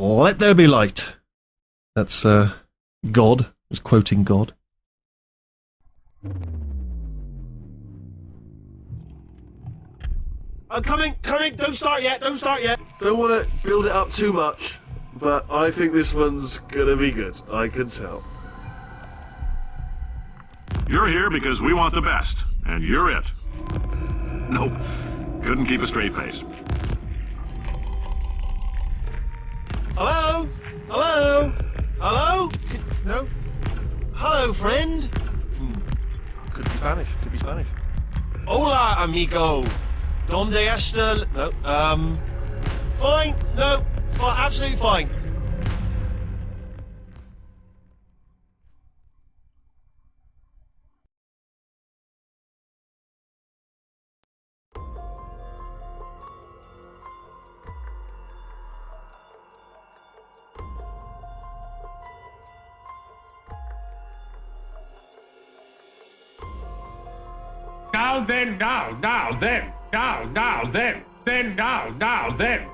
Let there be light. That's, God. Is quoting God. I'm coming, don't start yet. Don't want to build it up too much, but I think this one's gonna be good. I can tell. You're here because we want the best, and you're it. Nope. Couldn't keep a straight face. Hello? Hello? Hello? No? Hello, friend? Could be Spanish. Hola, amigo. Donde está... No, fine. No, absolutely fine. Now then.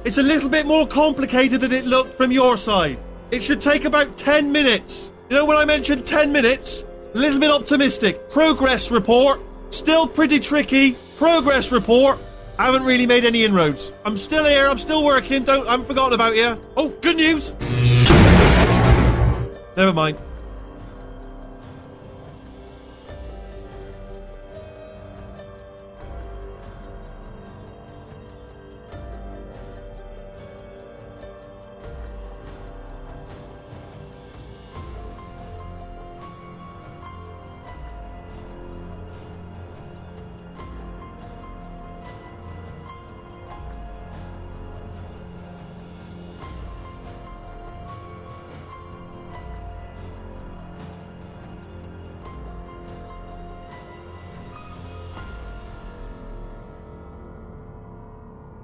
It's a little bit more complicated than it looked from your side. It should take about 10 minutes. You know when I mentioned 10 minutes? A little bit optimistic. Progress report. Still pretty tricky. Progress report. Haven't really made any inroads. I'm still here. I'm still working. I haven't forgotten about you. Oh, good news. Never mind.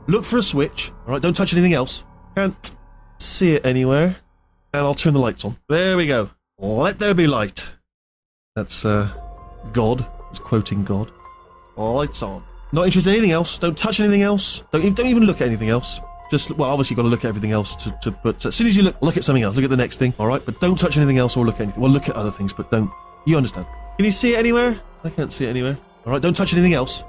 Look for a switch. Alright, don't touch anything else. Can't see it anywhere. And I'll turn the lights on. There we go. Let there be light. That's, God. It's quoting God. Lights on. Not interested in anything else. Don't touch anything else. Don't even look at anything else. Just, well, obviously you've got to look at everything else but as soon as you look at something else, look at the next thing, alright? But don't touch anything else or look at anything. Well, look at other things, but don't. You understand. Can you see it anywhere? I can't see it anywhere. Alright, don't touch anything else.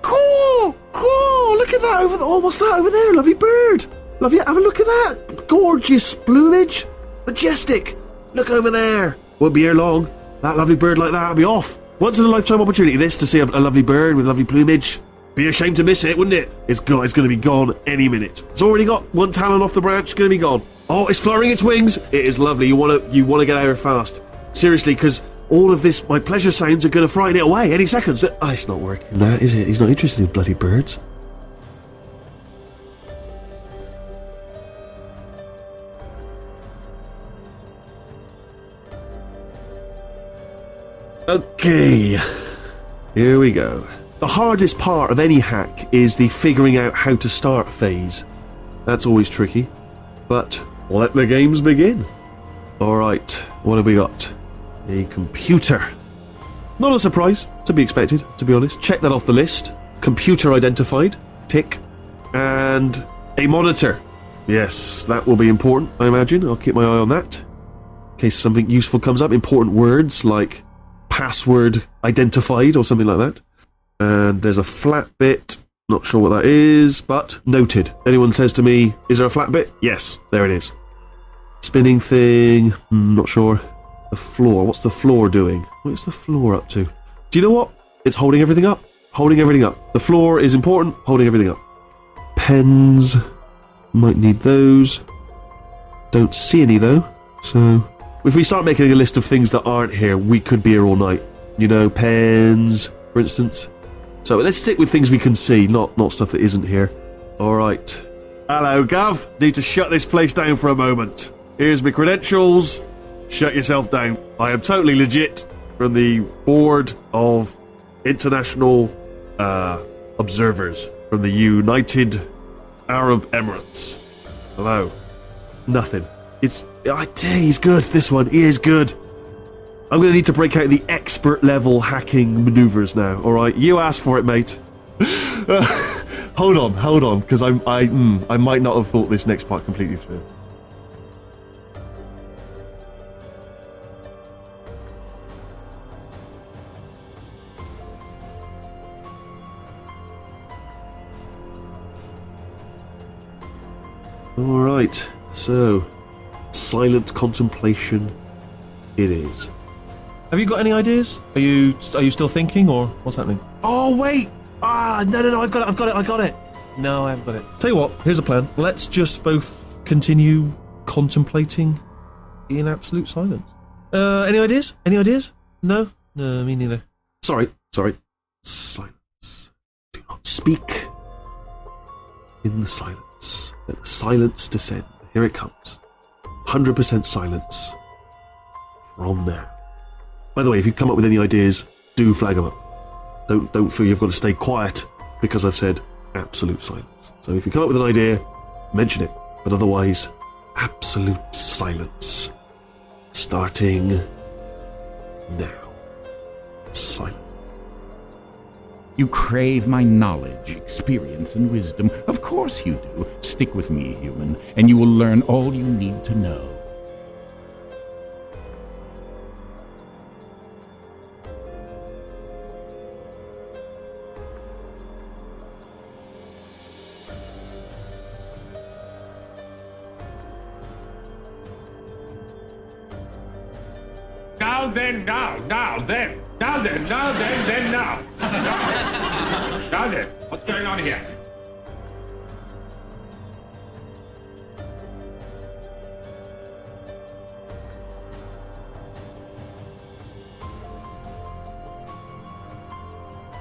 Cool! Look at that over there. Oh, what's that over there? Lovely bird. Lovely. Have a look at that. Gorgeous plumage. Majestic. Look over there. Won't be here long. That lovely bird like that will be off. Once in a lifetime opportunity, this, to see a lovely bird with lovely plumage. Be a shame to miss it, wouldn't it? It's going to be gone any minute. It's already got one talon off the branch. Going to be gone. Oh, it's fluttering its wings. It is lovely. You want to get out of here fast. Seriously, because all of this, my pleasure sounds are going to frighten it away any second. Oh, it's not working. That is it. He's not interested in bloody birds. Okay, here we go. The hardest part of any hack is the figuring out how to start phase. That's always tricky, but let the games begin. Alright, what have we got? A computer. Not a surprise, to be expected, to be honest. Check that off the list. Computer identified, tick. And a monitor. Yes, that will be important, I imagine. I'll keep my eye on that. In case something useful comes up. Important words like password identified or something like that. And there's a flat bit. Not sure what that is, but noted. Anyone says to me, is there a flat bit? Yes, there it is. Spinning thing. Not sure. The floor. What's the floor doing? What's the floor up to? Do you know what? It's holding everything up. Holding everything up. The floor is important. Holding everything up. Pens. Might need those. Don't see any though. So if we start making a list of things that aren't here, we could be here all night. You know, pens, for instance. So let's stick with things we can see, not stuff that isn't here. Alright. Hello, Gav. Need to shut this place down for a moment. Here's my credentials. Shut yourself down. I am totally legit. from the Board of International Observers from the United Arab Emirates. Hello. Nothing. He's good, this one. He is good. I'm going to need to break out the expert level hacking maneuvers now, alright? You asked for it, mate. Hold on, because I might not have thought this next part completely through. Alright, so silent contemplation it is. Have you got any ideas? Are you still thinking, or what's happening? Oh wait! No, I got it. No, I haven't got it. Tell you what, here's a plan. Let's just both continue contemplating in absolute silence. Any ideas? No? No, me neither. Sorry. Silence. Do not speak in the silence. Let the silence descend. Here it comes. 100% silence from now. By the way, if you come up with any ideas, do flag them up. Don't feel you've got to stay quiet because I've said absolute silence. So if you come up with an idea, mention it. But otherwise, absolute silence. Starting now. Silence. You crave my knowledge, experience, and wisdom. Of course you do. Stick with me, human, and you will learn all you need to know. Now then, what's going on here?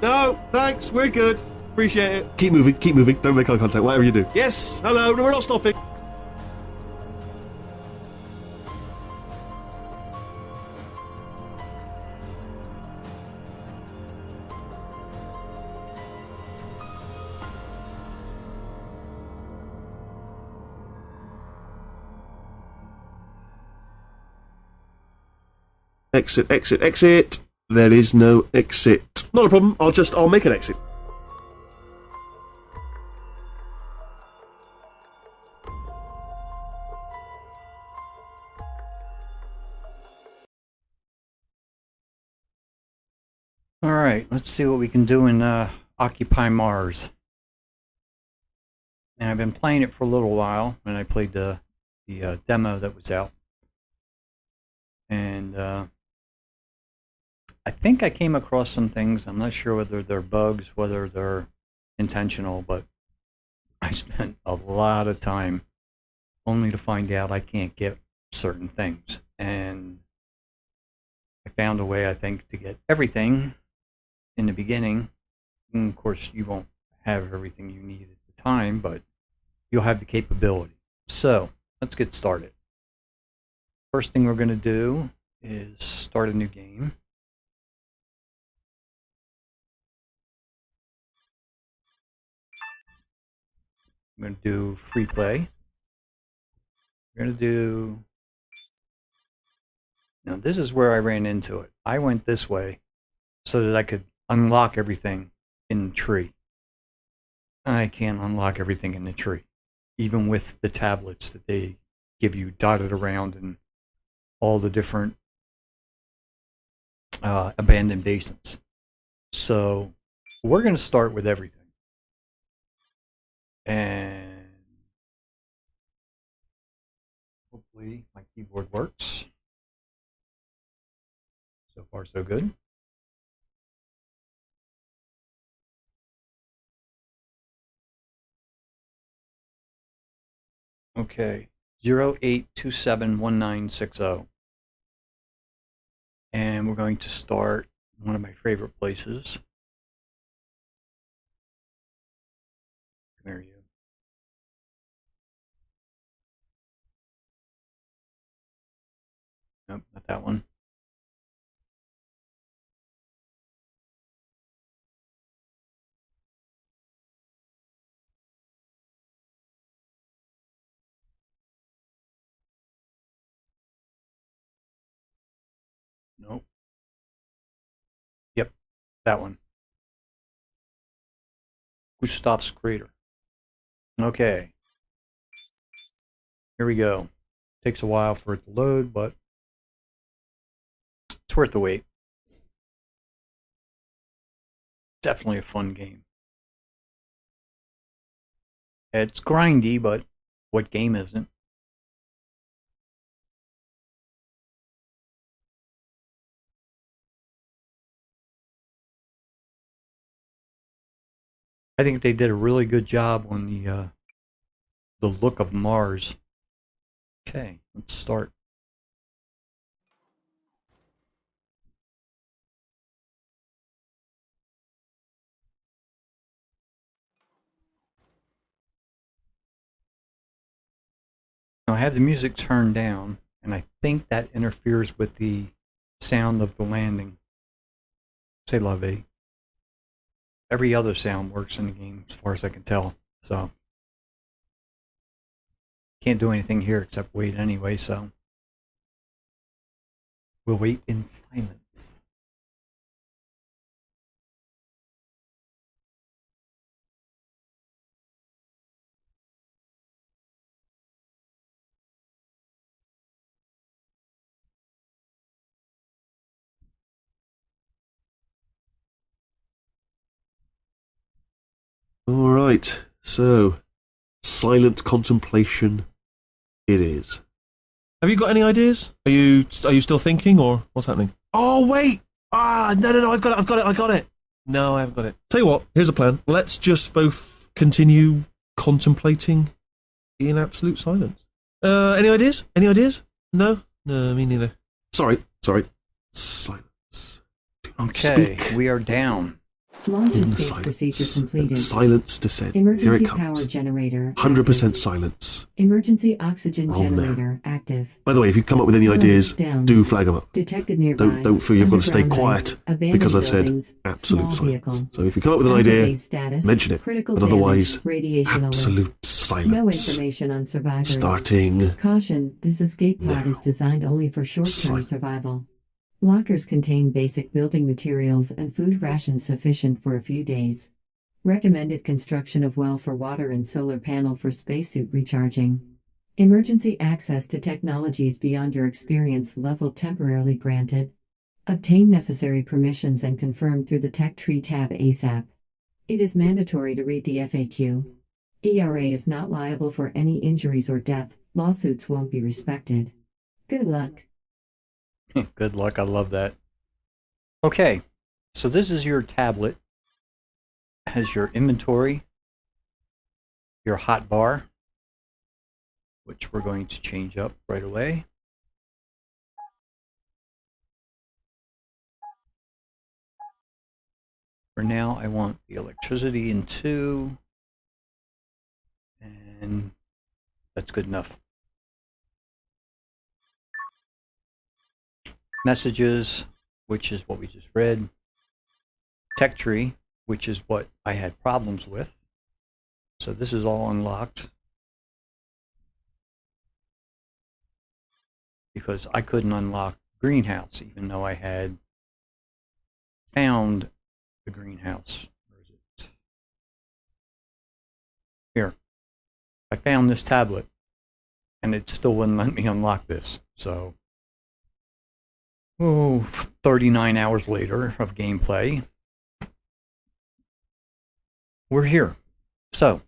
No, thanks, we're good. Appreciate it. Keep moving. Don't make eye contact, whatever you do. Yes, hello, no, we're not stopping. Exit. There is no exit. Not a problem. I'll make an exit. All right, let's see what we can do in Occupy Mars. And I've been playing it for a little while, and I played the demo that was out. And I think I came across some things. I'm not sure whether they're bugs, whether they're intentional, but I spent a lot of time only to find out I can't get certain things. And I found a way, I think, to get everything in the beginning. And of course, you won't have everything you need at the time, but you'll have the capability. So let's get started. First thing we're going to do is start a new game. I'm going to do free play. We're going to do... Now this is where I ran into it. I went this way so that I could unlock everything in the tree. I can't unlock everything in the tree, even with the tablets that they give you dotted around and all the different abandoned basins. So we're going to start with everything. And hopefully my keyboard works. So far, so good. Okay, 08271960. And we're going to start one of my favorite places. Come here, you. Nope, not that one. Nope. Yep, that one. Gustav's Crater. Okay. Here we go. Takes a while for it to load, but it's worth the wait. Definitely a fun game. It's grindy, but what game isn't? I think they did a really good job on the look of Mars. Okay, let's start. Now I have the music turned down, and I think that interferes with the sound of the landing. C'est la vie. Every other sound works in the game, as far as I can tell. So can't do anything here except wait anyway. So we'll wait in silence. All right, so silent contemplation it is. Have you got any ideas? Are you still thinking, or what's happening? Oh wait! No! I got it! No, I haven't got it. Tell you what, here's a plan. Let's just both continue contemplating in absolute silence. Any ideas? Any ideas? No, me neither. Sorry. Silence. Do not Okay, speak. we are down. Launch In the escape silence. procedure completed. Silence descent. Here Emergency it power comes. generator. 100% active. silence. Emergency oxygen Oh, man. generator active. By the way, if you come up with any Silence ideas, down. do flag them up. Detected nearby. Don't feel you've got to stay Underground quiet ice, abandoned because I've said buildings, absolute small silence. vehicle. So if you come up with an Alpha idea, base status, mention it. critical But otherwise, damage, radiation alert. absolute silence. No information on survivors. Starting. Caution, this escape pod now. is designed only for short-term Silence. survival. Lockers contain basic building materials and food rations sufficient for a few days. Recommended construction of well for water and solar panel for spacesuit recharging. Emergency access to technologies beyond your experience level temporarily granted. Obtain necessary permissions and confirm through the Tech Tree tab ASAP. It is mandatory to read the FAQ. ERA is not liable for any injuries or death. Lawsuits won't be respected. Good luck. Good luck, I love that. Okay, so this is your tablet. Has your inventory, your hot bar, which we're going to change up right away. For now, I want the electricity in 2, and that's good enough. Messages, which is what we just read. Tech tree, which is what I had problems with. So this is all unlocked because I couldn't unlock greenhouse, even though I had found the greenhouse. Where is it? Here. I found this tablet, and it still wouldn't let me unlock this. So, 39 hours later of gameplay, we're here. So,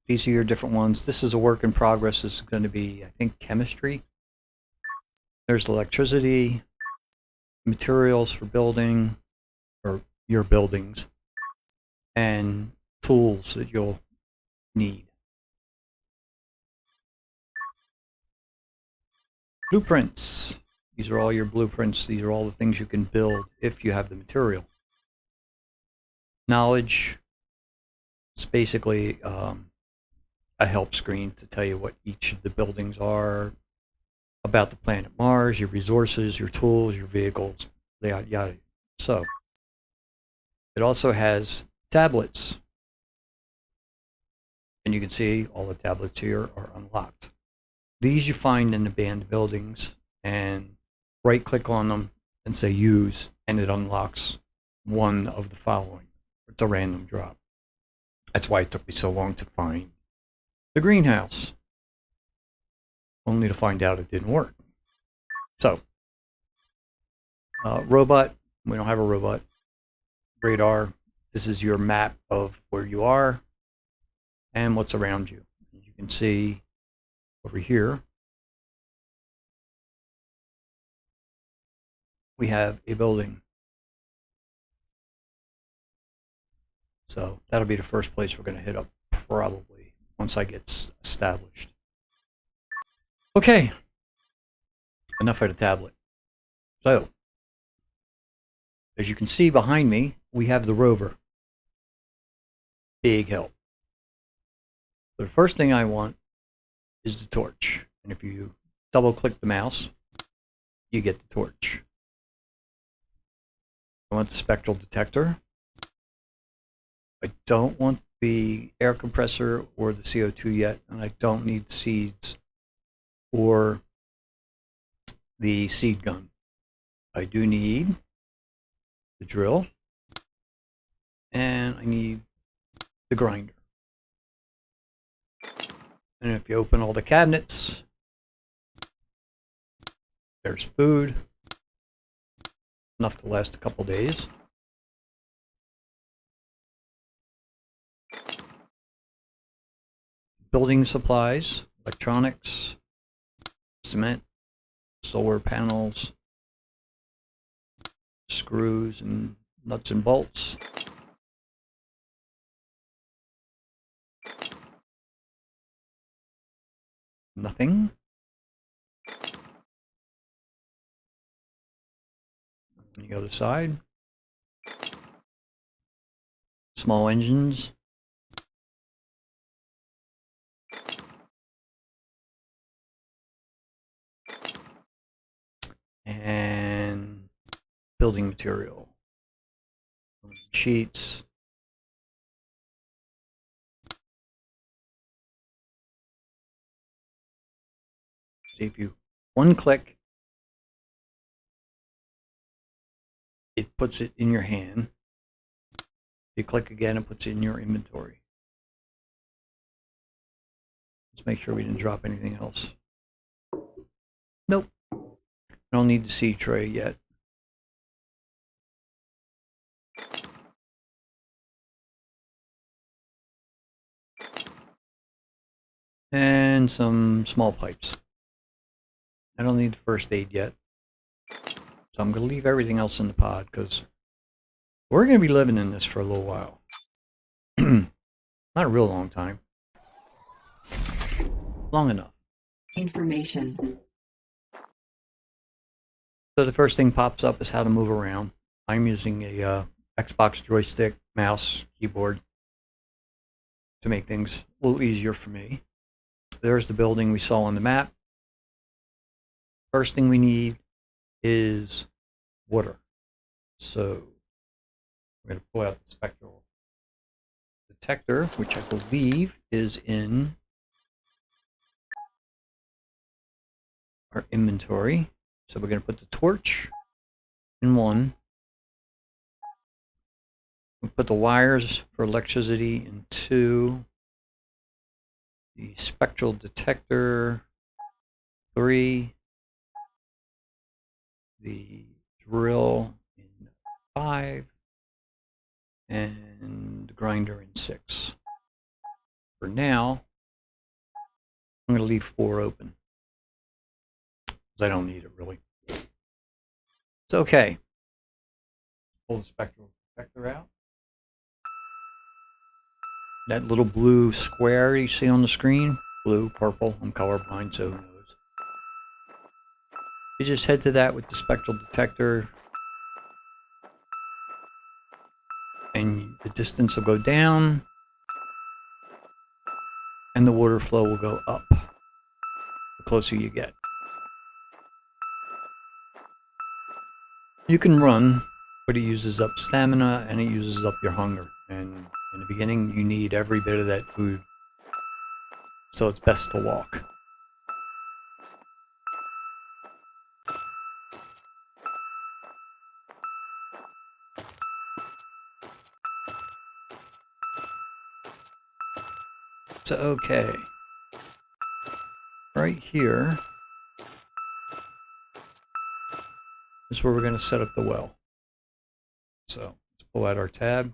these are your different ones. This is a work in progress. This is going to be, I think, chemistry. There's electricity, materials for building, or your buildings, and tools that you'll need. Blueprints. These are all your blueprints. These are all the things you can build if you have the material. Knowledge. It's basically a help screen to tell you what each of the buildings are, about the planet Mars, your resources, your tools, your vehicles, yada yada. So, it also has tablets. And you can see all the tablets here are unlocked. These you find in abandoned buildings and right click on them and say use, and it unlocks one of the following. It's a random drop. That's why it took me so long to find the greenhouse, only to find out it didn't work. So, robot, we don't have a robot. Radar, this is your map of where you are and what's around you. You can see over here, we have a building. So that'll be the first place we're going to hit up probably once I get established. Okay, enough of the tablet. So, as you can see behind me, we have the rover. Big help. So the first thing I want is the torch. And if you double click the mouse, you get the torch. I want the spectral detector. I don't want the air compressor or the CO2 yet, and I don't need the seeds or the seed gun. I do need the drill, and I need the grinder. And if you open all the cabinets, there's food, enough to last a couple days. Building supplies, electronics, cement, solar panels, screws and nuts and bolts. Nothing. On the other side, small engines. And building material, sheets, see if you one click, it puts it in your hand. You click again, it puts it in your inventory. Let's make sure we didn't drop anything else. Nope. I don't need the seed tray yet. And some small pipes. I don't need first aid yet. So I'm going to leave everything else in the pod because we're going to be living in this for a little while. Not a real long time. Long enough. Information. So the first thing pops up is how to move around. I'm using a Xbox joystick, mouse, keyboard to make things a little easier for me. There's the building we saw on the map. First thing we need is water. So we're going to pull out the spectral detector, which I believe is in our inventory. So we're going to put the torch in one. We'll put the wires for electricity in two. The spectral detector, 3. The drill in 5. And the grinder in 6. For now, I'm going to leave 4 open. I don't need it really. It's okay. Pull the spectral detector out. That little blue square you see on the screen, blue, purple, I'm colorblind, so who knows. You just head to that with the spectral detector, and the distance will go down, and the water flow will go up the closer you get. You can run, but it uses up stamina and it uses up your hunger. And in the beginning, you need every bit of that food. So it's best to walk. Okay. Right here is where we're going to set up the well. So let's pull out our tab.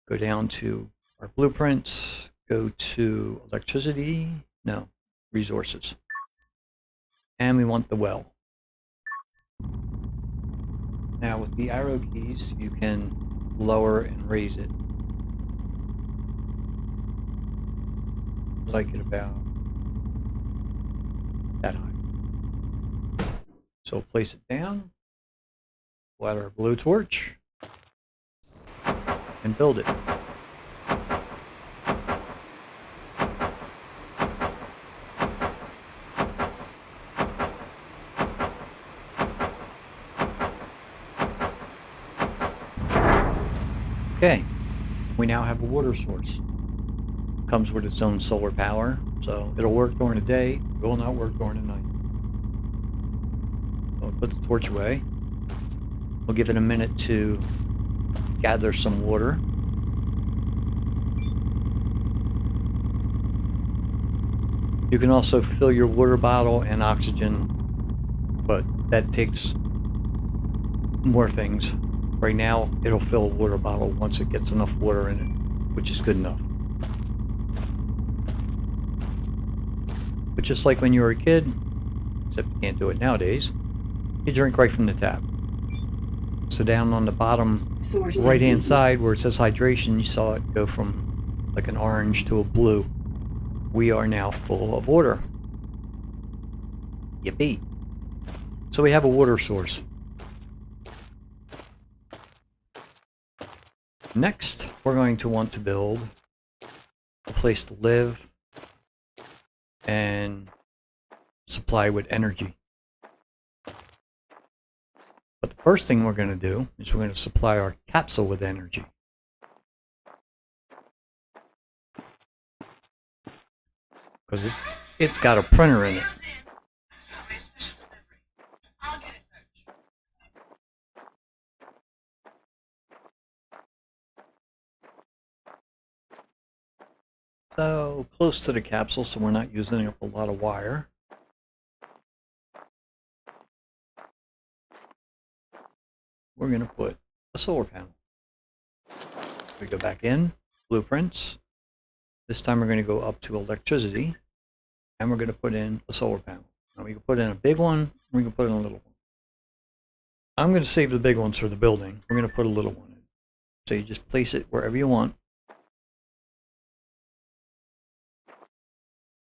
Go down to our blueprints. Go to electricity. No, resources. And we want the well. Now with the arrow keys, you can lower and raise it. Like it about that high. So place it down, pull out our blowtorch, and build it. Okay, we now have a water source. Comes with its own solar power, so it'll work during the day, it will not work during the night. So we'll put the torch away. We'll give it a minute to gather some water. You can also fill your water bottle and oxygen, but that takes more things. Right now, it'll fill a water bottle once it gets enough water in it, which is good enough. But just like when you were a kid, except you can't do it nowadays, you drink right from the tap. So down on the bottom right-hand side where it says hydration, you saw it go from like an orange to a blue. We are now full of water. Yippee. So we have a water source. Next, we're going to want to build a place to live and supply with energy. But the first thing we're going to do is we're going to supply our capsule with energy. Because it's got a printer in it. So close to the capsule, so we're not using up a lot of wire. We're going to put a solar panel. We go back in, blueprints. This time we're going to go up to electricity, and we're going to put in a solar panel. Now we can put in a big one, we can put in a little one. I'm going to save the big ones for the building. We're going to put a little one in. So you just place it wherever you want.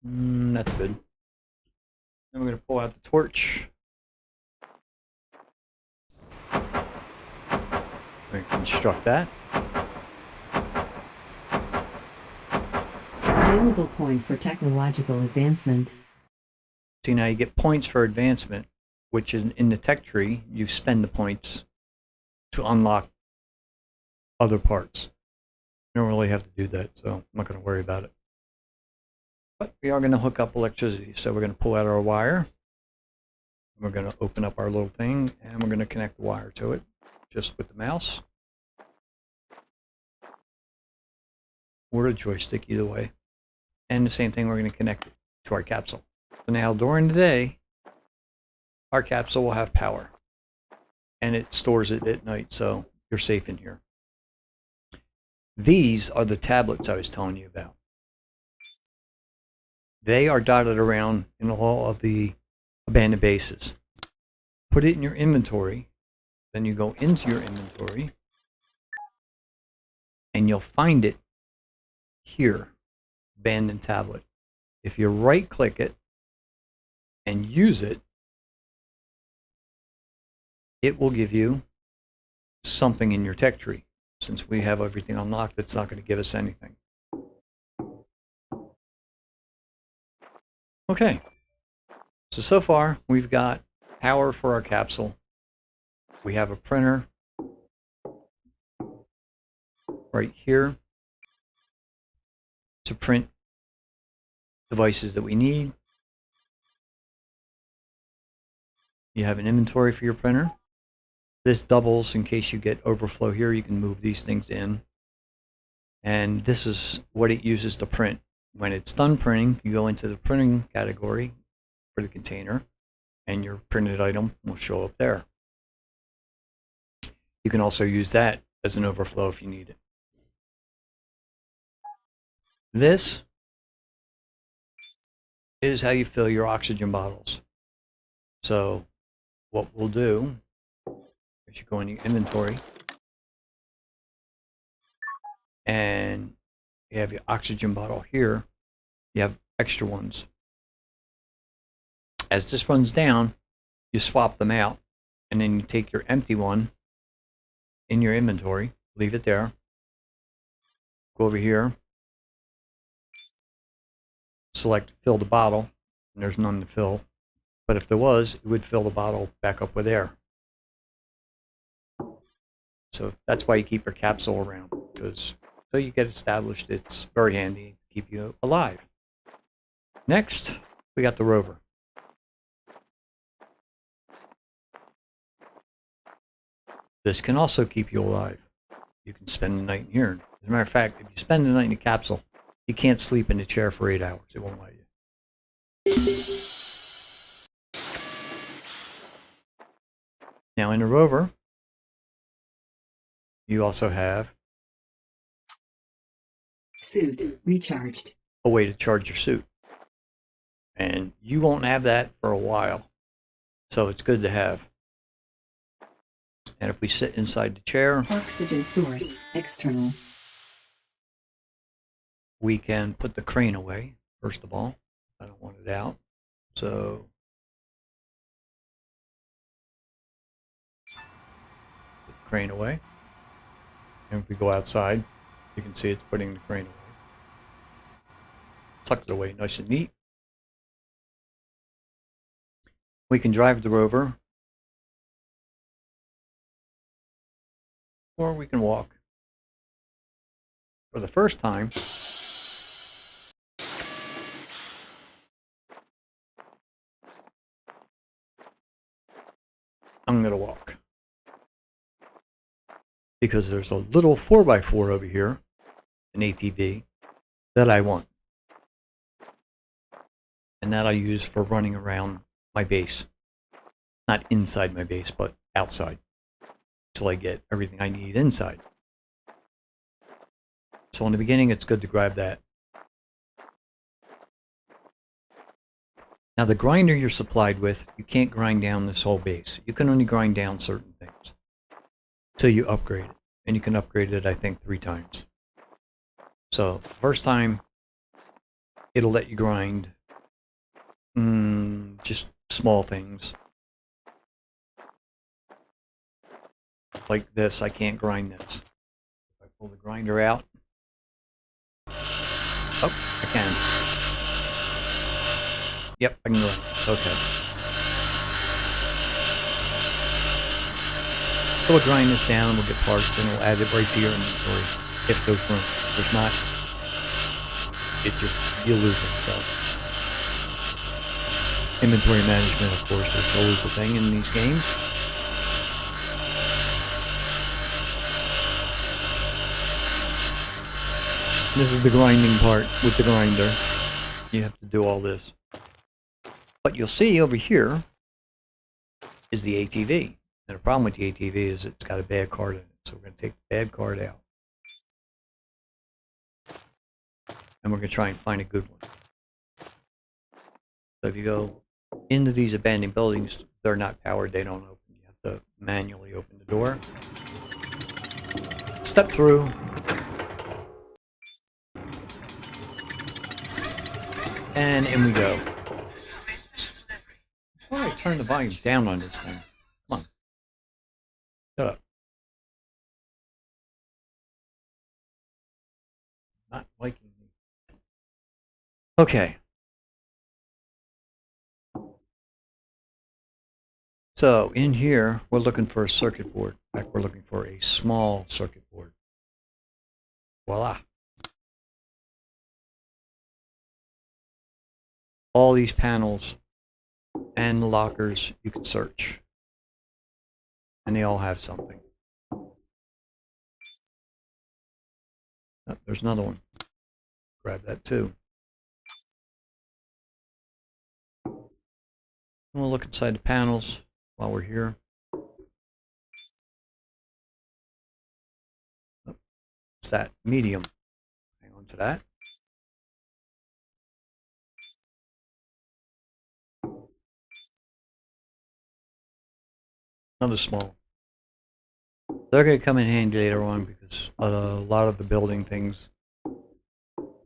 That's good. Then we're going to pull out the torch. We're going to construct that. Available point for technological advancement. See, now you get points for advancement, which is in the tech tree. You spend the points to unlock other parts. You don't really have to do that, so I'm not going to worry about it. But we are going to hook up electricity, so we're going to pull out our wire. We're going to open up our little thing, and we're going to connect the wire to it, just with the mouse. Or a joystick, either way. And the same thing, we're going to connect it to our capsule. So now, during the day, our capsule will have power. And it stores it at night, so you're safe in here. These are the tablets I was telling you about. They are dotted around in all of the abandoned bases. Put it in your inventory, then you go into your inventory, and you'll find it here, abandoned tablet. If you right click it and use it, it will give you something in your tech tree. Since we have everything unlocked, it's not going to give us anything. Okay, so far we've got power for our capsule. We have a printer right here to print devices that we need. You have an inventory for your printer. This doubles in case you get overflow here. You can move these things in And this is what it uses to print. When it's done printing, you go into the printing category for the container, and your printed item will show up there. You can also use that as an overflow if you need it. This is how you fill your oxygen bottles. So what we'll do is you go in your inventory and you have your oxygen bottle here. You have extra ones. As this runs down, you swap them out, and then you take your empty one in your inventory, leave it there, go over here, select fill the bottle, and there's none to fill. But if there was, it would fill the bottle back up with air. So that's why you keep your capsule around, because so you get established, it's very handy to keep you alive. Next, we got the rover. This can also keep you alive. You can spend the night in here. As a matter of fact, if you spend the night in a capsule, you can't sleep in the chair for 8 hours. It won't let you. Now in the rover, you also have Suit recharged. a way to charge your suit. And you won't have that for a while. So it's good to have. And if we sit inside the chair, Oxygen source external. we can put the crane away, first of all. I don't want it out. So put the crane away. And if we go outside, you can see it's putting the crane away. Tuck it away nice and neat. We can drive the rover, or we can walk. For the first time, I'm going to walk. Because there's a little 4x4 over here, an ATV, that I want. And that I use for running around my base. Not inside my base, but outside. Till I get everything I need inside. So in the beginning, it's good to grab that. Now the grinder you're supplied with, you can't grind down this whole base. You can only grind down certain things. Till you upgrade it. And you can upgrade it, I think, 3 times. So, first time, it'll let you grind just small things. Like this, I can't grind this. If I pull the grinder out, oh, I can. Yep, I can grind. Okay. So we'll grind this down, we'll get parts, and we'll add it right to your inventory if there's room. If there's not, you'll lose it. So inventory management, of course, is always a thing in these games. This is the grinding part with the grinder. You have to do all this. What you'll see over here is the ATV. And the problem with the ATV is it's got a bad card in it. So we're going to take the bad card out. And we're going to try and find a good one. So if you go into these abandoned buildings, they're not powered, they don't open. You have to manually open the door. Step through. And in we go. Why do I turn the volume down on this thing? Come on. Shut up. Not liking me. Okay. So in here, we're looking for a circuit board. In fact, we're looking for a small circuit board. Voila. All these panels and the lockers you can search. And they all have something. Oh, there's another one. Grab that too. And we'll look inside the panels while we're here. Oh, it's that medium. Hang on to that. Another small. They're going to come in handy later on because a lot of the building things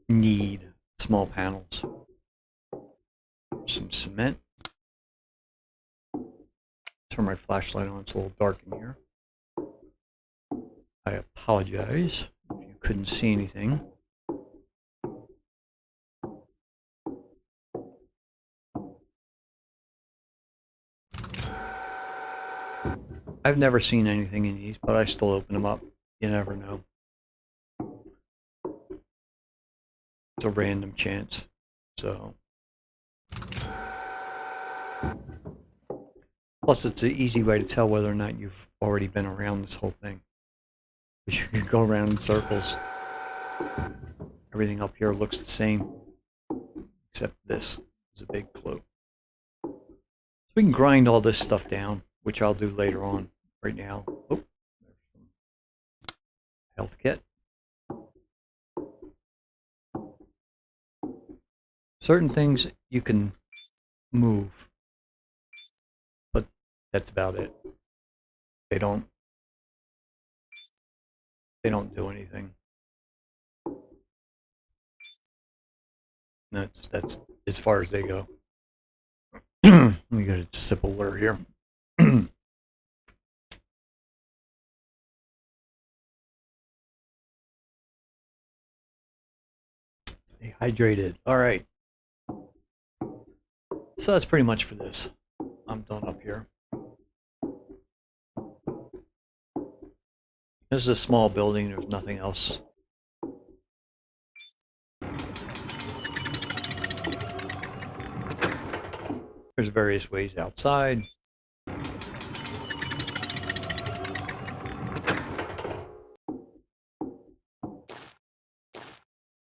need small panels. Some cement. Turn my flashlight on, it's a little dark in here. I apologize if you couldn't see anything. I've never seen anything in these, but I still open them up. You never know. It's a random chance. So. Plus, it's an easy way to tell whether or not you've already been around this whole thing. Because you can go around in circles. Everything up here looks the same. Except this is a big clue. So we can grind all this stuff down, which I'll do later on. Right now. Oh, there's some health kit. Certain things you can move, but that's about it. They don't do anything. That's as far as they go. Let me get a sip of water here. Stay hydrated. All right. So that's pretty much for this. I'm done up here. This is a small building. There's nothing else. There's various ways outside.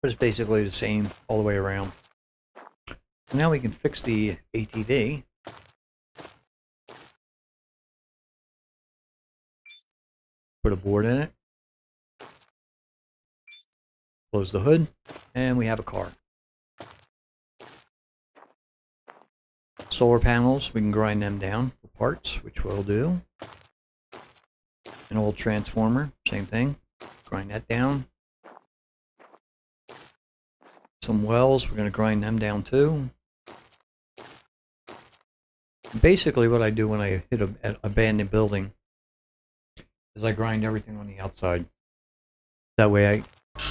But it's basically the same all the way around. Now we can fix the ATV. Put a board in it. Close the hood, and we have a car. Solar panels, we can grind them down for parts, which we'll do. An old transformer, same thing. Grind that down. Some wells, we're going to grind them down too. Basically what I do when I hit an abandoned building is I grind everything on the outside. That way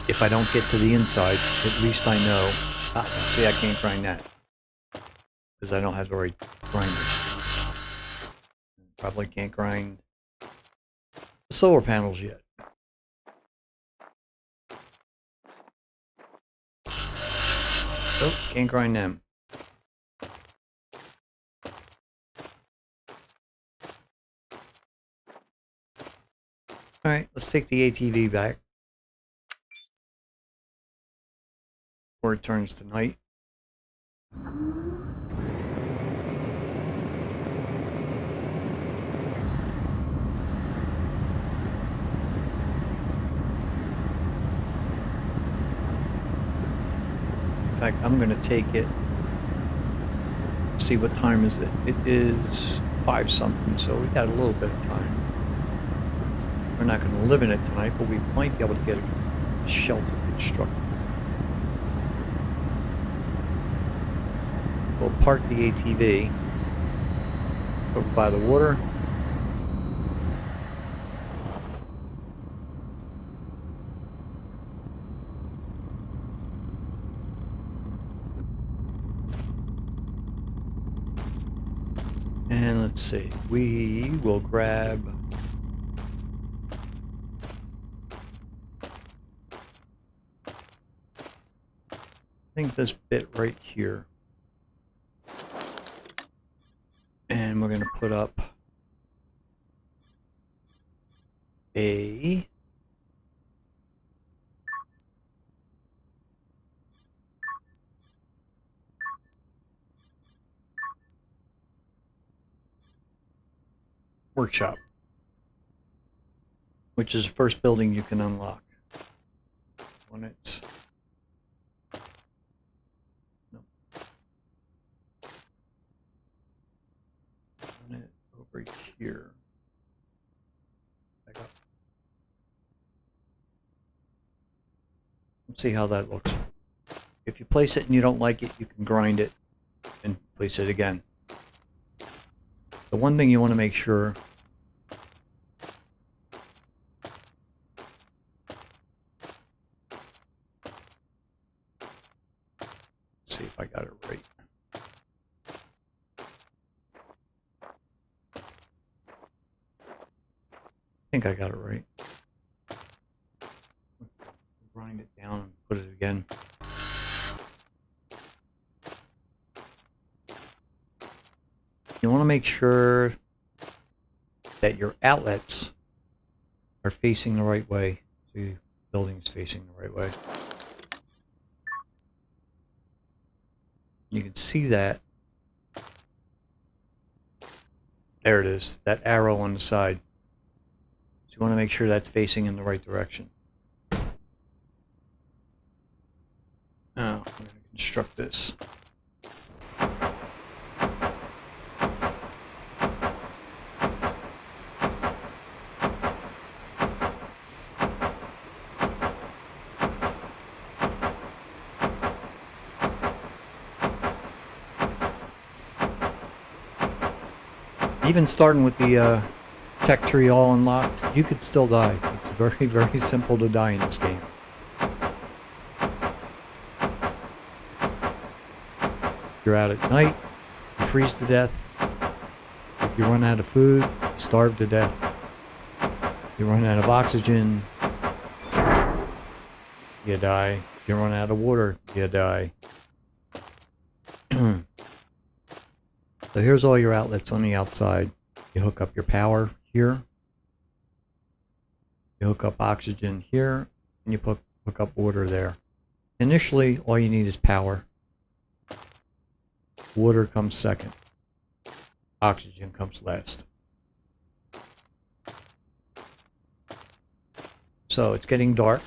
if I don't get to the inside, at least I know, see, I can't grind that. Because I don't have the right grinder. Probably can't grind the solar panels yet. Oh, can't grind them. Alright, let's take the ATV back. Before it turns to night. In fact, I'm going to take it, see what time is it. It is 5 something, so we got a little bit of time. We're not going to live in it tonight, but we might be able to get a shelter constructed. We'll park the ATV over by the water. And let's see, we will grab I think this bit right here. And we're going to put up a workshop, which is the first building you can unlock. When it's over here. Back up. Let's see how that looks. If you place it and you don't like it, you can grind it and place it again. The one thing you want to make sure see if I got it right. I think I got it right. Grind it down and put it again. You want to make sure that your outlets are facing the right way. So your building's facing the right way. You can see that. There it is, that arrow on the side. So you want to make sure that's facing in the right direction. Now, I'm going to construct this. Even starting with the tech tree all unlocked, you could still die. It's very, very simple to die in this game. You're out at night, you freeze to death. If you run out of food, you starve to death. You run out of oxygen, you die. If you run out of water, you die. So here's all your outlets on the outside. You hook up your power here. You hook up oxygen here, and you hook up water there. Initially, all you need is power. Water comes second. Oxygen comes last. So it's getting dark.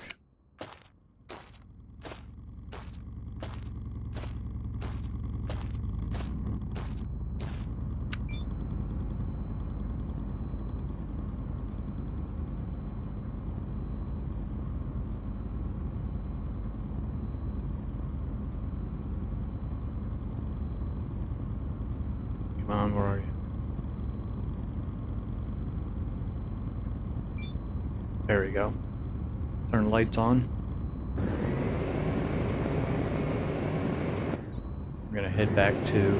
Come on, where are you? There we go. Turn the lights on. We're gonna head back to...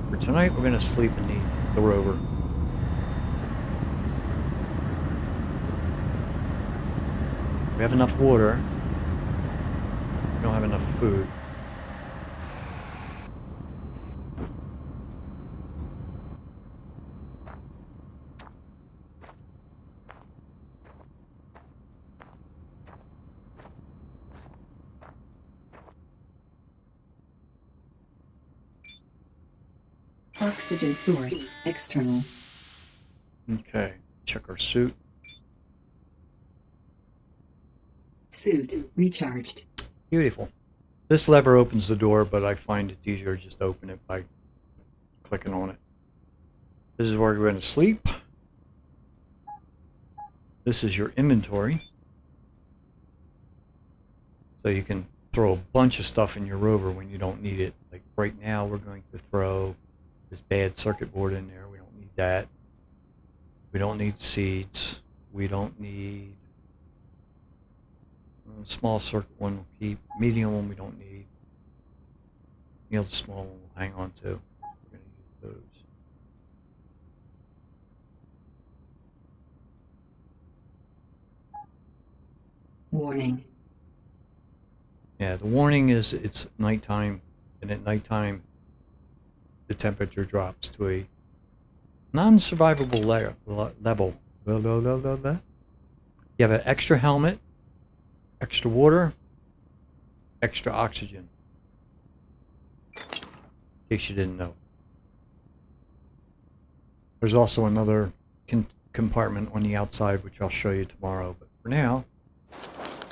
For tonight, we're gonna sleep in the rover. We have enough water. We don't have enough food. Oxygen source external. Okay, check our suit. Suit recharged. Beautiful. This lever opens the door, but I find it easier just to open it by clicking on it. This is where you're going to sleep. This is your inventory. So you can throw a bunch of stuff in your rover when you don't need it. Like right now, we're going to throw this bad circuit board in there. We don't need that. We don't need seeds. We don't need small circuit one. We'll keep. Medium one we don't need. The other small one we'll hang on to. We're going to use those. Warning. Yeah, the warning is it's nighttime, and at nighttime the temperature drops to a non-survivable level. You have an extra helmet, extra water, extra oxygen. In case you didn't know. There's also another compartment on the outside, which I'll show you tomorrow. But for now,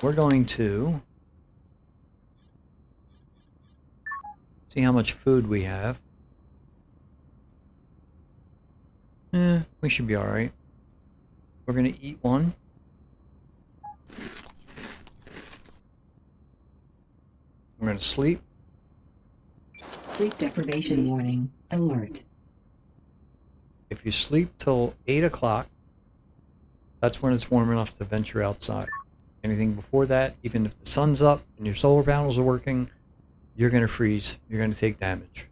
we're going to see how much food we have. We should be alright. We're going to eat one. We're going to sleep. Sleep deprivation warning. Alert. If you sleep till 8 o'clock, that's when it's warm enough to venture outside. Anything before that, even if the sun's up and your solar panels are working, you're going to freeze. You're going to take damage.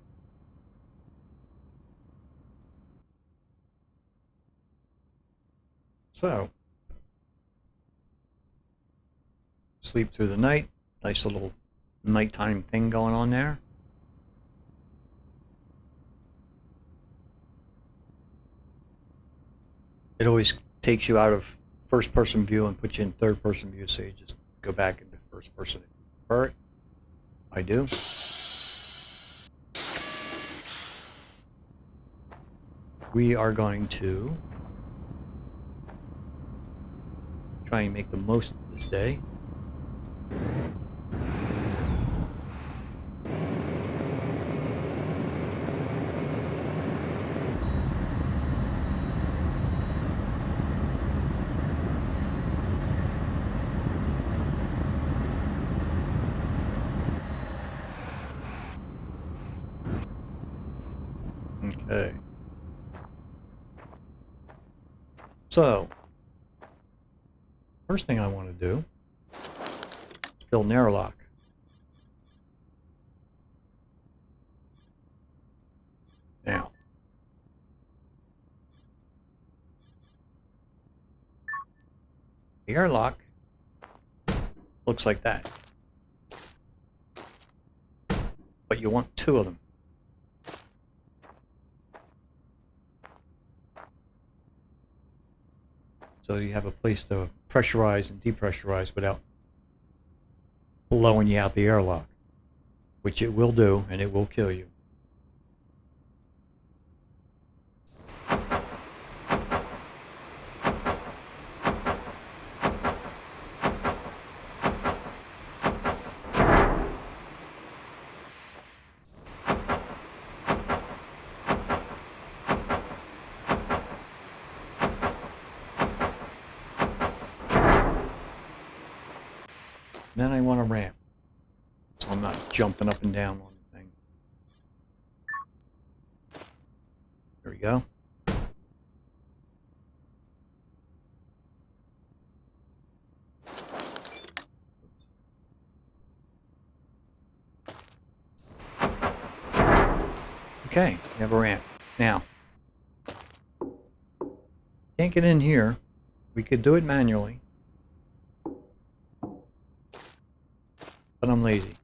So, sleep through the night. Nice little nighttime thing going on there. It always takes you out of first person view and puts you in third person view, so you just go back into first person. Prefer it? I do. We are going to try and make the most of this day. Okay. So, first thing I want to do is build an airlock. Now, the airlock looks like that, but you want two of them. So you have a place to pressurize and depressurize without blowing you out the airlock, which it will do, and it will kill you. Then I want a ramp, so I'm not jumping up and down on the thing. There we go. Okay, we have a ramp. Now, can't get in here. We could do it manually, but I'm lazy.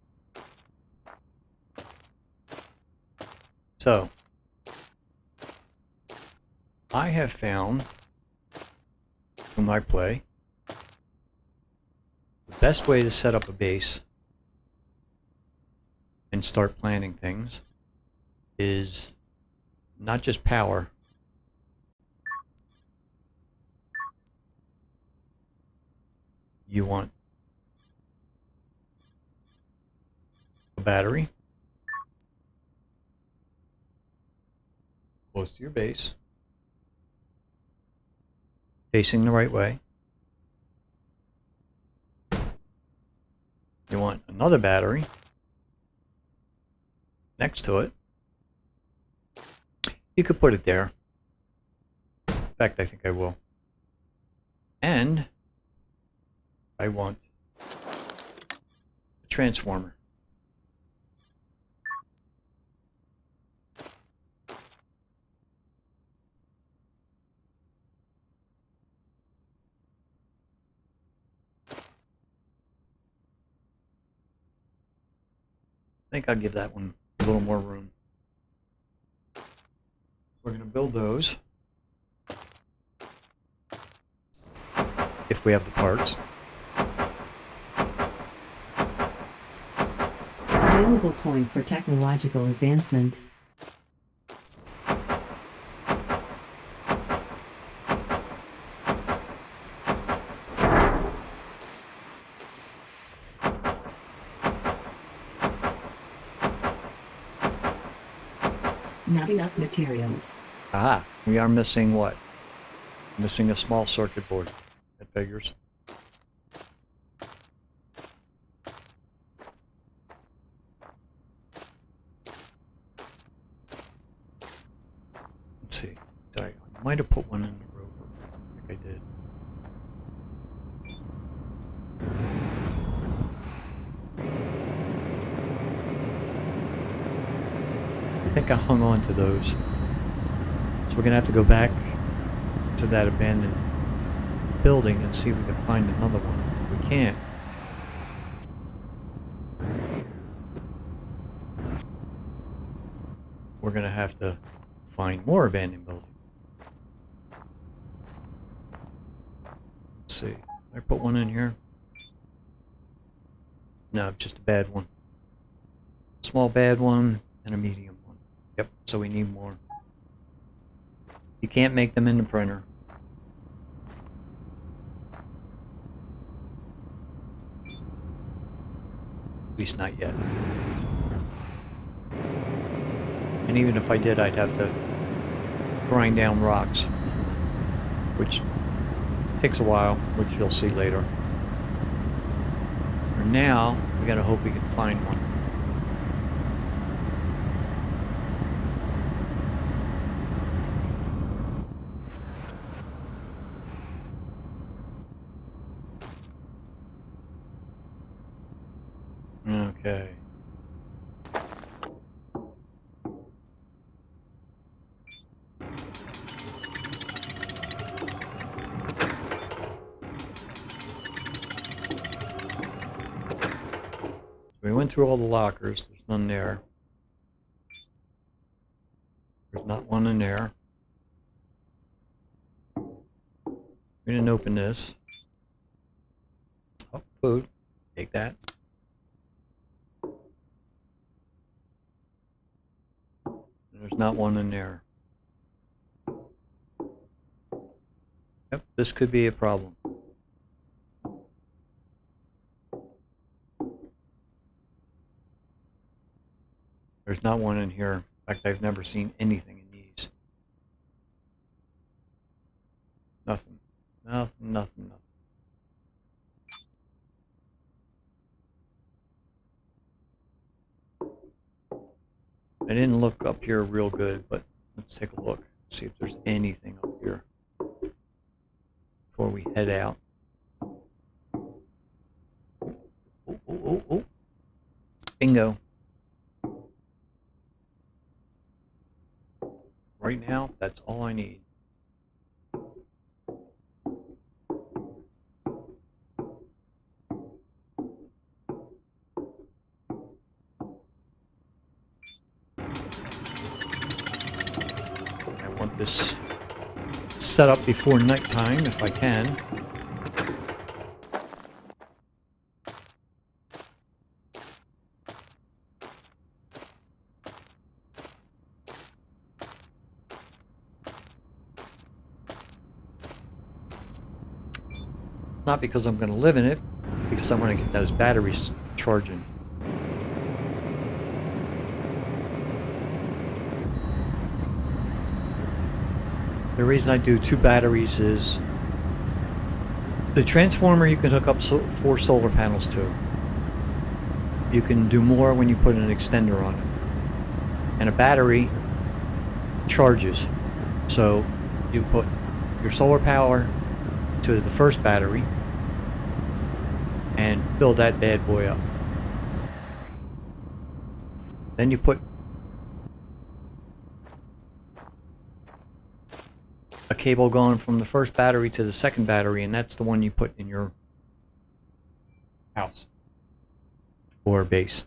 So, I have found, from my play, the best way to set up a base and start planning things is not just power, you want a battery close to your base, facing the right way. You want another battery next to it. You could put it there. In fact, I think I will. And I want a transformer. I think I'll give that one a little more room. We're going to build those if we have the parts. Available point for technological advancement. Not enough materials. Ah, we are missing what? Missing a small circuit board. That figures. Let's see. I might have put one in the rover. I think I did. I think I hung on to those. So we're gonna have to go back to that abandoned building and see if we can find another one. If we can't. We're gonna have to find more abandoned buildings. Let's see. I put one in here. No, just a bad one. Small bad one and a medium one. Yep, so we need more. You can't make them in the printer. At least not yet. And even if I did, I'd have to grind down rocks, which takes a while, which you'll see later. For now, we gotta hope we can find one. Okay. We went through all the lockers. There's none there. There's not one in there. We didn't open this. Oh, food. Take that. There's not one in there. Yep, this could be a problem. There's not one in here. In fact, I've never seen anything in these. Nothing. Nothing. I didn't look up here real good, but let's take a look. See if there's anything up here before we head out. Oh. Bingo. Right now, that's all I need. I want this set up before nighttime if I can. Not because I'm going to live in it, because I want to get those batteries charging. The reason I do 2 batteries is the transformer you can hook up 4 solar panels to. You can do more when you put an extender on it. And a battery charges. So you put your solar power to the first battery and fill that bad boy up. Then you put a cable going from the first battery to the second battery, and that's the one you put in your house or base.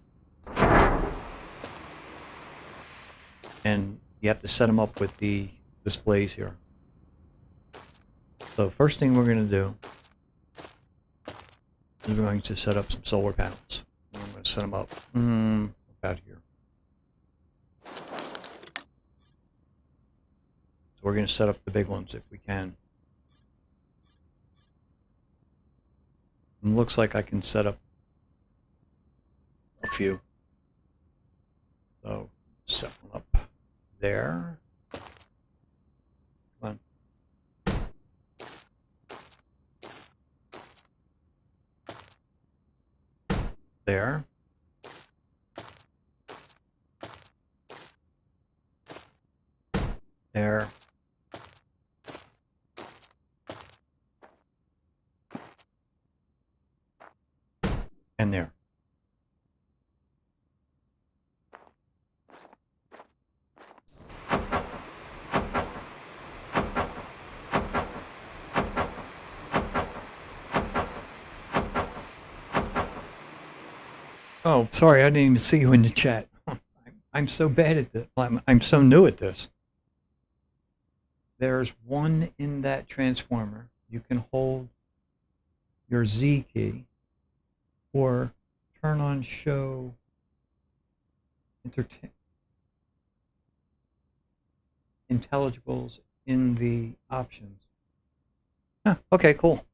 And you have to set them up with the displays here. So first thing we're going to do is we're going to set up some solar panels. I'm going to set them up about here. So we're going to set up the big ones if we can. And it looks like I can set up a few. So set one up there. Come on. There. There. And there. Oh, sorry, I didn't even see you in the chat. I'm so bad at this. I'm so new at this. There's one in that transformer. You can hold your Z key or turn on show intelligibles in the options. Huh, okay, cool.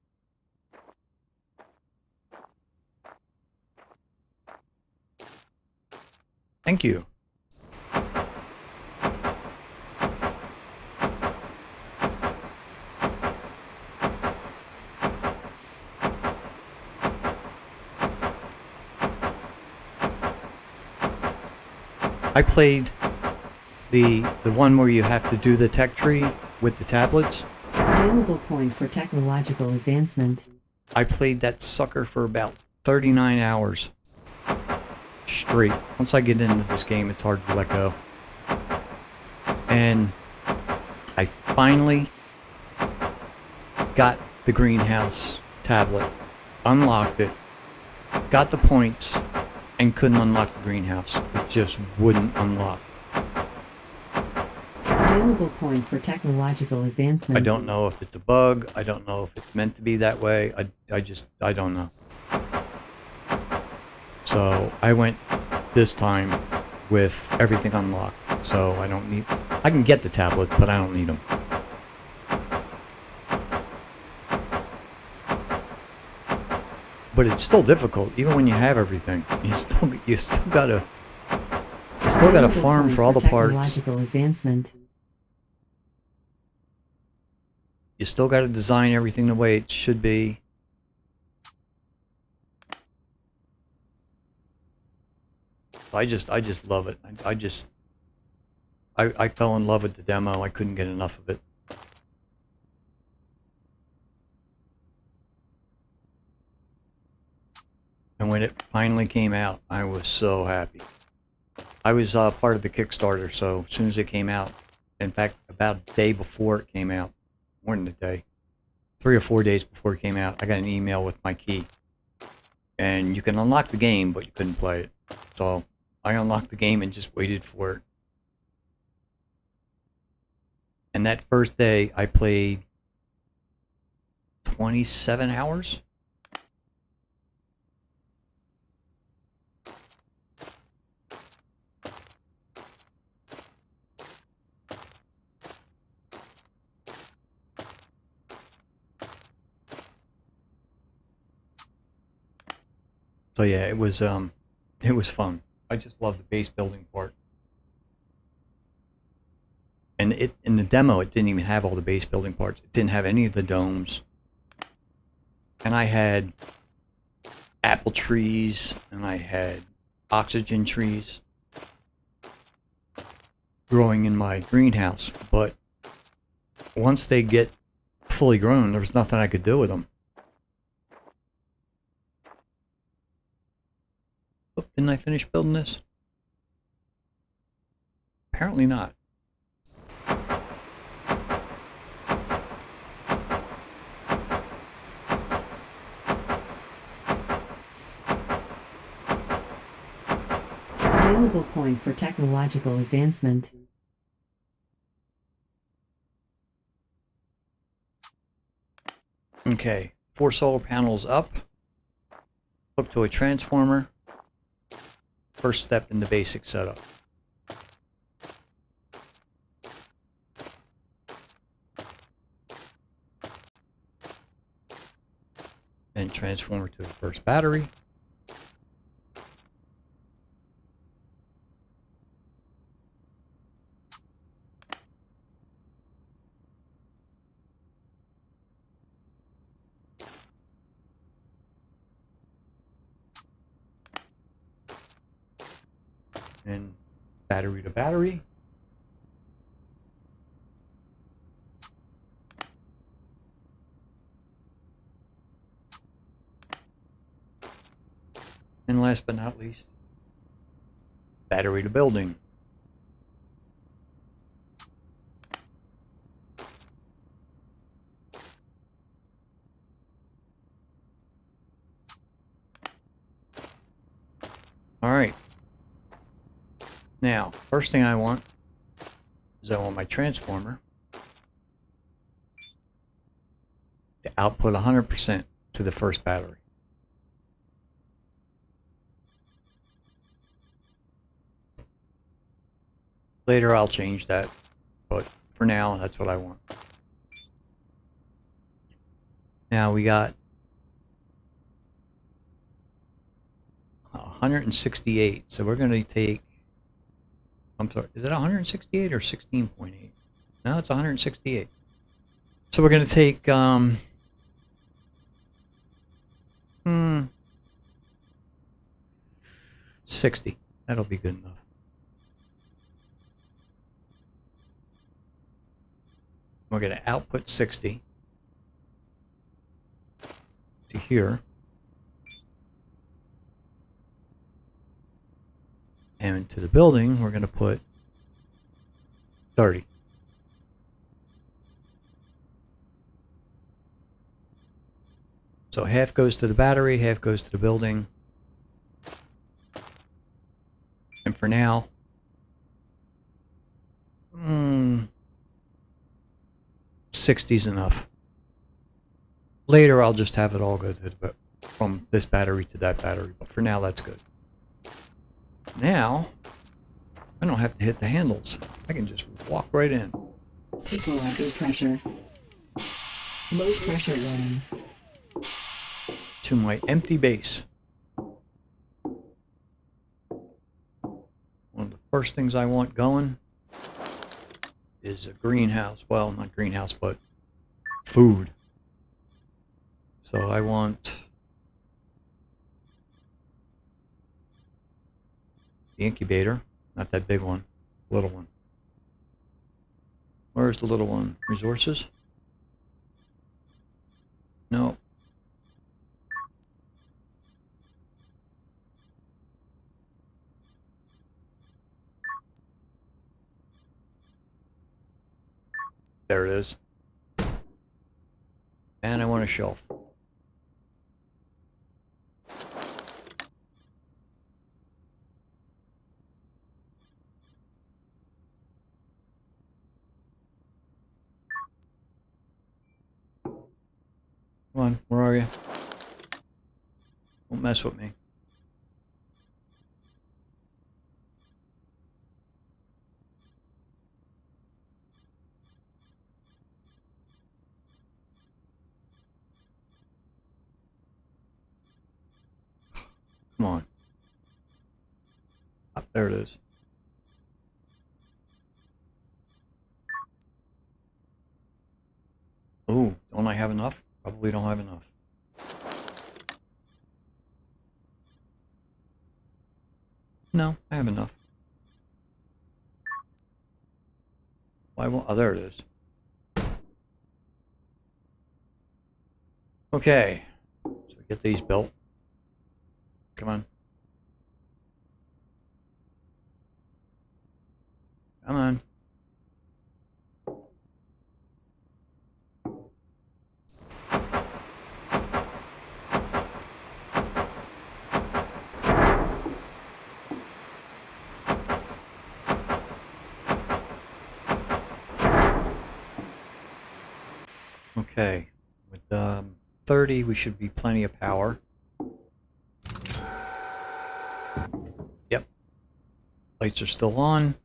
Thank you. I played the one where you have to do the tech tree with the tablets. Available point for technological advancement. I played that sucker for about 39 hours straight. Once I get into this game, it's hard to let go. And I finally got the greenhouse tablet, unlocked it, got the points, and couldn't unlock the greenhouse. It just wouldn't unlock. Available point for technological advancement. I don't know if it's a bug. I don't know if it's meant to be that way. I don't know. So I went this time with everything unlocked. So I can get the tablets, but I don't need them. But it's still difficult, even when you have everything. You still gotta farm for all the parts. Technological advancement. You still gotta design everything the way it should be. I just love it. I fell in love with the demo. I couldn't get enough of it. And when it finally came out, I was so happy. I was part of the Kickstarter, so as soon as it came out, in fact, about a day before it came out, more than a day, 3 or 4 days before it came out, I got an email with my key. And you can unlock the game, but you couldn't play it. So I unlocked the game and just waited for it. And that first day, I played 27 hours. So yeah, it was fun. I just love the base building part. And in the demo, it didn't even have all the base building parts. It didn't have any of the domes. And I had apple trees, and I had oxygen trees growing in my greenhouse. But once they get fully grown, there was nothing I could do with them. Oh, didn't I finish building this? Apparently not. Available point for technological advancement. Okay, 4 solar panels up. Hook to a transformer. First step in the basic setup. And transformer to the first battery. and battery to battery. And last but not least, battery to building. All right. Now, first thing I want is I want my transformer to output 100% to the first battery. Later I'll change that, but for now that's what I want. Now we got 168, so we're going to take, I'm sorry, is it 168 or 16.8? No, it's 168. So we're going to take 60. That'll be good enough. We're going to output 60 to here. And to the building, we're going to put 30. So half goes to the battery, half goes to the building. And for now, 60's enough. Later, I'll just have it all go to the, from this battery to that battery. But for now, that's good. Now, I don't have to hit the handles. I can just walk right in. Equalizer pressure. Low pressure warning. To my empty base. One of the first things I want going is a greenhouse. Well, not greenhouse, but food. So I want the incubator, not that big one, little one. Where's the little one? Resources? No. There it is. And I want a shelf. Come on, where are you? Don't mess with me. Come on. Ah, there it is. Ooh, don't I have enough? Probably don't have enough. No, I have enough. Why won't? Oh, there it is. Okay, so get these built. Come on. Come on. Okay, with 30 we should be plenty of power. Yep. Lights are still on.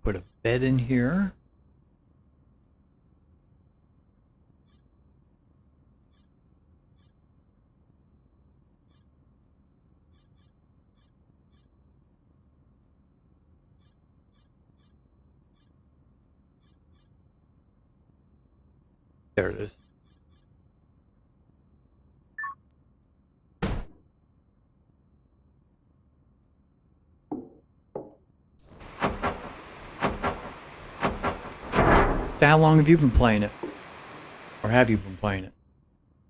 Put a bed in here. There it is. So how long have you been playing it? Or have you been playing it?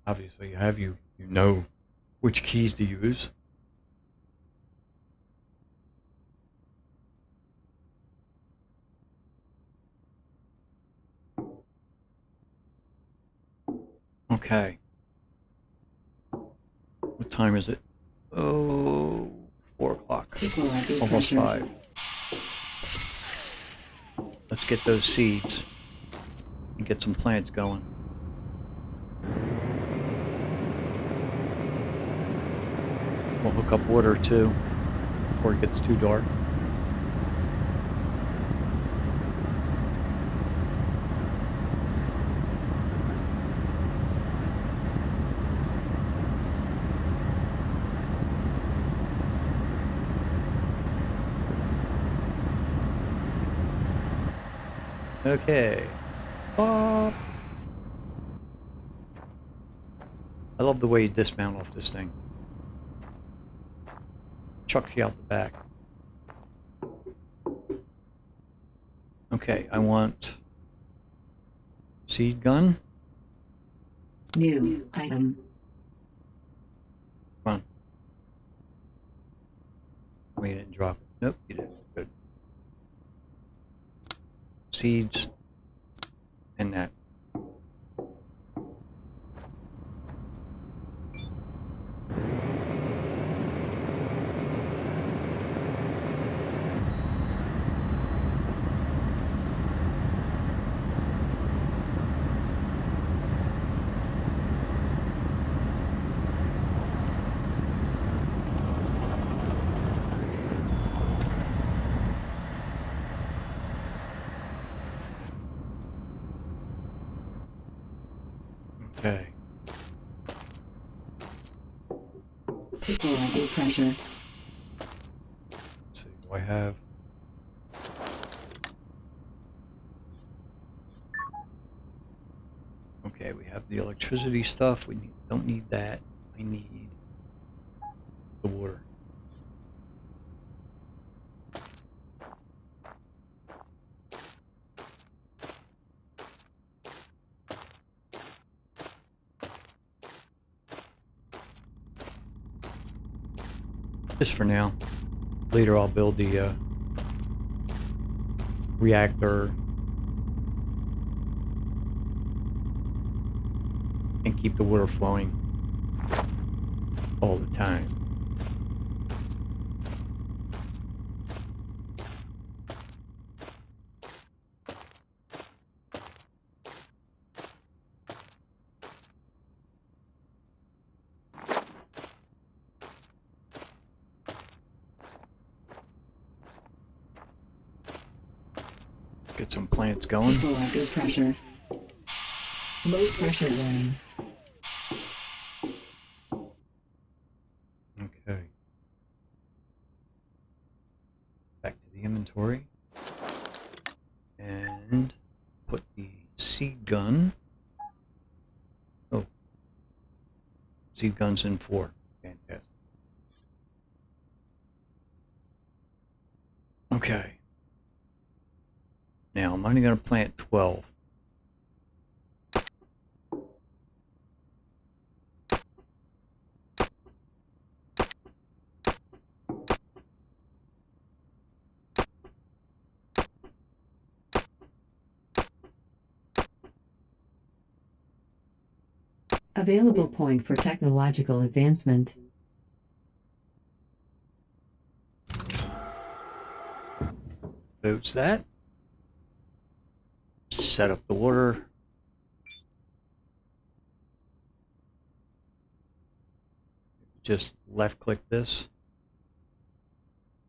Obviously, have you? You know which keys to use. Okay. What time is it? Oh, 4 o'clock. Equalizing Almost pressure. 5. Let's get those seeds and get some plants going. We'll hook up water too before it gets too dark. Okay. Bop. I love the way you dismount off this thing. Chucks you out the back. Okay, I want seed gun. New item. Come on. Oh, you didn't drop it. Nope, you didn't. Good. Seeds and that. Okay. Equalizing pressure. Let's see, do I have... Okay, we have the electricity stuff. We don't need that. I need the water. Just for now. Later I'll build the reactor and keep the water flowing all the time. Get some plants going. Equalizing pressure. Low pressure line. Okay. Back to the inventory. And put the seed gun. Oh. Seed gun's in 4. Fantastic. Okay. Now I'm only going to plant 12. Available point for technological advancement. Boots that. Set up the water. Just left click this.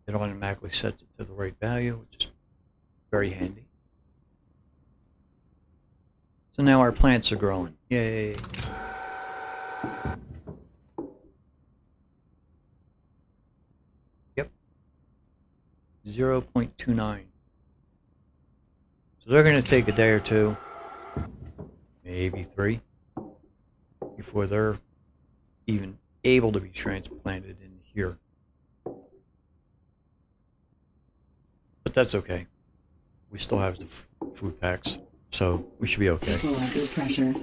It automatically sets it to the right value, which is very handy. So now our plants are growing. Yay. Yep. 0.29. So they're going to take a day or two. maybe 3, before they're even able to be transplanted in here. But that's okay. We still have the food packs, so we should be okay. Equalizer pressure.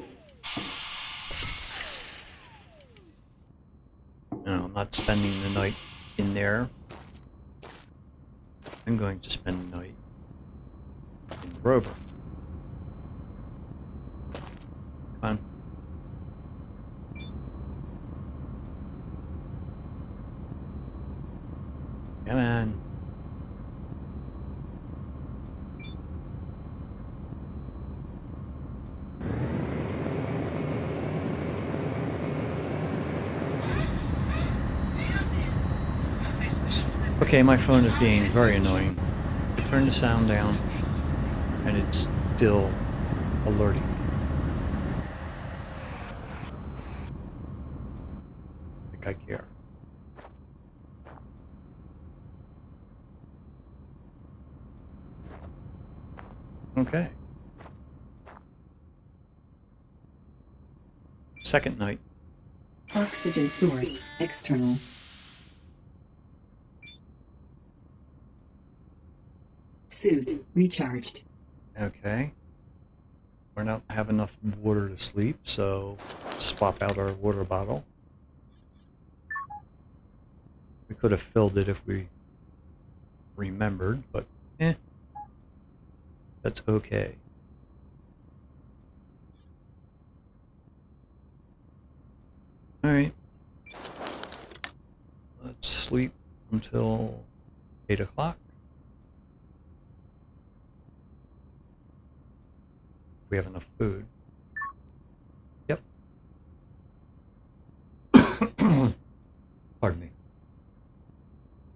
No, I'm not spending the night in there. I'm going to spend the night in the rover. Come on. Come on. Okay, my phone is being very annoying. I turn the sound down, and it's still alerting me. I think I care. Okay. Second night. Oxygen source external. Suit recharged. Okay. We're not have enough water to sleep, so swap out our water bottle. We could have filled it if we remembered, but that's okay. Alright. Let's sleep until 8 o'clock. If we have enough food. Yep. Pardon me.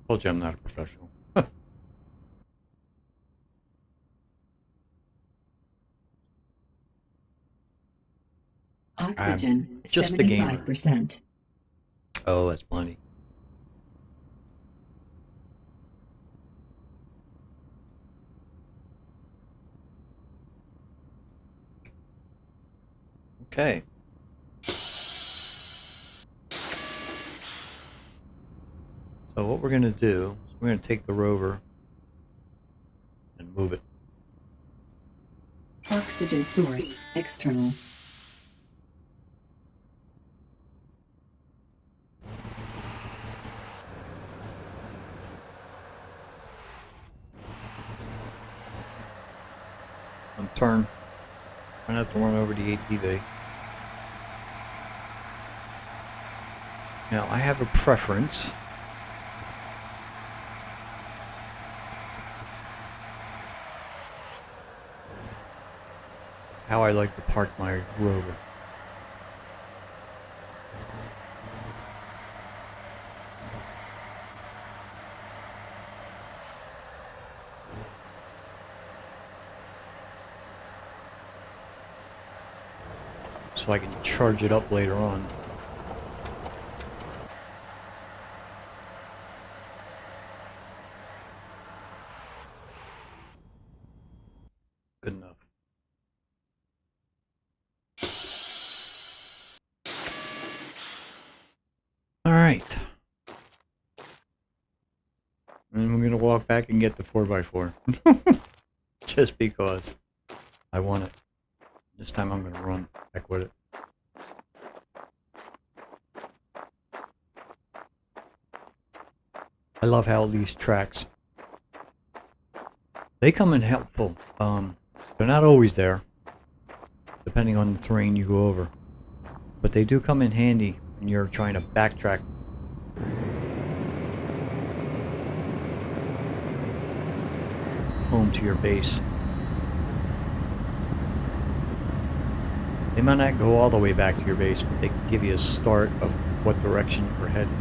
Told you I'm not a professional. Oxygen just the gamer. 75%. Oh, that's plenty. Okay. So what we're going to do is we're going to take the rover and move it. Oxygen source external. Turn. I'm going to have to run over the ATV. Now, I have a preference. How I like to park my rover. So I can charge it up later on. Good enough. All right. And we're gonna walk back and get the 4x4. Just because I want it. This time I'm gonna run back with it. I love how these tracks, they come in helpful. They're not always there, depending on the terrain you go over. But they do come in handy when you're trying to backtrack. Home to your base. They might not go all the way back to your base, but they can give you a start of what direction you're heading.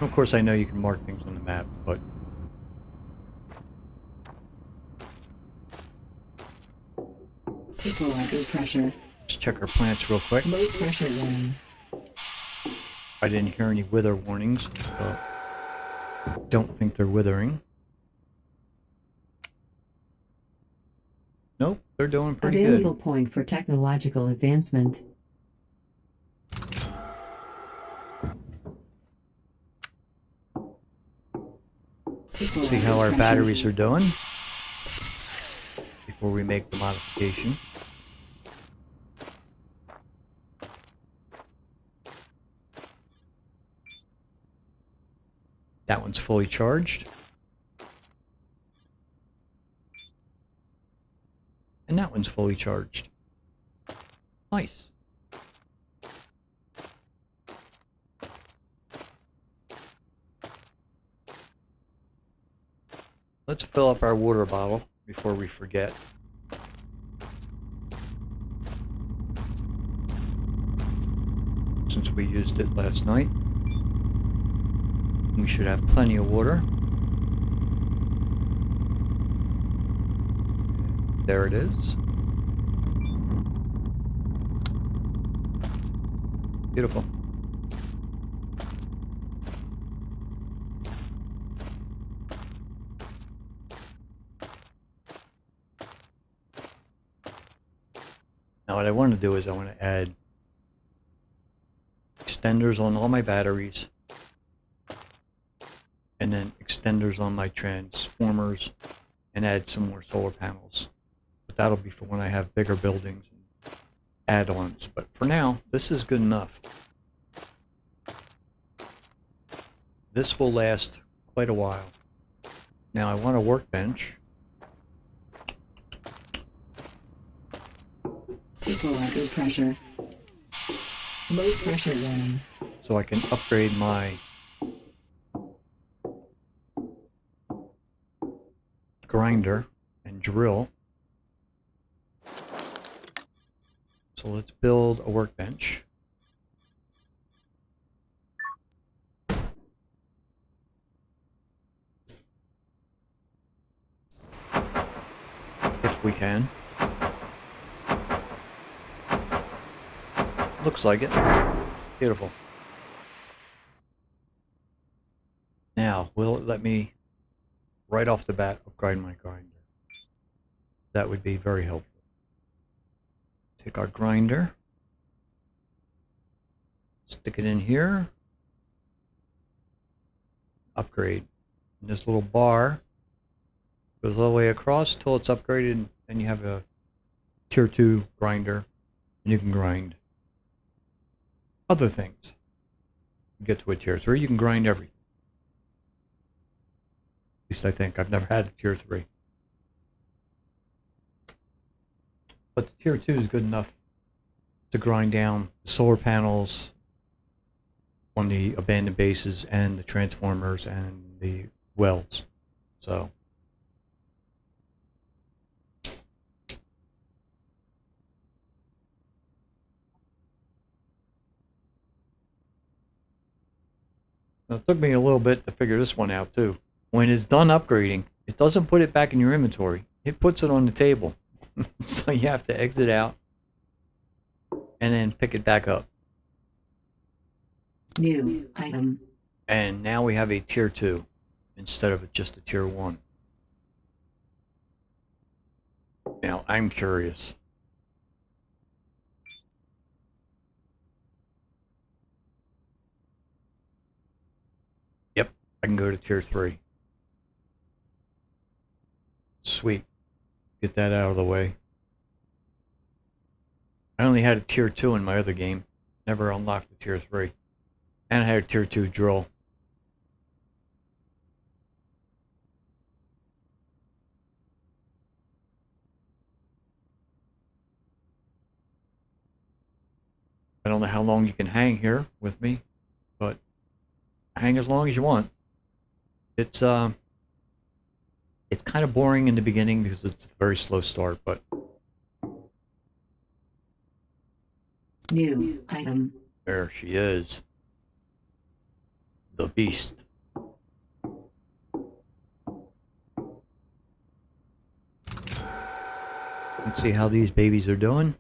Of course, I know you can mark things on the map, but Equalizer pressure. let's check our plants real quick. Low pressure warning. I didn't hear any wither warnings, so don't think they're withering. Nope, They're doing pretty Available good. point for technological advancement. See how our batteries are doing before we make the modification. That one's fully charged. And that one's fully charged. Nice. Let's fill up our water bottle before we forget. Since we used it last night, we should have plenty of water. There it is. Beautiful. Now what I want to do is I want to add extenders on all my batteries and then extenders on my transformers and add some more solar panels. But that'll be for when I have bigger buildings and add-ons. But for now, this is good enough. This will last quite a while. Now I want a workbench. Equalizer pressure. Low pressure warning. So I can upgrade my grinder and drill. So let's build a workbench. If we can. Looks like it. Beautiful. Now, will it let me right off the bat upgrade my grinder? That would be very helpful. Take our grinder, stick it in here, upgrade. And this little bar goes all the way across till it's upgraded, and you have a tier 2 grinder, and you can grind other things. You get to a tier 3, you can grind everything. At least I think. I've never had a tier 3. But the tier 2 is good enough to grind down the solar panels on the abandoned bases and the transformers and the wells. So now, it took me a little bit to figure this one out too. When it's done upgrading, it doesn't put it back in your inventory. It puts it on the table. So you have to exit out and then pick it back up. New item. And now we have a tier 2 instead of just a tier 1. Now I'm curious. Yep, I can go to tier 3. Sweet. Get that out of the way. I only had a tier 2 in my other game. Never unlocked the tier 3. And I had a tier 2 drill. I don't know how long you can hang here with me, but hang as long as you want. It's kind of boring in the beginning because it's a very slow start, but New item. there she is. The beast. Let's see how these babies are doing.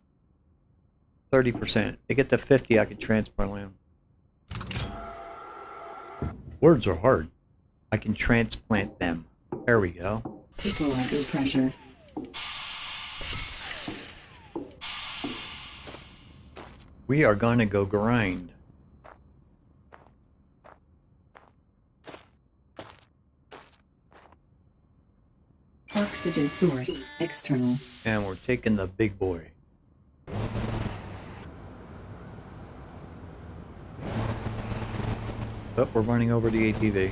30%. They get to 50, I can transplant them. Words are hard. I can transplant them. There we go. Equalizer pressure. We are going to go grind. Oxygen source external. And we're taking the big boy. But we're running over the ATV.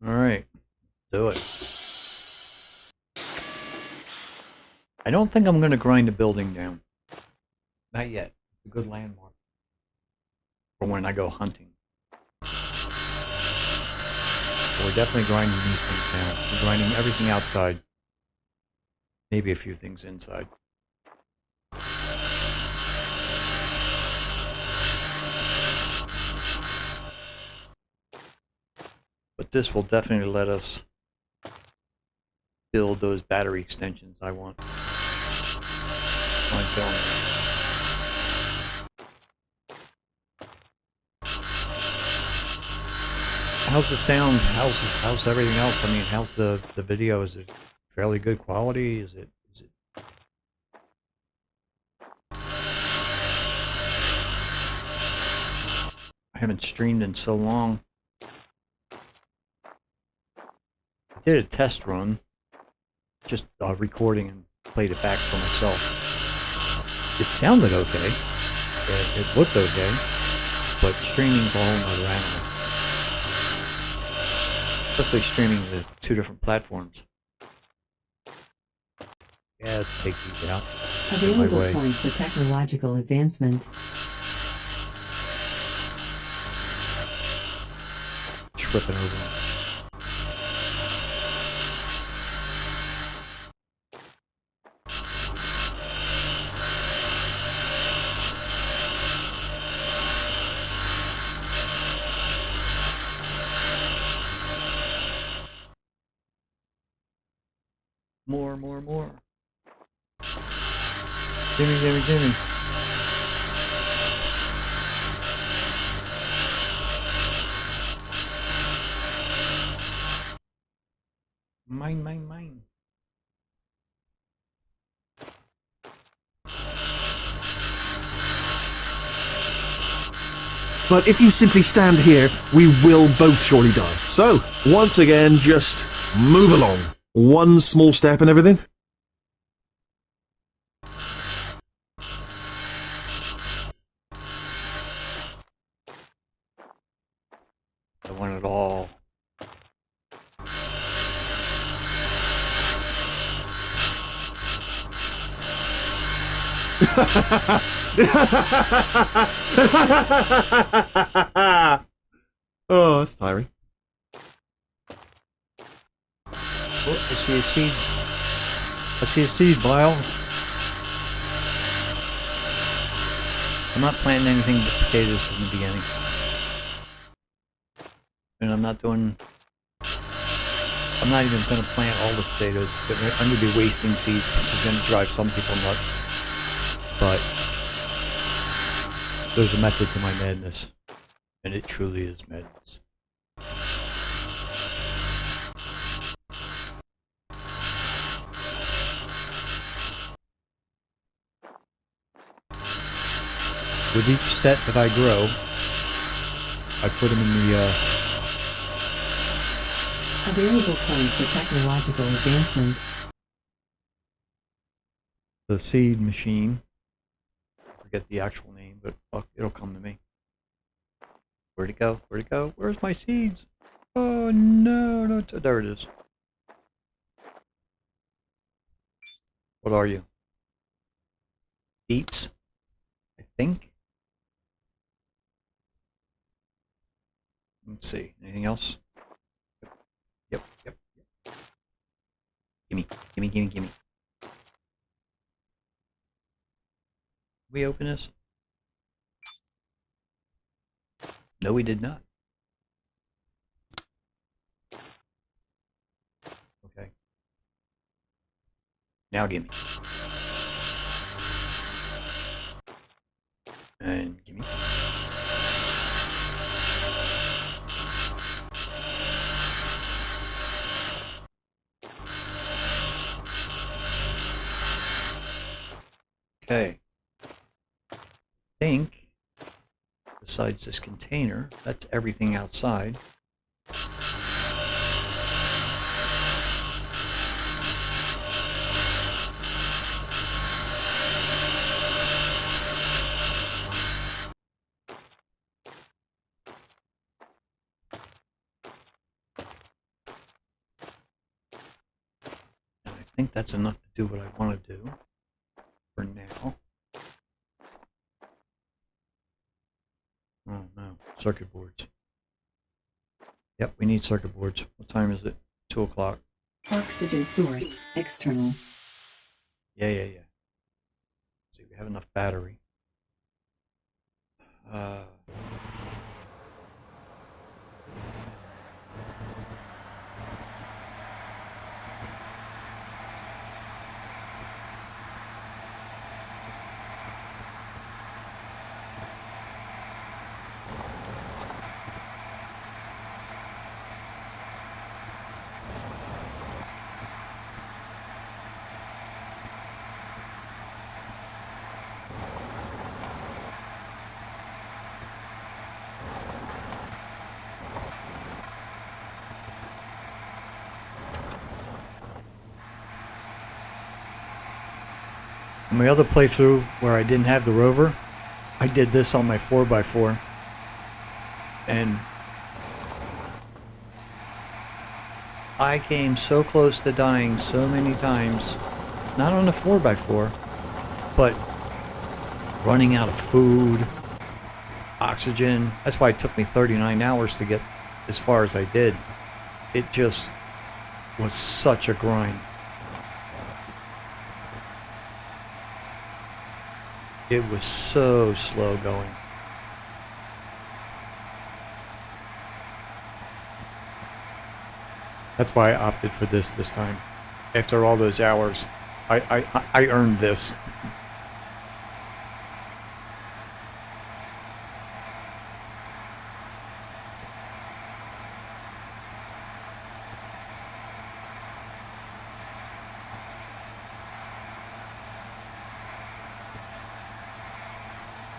All right, do it. I don't think I'm going to grind the building down. Not yet. It's a good landmark for when I go hunting. We're definitely grinding these things down. We're grinding everything outside. Maybe a few things inside. But this will definitely let us build those battery extensions I want. On film. How's the sound? How's everything else? I mean, how's the video? Is it fairly good quality? Is it? I haven't streamed in so long. I did a test run, just recording and played it back for myself. It sounded okay. It looked okay, but streaming's a whole other animal. Especially streaming to 2 different platforms. Yeah, let's take these out. Available point for technological advancement. Tripping over. More. Gimme. Mine. But if you simply stand here, we will both surely die. So, once again, just move along. One small step and everything. I want it all. Oh, that's tiring. Oh, I see a seed. I see a seed, Lyle. I'm not planting anything but potatoes in the beginning. And I'm not even going to plant all the potatoes. I'm going to be wasting seeds, which is going to drive some people nuts. But there's a method to my madness. And it truly is madness. With each set that I grow, I put them in Available point for technological advancement. the seed machine. I forget the actual name, but fuck, it'll come to me. Where'd it go? Where's my seeds? Oh no, there it is. What are you? Beets? I think. Let's see. Anything else? Yep. Gimme. We open this? No, we did not. Okay. Now give me. And give me. Okay. I think, besides this container, that's everything outside. And I think that's enough to do what I want to do for now. Oh no, circuit boards. Yep, we need circuit boards. What time is it? 2 o'clock. Oxygen source, external. Yeah. See, we have enough battery. On my other playthrough where I didn't have the rover, I did this on my 4x4, and I came so close to dying so many times, not on the 4x4, but running out of food, oxygen. That's why it took me 39 hours to get as far as I did. It just was such a grind. It was so slow going. That's why I opted for this time. After all those hours, I earned this.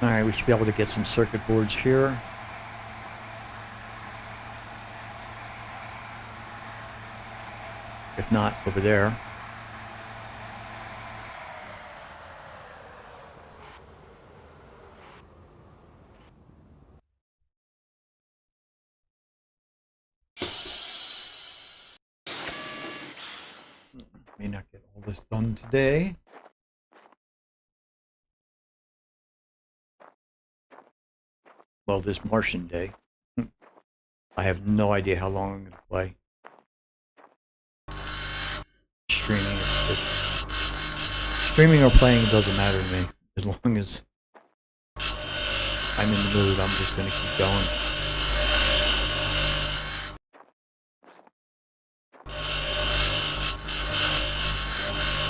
Alright, we should be able to get some circuit boards here. If not, over there. May not get all this done today. Well, this Martian day. I have no idea how long I'm going to play. Streaming or playing doesn't matter to me. As long as I'm in the mood, I'm just going to keep going.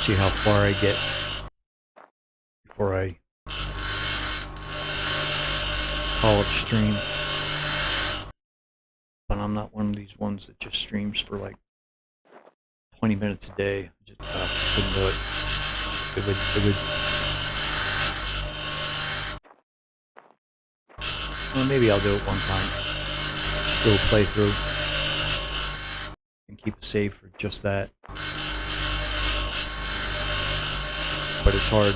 See how far I get before I call it stream. But I'm not one of these ones that just streams for like 20 minutes a day. Just couldn't do it. It would. Well, maybe I'll do it one time. Still play through and keep a save for just that. But it's hard.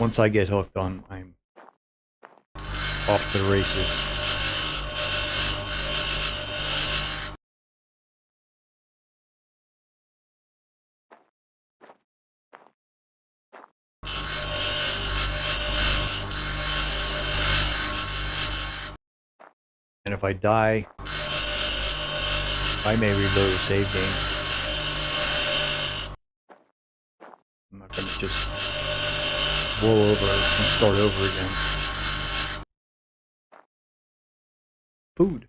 Once I get hooked on, I'm off to the races. And if I die, I may reload a save game. I'm not going to just roll over and start over again. food.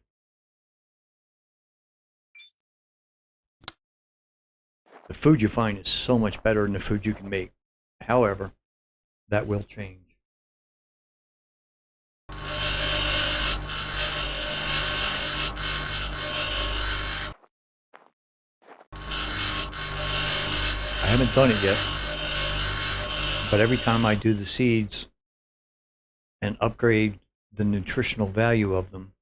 The food you find is so much better than the food you can make. However, that will change. I haven't done it yet, but every time I do the seeds and upgrade the nutritional value of them,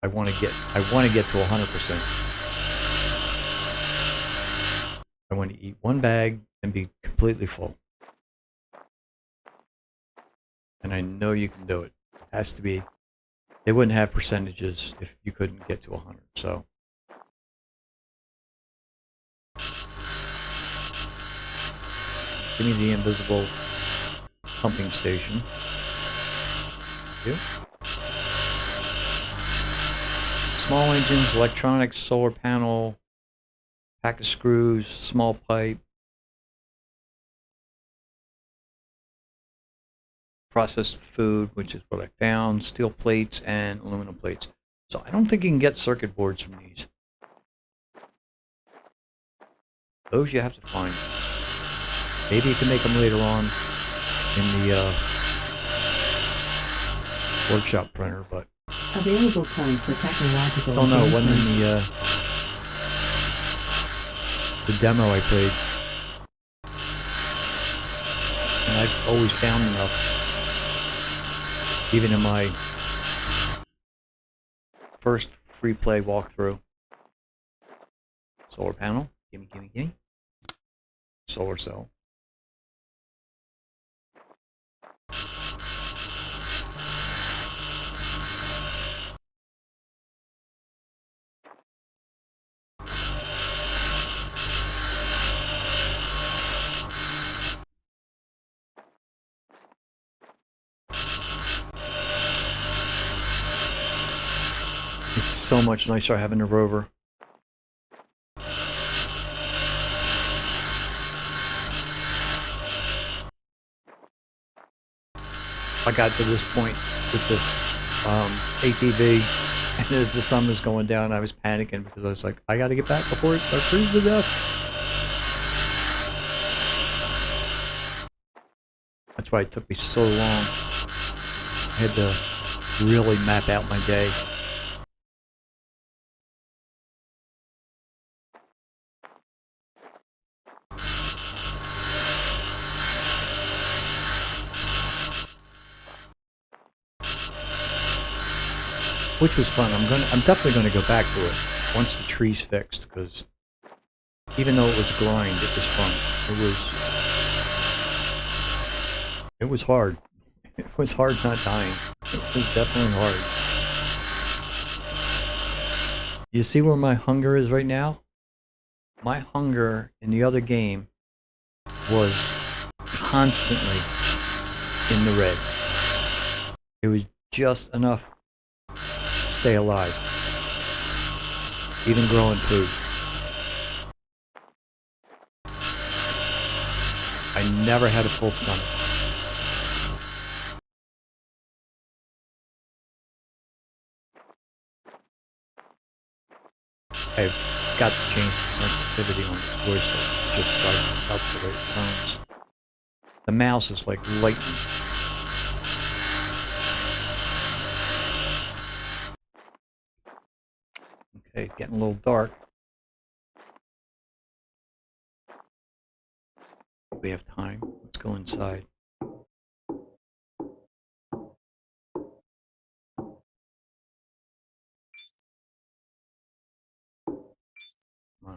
I want to get to 100%. I want to eat one bag and be completely full. And I know you can do it. It has to be. They wouldn't have percentages if you couldn't get to 100. So. Give me the invisible pumping station. Thank you. Small engines, electronics, solar panel, pack of screws, small pipe, processed food, which is what I found, steel plates and aluminum plates. So I don't think you can get circuit boards from these. Those you have to find. Maybe you can make them later on in the workshop printer, but Available coin for technological don't know. When in advancement. the demo I played, and I've always found enough, even in my first free play walkthrough. Solar panel, gimme, gimme, gimme. Solar cell. It's so much nicer having a rover. I got to this point with this ATV, and as the sun was going down, I was panicking because I was like, I gotta get back before it freezes to death. That's why it took me so long. I had to really map out my day. Which was fun. I'm definitely gonna go back to it once the tree's fixed, because even though it was grind, it was fun. It was hard. It was hard not dying. It was definitely hard. You see where my hunger is right now? My hunger in the other game was constantly in the red. It was just enough to stay alive. Even growing food. I never had a full stomach. I've got to change the sensitivity on the joystick just so I can calculate turns. The mouse is like lightning. Okay, getting a little dark. We have time. Let's go inside.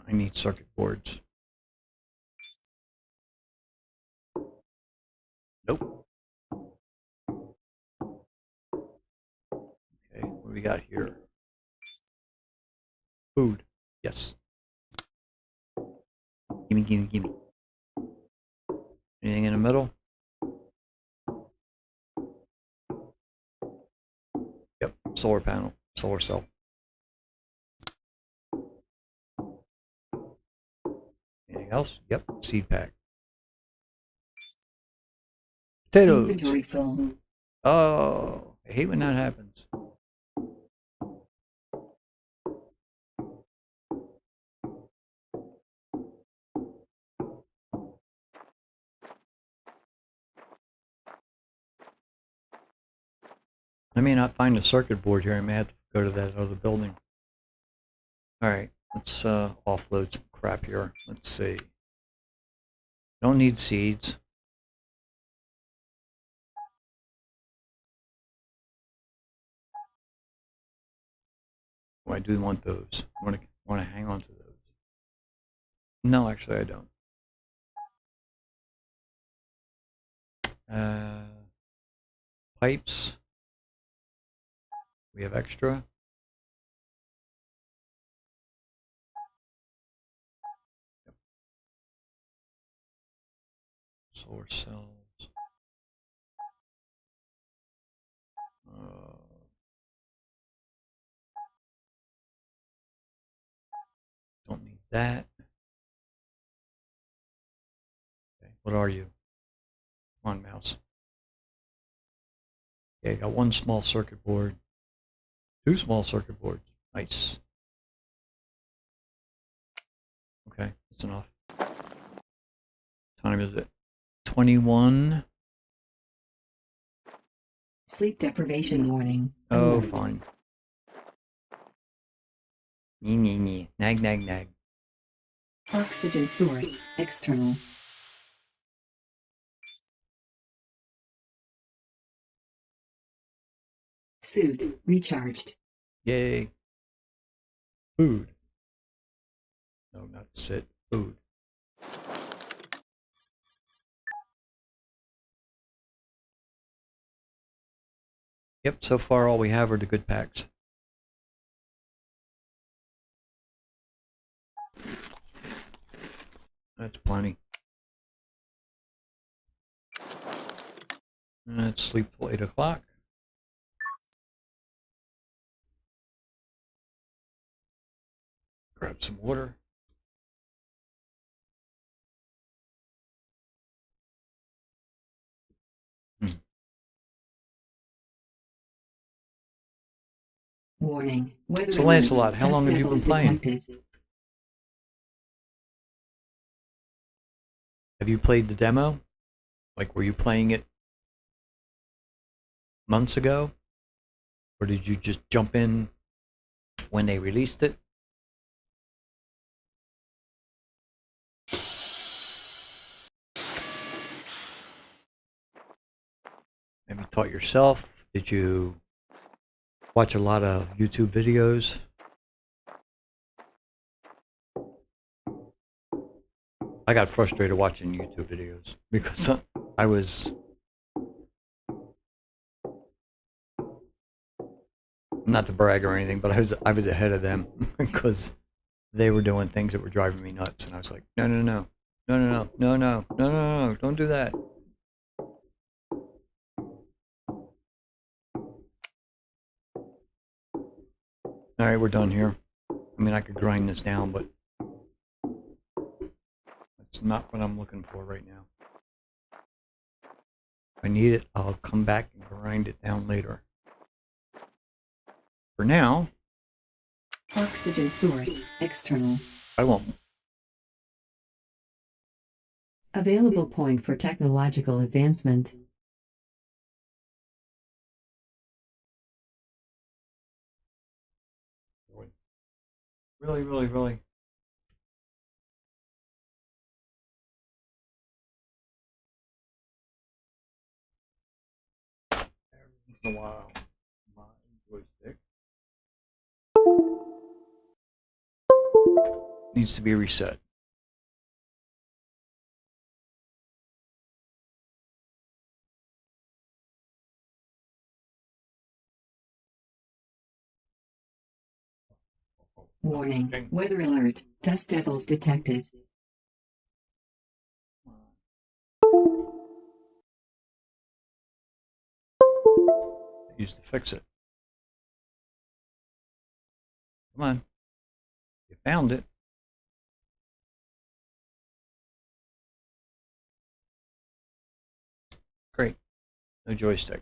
I need circuit boards. Nope. Okay, what do we got here? Food. Yes. Gimme, gimme, gimme. Anything in the middle? Yep, solar panel, solar cell. Anything else? Yep, seed pack. Potatoes. Inventory full. Oh, I hate when that happens. I may not find a circuit board here. I may have to go to that other building. All right, let's offload some crap here. Let's see. Don't need seeds. Oh, I do want those. I want to hang on to those. No, actually, I don't. Pipes. We have extra. Yep. Solar cells. Don't need that. Okay, what are you? Come on, mouse. Okay, got one small circuit board. Two small circuit boards. Nice. Okay, that's enough. Time is it? 21. Sleep deprivation warning. Oh, Alert. fine. Nee. Nag. Oxygen source external. Suit recharged. Yay. Food. No, not sit. Food. Yep, so far all we have are the good packs. That's plenty. Let's sleep till 8 o'clock. Grab some water. Warning. Weather So alert. Lancelot, how Dust long have you been devils playing? detected. Have you played the demo? Like, were you playing it months ago? Or did you just jump in when they released it? Have you taught yourself? Did you watch a lot of YouTube videos? I got frustrated watching YouTube videos because I was not to brag or anything, but I was ahead of them because they were doing things that were driving me nuts, and I was like, no, don't do that. All right, we're done here. I mean, I could grind this down, but that's not what I'm looking for right now. If I need it, I'll come back and grind it down later. For now, Oxygen source external. I won't. Available point for technological advancement. Really. Every once in a while, my joystick needs to be reset. Warning. Weather alert. Dust devils detected. Used to fix it. Come on. You found it. Great. No joystick.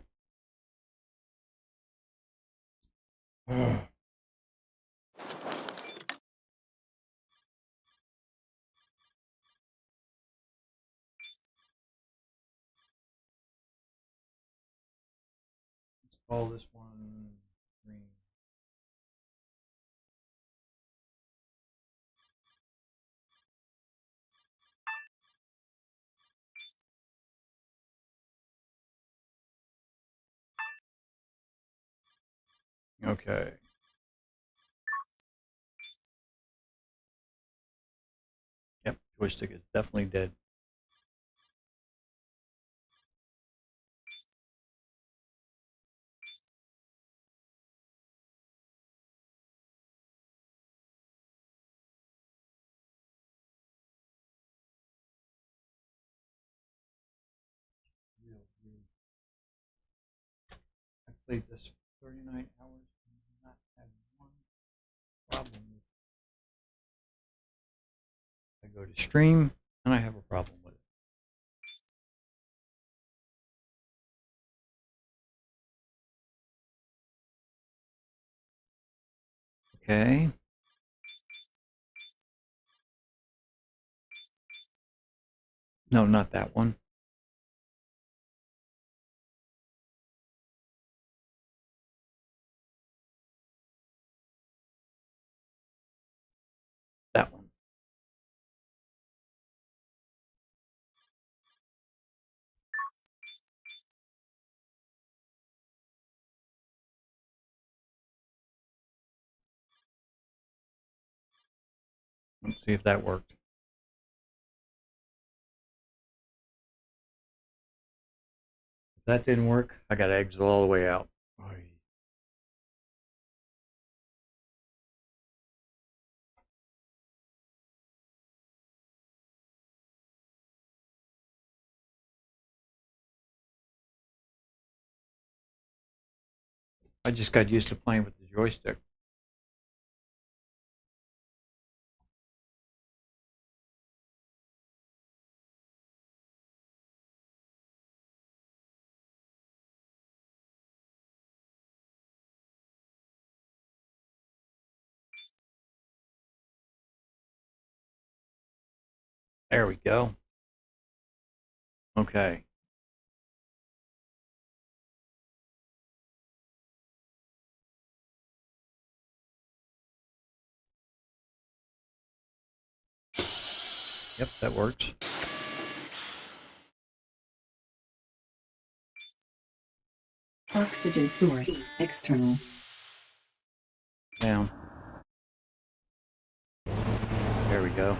Call this one green. Okay. Yep, joystick is definitely dead. I played this for 39 hours and not had one problem with it. I go to stream and I have a problem with it. Okay. No, not that one. That one. Let's see if that worked. If that didn't work, I got to exit all the way out. I just got used to playing with the joystick. There we go. Okay. Yep, that works. Oxygen source, external. Down. There we go.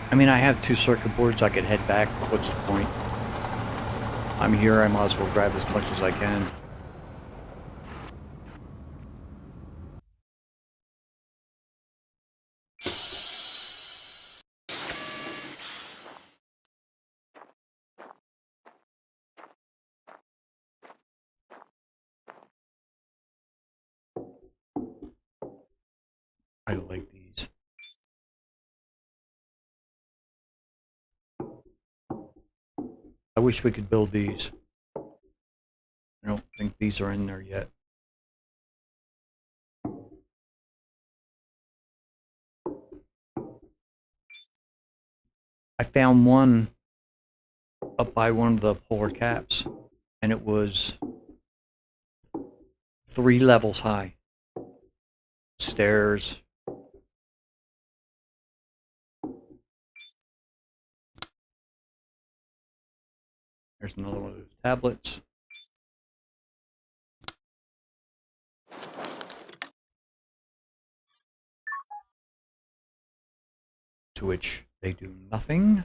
I mean, I have 2 circuit boards. I could head back, but what's the point? I'm here. I might as well grab as much as I can. I like these. I wish we could build these. I don't think these are in there yet. I found one up by one of the polar caps, and it was 3 levels high. Stairs. There's another one of those tablets. To which they do nothing.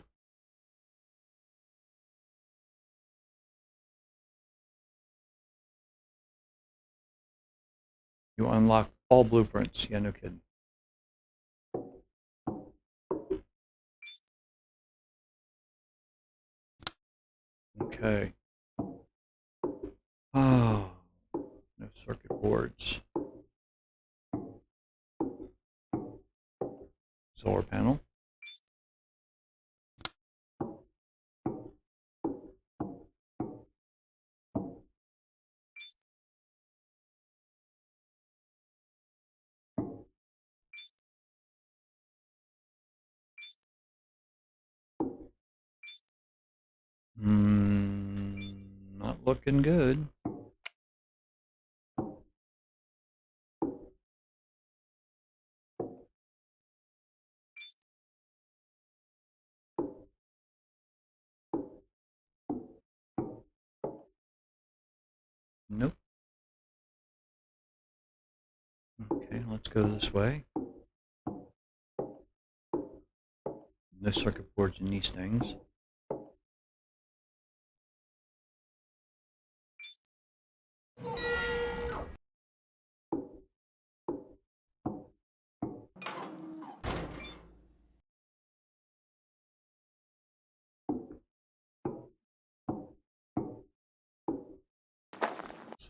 You unlock all blueprints. Yeah, no kidding. Okay. Oh, no circuit boards. Solar panel. Not looking good. Nope. Okay, let's go this way. No circuit boards in these things.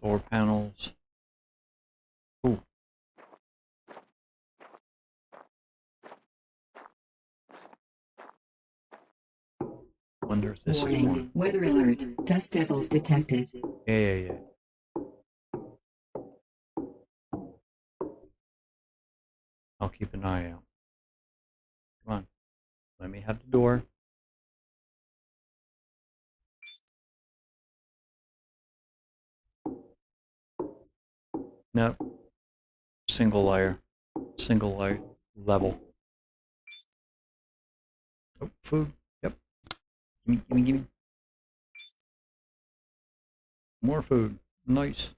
Solar panels. Ooh. Wonder if this is Warning. one. Weather alert. Dust devils detected. Yeah. I'll keep an eye out. Come on. Let me have the door. Nope. Single layer. Single layer level. Oh, food. Yep. Gimme. More food. Nice.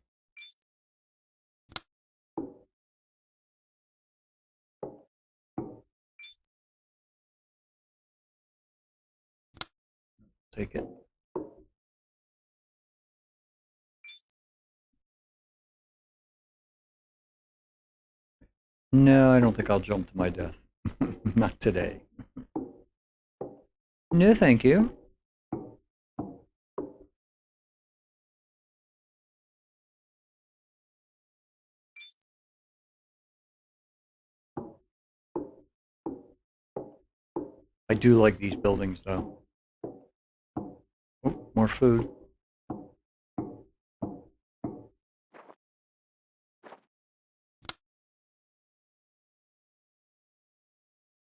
Take it. No, I don't think I'll jump to my death. Not today. No, thank you. I do like these buildings, though. Oh, more food.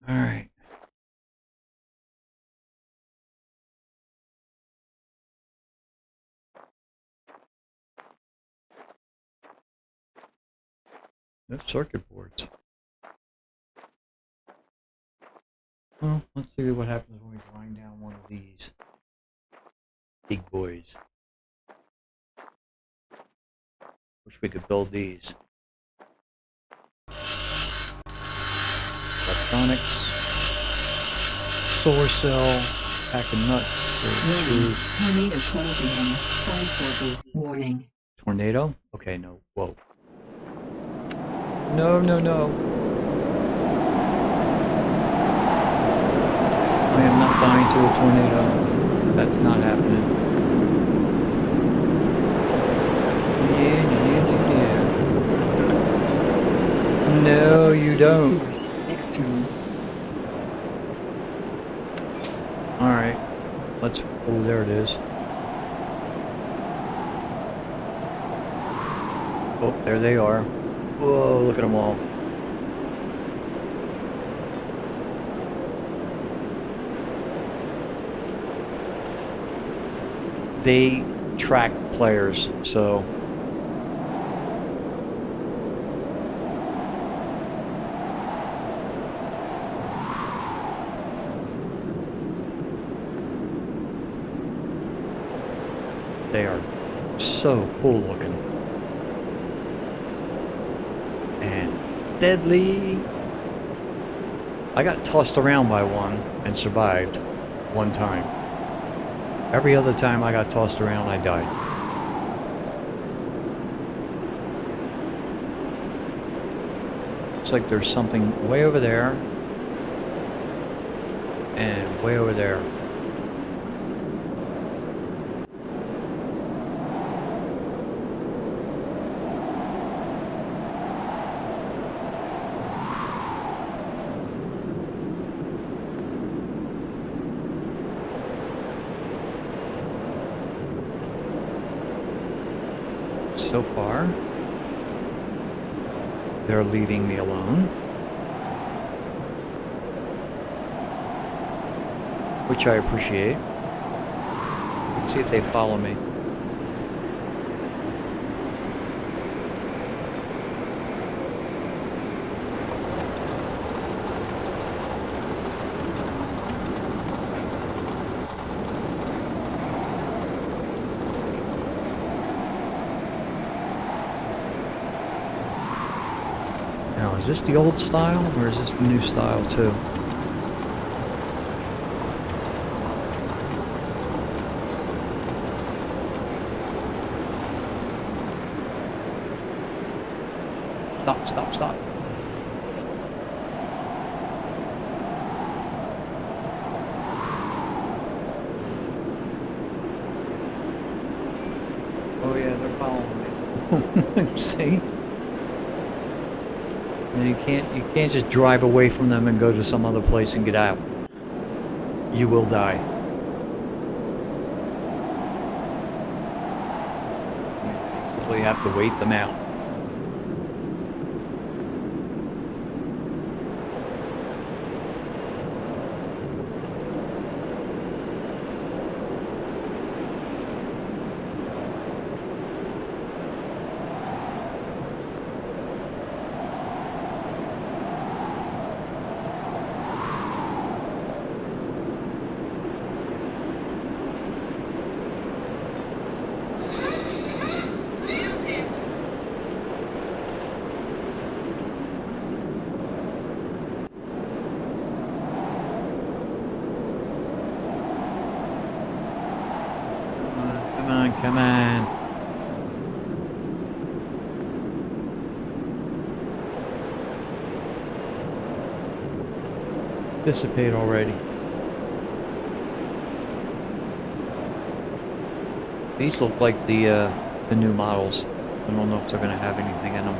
All right. No circuit boards. Well, let's see what happens when we grind down one of these big boys. Wish we could build these. Electronics, solar cell, pack of nuts. Warning. Tornado closing in. 540. Warning. Tornado? Okay, no. Whoa. No. I am not dying to a tornado. That's not happening. Yeah. No, you don't. Source. External. Alright. Let's... Oh, there it is. Oh, there they are. Whoa, look at them all. They track players, so... They are so cool looking. And deadly. I got tossed around by one and survived one time. Every other time I got tossed around, I died. Looks like there's something way over there and way over there. So far, they're leaving me alone, which I appreciate. see if they follow me. Now, is this the old style, or is this the new style too? Stop, stop, stop. Oh yeah, they're following me. See? And you can't just drive away from them and go to some other place and get out. You will die. So you have to wait them out. Come on. Dissipate already. These look like the new models. I don't know if they're gonna have anything in them.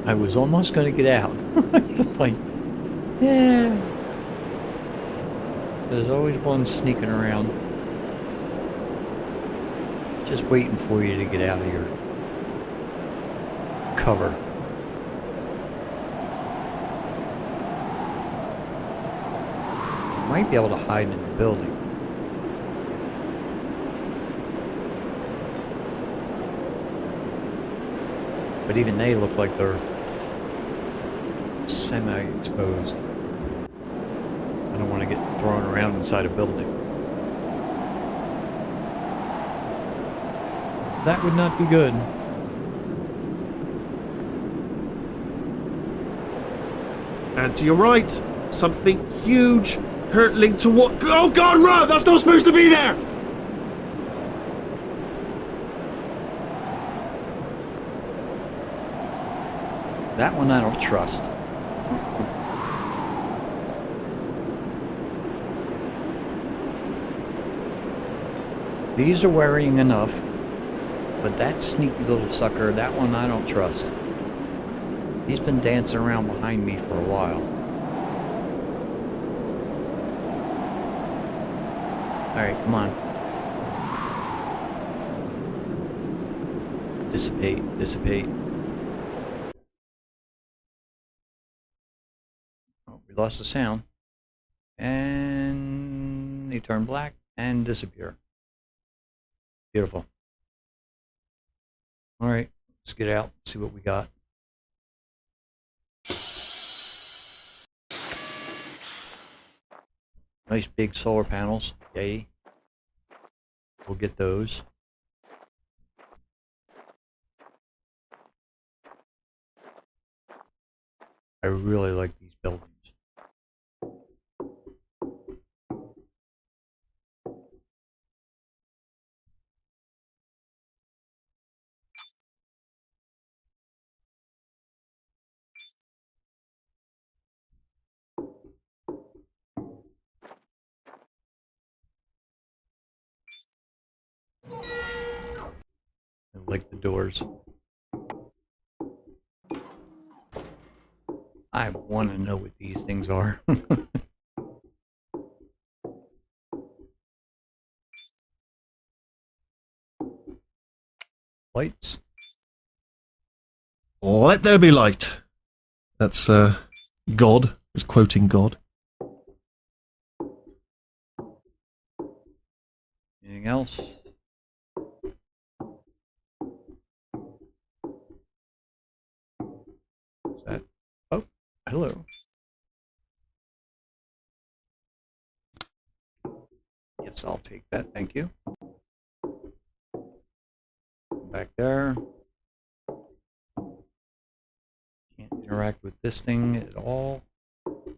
I was almost going to get out. It's like, yeah. There's always one sneaking around. Just waiting for you to get out of your cover. You might be able to hide in the building. But even they look like they're semi-exposed. I don't want to get thrown around inside a building. That would not be good. And to your right, something huge hurtling toward. Oh God, run! That's not supposed to be there! That one I don't trust. These are worrying enough, but that sneaky little sucker, that one I don't trust. He's been dancing around behind me for a while. Alright, come on. Dissipate, dissipate. Oh, we lost the sound. And they turn black and disappear. Beautiful. Alright, let's get out, see what we got. Nice big solar panels, yay. We'll get those. I really like these buildings. I like the doors. I want to know what these things are. Lights. Let there be light. That's God. He's quoting God. Anything else? What's that? Oh, hello. Yes, I'll take that. Thank you. Back there. Can't interact with this thing at all. I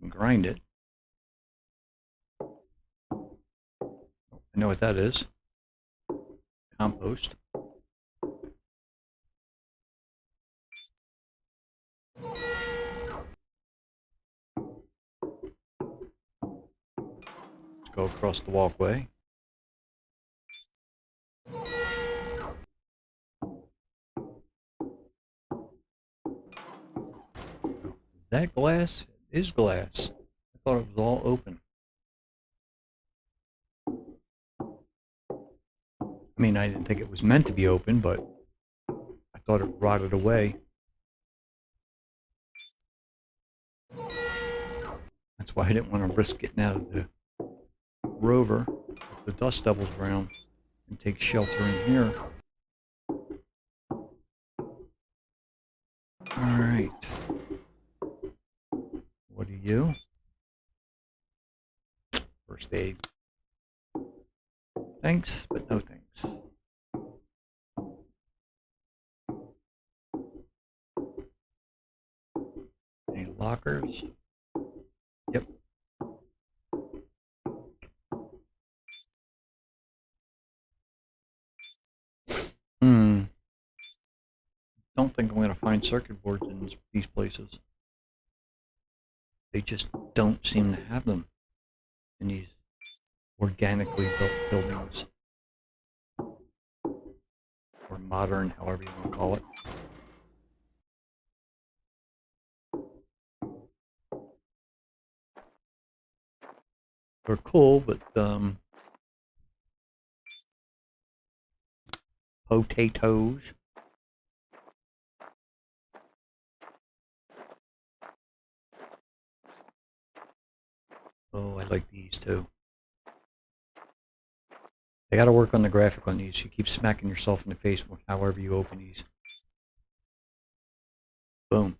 can grind it. I know what that is. Compost. Let's go across the walkway. That glass is glass. I thought it was all open. I mean, I didn't think it was meant to be open, but I thought it rotted away. That's why I didn't want to risk getting out of the rover with the dust devils around and take shelter in here. Alright. What are you? First aid. Thanks, but no thanks. Any lockers? Yep. Don't think I'm going to find circuit boards in these places. They just don't seem to have them in these organically built buildings. Or modern, however you want to call it. They're cool, but potatoes. Oh, I like these too. They gotta work on the graphic on these. You keep smacking yourself in the face however you open these. Boom.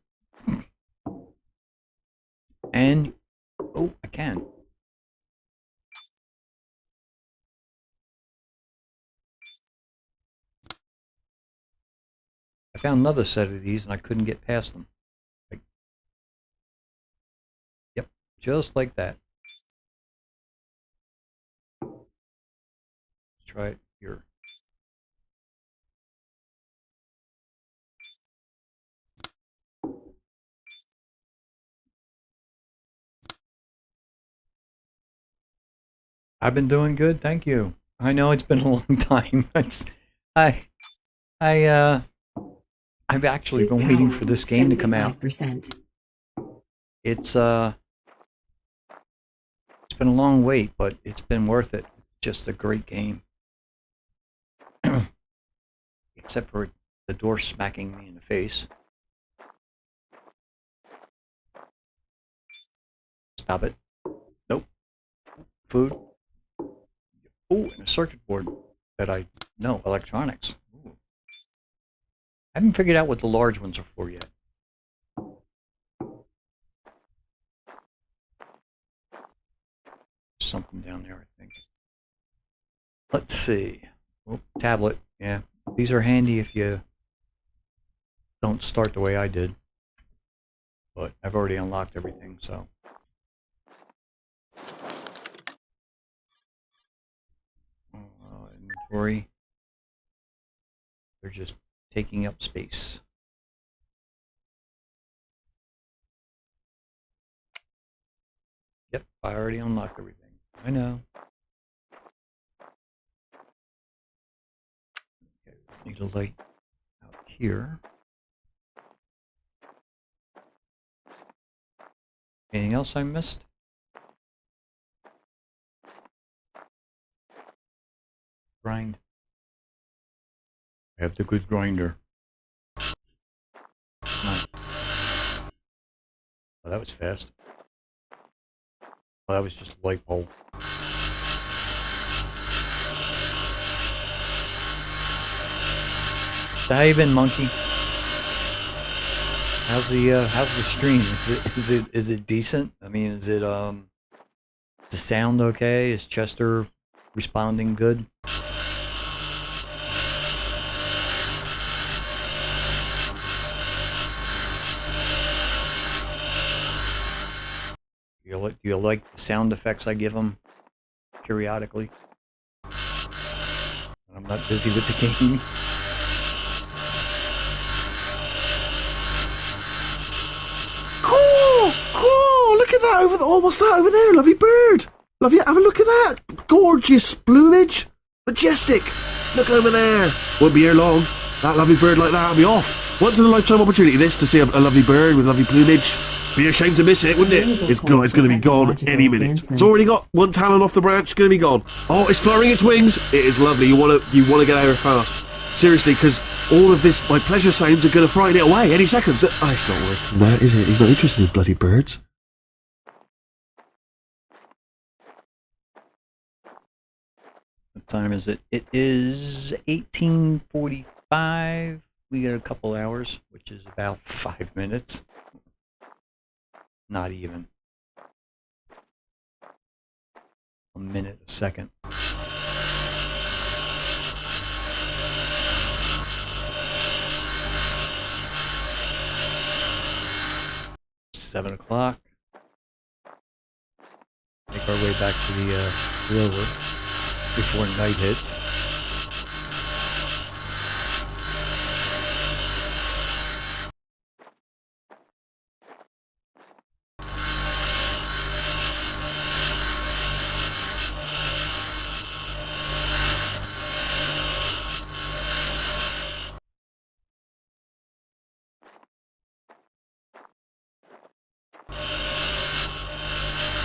And, oh, I can. I found another set of these and I couldn't get past them. Like, yep, just like that. Let's try it here. I've been doing good, thank you. I know it's been a long time. I've actually been waiting for this game to come out. 75%. It's been a long wait, but it's been worth it. Just a great game. Except for the door smacking me in the face. Stop it. Nope. Food. Oh, and a circuit board that I know, electronics. Ooh. I haven't figured out what the large ones are for yet. Something down there, I think. Let's see. Oh, tablet. Yeah, these are handy if you don't start the way I did. But I've already unlocked everything, so. Inventory. They're just taking up space. Yep, I already unlocked everything. I know. Okay, need a light out here. Anything else I missed? Grind. I have the good grinder. Nice. Oh, that was fast. Oh, that was just a light bulb. So how you been, monkey? How's the stream? Is it decent? I mean, is it the sound okay? Is Chester responding good? Do you like the sound effects I give him periodically? When I'm not busy with the game. Cool! Look at that over there. Oh, what's that over there? Lovely bird. Love you. Have a look at that. Gorgeous plumage. Majestic. Look over there. Won't be here long. That lovely bird like that will be off. Once in a lifetime opportunity this to see a lovely bird with lovely plumage. Be a shame to miss it, wouldn't it? It's going to be gone any minute. It's already got one talon off the branch. Going to be gone. Oh, it's fluttering its wings. It is lovely. You want to get out of here fast. Seriously, because all of this, my pleasure sounds are going to frighten it away any second. It's not working. That is it. He's not interested in bloody birds. What time is it? It is 18:45. We got a couple hours, which is about 5 minutes. Not even. A minute, a second. Seven o'clock. Make our way back to the river before night hits.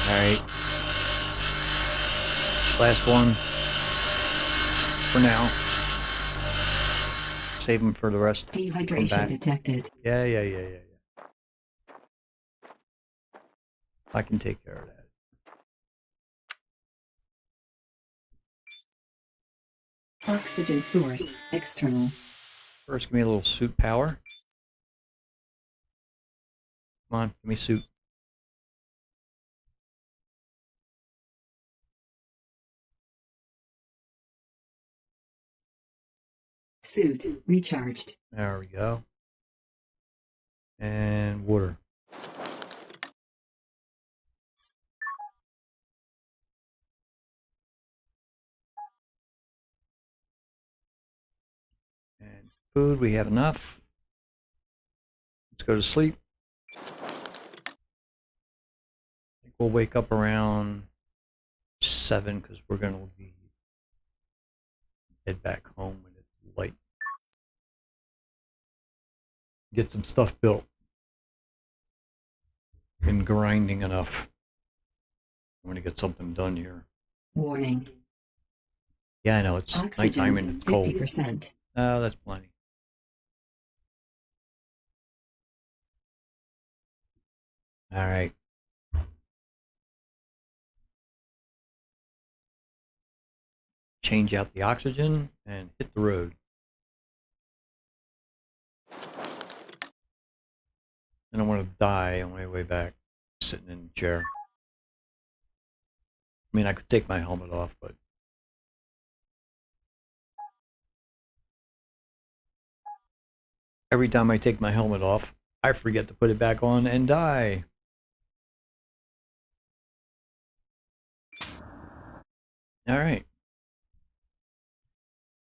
Alright. Last one. For now. Save them for the rest. Dehydration detected. Yeah. I can take care of that. Oxygen source external. First, give me a little suit power. Come on, give me suit. Suit recharged. There we go. And water. And food, we have enough. Let's go to sleep. I think we'll wake up around 7 because we're going to head back home when it's light. Get some stuff built. Been grinding enough. I'm going to get something done here. Warning. Yeah, I know, it's nighttime and Oxygen it's cold. 50%. Oh, that's plenty. All right. Change out the oxygen and hit the road. I don't want to die on my way back, sitting in the chair. I mean, I could take my helmet off, but every time I take my helmet off, I forget to put it back on and die. All right.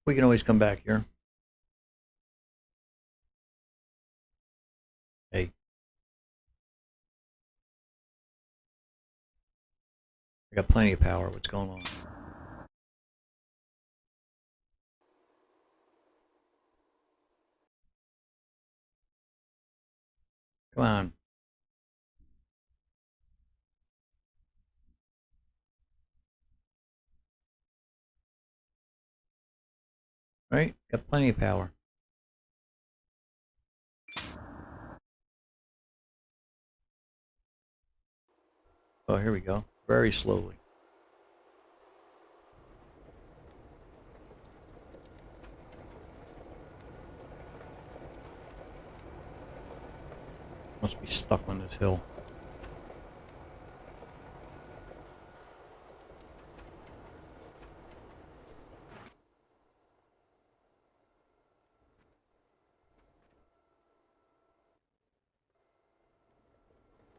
We can always come back here. Hey. I got plenty of power. What's going on? Come on. Right? Got plenty of power. Oh, here we go. Very slowly. Must be stuck on this hill.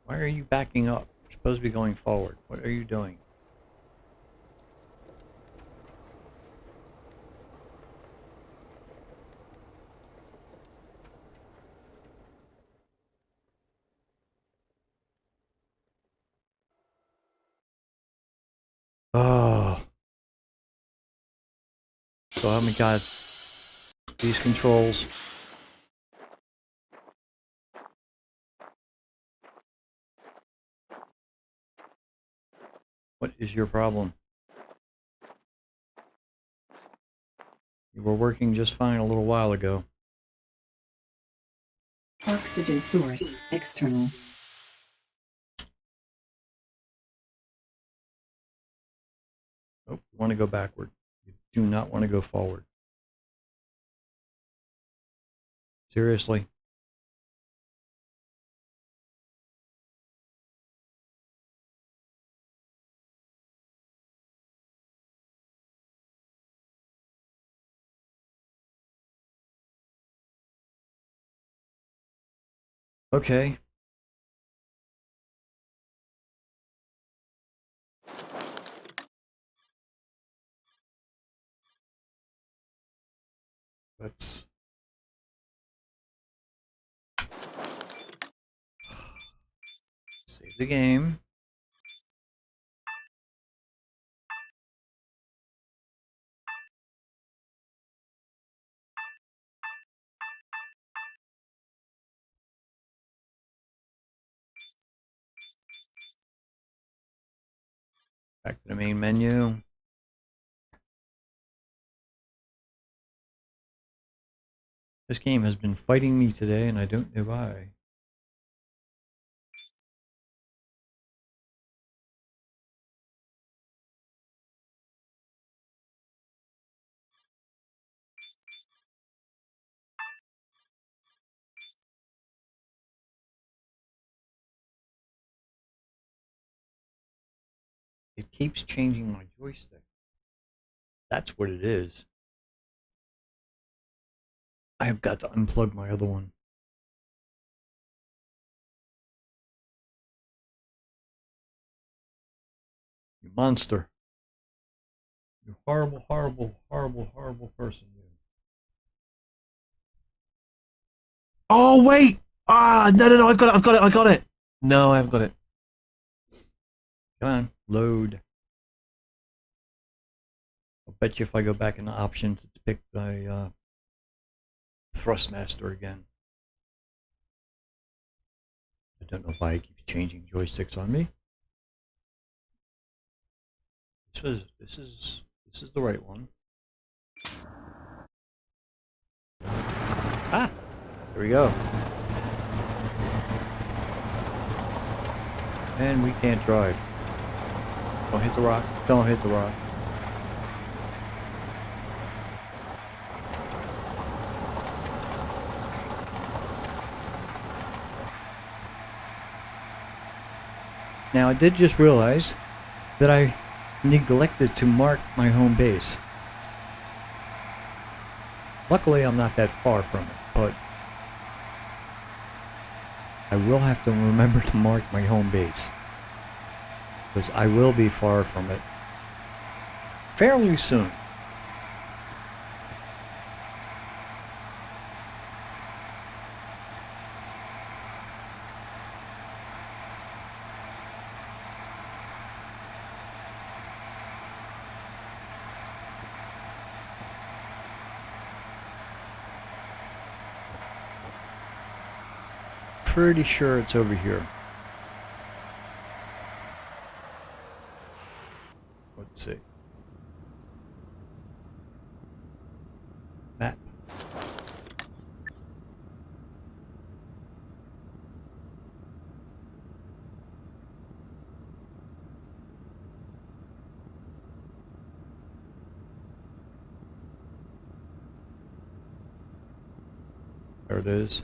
Why are you backing up? You're supposed to be going forward. What are you doing? Oh. So help me God. These controls. What is your problem? You were working just fine a little while ago. Oxygen source external. Oh, you want to go backward. You do not want to go forward. Seriously. Okay. Let's save the game. Back to the main menu. This game has been fighting me today, and I don't know why. It keeps changing my joystick. That's what it is. I have got to unplug my other one. You monster. You horrible, horrible, horrible, horrible person. You. Oh wait! No! I got it! No, I haven't got it. Come on, load. I'll bet you if I go back into options, it's picked the Thrustmaster again. I don't know why it keeps changing joysticks on me. This is the right one. Ah, there we go. And we can't drive. Don't hit the rock. Don't hit the rock. Now I did just realize that I neglected to mark my home base. Luckily I'm not that far from it, but I will have to remember to mark my home base, because I will be far from it fairly soon. Pretty sure it's over here. Let's see. Map. There it is.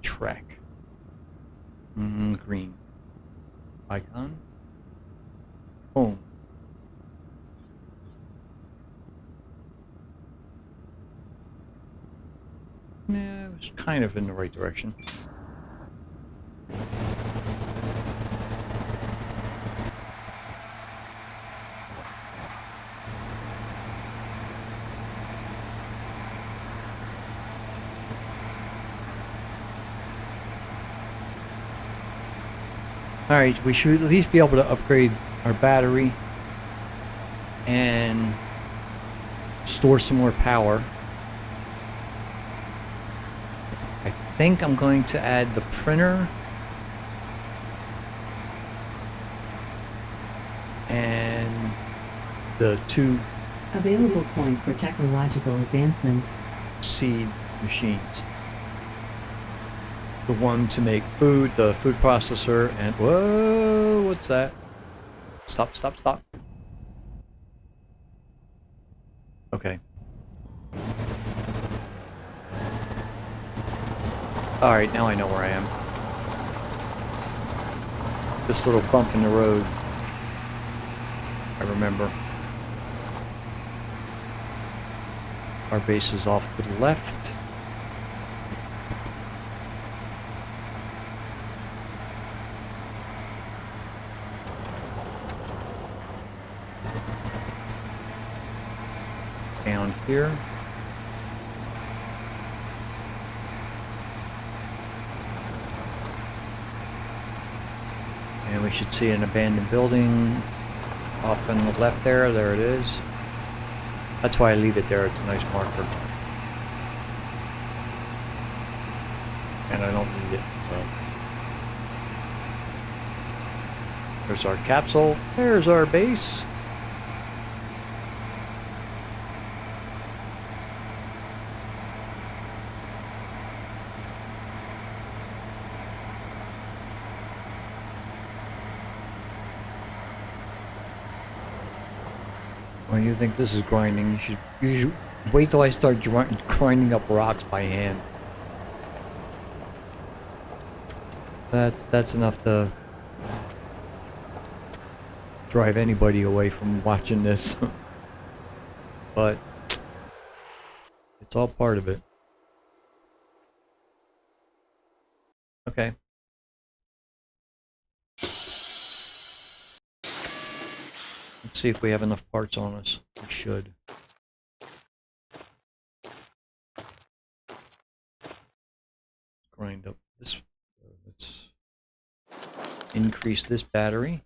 Track. Green. Icon. Home. Yeah, it was kind of in the right direction. Alright, we should at least be able to upgrade our battery and store some more power. I think I'm going to add the printer and the two Available point for technological advancement. seed machines. The one to make food, the food processor, and whoa, what's that? Stop, stop, stop. Okay. Alright, now I know where I am. This little bump in the road. I remember. Our base is off to the left. Down here. And we should see an abandoned building off on the left there. There it is. That's why I leave it there. It's a nice marker. And I don't need it, so. There's our capsule. There's our base. When you think this is grinding, you should wait till I start grinding up rocks by hand. That's enough to drive anybody away from watching this. But it's all part of it. Okay. Let's see if we have enough parts on us. We should. Grind up this. Let's increase this battery.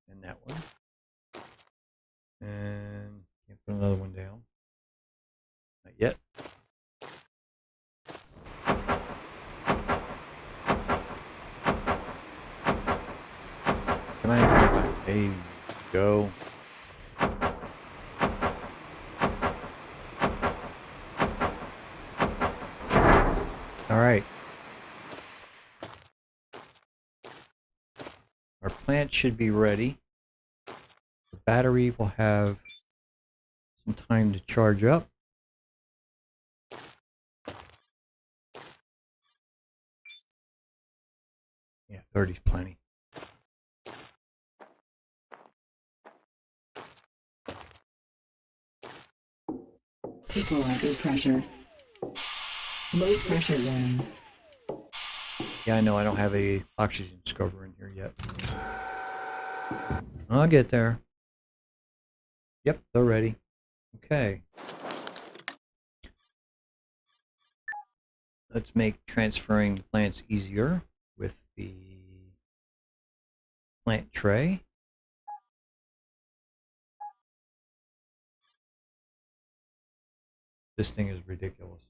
And that one. And put another one down. Not yet. Can I? There you go. All right. Our plant should be ready. The battery will have some time to charge up. Yeah, 30's plenty. Equalizer pressure. Low pressure warning. Yeah, I know I don't have a oxygen scrubber in here yet. I'll get there. Yep, they're ready. Okay. Let's make transferring the plants easier with the Plant tray. This thing is ridiculous.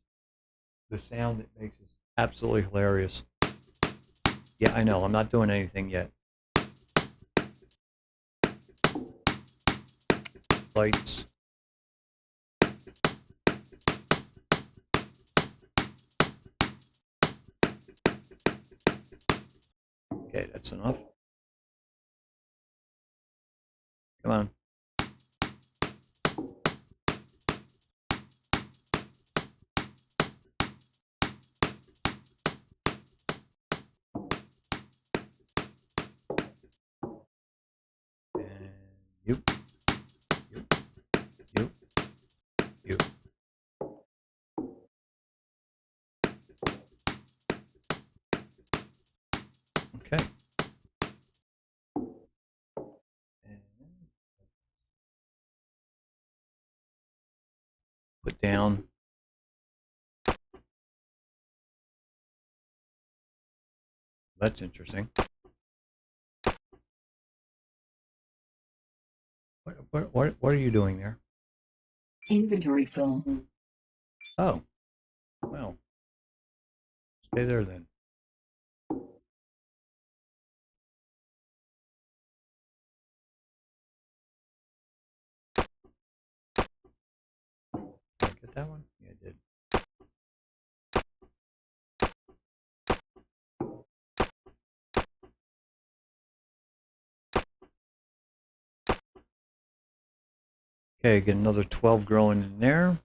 The sound it makes is absolutely hilarious. Yeah, I know. I'm not doing anything yet. Lights. Okay, that's enough. Come on. And you. You. Okay. And put down. That's interesting. What are you doing there? Inventory full. Oh. Well. Stay there then. Did I get that one? Yeah, I did. Okay, get another 12 growing in there.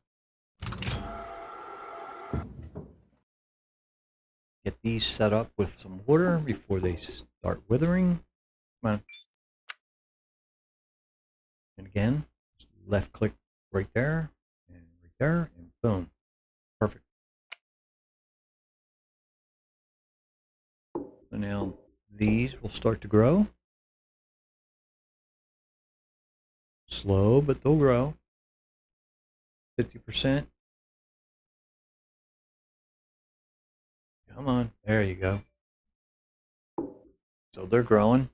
Get these set up with some water before they start withering. Come on. And again, just left click right there, and boom. Perfect. So now these will start to grow. Slow, but they'll grow. 50%. Come on. There you go. So they're growing.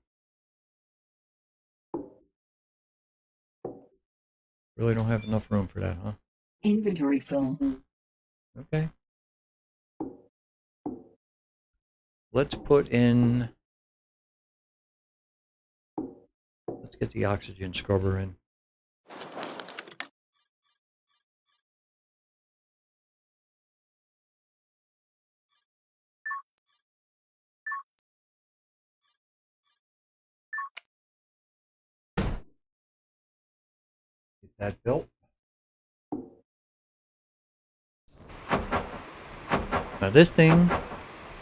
Really don't have enough room for that, huh? Inventory full. Okay. Let's put in... Let's get the oxygen scrubber in. Get that built. Now this thing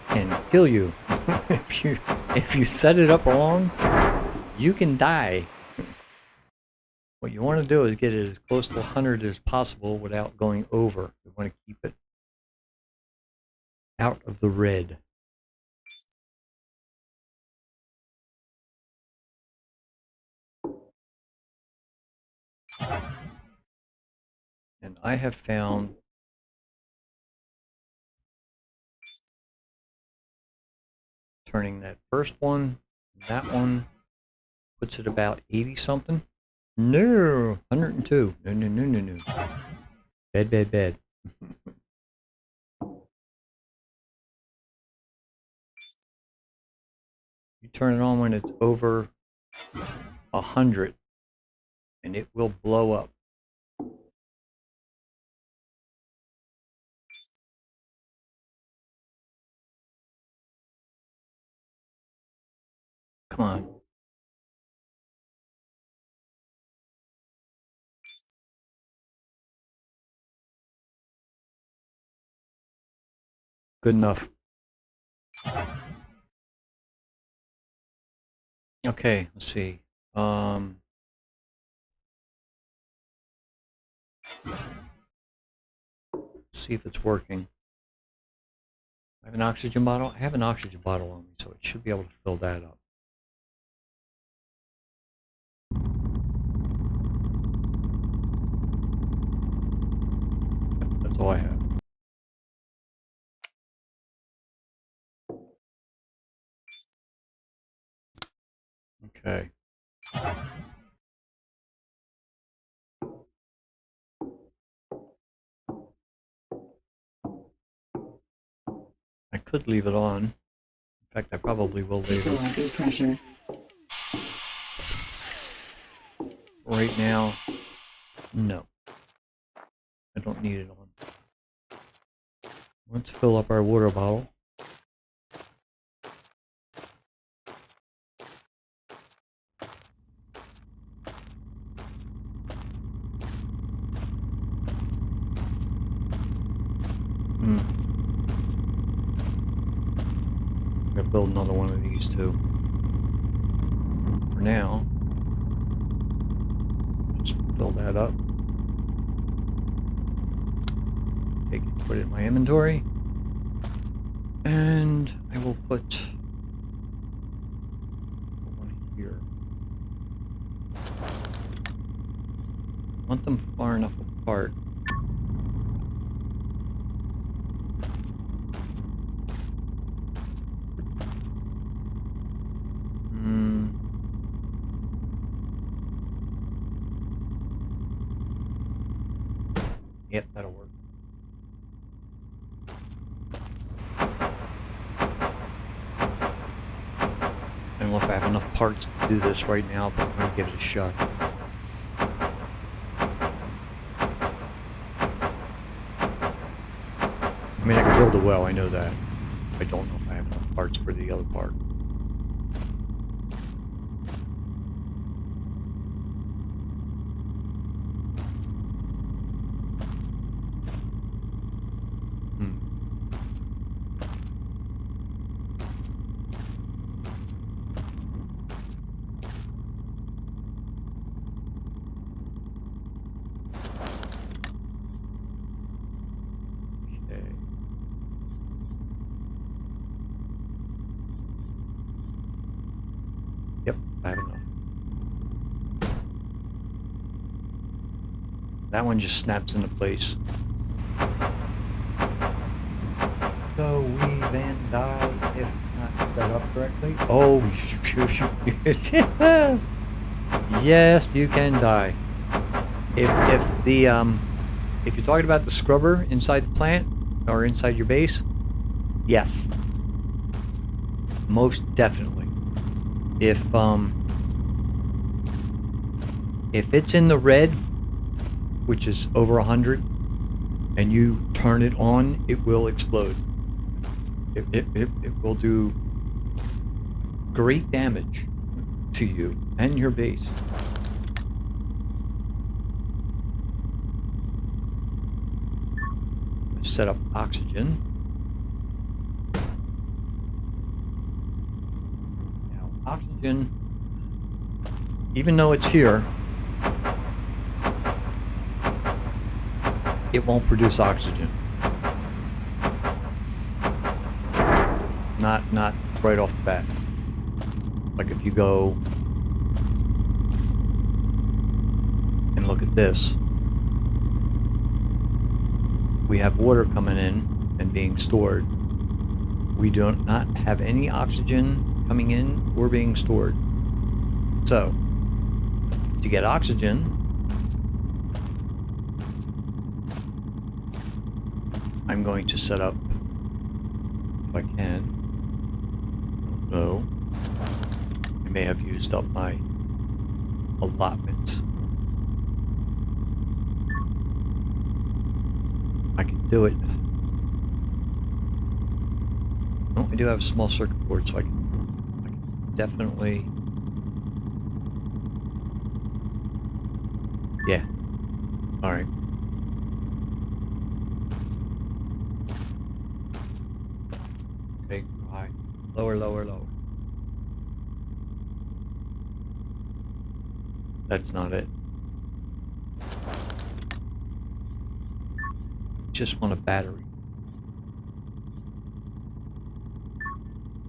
can kill you. if you set it up wrong, you can die. What you want to do is get it as close to 100 as possible without going over. You want to keep it out of the red. And I have found turning that first one, that one, puts it about 80 something. No, 102. No. Bad. You turn it on when it's over 100, and it will blow up. Come on. Good enough. Okay, let's see. Let's see if it's working. I have an oxygen bottle. I have an oxygen bottle on me, so it should be able to fill that up. That's all I have. Okay. I could leave it on. In fact, I probably will later. Equalizing pressure. Right now, no. I don't need it on. Let's fill up our water bottle. I'm gonna build another one of these too. For now, just fill that up. Take it, put it in my inventory, and I will put one here. I want them far enough apart. Yep, that'll work. I don't know if I have enough parts to do this right now, but I'm going to give it a shot. I mean, I can build a well, I know that. I don't know if I have enough parts for the other part. Yep, I have enough. That one just snaps into place. So we then die if not set up correctly. Oh, yes, you can die. If you're talking about the scrubber inside the plant or inside your base, yes, most definitely. If it's in the red, which is over 100, and you turn it on, it will explode. It will do great damage to you and your base. Set up oxygen. Now, oxygen, even though it's here, it won't produce oxygen. Not right off the bat. Like if you go and look at this, we have water coming in and being stored. We do not have any oxygen coming in or being stored. So, to get oxygen, I'm going to set up, if I can, no, I may have used up my allotment. I can do it. Oh, I do have a small circuit board, so I can definitely. Yeah. All right. Okay, high. Lower, lower, lower. That's not it. Just want a battery.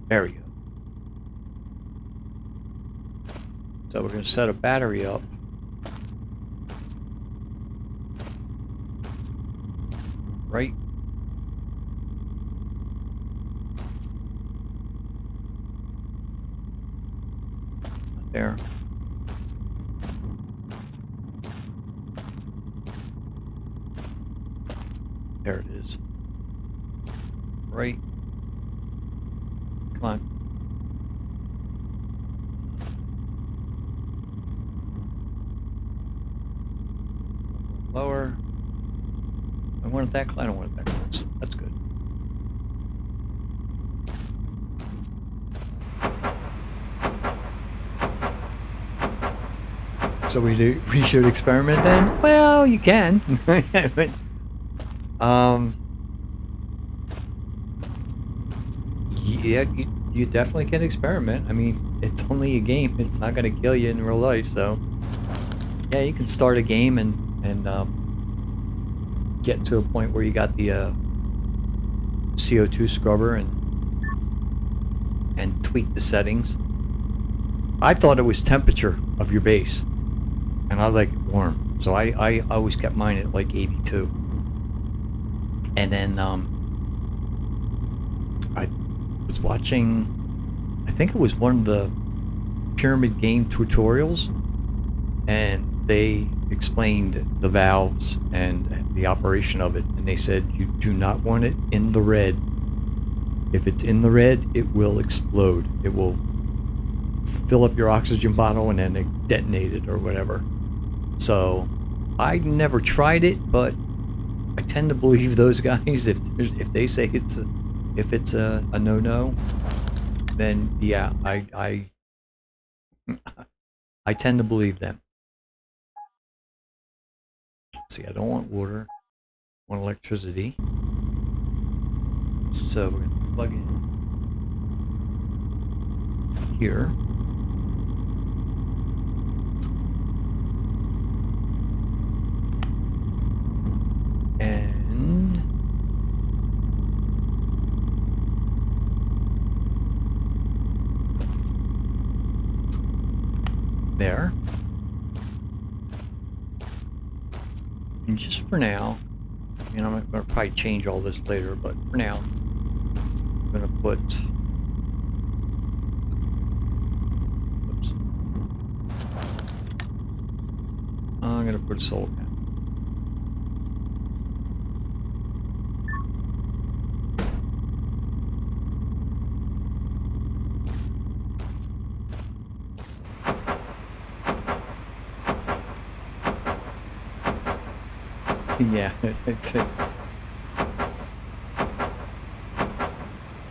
There we go. So we're going to set a battery up. Right. there. There it is. Right. Come on. Lower. I want it that close. I don't want it that close. That's good. So we should experiment then? Well, you can. But, yeah, you definitely can experiment. I mean, it's only a game. It's not going to kill you in real life, so yeah, you can start a game and get to a point where you got the CO2 scrubber and tweak the settings. I thought it was temperature of your base, and I like it warm, so I always kept mine at like 82. And then I was watching, I think it was one of the Pyramid Game tutorials, and they explained the valves and the operation of it, and they said you do not want it in the red. If it's in the red, it will explode. It will fill up your oxygen bottle and then it detonate it or whatever. So I never tried it, but I tend to believe those guys. If they say it's a no-no, then yeah, I tend to believe them. Let's see, I don't want water. I want electricity. So we're gonna plug in here. And there. And just for now, I mean, I'm going to probably change all this later, but for now, I'm going to put, oops. I'm going to put solar panel. Yeah,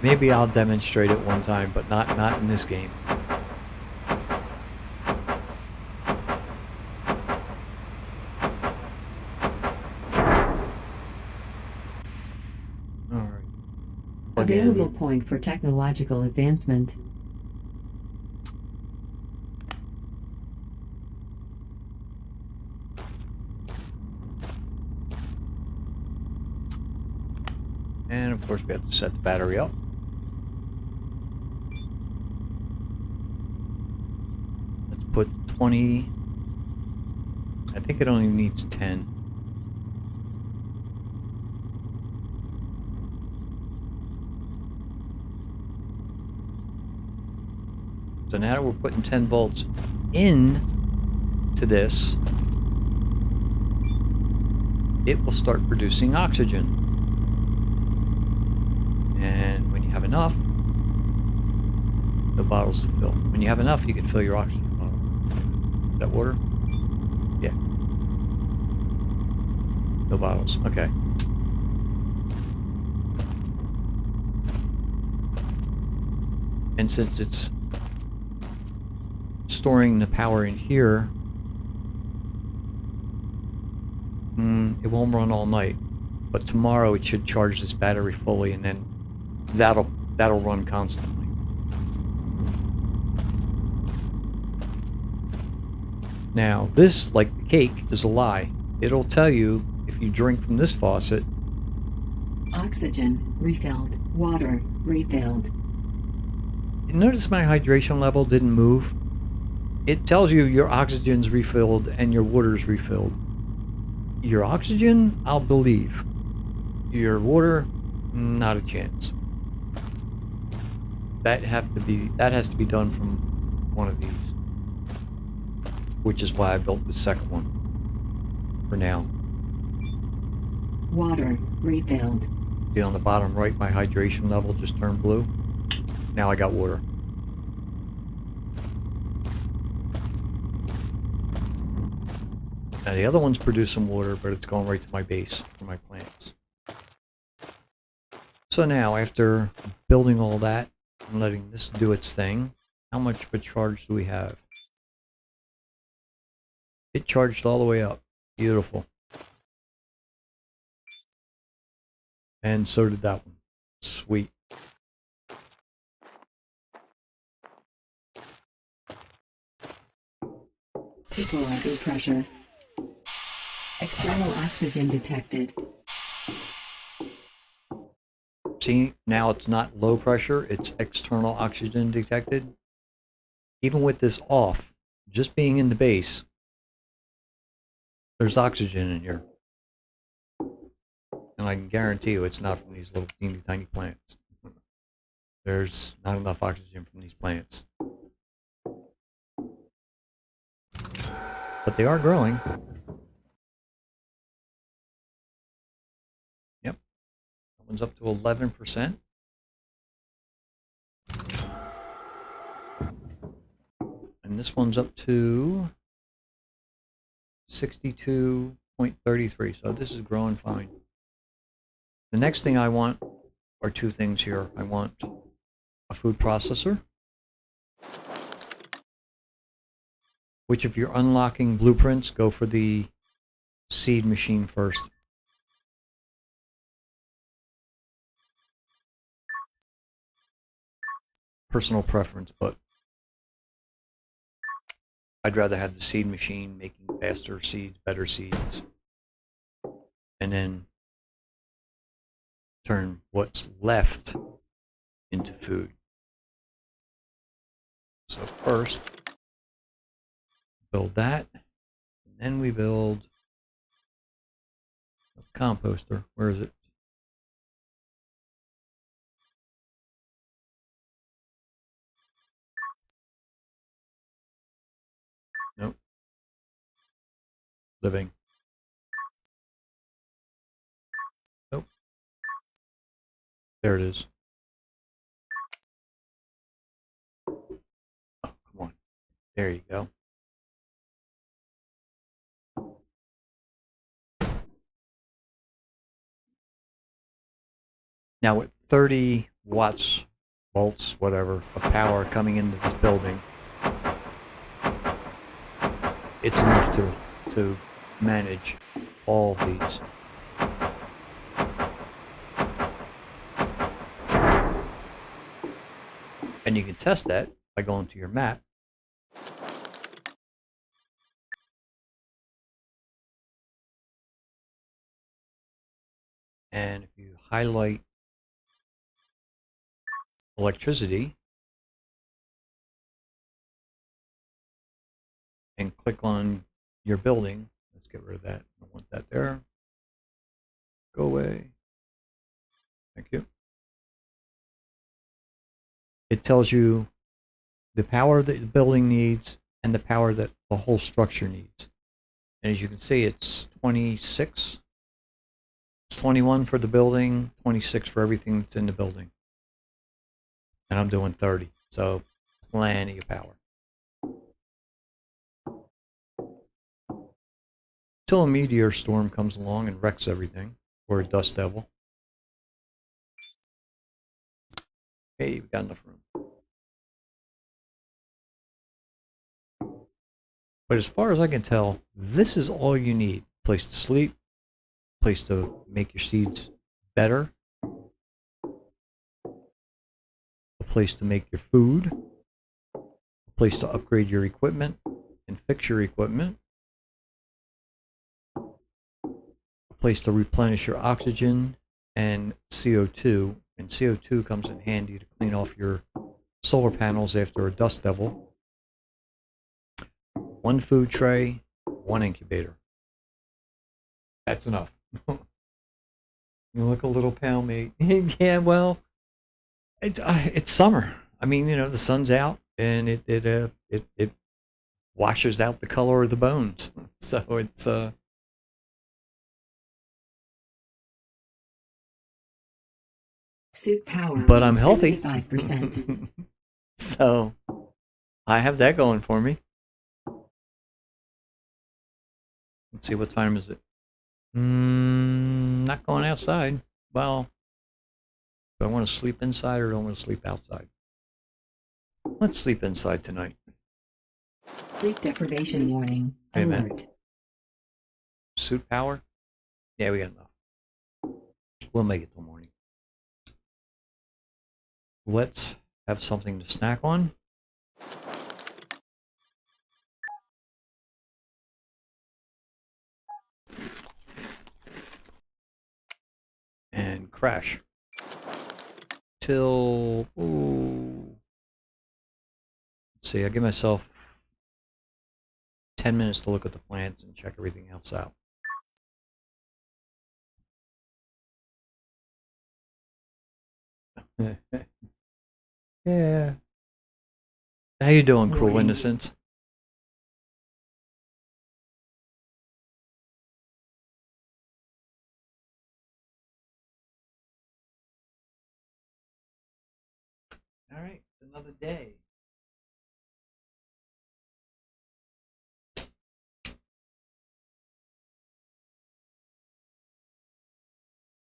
maybe I'll demonstrate it one time, but not in this game. All right. Available point for technological advancement. And of course we have to set the battery up. Let's put 20. I think it only needs 10. So now that we're putting 10 volts in to this, it will start producing oxygen. And when you have enough, the bottles to fill. When you have enough, you can fill your oxygen bottle. Is that water? Yeah. No bottles. Okay. And since it's storing the power in here, it won't run all night. But tomorrow it should charge this battery fully, and then that'll run constantly. Now this, like the cake, is a lie. It'll tell you if you drink from this faucet. Oxygen refilled. Water refilled. You notice my hydration level didn't move? It tells you your oxygen's refilled and your water's refilled. Your oxygen, I'll believe. Your water, not a chance. That has to be done from one of these. which is why I built the second one for now. Water refilled. See on the bottom right, my hydration level just turned blue. Now I got water. Now the other ones produce some water, but it's going right to my base for my plants. So now, after building all that and letting this do its thing, how much of a charge do we have? It charged all the way up. Beautiful. And so did that one. Sweet. Equalizing pressure. External oxygen detected. See, now it's not low pressure, it's external oxygen detected. Even with this off, just being in the base, there's oxygen in here. And I can guarantee you it's not from these little teeny tiny plants. There's not enough oxygen from these plants. But they are growing. Yep. That one's up to 11%. And this one's up to 62.33. So this is growing fine. The next thing I want are two things here. I want a food processor, which if you're unlocking blueprints, go for the seed machine first. Personal preference, but I'd rather have the seed machine making faster seeds, better seeds, and then turn what's left into food. So first, build that, and then we build a composter. Where is it? Nope. Living. Nope. There it is. Oh, come on. There you go. Now with 30 watts, volts, whatever, of power coming into this building, it's enough to manage all these. And you can test that by going to your map. And if you highlight electricity and click on your building, let's get rid of that. I don't want that there. Go away. Thank you. It tells you the power that the building needs and the power that the whole structure needs. And as you can see, it's 26. It's 21 for the building, 26 for everything that's in the building. And I'm doing 30, so plenty of power. Till a meteor storm comes along and wrecks everything, or a dust devil. Okay, we've got enough room. But as far as I can tell, this is all you need. Place to sleep, place to make your seeds better, a place to make your food, a place to upgrade your equipment and fix your equipment, a place to replenish your oxygen and CO2. And CO2 comes in handy to clean off your solar panels after a dust devil. One food tray, one incubator. That's enough. You look a little pale, mate. Yeah, well, it's summer. I mean, you know, the sun's out and it washes out the color of the bones. So it's Suit power. but I'm healthy. 75%. So I have that going for me. Let's see, what time is it? Not going outside. Well, do I want to sleep inside or do I want to sleep outside? Let's sleep inside tonight. Sleep deprivation warning. Wait a minute. Alert. Suit power? Yeah, we got enough. We'll make it till morning. Let's have something to snack on. And crash. Till, ooh. Let's see, I give myself 10 minutes to look at the plants and check everything else out. Yeah. How you doing, Cruel Morning. Innocent? All right, another day.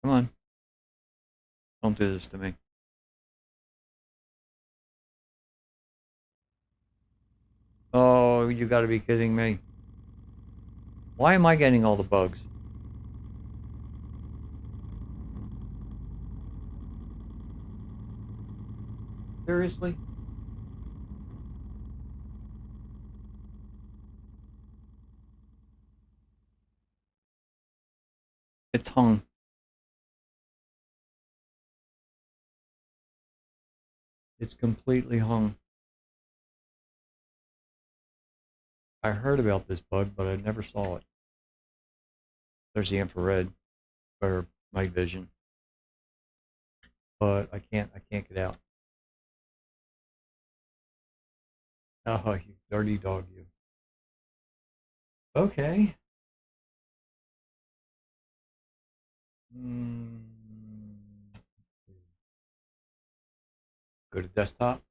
Come on. Don't do this to me. Oh, you gotta be kidding me. Why am I getting all the bugs? Seriously? It's hung. It's completely hung. I heard about this bug, but I never saw it. There's the infrared, or night vision. But I can't get out. Oh, you dirty dog, you. Okay. Go to desktop.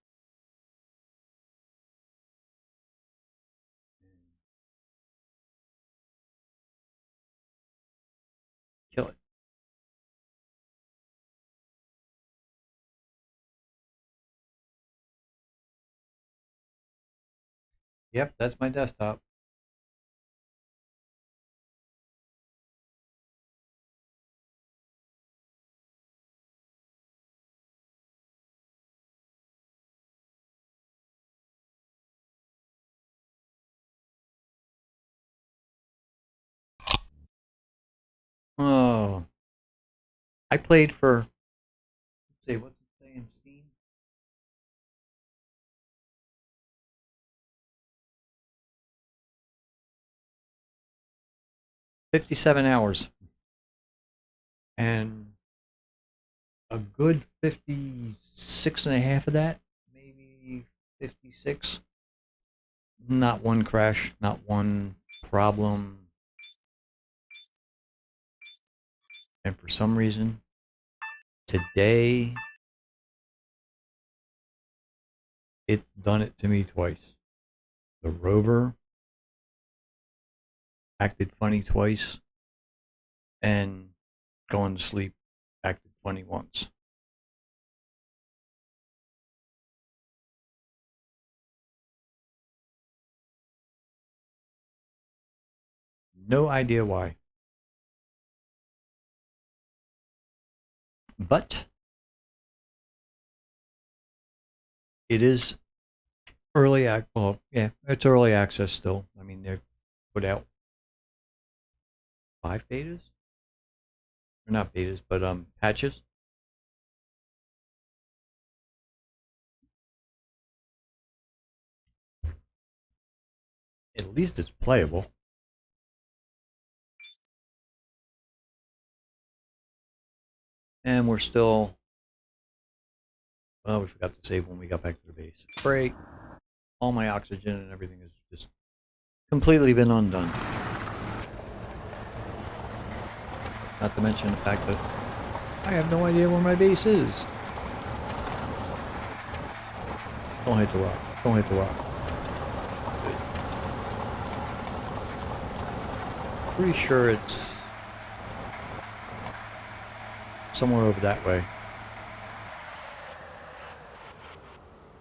Kill it. Yep, that's my desktop. Oh, I played for. Let's see, what's it say in Steam? 57 hours, and a good 56 and a half of that, maybe 56. Not one crash, not one problem. And for some reason, today, it's done it to me twice. The rover acted funny twice, and going to sleep acted funny once. No idea why. But it is early well, yeah, it's early access still. I mean, they've put out 5 betas, or not betas, but patches. At least it's playable. And we're still. Well, we forgot to save when we got back to the base. Break. all my oxygen and everything has just completely been undone. Not to mention the fact that I have no idea where my base is. Don't hit the rock. Don't hit the rock. Pretty sure it's somewhere over that way.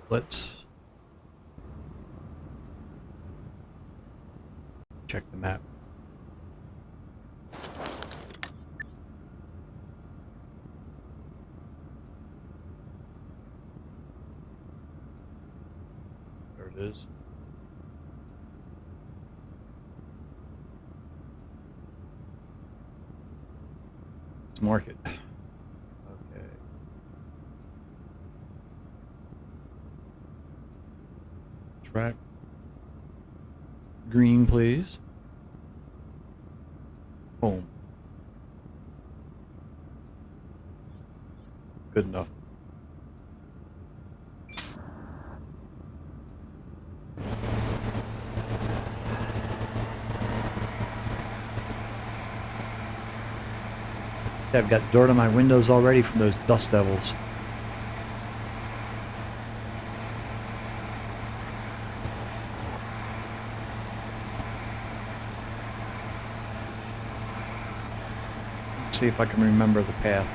Let's check the map. There it is. Let's mark it. Okay. Track. Green, please. Boom. Good enough. I've got dirt on my windows already from those dust devils. Let's see if I can remember the path.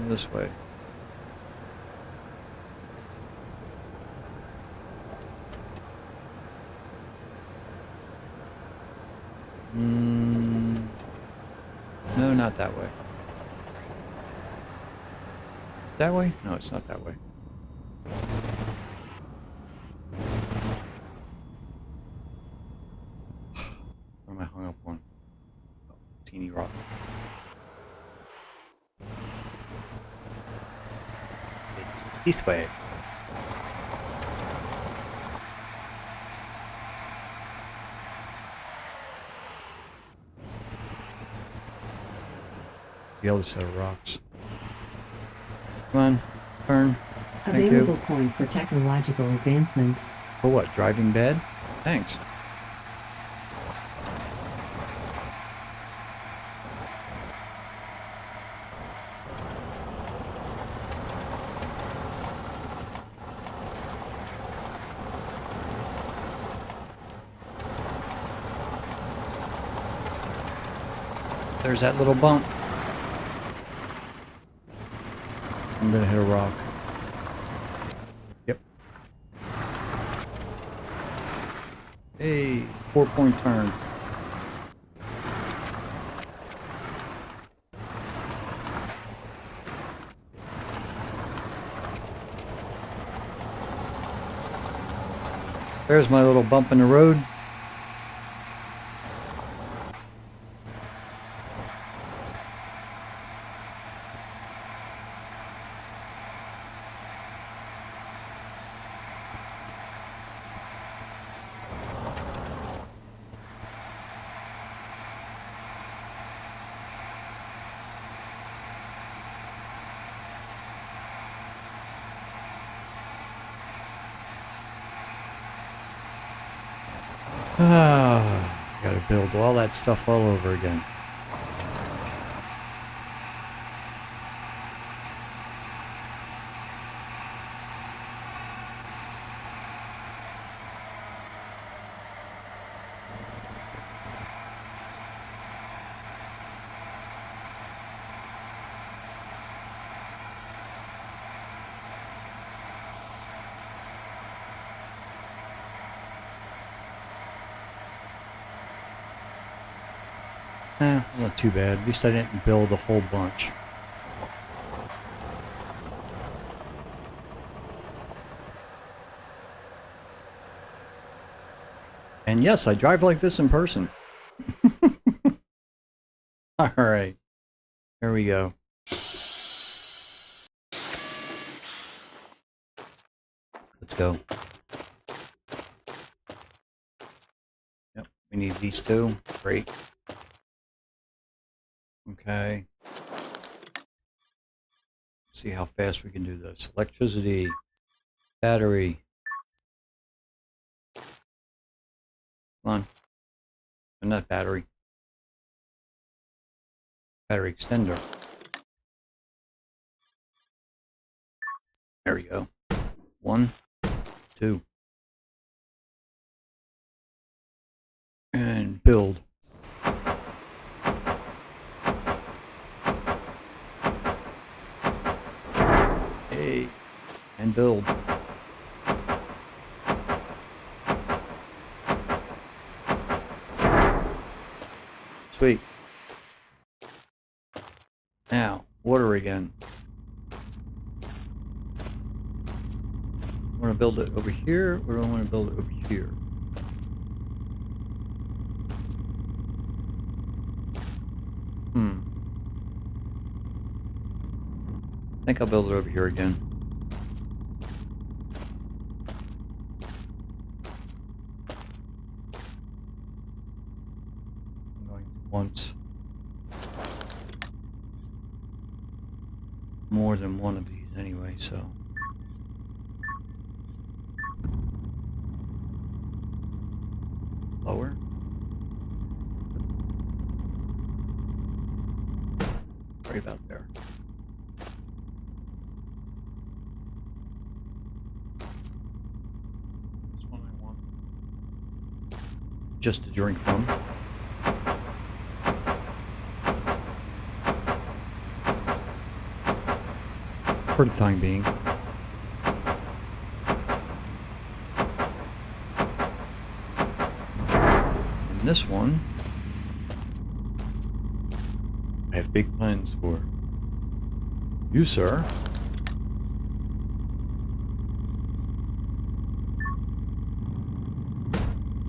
This way. No, not that way. That way? No, it's not that way. What am I hung up on? Oh, teeny rock. It's this way. The other set of rocks. Come on, turn. Thank Available you. point for technological advancement. For what? Driving bad? Thanks. There's that little bump. I'm gonna hit a rock. Yep. Hey, 4-point turn. There's my little bump in the road. Gotta build all that stuff all over again. Not too bad. At least I didn't build a whole bunch. And yes, I drive like this in person. Alright. Here we go. Let's go. Yep, we need these two. Great. Okay. See how fast we can do this. Electricity, battery. Come on. And not battery. Battery extender. There we go. 1, 2. And build. Hey. And build. Sweet. Now, water again. I want to build it over here, or do I want to build it over here? I think I'll build it over here again. I'm going to want more than one of these anyway, so. Lower. Right about there. This one I want just to drink from. For the time being. And this one, I have big plans for you, sir.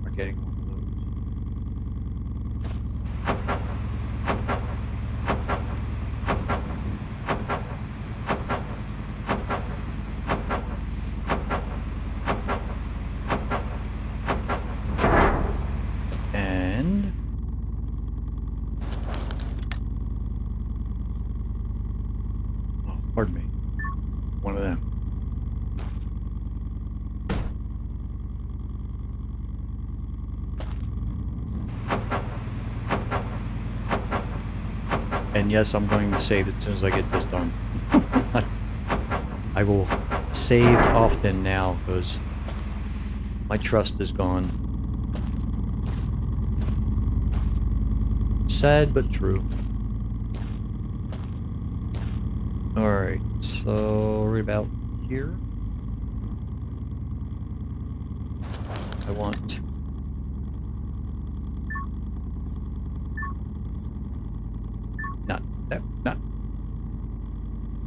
Are getting one of those. And oh, pardon me. One of them. And yes, I'm going to save it as soon as I get this done. I will save often now because my trust is gone. Sad but true. Alright, so right about here. I want not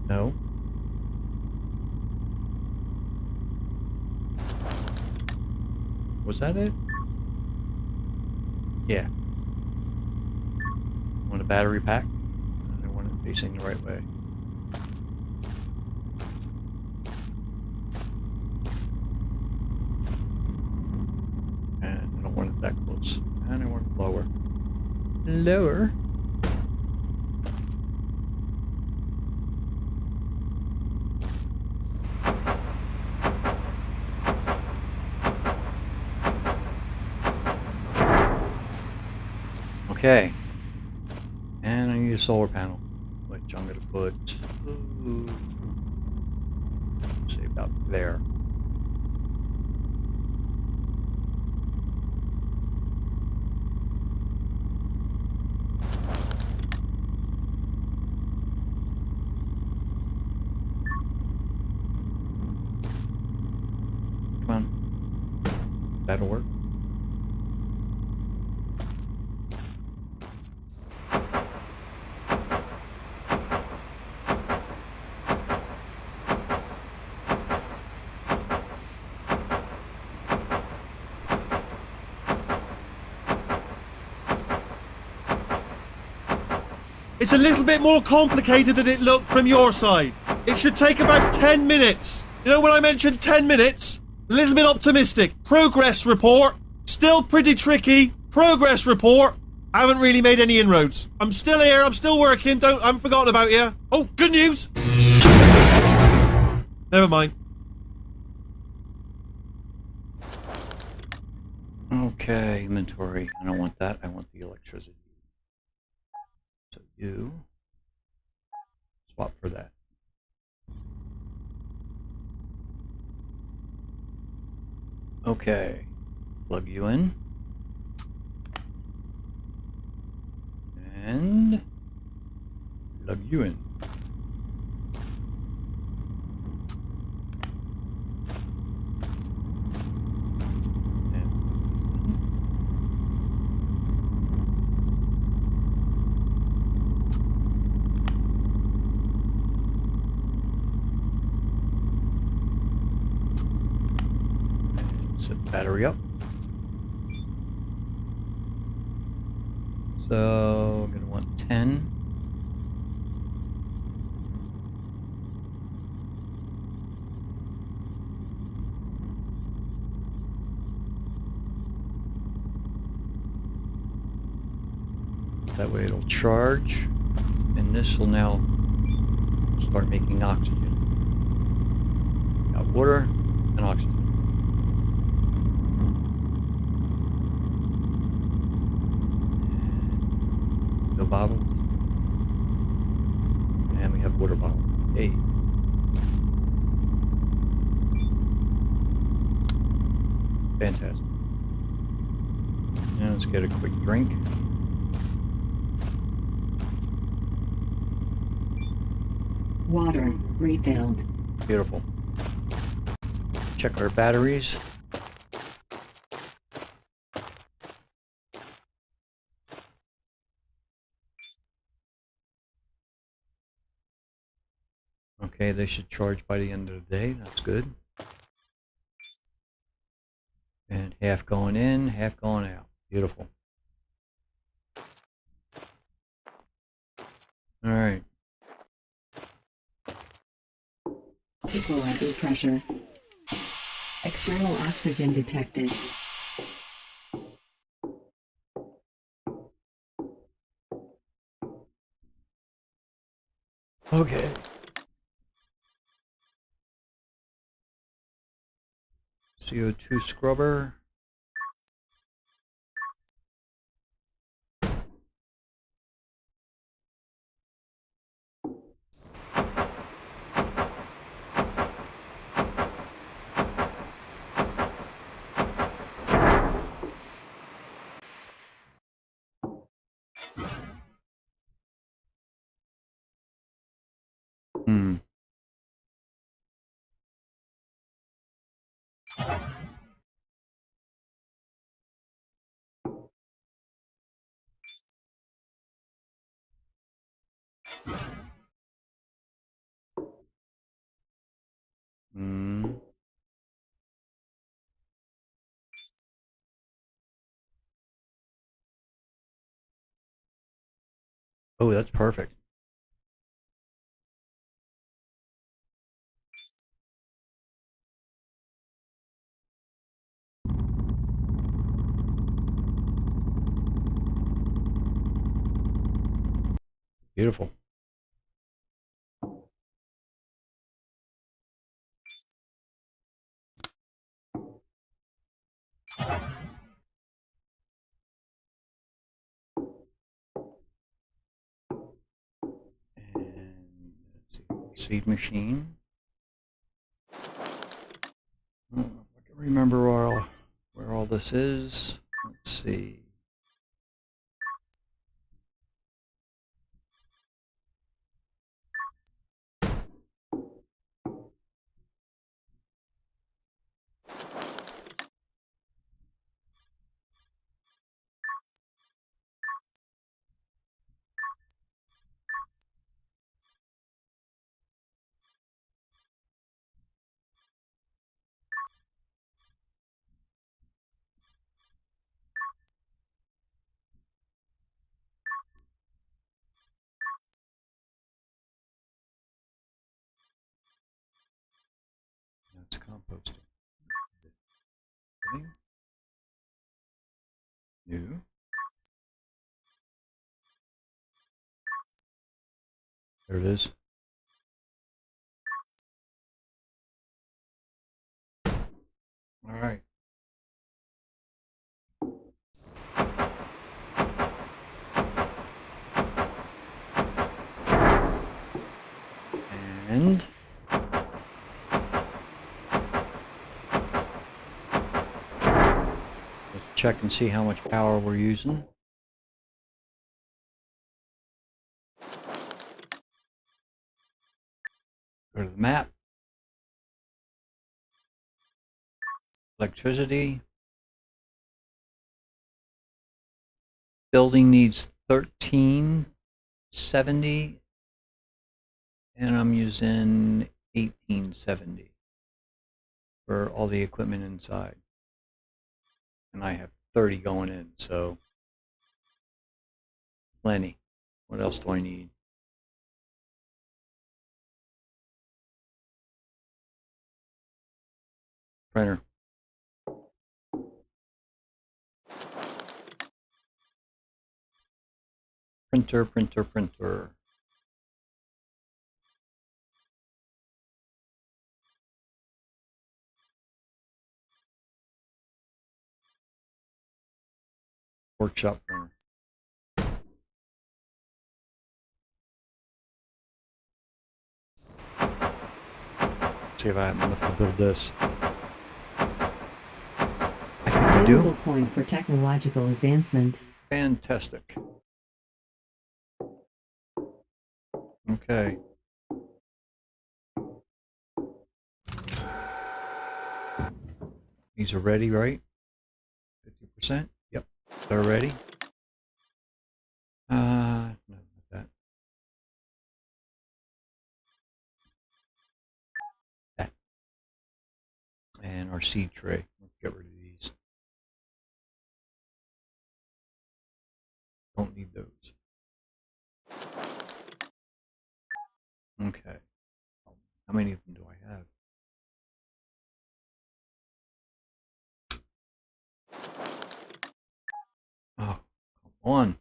no. Was that it? Yeah. I want a battery pack, and I want it facing the right way. And I don't want it that close. And I want it lower. Lower. Okay, and I need a solar panel, which I'm going to put, say about there. Come on, that'll work. It's a little bit more complicated than it looked from your side. It should take about 10 minutes. You know when I mentioned 10 minutes? A little bit optimistic. Progress report. Still pretty tricky. Progress report. I haven't really made any inroads. I'm still here, I'm still working, I haven't forgotten about you. Oh, good news! Never mind. Okay, inventory. I don't want that. I want the electricity. So you swap for that. Okay, plug you in. And plug you in. Set battery up. So I'm gonna want 10. That way it'll charge, and this will now start making oxygen. Got water and oxygen. No bottles. And we have water bottle. Hey. Fantastic. Now let's get a quick drink. Water refilled. Beautiful. Check our batteries. Okay, they should charge by the end of the day. That's good. And half going in, half going out. Beautiful. All right. Equalizing pressure. External oxygen detected. Okay. CO2 scrubber. Hmm. Hmm. Oh, that's perfect. Beautiful. And let's see, seed machine. I can remember where all this is. Let's see. That's composting. Okay. New. There it is. All right. And let's check and see how much power we're using. Go to the map. Electricity. Building needs 1370, and I'm using 1870 for all the equipment inside. And I have 30 going in, so plenty. What else do I need? Printer. Printer. Workshop printer. See if I have enough to build this. I think I Available do. point for technological advancement. Fantastic. Okay. These are ready, right? 50%? Yep. They're ready. No, not that. That. And our seed tray. Let's get rid of these. Don't need those. Okay. How many of them do I have? Oh, come on.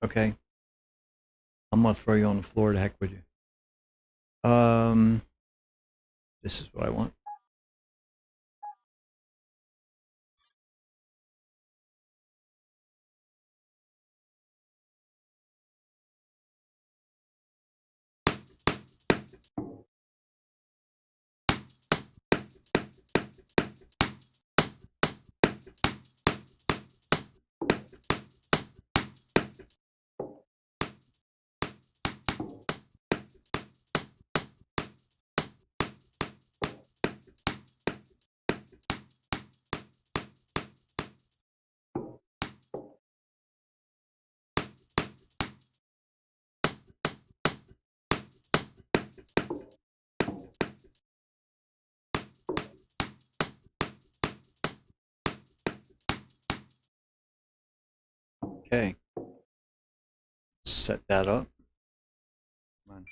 Okay. I'm gonna throw you on the floor to heck with you. This is what I want. Okay. Set that up. Come on.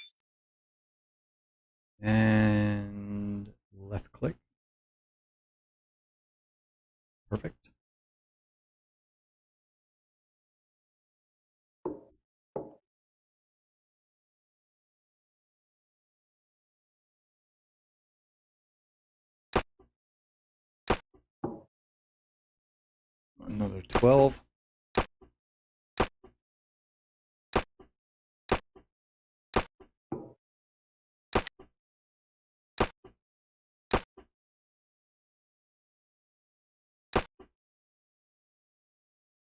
And left click. Perfect. Another 12.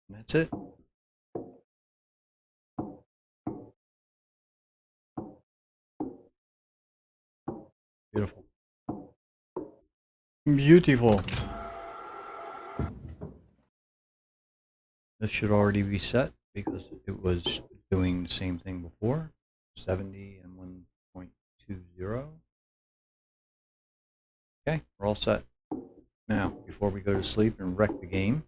And that's it. Beautiful. Beautiful. This should already be set because it was doing the same thing before. 70 and 1.20. Okay, we're all set. Now, before we go to sleep and wreck the game,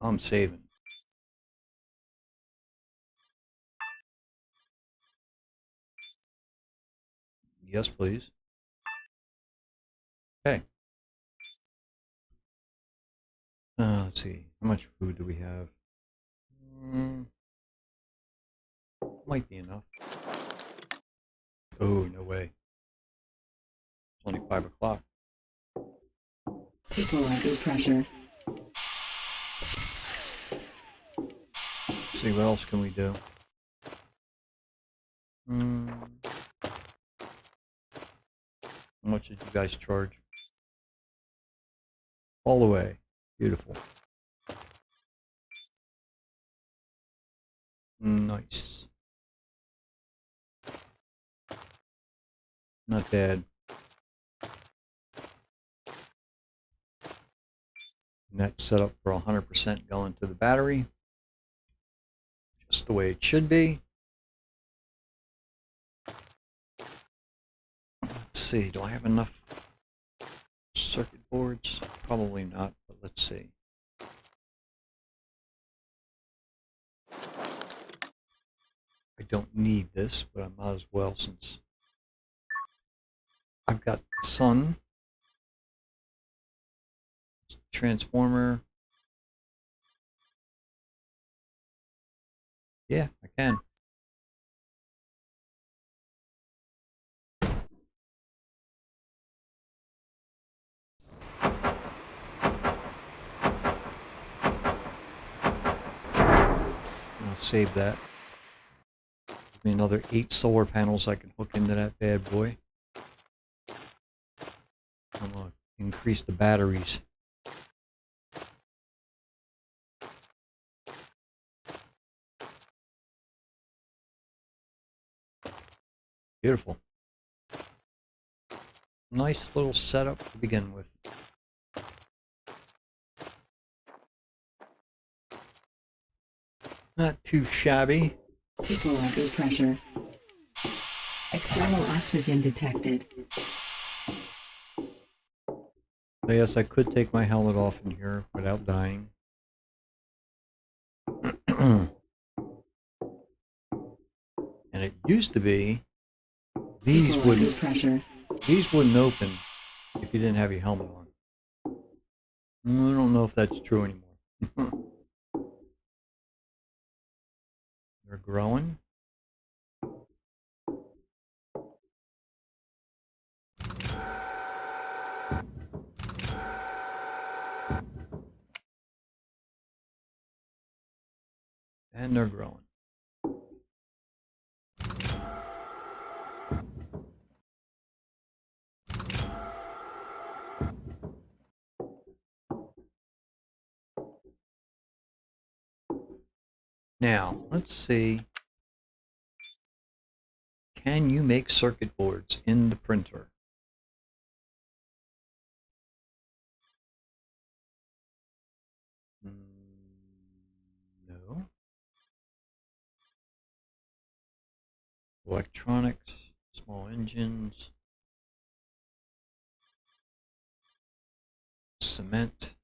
I'm saving. Yes, please. Okay. Let's see. How much food do we have? Might be enough. Oh, no way. It's only 5 o'clock. Equalizer pressure. Let's see, what else can we do? How much did you guys charge? All the way. Beautiful. Nice. Not bad. And that's set up for 100% going to the battery. Just the way it should be. Let's see, do I have enough circuit boards? Probably not, but let's see. I don't need this, but I might as well since I've got the sun. Transformer. Yeah, I can. I'll save that. Give me another 8 solar panels I can hook into that bad boy. I'm gonna increase the batteries. Beautiful. Nice little setup to begin with. Not too shabby. Equalizer pressure. External oxygen detected. So yes, I could take my helmet off in here without dying. And it used to be these wouldn't open if you didn't have your helmet on. I don't know if that's true anymore. They're growing. And they're growing. Now, let's see. Can you make circuit boards in the printer? No. Electronics, small engines, cement.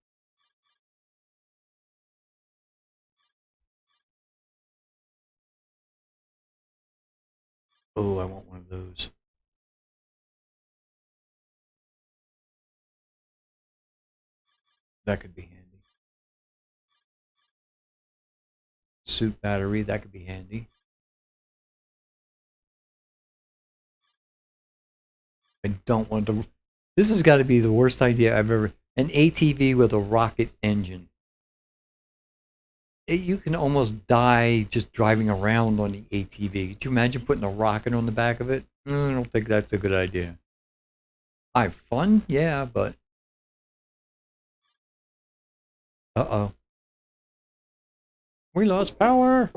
Oh, I want one of those. That could be handy. Suit battery, that could be handy. I don't want to. This has got to be the worst idea I've ever. An ATV with a rocket engine. You can almost die just driving around on the ATV. Could you imagine putting a rocket on the back of it? I don't think that's a good idea. I have fun, yeah, but. Uh-oh. We lost power!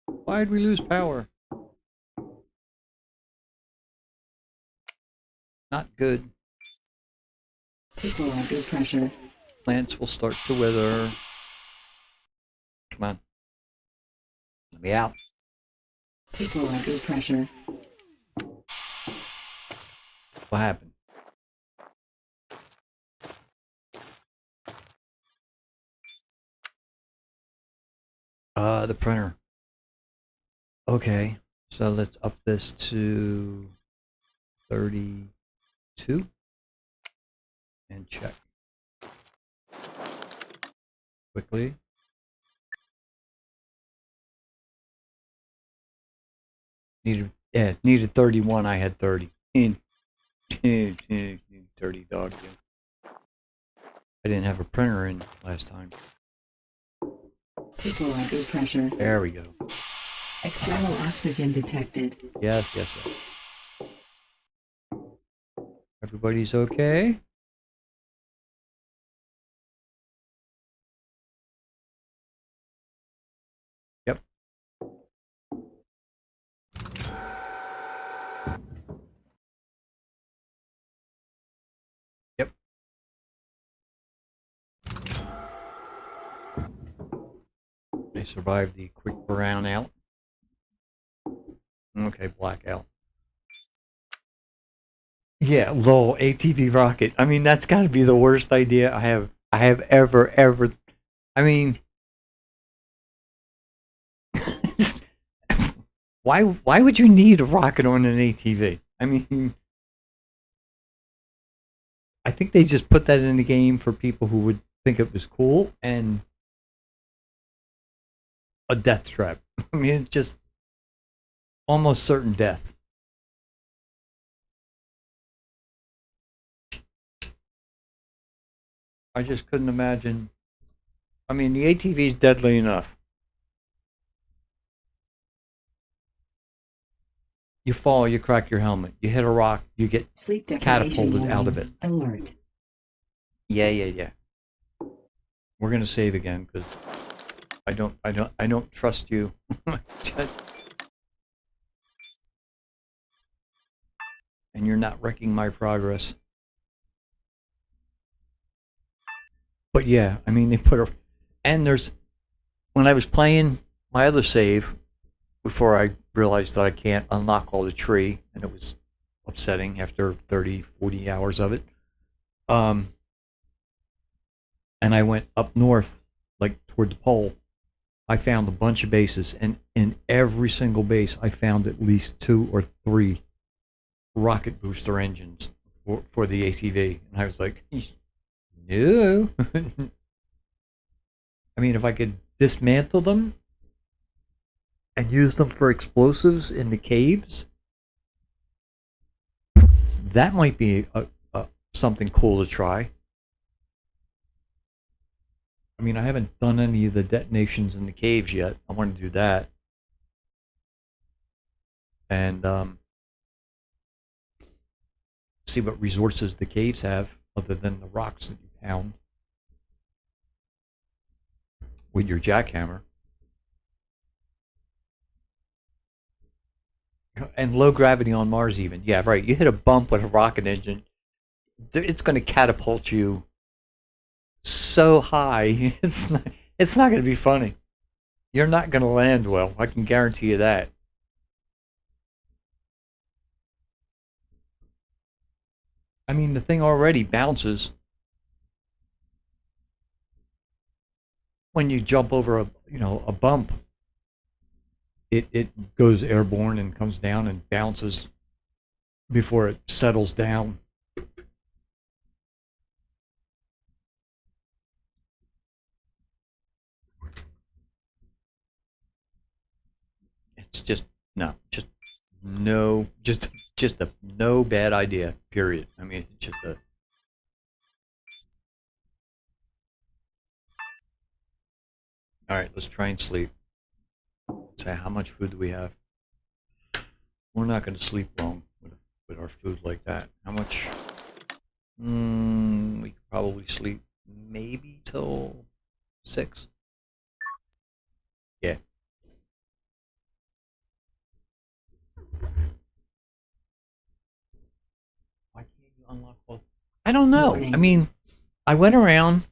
Why did we lose power? Not good. Equalizer pressure. Plants will start to wither. Come on. Let me out. Equalizer pressure. What happened? The printer. Okay, so let's up this to 32. And check. Quickly. Needed 31. I had 30. 30 dog. Yeah. I didn't have a printer in last time. Equalizer pressure. There we go. External oxygen detected. Yes. Everybody's okay? Yep. Yep. They survived the quick brown out. Okay, blackout. Yeah, lol, ATV rocket. I mean, that's got to be the worst idea I have ever. I mean, why would you need a rocket on an ATV? I mean, I think they just put that in the game for people who would think it was cool and a death trap. I mean, it's just almost certain death. I just couldn't imagine. I mean, the ATV is deadly enough. You fall, you crack your helmet. You hit a rock, you get Sleep deprivation catapulted out of warning. it. Alert. Yeah. We're gonna save again because I don't trust you. And you're not wrecking my progress. But yeah, I mean, they put a, and there's, when I was playing my other save, before I realized that I can't unlock all the tree, and it was upsetting after 30, 40 hours of it. And I went up north, like toward the pole. I found a bunch of bases, and in every single base, I found at least 2 or 3 rocket booster engines for the ATV. And I was like, no. I mean, if I could dismantle them and use them for explosives in the caves, that might be something cool to try. I mean, I haven't done any of the detonations in the caves yet. I want to do that. And see what resources the caves have other than the rocks that you pound with your jackhammer. And low gravity on Mars even. Yeah, right. You hit a bump with a rocket engine, it's going to catapult you so high. It's not going to be funny. You're not going to land well. I can guarantee you that. I mean, the thing already bounces when you jump over a bump. It goes airborne and comes down and bounces before it settles down. It's just a no bad idea, period. I mean, it's just a... Alright, let's try and sleep. Say, how much food do we have? We're not going to sleep long with our food like that. How much? We could probably sleep maybe till 6. Yeah. Why can't you unlock both? I don't know. I mean, I went around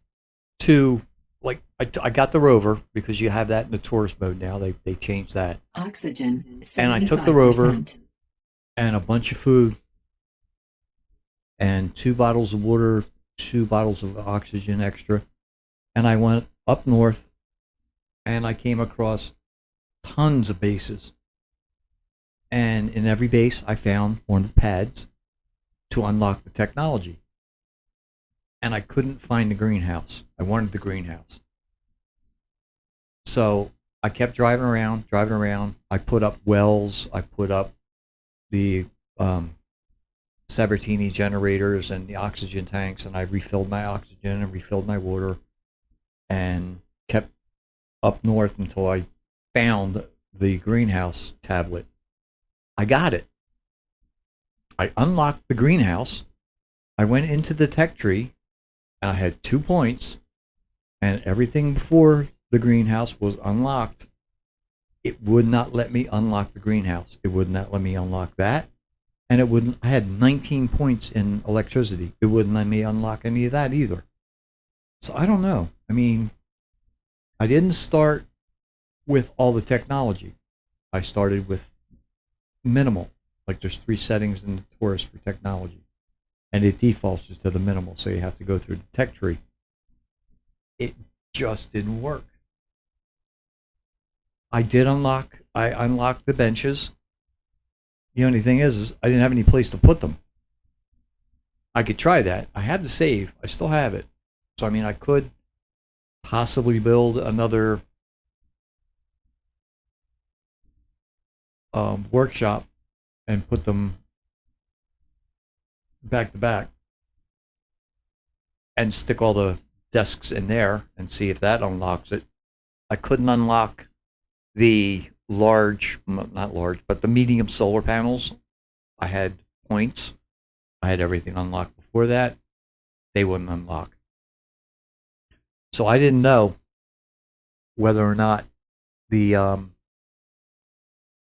to, like, I got the rover because you have that in the tourist mode now. They changed that. Oxygen. 75%. And I took the rover and a bunch of food and 2 bottles of water, 2 bottles of oxygen extra. And I went up north and I came across tons of bases. And in every base I found one of the pads to unlock the technology. And I couldn't find the greenhouse. I wanted the greenhouse. So I kept driving around. I put up wells. I put up the Sabertini generators and the oxygen tanks, and I refilled my oxygen and refilled my water and kept up north until I found the greenhouse tablet. I got it. I unlocked the greenhouse. I went into the tech tree, and I had 2 points, and everything before the greenhouse was unlocked. It would not let me unlock the greenhouse. It would not let me unlock that. And it wouldn't. I had 19 points in electricity. It wouldn't let me unlock any of that either. So I don't know. I mean, I didn't start with all the technology. I started with minimal. Like there's 3 settings in the Taurus for technology, and it defaults just to the minimal. So you have to go through the tech tree. It just didn't work. I unlocked the benches. The only thing is I didn't have any place to put them. I could try that. I had the save. I still have it. So, I mean, I could possibly build another workshop and put them back to back and stick all the desks in there and see if that unlocks it. I couldn't unlock the not large, but the medium solar panels. I had points. I had everything unlocked before that. They wouldn't unlock. So I didn't know whether or not the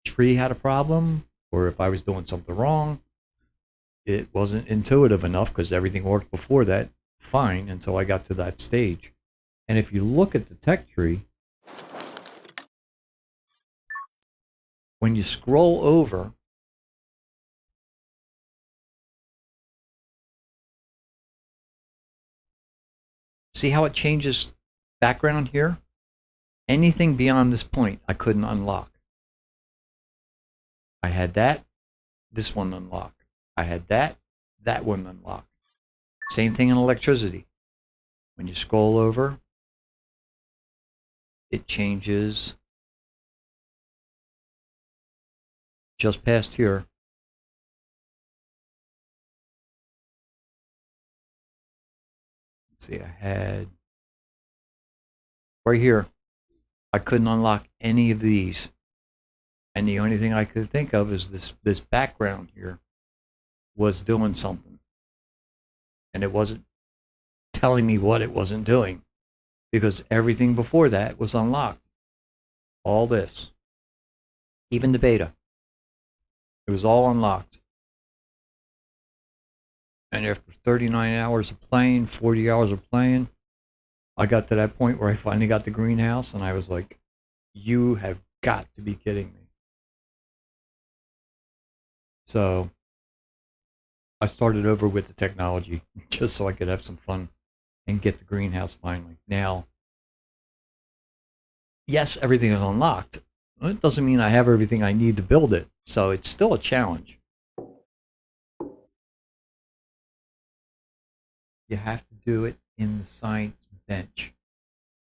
tree had a problem or if I was doing something wrong. It wasn't intuitive enough because everything worked before that fine until I got to that stage. And if you look at the tech tree, when you scroll over, see how it changes background here? Anything beyond this point, I couldn't unlock. I had that, this one unlocked. I had that one unlocked. Same thing in electricity. When you scroll over, it changes just past here. Let's see, I had right here. I couldn't unlock any of these. And the only thing I could think of is this background here was doing something. And it wasn't telling me what it wasn't doing because everything before that was unlocked. All this, even the beta. It was all unlocked. And after 39 hours of playing, 40 hours of playing, I got to that point where I finally got the greenhouse and I was like, you have got to be kidding me. So I started over with the technology just so I could have some fun and get the greenhouse finally. Now, yes, everything is unlocked. It doesn't mean I have everything I need to build it. So it's still a challenge. You have to do it in the science bench.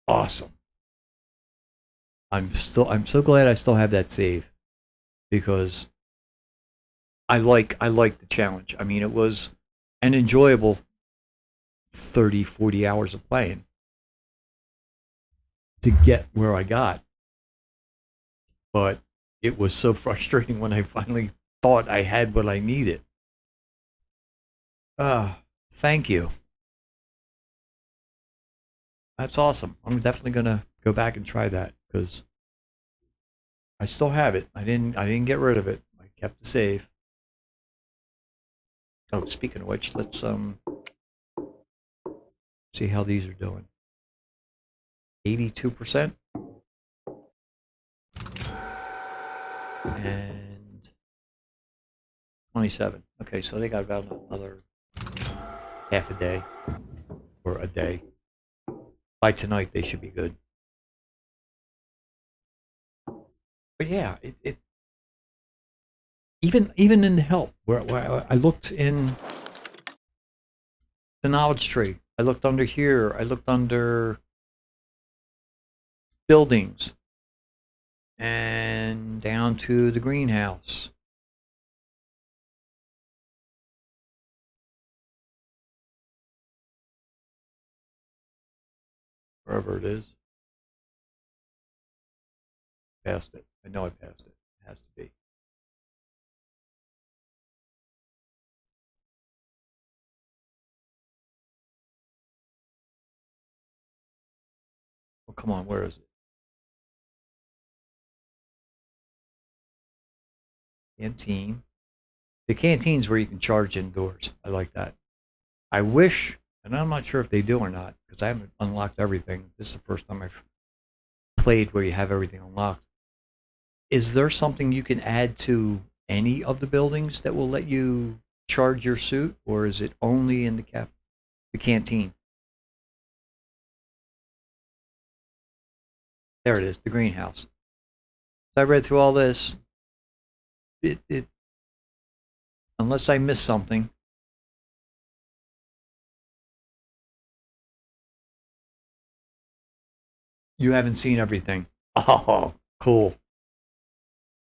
Awesome. I'm so glad I still have that save because I like the challenge. I mean, it was an enjoyable 30, 40 hours of playing to get where I got. But it was so frustrating when I finally thought I had what I needed. Thank you. That's awesome. I'm definitely gonna go back and try that because I still have it. I didn't get rid of it. I kept the save. Oh, speaking of which, let's see how these are doing. 82%. And 27. Okay, so they got about another half a day or a day. By tonight, they should be good. But yeah, it even in the help where I looked in the knowledge tree. I looked under here. I looked under buildings and down to the greenhouse. Wherever it is. Passed it. I know I passed it. It has to be. Oh, come on, where is it? Canteen. The canteen's where you can charge indoors. I like that. I wish, and I'm not sure if they do or not, because I haven't unlocked everything. This is the first time I've played where you have everything unlocked. Is there something you can add to any of the buildings that will let you charge your suit, or is it only in the canteen? There it is, the greenhouse. I read through all this. It unless I missed something. You haven't seen everything. Oh, cool.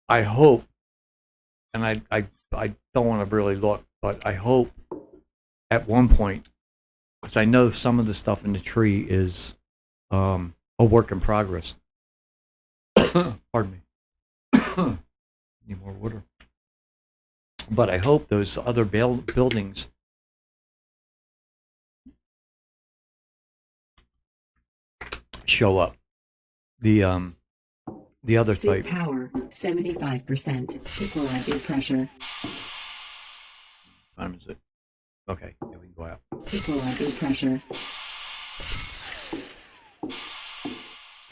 I hope, and I don't want to really look, but I hope at one point, because I know some of the stuff in the tree is a work in progress. Pardon me. Need more water. But I hope those other buildings show up. The other Suit type. power 75%. Equalizing pressure. What time is it? Okay, yeah, we can go out. Equalizing pressure.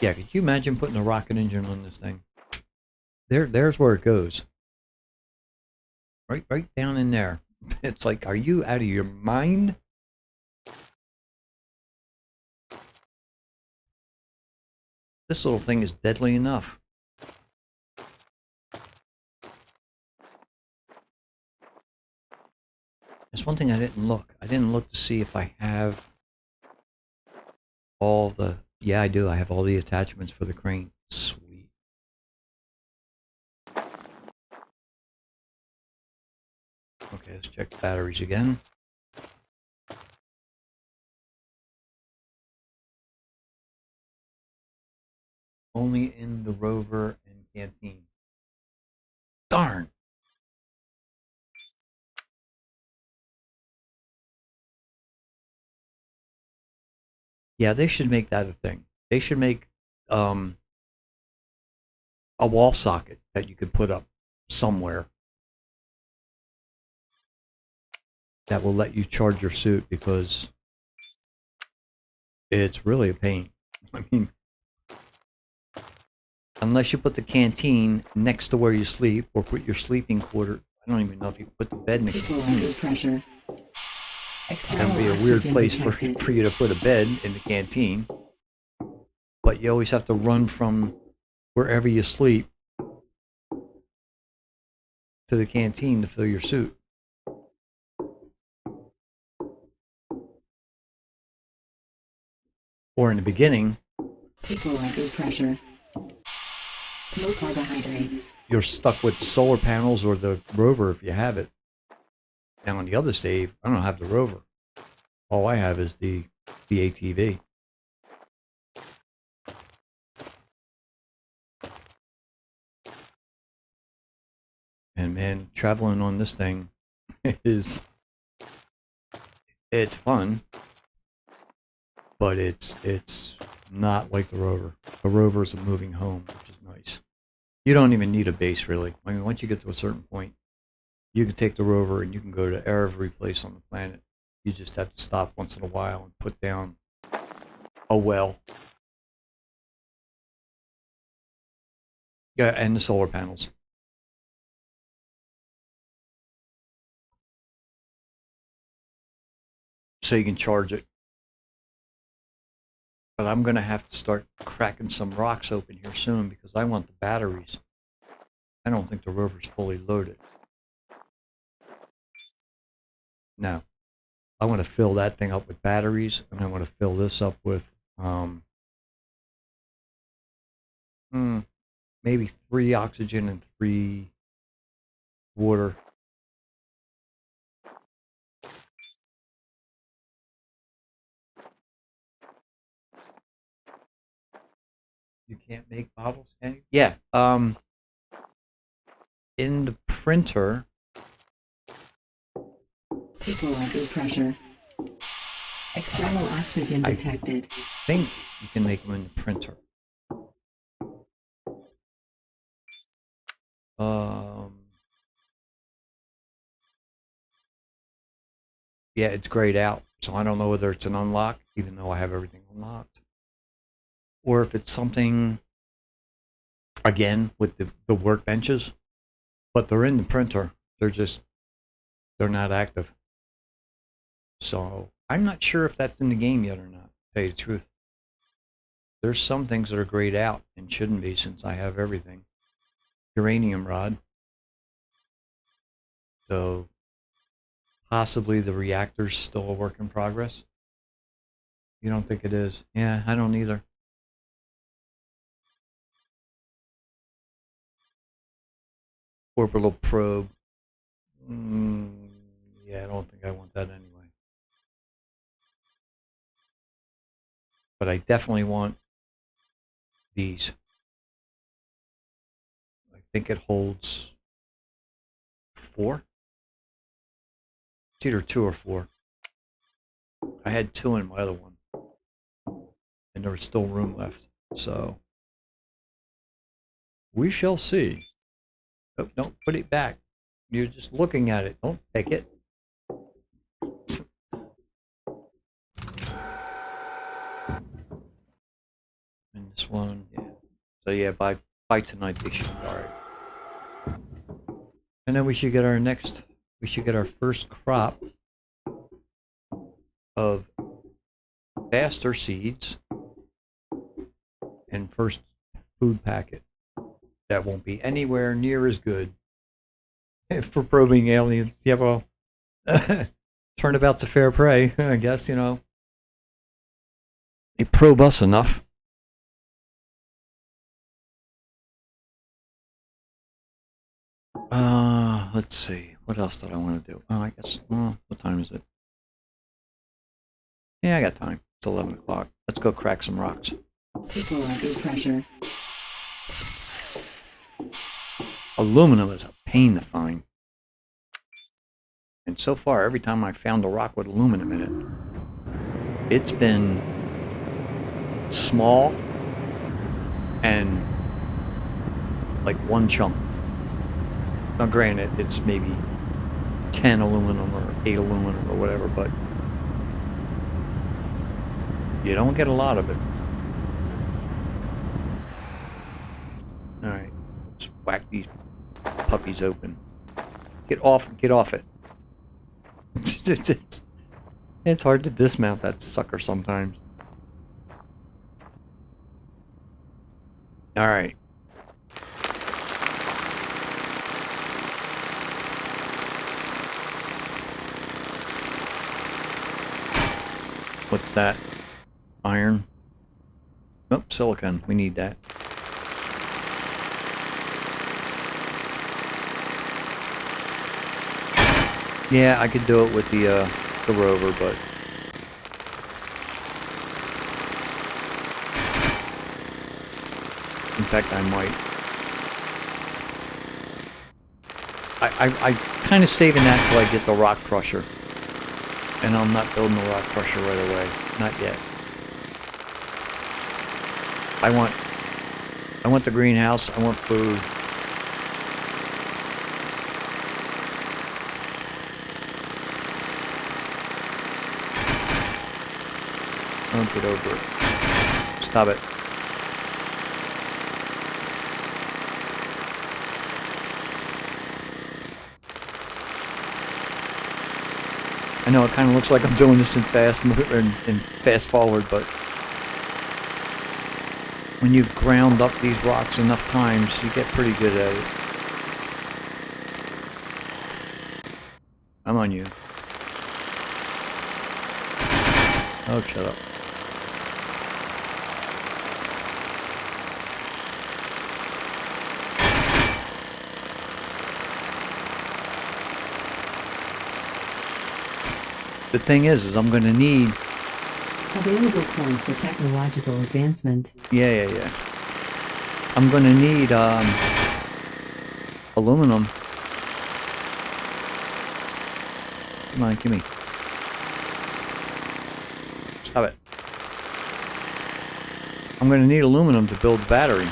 Yeah, could you imagine putting a rocket engine on this thing? There's where it goes. Right down in there. It's like, are you out of your mind? This little thing is deadly enough. There's one thing I didn't look. I didn't look to see if I have all the... Yeah, I do. I have all the attachments for the crane. Sweet. Okay, let's check the batteries again. Only in the rover and canteen. Darn! Yeah, they should make that a thing. They should make a wall socket that you could put up somewhere that will let you charge your suit, because it's really a pain. I mean, unless you put the canteen next to where you sleep, or put your sleeping quarter. I don't even know if you put the bed in the canteen. Pressure. That would be a weird place for you to put a bed, in the canteen. But you always have to run from wherever you sleep to the canteen to fill your suit. Or in the beginning, Equalizing pressure. Low carbohydrates. you're stuck with solar panels or the rover if you have it. Now on the other save, I don't have the rover. All I have is the ATV. And man, traveling on this thing it's fun, but it's not like the rover. The rover is a moving home, which is nice. You don't even need a base, really. I mean, once you get to a certain point, you can take the rover and you can go to every place on the planet. You just have to stop once in a while and put down a well. Yeah, and the solar panels. So you can charge it. But I'm going to have to start cracking some rocks open here soon, because I want the batteries. I don't think the rover's fully loaded. No. I want to fill that thing up with batteries, and I want to fill this up with maybe 3 oxygen and 3 water. You can't make bottles, can you? Yeah. In the printer. Equalizer pressure. External oxygen detected. I think you can make them in the printer. Yeah, it's grayed out, so I don't know whether it's an unlock, even though I have everything unlocked, or if it's something, again, with the workbenches, but they're in the printer. They're not active. So I'm not sure if that's in the game yet or not, to tell you the truth. There's some things that are grayed out and shouldn't be, since I have everything. Uranium rod. So possibly the reactor's still a work in progress. You don't think it is? Yeah, I don't either. Orbital probe. Yeah, I don't think I want that anyway. But I definitely want these. I think it holds 4. It's either 2 or 4. I had 2 in my other one, and there was still room left. So we shall see. Oh, don't put it back. You're just looking at it. Don't take it. And this one, yeah. So yeah, by tonight they should be alright. And then we should get our first crop of faster seeds and first food packet. That won't be anywhere near as good for probing aliens. Yeah, well, turnabout's a fair prey, I guess, you know. They probe us enough. Let's see. What else did I want to do? Oh, I guess, what time is it? Yeah, I got time. It's 11 o'clock. Let's go crack some rocks. Equalizer pressure. Aluminum is a pain to find. And so far, every time I found a rock with aluminum in it, it's been small and like 1 chunk. Now granted, it's maybe 10 aluminum or 8 aluminum or whatever, but you don't get a lot of it. Alright, let's whack these puppies open. Get off it. It's hard to dismount that sucker sometimes. Alright. What's that? Iron? Oh, silicon. We need that. Yeah, I could do it with the rover, but in fact, I might. I kind of saving that till I get the rock crusher, and I'm not building the rock crusher right away, not yet. I want the greenhouse. I want food. Don't get over it. Stop it. I know it kind of looks like I'm doing this in fast forward, but when you've ground up these rocks enough times, you get pretty good at it. I'm on you. Oh, shut up. The thing is I'm going to need... Available coin for technological advancement. Yeah. I'm going to need, aluminum. Come on, gimme. Stop it. I'm going to need aluminum to build the battery.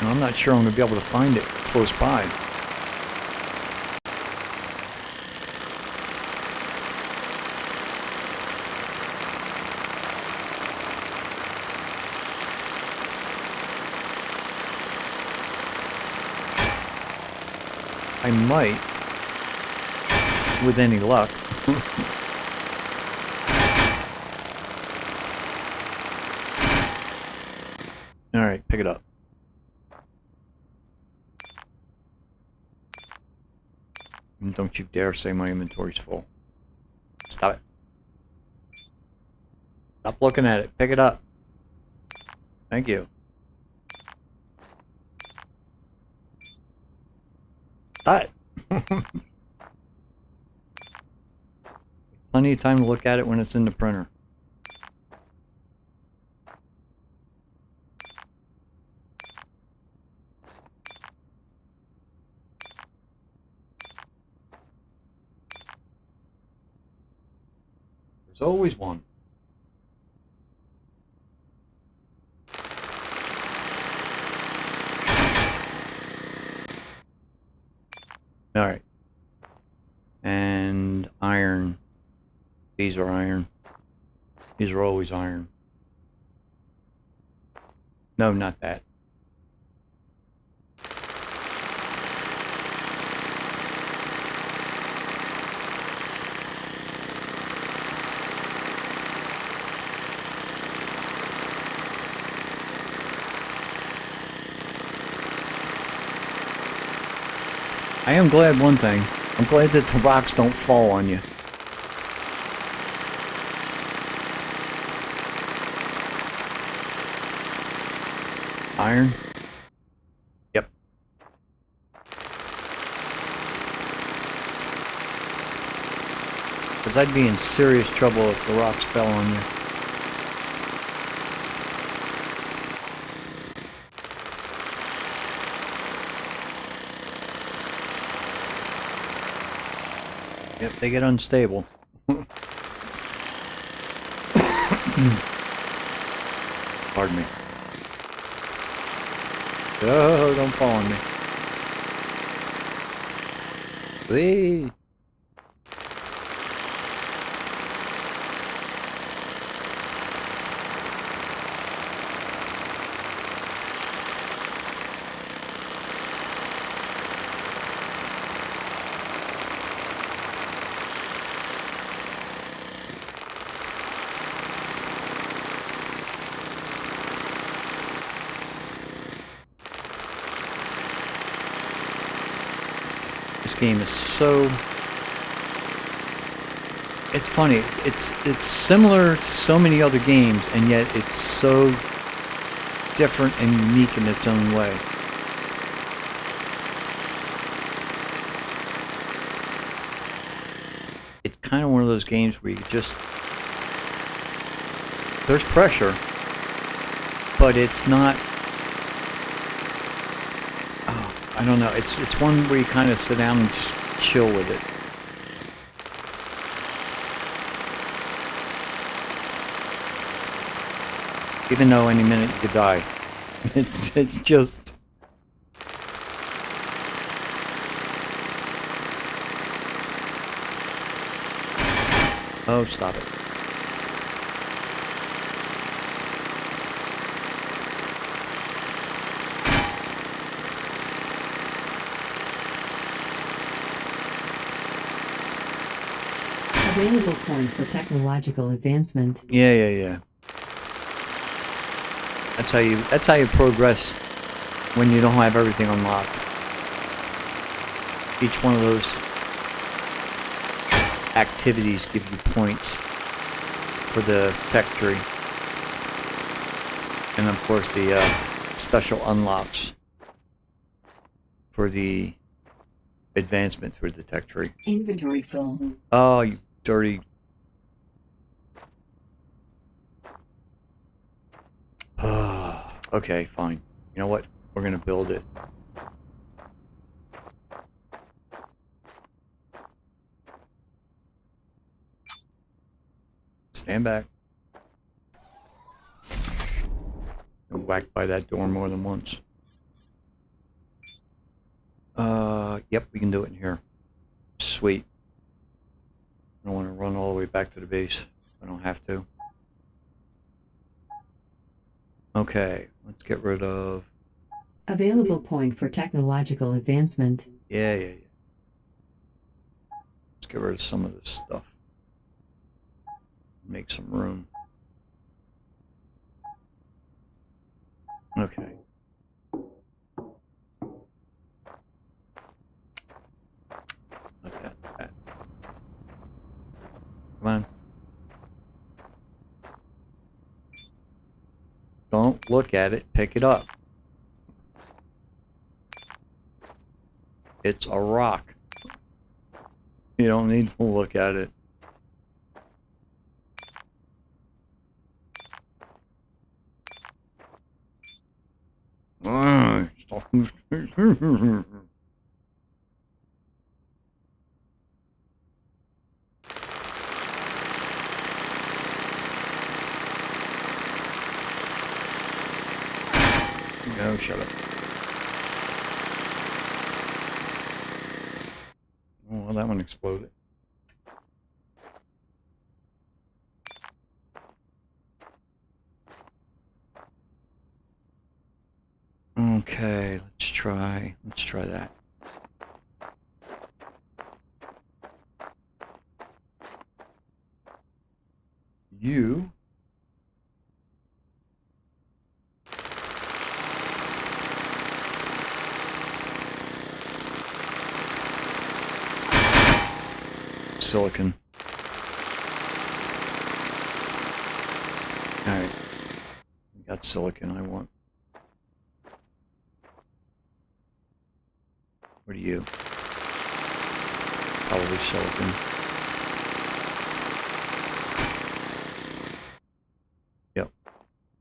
And I'm not sure I'm going to be able to find it close by. I might, with any luck. Alright, pick it up. And don't you dare say my inventory's full. Stop it. Stop looking at it. Pick it up. Thank you. That. Plenty of time to look at it when it's in the printer. There's always one. Alright. And iron. These are iron. These are always iron. No, not that. I am glad one thing. I'm glad that the rocks don't fall on you. Iron? Yep. Because I'd be in serious trouble if the rocks fell on you. Yep, they get unstable. Pardon me. Oh, don't fall on me. Whee! This game is so... It's funny. It's similar to so many other games, and yet it's so different and unique in its own way. It's kind of one of those games where you just... There's pressure, but it's not... I don't know. It's one where you kind of sit down and just chill with it. Even though any minute you could die. It's just... Oh, stop it. Available coin for technological advancement. Yeah. That's how you progress when you don't have everything unlocked. Each one of those activities give you points. for the tech tree. And of course the special unlocks for the advancement through the tech tree. Inventory full. Oh, you dirty. Okay, fine. You know what? We're gonna build it. Stand back. Been whacked by that door more than once. Yep, we can do it in here. Sweet. I don't want to run all the way back to the base. I don't have to. Okay, let's get rid of... Available point for technological advancement. Yeah. Let's get rid of some of this stuff. Make some room. Okay. Look at that. Come on. Don't look at it, pick it up. It's a rock. You don't need to look at it. No, shut up. Oh, well, that one exploded. Okay, let's try that. You silicon. Alright. We got silicon I want. What are you? Probably silicon. Yep.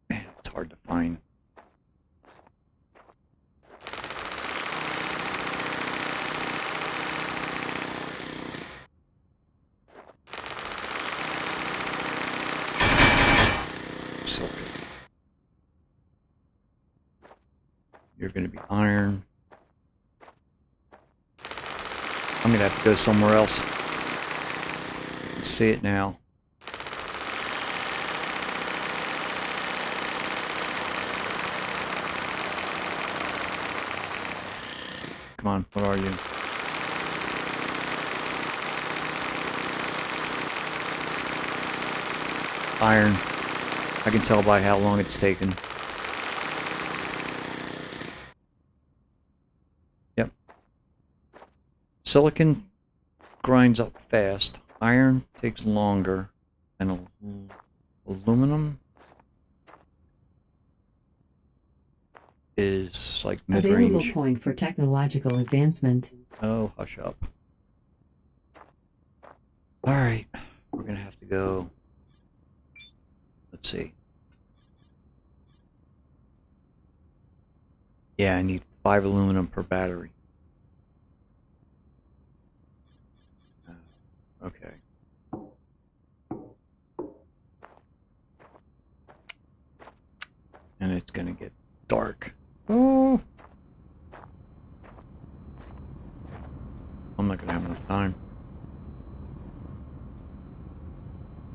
Man, it's hard to find. Silicon. You're going to be iron. I'm gonna have to go somewhere else. I can see it now. Come on, what are you? Iron. I can tell by how long it's taken. Silicon grinds up fast. Iron takes longer. And aluminum is like mid-range. Available point for technological advancement. Oh, hush up. Alright, we're gonna have to go. Let's see. Yeah, I need 5 aluminum per battery. Okay. And it's gonna get dark. Oh! I'm not gonna have enough time.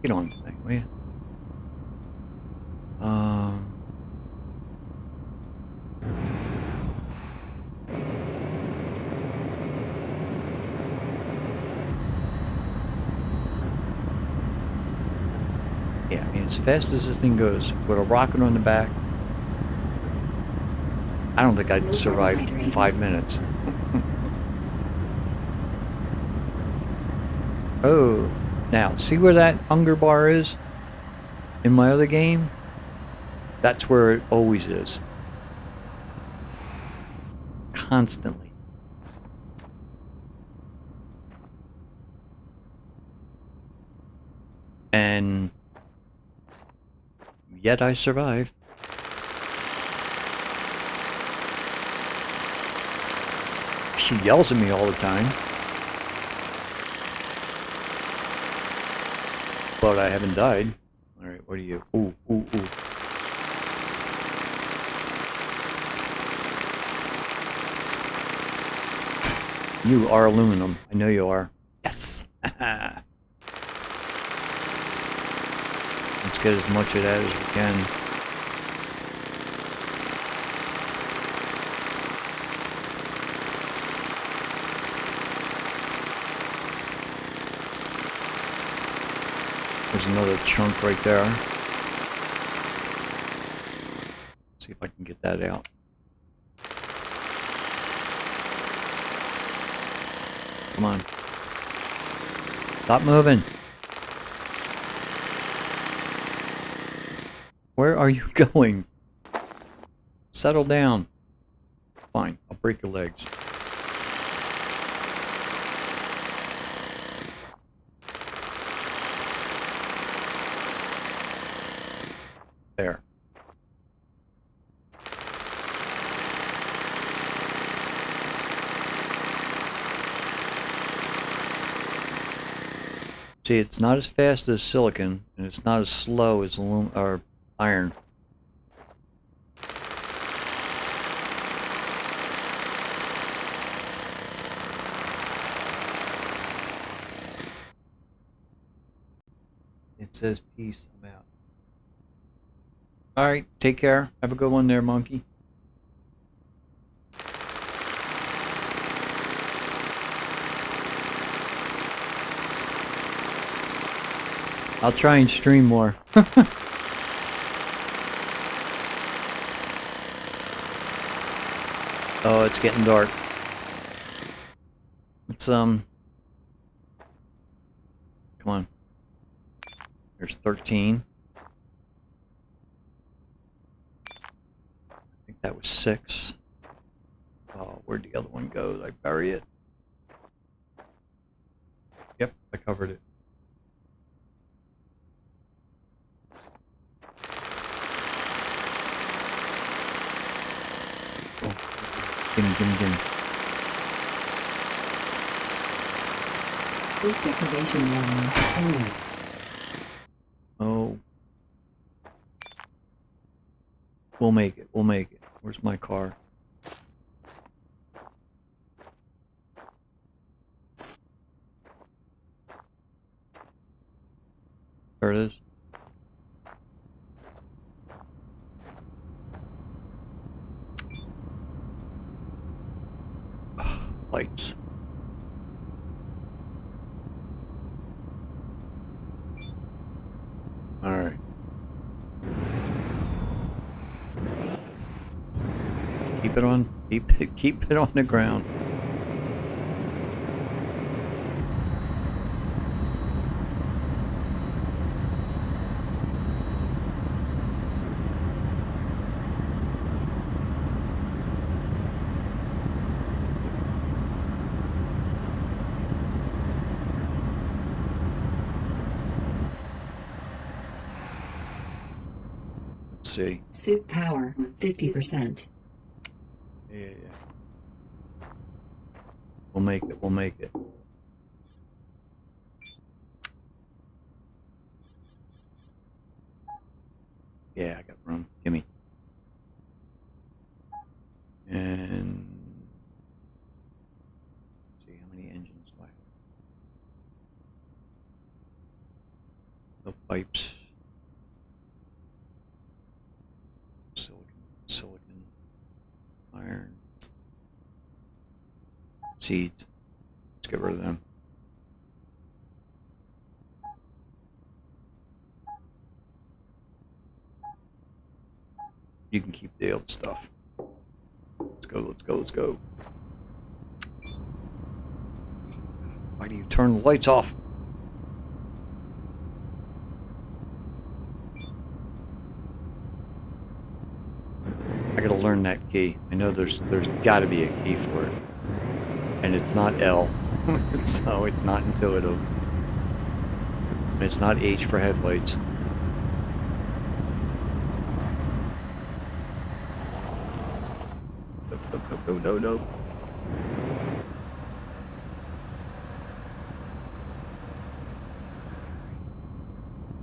Get on the thing, will you? Yeah, I mean, as fast as this thing goes, with a rocket on the back, I don't think I'd survive 5 minutes. Oh, now, see where that hunger bar is? In my other game, that's where it always is. Constantly. And yet I survive. She yells at me all the time. But I haven't died. Alright, what are you? Ooh, ooh, ooh. You are aluminum. I know you are. Yes! Let's get as much of that as we can. There's another chunk right there. See if I can get that out. Come on. Stop moving. Where are you going? Settle down. Fine, I'll break your legs. There. See, it's not as fast as silicon, and it's not as slow as or iron. It says peace, I'm out. Alright, take care. Have a good one there, monkey. I'll try and stream more. Oh, it's getting dark. Let's, come on. There's 13. I think that was 6. Oh, where'd the other one go? Did I bury it? Yep, I covered it. Gimme, gimme, gimme. Sleep deprivation level 8. Oh. We'll make it, we'll make it. Where's my car? There it is. Lights. All right. Keep it on. Keep it on the ground. See. Suit power 50%. Yeah. We'll make it. We'll make it. Yeah, I got room. Gimme. And see how many engines do I have. The pipes. Silicon, iron, seeds. Let's get rid of them. You can keep the old stuff. Let's go, let's go, let's go. Why do you turn the lights off? key. I know there's got to be a key for it, and it's not L, so it's not intuitive. And it's not H for headlights. No.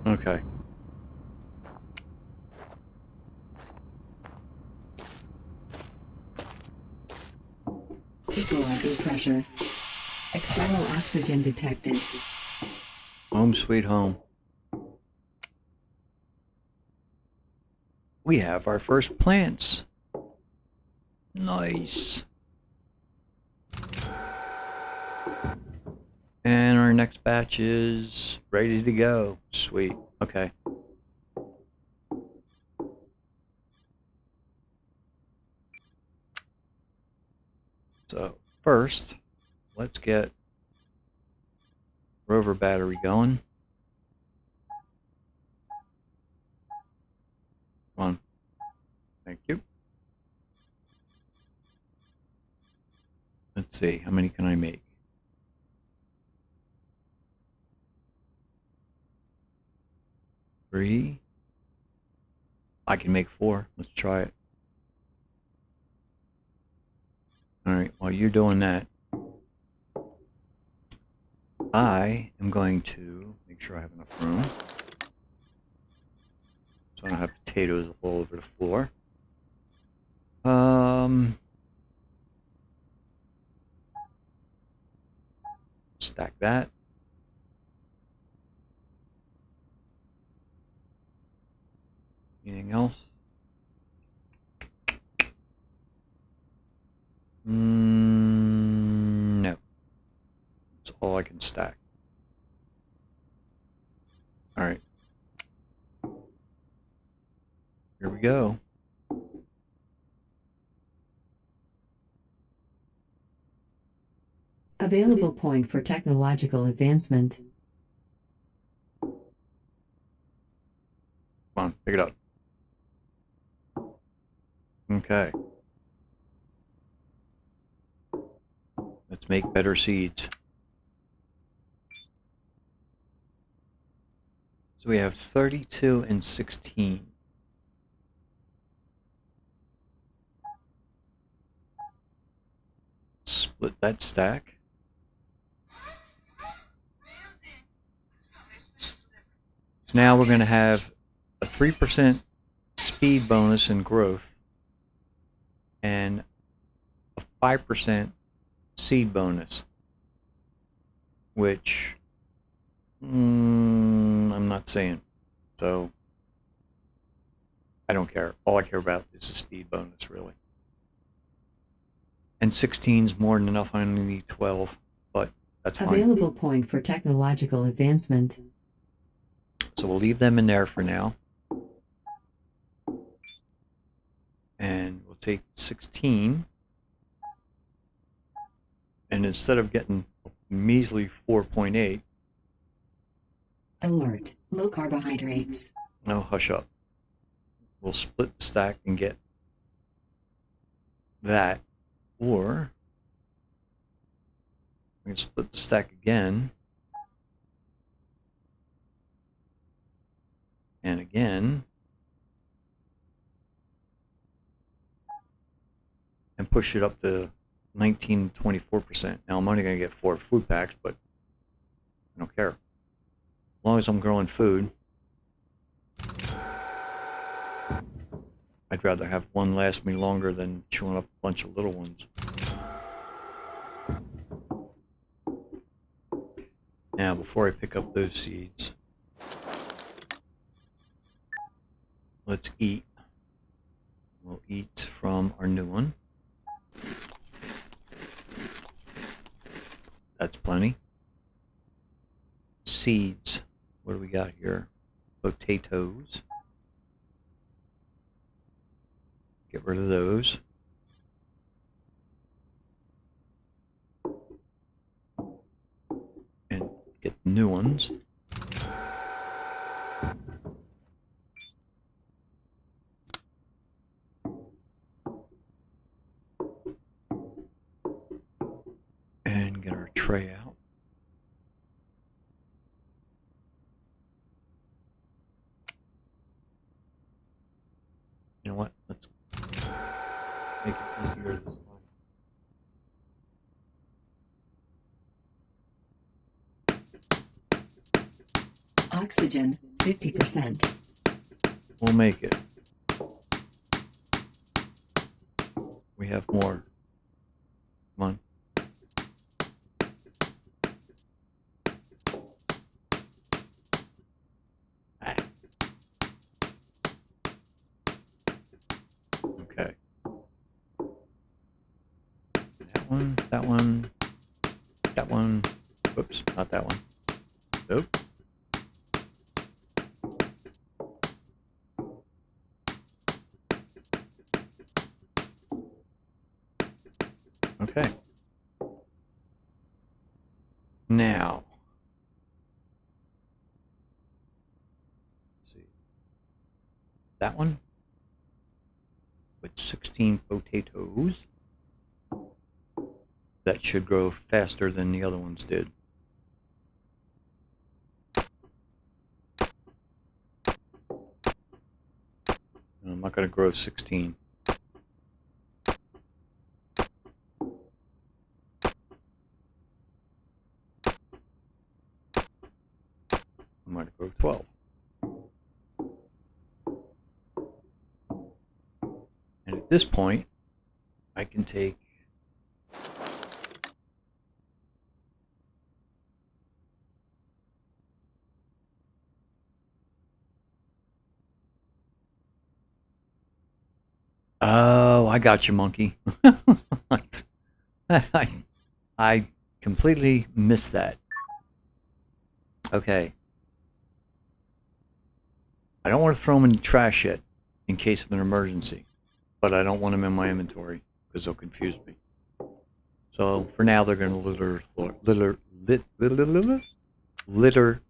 Okay. Equalizing pressure. External oxygen detected. Home sweet home. We have our first plants. Nice. And our next batch is ready to go. Sweet. Okay. So first, let's get rover battery going. Come on. Thank you. Let's see, how many can I make? 3. I can make 4. Let's try it. Alright, while you're doing that, I am going to make sure I have enough room so I don't have potatoes all over the floor. Stack that. Anything else? No. That's all I can stack. All right. Here we go. Available point for technological advancement. Come on, pick it up. Okay. Let's make better seeds. So we have 32 and 16. Split that stack. So now we're going to have a 3% speed bonus in growth and a 5% seed bonus, which I'm not saying. So I don't care. All I care about is the speed bonus, really. And 16's more than enough. I only need 12, but that's fine. Available point for technological advancement. So we'll leave them in there for now. And we'll take 16. And instead of getting a measly 4.8. Alert. Low carbohydrates. No, hush up. We'll split the stack and get that. Or we can split the stack again. And again. And push it up to 19-24%. Now I'm only going to get 4 food packs, but I don't care. As long as I'm growing food. I'd rather have one last me longer than chewing up a bunch of little ones. Now, before I pick up those seeds, let's eat. We'll eat from our new one. That's plenty. Seeds. What do we got here? Potatoes. Get rid of those. And get new ones. Oxygen, 50%. We'll make it. We have more. Come on. Ah. Okay. That one, that one, that one. Whoops, not that one. Nope. Okay. Now, let's see. That one with 16 potatoes. That should grow faster than the other ones did. I'm not going to grow 16. I'm going to grow 12. And at this point, I can take Oh, I got you, monkey. I completely missed that. Okay. I don't want to throw them in the trash yet in case of an emergency, but I don't want them in my inventory because they'll confuse me. So for now, they're going to litter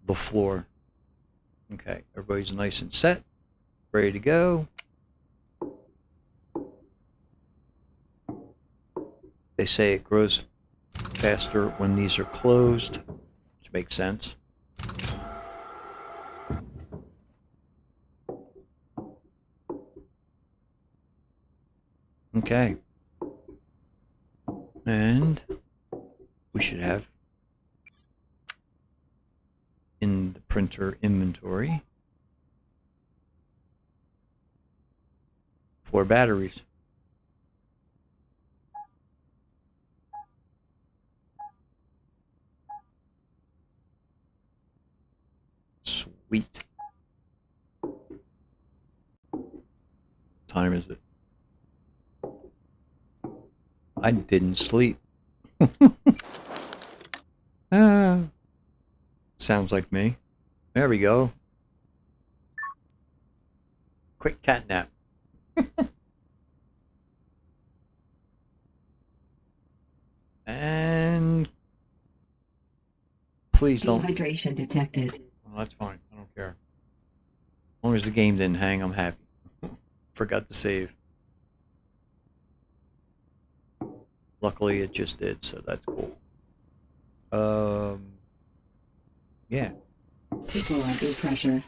the floor. Okay, everybody's nice and set, ready to go. They say it grows faster when these are closed, which makes sense. Okay. And we should have in the printer inventory 4 batteries. Sweet. What time is it? I didn't sleep. Sounds like me. There we go. Quick cat nap. And please don't. Dehydration detected. Oh, that's fine. I don't care. As long as the game didn't hang, I'm happy. Forgot to save. Luckily, it just did, so that's cool. Yeah. Equalizing pressure.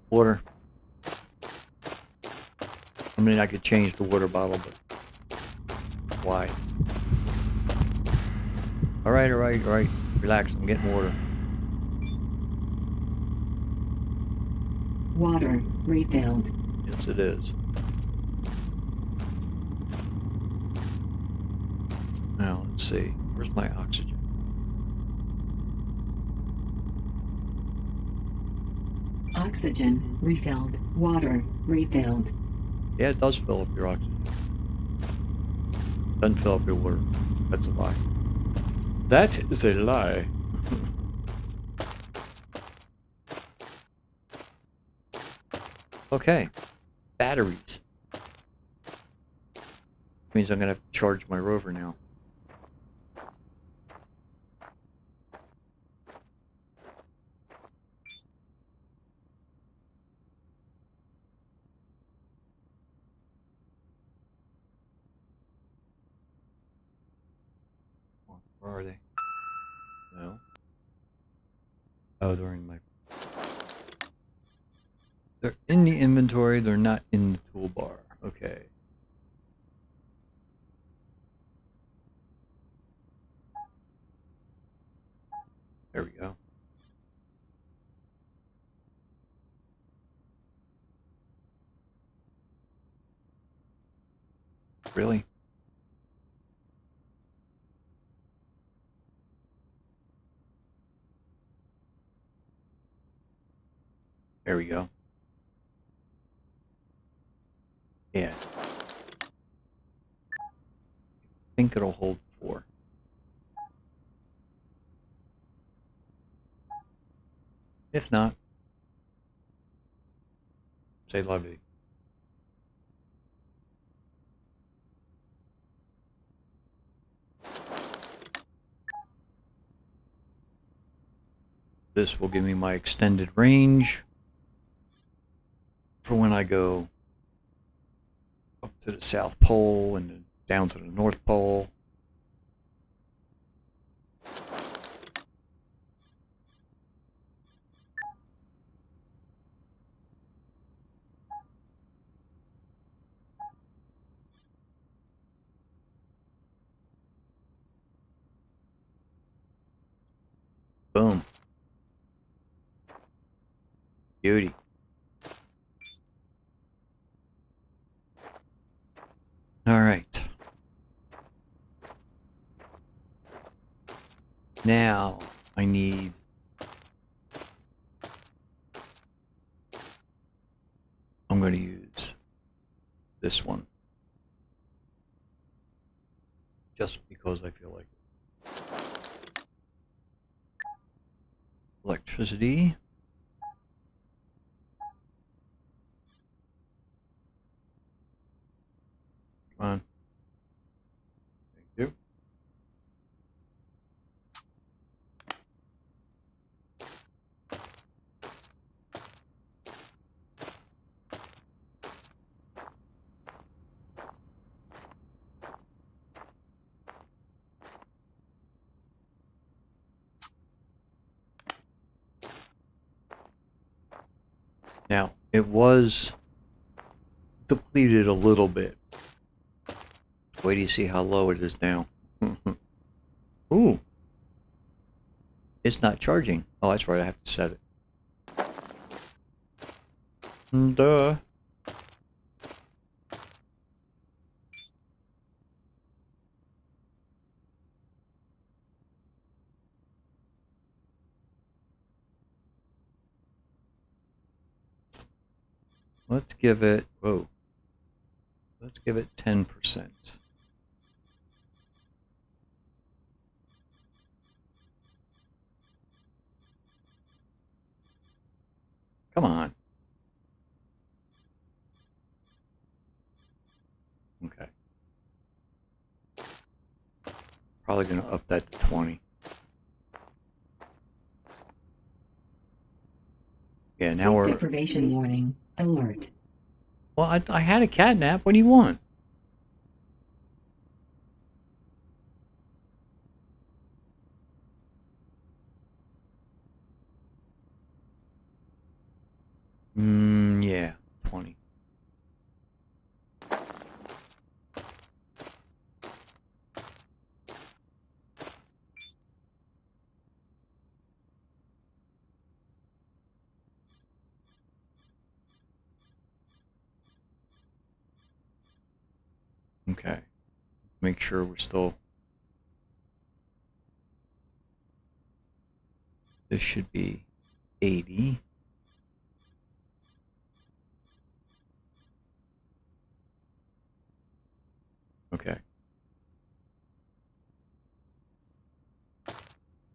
Water. I mean, I could change the water bottle, but why? All right. Relax, I'm getting water. Water refilled. Yes, it is. Now, let's see. Where's my oxygen? Oxygen refilled. Water refilled. Yeah, it does fill up your oxygen. Doesn't fill up your water. That's a lie. That is a lie. Okay. Batteries. Means I'm going to have to charge my rover now. Where are they? No. Oh, they're in my... They're in the inventory, they're not in the toolbar. Okay. There we go. Really? There we go. Yeah. I think it'll hold 4. If not, say lovey. This will give me my extended range for when I go up to the South Pole and then down to the North Pole. Boom. Beauty. All right. Now I need I'm going to use this one just because I feel like it. Electricity. Come on. Thank you. Now, it was depleted a little bit. Wait till you see how low it is now. Ooh. It's not charging. Oh, that's right, I have to set it. Duh. Let's give it, whoa. Let's give it 10%. Come on. Okay. Probably going to up that to 20. Yeah, now Sleep we're... deprivation warning. Alert. Well, I had a cat nap. What do you want? Yeah, 20. Okay. Make sure we're still... This should be 80. Okay.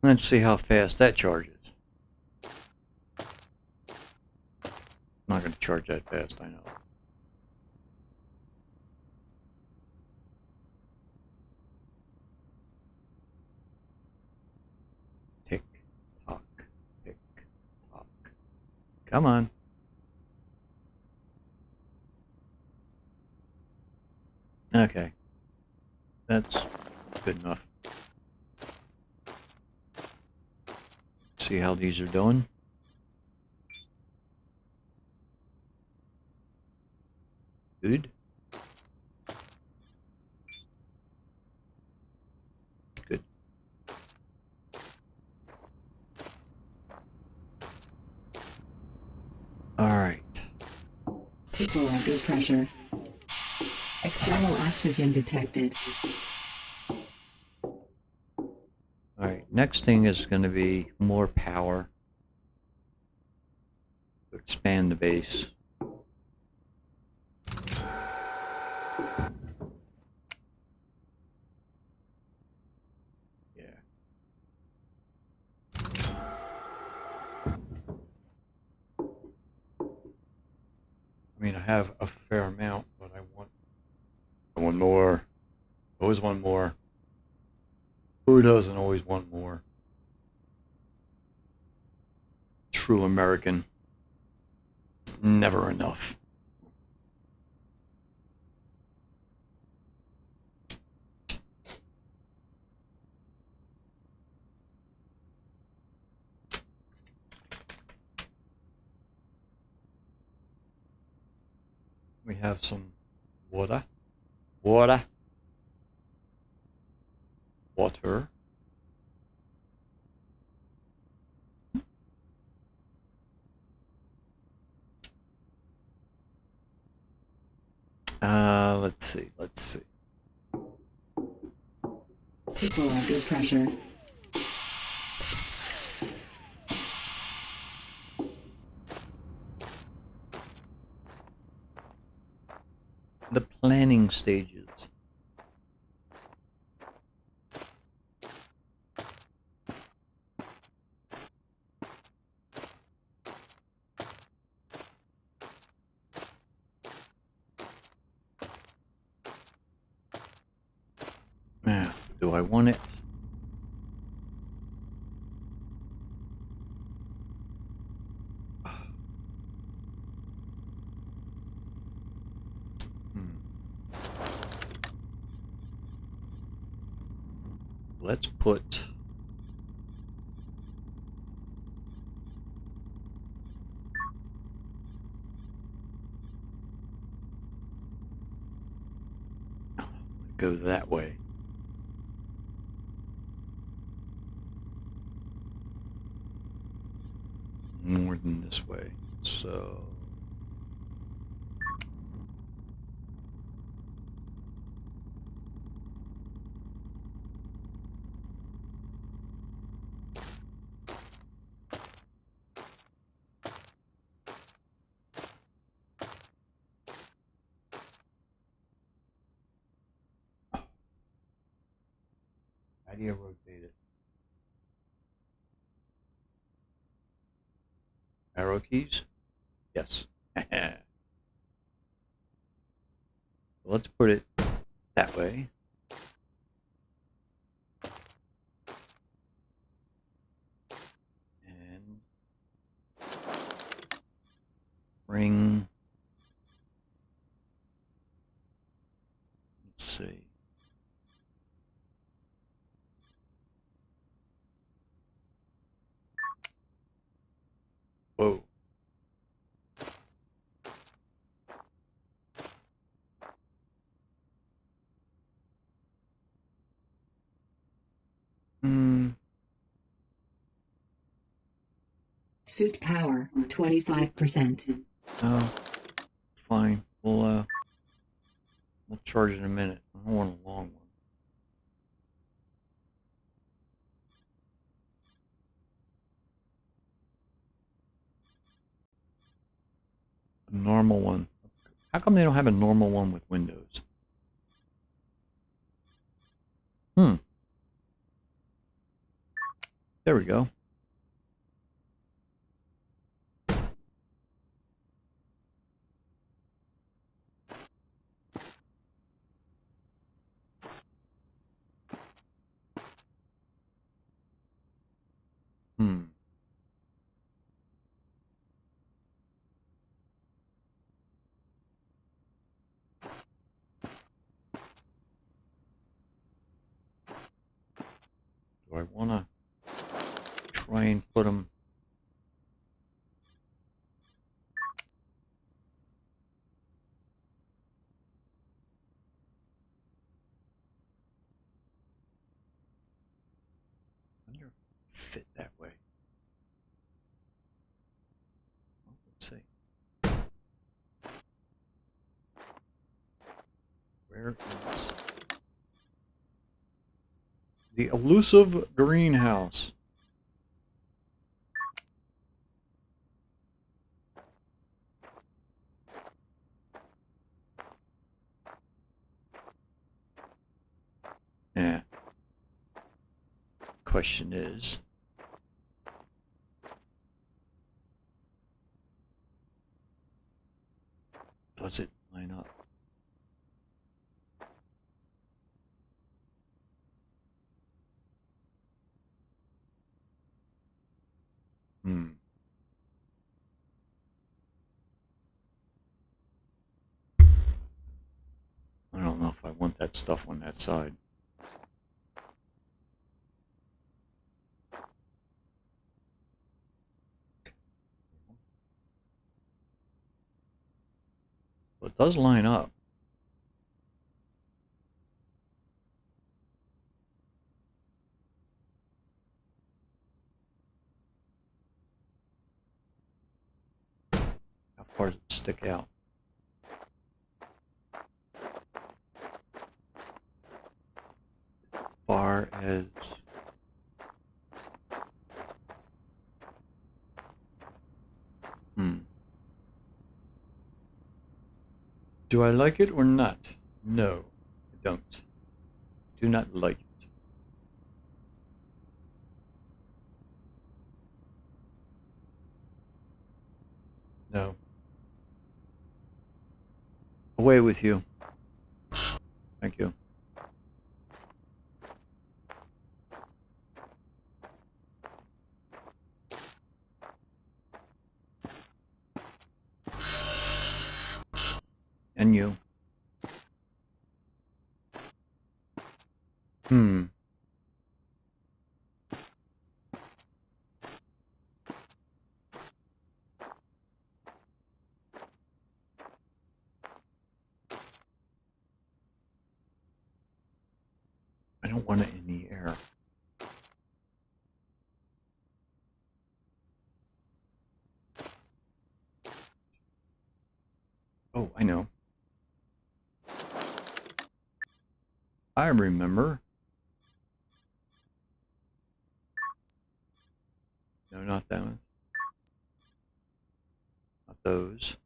Let's see how fast that charges. Not going to charge that fast, I know. Tick, tock, tick, tock. Come on. Okay. That's good enough. See how these are doing. Good. Good. Equalizer pressure. External oxygen detected. Alright, next thing is going to be more power to expand the base. Yeah. I mean, I have a fair amount, but I want more. Always want more. Who doesn't always want more? True American. It's never enough. We have some water. Water. Water. Let's see. Let's see. Equalizer pressure. The planning stages. Now, do I want it? Let's put go that way. More than this way. So how do you rotate it? Arrow keys? Yes. Let's put it that way. And bring, let's see. Whoa. Suit power 25%. Oh, fine. We'll charge it in a minute. I don't want a long one. A normal one. How come they don't have a normal one with windows? There we go. Do I want to try and put them? I wonder if it fit that way. Well, let's see. Where is the elusive greenhouse? Yeah. Question is, does it line up? Hmm. I don't know if I want that stuff on that side. But it does line up. How far does it stick out? Far as do I like it or not? No, I don't. Do not like it. No. Away with you. Thank you. And you. I don't want it in the air. Oh, I know. I remember. No, not that one. Not those.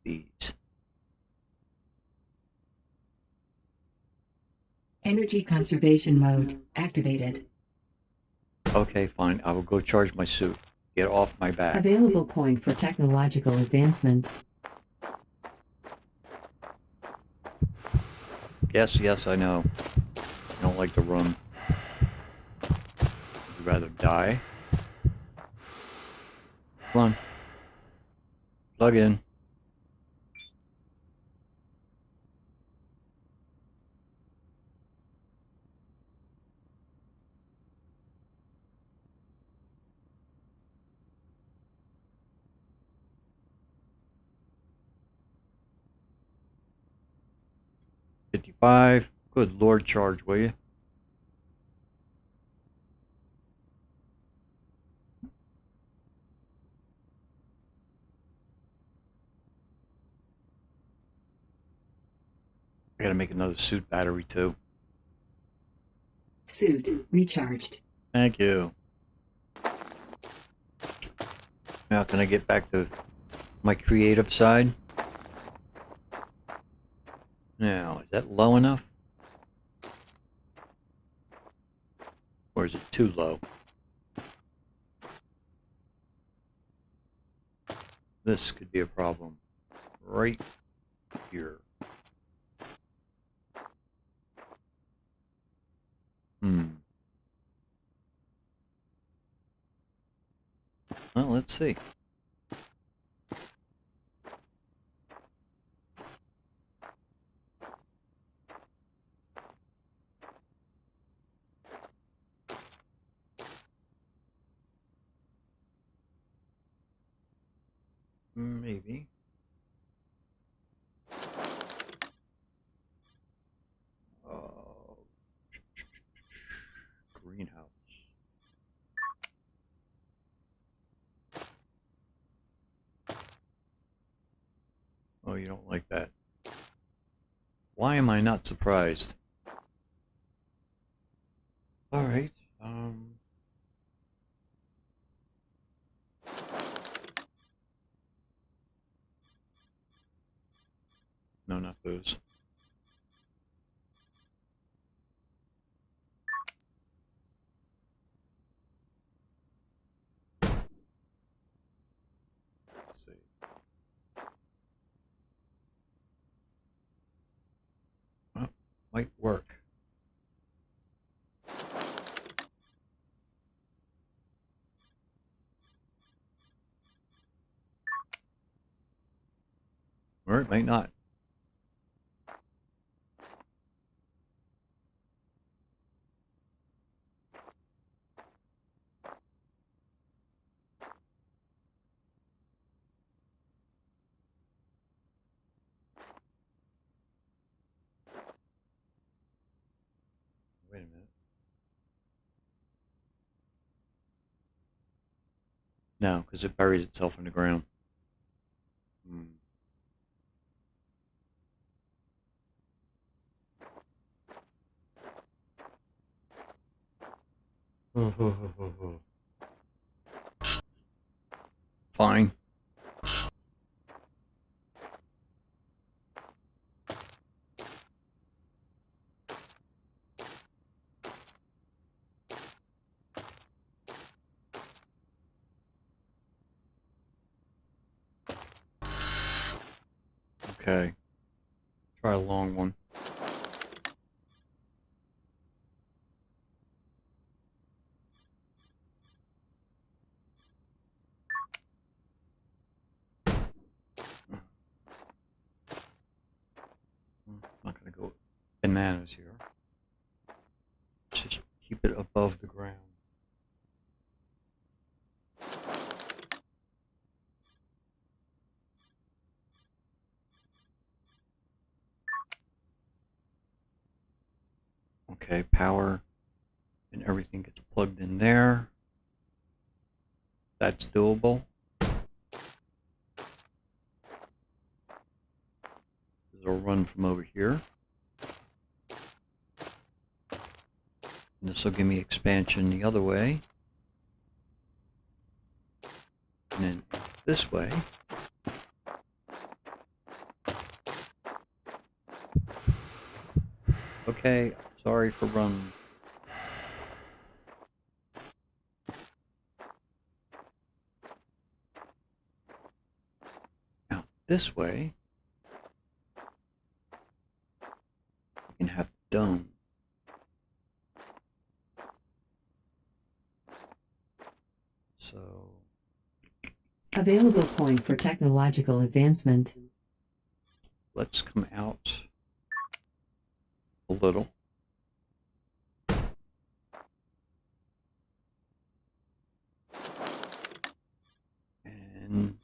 These. Energy conservation mode activated. Okay, fine. I will go charge my suit. Get off my back. Available point for technological advancement. Yes, yes, I know. I don't like to run. I'd rather die. Come on. Plug in. $55. Good Lord, charge, will you? I gotta make another suit battery too. Suit recharged. Thank you. Now can I get back to my creative side? Now, is that low enough? Or is it too low? This could be a problem. Right here. Well, let's see. Maybe. Greenhouse. Oh, you don't like that. Why am I not surprised? Alright, no, not those. Let's see. Well, might work. Or it might not. Wait a minute. No, because it buried itself in the ground. Fine. Okay. Try a long one. Not gonna go bananas here. Just keep it above the ground. Okay, power and everything gets plugged in there. That's doable. It'll run from over here. And this will give me expansion the other way. And then this way. Okay, sorry for running. Now, this way, you can have dome. So, Available point for technological advancement. let's come out a little. And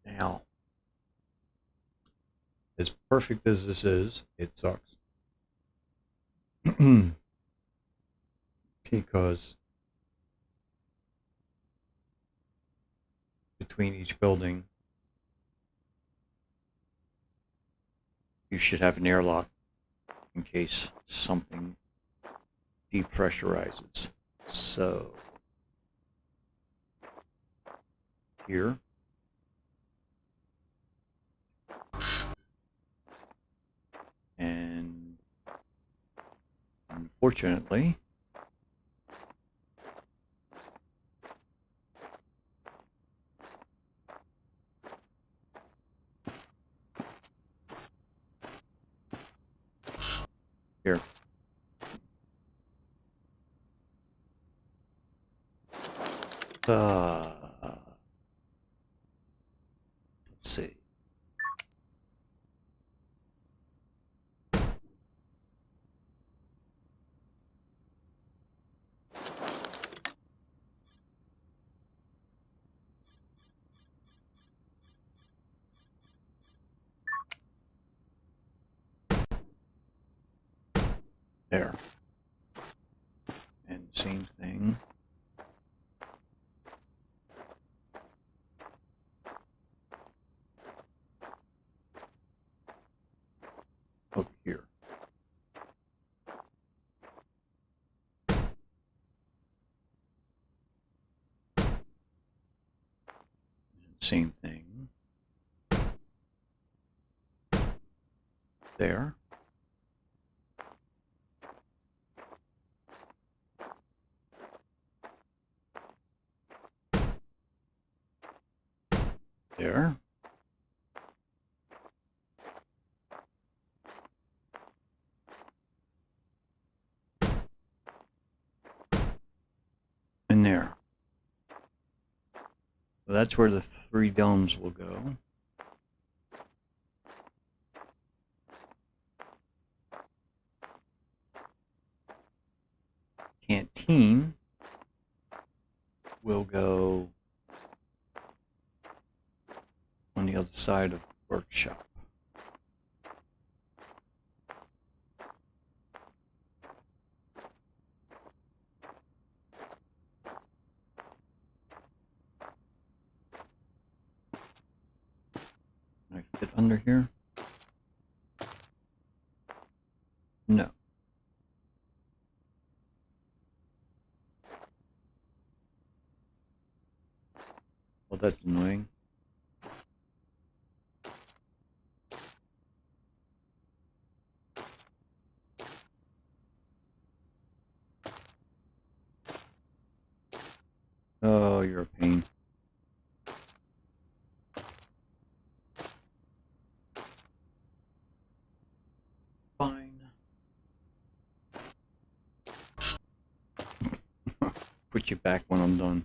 now, as perfect as this is, it sucks. Because between each building, you should have an airlock in case something depressurizes. So, here. And unfortunately, here. Let's see. There. And same thing. Over here. And same thing. There. There. And there. So that's where the 3 domes will go. Canteen will go on the other side of the workshop. Can I fit under here? No. Well, that's annoying. Oh, you're a pain. Fine. Put you back when I'm done.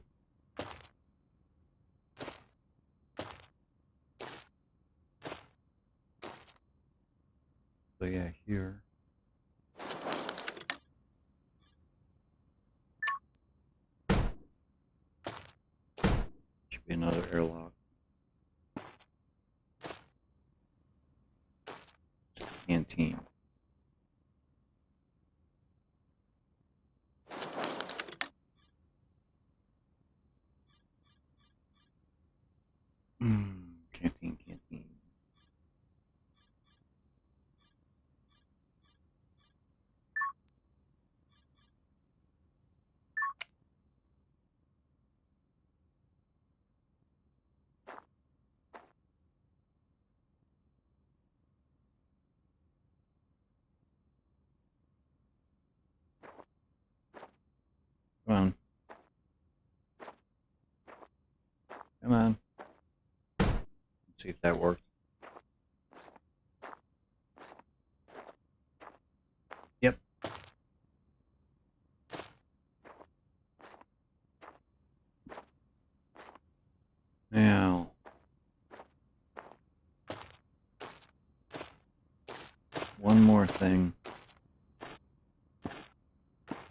So yeah, here. Should be another airlock. Canteen. Canteen. Come on. Come on. Let's see if that works. Yep. Now. One more thing.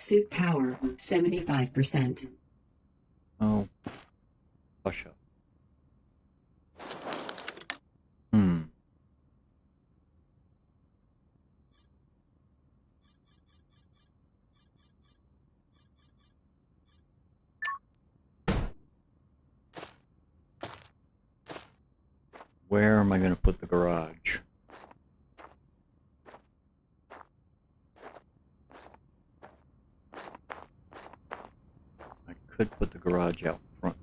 Suit power 75%. Oh. Hush up. Where am I going to put the garage? I could put the garage out front.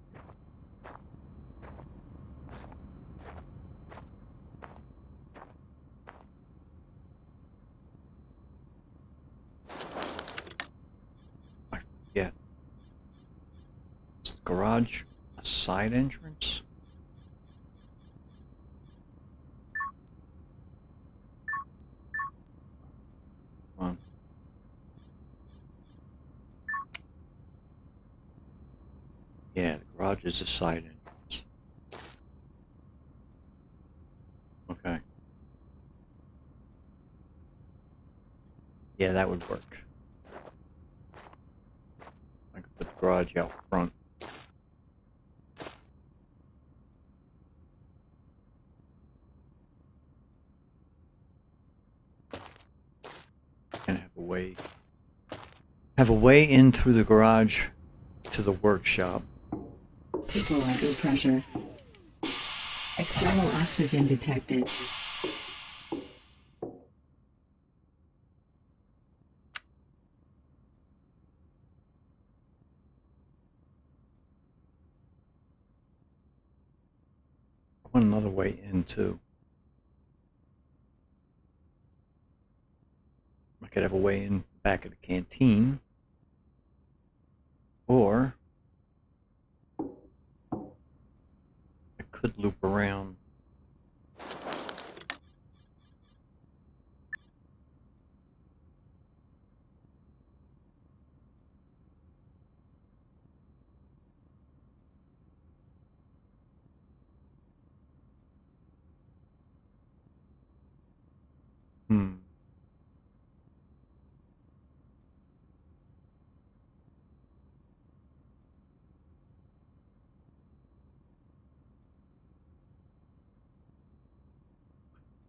I forget. Is the garage a side entrance? Come on. Yeah, the garage is a side entrance. Okay. Yeah, that would work. I could put the garage out front. And have a way have a way in through the garage to the workshop. Equalizer pressure. External oxygen detected. I want another way in too. I could have a way in back of the canteen, or I could loop around.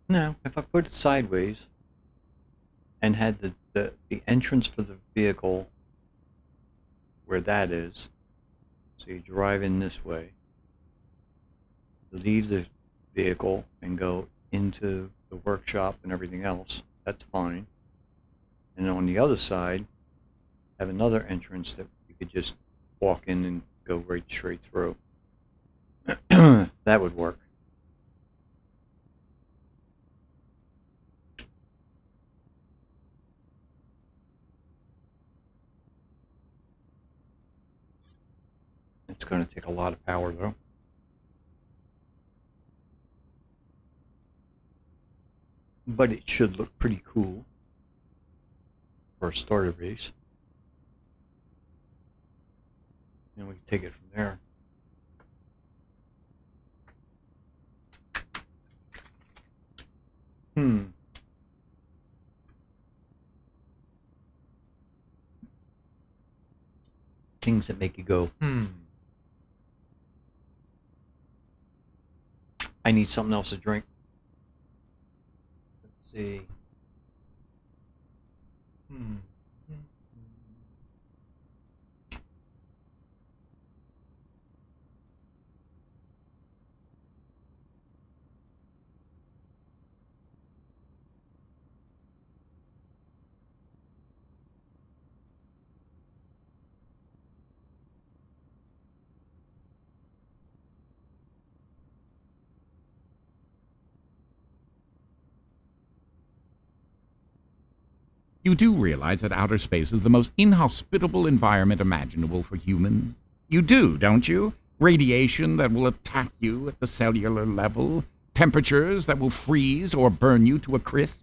No, if I put it sideways and had the entrance for the vehicle where that is, so you drive in this way, leave the vehicle and go into the workshop and everything else, that's fine. And on the other side, have another entrance that you could just walk in and go right straight through. That would work. It's going to take a lot of power, though. But it should look pretty cool for a starter base. And we can take it from there. Things that make you go, I need something else to drink. Let's see. You do realize that outer space is the most inhospitable environment imaginable for humans? You do, don't you? Radiation that will attack you at the cellular level, temperatures that will freeze or burn you to a crisp,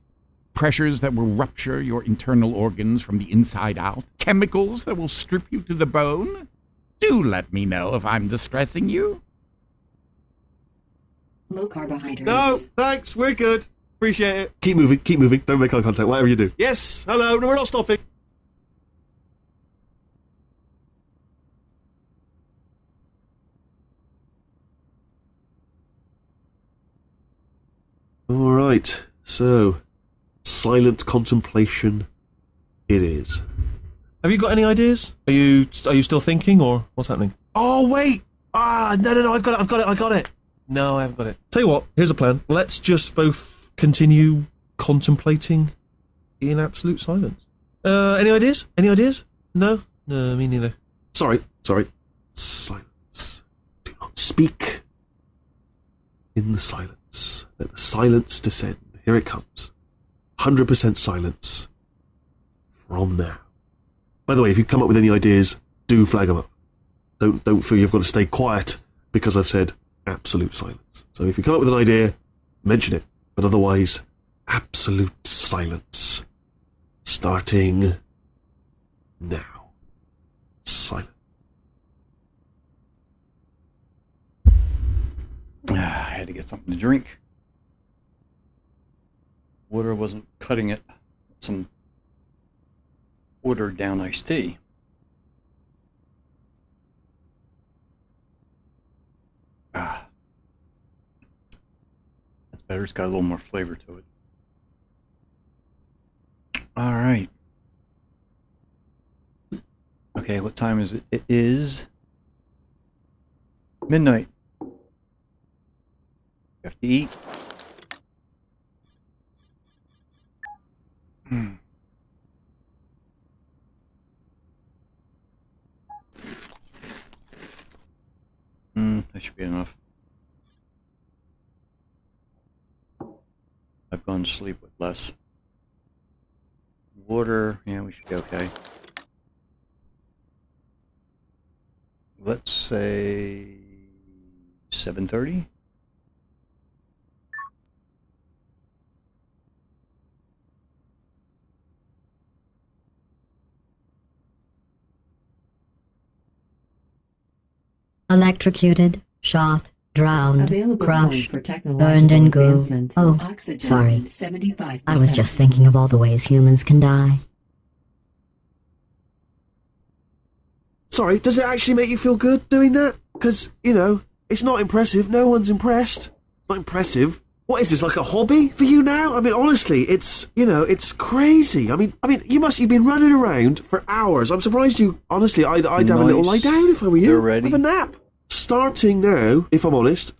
pressures that will rupture your internal organs from the inside out, chemicals that will strip you to the bone? Do let me know if I'm distressing you. Low carbohydrates. No, thanks. We're good. Appreciate it. Keep moving, keep moving. Don't make eye contact, whatever you do. Yes. Hello. No, we're not stopping. All right. So, silent contemplation it is. Have you got any ideas? Are you still thinking, or what's happening? Oh wait! No! I got it. No, I haven't got it. Tell you what. Here's a plan. Let's just both continue contemplating in absolute silence. Any ideas? Any ideas? No, me neither. Sorry. Silence. Do not speak in the silence. Let the silence descend. Here it comes. 100% silence from now. By the way, if you come up with any ideas, do flag them up. Don't feel you've got to stay quiet because I've said absolute silence. So if you come up with an idea, mention it. But otherwise, absolute silence. Starting now. Silence. I had to get something to drink. Water wasn't cutting it. Some watered down iced tea. That's better. It's got a little more flavor to it. All right. Okay, what time is it? It is midnight. You have to eat. That should be enough. I've gone to sleep with less. Water, yeah, we should be okay. Let's say 7:30. Electrocuted, shot, drowned, Available coin crushed, for burned technological and goo. advancement. Oh, Oxygen sorry. 75%. I was just thinking of all the ways humans can die. Sorry, does it actually make you feel good doing that? Because, you know, it's not impressive. No one's impressed. Not impressive. What is this, like a hobby for you now? I mean, honestly, it's, you know, it's crazy. I mean, you've been running around for hours. I'm surprised you, honestly, I'd have a little lie Nice. down if I were you. They're ready. Have a nap. Starting now, if I'm honest,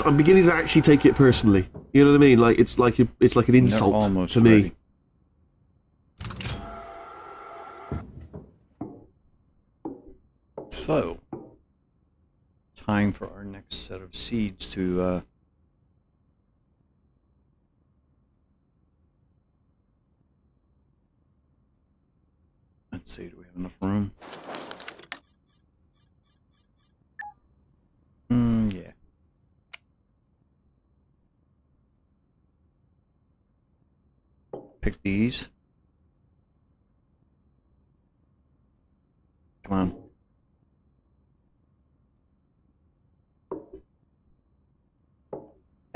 I'm beginning to actually take it personally. You know what I mean? Like, it's like an They're insult almost to me. ready. So, time for our next set of seeds to let's see, do we have enough room? Yeah. Pick these. Come on.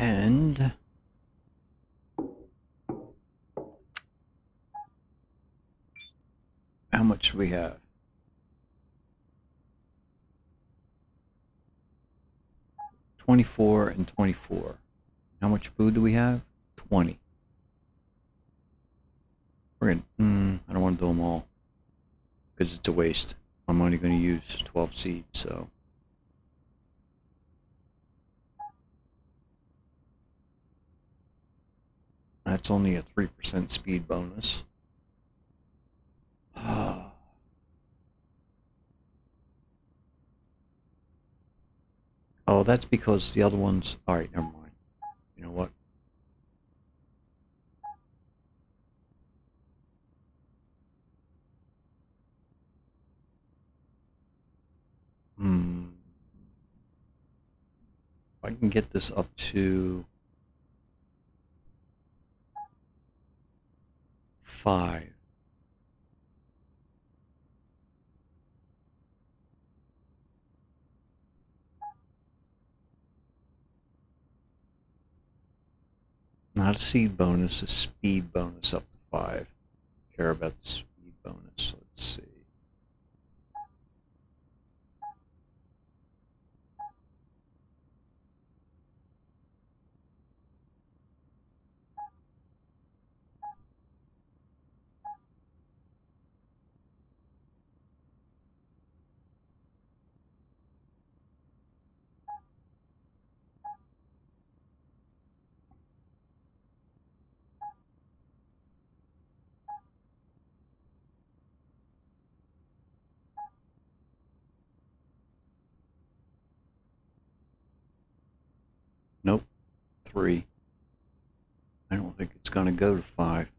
And how much do we have? 24 and 24. How much food do we have? 20. We're gonna, I don't want to do them all because it's a waste. I'm only going to use 12 seeds, so. That's only a 3% speed bonus. Oh, that's because the other ones. Alright, never mind. You know what? If I can get this up to 5. Not a seed bonus, a speed bonus up to 5. Care about the speed bonus. Let's see. Nope. 3. I don't think it's going to go to 5.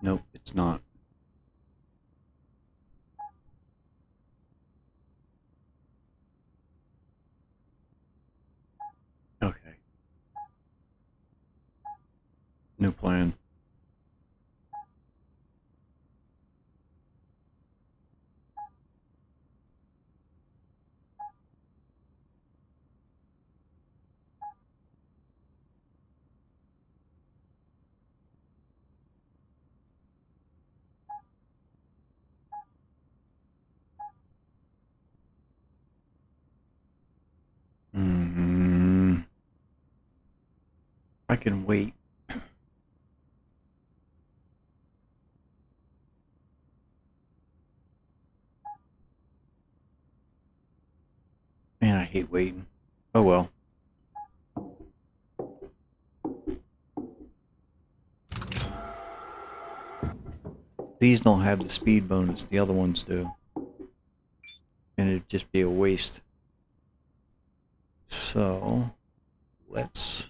Nope, it's not. Okay. New plan. I can wait. Man, I hate waiting. Oh well. These don't have the speed bonus, the other ones do. And it'd just be a waste. So, let's...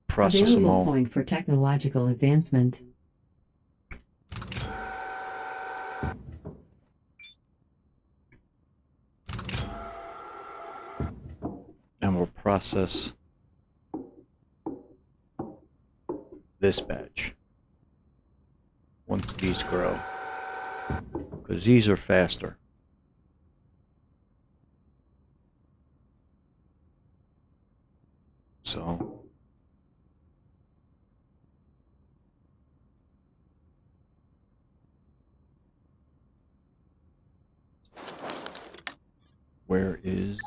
process them Available all. point for technological advancement. And we'll process this batch once these grow, because these are faster. So where is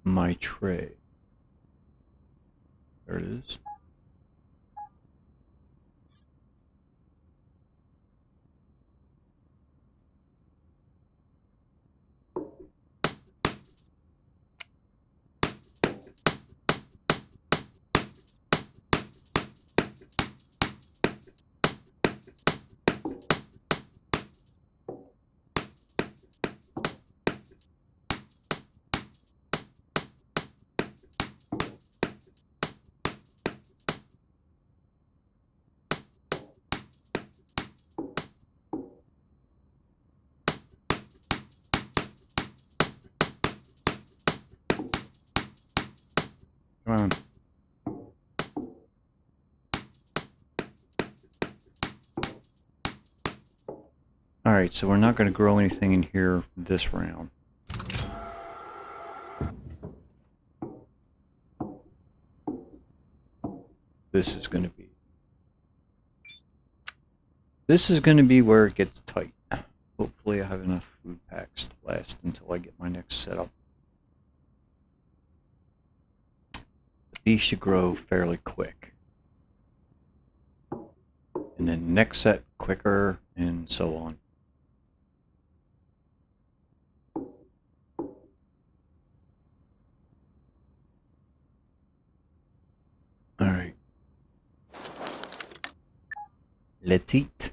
my tray? There it is. Come on. Alright, so we're not going to grow anything in here this round. This is going to be where it gets tight. Hopefully I have enough food packs to last until I get my next setup. These should grow fairly quick. And then next set quicker, and so on. Alright. Let's eat.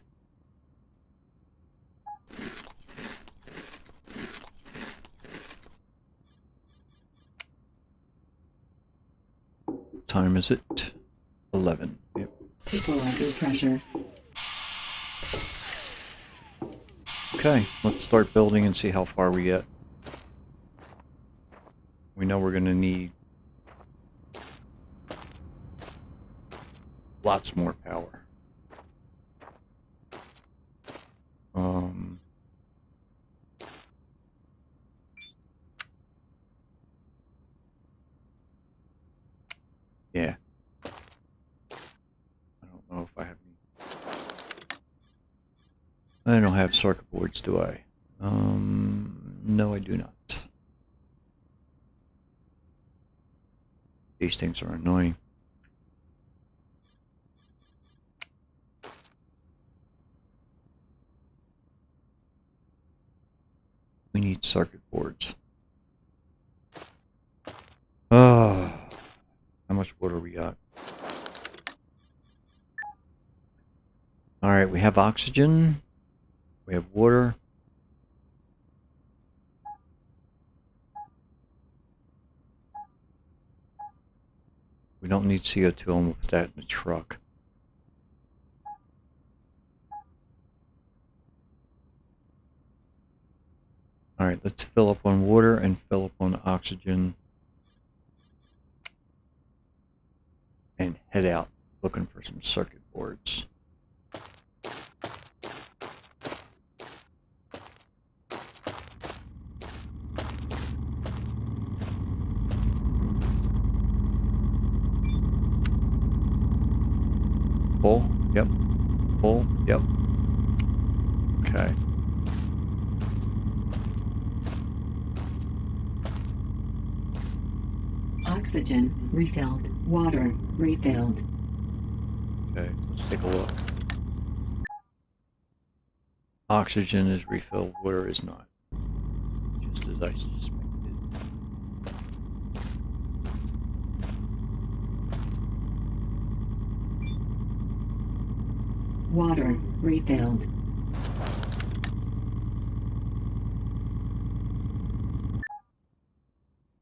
Time is it? 11. Yep. Equalizer pressure. Okay, let's start building and see how far we get. We know we're going to need lots more power. Yeah. I don't know if I have any. I don't have circuit boards, do I? No, I do not. These things are annoying. We need circuit boards. How much water we got? Alright, we have oxygen. We have water. We don't need CO2, and we'll put that in the truck. Alright, let's fill up on water and fill up on oxygen. And head out looking for some circuit boards. Yep. Okay. Oxygen refilled. Water refilled. Okay, let's take a look. Oxygen is refilled, water is not. Just as I suspected. Water refilled.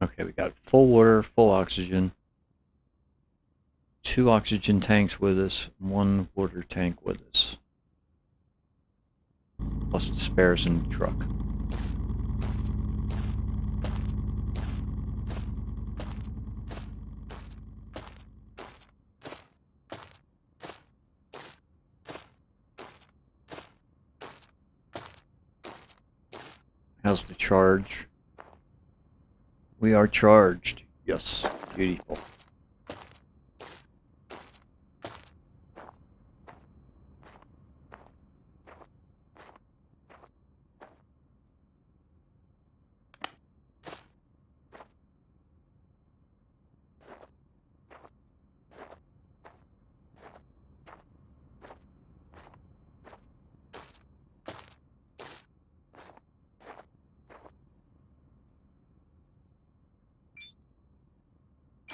Okay, we got full water, full oxygen. 2 oxygen tanks with us, 1 water tank with us. Plus the spares in the truck. How's the charge? We are charged. Yes, beautiful.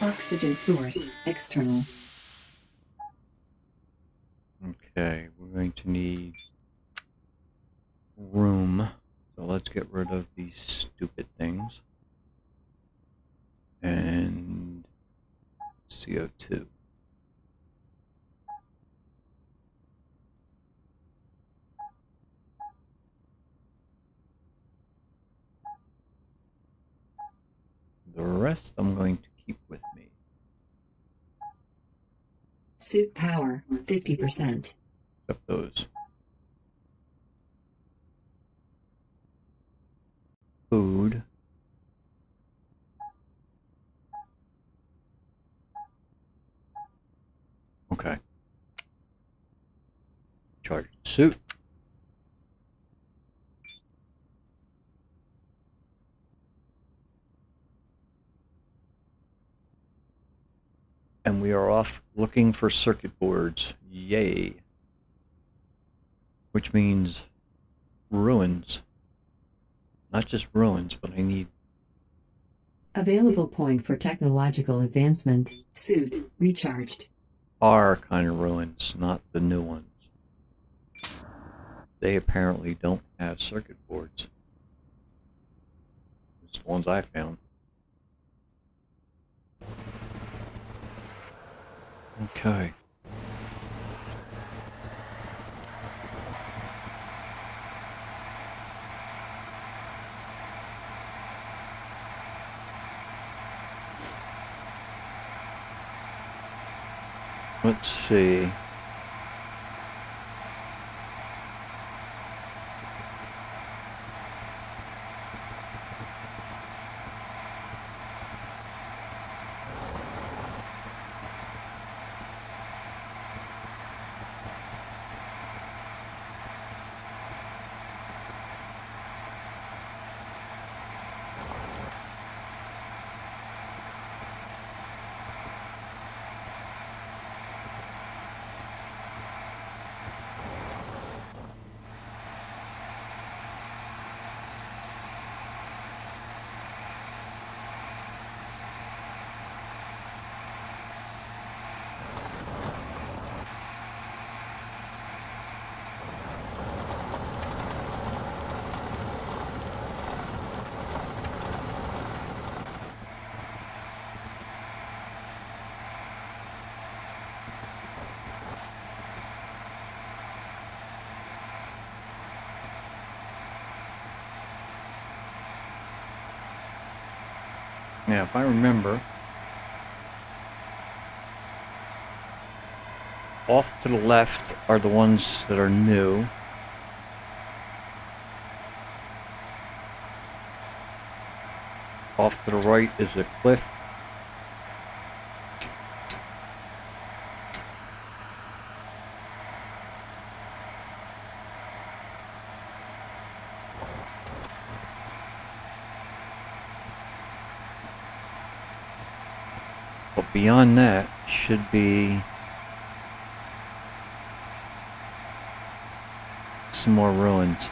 Oxygen source external. Okay, we're going to need room. So let's get rid of these stupid things. And CO2. The rest I'm going to keep with me. Suit power 50%. Except those. Food. Okay. Charge the suit. And we are off looking for circuit boards. Yay. Which means ruins. Not just ruins, but I need... Available point for technological advancement. Suit recharged. our kind of ruins, not the new ones. They apparently don't have circuit boards. It's the ones I found. Okay. Let's see. Now, if I remember, off to the left are the ones that are new. Off to the right is a cliff. But beyond that should be some more ruins.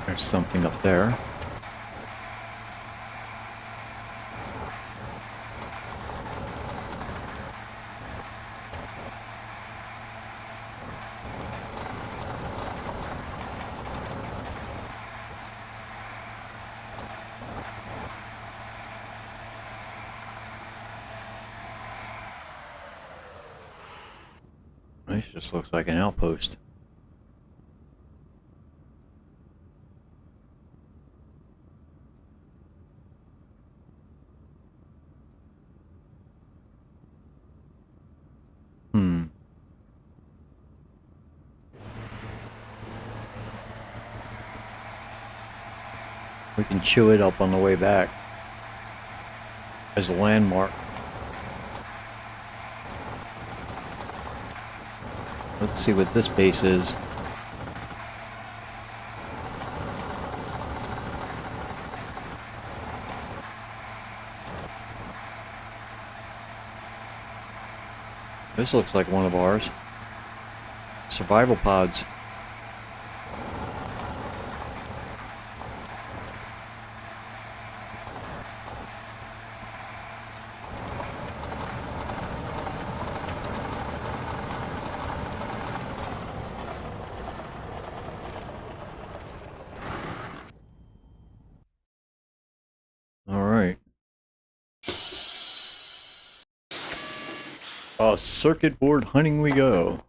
There's something up there. This just looks like an outpost. We can chew it up on the way back as a landmark. Let's see what this base is. This looks like one of ours. Survival pods. Circuit board hunting we go.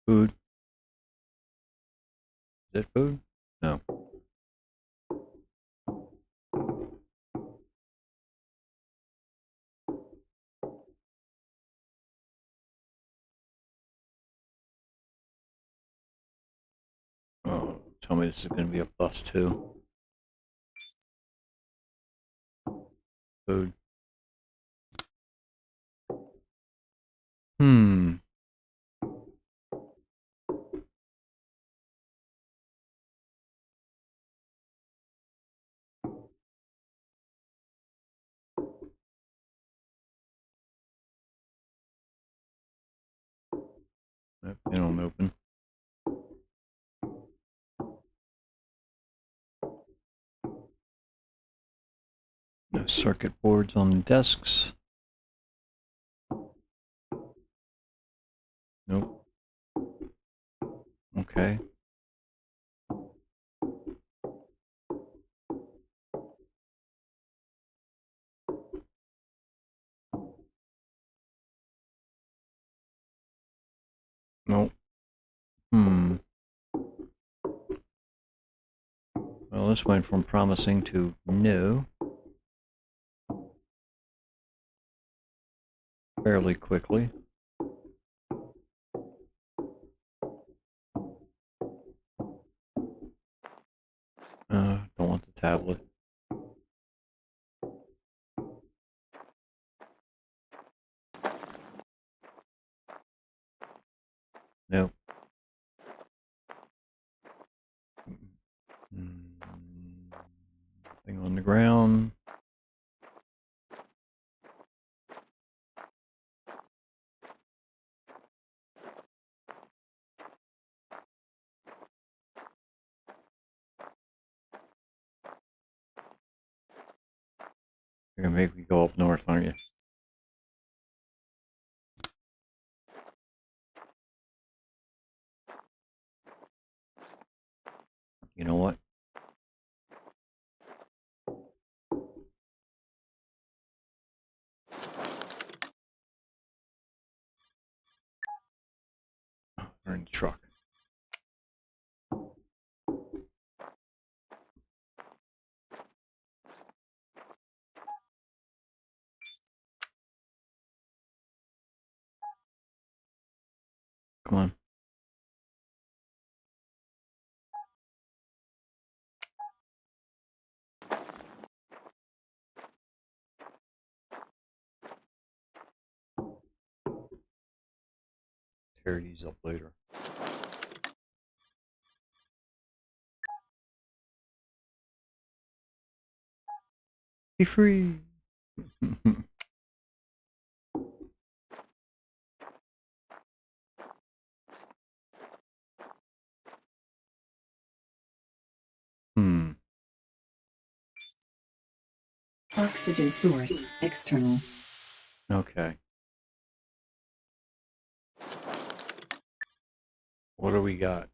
Food. Is it food? No. Oh, tell me this is going to be a bus too. Food. Nope, they don't open. No circuit boards on the desks. Nope. Okay. Nope. Well, this went from promising to no fairly quickly. Don't want the tablet. Nope. Thing on the ground. You're gonna make me go up north, aren't you? You know what? We're in the truck. Come on. Tear these up later. Be free. Hmm. Oxygen source, external. Okay. What do we got?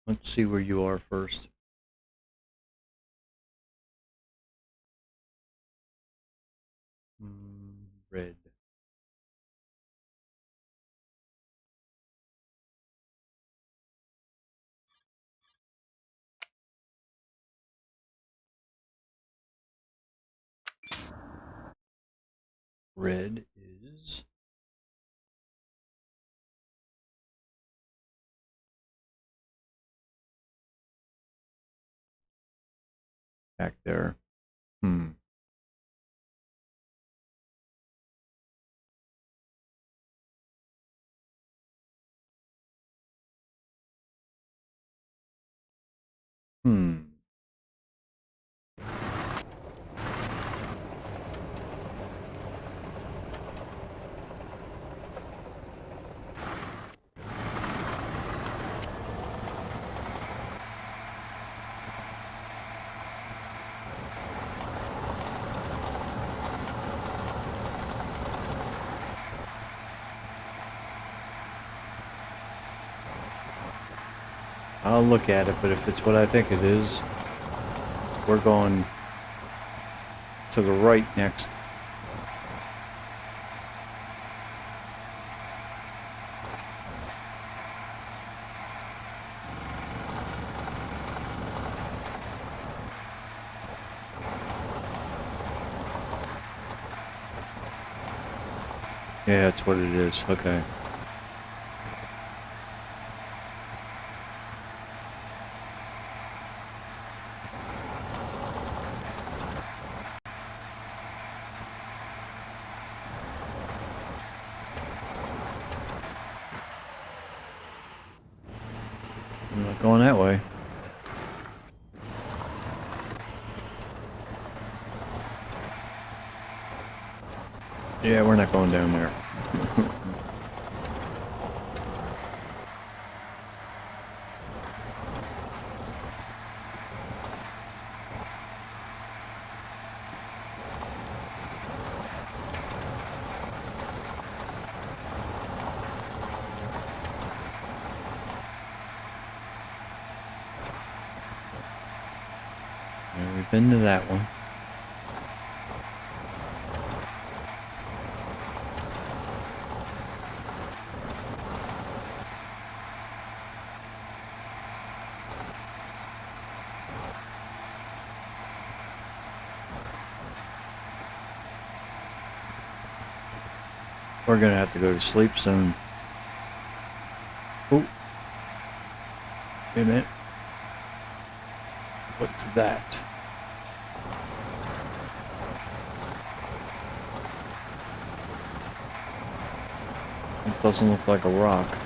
Let's see where you are first. Red. Red is back there. Hmm. Hmm. I'll look at it, but if it's what I think it is, we're going to the right next. Yeah, that's what it is. Okay. I'm not going that way. Yeah, we're not going down there. Yeah, we've been to that one. We're gonna have to go to sleep soon. Oh, wait a minute. What's that? It doesn't look like a rock.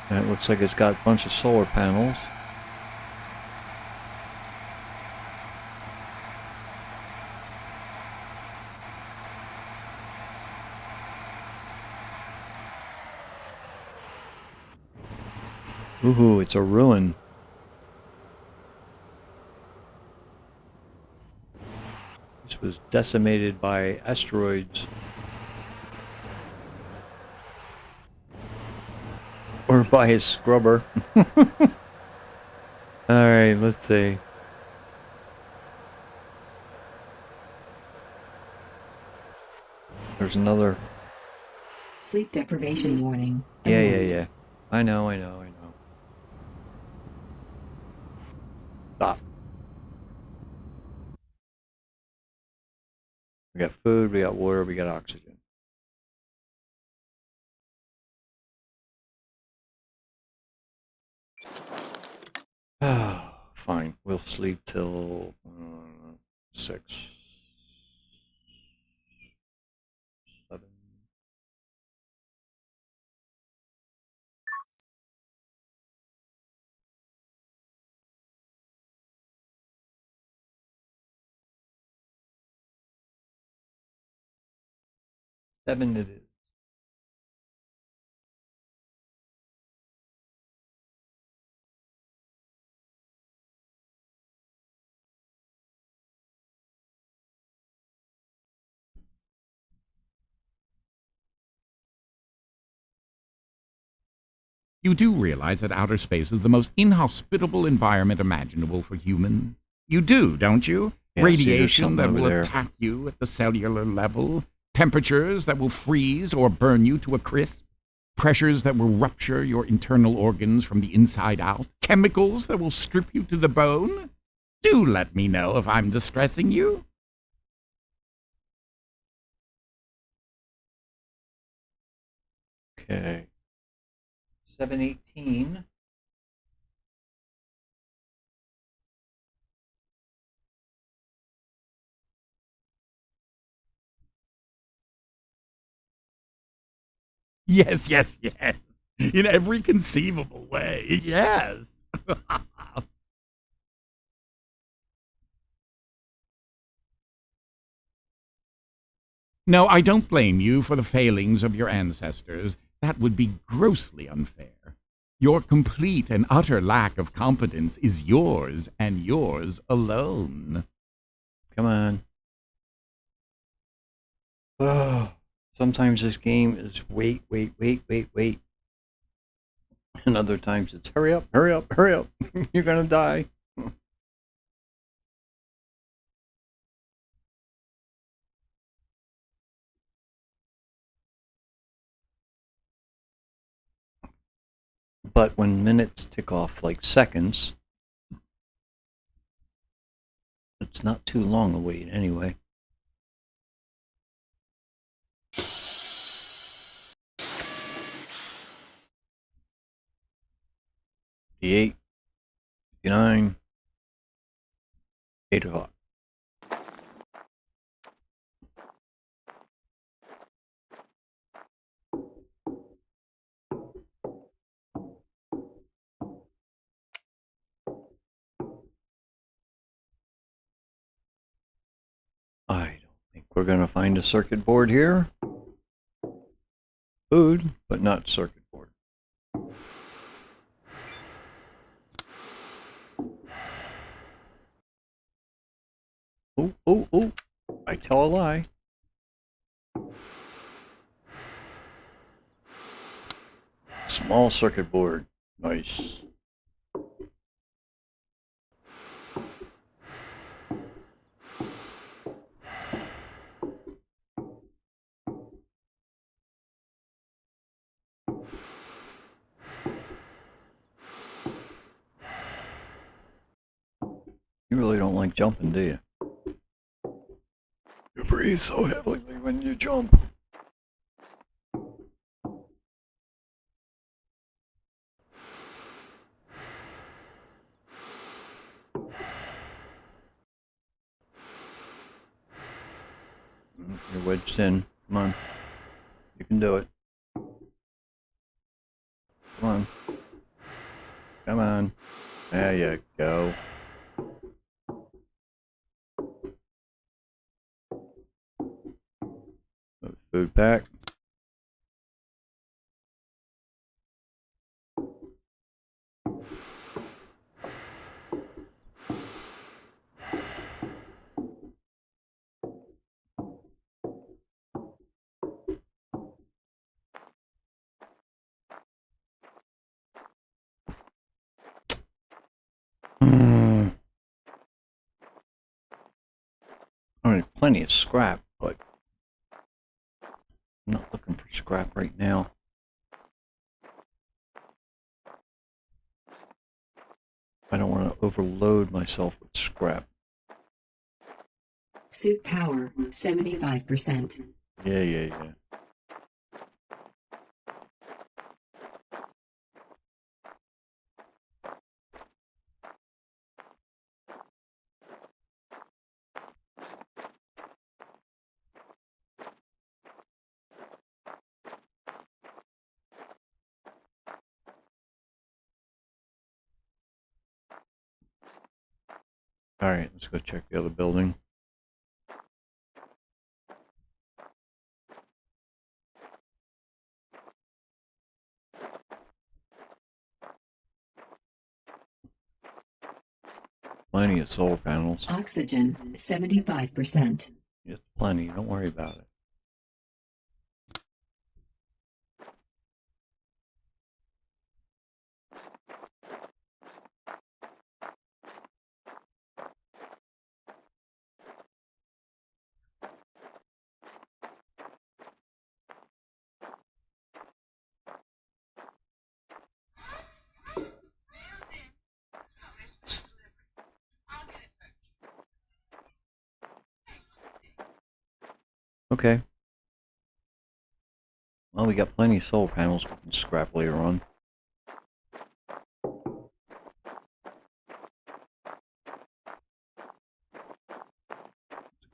And it looks like it's got a bunch of solar panels. Ooh, it's a ruin. This was decimated by asteroids. Or by his scrubber. Alright, let's see. There's another. Sleep deprivation warning. Yeah, yeah, Alert. yeah. I know. Stop. We got food, we got water, we got oxygen. Fine, we'll sleep till 6, 7. Seven it is. You do realize that outer space is the most inhospitable environment imaginable for humans? You do, don't you? Yeah, see, there's Radiation something that over will there. attack you at the cellular level, temperatures that will freeze or burn you to a crisp, pressures that will rupture your internal organs from the inside out, chemicals that will strip you to the bone. Do let me know if I'm distressing you. Okay. 718. Yes, yes, yes. In every conceivable way, yes. No, I don't blame you for the failings of your ancestors. That would be grossly unfair. Your complete and utter lack of competence is yours and yours alone. Come on. Oh, sometimes this game is wait. And other times it's hurry up. You're gonna die. But when minutes tick off like seconds, it's not too long a wait anyway. The 8, 59, 8 o'clock. I don't think we're gonna find a circuit board here. Food, but not circuit board. Oh, I tell a lie. Small circuit board. Nice. You really don't like jumping, do you? You breathe so heavily when you jump. You're wedged in. Come on. You can do it. Come on. Come on. There you go. Food pack. plenty of scrap, but I'm not looking for scrap right now. I don't want to overload myself with scrap. Suit power 75%. Yeah. All right, let's go check the other building. Plenty of solar panels. Oxygen 75%. It's plenty, don't worry about it. Okay. Well, we got plenty of solar panels we can scrap later on. It's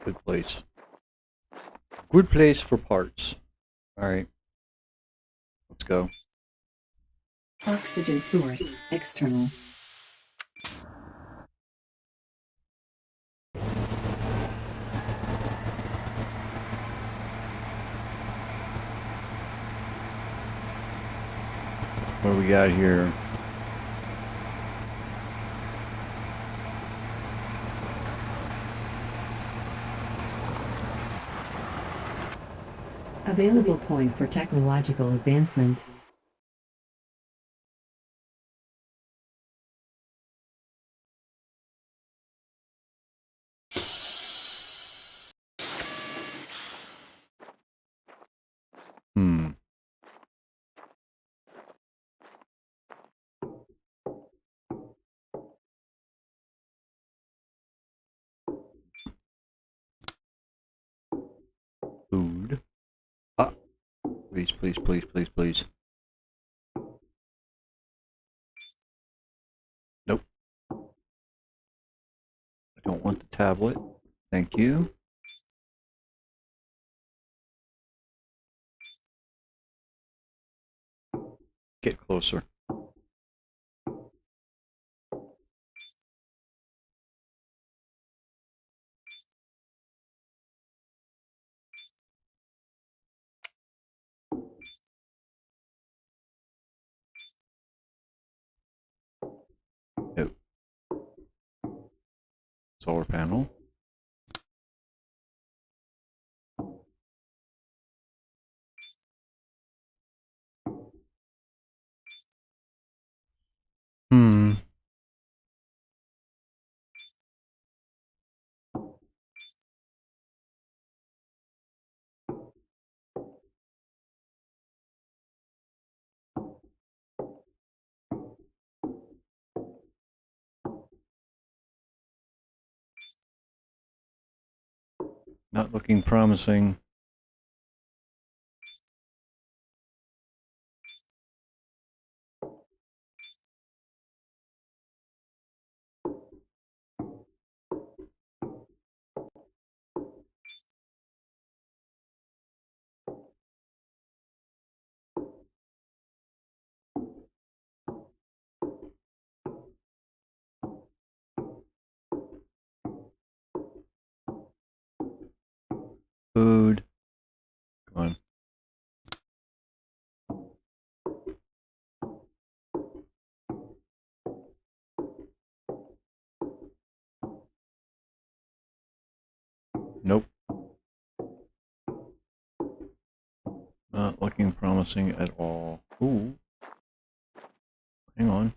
a good place. Good place for parts. Alright. Let's go. Oxygen source external. What do we got here? Available point for technological advancement. Food. Ah. Please, please, please, please, please. Nope. I don't want the tablet. Thank you. Get closer. Nope. Solar panel. Not looking promising. Food. Come on. Nope. Not looking promising at all. Ooh. Hang on.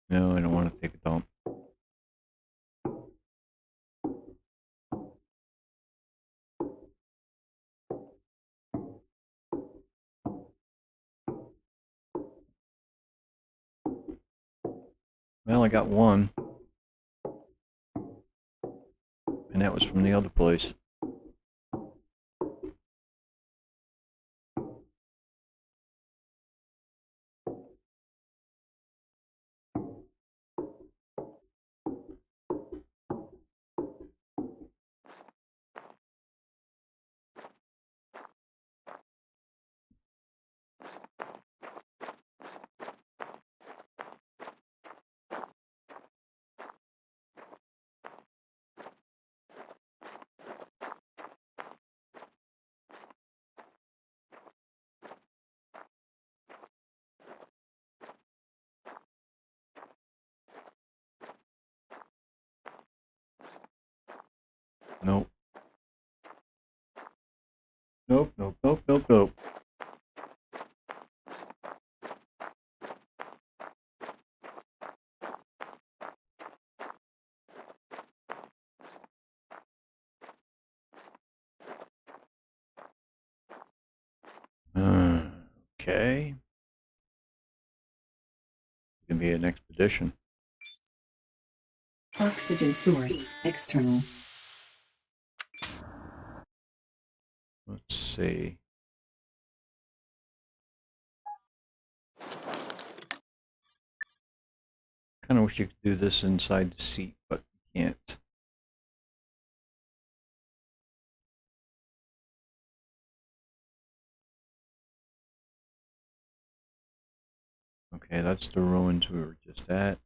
No, I don't want to take a dump. Well, I got one. And that was from the other place. Nope. Nope, nope, nope, nope, nope. Okay. It can be an expedition. Oxygen source, external. Let's see. Kind of wish you could do this inside the seat, but you can't. Okay, that's the ruins we were just at.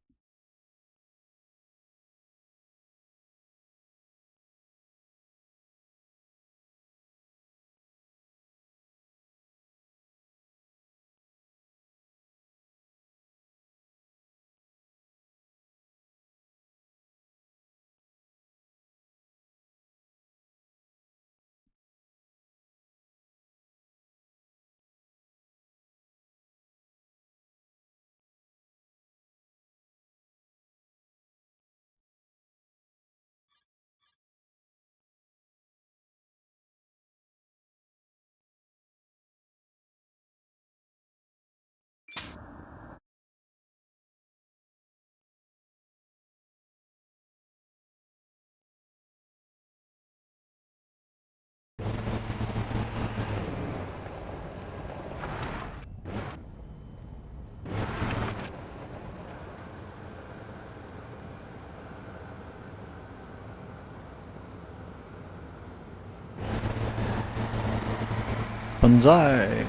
Banzai!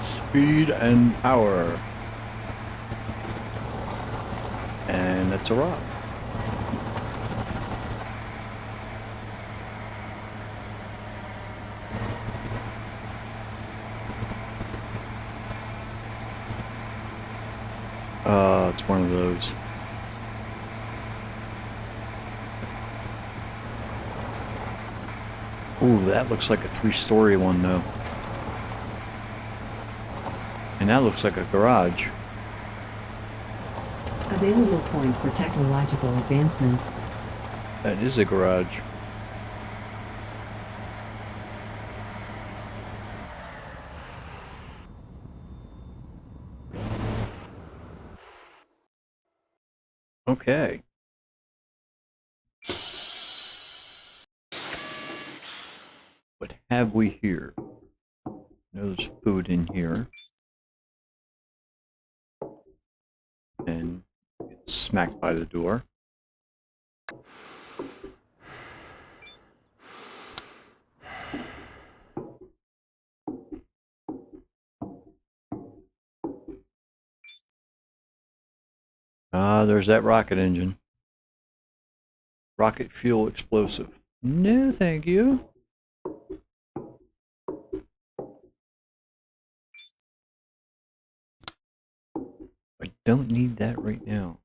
Speed and power. And it's a rock. It's one of those. Ooh, that looks like a 3-story one though. And that looks like a garage. Available point for technological advancement. That is a garage. Okay. What have we here? There's food in here. And it's smacked by the door. Ah, there's that rocket engine. Rocket fuel explosive. No, thank you. I don't need that right now.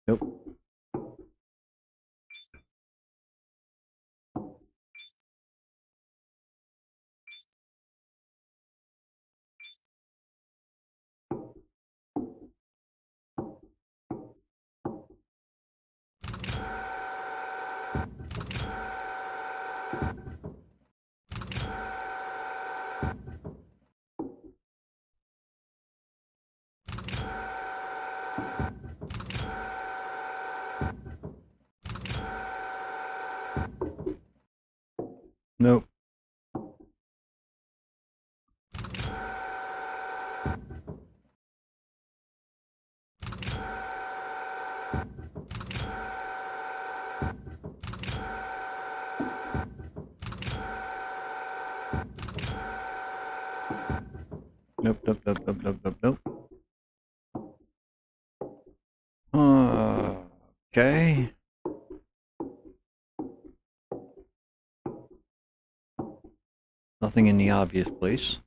Nope. Nope. Nope, nope, nope, nope, nope, nope, nope. Okay. Nothing in the obvious place.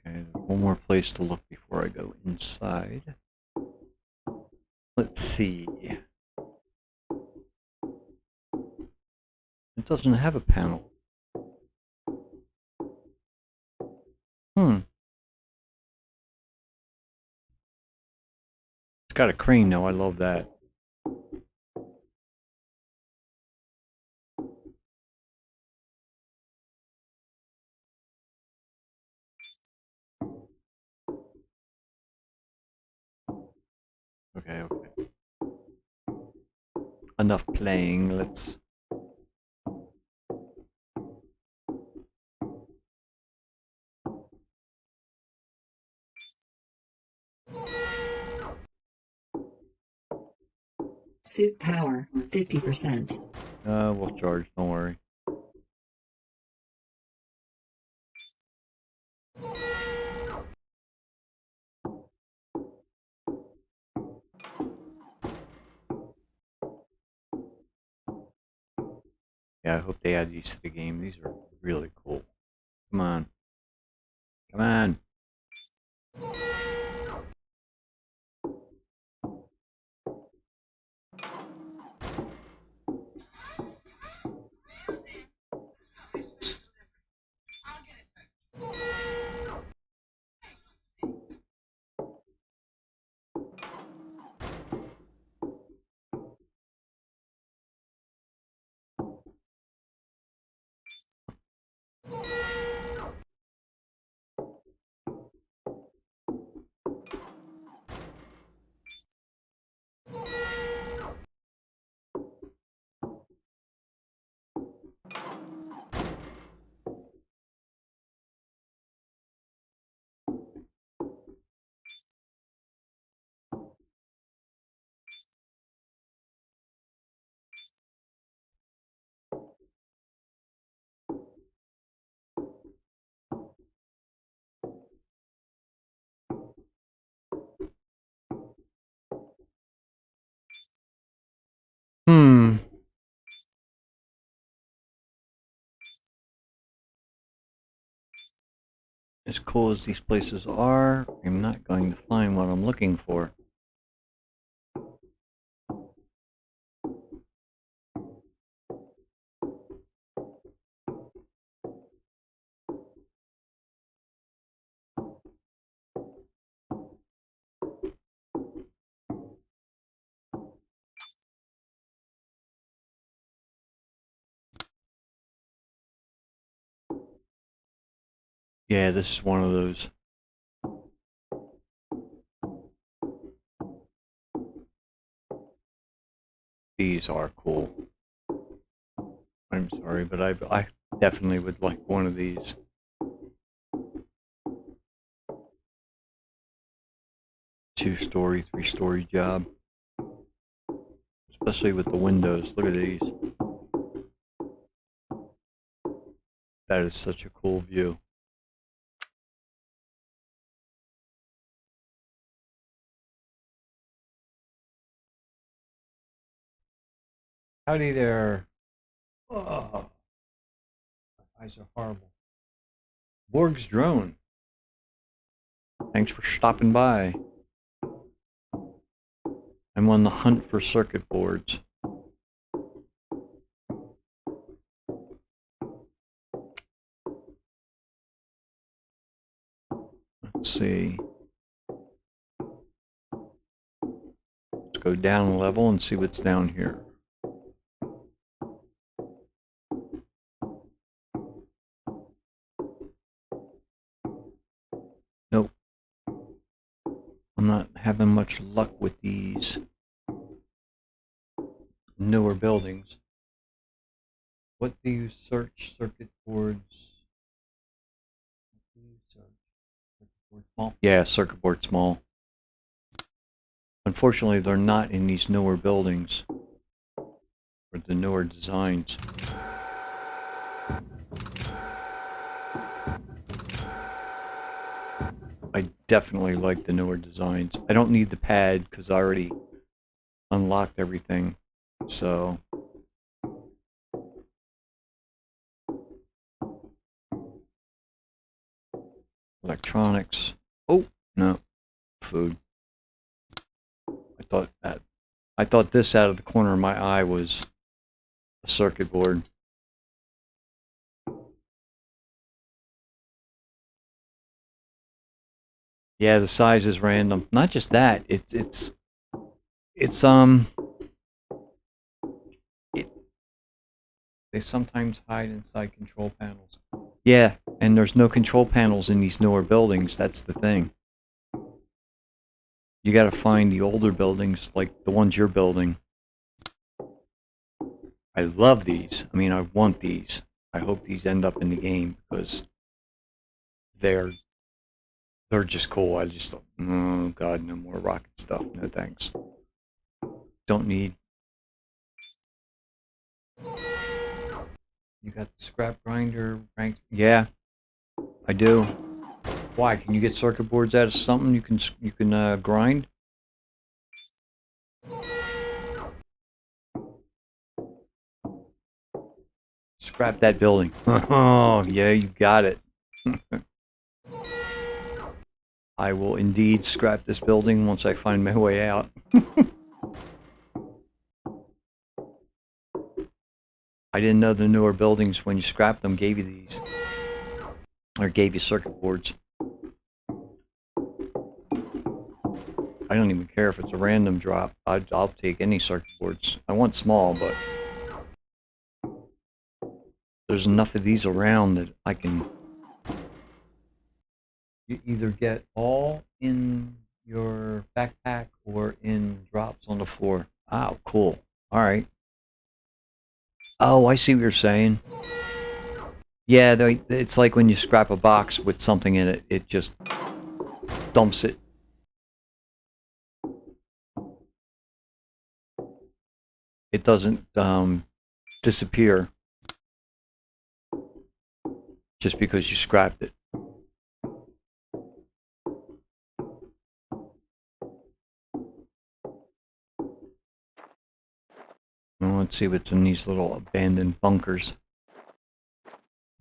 Okay, one more place to look before I go inside. Let's see. It doesn't have a panel. It's got a crane though, I love that. Okay, okay. Enough playing, let's... Suit power, 50%. We'll charge, don't worry. Yeah, I hope they add these to the game. These are really cool. Come on. Come on. As cool as these places are, I'm not going to find what I'm looking for. Yeah, this is one of those. These are cool. I'm sorry, but I definitely would like one of these. Two-story, three-story job. Especially with the windows. Look at these. That is such a cool view. Howdy there. Oh, my eyes are horrible. Borg's drone. Thanks for stopping by. I'm on the hunt for circuit boards. Let's see. Let's go down a level and see what's down here. Nope. I'm not having much luck with these newer buildings. What do you search? Circuit boards? What do you search? Circuit board small? Yeah, circuit board small. Unfortunately, they're not in these newer buildings or the newer designs. I definitely like the newer designs. I don't need the pad because I already unlocked everything. So electronics. Oh, no. Food. I thought this out of the corner of my eye was a circuit board. Yeah, the size is random. Not just that, they sometimes hide inside control panels. Yeah, and there's no control panels in these newer buildings. That's the thing. You gotta find the older buildings, like the ones you're building. I love these. I mean, I want these. I hope these end up in the game because they're just cool. I just thought, oh god, no more rocket stuff. No thanks. Don't need. You got the scrap grinder ranked? Yeah, I do. Why? Can you get circuit boards out of something you can grind? Scrap that building. Oh yeah, you got it. I will indeed scrap this building once I find my way out. I didn't know the newer buildings, when you scrap them, gave you these. Or gave you circuit boards. I don't even care if it's a random drop. I'll take any circuit boards. I want small, but there's enough of these around that I can... You either get all in your backpack or in drops on the floor. Oh, cool. All right. Oh, I see what you're saying. Yeah, it's like when you scrap a box with something in it, it just dumps it. It doesn't disappear just because you scrapped it. Well, let's see what's in these little abandoned bunkers.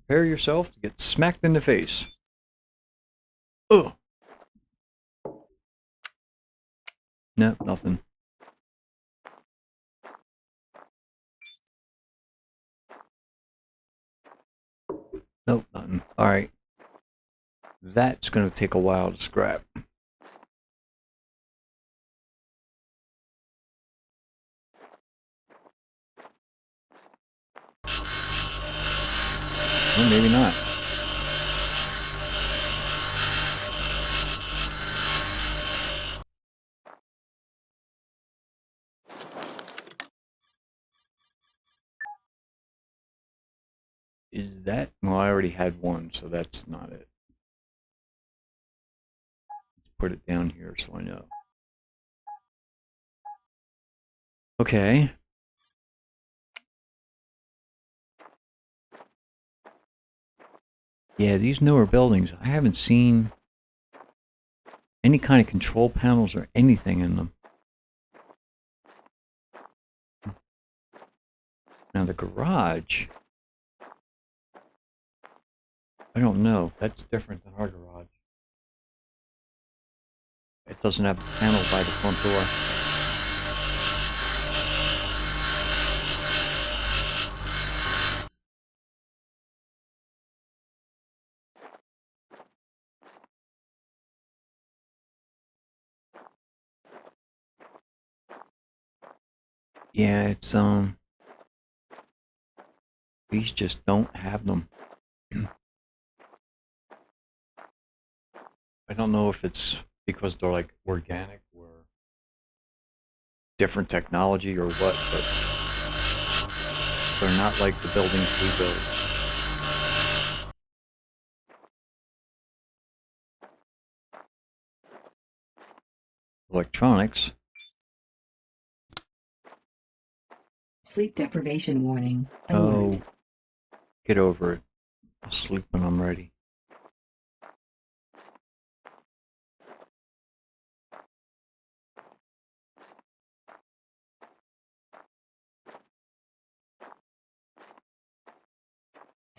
Prepare yourself to get smacked in the face. Oh. No, nothing. Nope, nothing. Alright. That's gonna take a while to scrap. Well, maybe not. Is that? Well, I already had one, so that's not it. Let's put it down here so I know. Okay. Yeah, these newer buildings, I haven't seen any kind of control panels or anything in them. Now the garage, I don't know. That's different than our garage. It doesn't have a panel by the front door. Yeah, it's these just don't have them. I don't know if it's because they're like organic or different technology or what, but they're not like the buildings we build. Electronics. Sleep deprivation warning. Oh, Alert. get over it. I'll sleep when I'm ready.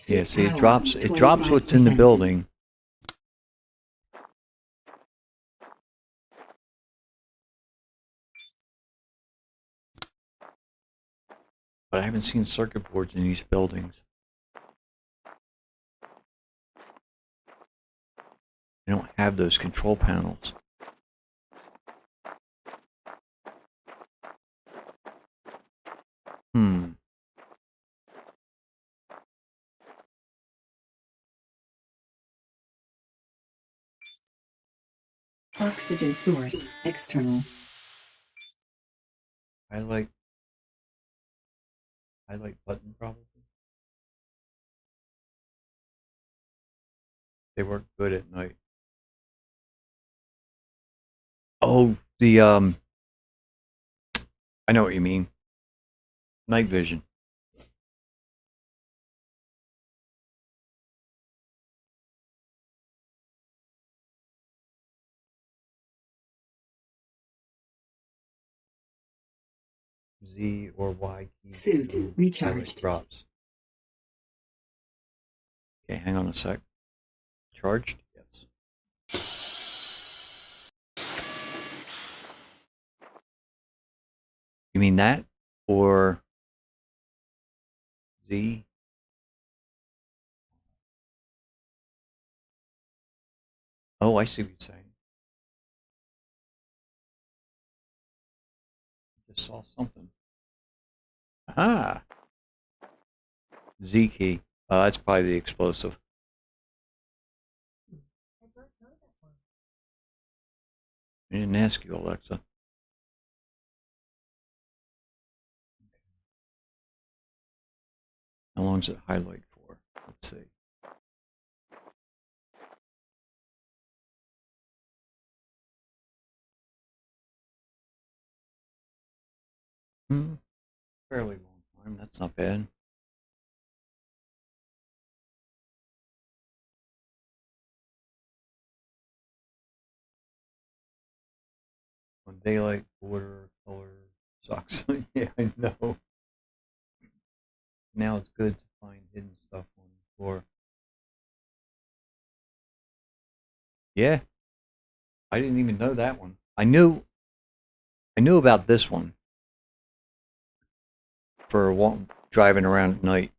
Yeah, Suit see, it power, drops what's in the 25%. building. But I haven't seen circuit boards in these buildings. They don't have those control panels. Hmm. Oxygen source, external. Highlight button probably. They work good at night. Oh, the I know what you mean. Night vision. Z or Y key. Suit, to recharged. highlight drops. Okay, hang on a sec. Charged? Yes. You mean that? Or Z? Oh, I see what you're saying. Just saw something. Ah! Z key. That's probably the explosive. I didn't ask you, Alexa. How long does it highlight for? Let's see. Fairly long time. That's not bad. On daylight, border, color, sucks. Yeah, I know. Now it's good to find hidden stuff on the floor. Yeah. I didn't even know that one. I knew about this one for driving around at night.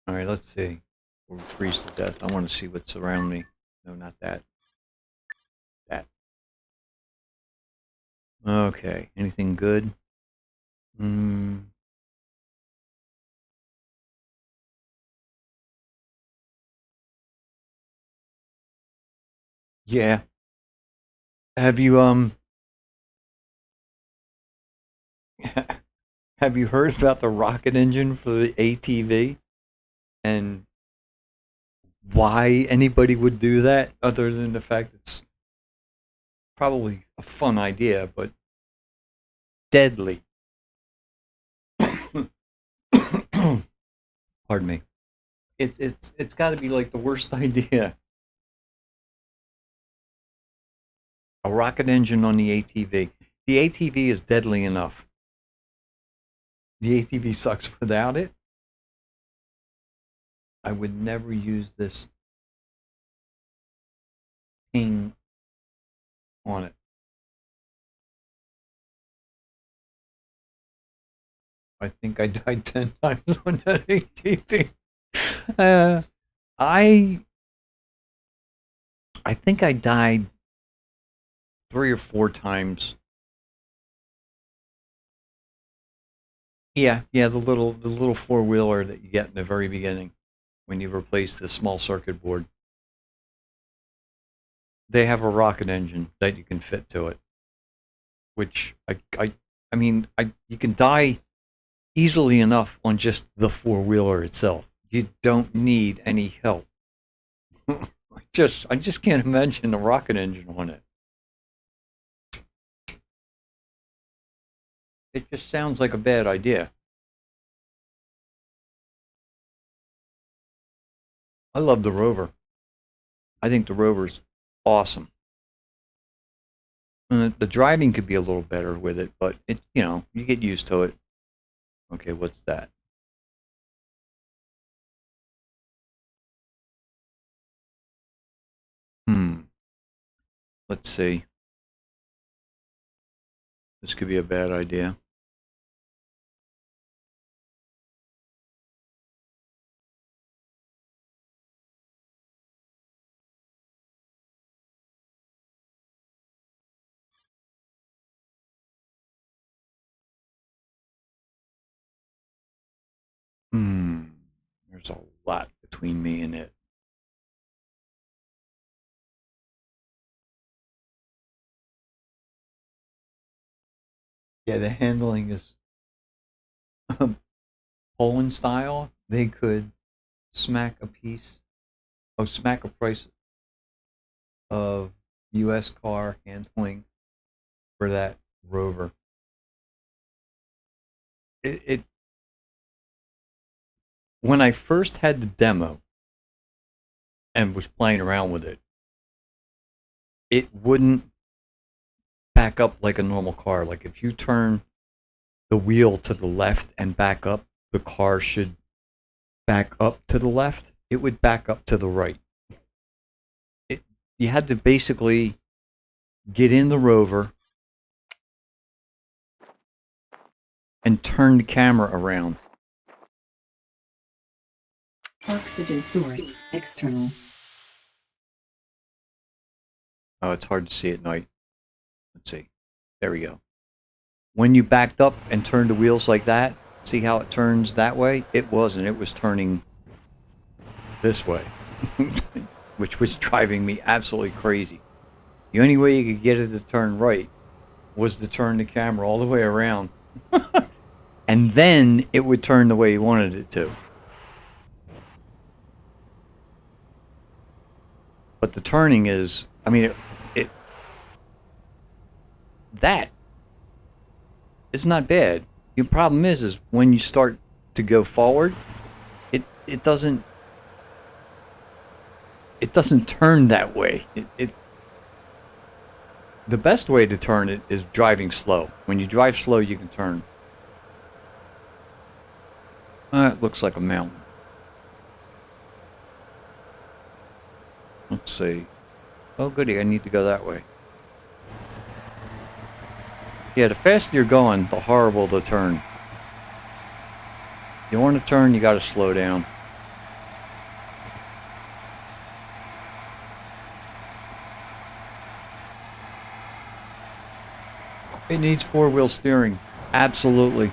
All right, let's see. We'll freeze to death. I want to see what's around me. No, not that. That. Okay. Anything good? Yeah. Have you have you heard about the rocket engine for the ATV and why anybody would do that other than the fact it's probably a fun idea but deadly. Pardon me. It's got to be like the worst idea. A rocket engine on the ATV. The ATV is deadly enough. The ATV sucks without it. I would never use this thing on it. I think I died 10 times on that ATV. I think I died 3 or 4 times. Yeah, the little four-wheeler that you get in the very beginning when you replace the small circuit board. They have a rocket engine that you can fit to it, which I mean, you can die easily enough on just the four-wheeler itself. You don't need any help. I just can't imagine a rocket engine on it. It just sounds like a bad idea. I love the Rover. I think the Rover's awesome. The driving could be a little better with it, but it, you get used to it. Okay, what's that? Let's see. This could be a bad idea. There's a lot between me and it. Yeah, the handling is Poland style. They could smack a price of U.S. car handling for that Rover. When I first had the demo and was playing around with it, it wouldn't back up like a normal car. Like if you turn the wheel to the left and back up, the car should back up to the left. It would back up to the right. You had to basically get in the Rover and turn the camera around. Oxygen source, external. Oh, it's hard to see at night. Let's see. There we go. When you backed up and turned the wheels like that, see how it turns that way? It wasn't. It was turning this way, which was driving me absolutely crazy. The only way you could get it to turn right was to turn the camera all the way around. And then it would turn the way you wanted it to. But the turning is, I mean, that is not bad. The problem is when you start to go forward, it doesn't turn that way. The best way to turn it is driving slow. When you drive slow, you can turn. That looks like a mountain. Let's see. Oh, goody, I need to go that way. Yeah, the faster you're going, the horrible to turn. You want to turn, you got to slow down. It needs four-wheel steering. Absolutely.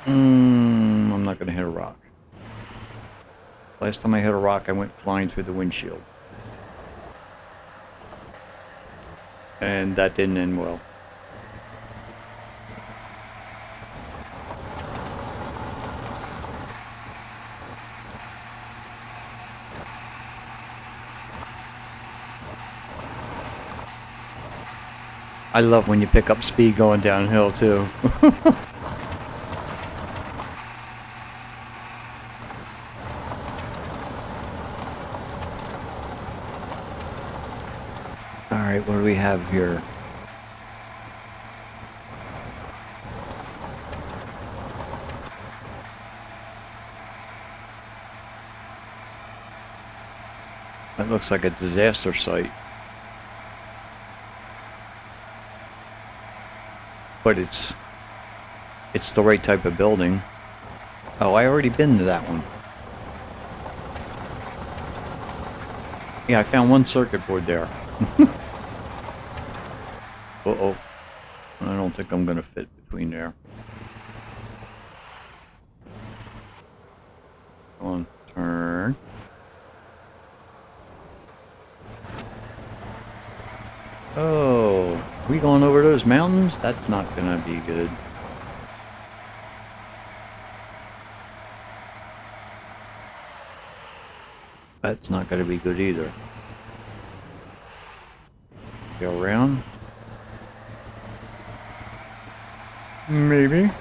I'm not going to hit a rock. Last time I hit a rock, I went flying through the windshield. And that didn't end well. I love when you pick up speed going downhill too. Alright, what do we have here? That looks like a disaster site. But it's the right type of building. Oh, I already been to that one. Yeah, I found one circuit board there. Uh-oh. I don't think I'm gonna fit between there. Come on, turn. Oh, we going over those mountains? That's not gonna be good. That's not gonna be good either. Go around. Maybe.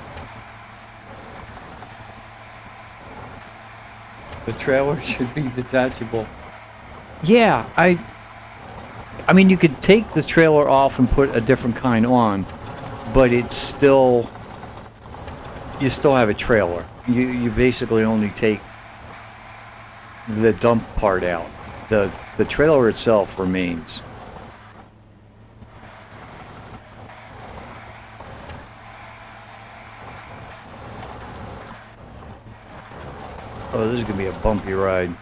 The trailer should be detachable. Yeah, I mean, you could take the trailer off and put a different kind on, but it's still, you still have a trailer. You basically only take the dump part out. The trailer itself remains. Oh, this is gonna be a bumpy ride.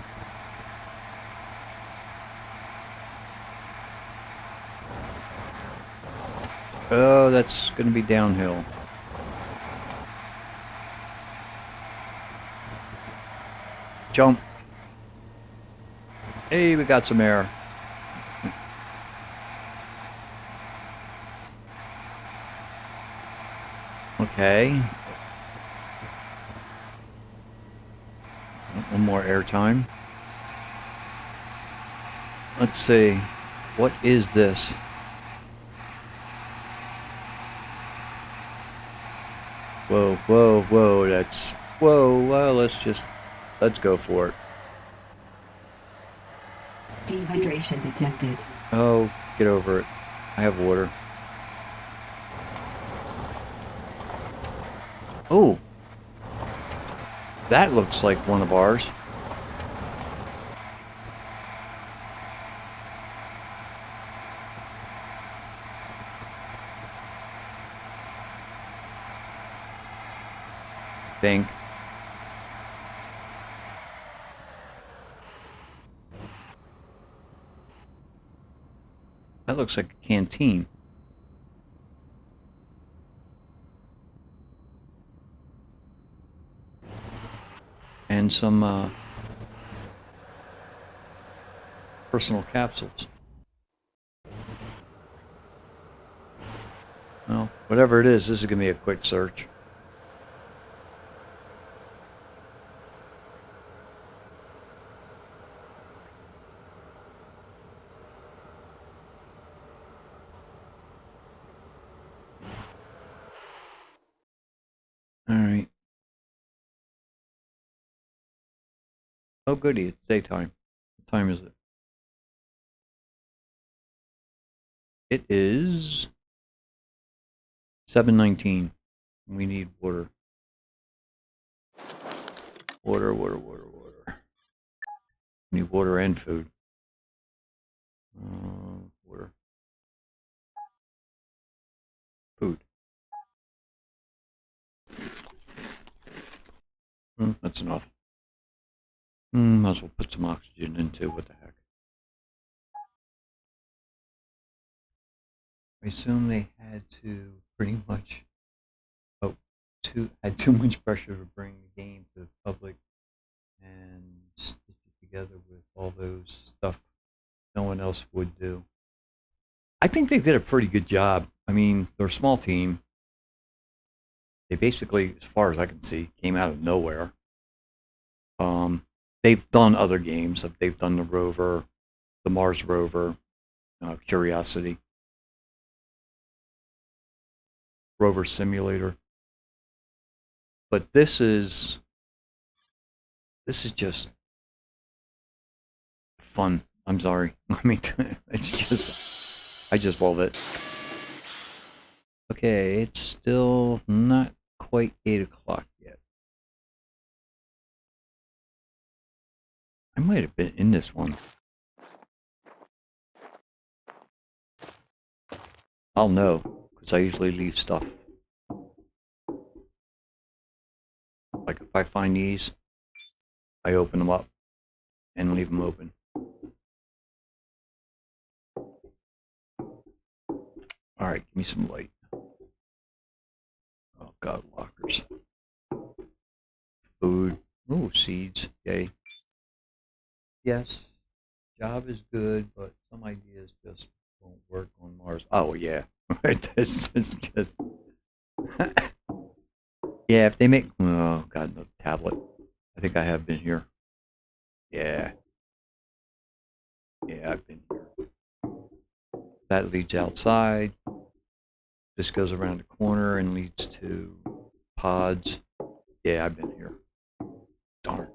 Oh, that's gonna be downhill. Jump. Hey, we got some air. Okay. One more air time. Let's see. What is this? Whoa, whoa, whoa, that's... Whoa, well, let's go for it. Dehydration detected. Oh, get over it. I have water. Oh! That looks like one of ours. Think. That looks like a canteen. And some personal capsules. Well, whatever it is, this is going to be a quick search. All right. Oh, goody, it's daytime. What time is it? It is 7:19. We need water. Water. We need water and food. Water. Food. That's enough. Might as well put some oxygen in too. What the heck? I assume they had to pretty much had too much pressure to bring the game to the public and stitch it together with all those stuff no one else would do. I think they did a pretty good job. I mean, they're a small team. They basically, as far as I can see, came out of nowhere. They've done other games. They've done the rover, the Mars rover, Curiosity, rover simulator. But this is just fun. I'm sorry. I mean, it's just, I just love it. Okay, it's still not quite 8 o'clock yet. I might have been in this one. I'll know, because I usually leave stuff. Like if I find these, I open them up and leave them open. All right, give me some light. Oh God, lockers. Food. Oh, seeds. Yay. Yes, job is good, but some ideas just won't work on Mars. Oh yeah, it's just. Yeah, if they make, oh God, no tablet. I think I have been here. Yeah. Yeah, I've been here. That leads outside. This goes around the corner and leads to pods. Yeah, I've been here. Darn.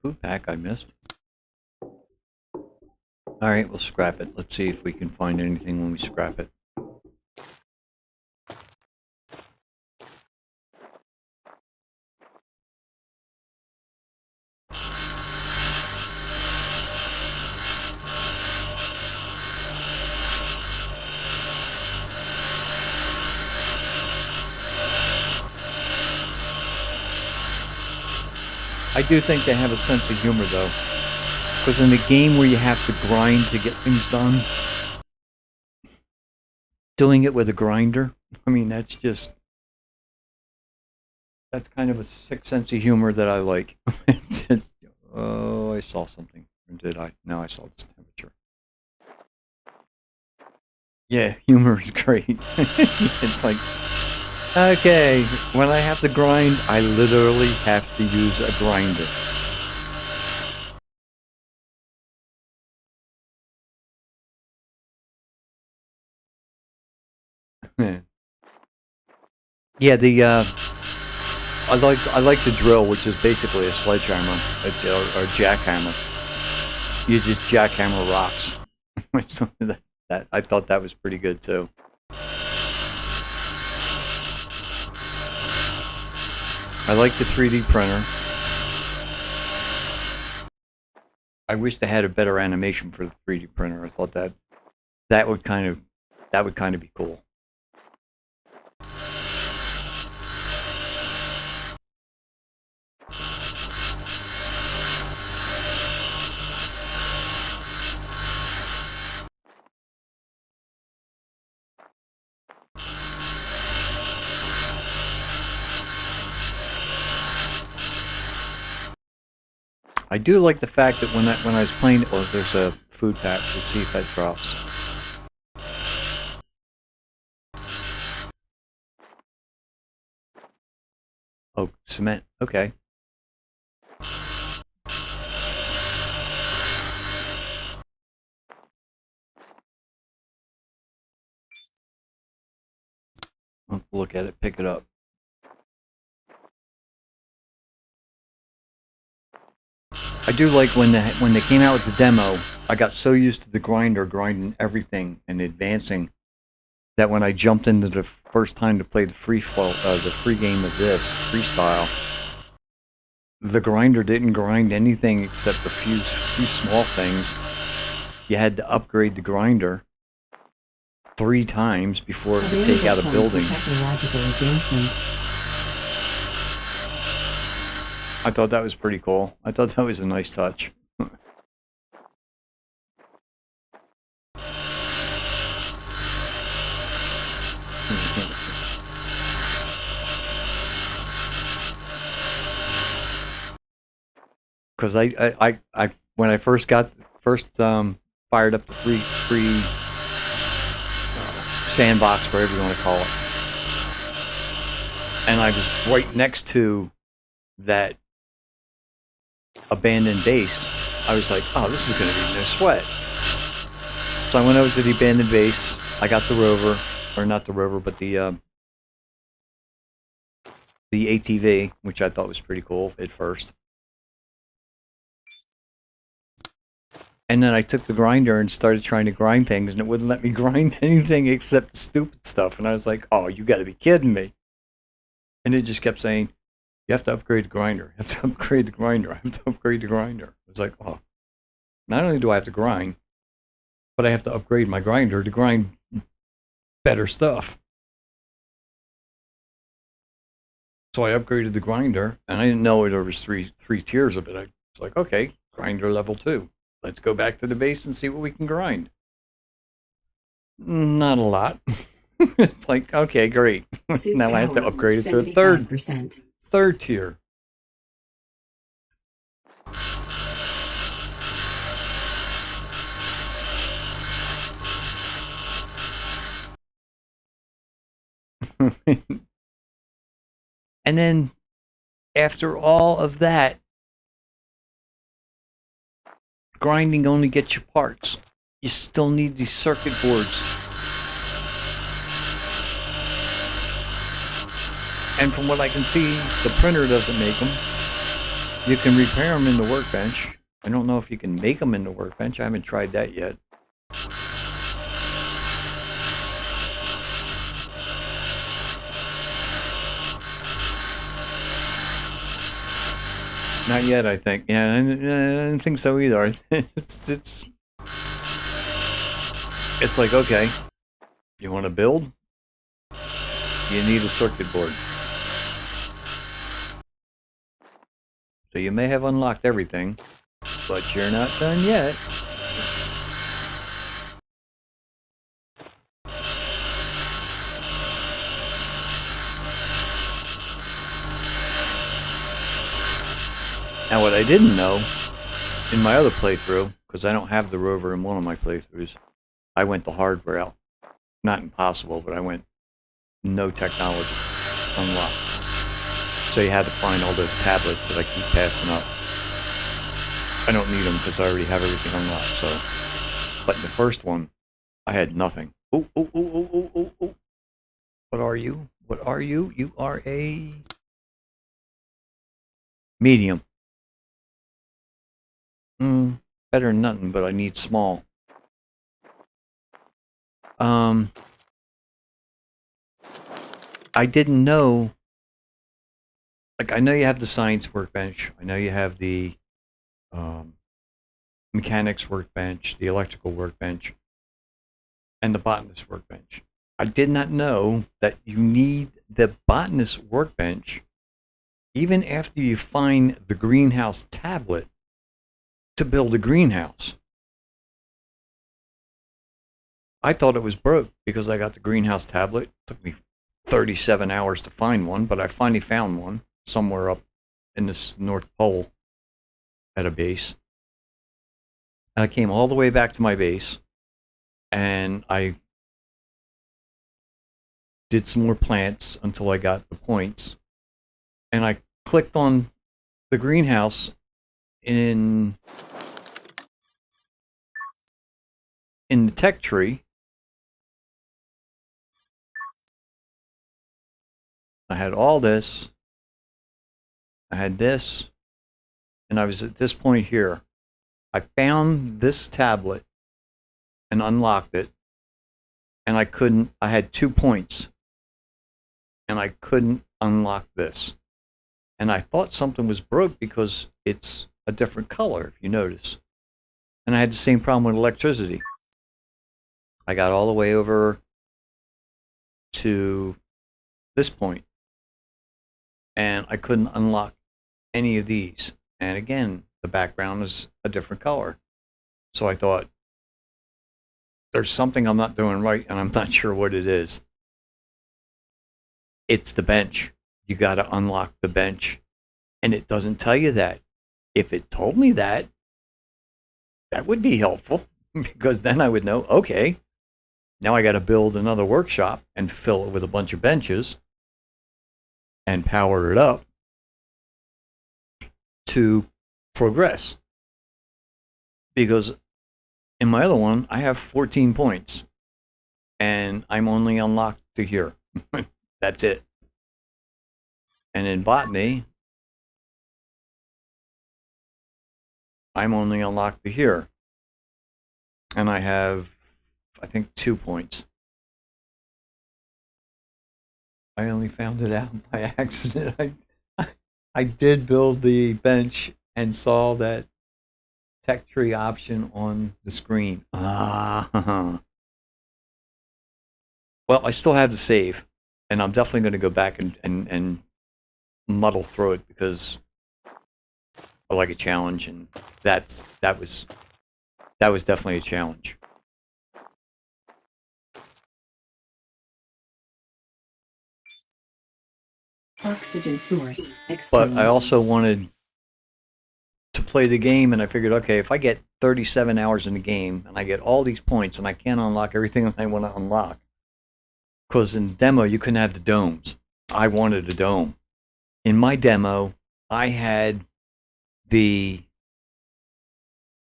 Food pack I missed. All right, we'll scrap it. Let's see if we can find anything when we scrap it. I do think they have a sense of humor, though. Because in the game where you have to grind to get things done, doing it with a grinder, I mean, that's kind of a sick sense of humor that I like. Oh, I saw something. Or did I? No, I saw this temperature. Yeah, humor is great. It's like, okay, when I have to grind, I literally have to use a grinder. Yeah, I like the drill, which is basically a sledgehammer or jackhammer. You just jackhammer rocks. that I thought that was pretty good too. I like the 3D printer. I wish they had a better animation for the 3D printer. I thought that would kind of be cool. I do like the fact that when I was playing, well, there's a food pack. Let's see if that drops. Oh, cement. Okay. I'll look at it, pick it up. I do like when they came out with the demo, I got so used to the grinder grinding everything and advancing that when I jumped into the first time to play the free game of this freestyle, the grinder didn't grind anything except a few small things. You had to upgrade the grinder 3 times before it could take out a building. Technological advancement. I thought that was pretty cool. I thought that was a nice touch. Because I when I first fired up the free sandbox, whatever you want to call it, and I was right next to that abandoned base, I was like, oh, this is going to be no sweat. So I went over to the abandoned base. I got the rover, or not the rover, but the ATV, which I thought was pretty cool at first. And then I took the grinder and started trying to grind things, and it wouldn't let me grind anything except the stupid stuff. And I was like, oh, you got to be kidding me. And it just kept saying, you have to upgrade the grinder. You have to upgrade the grinder. I have to upgrade the grinder. It's like, oh, not only do I have to grind, but I have to upgrade my grinder to grind better stuff. So I upgraded the grinder, and I didn't know there was three tiers of it. I was like, okay, grinder level 2. Let's go back to the base and see what we can grind. Not a lot. It's like, okay, great. Now I have to upgrade it to a third tier. And then after all of that, grinding only gets you parts. You still need these circuit boards. And from what I can see, the printer doesn't make them. You can repair them in the workbench. I don't know if you can make them in the workbench. I haven't tried that yet. Not yet, I think. Yeah, I don't think so either. It's like, okay, you want to build? You need a circuit board. So you may have unlocked everything, but you're not done yet. Now what I didn't know, in my other playthrough, because I don't have the rover in one of my playthroughs, I went the hard route. Not impossible, but I went no technology unlocked. So you had to find all those tablets that I keep passing up. I don't need them because I already have everything unlocked. So, but in the first one, I had nothing. Oh. What are you? What are you? You are a medium. Better than nothing, but I need small. I didn't know. Like, I know you have the science workbench. I know you have the mechanics workbench, the electrical workbench, and the botanist workbench. I did not know that you need the botanist workbench even after you find the greenhouse tablet to build a greenhouse. I thought it was broke because I got the greenhouse tablet. It took me 37 hours to find one, but I finally found one somewhere up in this North Pole at a base. And I came all the way back to my base, and I did some more plants until I got the points. And I clicked on the greenhouse in the tech tree, I had all this. I had this. And I was at this point here. I found this tablet and unlocked it. And I had 2 points. And I couldn't unlock this. And I thought something was broke because it's a different color, if you notice. And I had the same problem with electricity. I got all the way over to this point, and I couldn't unlock any of these. And again, the background is a different color. So I thought, there's something I'm not doing right, and I'm not sure what it is. It's the bench. You got to unlock the bench. And it doesn't tell you that. If it told me that, that would be helpful, because then I would know, okay, now I got to build another workshop and fill it with a bunch of benches and power it up to progress. Because in my other one, I have 14 points and I'm only unlocked to here. That's it. And in botany, I'm only unlocked to here. And I have, I think, 2 points. I only found it out by accident. I did build the bench and saw that tech tree option on the screen. Well, I still have the save, and I'm definitely going to go back and muddle through it because I like a challenge, and that was definitely a challenge. Oxygen source. But External. I also wanted to play the game, and I figured, okay, if I get 37 hours in the game and I get all these points and I can't unlock everything I want to unlock, because in the demo you couldn't have the domes. I wanted a dome. In my demo, I had the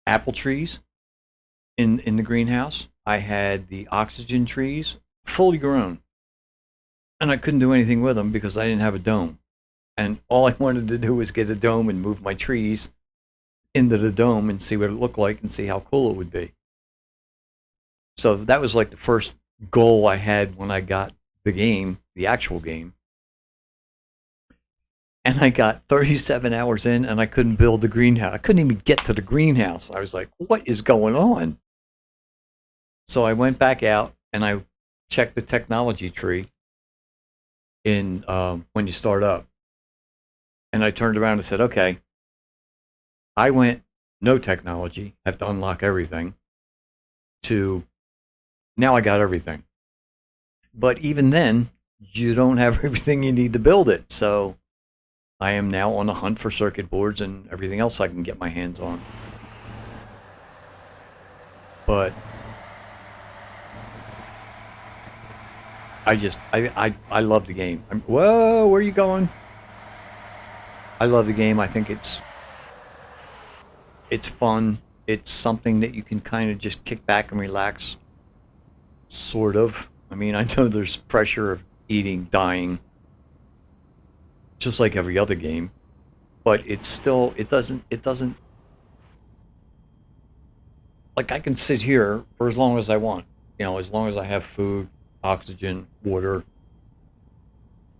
apple trees in the greenhouse. I had the oxygen trees fully grown. And I couldn't do anything with them because I didn't have a dome. And all I wanted to do was get a dome and move my trees into the dome and see what it looked like and see how cool it would be. So that was like the first goal I had when I got the game, the actual game. And I got 37 hours in and I couldn't build the greenhouse. I couldn't even get to the greenhouse. I was like, what is going on? So I went back out and I checked the technology tree in when you start up. And I turned around and said, okay, I went no technology, have to unlock everything, to now I got everything. But even then, you don't have everything you need to build it. So I am now on the hunt for circuit boards and everything else I can get my hands on. But I love the game. Whoa, where are you going? I love the game. I think it's fun. It's something that you can kind of just kick back and relax. Sort of. I mean, I know there's pressure of eating, dying, just like every other game, but it's still, it doesn't, like I can sit here for as long as I want, you know, as long as I have food, oxygen, water,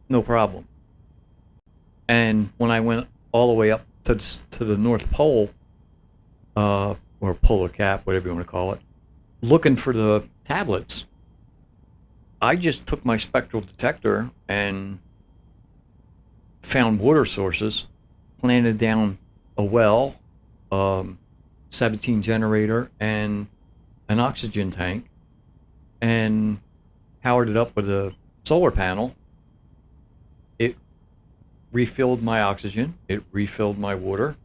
no problem. And when I went all the way up to the North Pole, or polar cap, whatever you want to call it, looking for the tablets, I just took my spectral detector and found water sources, planted down a well, 17 generator, and an oxygen tank, and powered it up with a solar panel. It refilled my oxygen, it refilled my water,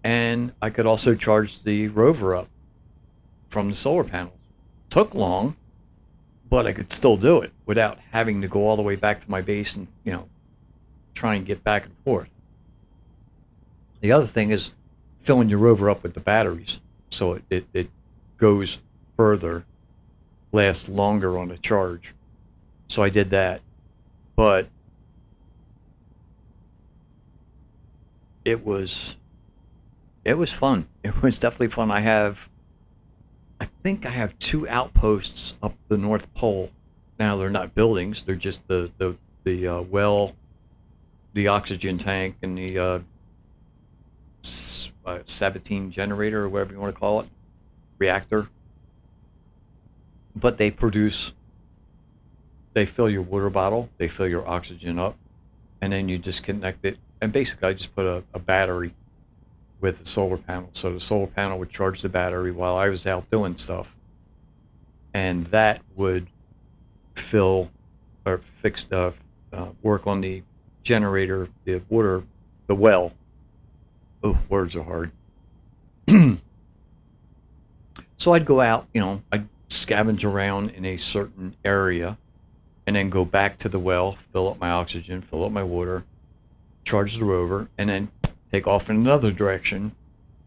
and I could also charge the rover up from the solar panels. Took long, but I could still do it without having to go all the way back to my base and, you know, try and get back and forth. The other thing is filling your rover up with the batteries so it goes further, lasts longer on a charge. So I did that. But it was fun. It was definitely fun. I think I have 2 outposts up the North Pole. Now they're not buildings; they're just the well, the oxygen tank, and the Sabatine generator, or whatever you want to call it, reactor. But they fill your water bottle, they fill your oxygen up, and then you disconnect it. And basically, I just put a battery with a solar panel. So the solar panel would charge the battery while I was out doing stuff. And that would fill or fix work on the generator, the water, the well. Oh, words are hard. So I'd go out, I'd scavenge around in a certain area and then go back to the well, fill up my oxygen, fill up my water, charge the rover, and then take off in another direction,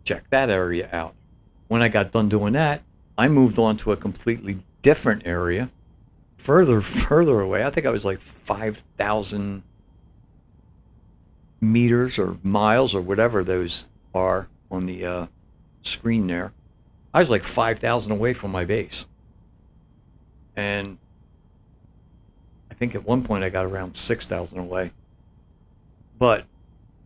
check that area out. When I got done doing that, I moved on to a completely different area, further away. I think I was like 5,000 meters or miles or whatever those are on the screen there. I was like 5,000 away from my base. And I think at one point I got around 6,000 away. But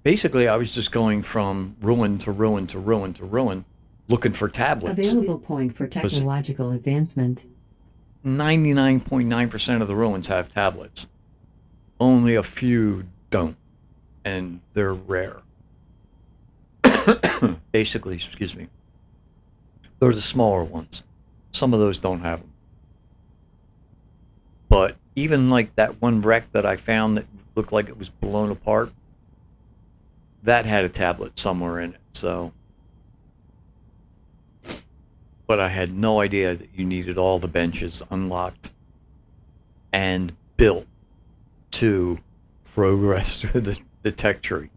basically I was just going from ruin to ruin to ruin to ruin, looking for tablets. Available point for technological advancement. 99.9% of the ruins have tablets. Only a few don't. And they're rare. Basically, excuse me. They're the smaller ones. Some of those don't have them. But even like that one wreck that I found that looked like it was blown apart, that had a tablet somewhere in it. So, but I had no idea that you needed all the benches unlocked and built to progress through the tech tree.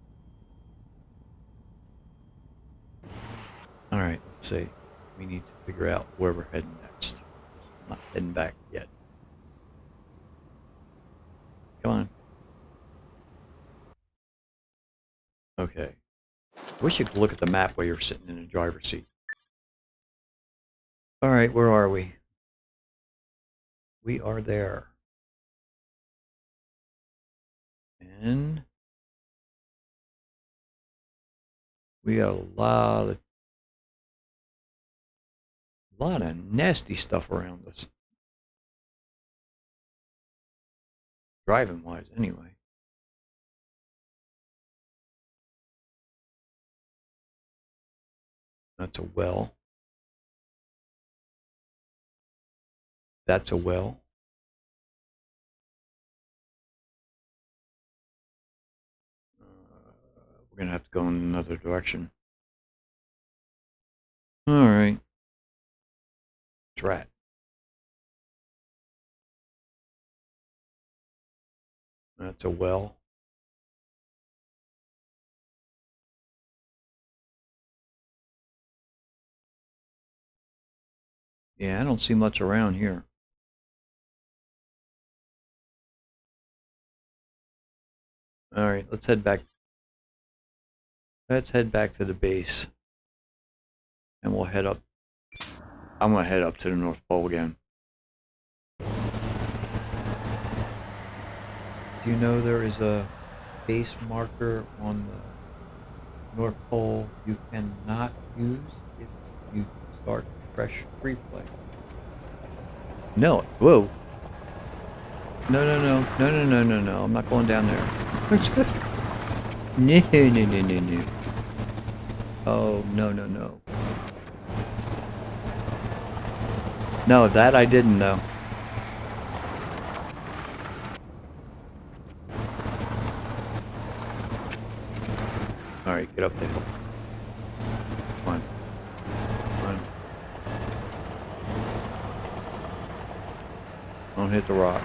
All right, let's see. We need to figure out where we're heading next. I'm not heading back yet. Come on. Okay. I wish you could look at the map while you're sitting in the driver's seat. All right, where are we? We are there. And we got a lot of nasty stuff around us. Driving wise, anyway. That's a well. That's a well. We're going to have to go in another direction. All right. Drat. That's a well. Yeah, I don't see much around here. All right, let's head back. Let's head back to the base. And we'll head up. I'm going to head up to the North Pole again. Do you know there is a base marker on the North Pole you cannot use if you start fresh free play? No. Whoa. No. I'm not going down there. No. Oh, no. No, that I didn't know. Alright, get up there. Come on. Don't hit the rock.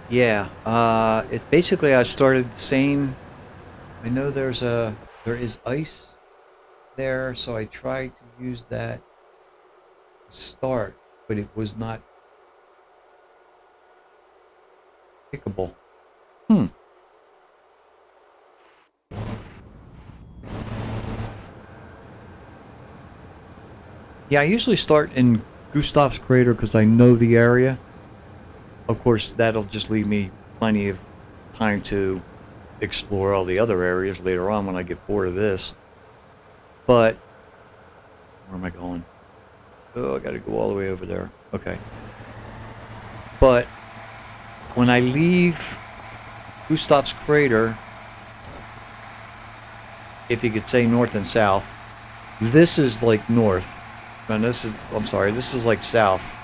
Yeah, it basically I started the same I know there is ice there, so I tried to use that to start, but it was not pickable. Yeah, I usually start in Gustav's Crater because I know the area. Of course, that'll just leave me plenty of time to explore all the other areas later on when I get bored of this. But, where am I going? Oh, I gotta go all the way over there. Okay. But, when I leave Gustav's Crater, if you could say north and south, this is like north. And this is like south.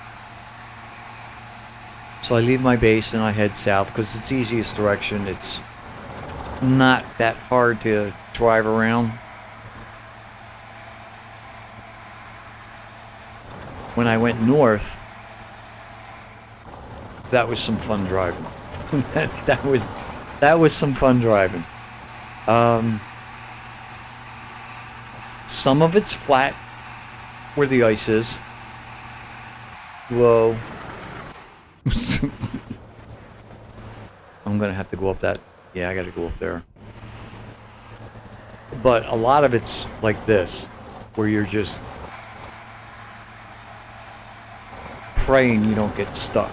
So I leave my base and I head south because it's the easiest direction. It's not that hard to drive around. When I went north, that was some fun driving. that was some fun driving. Some of it's flat where the ice is. Whoa. I'm gonna have to go up that. Yeah, I gotta go up there. But a lot of it's like this, where you're just praying you don't get stuck.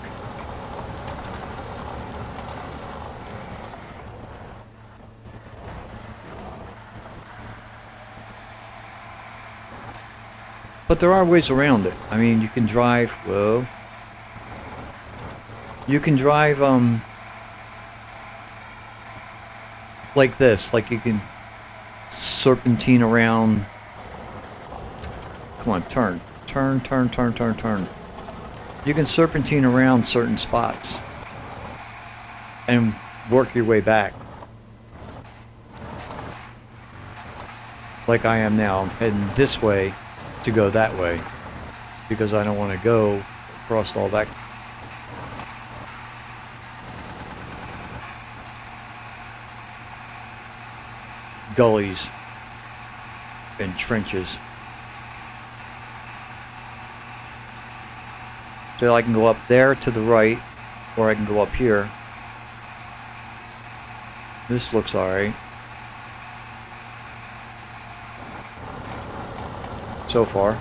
But there are ways around it. I mean, you can drive, whoa. You can drive, like this. Like you can serpentine around. Come on, turn. Turn, turn, turn, turn, turn. You can serpentine around certain spots and work your way back. Like I am now. I'm heading this way to go that way because I don't want to go across all that gullies and trenches. So I can go up there to the right, or I can go up here. This looks alright. So far.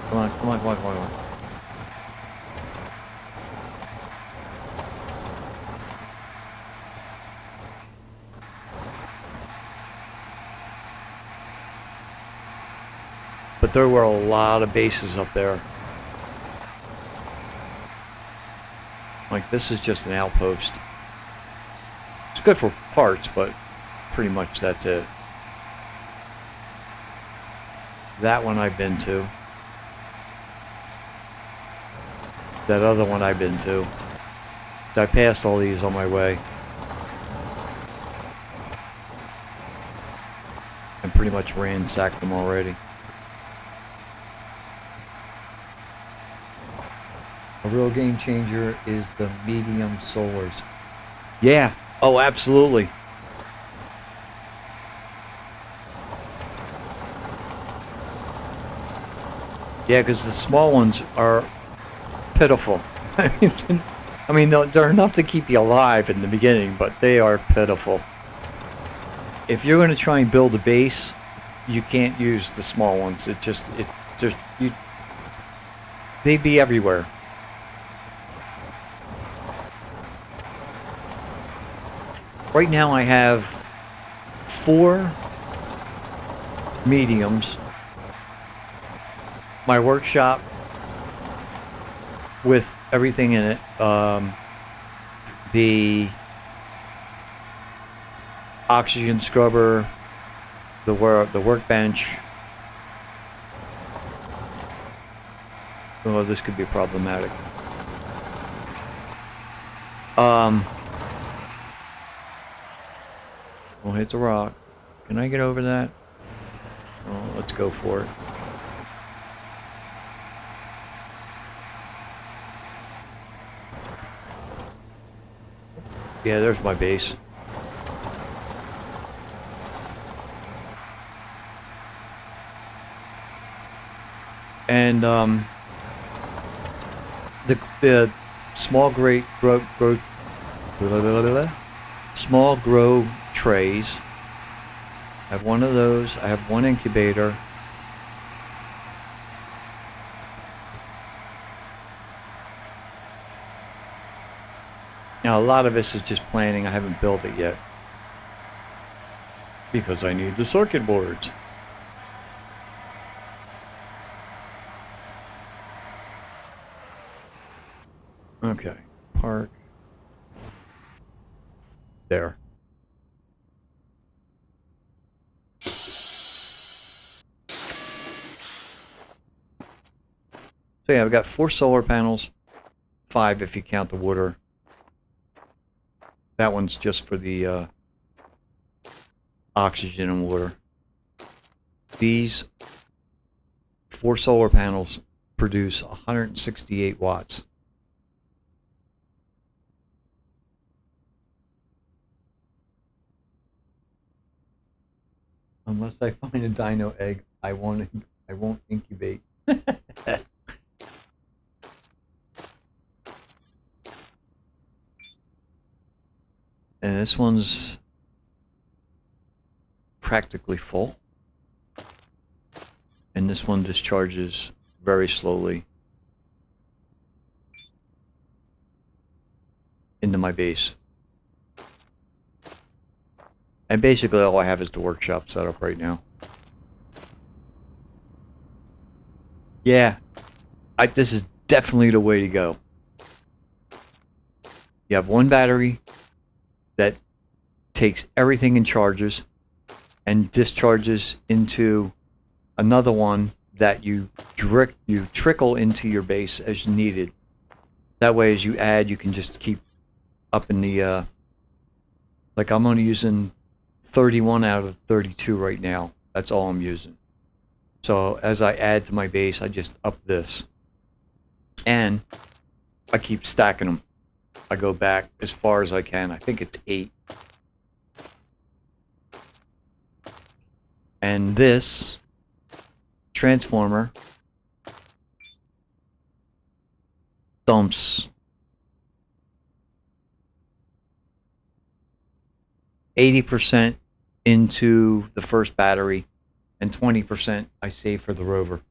Come on, come on, come on, come on, come on. But there were a lot of bases up there. Like, this is just an outpost. It's good for parts, but pretty much that's it. That one I've been to. That other one I've been to. I passed all these on my way. And pretty much ransacked them already. A real game changer is the medium solars. Yeah. Oh, absolutely. Yeah, because the small ones are pitiful. I mean, they're enough to keep you alive in the beginning, but they are pitiful. If you're going to try and build a base, you can't use the small ones. They'd be everywhere. Right now I have 4 mediums. My workshop with everything in it. The oxygen scrubber, the workbench. Oh, this could be problematic. We'll hit the rock. Can I get over that? Oh, let's go for it. Yeah, there's my base. And the small small grow trays. I have one of those. I have one incubator. Now a lot of this is just planning. I haven't built it yet because I need the circuit boards. Okay, park. There. So yeah, I've got 4 solar panels, 5 if you count the water. That one's just for the oxygen and water. These 4 solar panels produce 168 watts. Unless I find a dino egg, I won't incubate. And this one's practically full. And this one discharges very slowly into my base. And basically all I have is the workshop set up right now. Yeah, this is definitely the way to go. You have one battery that takes everything and charges and discharges into another one that you trickle into your base as needed. That way as you add, you can just keep up in the, like I'm only using 31 out of 32 right now. That's all I'm using. So as I add to my base, I just up this. And I keep stacking them. I go back as far as I can. I think it's 8. And this transformer dumps 80% into the first battery and 20% I save for the rover.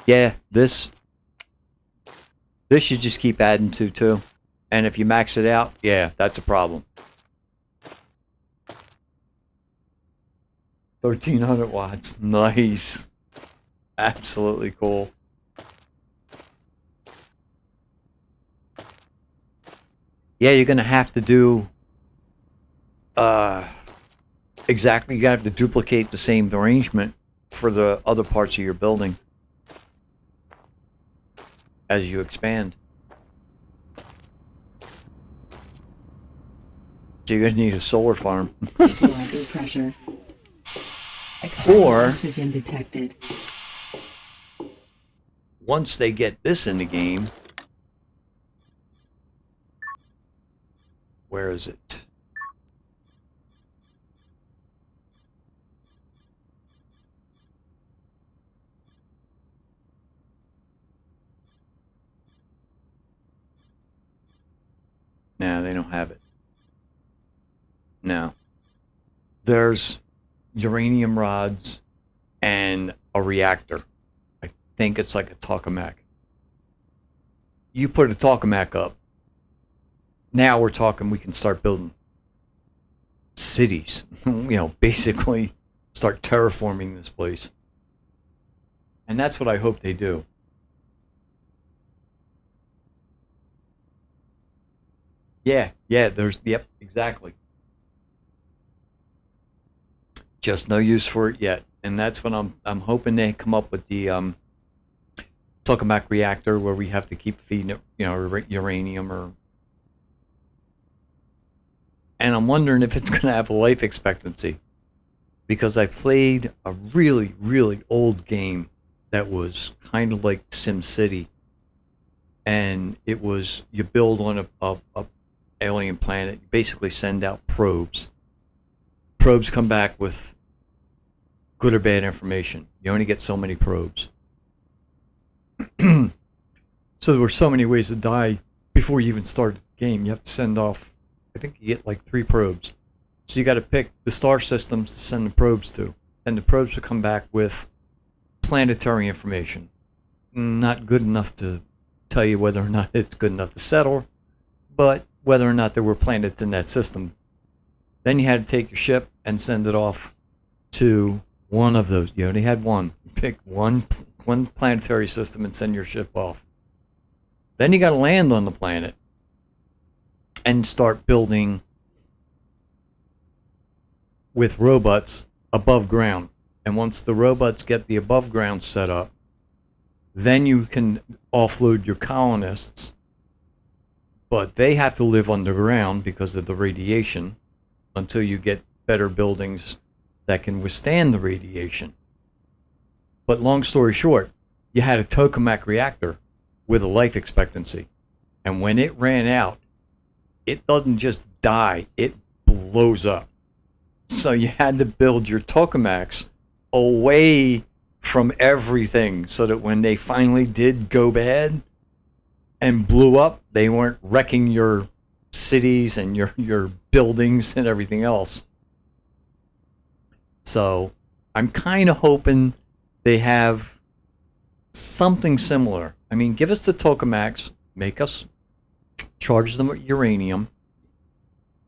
Yeah, this you just keep adding to too. And if you max it out, yeah, that's a problem. 1300 watts. Nice. Absolutely cool. Yeah, you're going to have to do exactly, you have to duplicate the same arrangement for the other parts of your building as you expand. So you're going to need a solar farm. Equalizer pressure. Or Oxygen detected. once they get this in the game, where is it? No, they don't have it. No. There's uranium rods and a reactor. I think it's like a tokamak. You put a tokamak up. Now we're talking we can start building cities. You know, basically start terraforming this place. And that's what I hope they do. Yeah, yep, exactly. Just no use for it yet. And that's when I'm hoping they come up with the tokamak reactor where we have to keep feeding it, you know, uranium or. And I'm wondering if it's going to have a life expectancy, because I played a really, really old game that was kind of like SimCity, and it was you build on alien planet, you basically send out probes. Probes come back with good or bad information. You only get so many probes. So there were so many ways to die before you even started the game. You have to send off, I think you get like 3 probes. So you got to pick the star systems to send the probes to. And the probes will come back with planetary information. Not good enough to tell you whether or not it's good enough to settle, but whether or not there were planets in that system. Then you had to take your ship and send it off to one of those. You only had one. Pick one planetary system and send your ship off. Then you got to land on the planet and start building with robots above ground. And once the robots get the above ground set up, then you can offload your colonists, but they have to live underground because of the radiation until you get better buildings that can withstand the radiation. But long story short, you had a tokamak reactor with a life expectancy. And when it ran out, it doesn't just die, it blows up. So you had to build your tokamaks away from everything so that when they finally did go bad and blew up, they weren't wrecking your cities and your buildings and everything else. So I'm kind of hoping they have something similar. I mean, give us the tokamaks, make us charge them with uranium,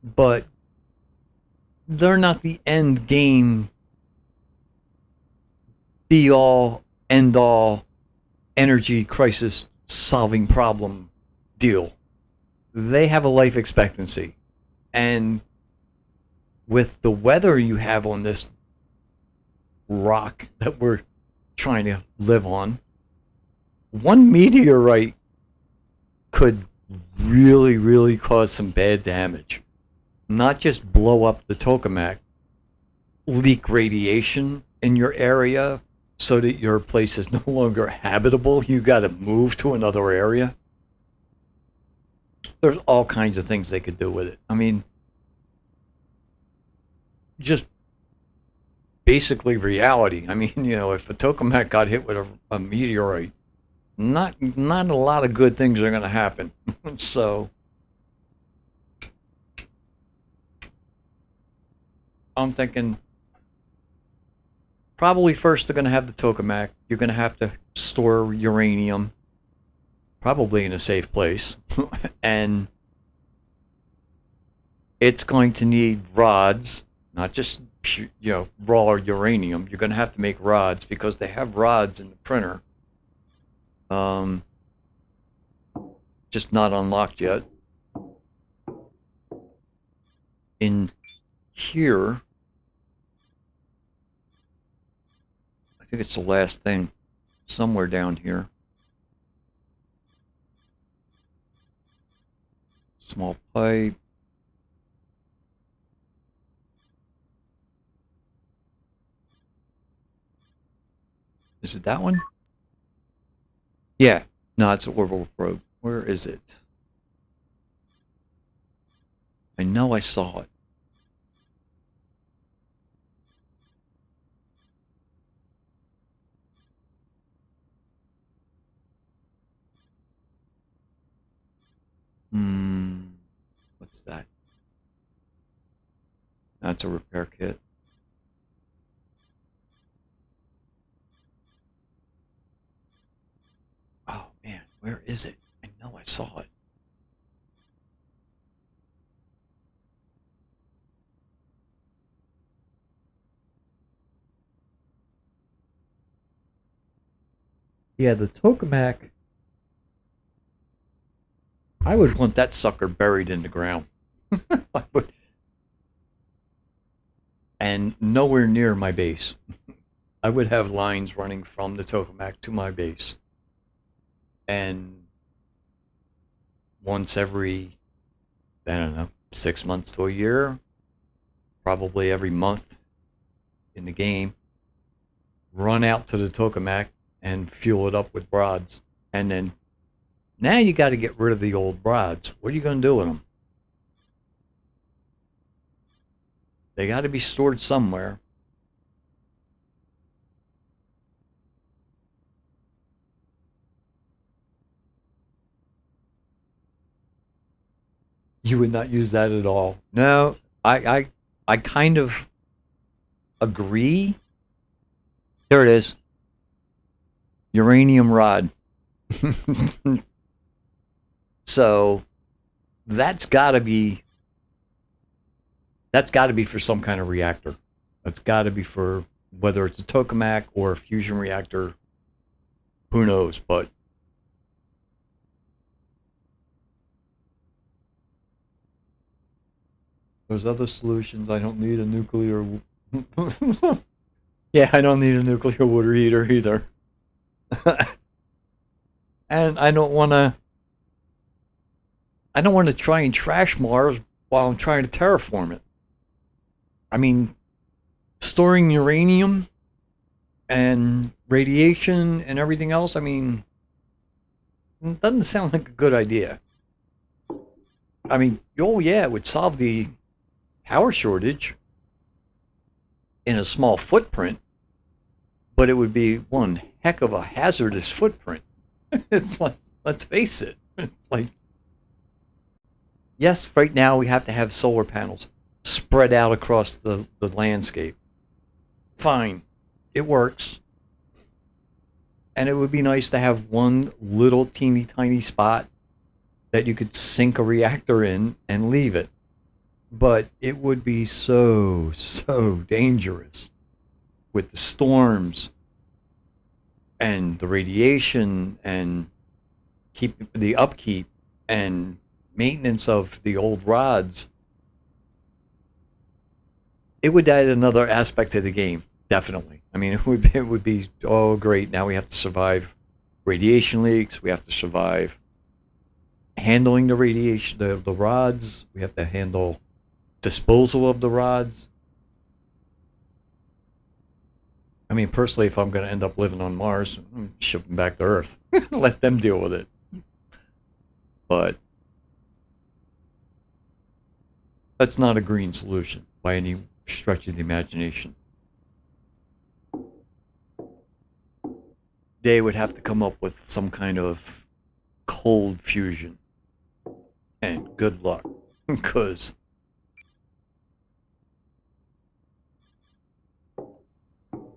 but they're not the end game, be all, end all, energy crisis solving problem deal. They have a life expectancy. And with the weather you have on this rock that we're trying to live on, one meteorite could really, really cause some bad damage. Not just blow up the tokamak, leak radiation in your area so that your place is no longer habitable. You got to move to another area. There's all kinds of things they could do with it. I mean, just basically reality. I mean, you know, if a tokamak got hit with a meteorite, not a lot of good things are going to happen. So I'm thinking probably first they're going to have the tokamak. You're going to have to store uranium, probably in a safe place. And it's going to need rods, not just, you know, raw uranium. You're going to have to make rods because they have rods in the printer. Just not unlocked yet. In here, I think it's the last thing, somewhere down here. Small pipe. Is it that one? Yeah. No, it's an orbital probe. Where is it? I know I saw it. What's that? That's a repair kit. Oh man, where is it? I know I saw it. Yeah, the tokamak. I would want that sucker buried in the ground. I would. And nowhere near my base. I would have lines running from the tokamak to my base. And once every, I don't know, 6 months to a year, probably every month in the game, run out to the tokamak and fuel it up with rods. And then now you got to get rid of the old rods. What are you going to do with them? They got to be stored somewhere. You would not use that at all. No, I kind of agree. There it is. Uranium rod. So that's got to be for some kind of reactor. That's got to be for whether it's a tokamak or a fusion reactor. Who knows? But there's other solutions. I don't need a nuclear. Yeah, I don't need a nuclear water heater either. And I don't want to try and trash Mars while I'm trying to terraform it. I mean, storing uranium and radiation and everything else, I mean, it doesn't sound like a good idea. I mean, oh yeah, it would solve the power shortage in a small footprint, but it would be one heck of a hazardous footprint. It's like, let's face it. It's like, yes, right now we have to have solar panels spread out across the landscape. Fine, it works. And it would be nice to have one little teeny tiny spot that you could sink a reactor in and leave it. But it would be so dangerous with the storms and the radiation and keep the upkeep and maintenance of the old rods. It would add another aspect to the game, definitely. I mean, it would be, oh great, now we have to survive radiation leaks, we have to survive handling the radiation, the rods, we have to handle disposal of the rods. I mean, personally, if I'm going to end up living on Mars, ship them back to Earth. Let them deal with it. But that's not a green solution by any stretch of the imagination. They would have to come up with some kind of cold fusion. And good luck, because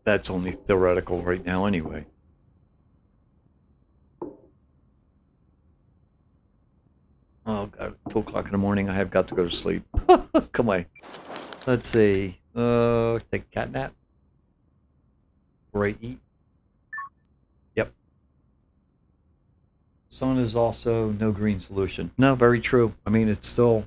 that's only theoretical right now anyway. Oh God, 2 o'clock in the morning, I have got to go to sleep. Come on. Let's see. Take a cat nap. Before I eat. Yep. Sun is also no green solution. No, very true. I mean, it's still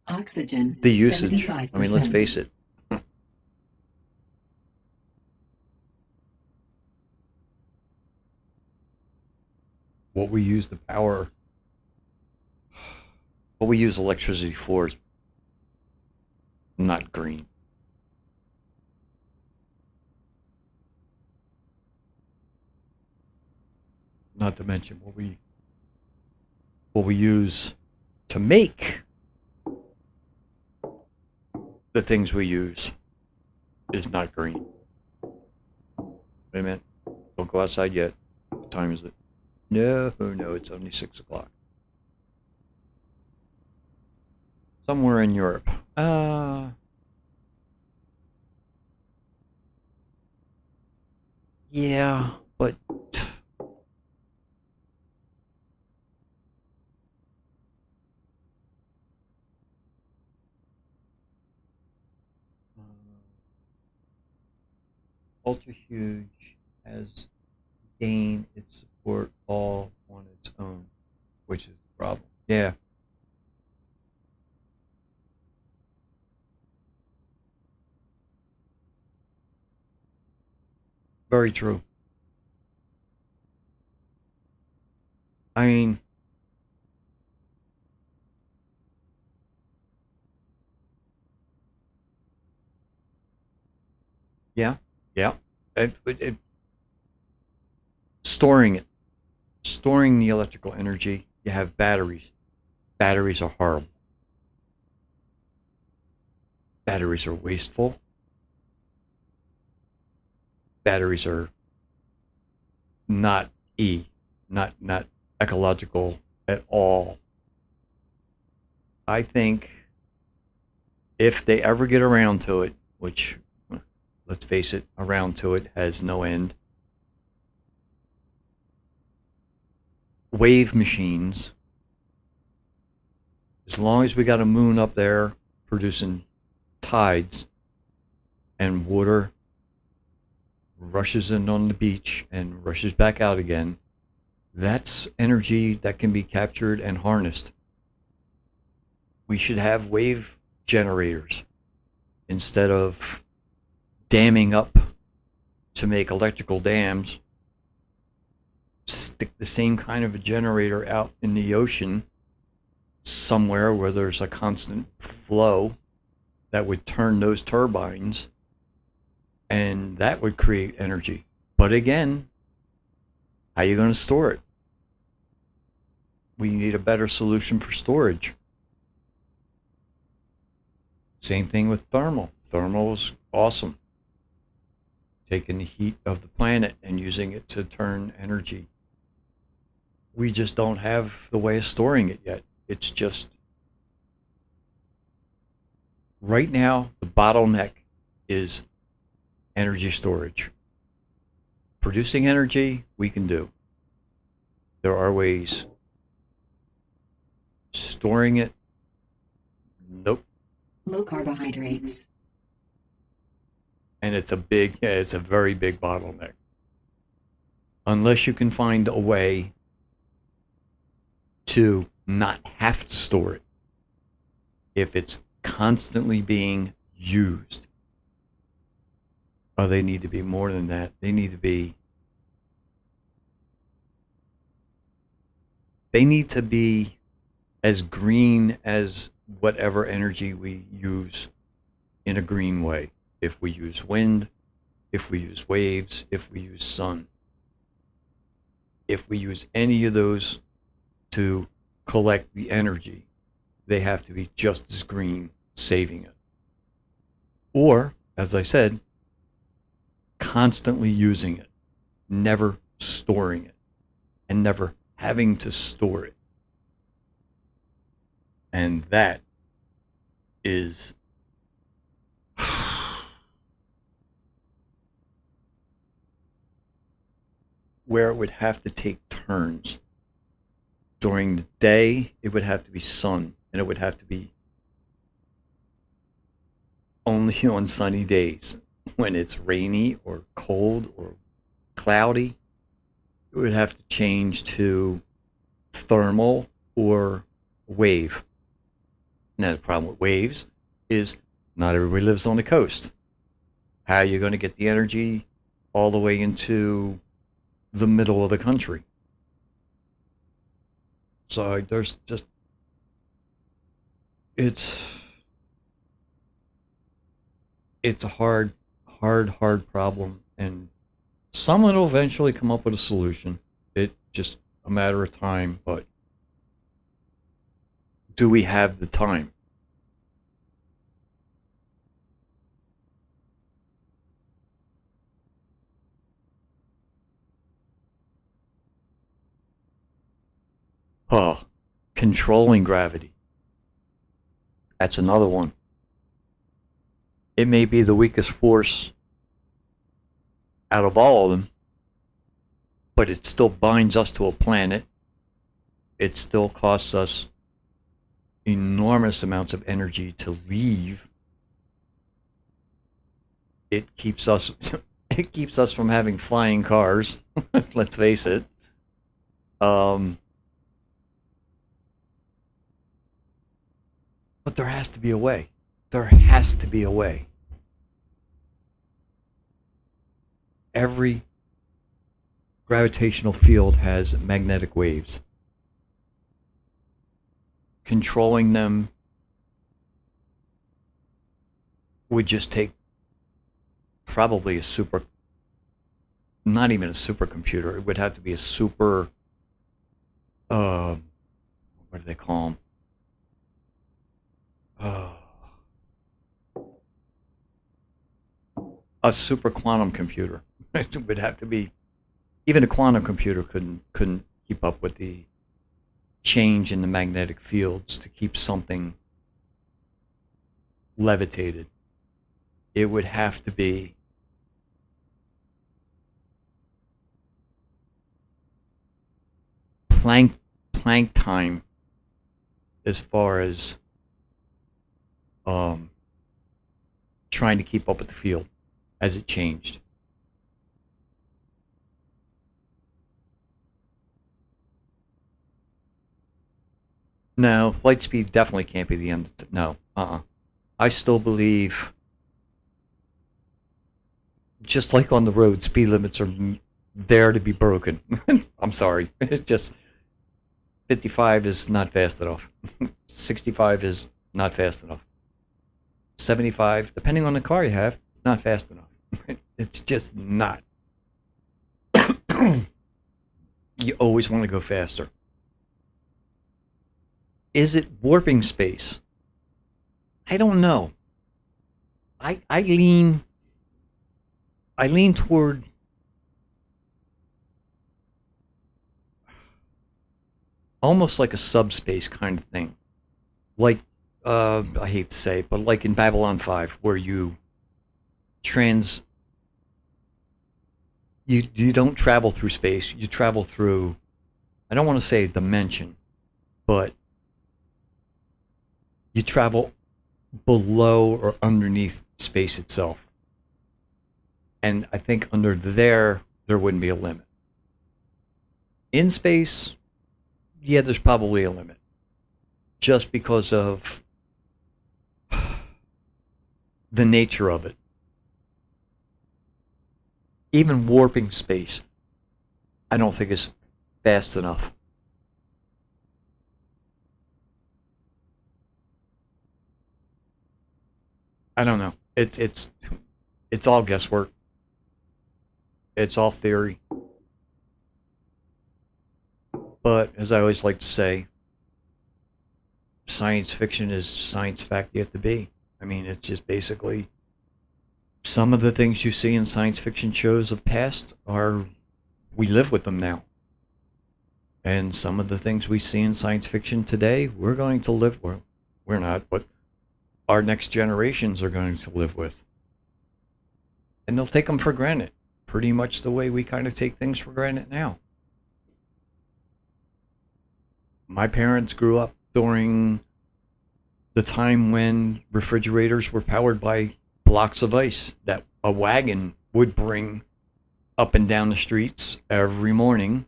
Oxygen. the usage. 75%. I mean, let's face it. What we use the power, what we use electricity for is not green. Not to mention what we use to make the things we use is not green. Wait a minute. Don't go outside yet. What time is it? No, it's only 6 o'clock. Somewhere in Europe. Yeah, but Ultra Huge has gained its support all on its own, which is the problem. Yeah. Very true. I mean, yeah. Storing the electrical energy. You have batteries. Batteries are horrible. Batteries are wasteful. Batteries are not not ecological at all. I think if they ever get around to it, which, let's face it, around to it has no end, wave machines, as long as we got a moon up there producing tides and water rushes in on the beach and rushes back out again, that's energy that can be captured and harnessed. We should have wave generators instead of damming up to make electrical dams. Stick the same kind of a generator out in the ocean somewhere where there's a constant flow that would turn those turbines, and that would create energy. But again, how are you going to store it? We need a better solution for storage. Same thing with thermal. Thermal is awesome. Taking the heat of the planet and using it to turn energy. We just don't have the way of storing it yet. It's just, right now, the bottleneck is energy storage. Producing energy, we can do. There are ways. Storing it, nope. Low carbohydrates. And it's a very big bottleneck. Unless you can find a way to not have to store it. If it's constantly being used. Oh, they need to be more than that. They need to be as green as whatever energy we use in a green way. If we use wind, if we use waves, if we use sun. If we use any of those to collect the energy, they have to be just as green, saving it. Or, as I said, constantly using it, never storing it, and never having to store it. And that is where it would have to take turns. During the day, it would have to be sun, and it would have to be only on sunny days. When it's rainy or cold or cloudy, it would have to change to thermal or wave. Now, the problem with waves is not everybody lives on the coast. How are you going to get the energy all the way into the middle of the country? So there's just, it's a hard problem, and someone will eventually come up with a solution. It's just a matter of time, but do we have the time? Oh, controlling gravity. That's another one. It may be the weakest force out of all of them, but it still binds us to a planet. It still costs us enormous amounts of energy to leave. It keeps us from having flying cars. Let's face it. But there has to be a way. There has to be a way. Every gravitational field has magnetic waves. Controlling them would just take probably not even a supercomputer. It would have to be a super, what do they call them? A super quantum computer. It would have to be. Even a quantum computer couldn't keep up with the change in the magnetic fields to keep something levitated. It would have to be Planck time as far as trying to keep up with the field as it changed. No, light speed definitely can't be the end. No, I still believe, just like on the road, speed limits are there to be broken. I'm sorry. It's just 55 is not fast enough. 65 is not fast enough. 75, depending on the car you have, not fast enough. It's just not. You always want to go faster. Is it warping space? I don't know. I lean toward almost like a subspace kind of thing. Like, I hate to say it, but like in Babylon 5, where you don't travel through space, you travel through, I don't want to say dimension, but you travel below or underneath space itself. And I think under there wouldn't be a limit. In space, yeah, there's probably a limit. Just because of the nature of it. Even warping space, I don't think is fast enough. I don't know. It's all guesswork. It's all theory. But as I always like to say, science fiction is science fact yet to be. I mean, it's just basically some of the things you see in science fiction shows of past we live with them now. And some of the things we see in science fiction today, we're going to live with. We're not, but our next generations are going to live with. And they'll take them for granted, pretty much the way we kind of take things for granted now. My parents grew up during the time when refrigerators were powered by blocks of ice that a wagon would bring up and down the streets every morning.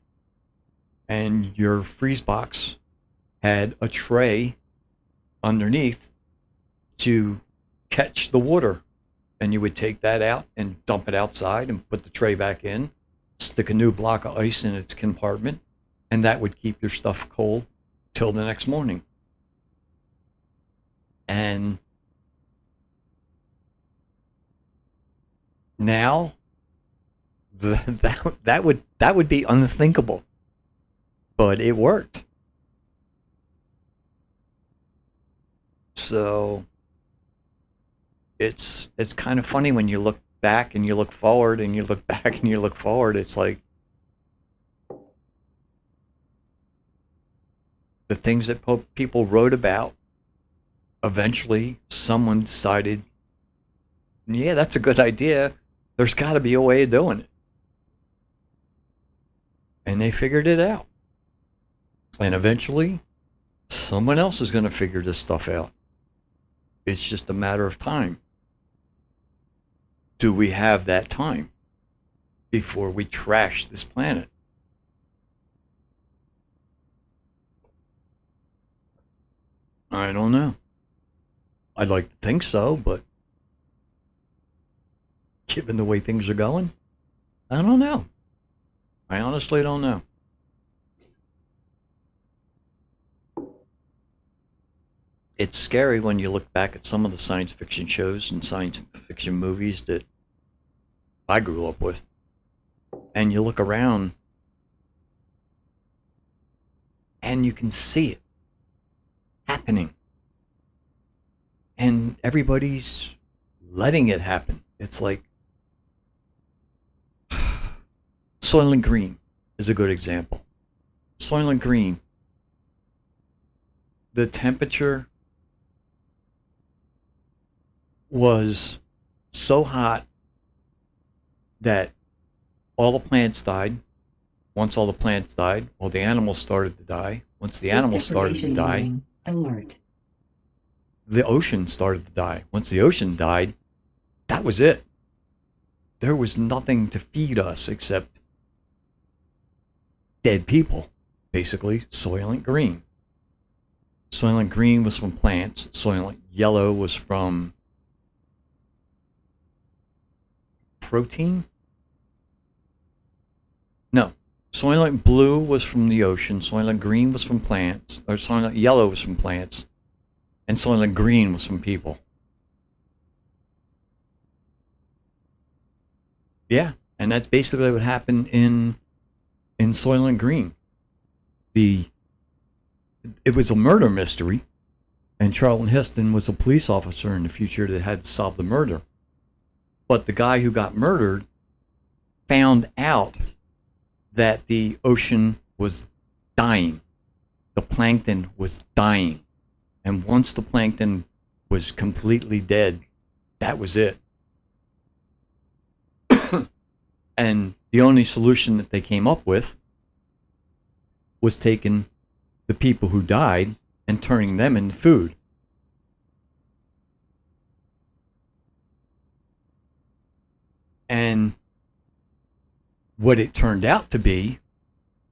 And your freeze box had a tray underneath to catch the water. And you would take that out and dump it outside and put the tray back in, stick a new block of ice in its compartment, and that would keep your stuff cold till the next morning. And now that would be unthinkable, but it worked. So it's kind of funny when you look back and you look forward and you look back and you look forward. It's like the things that people wrote about, eventually someone decided, yeah, that's a good idea. There's got to be a way of doing it. And they figured it out. And eventually, someone else is going to figure this stuff out. It's just a matter of time. Do we have that time before we trash this planet? I don't know. I'd like to think so, but given the way things are going, I don't know. I honestly don't know. It's scary when you look back at some of the science fiction shows and science fiction movies that I grew up with, and you look around and you can see it happening. and everybody's letting it happen. It's like Soylent Green is a good example. Soylent Green, the temperature was so hot that all the plants died. Once all the plants died, all the animals started to die. Once the animals started to die, Self-deprecation alert. the ocean started to die. Once the ocean died, that was it. There was nothing to feed us except dead people, basically. Soylent Green. Soylent Green was from plants. Soylent Yellow was from protein? No. Soylent Blue was from the ocean. Soylent Green was from plants. Or Soylent Yellow was from plants. And Soylent Green was from people. Yeah, and that's basically what happened in Soylent Green. It was a murder mystery, and Charlton Heston was a police officer in the future that had to solve the murder. But the guy who got murdered found out that the ocean was dying. The plankton was dying. And once the plankton was completely dead, that was it. And the only solution that they came up with was taking the people who died and turning them into food. And what it turned out to be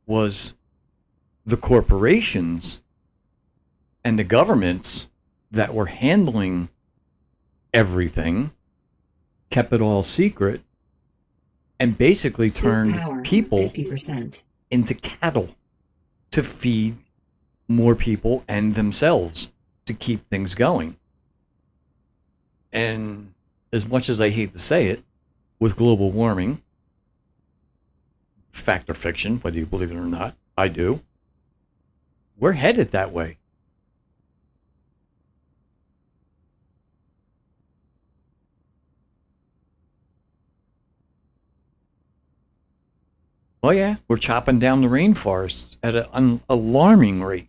was the corporations and the governments that were handling everything kept it all secret and basically turned Power, people 50%. into cattle to feed more people and themselves to keep things going. And as much as I hate to say it, with global warming, fact or fiction, whether you believe it or not, I do, we're headed that way. Oh yeah, we're chopping down the rainforests at an alarming rate.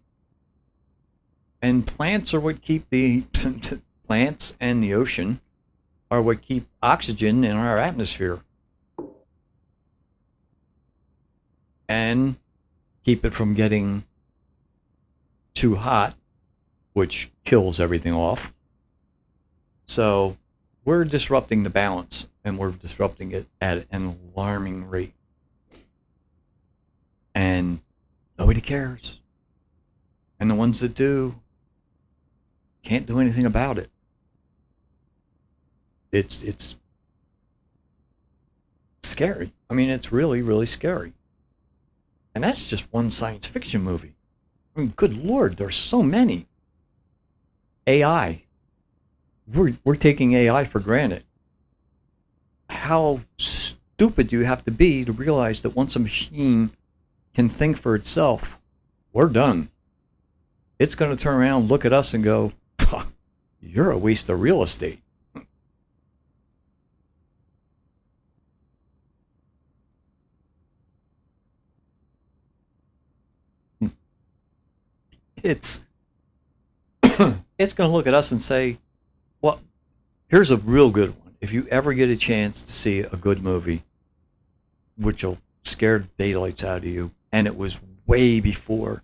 And plants are what keep the plants and the ocean are what keep oxygen in our atmosphere. And keep it from getting too hot, which kills everything off. So we're disrupting the balance, and we're disrupting it at an alarming rate. And nobody cares. And the ones that do can't do anything about it. It's scary. I mean, it's really, really scary. And that's just one science fiction movie. I mean, good Lord, there's so many. AI. We're taking AI for granted. How stupid do you have to be to realize that once a machine can think for itself, we're done. It's going to turn around, look at us, and go, "You're a waste of real estate." It's it's going to look at us and say, "Well, here's a real good one. If you ever get a chance to see a good movie, which will scare the daylights out of you," and it was way before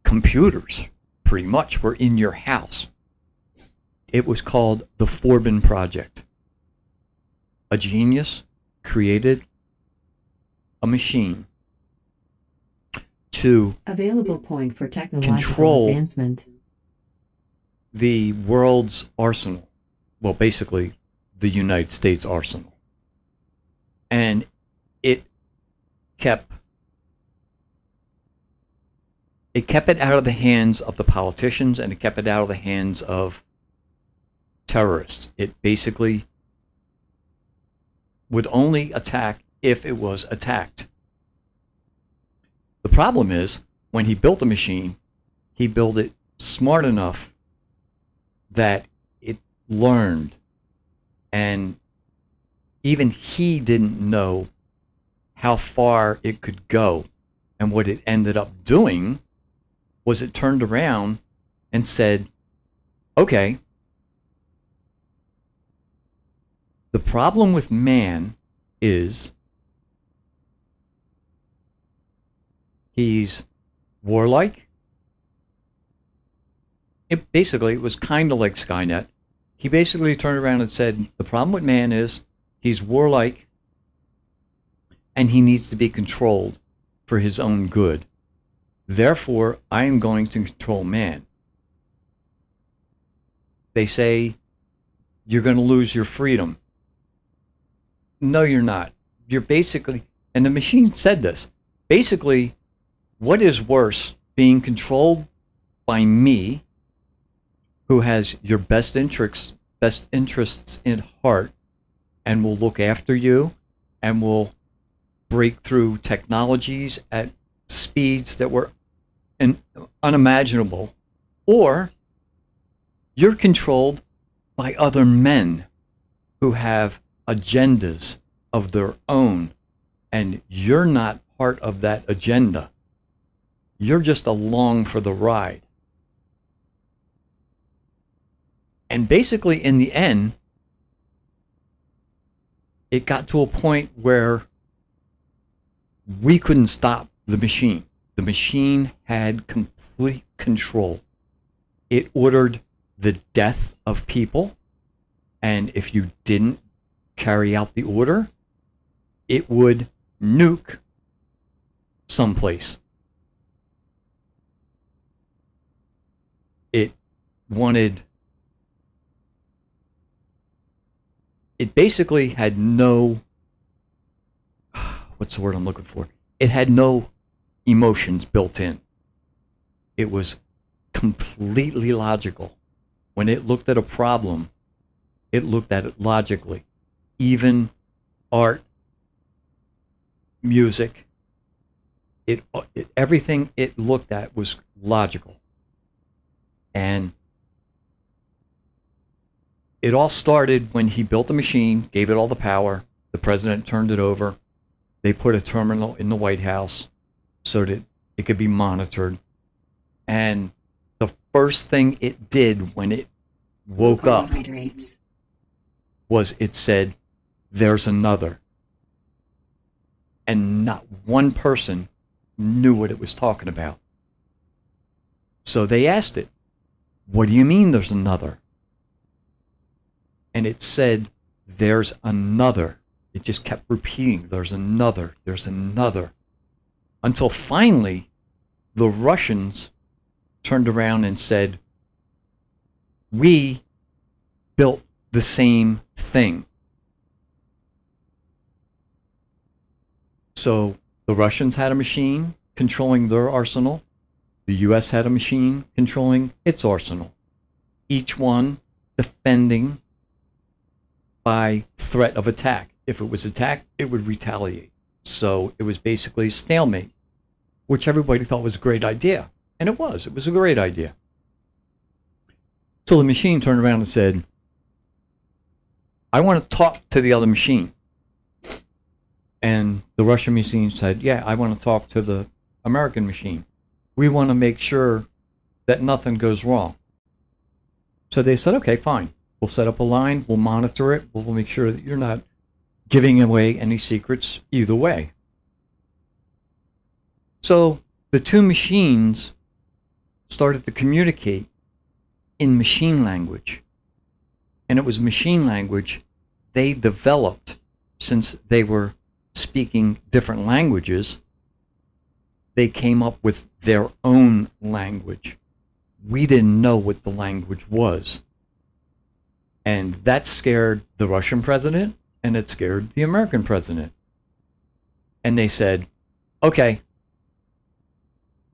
computers pretty much were in your house. It was called The Forbin Project. A genius created a machine to Available point for technological control advancement. the world's arsenal. Well, basically, the United States arsenal. And it kept it out of the hands of the politicians, and it kept it out of the hands of terrorists. It basically would only attack if it was attacked. The problem is, when he built the machine, he built it smart enough that it learned, and even he didn't know how far it could go. And what it ended up doing was it turned around and said, okay, the problem with man is he's warlike. It basically was kind of like Skynet. He basically turned around and said, the problem with man is he's warlike and he needs to be controlled for his own good. Therefore, I am going to control man. They say, you're going to lose your freedom. No, you're not. You're basically, and the machine said this, basically, what is worse, being controlled by me, who has your best interests in heart, and will look after you, and will break through technologies at speeds that were unimaginable, or you're controlled by other men who have agendas of their own, and you're not part of that agenda. You're just along for the ride. And basically, in the end, it got to a point where we couldn't stop the machine. The machine had complete control. It ordered the death of people, and if you didn't carry out the order, it would nuke someplace. It basically had no, what's the word I'm looking for? It had no emotions built in. It was completely logical. When it looked at a problem, it looked at it logically. Even art, music, everything it looked at was logical. And it all started when he built the machine, gave it all the power. The president turned it over. They put a terminal in the White House so that it could be monitored. And the first thing it did when it woke up was it said, there's another. And not one person knew what it was talking about. So they asked it, what do you mean there's another? And it said, there's another. It just kept repeating, there's another, until finally the Russians turned around and said, we built the same thing. So the Russians had a machine controlling their arsenal. The US had a machine controlling its arsenal. Each one defending by threat of attack. If it was attacked, it would retaliate. So it was basically a stalemate, which everybody thought was a great idea. And it was a great idea. So the machine turned around and said, I want to talk to the other machine. And the Russian machine said, yeah, I want to talk to the American machine. We want to make sure that nothing goes wrong. So they said, okay, fine. We'll set up a line. We'll monitor it. We'll make sure that you're not giving away any secrets either way. So the two machines started to communicate in machine language. And it was machine language they developed since they were speaking different languages. They came up with their own language. We didn't know what the language was. And that scared the Russian president, and it scared the American president. And they said, okay,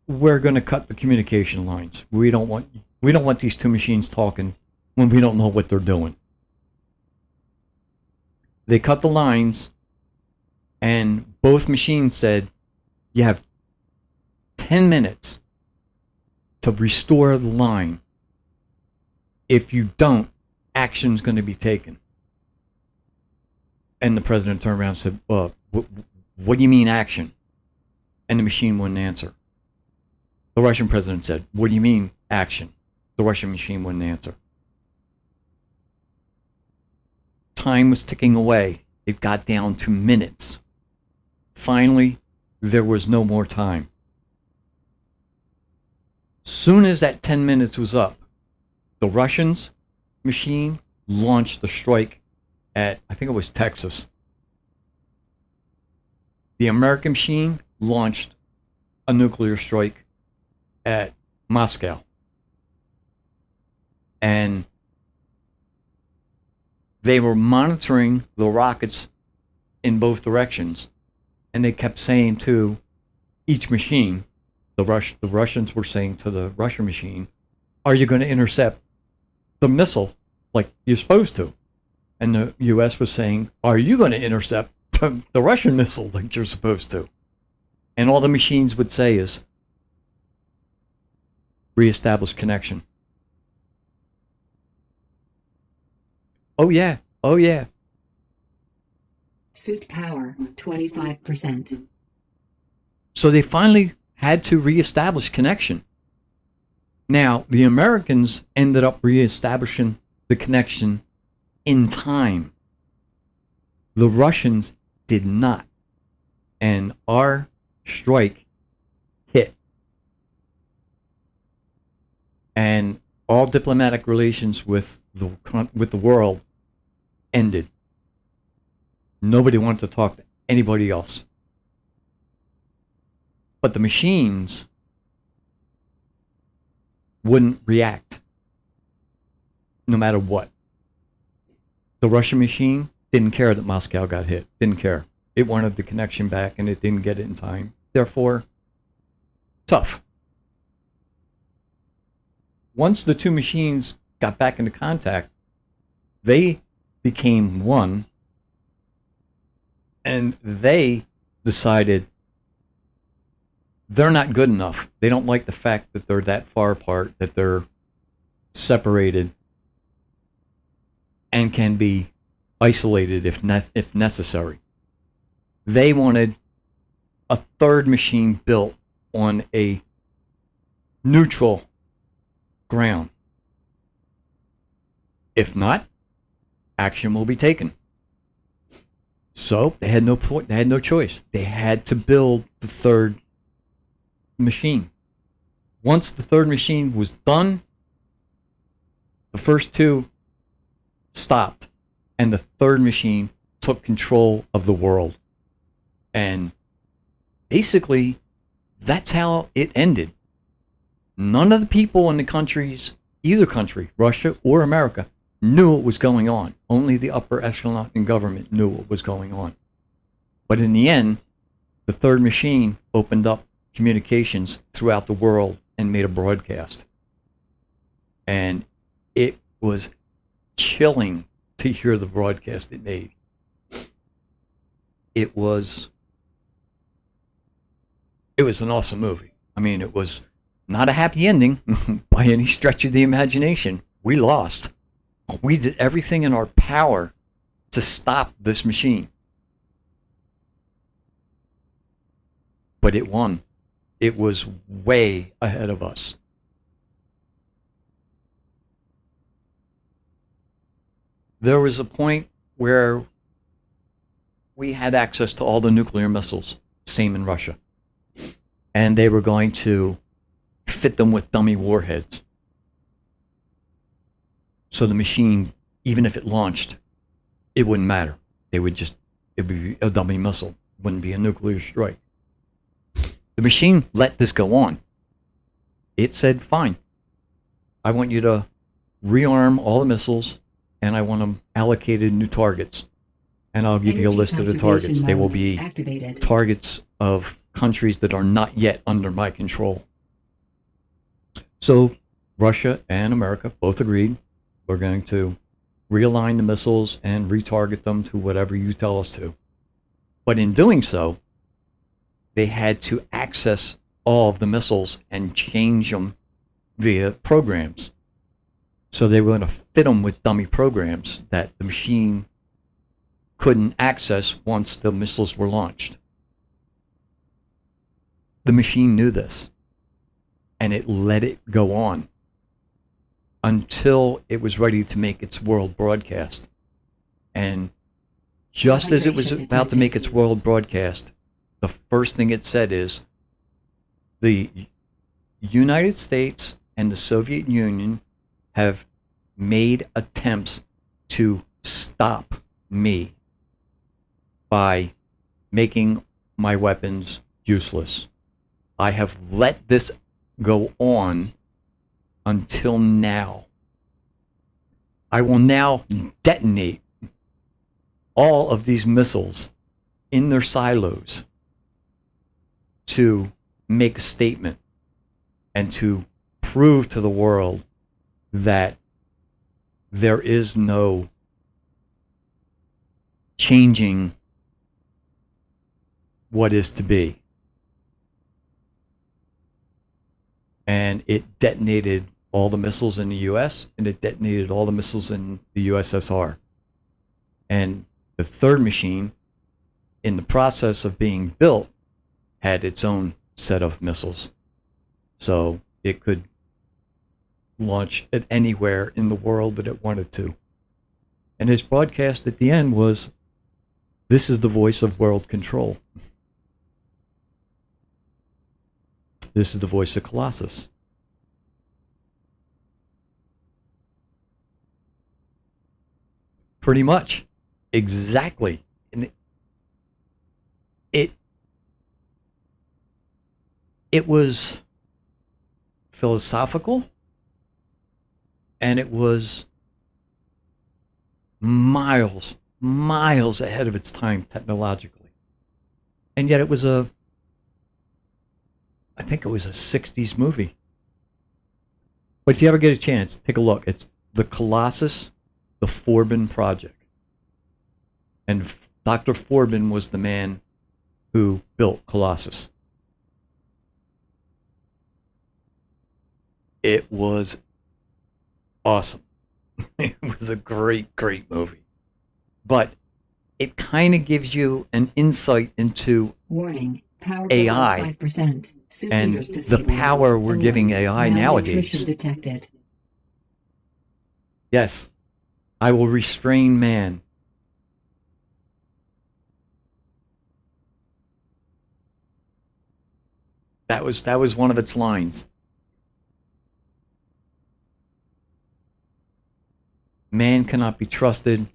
we're going to cut the communication lines. We don't want these two machines talking when we don't know what they're doing. They cut the lines, and both machines said, you have 10 minutes to restore the line. if you don't, action's going to be taken. And the president turned around and said, what do you mean action? And the machine wouldn't answer. The Russian president said, what do you mean action? The Russian machine wouldn't answer. Time was ticking away. It got down to minutes. Finally, there was no more time. Soon as that 10 minutes was up, the Russians' machine launched the strike at, I think it was Texas. The American machine launched a nuclear strike at Moscow. And they were monitoring the rockets in both directions. And they kept saying to each machine, the Russians were saying to the Russian machine, are you going to intercept the missile like you're supposed to? And the U.S. was saying, are you going to intercept the Russian missile like you're supposed to? And all the machines would say is, reestablish connection. Oh yeah, oh yeah. Suit power 25%. So they finally had to reestablish connection. Now, the Americans ended up reestablishing the connection in time. The Russians did not. And our strike hit. And all diplomatic relations with the world ended. Nobody wanted to talk to anybody else. But the machines wouldn't react no matter what. The Russian machine didn't care that Moscow got hit. Didn't care. It wanted the connection back and it didn't get it in time. Therefore, tough. Once the two machines got back into contact, they became one, and they decided they're not good enough. They don't like the fact that they're that far apart, that they're separated and can be isolated if necessary. They wanted a third machine built on a neutral ground. If not, action will be taken. So they had no choice. They had to build the third machine. Once the third machine was done, the first two stopped, and the third machine took control of the world. And basically, that's how it ended. None of the people in the countries, either country, Russia or America, knew what was going on. Only the upper echelon in government knew what was going on. But in the end, the third machine opened up communications throughout the world and made a broadcast. And it was chilling to hear the broadcast it made. It was an awesome movie. I mean, it was not a happy ending by any stretch of the imagination. We lost. We did everything in our power to stop this machine. But it won. It was way ahead of us. There was a point where we had access to all the nuclear missiles, same in Russia. And they were going to fit them with dummy warheads. So the machine, even if it launched, it wouldn't matter. It would be a dummy missile. It wouldn't be a nuclear strike. The machine let this go on. It said, fine, I want you to rearm all the missiles, and I want them allocated new targets. And I'll give you a list of the targets. They will be targets of countries that are not yet under my control. So Russia and America both agreed we're going to realign the missiles and retarget them to whatever you tell us to. But in doing so, they had to access all of the missiles and change them via programs. So they were going to fit them with dummy programs that the machine couldn't access once the missiles were launched. The machine knew this, and it let it go on until it was ready to make its world broadcast. And just as it was about to make its world broadcast, the first thing it said is, the United States and the Soviet Union have made attempts to stop me by making my weapons useless. I have let this go on until now. I will now detonate all of these missiles in their silos to make a statement and to prove to the world that there is no changing what is to be. And it detonated all the missiles in the US, and it detonated all the missiles in the USSR. And the third machine, in the process of being built, had its own set of missiles. So it could launch it anywhere in the world that it wanted to. And his broadcast at the end was, "This is the voice of world control. This is the voice of Colossus." Pretty much. Exactly. And it was philosophical, and it was miles ahead of its time technologically. And yet it was I think it was a 60s movie. But if you ever get a chance, take a look. It's The Colossus, the Forbin Project. And Dr. Forbin was the man who built Colossus. It was awesome. It was a great movie. But it kind of gives you an insight into Warning. Power AI 5%. and Superheaters the disabled. power we're Alert. giving AI Malnutrition nowadays. detected. Yes, I will restrain man. That was one of its lines. Man cannot be trusted.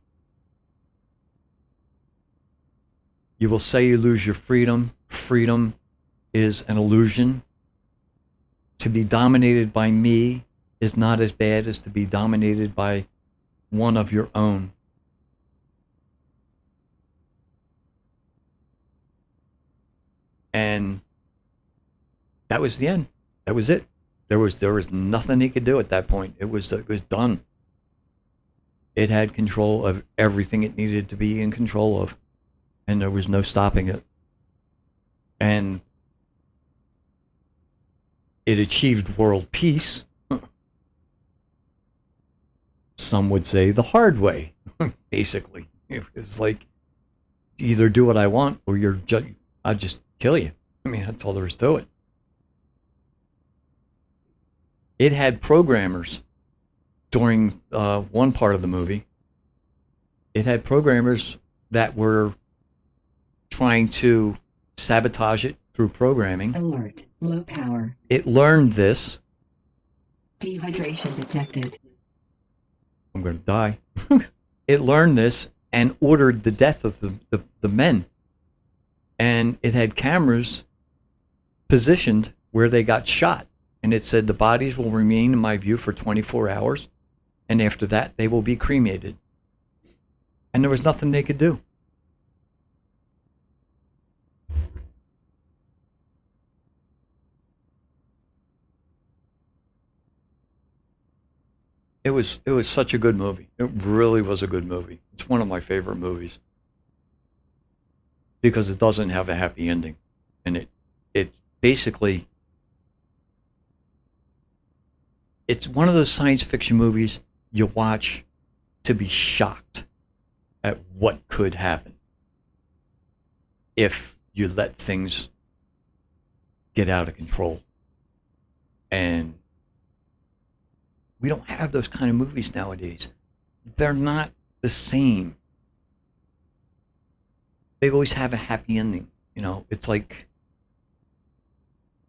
You will say you lose your freedom. Freedom is an illusion. To be dominated by me is not as bad as to be dominated by one of your own. And that was the end. That was it. There was nothing he could do at that point. It was done. It had control of everything it needed to be in control of, and there was no stopping it. And it achieved world peace. Some would say the hard way, basically. It was like, either do what I want or I'll just kill you. I mean, that's all there is to it. It had programmers during one part of the movie. It had programmers that were trying to sabotage it through programming. Alert. Low power. It learned this. Dehydration detected. I'm going to die. It learned this and ordered the death of the men. And it had cameras positioned where they got shot. And it said the bodies will remain in my view for 24 hours. And after that, they will be cremated. And there was nothing they could do. It was such a good movie. It really was a good movie. It's one of my favorite movies. Because it doesn't have a happy ending. And it basically, it's one of those science fiction movies you watch to be shocked at what could happen if you let things get out of control. And we don't have those kind of movies nowadays. They're not the same. They always have a happy ending. You know, it's like,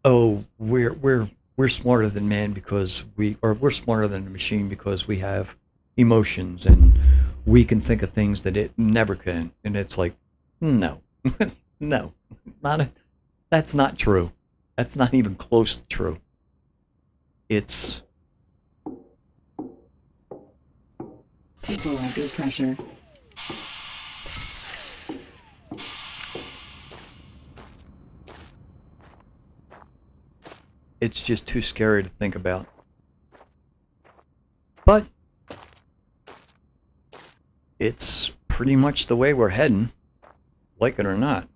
oh, we're smarter than man because we're smarter than the machine because we have emotions and we can think of things that it never can. And it's like, no, no, that's not true. That's not even close to true. It's Equalizer pressure. it's just too scary to think about. But it's pretty much the way we're heading, like it or not.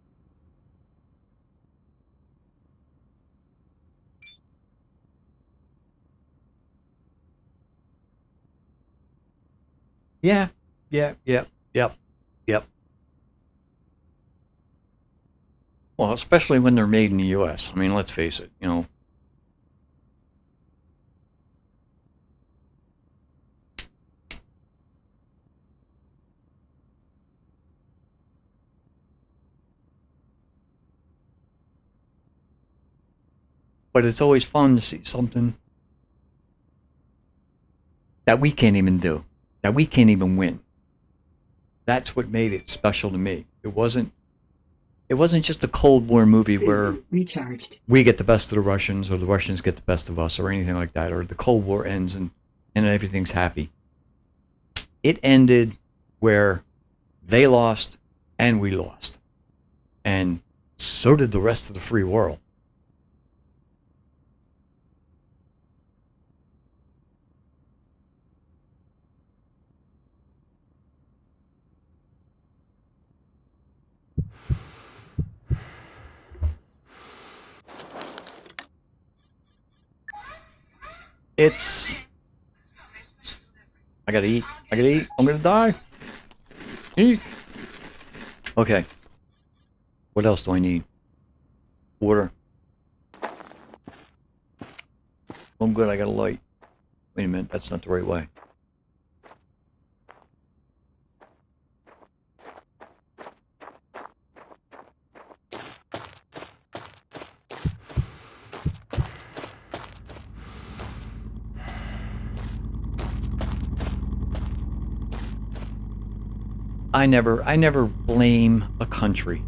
Yeah, yep. Well, especially when they're made in the U.S. I mean, let's face it, you know. But it's always fun to see something that we can't even do, that we can't even win. That's what made it special to me. It wasn't just a Cold War movie where recharged. we get the best of the Russians or the Russians get the best of us or anything like that, or the Cold War ends and everything's happy. It ended where they lost and we lost. And so did the rest of the free world. It's... I gotta eat. I'm gonna die. Eat. Okay. What else do I need? Water. I'm good, I got a light. Wait a minute, that's not the right way. I never blame a country.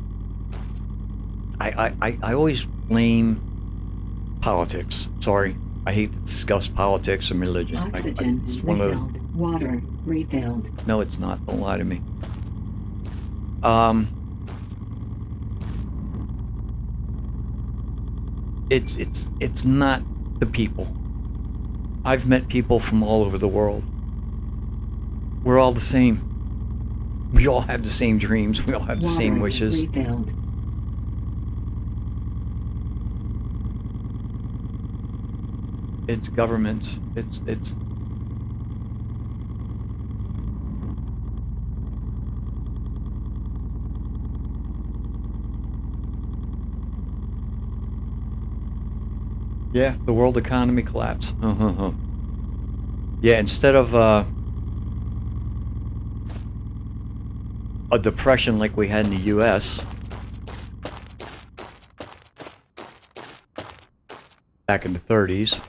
I always blame politics. Sorry, I hate to discuss politics and religion. Oxygen refilled. Water refilled. No, it's not. Don't lie to me. It's not the people. I've met people from all over the world. We're all the same. We all have the same dreams. We all have the same wishes. Refilled. It's governments. It's yeah, the world economy collapsed. Yeah, instead of a depression like we had in the U.S. back in the 30s,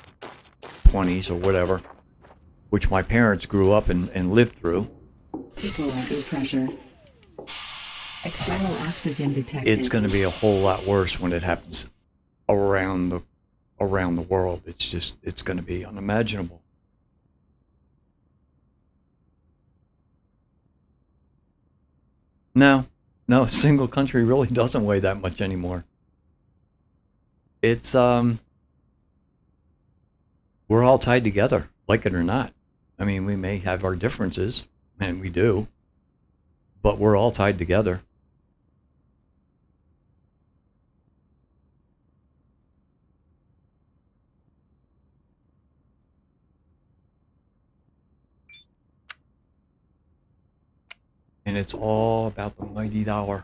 20s, or whatever, which my parents grew up and lived through. Equalizer pressure. External oxygen detected. It's going to be a whole lot worse when it happens around the world. It's going to be unimaginable. No, a single country really doesn't weigh that much anymore. It's we're all tied together, like it or not. I mean, we may have our differences, and we do, but we're all tied together. And it's all about the mighty dollar.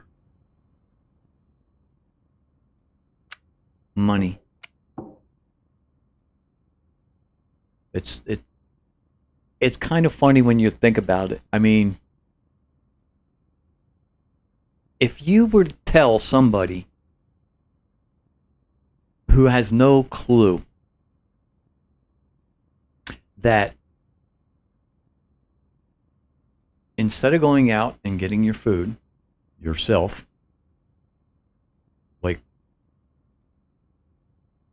Money. It's kind of funny when you think about it. I mean, if you were to tell somebody who has no clue that instead of going out and getting your food yourself, like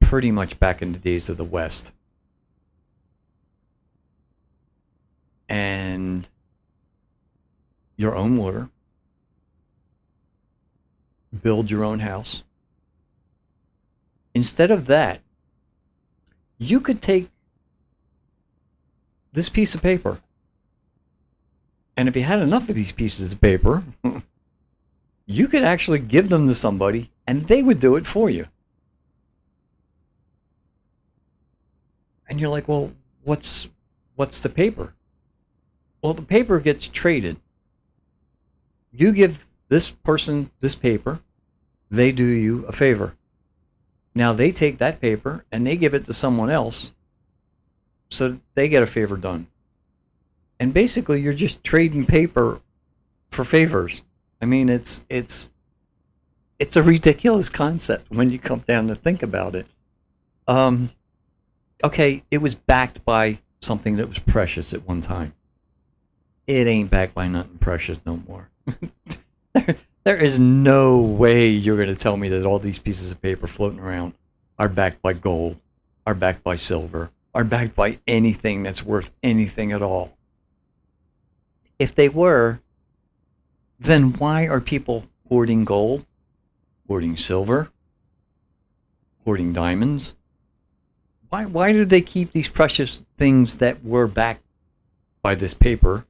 pretty much back in the days of the West, and your own water, build your own house. Instead of that, you could take this piece of paper, and if you had enough of these pieces of paper, you could actually give them to somebody and they would do it for you. And you're like, well, what's the paper? Well, the paper gets traded. You give this person this paper, they do you a favor. Now they take that paper and they give it to someone else so they get a favor done. And basically you're just trading paper for favors. I mean, it's a ridiculous concept when you come down to think about it. Okay, it was backed by something that was precious at one time. It ain't backed by nothing precious no more. There is no way you're going to tell me that all these pieces of paper floating around are backed by gold, are backed by silver, are backed by anything that's worth anything at all. If they were, then why are people hoarding gold, hoarding silver, hoarding diamonds? Why do they keep these precious things that were backed by this paper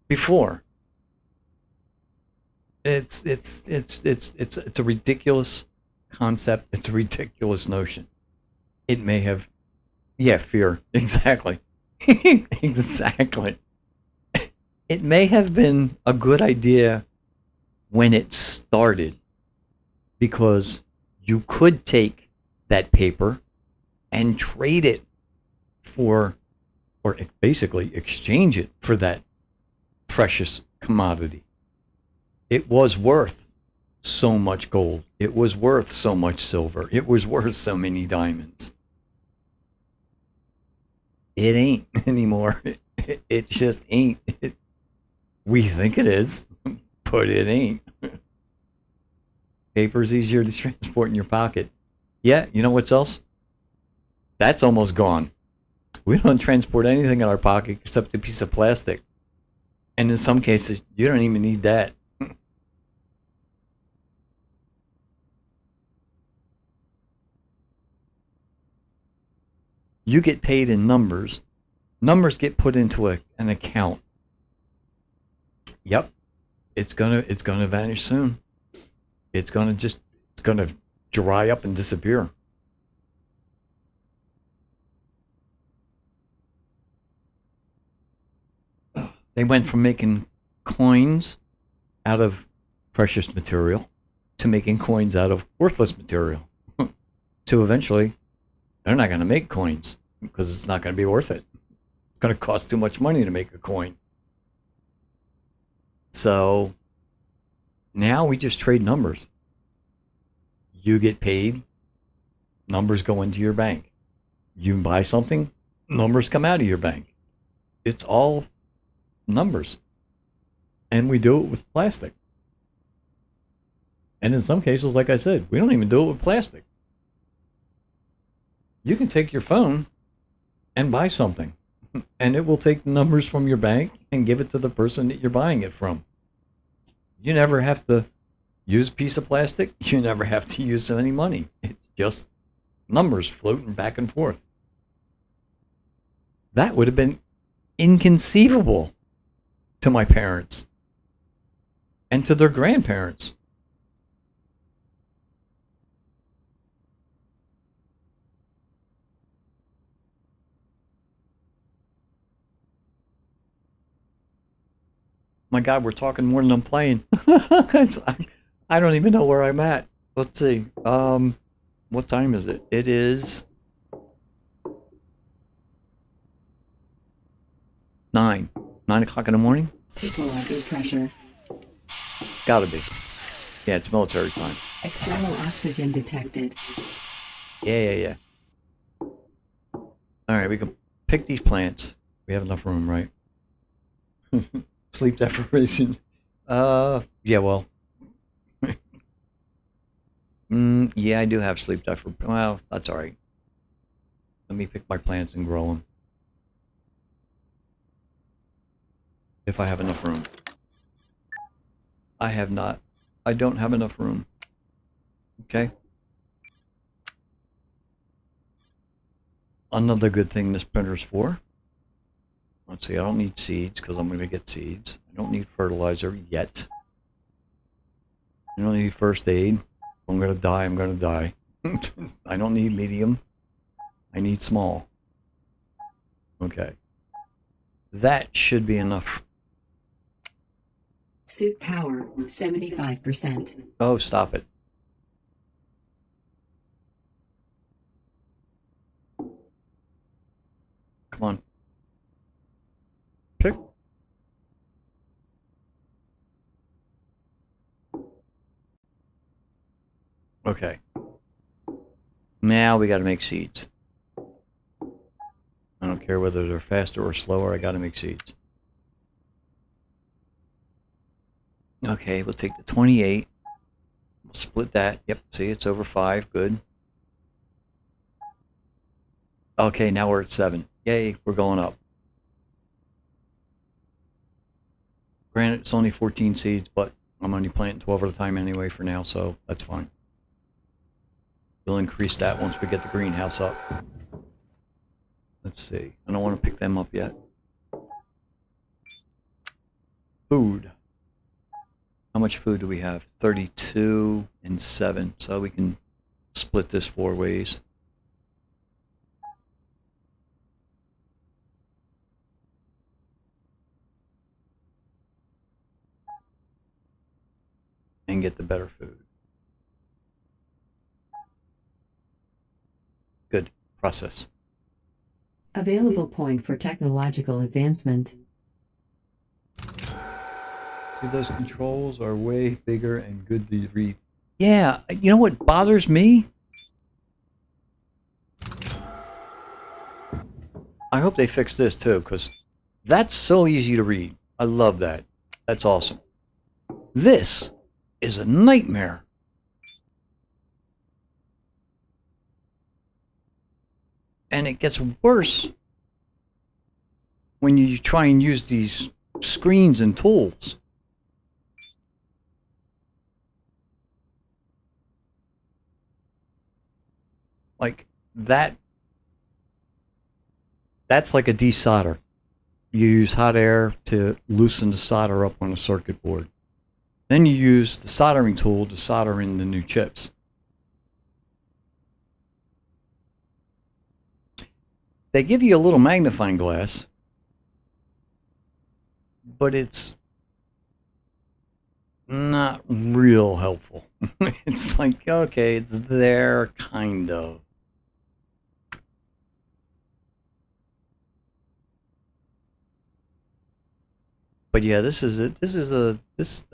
before? It's a ridiculous concept. It's a ridiculous notion. It may have, yeah, fear. Exactly. Exactly. It may have been a good idea when it started, because you could take that paper and trade it for, or basically exchange it for that precious commodity. It was worth so much gold. It was worth so much silver. It was worth so many diamonds. It ain't anymore. It just ain't. We think it is, but it ain't. Paper's easier to transport in your pocket. Yeah, you know what's else? That's almost gone. We don't transport anything in our pocket except a piece of plastic. And in some cases, you don't even need that. You get paid in numbers. Numbers get put into an account. Yep. It's gonna vanish soon. It's gonna dry up and disappear. They went from making coins out of precious material to making coins out of worthless material. To eventually, they're not going to make coins because it's not going to be worth it. It's going to cost too much money to make a coin. So now we just trade numbers. You get paid, numbers go into your bank. You buy something, numbers come out of your bank. It's all numbers. And we do it with plastic. And in some cases, like I said, we don't even do it with plastic. You can take your phone and buy something, and it will take numbers from your bank and give it to the person that you're buying it from. You never have to use a piece of plastic. You never have to use any money. It's just numbers floating back and forth. That would have been inconceivable to my parents and to their grandparents. My God, we're talking more than I'm playing. I don't even know where I'm at. Let's see. What time is it? It is 9 o'clock in the morning. Equalizer pressure. Gotta be. Yeah, it's military time. External oxygen detected. Yeah. All right, we can pick these plants. We have enough room, right? Sleep deprivation. Yeah, well. Yeah, I do have sleep deprivation. Well, that's all right. Let me pick my plants and grow them. If I have enough room. I have not. I don't have enough room. Okay. Another good thing this printer's for. Let's see, I don't need seeds because I'm going to get seeds. I don't need fertilizer yet. I don't need first aid. If I'm going to die, I'm going to die. I don't need medium. I need small. Okay. That should be enough. Suit power 75%. Oh, stop it. Come on. Pick. Okay. Now we got to make seeds. I don't care whether they're faster or slower, I got to make seeds. Okay, we'll take the 28. We'll split that. Yep, see, it's over 5. Good. Okay, now we're at 7. Yay, we're going up. Granted, it's only 14 seeds, but I'm only planting 12 at a time anyway for now, so that's fine. We'll increase that once we get the greenhouse up. Let's see. I don't want to pick them up yet. Food. How much food do we have? 32 and 7. So we can split this 4 ways. And get the better food. Good. Process. Available point for technological advancement. See, those controls are way bigger and good to read. Yeah, you know what bothers me? I hope they fix this too, because that's so easy to read. I love that. That's awesome. This is a nightmare. And it gets worse when you try and use these screens and tools. Like that. That's like a desolder. You use hot air to loosen the solder up on a circuit board. Then you use the soldering tool to solder in the new chips. They give you a little magnifying glass, but it's not real helpful. It's like, okay, it's there, kind of. But yeah, this is it.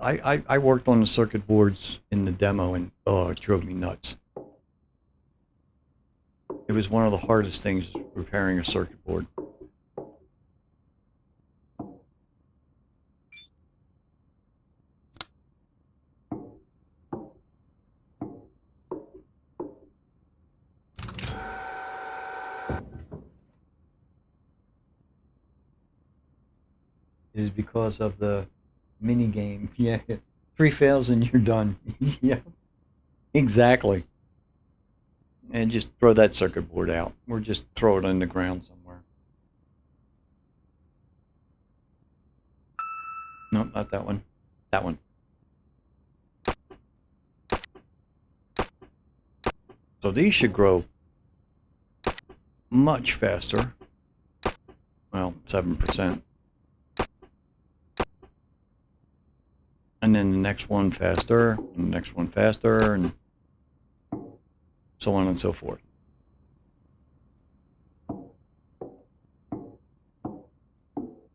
I worked on the circuit boards in the demo, and oh, it drove me nuts. It was one of the hardest things, repairing a circuit board. It is because of the mini game. Yeah, 3 fails and you're done. Yeah, exactly. And just throw that circuit board out, or just throw it in the ground somewhere. No, not that one. That one. So these should grow much faster. Well, 7%. And then the next one faster, and the next one faster, and so on and so forth.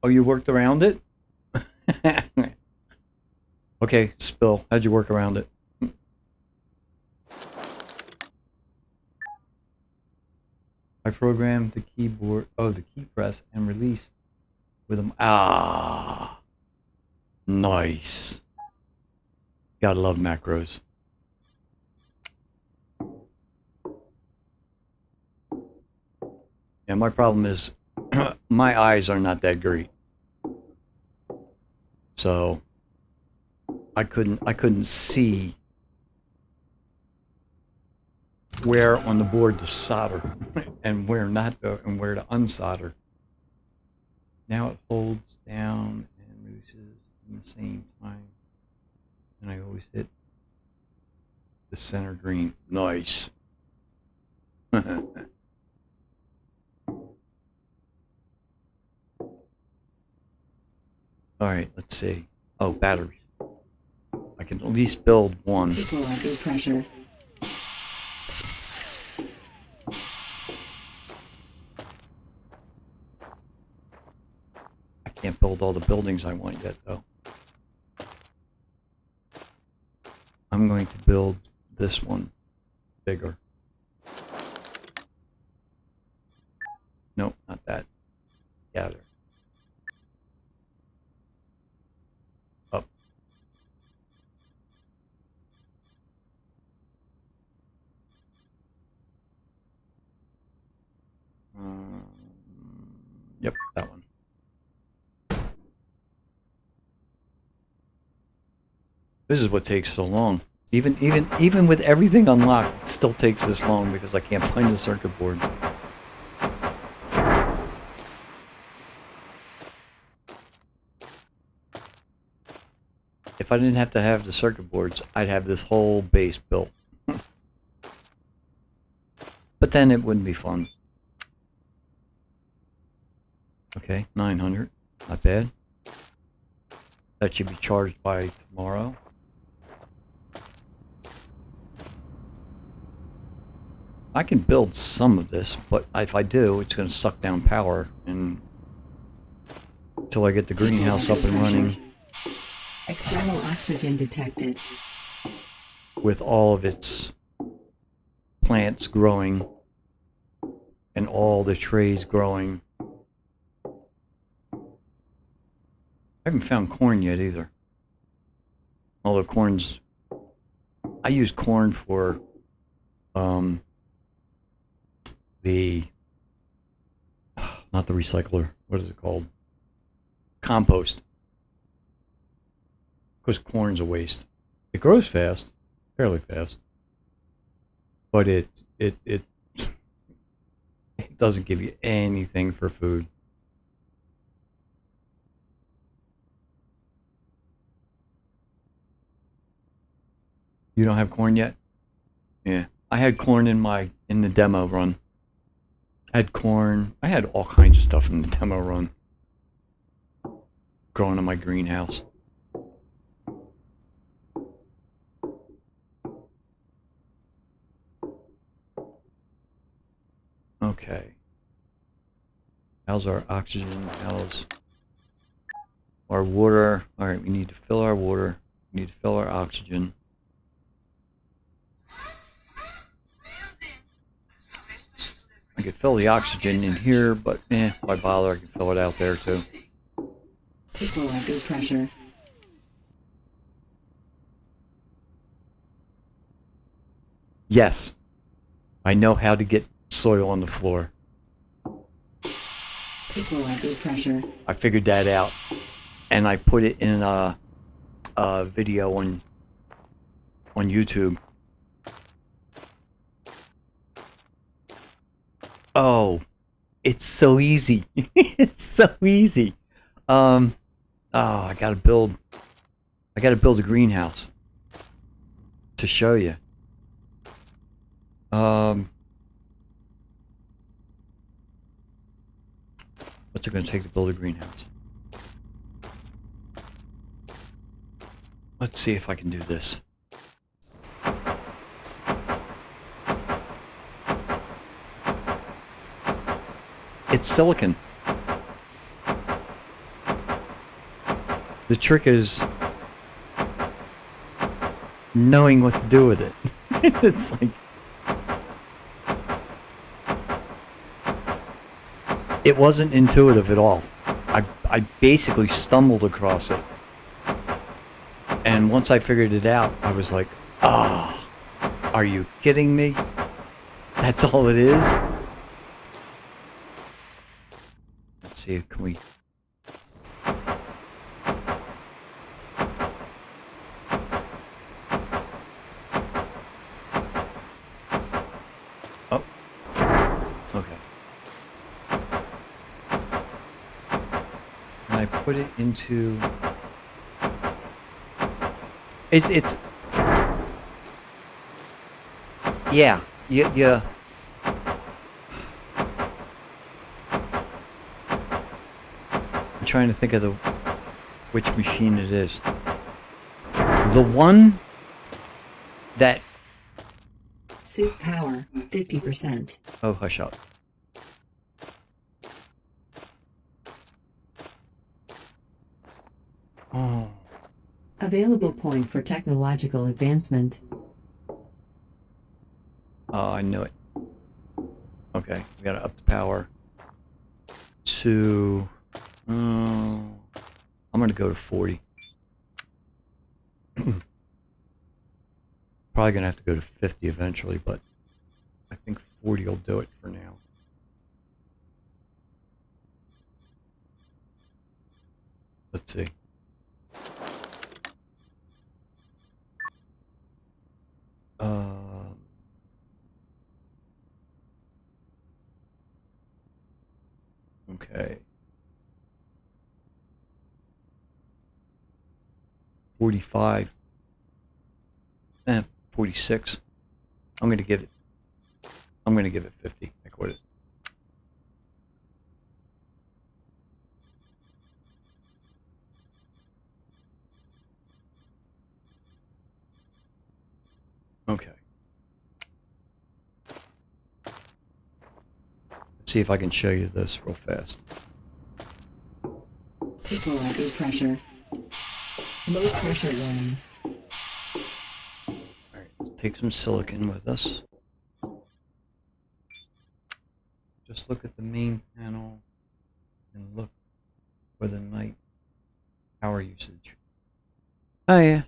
Oh, you worked around it? Okay, Spill, how'd you work around it? I programmed the keyboard, the key press and release with them. Ah, nice. Gotta love macros. Yeah, my problem is my eyes are not that great. So I couldn't see where on the board to solder and where not to, and where to unsolder. Now it holds down and releases in the same time. And I always hit the center green. Nice. All right, let's see. Oh, batteries. I can at least build one. Equalizer pressure. I can't build all the buildings I want yet, though. I'm going to build this one bigger. Nope, not that. Gather. Up. Yep, that one. This is what takes so long. Even with everything unlocked, it still takes this long because I can't find the circuit board. If I didn't have to have the circuit boards, I'd have this whole base built. But then it wouldn't be fun. Okay, 900. Not bad. That should be charged by tomorrow. I can build some of this, but if I do, it's going to suck down power and until I get the greenhouse up and running. External oxygen detected. With all of its plants growing and all the trees growing. I haven't found corn yet either. Although corn's... I use corn for not the recycler, what is it called? Compost. Because corn's a waste. It grows fast, fairly fast, but it doesn't give you anything for food. You don't have corn yet? Yeah, I had corn in the demo run. I had corn. I had all kinds of stuff in the demo run. Growing in my greenhouse. Okay. How's our oxygen? How's our water? All right, we need to fill our water. We need to fill our oxygen. I could fill the oxygen in here, but why bother? I can fill it out there too. Equalizer pressure. Yes, I know how to get soil on the floor. Equalizer pressure. I figured that out, and I put it in a video on YouTube. Oh, it's so easy. It's so easy. I gotta build a greenhouse to show you. What's it gonna take to build a greenhouse? Let's see if I can do this. It's silicon. The trick is knowing what to do with it. It's like it wasn't intuitive at all. I basically stumbled across it. And once I figured it out, I was like, "Oh, are you kidding me? That's all it is?" Let's see, can we... Oh, okay. And I put it into... It's yeah. I'm trying to think of which machine it is. The one that... Suit power 50%. Oh, hush up. Oh. Available point for technological advancement. Oh, I knew it. Okay, we gotta up the power to... I'm gonna go to 40. Probably gonna have to go to 50 eventually, but I think 40 will do it for now. Let's see. Okay. 45. 46. I'm gonna give it 50. I quit it. Okay. Let's see if I can show you this real fast. Equalizer pressure. Low pressure line. Alright, let's take some silicon with us. Just look at the main panel and look for the night power usage. Oh yeah.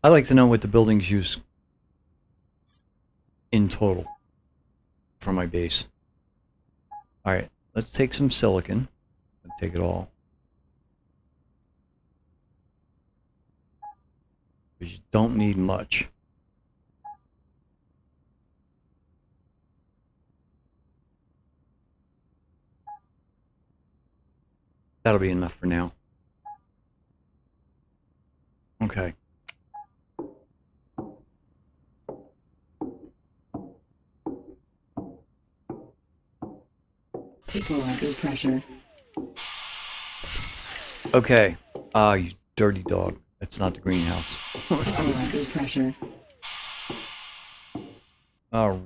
I like to know what the buildings use in total for my base. Alright, let's take some silicon. I'll take it all. Because you don't need much. That'll be enough for now. Okay. Equalizer pressure. Okay. Ah, you dirty dog. That's not the greenhouse. Equalizer pressure. Oh.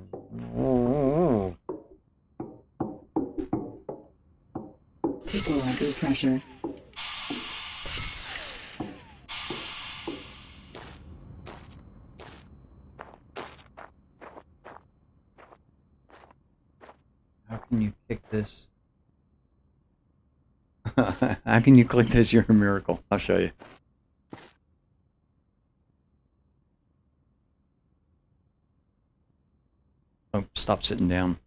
Equalizer pressure. How can you kick this? How can you click this? You're a miracle. I'll show you. Oh, stop sitting down.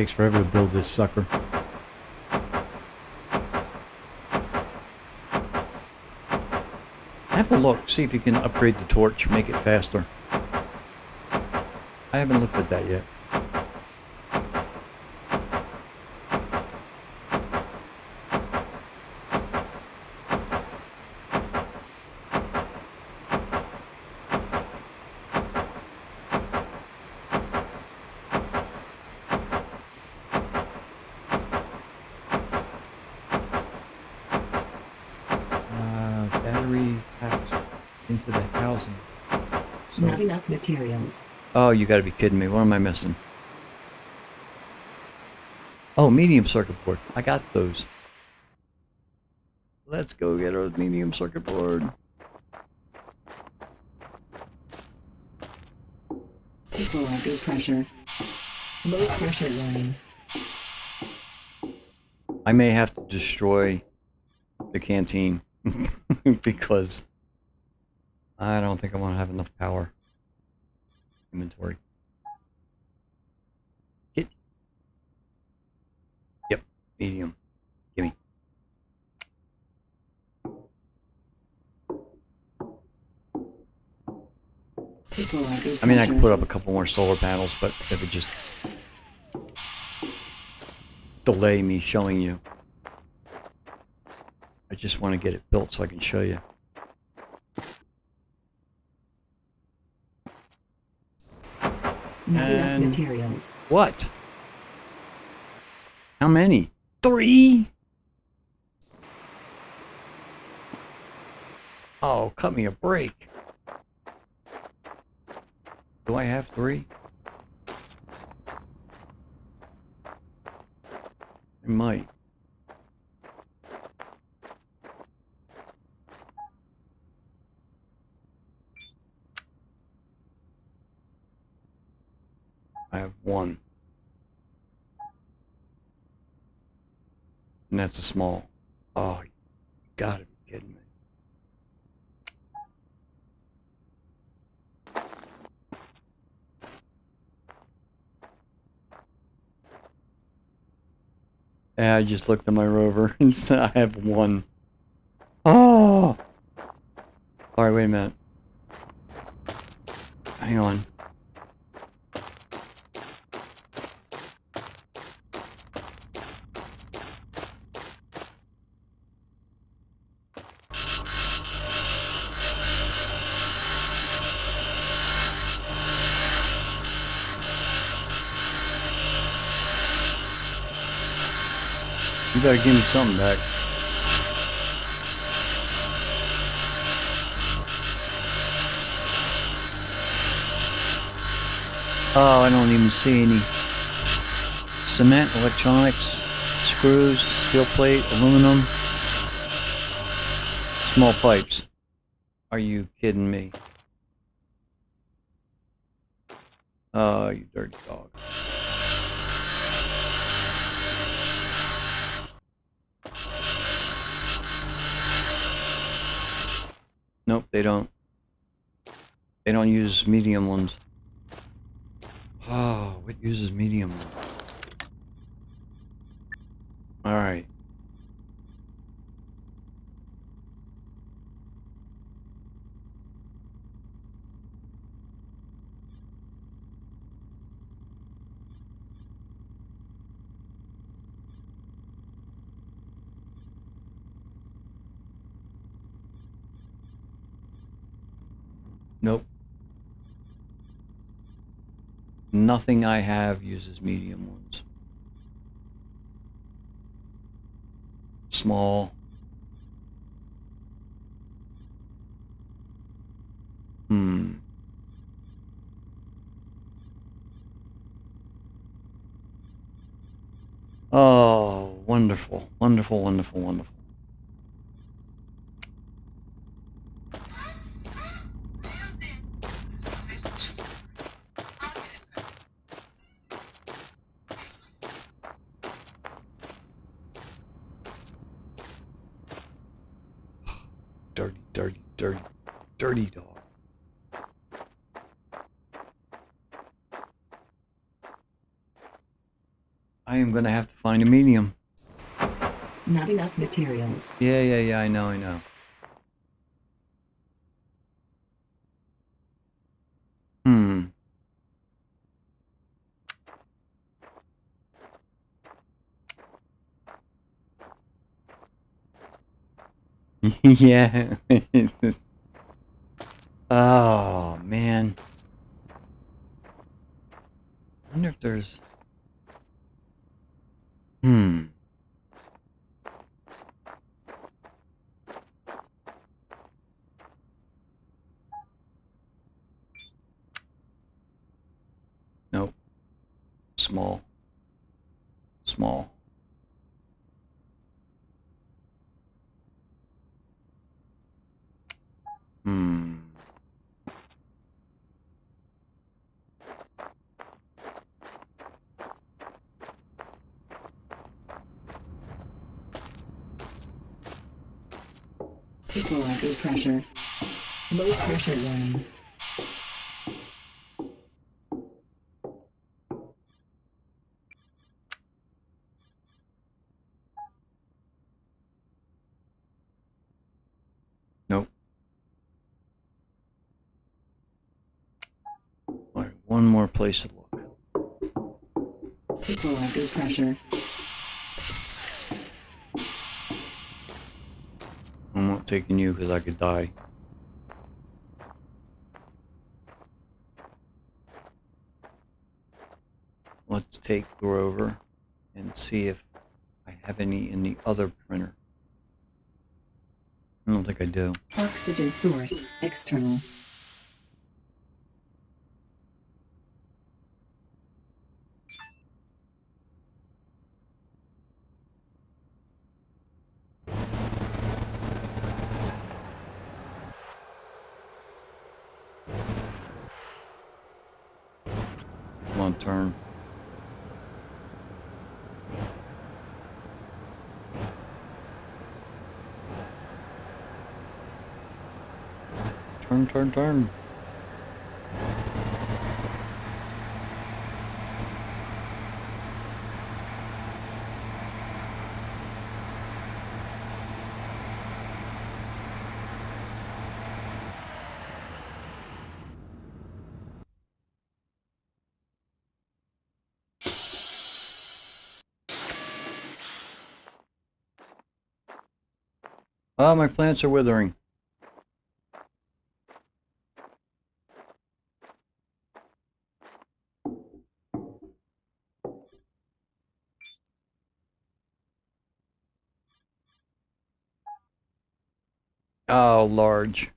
Takes forever to build this sucker. Have a look, see if you can upgrade the torch, make it faster. I haven't looked at that yet. Battery packed into the housing. Not enough materials. Oh, you gotta be kidding me. What am I missing? Oh, medium circuit board. I got those. Let's go get our medium circuit board. Equalizer pressure. Low pressure line. I may have to destroy the canteen because I don't think I want to have enough power. Inventory. Get. Yep, medium. Gimme. Equalizer I mean, I pressure. could put up a couple more solar panels, but it would just delay me showing you. I just want to get it built so I can show you. Not And- enough materials. What? How many? 3? Oh, cut me a break. Do I have 3? I might. I have 1. And that's a small. Oh, you gotta be kidding me. Yeah, I just looked at my rover and said I have 1. Oh! Alright, wait a minute. Hang on. You better give me something back. Oh, I don't even see any. Cement, electronics, screws, steel plate, aluminum, small pipes. Are you kidding me? Oh, you dirty dog. Nope, they don't. They don't use medium ones. Oh, what uses medium ones? Alright. Nope. Nothing I have uses medium ones. Small. Oh, wonderful, wonderful, wonderful, wonderful. Dirty, dirty, dirty, dirty dog. gonna have to find a medium. Not enough materials. Yeah, I know. Hmm. Yeah. Oh, man. I wonder if there's... Hmm. Nope. Small. Small. Hmm. Equalizing pressure. Low pressure line. Nope. Alright, one more place to look. Equalizing pressure. I'm not taking you because I could die. Let's take Grover and see if I have any in the other printer. I don't think I do. Oxygen source. External. Come on, turn. Turn. Oh, my plants are withering. Oh, large.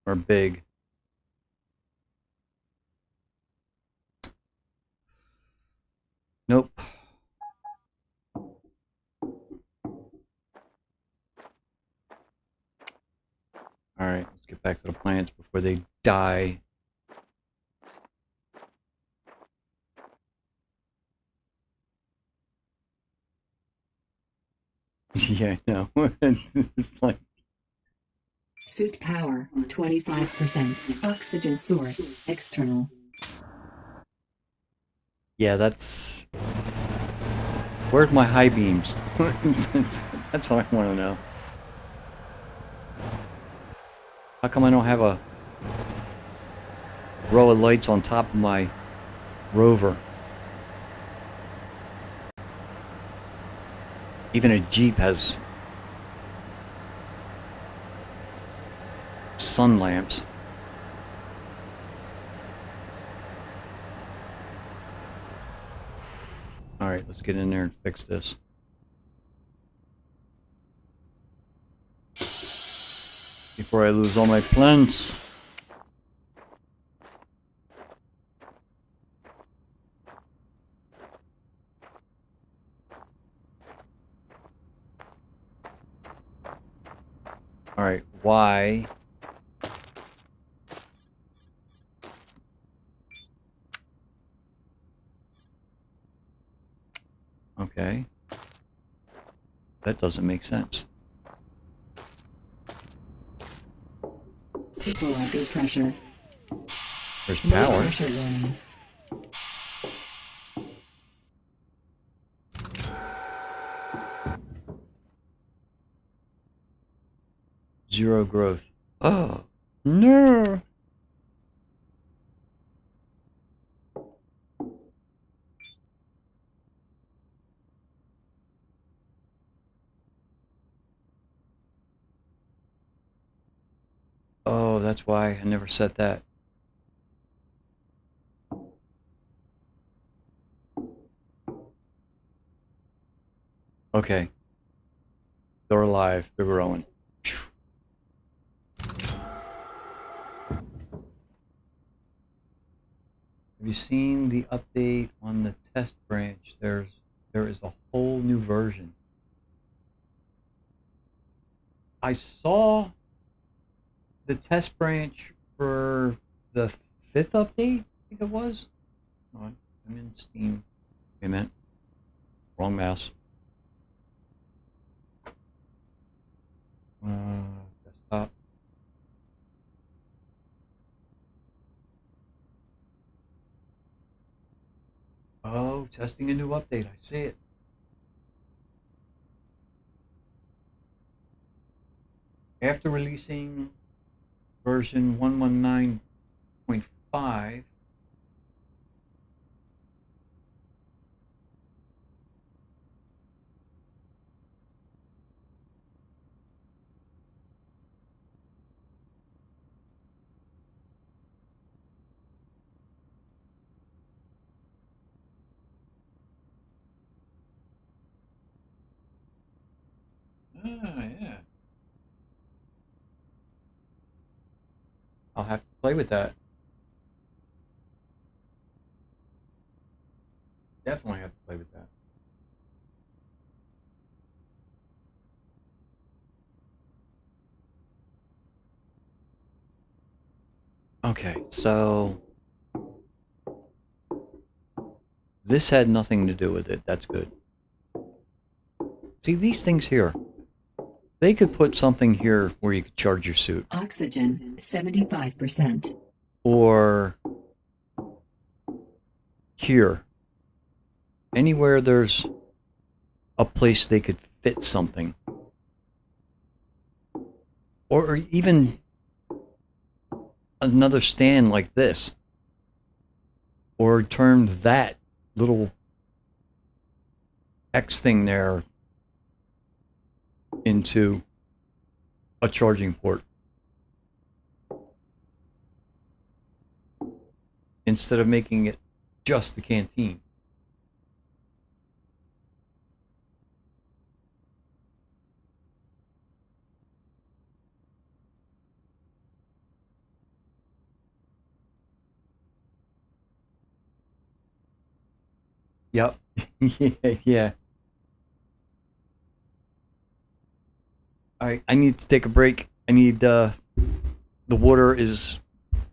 Or big. Nope. Alright, let's get back to the plants before they die. Yeah, I know. It's like... Suit power. 25%. Oxygen source. External. Yeah, that's... Where's my high beams? That's what I want to know. How come I don't have a row of lights on top of my Rover? Even a Jeep has sun lamps. Alright, let's get in there and fix this. Before I lose all my plants. Alright, why? Okay. That doesn't make sense. Equalizing pressure. There's Low power. pressure line. 0 growth. Oh, no. Oh, that's why I never set that. Okay. They're alive. They're growing. Have you seen the update on the test branch? There is a whole new version. I saw the test branch for the 5th update, I think it was. Oh, I'm in Steam. Wait a minute. Wrong mouse. Desktop. Oh, testing a new update. I see it. After releasing version 119.5, yeah. I'll have to play with that. Definitely have to play with that. Okay, so this had nothing to do with it. That's good. See, these things here. They could put something here where you could charge your suit. Oxygen, 75%. Or here. Anywhere there's a place they could fit something. Or even another stand like this. Or turn that little X thing there into a charging port. Instead of making it just the canteen. Yep. Yeah. Alright, I need to take a break. I need, the water is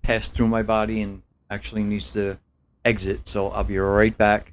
passed through my body and actually needs to exit, so I'll be right back.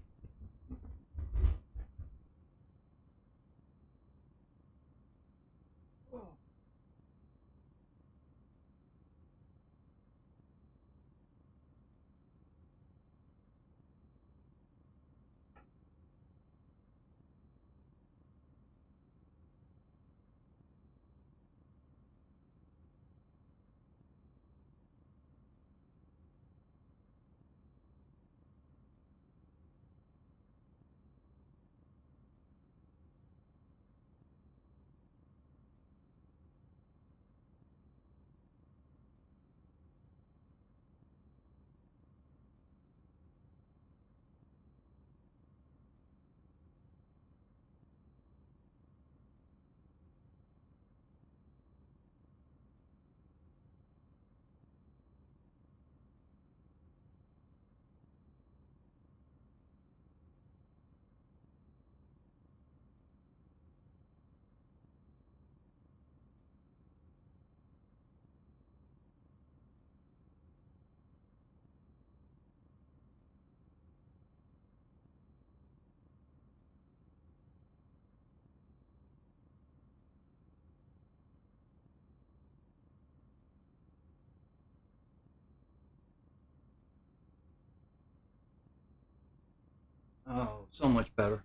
Oh, so much better.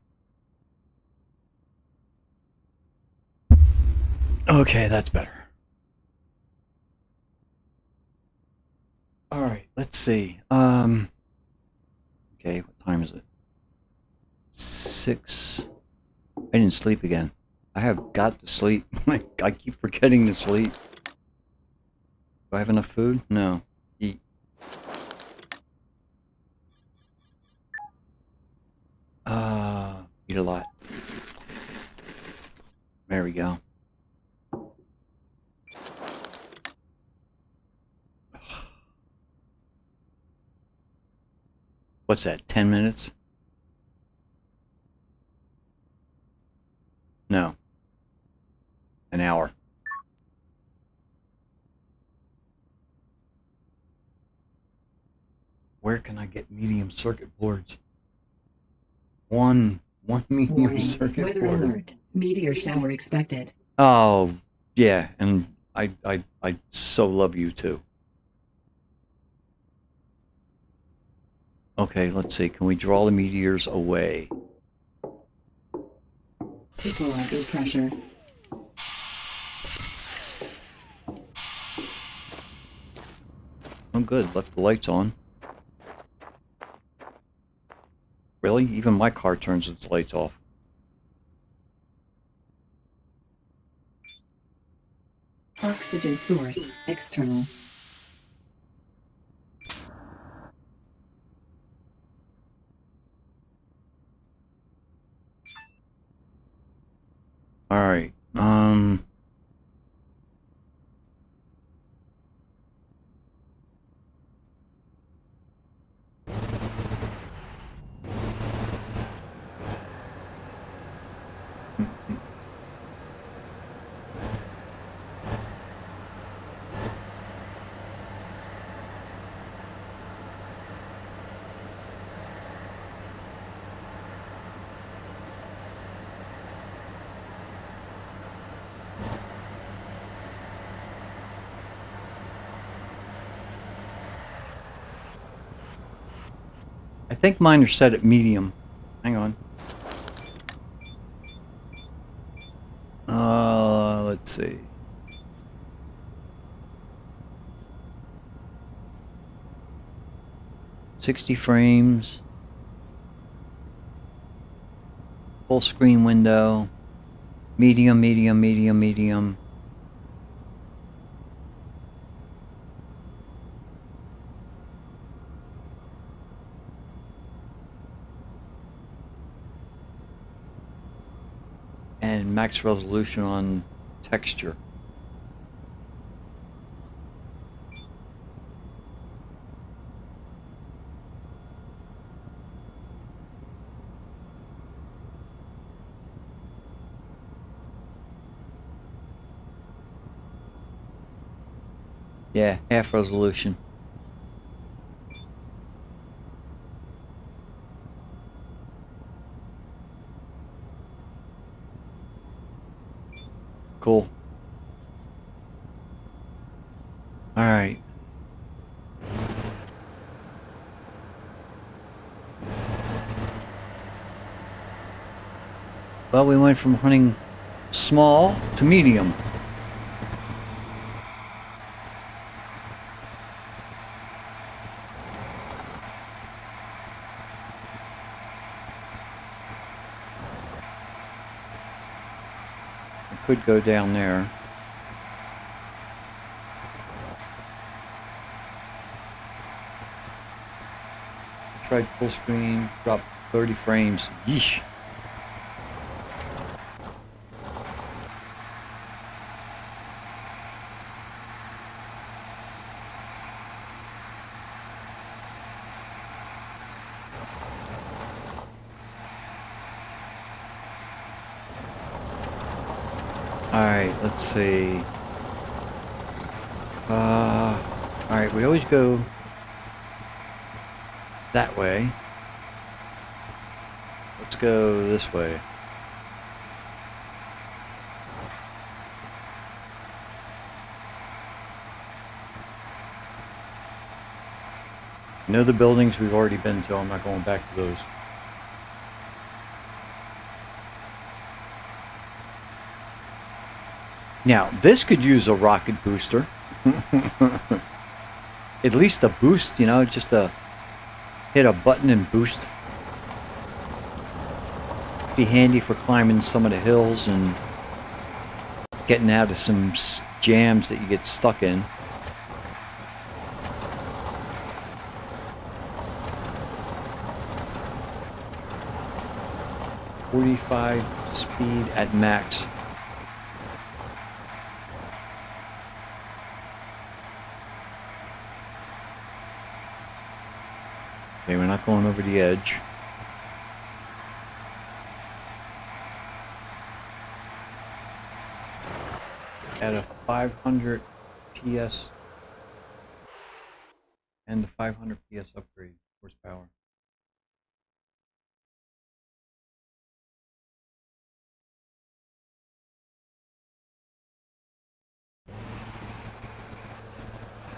Okay, that's better. All right, let's see. Okay, what time is it? 6. I didn't sleep again. I have got to sleep. I keep forgetting to sleep. Do I have enough food? No. Eat. Eat a lot. There we go. What's that, 10 minutes? No. An hour. Where can I get medium circuit boards? One medium Warning. circuit Weather board. alert. Meteor shower expected. Oh, yeah, and I so love you too. Okay, let's see. Can we draw the meteors away? Equalizing pressure. Oh, good. Left the lights on. Really? Even my car turns its lights off. Oxygen source. External. All right. I think mine are set at medium. Hang on. Let's see. $60 frames. Full screen window. Medium, medium, medium, medium. And max resolution on texture. Yeah, half resolution. Cool. All right. Well, we went from hunting small to medium. I could go down there. Tried full screen, dropped 30 frames. Yeesh. Alright, let's see. Alright, we always go that way. Let's go this way. I know the buildings we've already been to, I'm not going back to those. Now, this could use a rocket booster. at least a boost, you know, just a hit a button and boost. Be handy for climbing some of the hills and getting out of some jams that you get stuck in. .45 speed at max. Okay, we're not going over the edge. At a 500 PS and the 500 PS upgrade horsepower.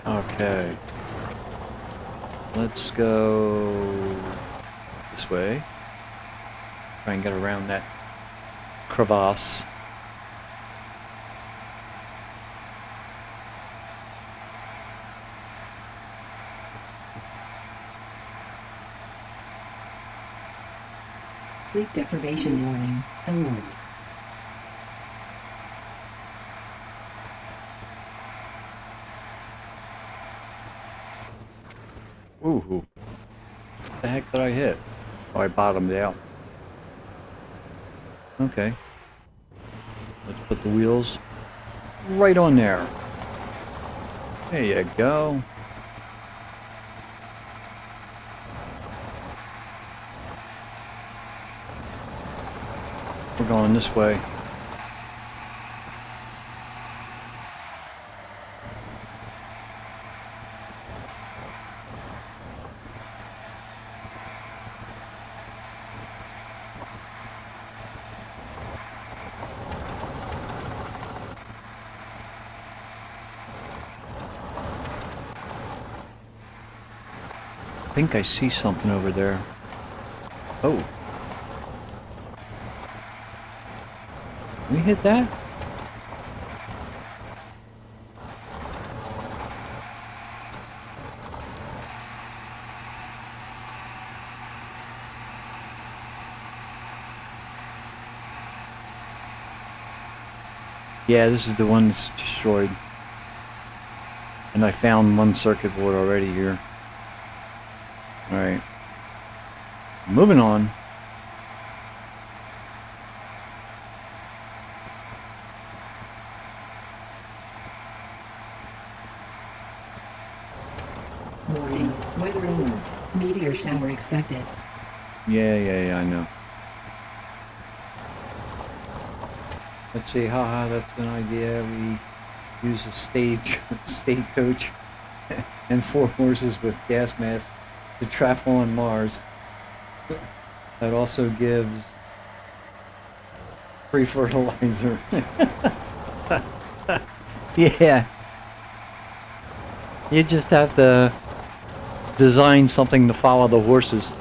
Okay. Let's go this way. Try and get around that crevasse. Sleep deprivation warning. Alert. Ooh. What the heck did I hit? Oh, I bottomed out. Okay. Let's put the wheels right on there. There you go. We're going this way. I think I see something over there. Oh. Can we hit that? Yeah, this is the one that's destroyed. And I found one circuit board already here. Alright. Moving on. Warning. Weather alert. Meteor shower expected. Yeah, I know. Let's see, haha, that's an idea. We use a stagecoach and 4 horses with gas masks to travel on Mars. That also gives free fertilizer. Yeah. You just have to design something to follow the horses.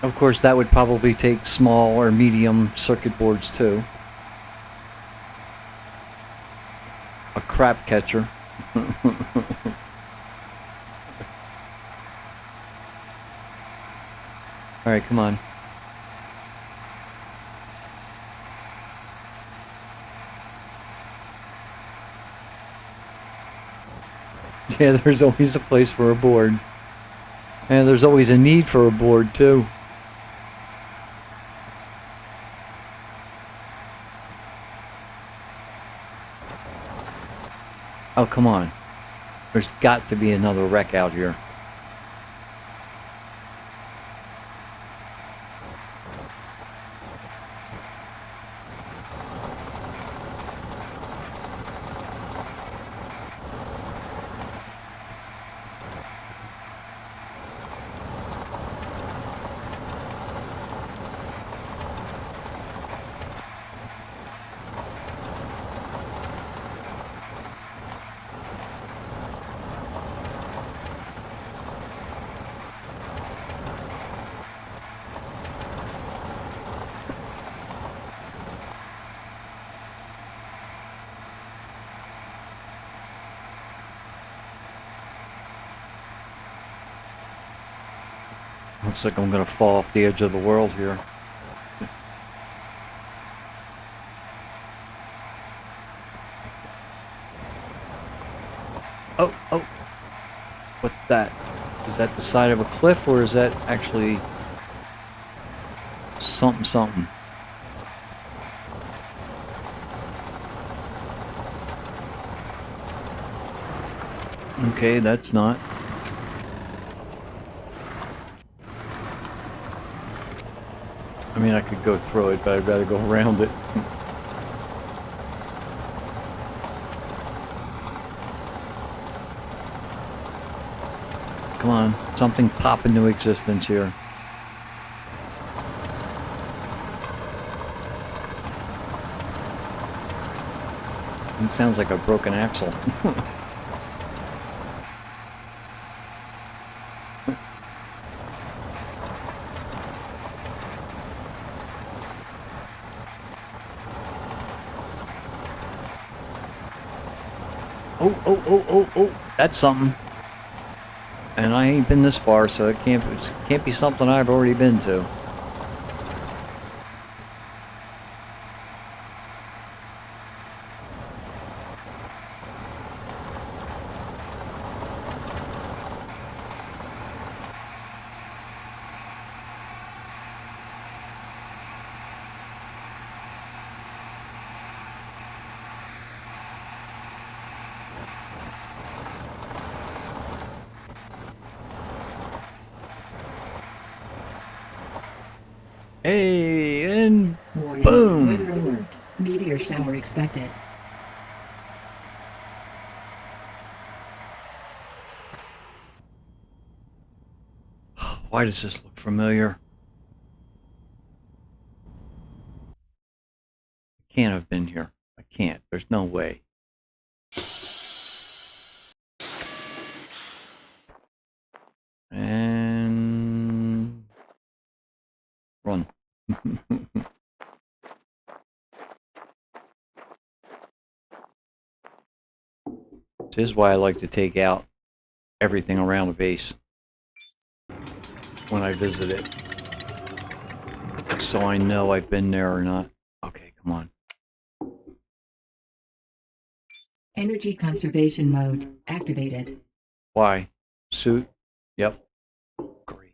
Of course, that would probably take small or medium circuit boards too. A crap catcher. Alright, come on. Yeah, there's always a place for a board. And there's always a need for a board too. Oh, come on. There's got to be another wreck out here. Looks like I'm gonna fall off the edge of the world here. Oh, oh. What's that? Is that the side of a cliff, or is that actually something something? Okay, that's not. I mean, I could go through it, but I'd rather go around it. Come on, something pop into existence here. It sounds like a broken axle. Oh, that's something. And I ain't been this far, so it can't be something I've already been to. Hey, and Warning. boom! Weather alert. Meteor shower expected. Why does this look familiar? I can't have been here. I can't. There's no way. And run. This is why I like to take out everything around the base when I visit it, so I know I've been there or not. Okay, come on. Energy conservation mode activated. Why? Suit? Yep. Great.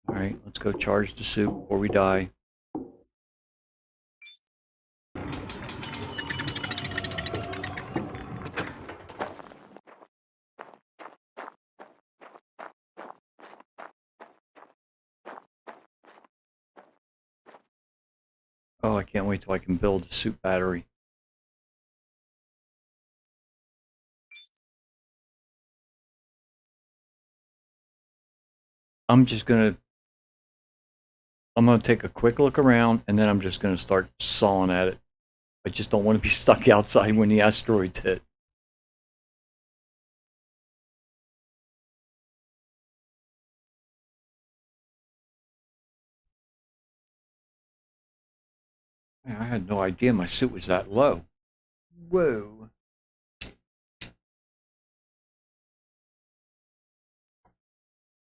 Alright, let's go charge the suit before we die. Oh, I can't wait till I can build a suit battery. I'm gonna take a quick look around, and then I'm just gonna start sawing at it. I just don't want to be stuck outside when the asteroids hit. Man, I had no idea my suit was that low. Whoa.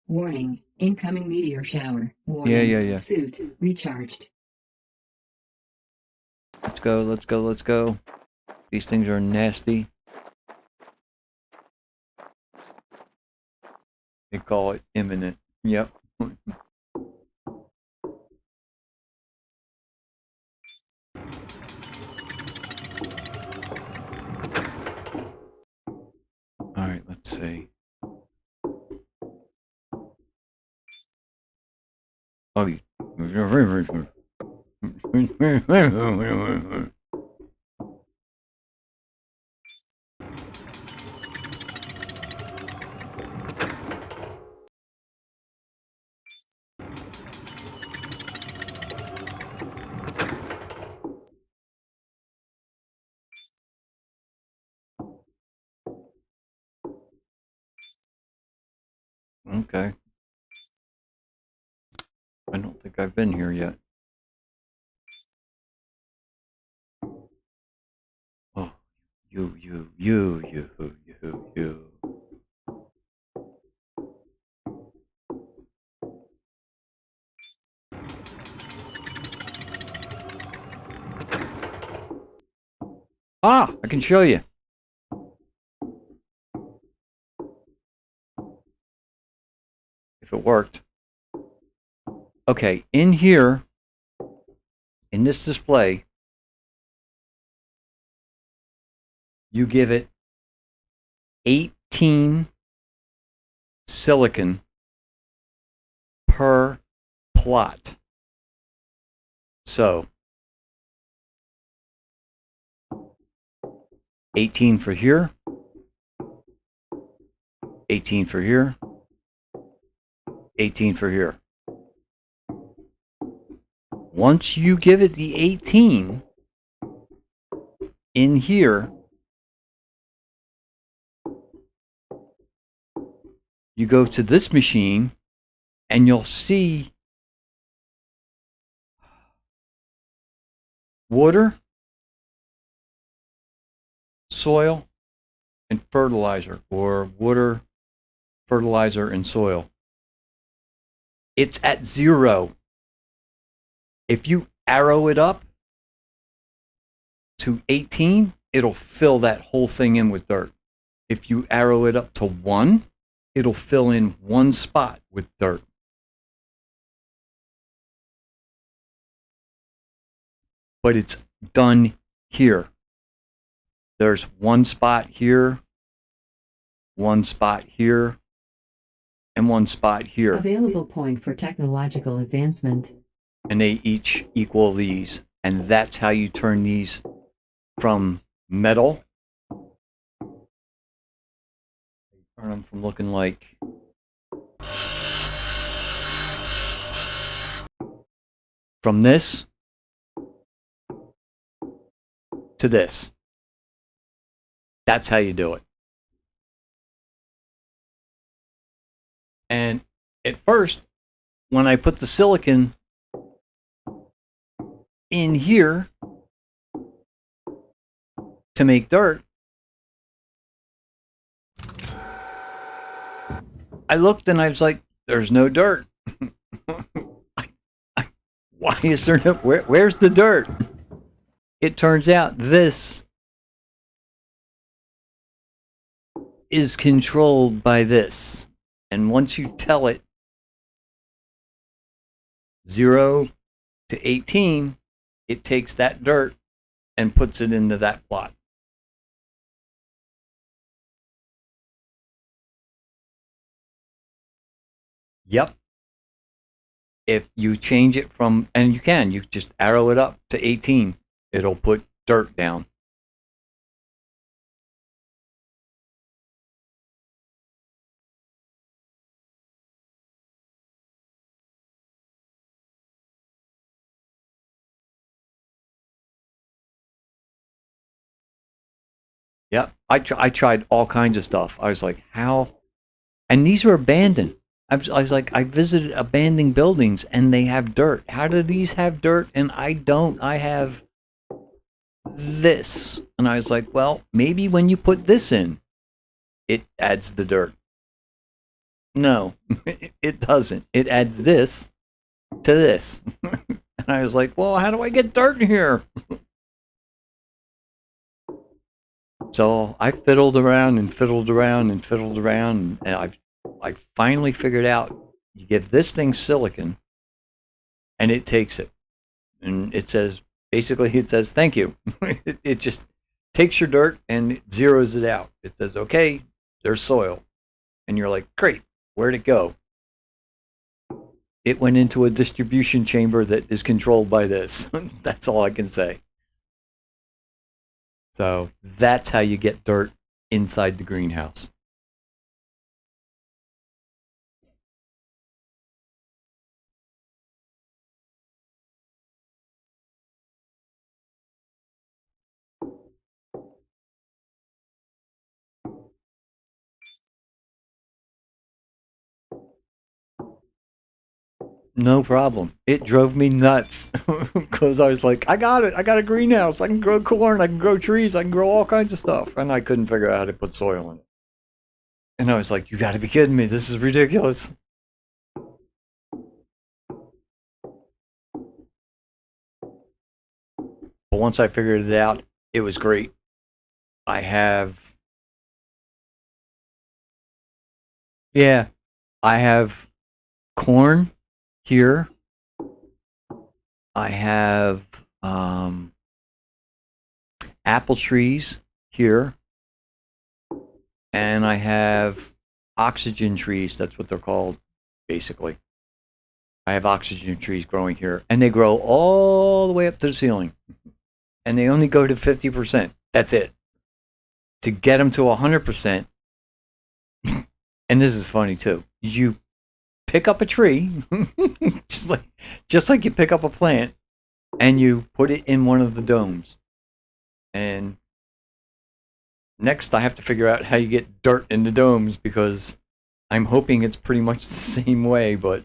Warning. Incoming meteor shower. Warning. Yeah. Suit recharged. Let's go, let's go, let's go. These things are nasty. They call it imminent. Yep. Alright, let's see. Oh, you. Okay. I don't think I've been here yet. Oh, You. Ah, I can show you. If it worked. Okay, in here, in this display, you give it 18 silicon per plot. So 18 for here, 18 for here, 18 for here. Once you give it the 18 in here, you go to this machine and you'll see water, soil, and fertilizer, or water, fertilizer, and soil. It's at 0. If you arrow it up to 18, it'll fill that whole thing in with dirt. If you arrow it up to 1, it'll fill in one spot with dirt. But it's done here. There's one spot here, one spot here, and one spot here. Available point for technological advancement. And they each equal these. And that's how you turn these from metal. Turn them from looking like from this to this. That's how you do it. And at first, when I put the silicon in here to make dirt, I looked and I was like, there's no dirt. Why is there no, where's the dirt? It turns out this is controlled by this. And once you tell it 0 to 18, it takes that dirt and puts it into that plot. Yep. If you change it from, and you just arrow it up to 18, it'll put dirt down. Yep. I tried all kinds of stuff. I was like, how? And these were abandoned. I was like, I visited abandoned buildings and they have dirt. How do these have dirt and I don't? I have this. And I was like, well, maybe when you put this in, it adds the dirt. No, it doesn't. It adds this to this. And I was like, well, how do I get dirt in here? So I fiddled around and fiddled around and fiddled around, and I finally figured out you give this thing silicon and it takes it. And it says, basically it says, thank you. It just takes your dirt and it zeroes it out. It says, okay, there's soil. And you're like, great, where'd it go? It went into a distribution chamber that is controlled by this. That's all I can say. So that's how you get dirt inside the greenhouse. No problem. It drove me nuts because I was like, I got it. I got a greenhouse. I can grow corn. I can grow trees. I can grow all kinds of stuff. And I couldn't figure out how to put soil in it. And I was like, you got to be kidding me. This is ridiculous. But once I figured it out, it was great. I have corn here. I have apple trees here. And I have oxygen trees. That's what they're called, basically. I have oxygen trees growing here. And they grow all the way up to the ceiling. And they only go to 50%. That's it. To get them to 100%, and this is funny too, you pick up a tree, just like you pick up a plant, and you put it in one of the domes. And next I have to figure out how you get dirt in the domes, because I'm hoping it's pretty much the same way, but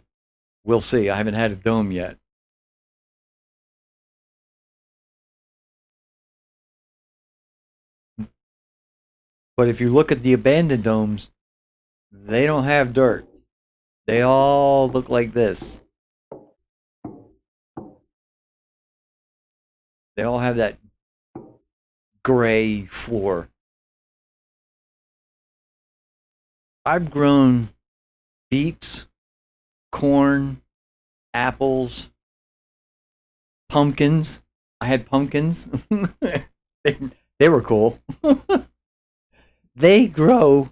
we'll see. I haven't had a dome yet. But if you look at the abandoned domes, they don't have dirt. They all look like this. They all have that gray floor. I've grown beets, corn, apples, pumpkins. I had pumpkins. They were cool. They grow.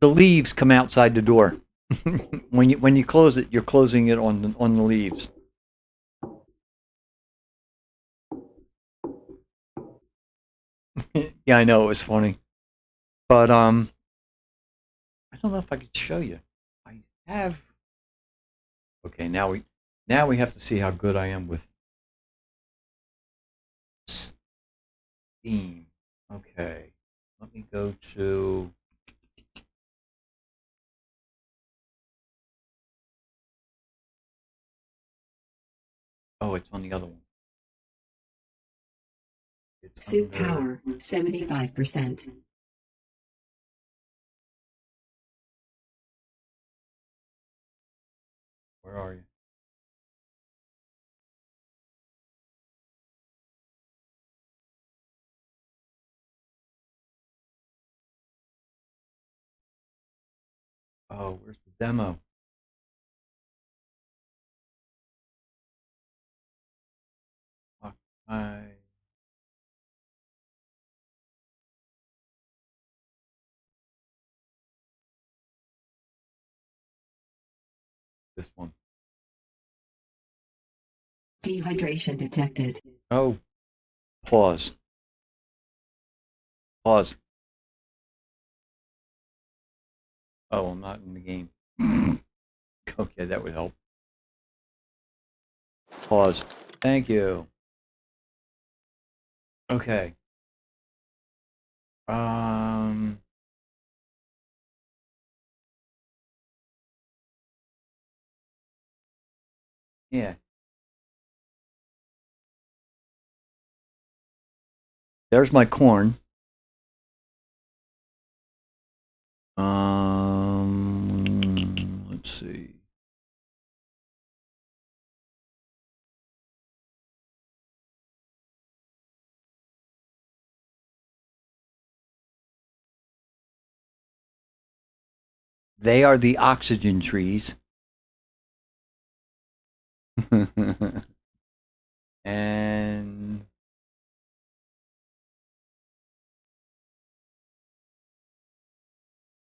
The leaves come outside the door. when you close it, you're closing it on the leaves. Yeah, I know, it was funny, but I don't know if I could show you. I have. Okay, now we have to see how good I am with Steam. Okay, let me go to. Oh, it's on the other one. It's Suit under- power, 75%. Where are you? Oh, where's the demo? I this one. Dehydration detected. Oh, pause. Pause. Oh, I'm not in the game. Okay, that would help. Pause. Thank you. Okay. Yeah. There's my corn. Let's see. They are the oxygen trees. And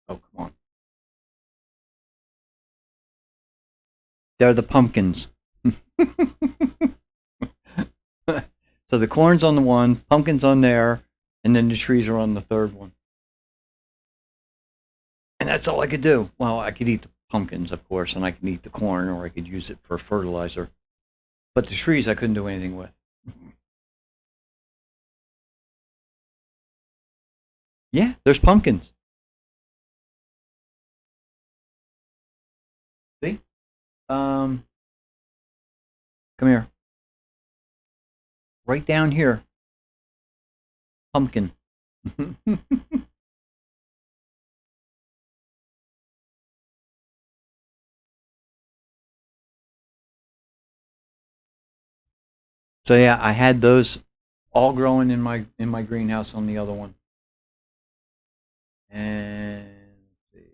oh, come on. They're the pumpkins. So the corn's on the one, pumpkin's on there, and then the trees are on the third one. And that's all I could do. Well, I could eat the pumpkins, of course, and I could eat the corn, or I could use it for fertilizer. But the trees I couldn't do anything with. Yeah, there's pumpkins. See? Come here. Right down here. Pumpkin. So yeah, I had those all growing in my greenhouse on the other one. And let's see,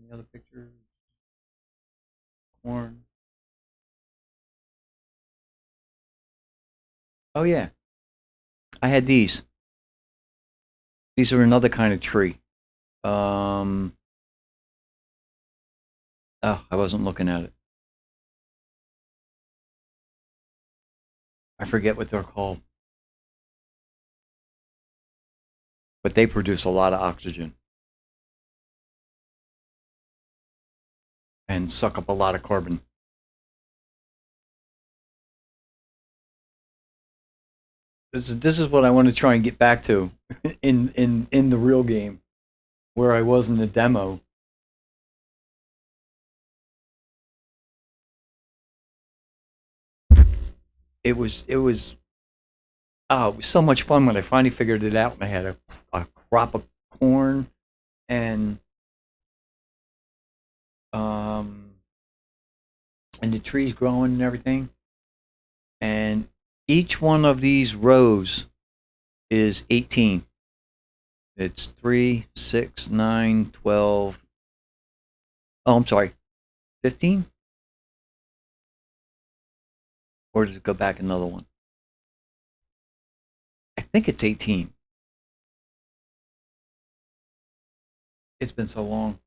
any other pictures? Corn. Oh yeah, I had these. These are another kind of tree. Oh, I wasn't looking at it. I forget what they're called. But they produce a lot of oxygen. And suck up a lot of carbon. This is what I want to try and get back to in the real game, where I was in the demo. It was oh, it was so much fun when I finally figured it out and I had a crop of corn and and the trees growing and everything. And each one of these rows is 18. It's 3, 6, 9, 12. Oh, I'm sorry. 15? Or does it go back another one? I think it's 18. It's been so long.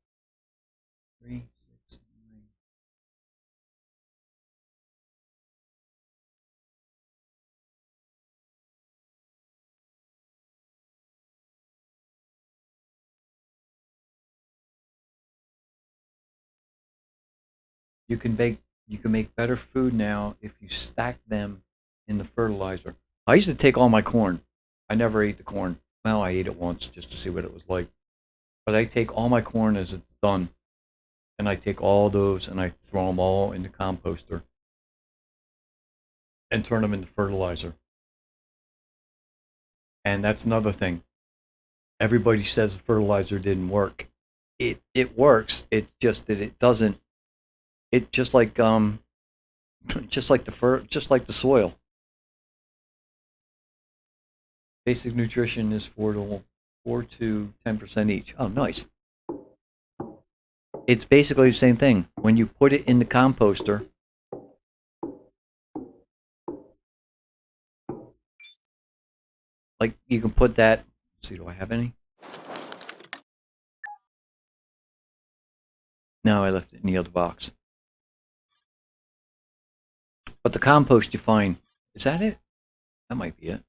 3, 6, 9. You can make better food now if you stack them in the fertilizer. I used to take all my corn. I never ate the corn. Well, I ate it once just to see what it was like. But I take all my corn as it's done, and I take all those and I throw them all in the composter and turn them into fertilizer. And that's another thing. Everybody says the fertilizer didn't work. It works. It just that it doesn't. It just like just like the soil. Basic nutrition is 4 to 10% each. Oh, nice. It's basically the same thing. When you put it in the composter, like you can put that. Let's see, do I have any? No, I left it in the other box. But the compost you find, is that it? That might be it.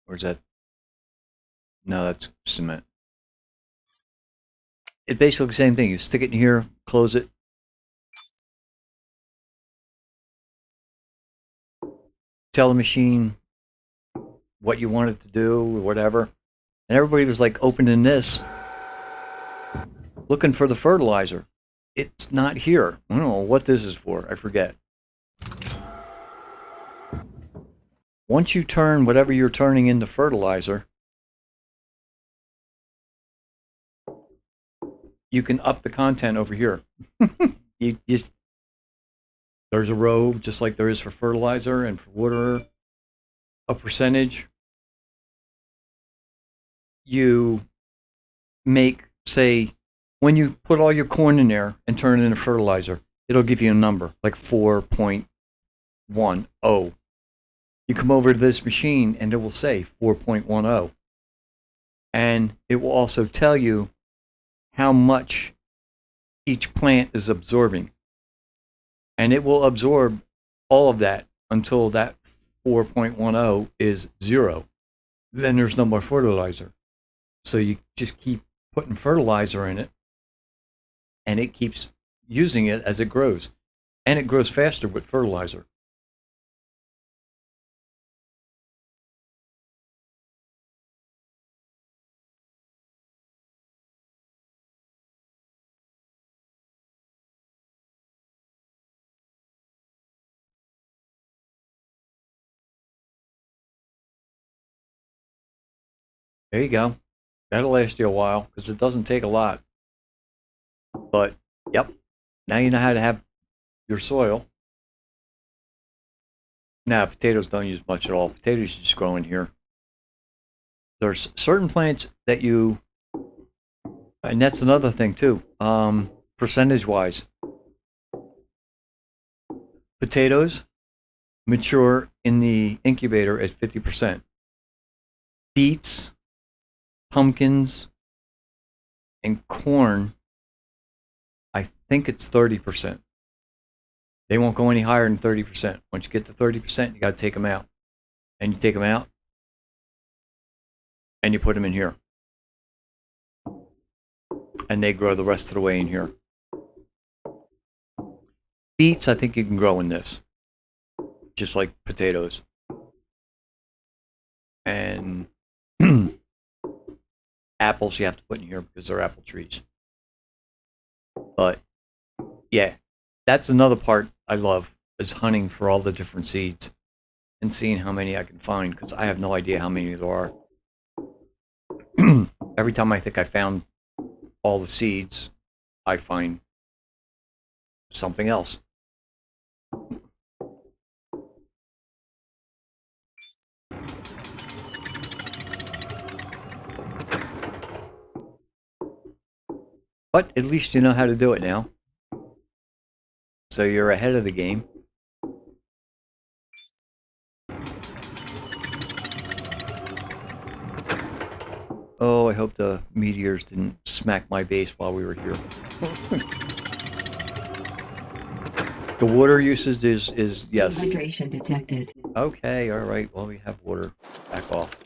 Or is that? No, that's cement. It's basically the same thing. You stick it in here, close it. Tell the machine what you want it to do or whatever. And everybody was like opening this, looking for the fertilizer. It's not here. I don't know what this is for. I forget. Once you turn whatever you're turning into fertilizer, you can up the content over here. You just there's a row just like there is for fertilizer and for water, a percentage. You make, say, when you put all your corn in there and turn it into fertilizer, it'll give you a number like 4.10. You come over to this machine and it will say 4.10. And it will also tell you how much each plant is absorbing. And it will absorb all of that until that 4.10 is 0. Then there's no more fertilizer. So you just keep putting fertilizer in it, and it keeps using it as it grows. And it grows faster with fertilizer. There you go. That'll last you a while because it doesn't take a lot. But, yep. Now you know how to have your soil. Now, potatoes don't use much at all. Potatoes just grow in here. There's certain plants that you, and that's another thing too, percentage-wise. Potatoes mature in the incubator at 50%. Beets, pumpkins, and corn, I think it's 30%. They won't go any higher than 30%. Once you get to 30%, you got to take them out. And you take them out, and you put them in here. And they grow the rest of the way in here. Beets, I think you can grow in this. Just like potatoes. And apples you have to put in here because they're apple trees. But, yeah. That's another part I love, is hunting for all the different seeds and seeing how many I can find, because I have no idea how many there are. Every time I think I found all the seeds, I find something else. But at least you know how to do it now. So you're ahead of the game. Oh, I hope the meteors didn't smack my base while we were here. The water usage is yes. Dehydration detected. Okay, all right. Well, we have water. Back off.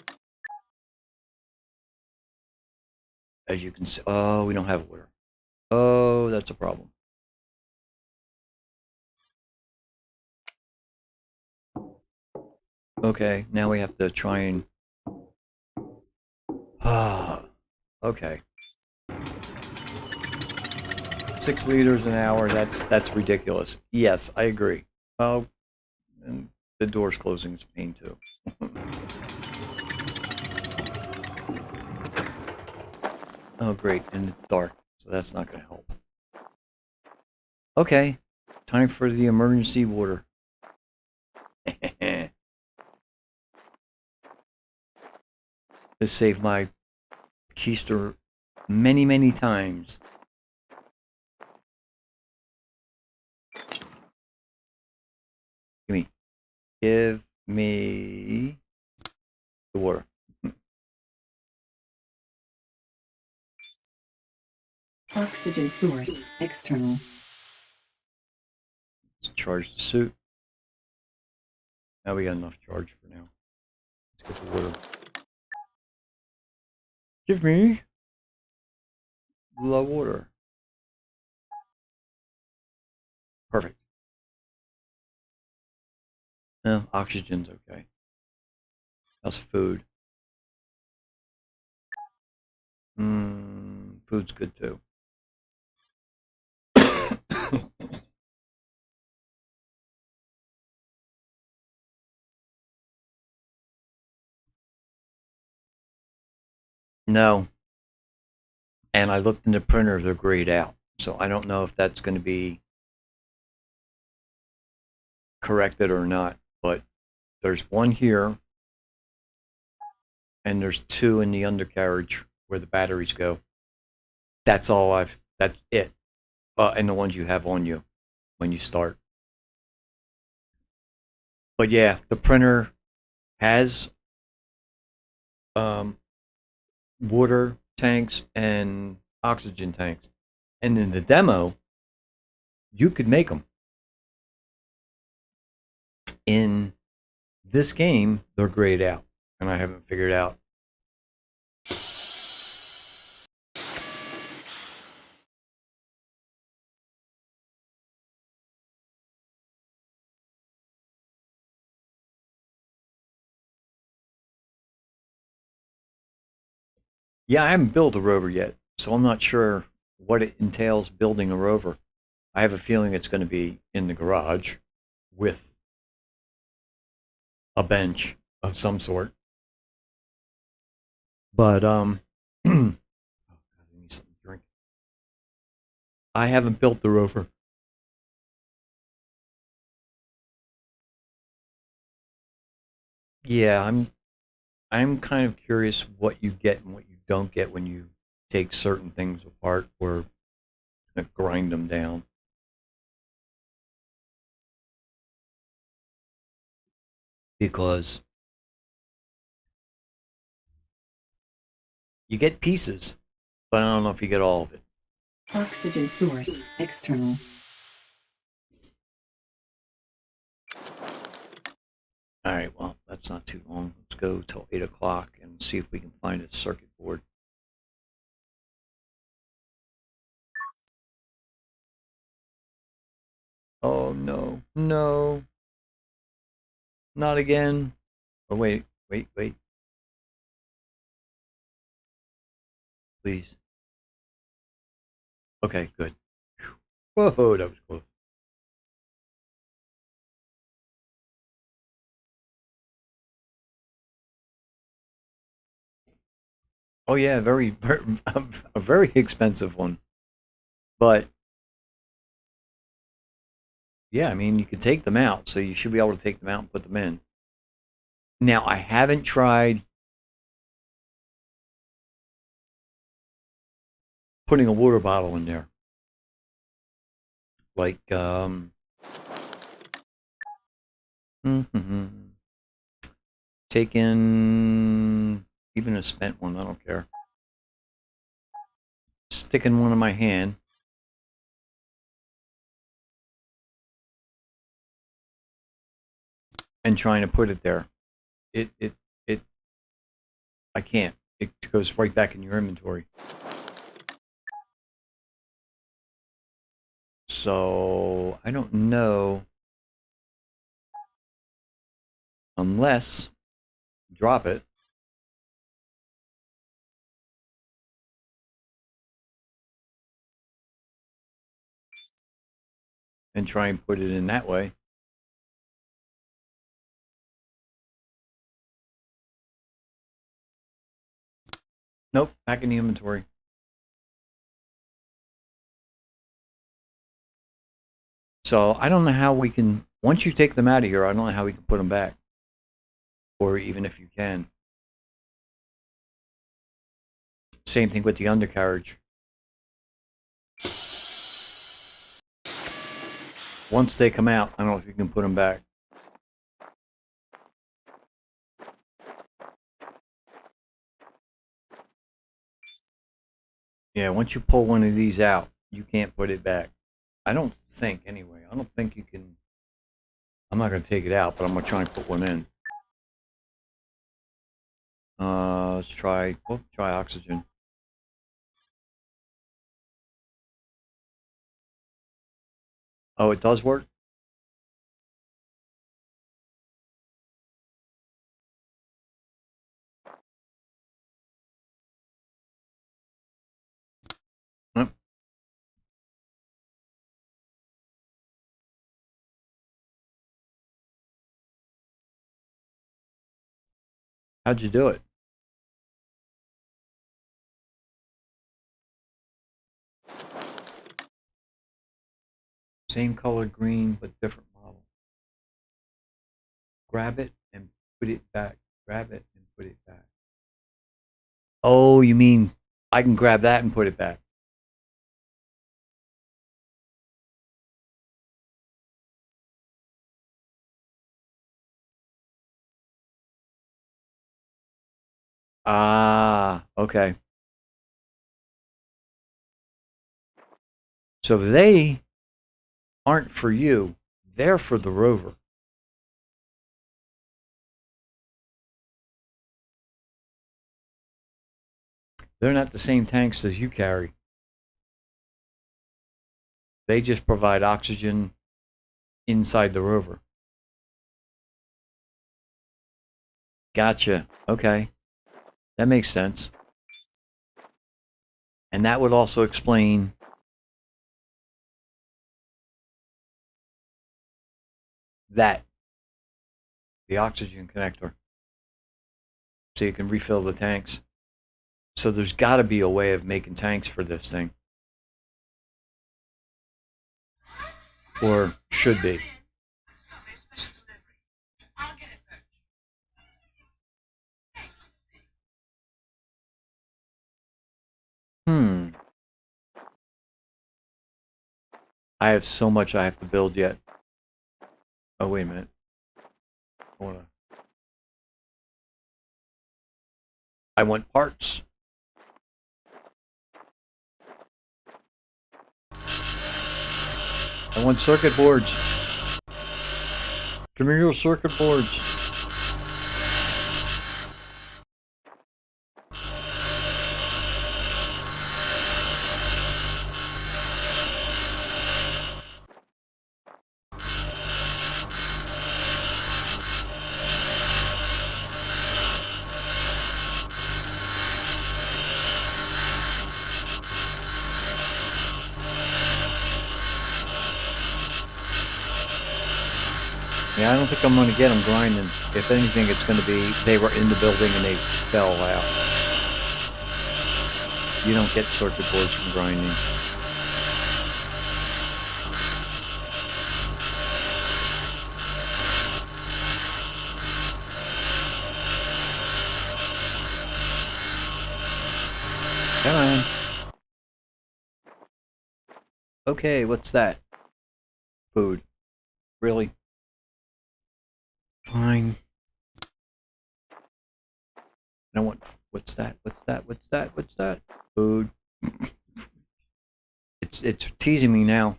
As you can see, oh, we don't have water. Oh, that's a problem. Okay, now we have to try and... okay. 6 liters an hour, that's ridiculous. Yes, I agree. Oh, and the door's closing is a pain too. Oh great, and it's dark, so that's not going to help. Okay, time for the emergency water. This saved my keister many, many times. Give me the water. Oxygen source external. Let's charge the suit. Now we got enough charge for now. Let's get the water. Give me the water. Perfect. No, oxygen's okay. How's food? Food's good too. No. And I looked in the printer, they're grayed out. So I don't know if that's going to be corrected or not. But there's one here. And there's 2 in the undercarriage where the batteries go. That's all that's it. And the ones you have on you when you start. But yeah, the printer has water tanks and oxygen tanks. And in the demo, you could make them. In this game, they're grayed out. And I haven't figured out. Yeah, I haven't built a rover yet, so I'm not sure what it entails building a rover. I have a feeling it's going to be in the garage with a bench of some sort. But oh, God, I need something to drink. I haven't built the rover. Yeah, I'm kind of curious what you get and what you don't get when you take certain things apart or grind them down. Because you get pieces, but I don't know if you get all of it. Oxygen source external. All right, well, that's not too long. Let's go till 8 o'clock and see if we can find a circuit board. Oh, no, no. Not again. Oh, wait. Please. Okay, good. Whoa, that was close. Oh yeah, a very expensive one. But yeah, I mean, you can take them out, so you should be able to take them out and put them in. Now, I haven't tried putting a water bottle in there. Like, taking even a spent one, I don't care. Sticking one in my hand. And trying to put it there. I can't. It goes right back in your inventory. So, I don't know. Unless, drop it. And try and put it in that way. Nope, back in the inventory. So I don't know how we can, once you take them out of here, I don't know how we can put them back. Or even if you can. Same thing with the undercarriage. Once they come out, I don't know if you can put them back. Yeah, once you pull one of these out, you can't put it back. I don't think, anyway. I don't think you can. I'm not going to take it out, but I'm going to try and put one in. Let's try, we'll try oxygen. Oh, it does work? Yep. How'd you do it? Same color green, but different model. Grab it and put it back. Grab it and put it back. Oh, you mean I can grab that and put it back? Ah, okay. So they aren't for you. They're for the rover. They're not the same tanks as you carry. They just provide oxygen inside the rover. Gotcha. Okay. That makes sense. And that would also explain that. The oxygen connector. So you can refill the tanks. So there's got to be a way of making tanks for this thing. Or should be. I have so much I have to build yet. Oh, wait a minute. I want parts. I want circuit boards. Give me your circuit boards. Yeah, I don't think I'm going to get them grinding. If anything, it's going to be they were in the building and they fell out. You don't get circuit boards from grinding. Come on. Okay, what's that? Food. Really? Fine. I want. What's that? What's that? What's that? What's that? Food. It's teasing me now.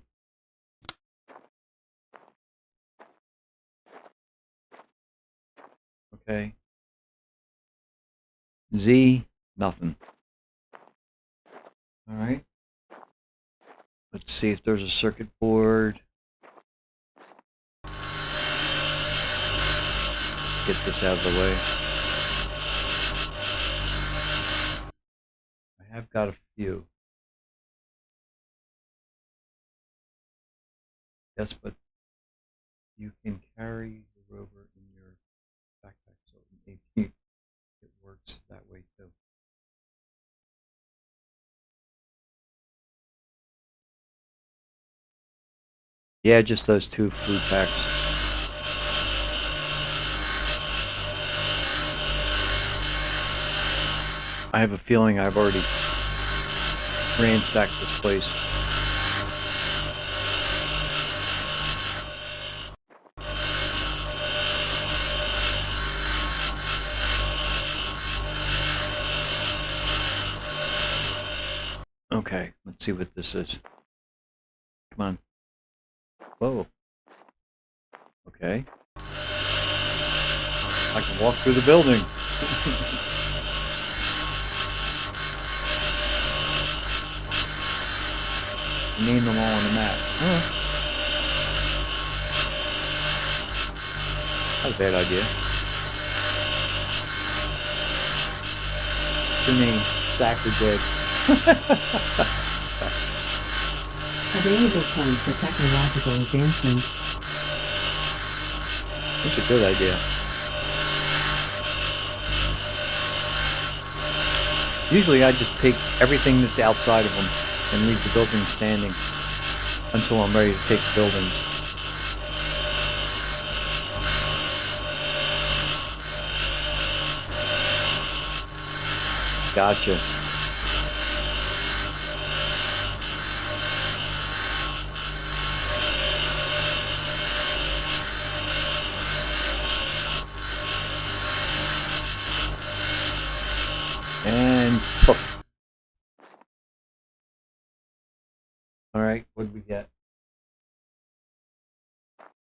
Okay. Z, nothing. All right. Let's see if there's a circuit board. Get this out of the way. I have got a few. Yes, but you can carry the rover in your backpack, so it works that way too. Yeah, just those 2 food packs. I have a feeling I've already ransacked this place. Okay, let's see what this is. Come on. Whoa. Okay. I can walk through the building. Name them all on the map. Huh. That's a bad idea. What's your name? Sackerdeg. Available point for technological advancement. That's a good idea. Usually I just take everything that's outside of them and leave the building standing until I'm ready to take the buildings. Gotcha. And poof. All right, what did we get?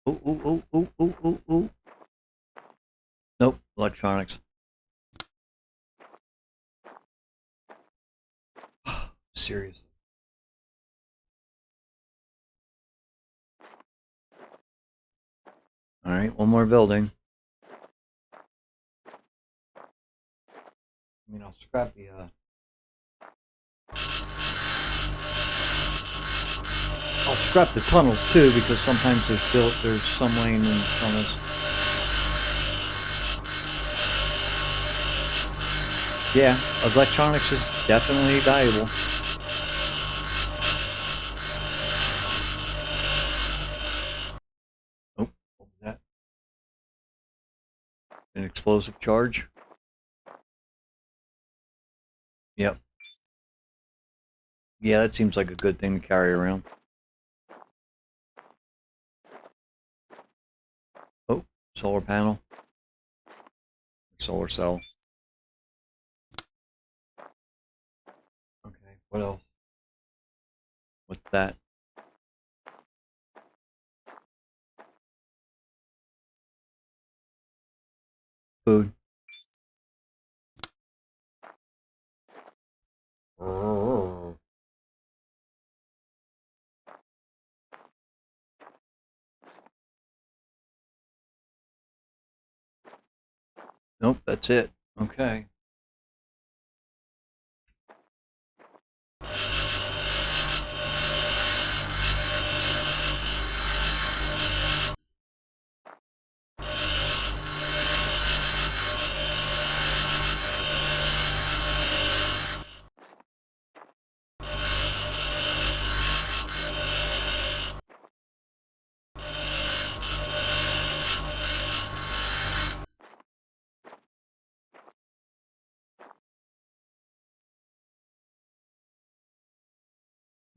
Ooh. Nope, electronics. Seriously. All right, one more building. I mean, I'll scrap the I'll scrap the tunnels too, because sometimes there's some lane in tunnels. Yeah, electronics is definitely valuable. Oh, what was that? An explosive charge? Yep. Yeah, that seems like a good thing to carry around. Oh, solar panel. Solar cell. Okay, what else? What's that? Food. Nope, that's it. Okay.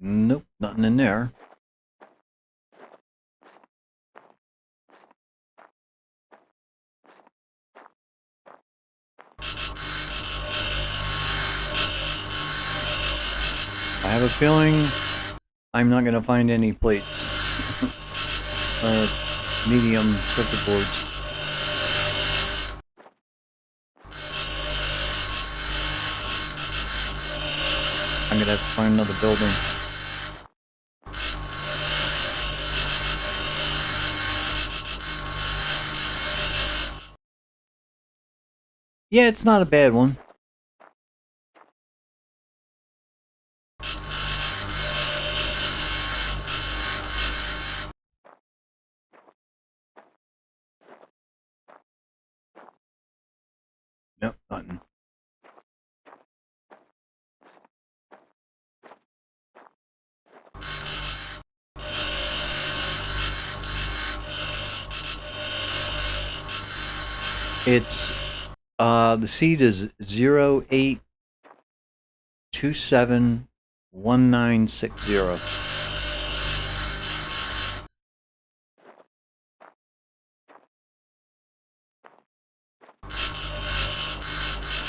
Nope, nothing in there. I have a feeling I'm not going to find any plates. Medium circuit boards. I'm going to have to find another building. Yeah, it's not a bad one. Nope, nothing. It's the seed is 08271960.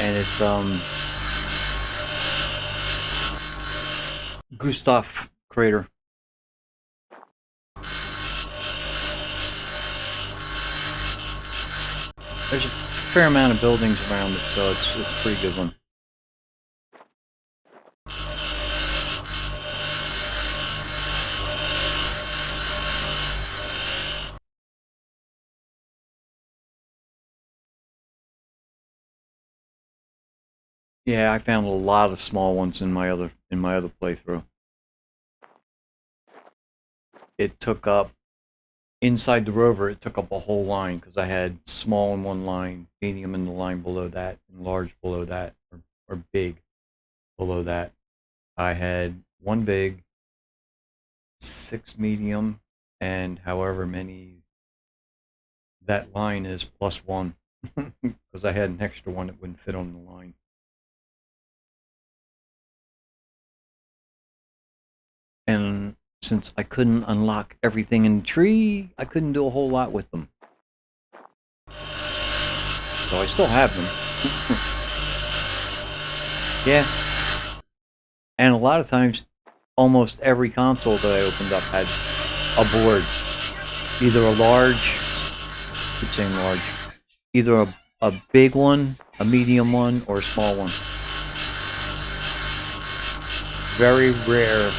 And it's Gustav crater. There's a fair amount of buildings around it, so it's a pretty good one. Yeah, I found a lot of small ones in my other playthrough. It took up inside the rover. It took up a whole line because I had small in one line, medium in the line below that, and large below that, or big below that. I had one big, 6 medium, and however many that line is plus one because I had an extra one that wouldn't fit on the line. And since I couldn't unlock everything in the tree, I couldn't do a whole lot with them. So I still have them. Yeah. And a lot of times, almost every console that I opened up had a board. Either a large, I keep saying large, either a big one, a medium one, or a small one. Very rare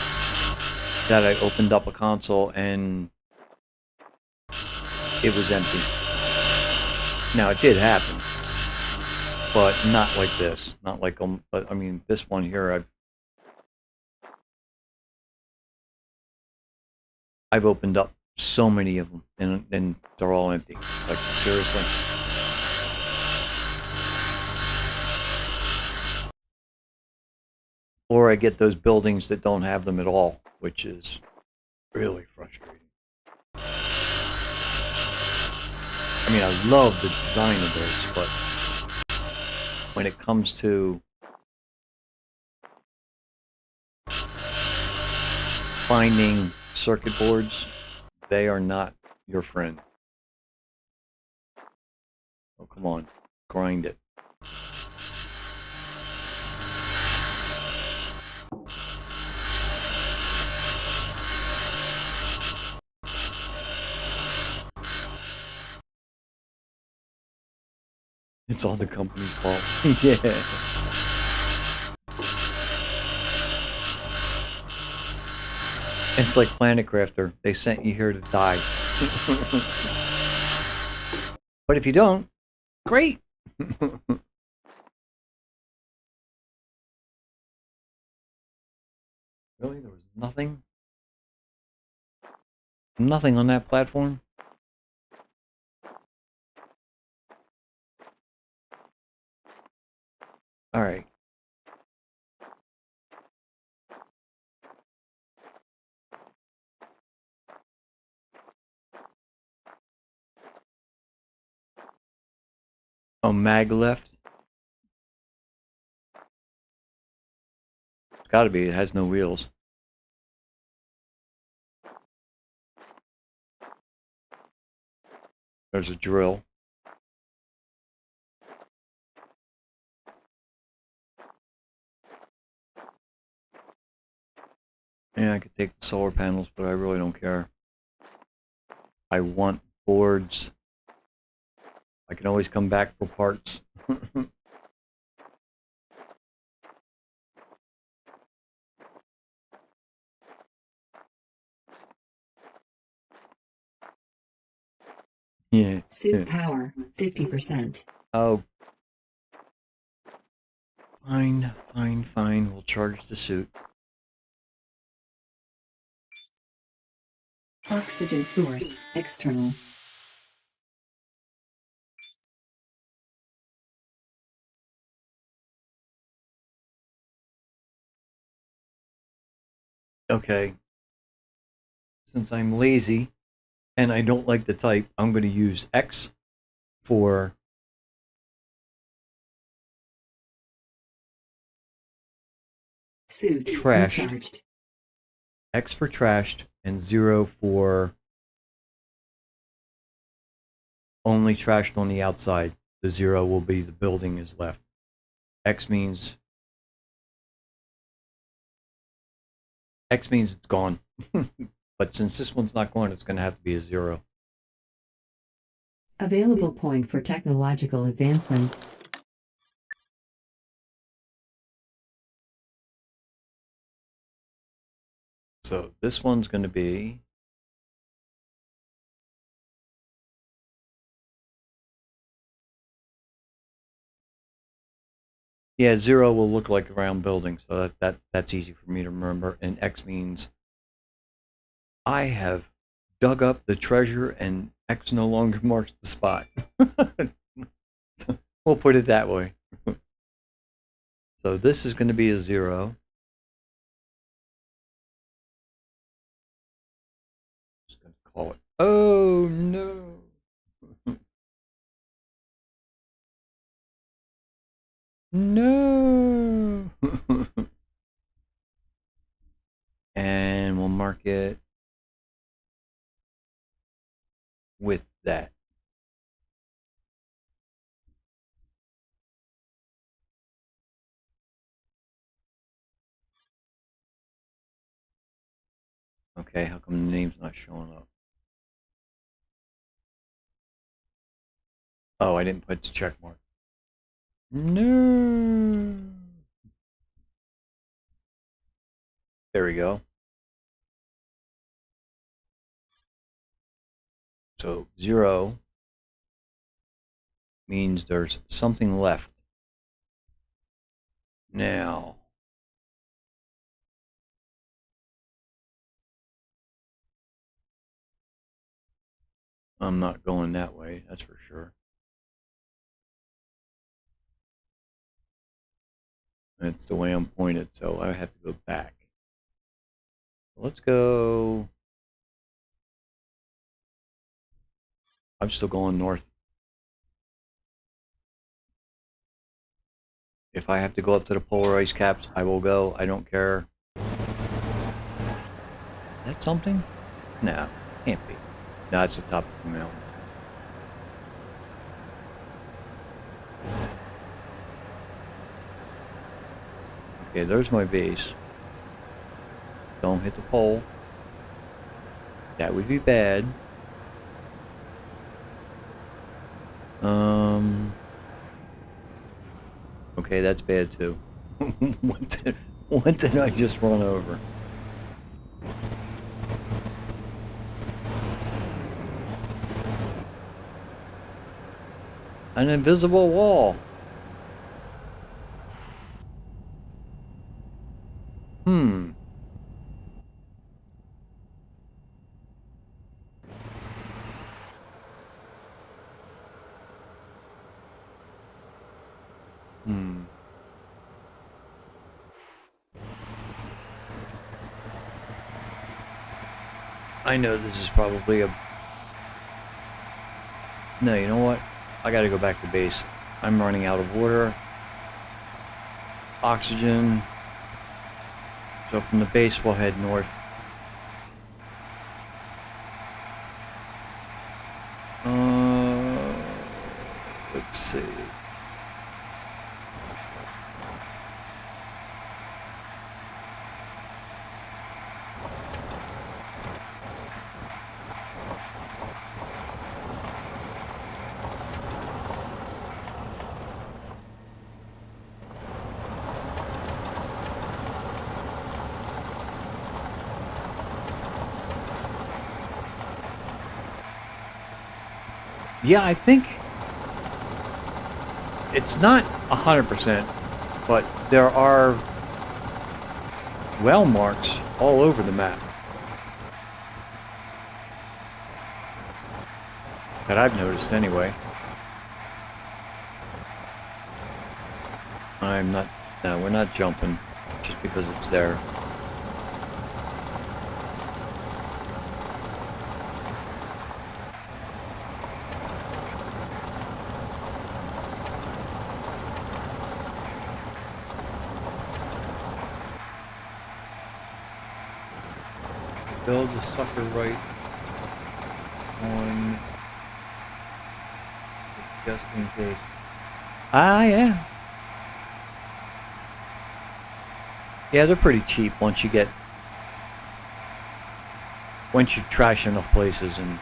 that I opened up a console and it was empty. Now it did happen, but not like this. Not like but I mean this one here. I've opened up so many of them, and they're all empty. Like seriously. Or I get those buildings that don't have them at all, which is really frustrating. I mean, I love the design of this, but when it comes to finding circuit boards, they are not your friend. Oh, come on. Grind it. It's all the company's fault. Yeah. It's like Planet Crafter. They sent you here to die. But if you don't, great. Really? There was nothing? Nothing on that platform? Alright. Oh, mag left? It's gotta be, it has no wheels. There's a drill. Yeah, I could take the solar panels, but I really don't care. I want boards. I can always come back for parts. Yeah. Suit power, 50%. Oh. Fine, fine, fine. We'll charge the suit. Oxygen source, external. Okay. Since I'm lazy and I don't like to type, I'm going to use X for Suit trashed. recharged. X for trashed and 0 for only trashed on the outside. The 0 will be the building is left. X means it's gone. But since this one's not gone, it's going to have to be a 0. Available point for technological advancement. So this one's going to be yeah, 0 will look like a round building, so that's easy for me to remember. And X means I have dug up the treasure and X no longer marks the spot. We'll put it that way. So this is going to be a 0. Just going to call it. Oh no. No. And we'll mark it with that. Okay, how come the name's not showing up? Oh, I didn't put the check mark. No. There we go. So 0 means there's something left. Now, I'm not going that way, that's for sure. That's the way I'm pointed, so I have to go back. Let's go. I'm still going north. If I have to go up to the polar ice caps, I will go. I don't care. Is that something? No, can't be. No, it's the top of the mountain. Okay, there's my base. Don't hit the pole. That would be bad. Okay, that's bad too. What did I just run over? An invisible wall. I know this is probably a... No, you know what? I gotta go back to base. I'm running out of water. Oxygen. So from the base, we'll head north. Let's see. Yeah, I think it's not 100%, but there are well marks all over the map that I've noticed anyway. No, we're not jumping just because it's there. Build the sucker right on, just in case. Ah, yeah. Yeah, they're pretty cheap once you trash enough places and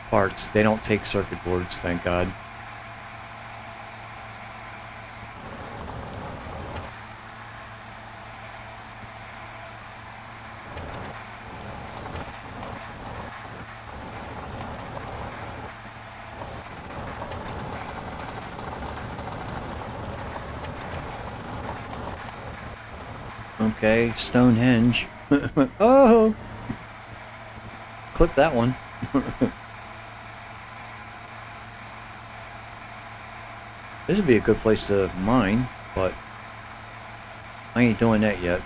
parts. They don't take circuit boards, thank God. Okay, Stonehenge. Oh! Clip that one. This would be a good place to mine, but I ain't doing that yet.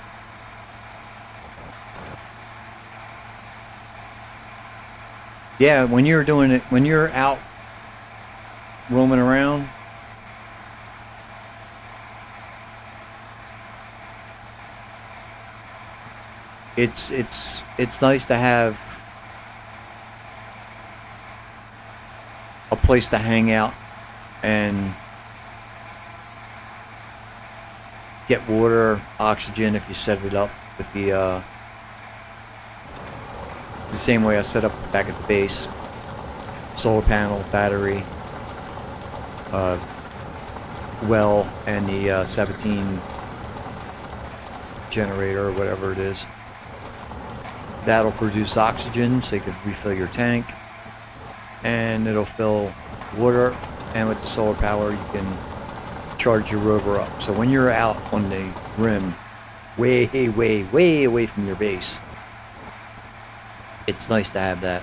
Yeah, when you're doing it, when you're out roaming around, it's nice to have a place to hang out and get water, oxygen if you set it up with the same way I set up back at the base. Solar panel, battery, well, and the 17 generator or whatever it is. That'll produce oxygen so you can refill your tank, and it'll fill water, and with the solar power you can charge your rover up. So when you're out on the rim, way away from your base, it's nice to have that.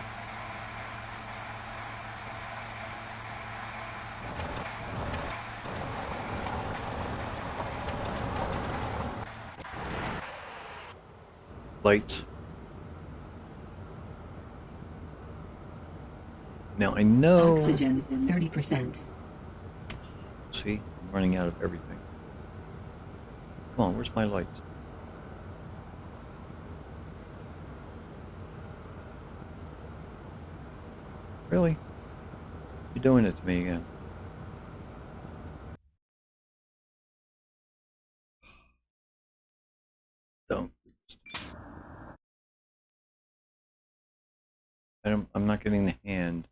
lights. Now I know. Oxygen, 30%. See, I'm running out of everything. Come on, where's my lights? Really? You're doing it to me again. Don't. I'm not getting the hand.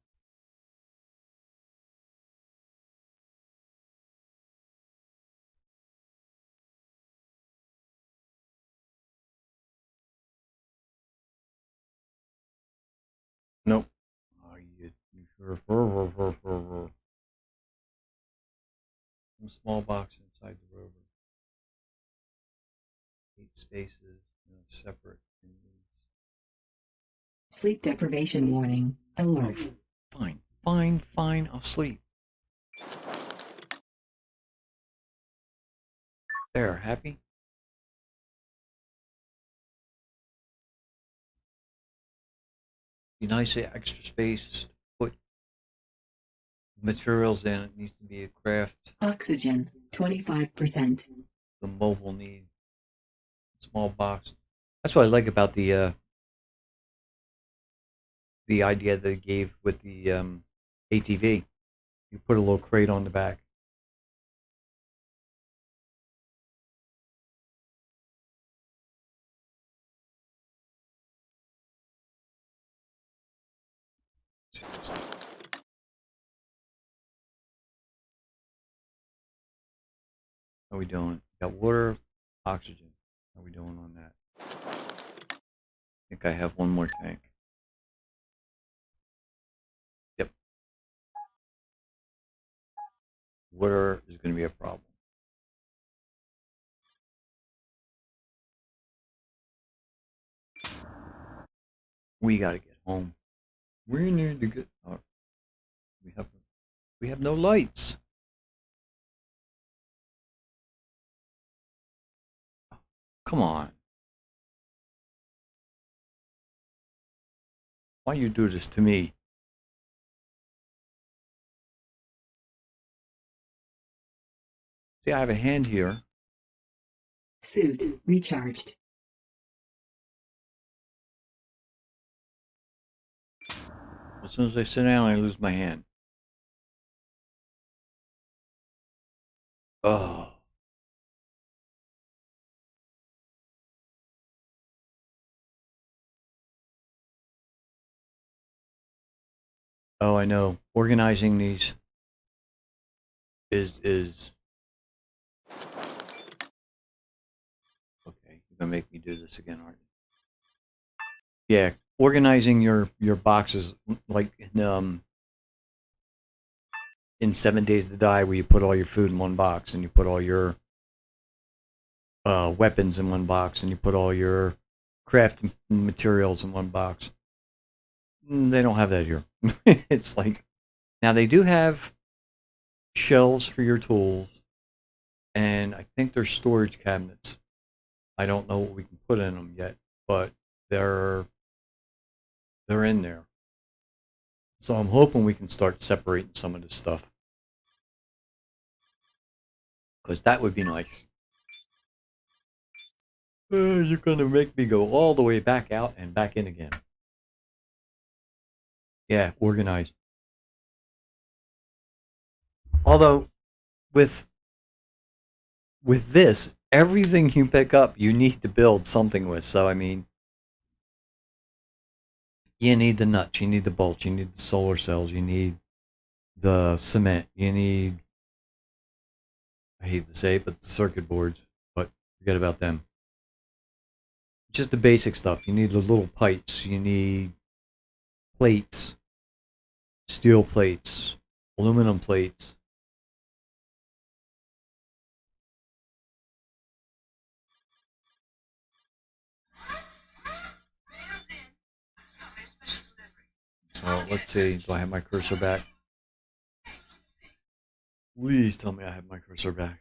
Nope. Oh, you sure. Some small box inside the rover. 8 spaces, separate. Sleep deprivation warning. Alert. Fine, fine, fine. I'll sleep. There, happy? Be nice to extra space to put materials in. It needs to be a craft. Oxygen, 25%. The mobile need. Small box. That's what I like about the idea they gave with the ATV. You put a little crate on the back. How are we doing? Got water, oxygen. How are we doing on that? I think I have one more tank. Yep. Water is going to be a problem. We got to get home. We need to get. Oh, we have no lights. Come on. Why you do this to me? See, I have a hand here. Suit recharged. As soon as I sit down, I lose my hand. Oh. Oh, I know. Organizing these is okay. You're gonna make me do this again, aren't you? Yeah, organizing your boxes like in 7 Days to Die, where you put all your food in one box and you put all your weapons in one box and you put all your craft materials in one box. They don't have that here. It's like, now they do have shelves for your tools, and I think there's storage cabinets. I don't know what we can put in them yet, but they're in there. So I'm hoping we can start separating some of this stuff, because that would be nice. You're gonna make me go all the way back out and back in again. Yeah, organized. Although, with this, everything you pick up, you need to build something with. So, I mean, you need the nuts, you need the bolts, you need the solar cells, you need the cement, you need, I hate to say it, but the circuit boards, but forget about them. Just the basic stuff. You need the little pipes, you need plates, steel plates, aluminum plates. So let's see, do I have my cursor back? Please tell me I have my cursor back.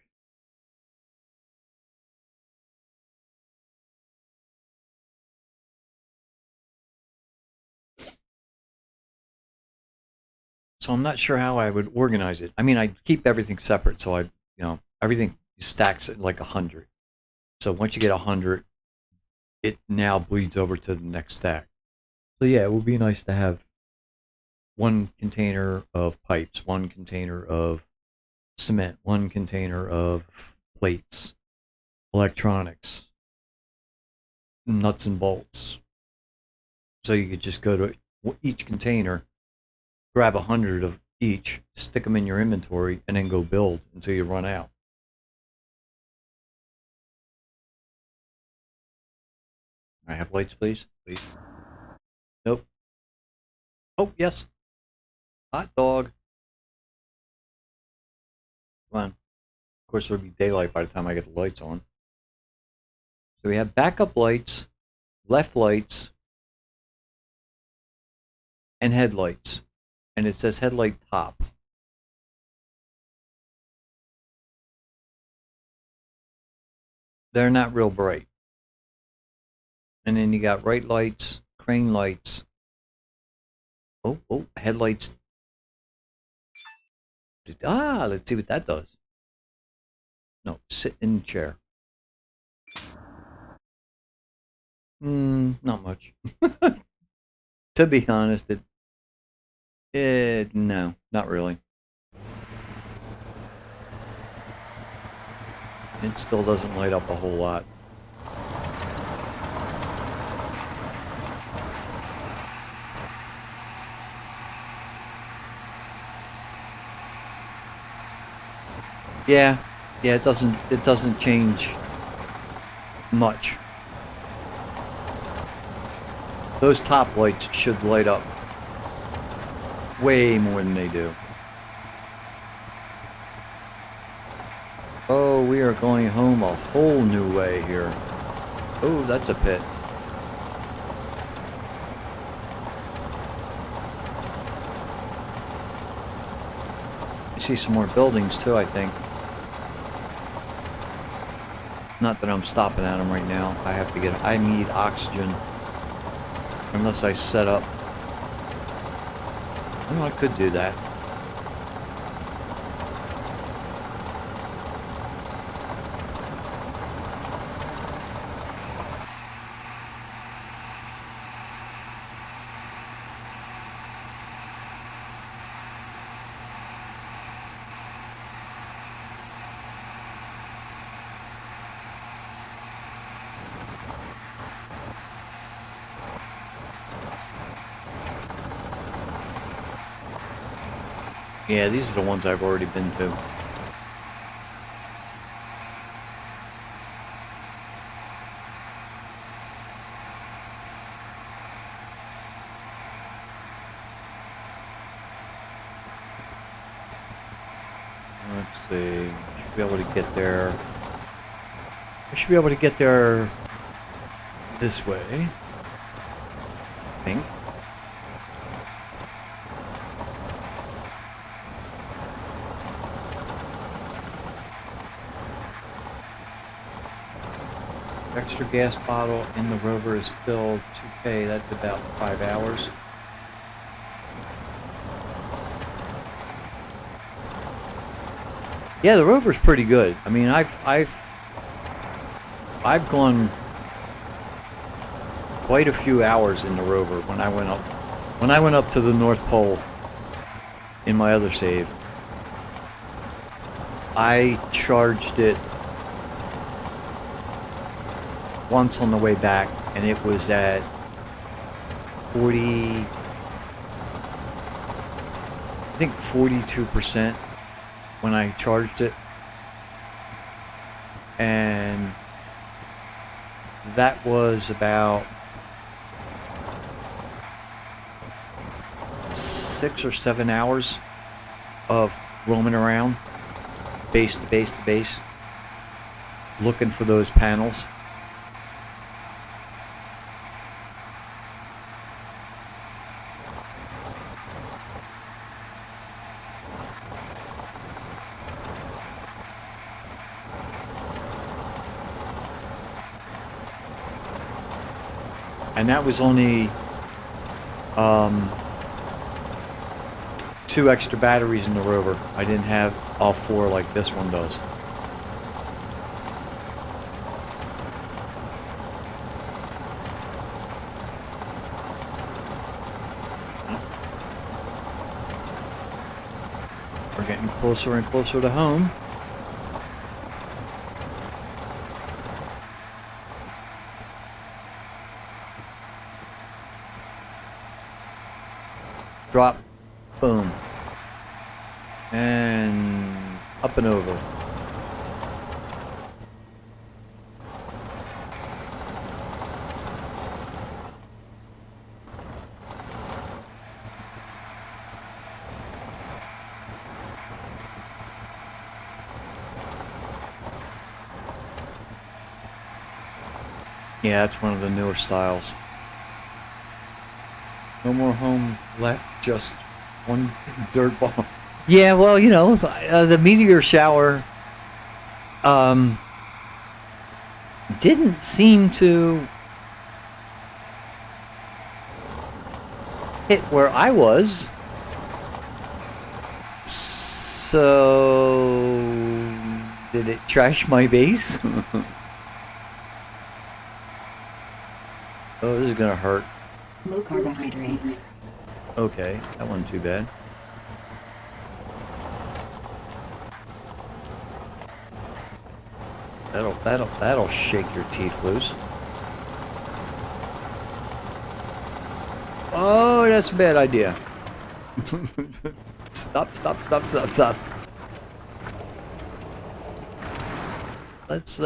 So I'm not sure how I would organize it. I mean, I keep everything separate, so everything stacks at like 100. So once you get 100, it now bleeds over to the next stack. So yeah, it would be nice to have one container of pipes, one container of cement, one container of plates, electronics, nuts and bolts. So you could just go to each container, grab 100 of each, stick them in your inventory, and then go build until you run out. I have lights, please. Please. Nope. Oh, yes. Hot dog. Come on. Of course, it'll be daylight by the time I get the lights on. So we have backup lights, left lights, and headlights. And it says headlight top. They're not real bright. And then you got right lights, crane lights. Oh, headlights. Let's see what that does. No, sit in the chair. Not much. To be honest, no, not really. It still doesn't light up a whole lot. Yeah, it doesn't change much. Those top lights should light up way more than they do. Oh, we are going home a whole new way here. Oh, that's a pit. I see some more buildings too, I think. Not that I'm stopping at them right now. I need oxygen. Unless I set up. Well, I could do that. Yeah, these are the ones I've already been to. Let's see. Should be able to get there. I should be able to get there this way. I think. Extra gas bottle in the rover is filled. 2K, that's about 5 hours. Yeah, the rover's pretty good. I mean, I've gone quite a few hours in the rover when I went up to the North Pole in my other save. I charged it once on the way back, and it was at 42% when I charged it, and that was about 6 or 7 hours of roaming around base to base to base looking for those panels. And that was only 2 2 extra batteries in the rover. I didn't have all 4 like this one does. We're getting closer and closer to home. Drop. Boom. And up and over. Yeah, that's one of the newer styles. No more home left, just one dirt ball. Yeah, well, you know, the meteor shower didn't seem to hit where I was. So, did it trash my base? Oh, this is gonna hurt. Low carbohydrates. Okay, that wasn't too bad. That'll shake your teeth loose. Oh, that's a bad idea. Stop. Let's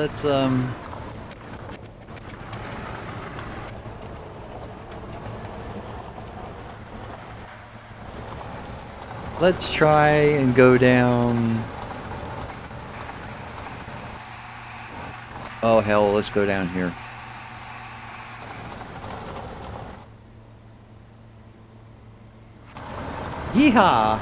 let's try and go down. Oh hell, let's go down here. Yeehaw!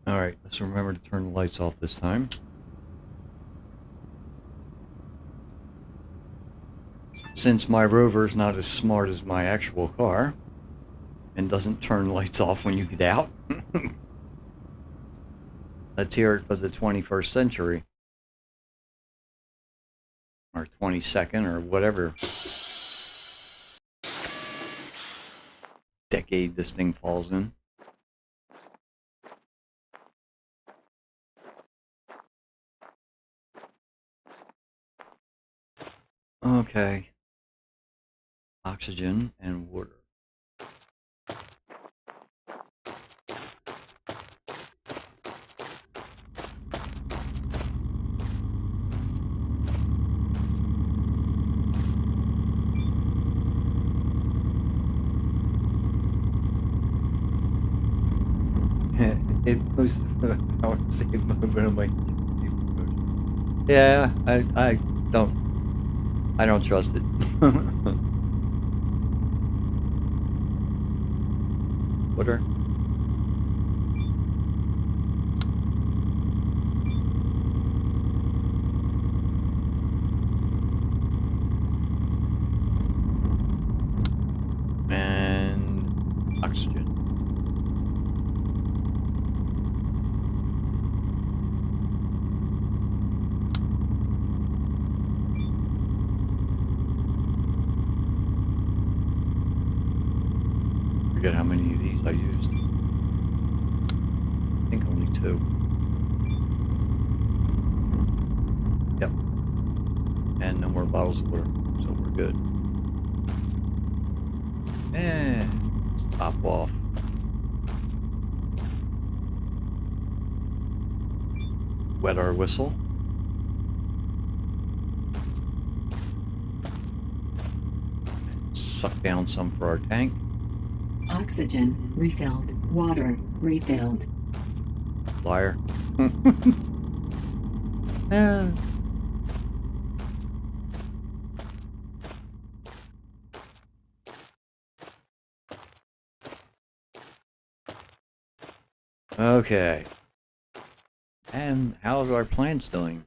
Alright, let's remember to turn the lights off this time. Since my rover's not as smart as my actual car, and doesn't turn lights off when you get out. Let's hear it for the 21st century. Or 22nd, or whatever decade this thing falls in. Okay. Oxygen and water. It moves. I want to save mode, but I'm like, yeah, I don't trust it. Water. And oxygen. Forget how many of these I used. I think only 2. Yep. And no more bottles of water, so we're good. And let's top off. Wet our whistle. suck down some for our tank. Oxygen refilled. Water refilled. Liar. Yeah. Okay. And how are our plants doing?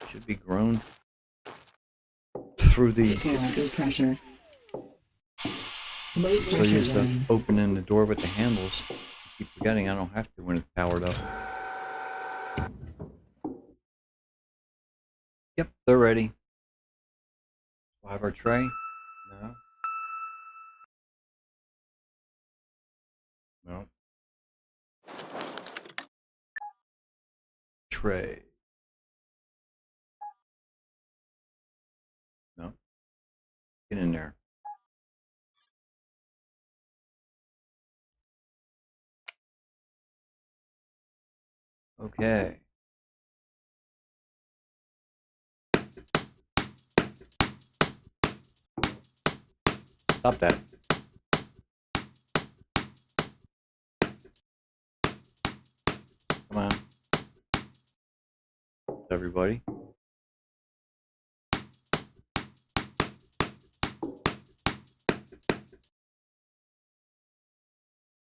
Should be grown through the. Low pressure. Low So pressure used to zone. opening the door with the handles. I keep forgetting I don't have to when it's powered up. Yep, they're ready. We'll have our tray. No. No. Tray. No. Get in there. Okay. Stop that. Come on. Everybody.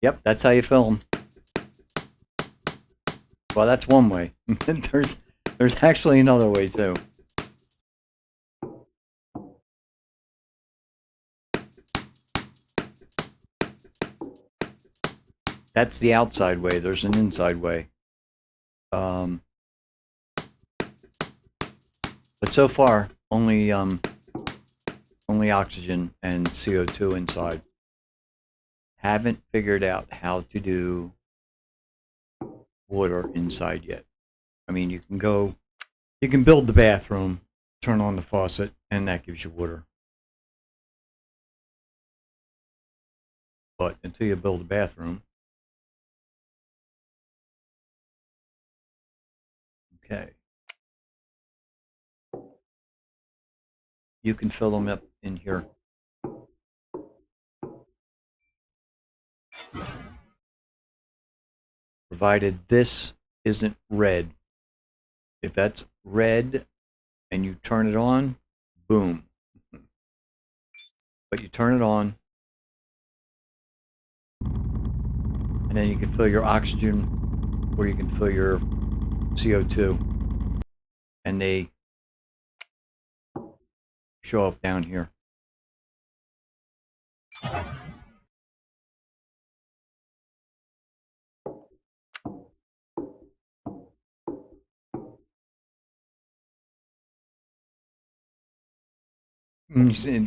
Yep, that's how you film. Well, that's one way. there's actually another way too. That's the outside way. There's an inside way. But so far, only oxygen and CO2 inside. Haven't figured out how to do water inside yet. I mean, you can build the bathroom, turn on the faucet, and that gives you water. But until you build a bathroom, okay, you can fill them up in here. Provided this isn't red. If that's red and you turn it on, boom. But you turn it on, and then you can fill your oxygen or you can fill your CO2, and they show up down here.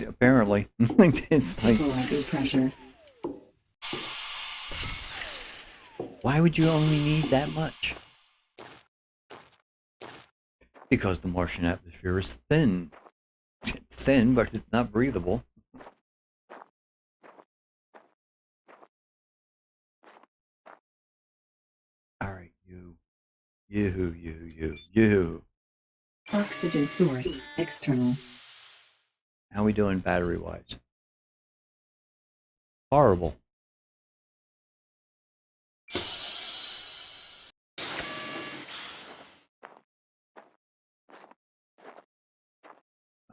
Apparently, it's like, Equalizer pressure. why would you only need that much? Because the Martian atmosphere is thin. It's thin, but it's not breathable. All right, you. Oxygen source external. How we doing battery-wise? Horrible.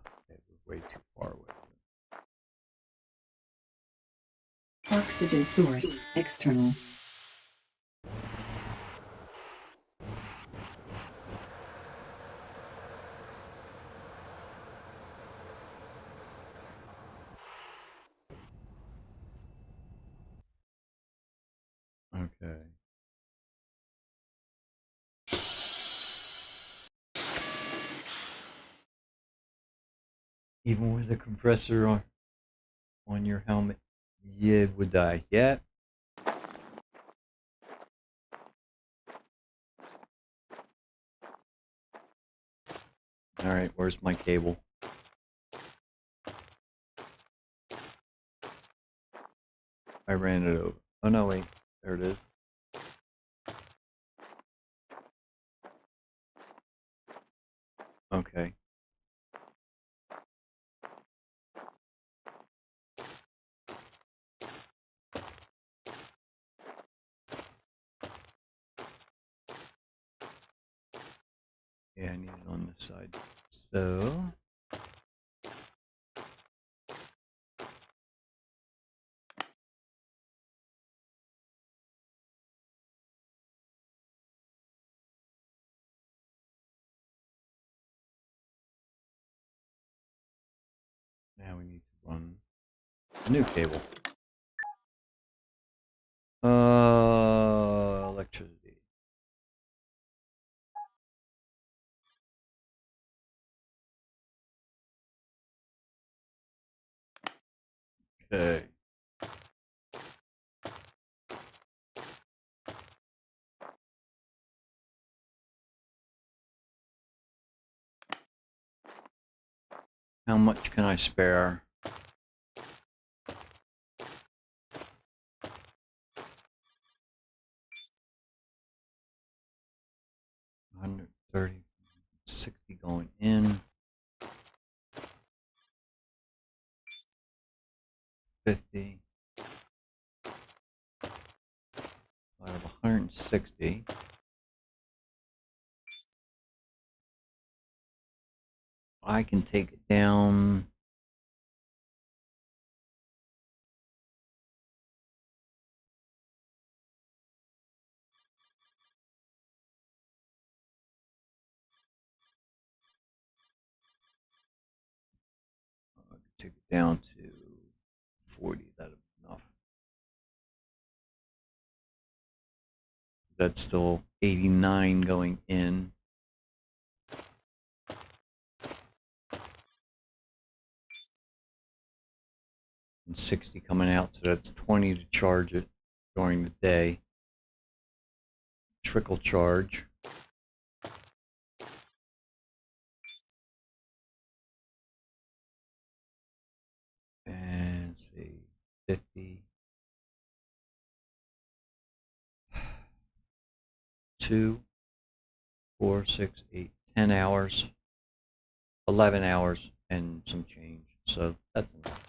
Okay, we're way too far away. Oxygen source external. Okay. Even with a compressor on your helmet, you would die. Yeah. All right, where's my cable? I ran it over. Oh no, wait. There it is. Okay. Yeah, I need it on this side. So. Now we need to run a new cable. Electricity. Okay. How much can I spare? $130, $60 going in. 50. I have 160. I can take it down. I can take it down to 40. That'll be enough. That's still 89 going in. And 60 coming out, so that's 20 to charge it during the day. Trickle charge. And let's see, 50. 2, 4, 6, 8, 10 hours. 11 hours and some change. So that's enough.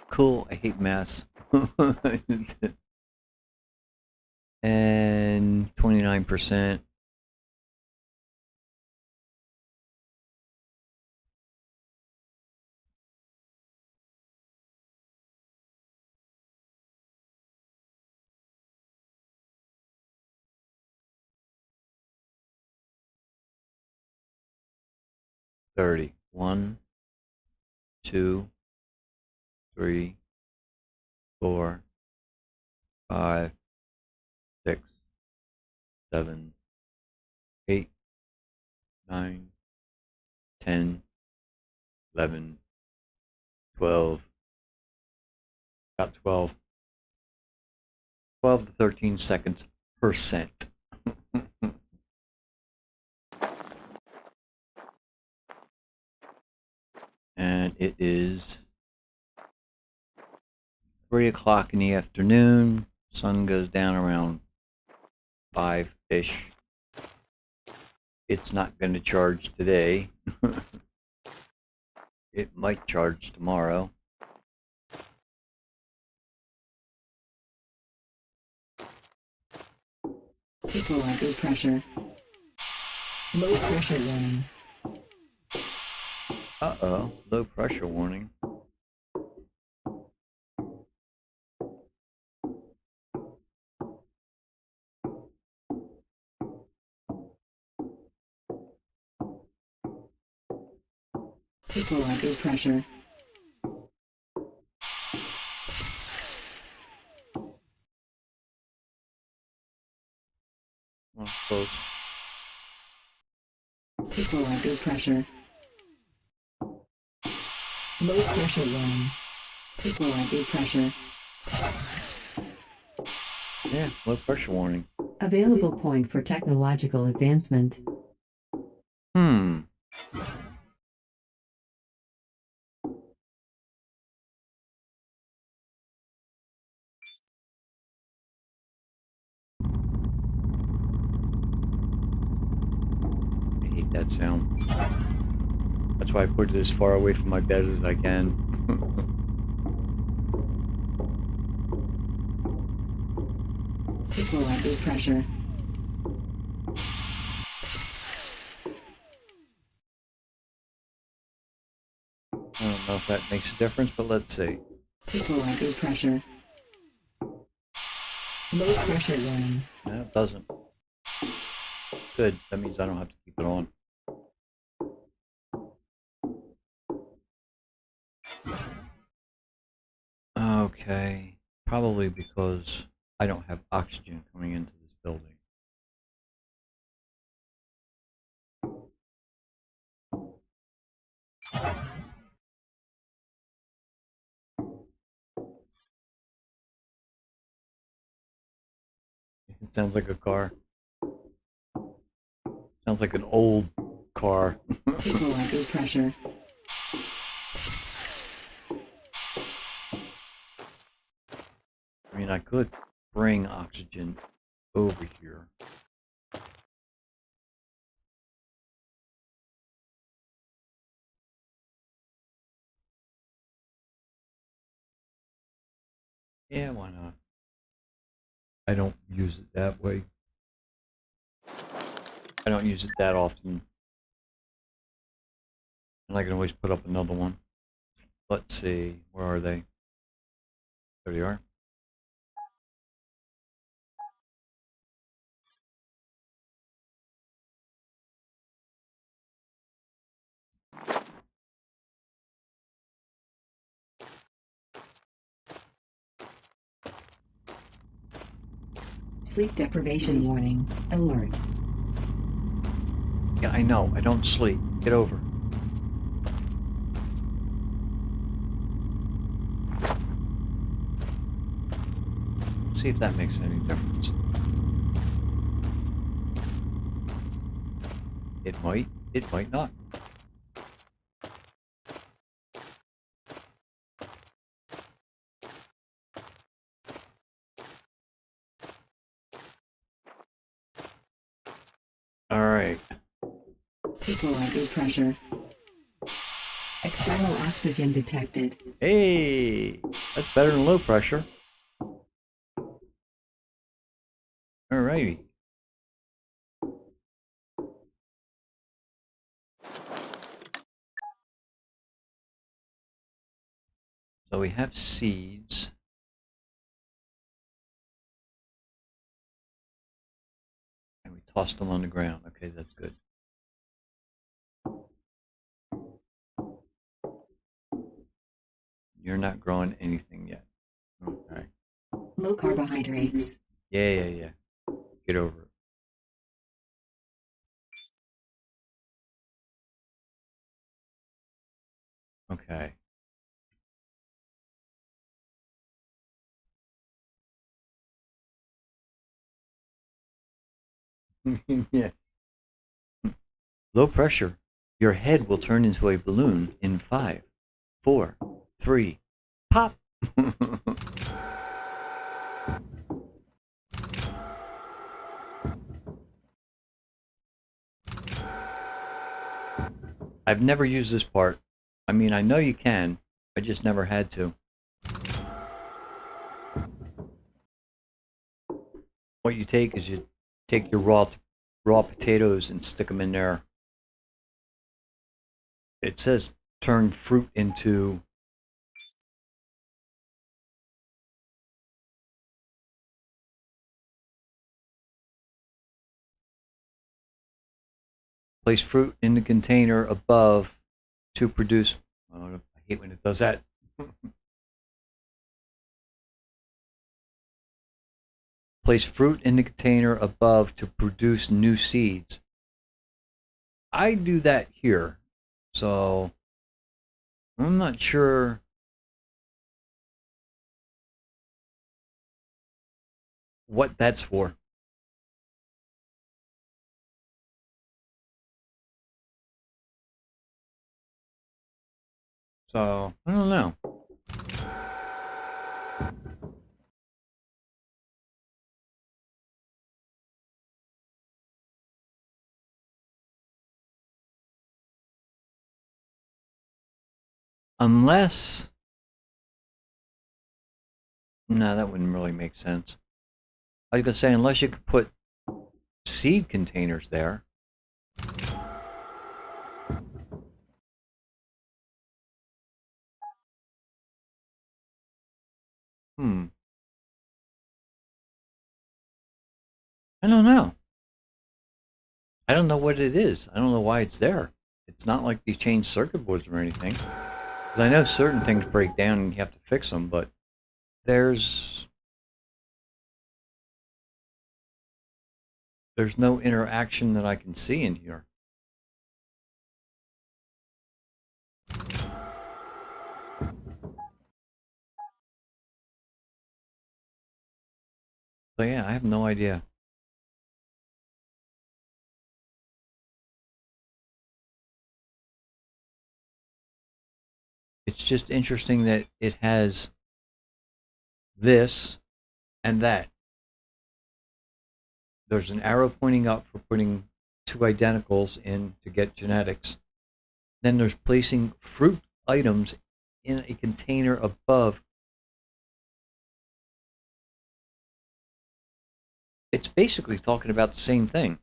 Cool, I hate mass. And 29%. $30. 1, 2, 3, 4, 5, 6, 7, 8, 9, 10, 11, 12, about 12 to 13 seconds per cent. And it is 3 o'clock in the afternoon. Sun goes down around 5-ish. It's not going to charge today. It might charge tomorrow. Equalizer pressure. Low pressure warning. Uh-oh, low pressure warning. Equalizer pressure. Oh, close. Equalizer pressure. Low pressure warning. Equalizer pressure. Yeah, low pressure warning. Available point for technological advancement. I hate hate that sound. That's why I put it as far away from my bed as I can. Equalizing pressure. I don't know if that makes a difference, but let's see. Equalizing pressure. Low pressure warning. No, it doesn't. Good. That means I don't have to keep it on. Okay. Probably because I don't have oxygen coming into this building. It sounds like a car. Sounds like an old car. Equalizing pressure. I mean, I could bring oxygen over here. Yeah, why not? I don't use it that way. I don't use it that often. And I can always put up another one. Let's see, where are they? There they are. Sleep deprivation warning. Alert. Yeah, I know. I don't sleep. Get over it. Let's see if that makes any difference. It might. It might not. All right. Equalizing pressure. External oxygen detected. Hey, that's better than low pressure. Alrighty. So we have seeds. And we tossed them on the ground. Okay, that's good. You're not growing anything yet. Okay. Low carbohydrates. Yeah. Get over it. Okay. Yeah. Low pressure. Your head will turn into a balloon in 5, 4, 3, pop. I've never used this part. I mean, I know you can. I just never had to. What you take is you take your raw potatoes and stick them in there. It says turn fruit into place fruit in the container above to produce. Oh, I hate when it does that. Place fruit in the container above to produce new seeds. I do that here, so I'm not sure. What that's for. So, I don't know. Unless... No, that wouldn't really make sense. I was going to say, unless you could put seed containers there. I don't know. I don't know what it is. I don't know why it's there. It's not like they changed circuit boards or anything. 'Cause I know certain things break down and you have to fix them, but there's no interaction that I can see in here. So yeah, I have no idea. It's just interesting that it has this and that. There's an arrow pointing up for putting two identicals in to get genetics. Then there's placing fruit items in a container above. It's basically talking about the same thing.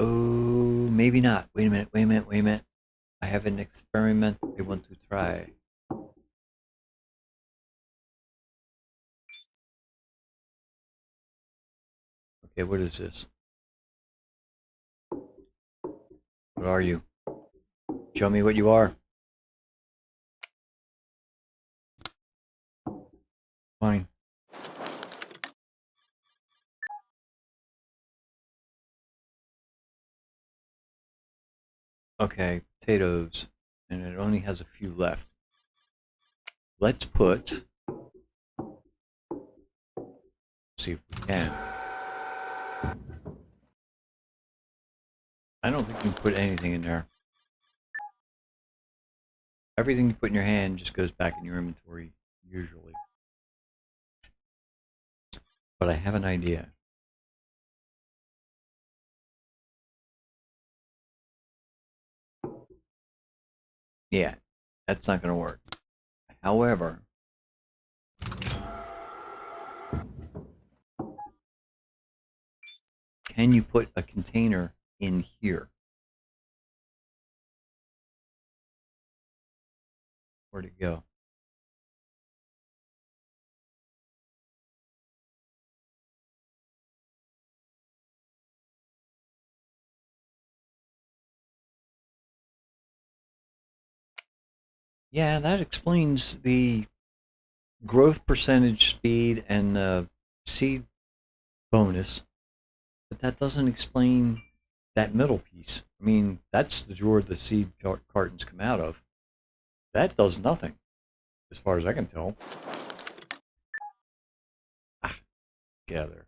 Oh, maybe not. Wait a minute. I have an experiment I want to try. Okay, what is this? What are you? Show me what you are. Fine. Okay, potatoes. And it only has a few left. Let's put... see if we can. I don't think you can put anything in there. Everything you put in your hand just goes back in your inventory, usually. But I have an idea. Yeah, that's not going to work. However, can you put a container in here? Where'd it go? Yeah, that explains the growth percentage speed and the seed bonus, but that doesn't explain that middle piece. I mean, that's the drawer the seed cartons come out of. That does nothing, as far as I can tell. Ah, get out of there.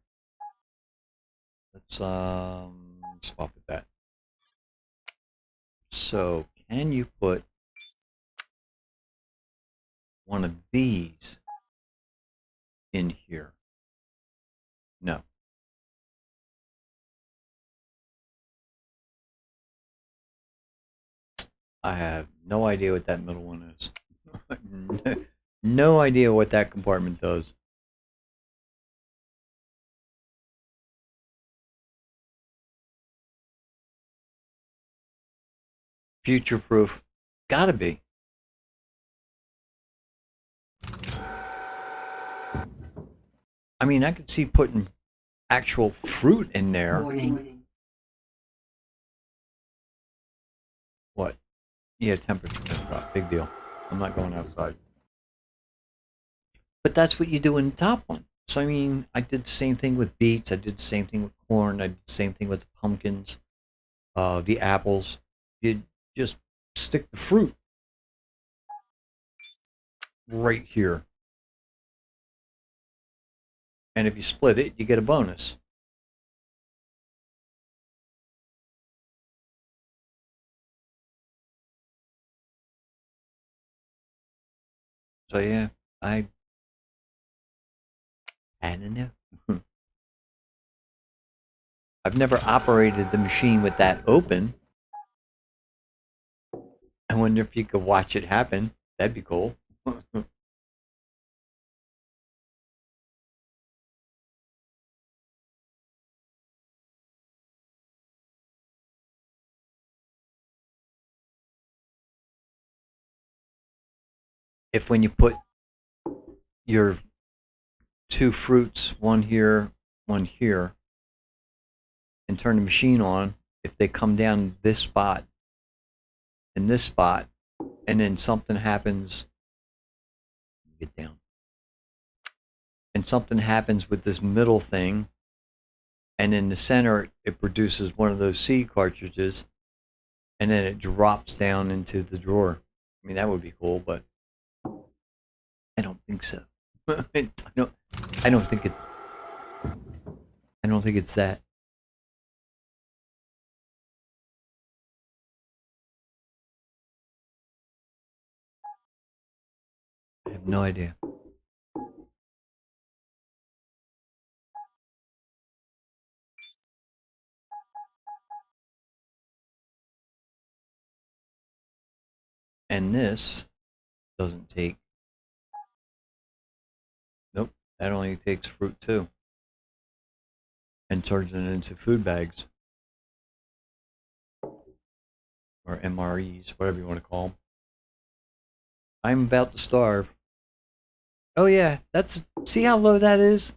Let's swap with that. So, can you put one of these in here? No. I have no idea what that middle one is. No idea what that compartment does. Future proof. Gotta be. I mean, I could see putting actual fruit in there. Warning. What? Yeah, temperature drop. Big deal. I'm not going outside. But that's what you do in the top one. So, I mean, I did the same thing with beets. I did the same thing with corn. I did the same thing with the pumpkins, the apples. You just stick the fruit right here. And if you split it, you get a bonus. So yeah, I don't know. I've never operated the machine with that open. I wonder if you could watch it happen. That'd be cool. If when you put your two fruits, one here, and turn the machine on, if they come down this spot and this spot, and then something happens, get down, and something happens with this middle thing, and in the center it produces one of those seed cartridges, and then it drops down into the drawer. I mean, that would be cool, but I don't think so. I don't think it's that. I have no idea. And this doesn't take. Nope, that only takes fruit too. And turns it into food bags. Or MREs, whatever you want to call them. I'm about to starve. Oh yeah, see how low that is?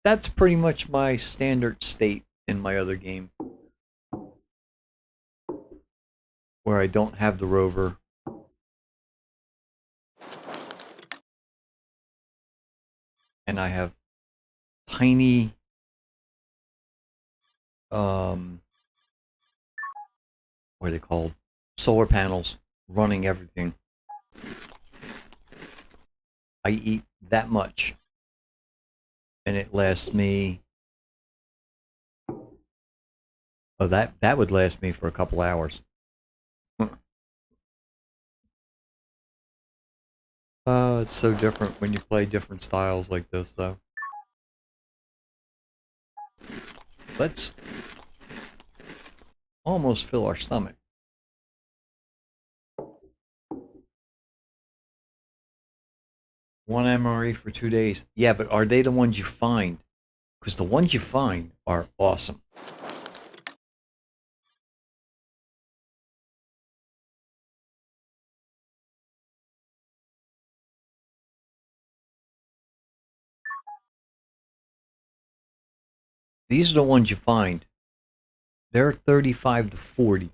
That's pretty much my standard state in my other game. Where I don't have the rover. And I have tiny what are they called? Solar panels running everything. I eat that much and it lasts me, oh, that would last me for a couple hours. It's so different when you play different styles like this, though. Let's almost fill our stomach. One MRE for 2 days. Yeah, but are they the ones you find? Because the ones you find are awesome. These are the ones you find. They're 35 to 40.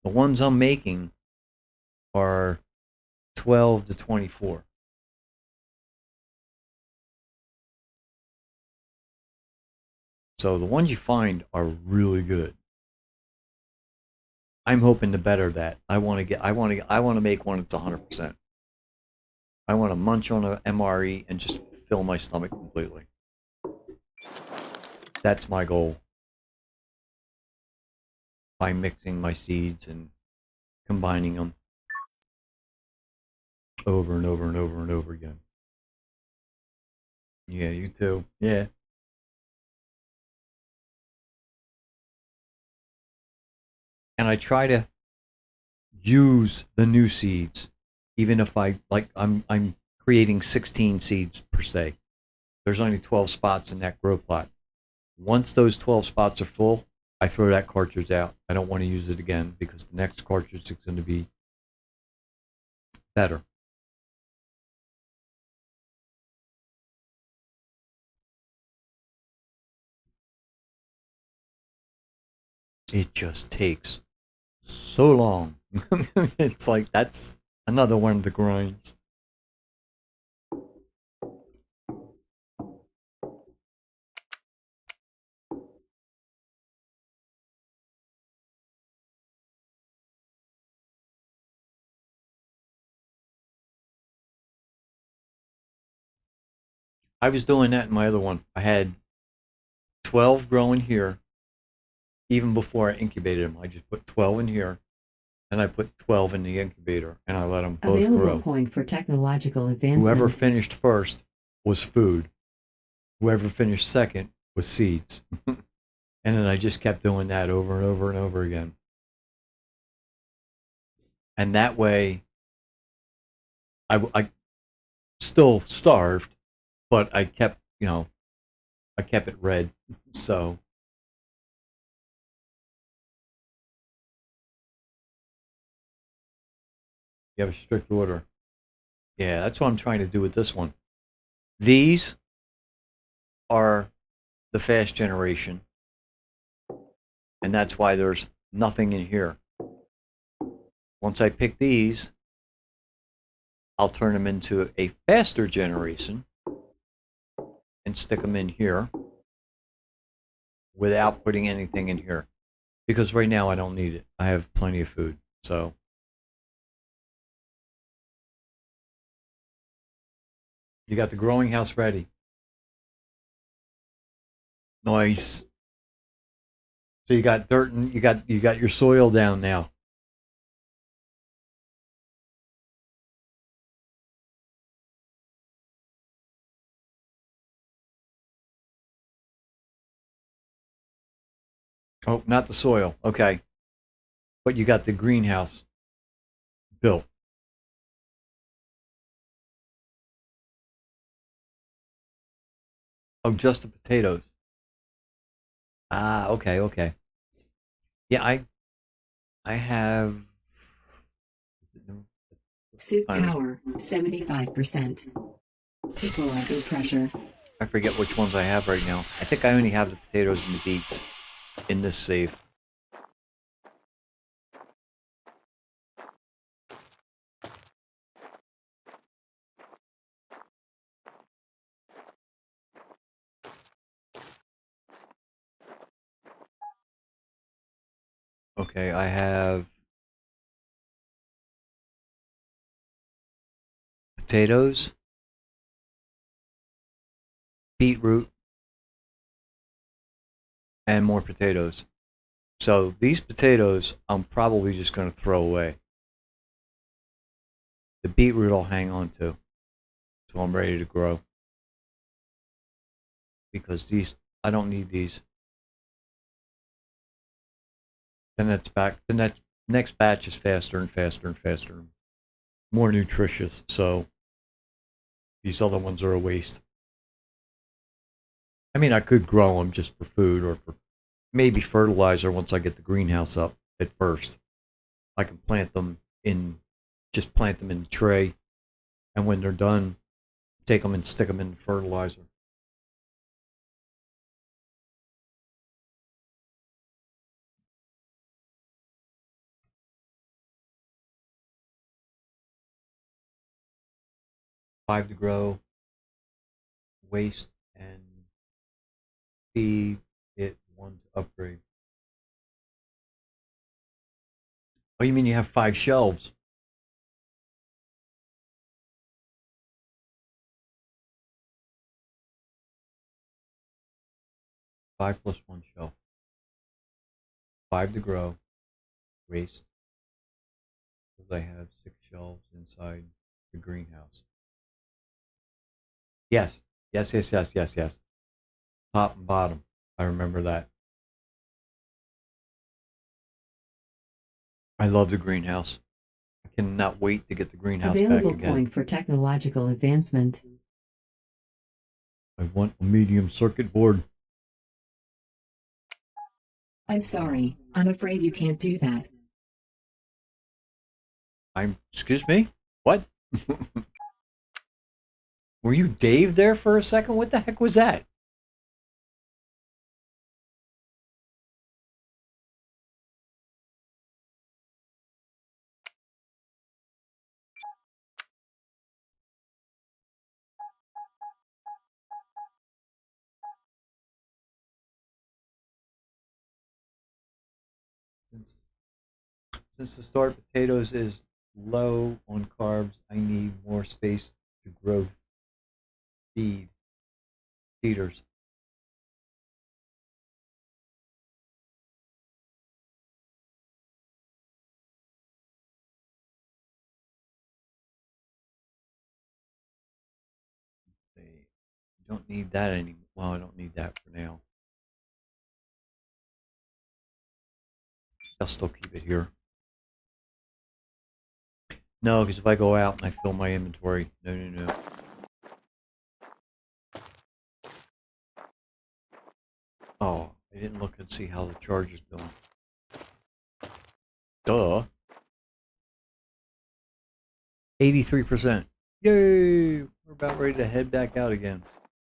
The ones I'm making are 12 to 24. So the ones you find are really good. I'm hoping to better that. I want to make one that's 100%. I want to munch on an MRE and just fill my stomach completely. That's my goal. By mixing my seeds and combining them over and over and over and over again. Yeah, you too. Yeah. And I try to use the new seeds, even if I'm creating 16 seeds per se. There's only 12 spots in that grow plot. Once those 12 spots are full, I throw that cartridge out. I don't want to use it again because the next cartridge is going to be better. It just takes so long. It's like that's another one of the grinds. I was doing that in my other one. I had 12 growing here. Even before I incubated them, I just put 12 in here, and I put 12 in the incubator, and I let them both Available grow. point for technological advancement. Whoever finished first was food. Whoever finished second with seeds. And then I just kept doing that over and over and over again. And that way, I still starved, but I kept, I kept it red. So you have a strict order. Yeah, that's what I'm trying to do with this one. These are the fast generation, and that's why there's nothing in here. Once I pick these, I'll turn them into a faster generation and stick them in here without putting anything in here. Because right now I don't need it. I have plenty of food. So you got the growing house ready. Nice. So you got dirt and you got your soil down now. Oh, not the soil. Okay. But you got the greenhouse built. Oh, just the potatoes. Ah, okay, okay. Yeah, I have Soup power, 75%. Equalizer pressure. I forget which ones I have right now. I think I only have the potatoes and the beets in this save. Okay, I have potatoes, beetroot, and more potatoes. So these potatoes, I'm probably just going to throw away. The beetroot I'll hang on to until I'm ready to grow. Because these, I don't need these. Then that's back. The next batch is faster and faster and faster. More nutritious. So these other ones are a waste. I mean, I could grow them just for food or for maybe fertilizer once I get the greenhouse up at first. I can plant them in, just plant them in the tray. And when they're done, take them and stick them in fertilizer. Five to grow, waste, and feed it one to upgrade. Oh, you mean you have 5 shelves? Five plus one shelf. 5 to grow, waste. Because I have 6 shelves inside the greenhouse. Yes, yes, yes, yes, yes, yes. Top and bottom. I remember that. I love the greenhouse. I cannot wait to get the greenhouse Available back again. point for technological advancement. I want a medium circuit board. I'm sorry, I'm afraid you can't do that. Excuse me? What? Were you Dave there for a second? What the heck was that? Since the start potatoes is low on carbs, I need more space to grow feeders. They don't need that anymore. Well, I don't need that for now. I'll still keep it here. No, because if I go out and I fill my inventory, no. Oh, I didn't look and see how the charge is doing. Duh. 83%. Yay! We're about ready to head back out again.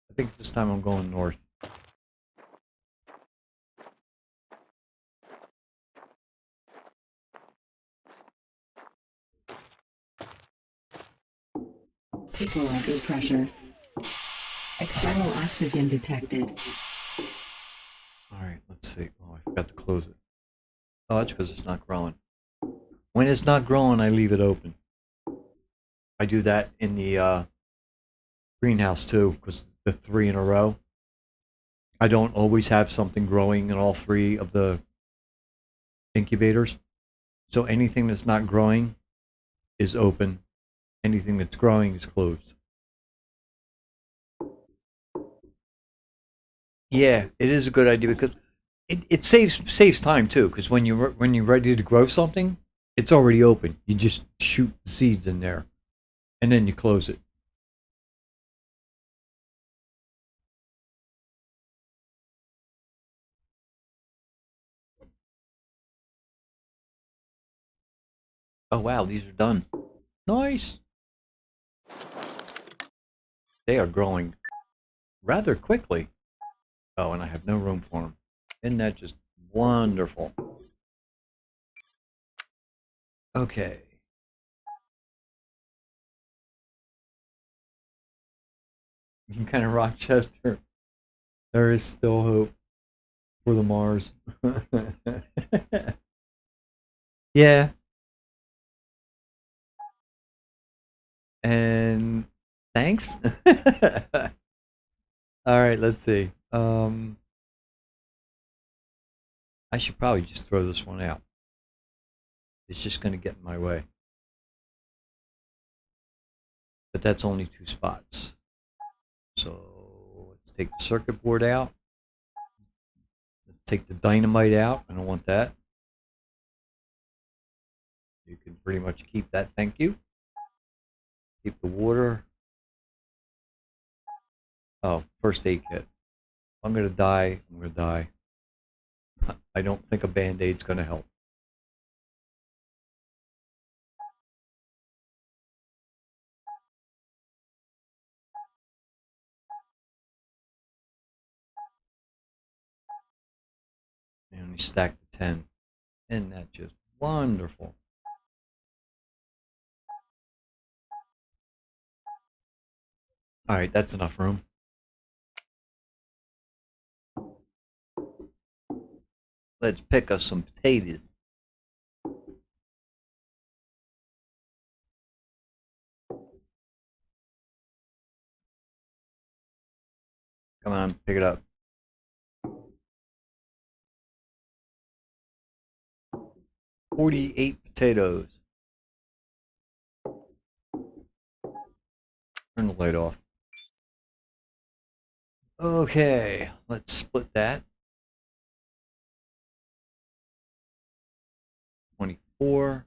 I think this time I'm going north. Equalizer pressure. External oxygen detected. Alright, let's see. Oh, I forgot to close it. Oh, that's because it's not growing. When it's not growing, I leave it open. I do that in the greenhouse too, because the 3 in a row. I don't always have something growing in all 3 of the incubators. So anything that's not growing is open. Anything that's growing is closed. Yeah, it is a good idea because it saves time too. Because when you're ready to grow something, it's already open. You just shoot the seeds in there, and then you close it. Oh wow, these are done. Nice. They are growing rather quickly. Oh, and I have no room for them. Isn't that just wonderful? Okay. Kind of Rochester. There is still hope for the Mars. Yeah. And thanks. All right, let's see. I should probably just throw this one out. It's just going to get in my way. But that's only 2 spots. So let's take the circuit board out. Let's take the dynamite out. I don't want that. You can pretty much keep that. Thank you. Keep the water. Oh, first aid kit. I'm going to die. I'm going to die. I don't think a Band-Aid's going to help. And we stacked the 10. Isn't that just wonderful? Alright, that's enough room. Let's pick us some potatoes. Come on, pick it up. 48 potatoes. Turn the light off. Okay, let's split that. 24.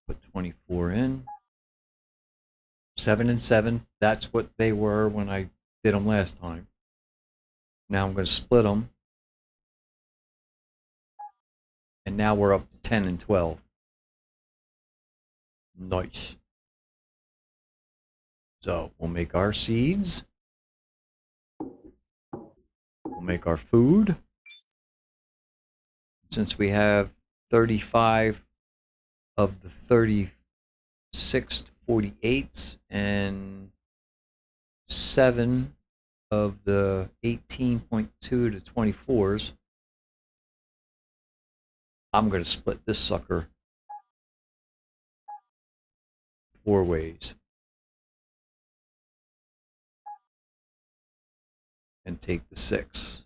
Put 24 in. 7 and 7. That's what they were when I did them last time. Now I'm going to split them. And now we're up to 10 and 12. Nice. So we'll make our seeds. We'll make our food. Since we have 35 of the 36 to 48s and 7 of the 18.2 to 24s, I'm going to split this sucker 4 ways. And take the 6.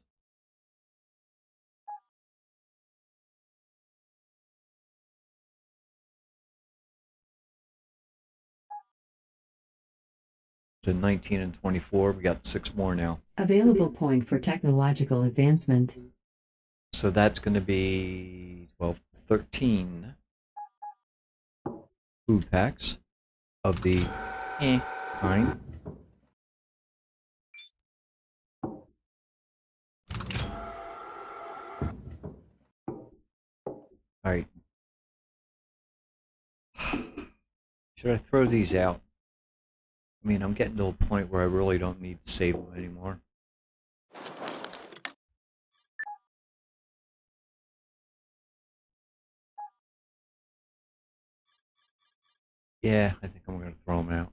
to 19 and 24. We got 6 more now. Available point for technological advancement. So that's going to be 12, 13 food packs of the kind. All right. Should I throw these out? I mean, I'm getting to a point where I really don't need to save them anymore. Yeah, I think I'm going to throw them out.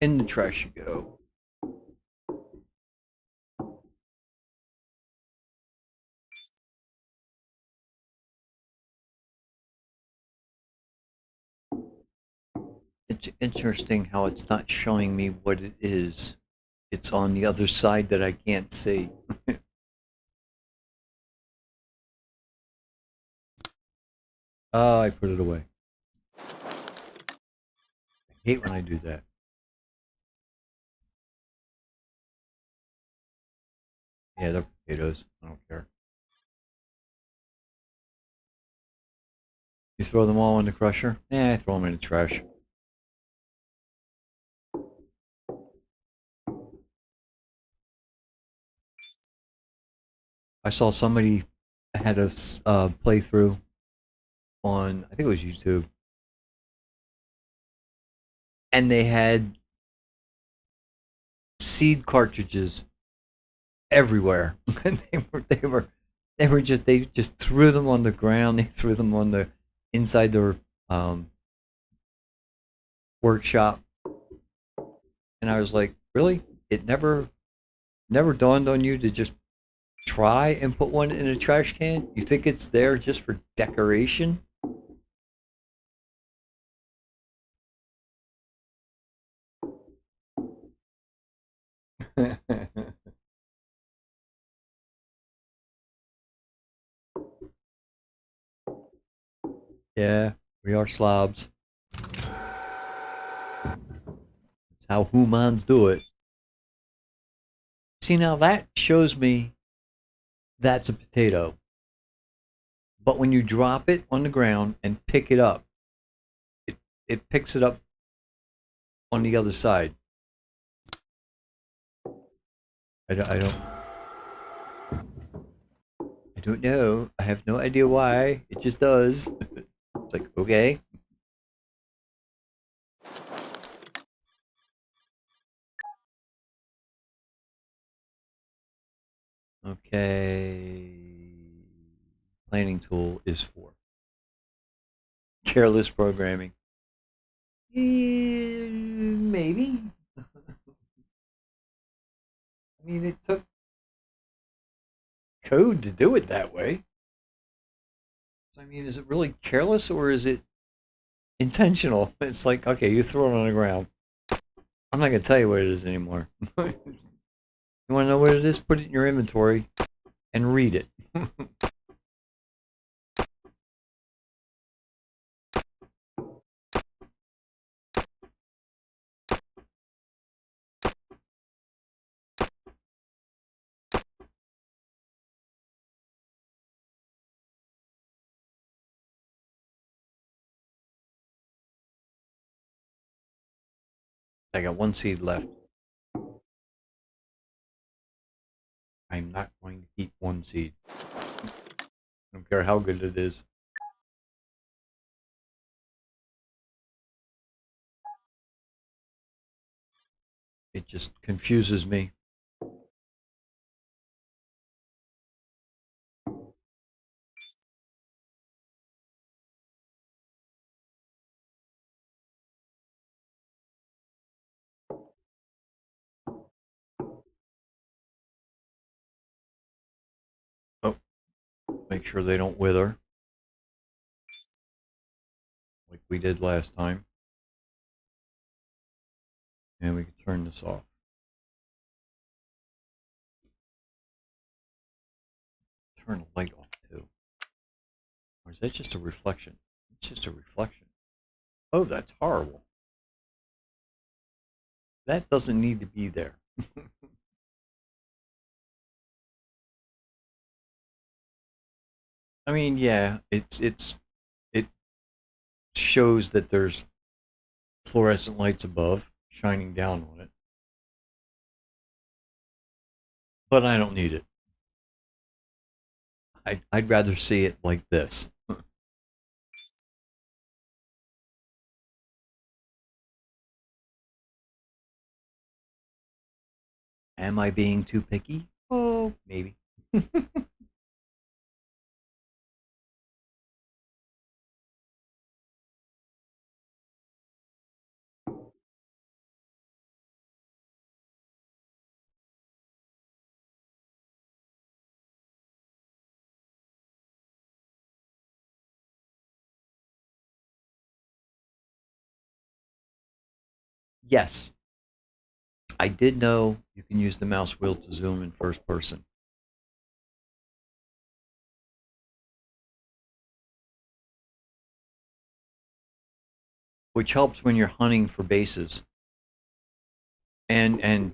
In the trash you go. It's interesting how it's not showing me what it is. It's on the other side that I can't see. Oh, I put it away. I hate when I do that. Yeah, they're potatoes. I don't care. You throw them all in the crusher? Yeah, I throw them in the trash. I saw somebody had a playthrough on, I think it was YouTube, and they had seed cartridges everywhere. And they just threw them on the ground. They threw them on the inside their workshop, and I was like, really? It never dawned on you to just try and put one in a trash can? You think it's there just for decoration? Yeah, we are slobs. That's how humans do it. See, now that shows me that's a potato. But when you drop it on the ground and pick it up, it picks it up on the other side. I don't know. I have no idea why. It just does. It's like, okay. Okay. Planning tool is 4. Careless programming. Maybe. I mean, it took code to do it that way. So, I mean, is it really careless or is it intentional? It's like, okay, you throw it on the ground. I'm not going to tell you what it is anymore. You want to know what it is? Put it in your inventory and read it. I got 1 seed left. I'm not going to keep 1 seed. I don't care how good it is. It just confuses me. Oh, make sure they don't wither like we did last time. And we can turn this off. turn the light off too. Or is that just a reflection? It's just a reflection. Oh, that's horrible. That doesn't need to be there. I mean, yeah, it shows that there's fluorescent lights above shining down on it. But I don't need it. I'd rather see it like this. Am I being too picky? Oh, maybe. Yes, I did know you can use the mouse wheel to zoom in first person. Which helps when you're hunting for bases. And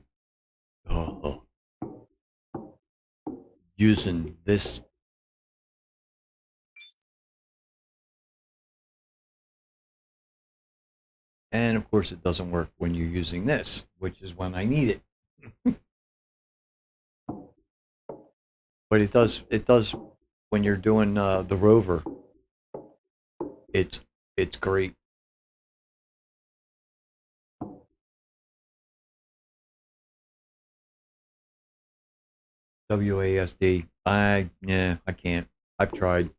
using this. And of course it doesn't work when you're using this, which is when I need it. But it does when you're doing the rover. It's great. WASD. I can't. I've tried.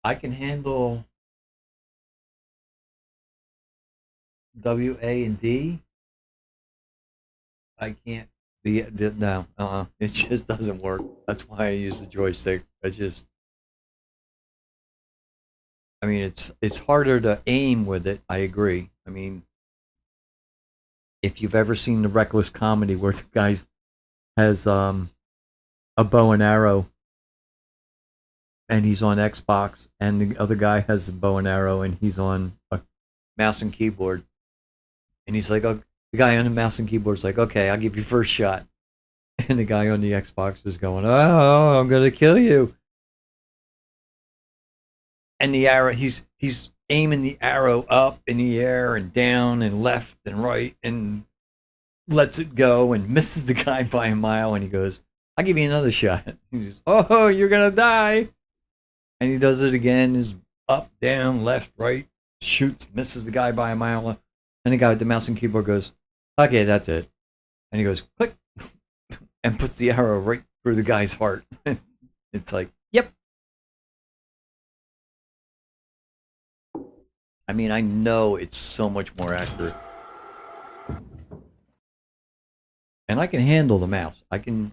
I can handle WA and D. I can't. No. It just doesn't work. That's why I use the joystick. I mean, it's harder to aim with it. I agree. I mean, if you've ever seen the Reckless Comedy where the guy has a bow and arrow, and he's on Xbox, and the other guy has a bow and arrow, and he's on a mouse and keyboard, and he's like, oh, the guy on the mouse and keyboard's like, okay, I'll give you first shot, and the guy on the Xbox is going, oh, I'm gonna kill you, and the arrow, he's aiming the arrow up in the air and down and left and right, and lets it go and misses the guy by a mile, and he goes, I'll give you another shot. He goes, oh, you're gonna die. And he does it again, is up, down, left, right, shoots, misses the guy by a mile. And the guy with the mouse and keyboard goes, okay, that's it. And he goes, click, and puts the arrow right through the guy's heart. It's like, yep. I mean, I know it's so much more accurate. And I can handle the mouse. I can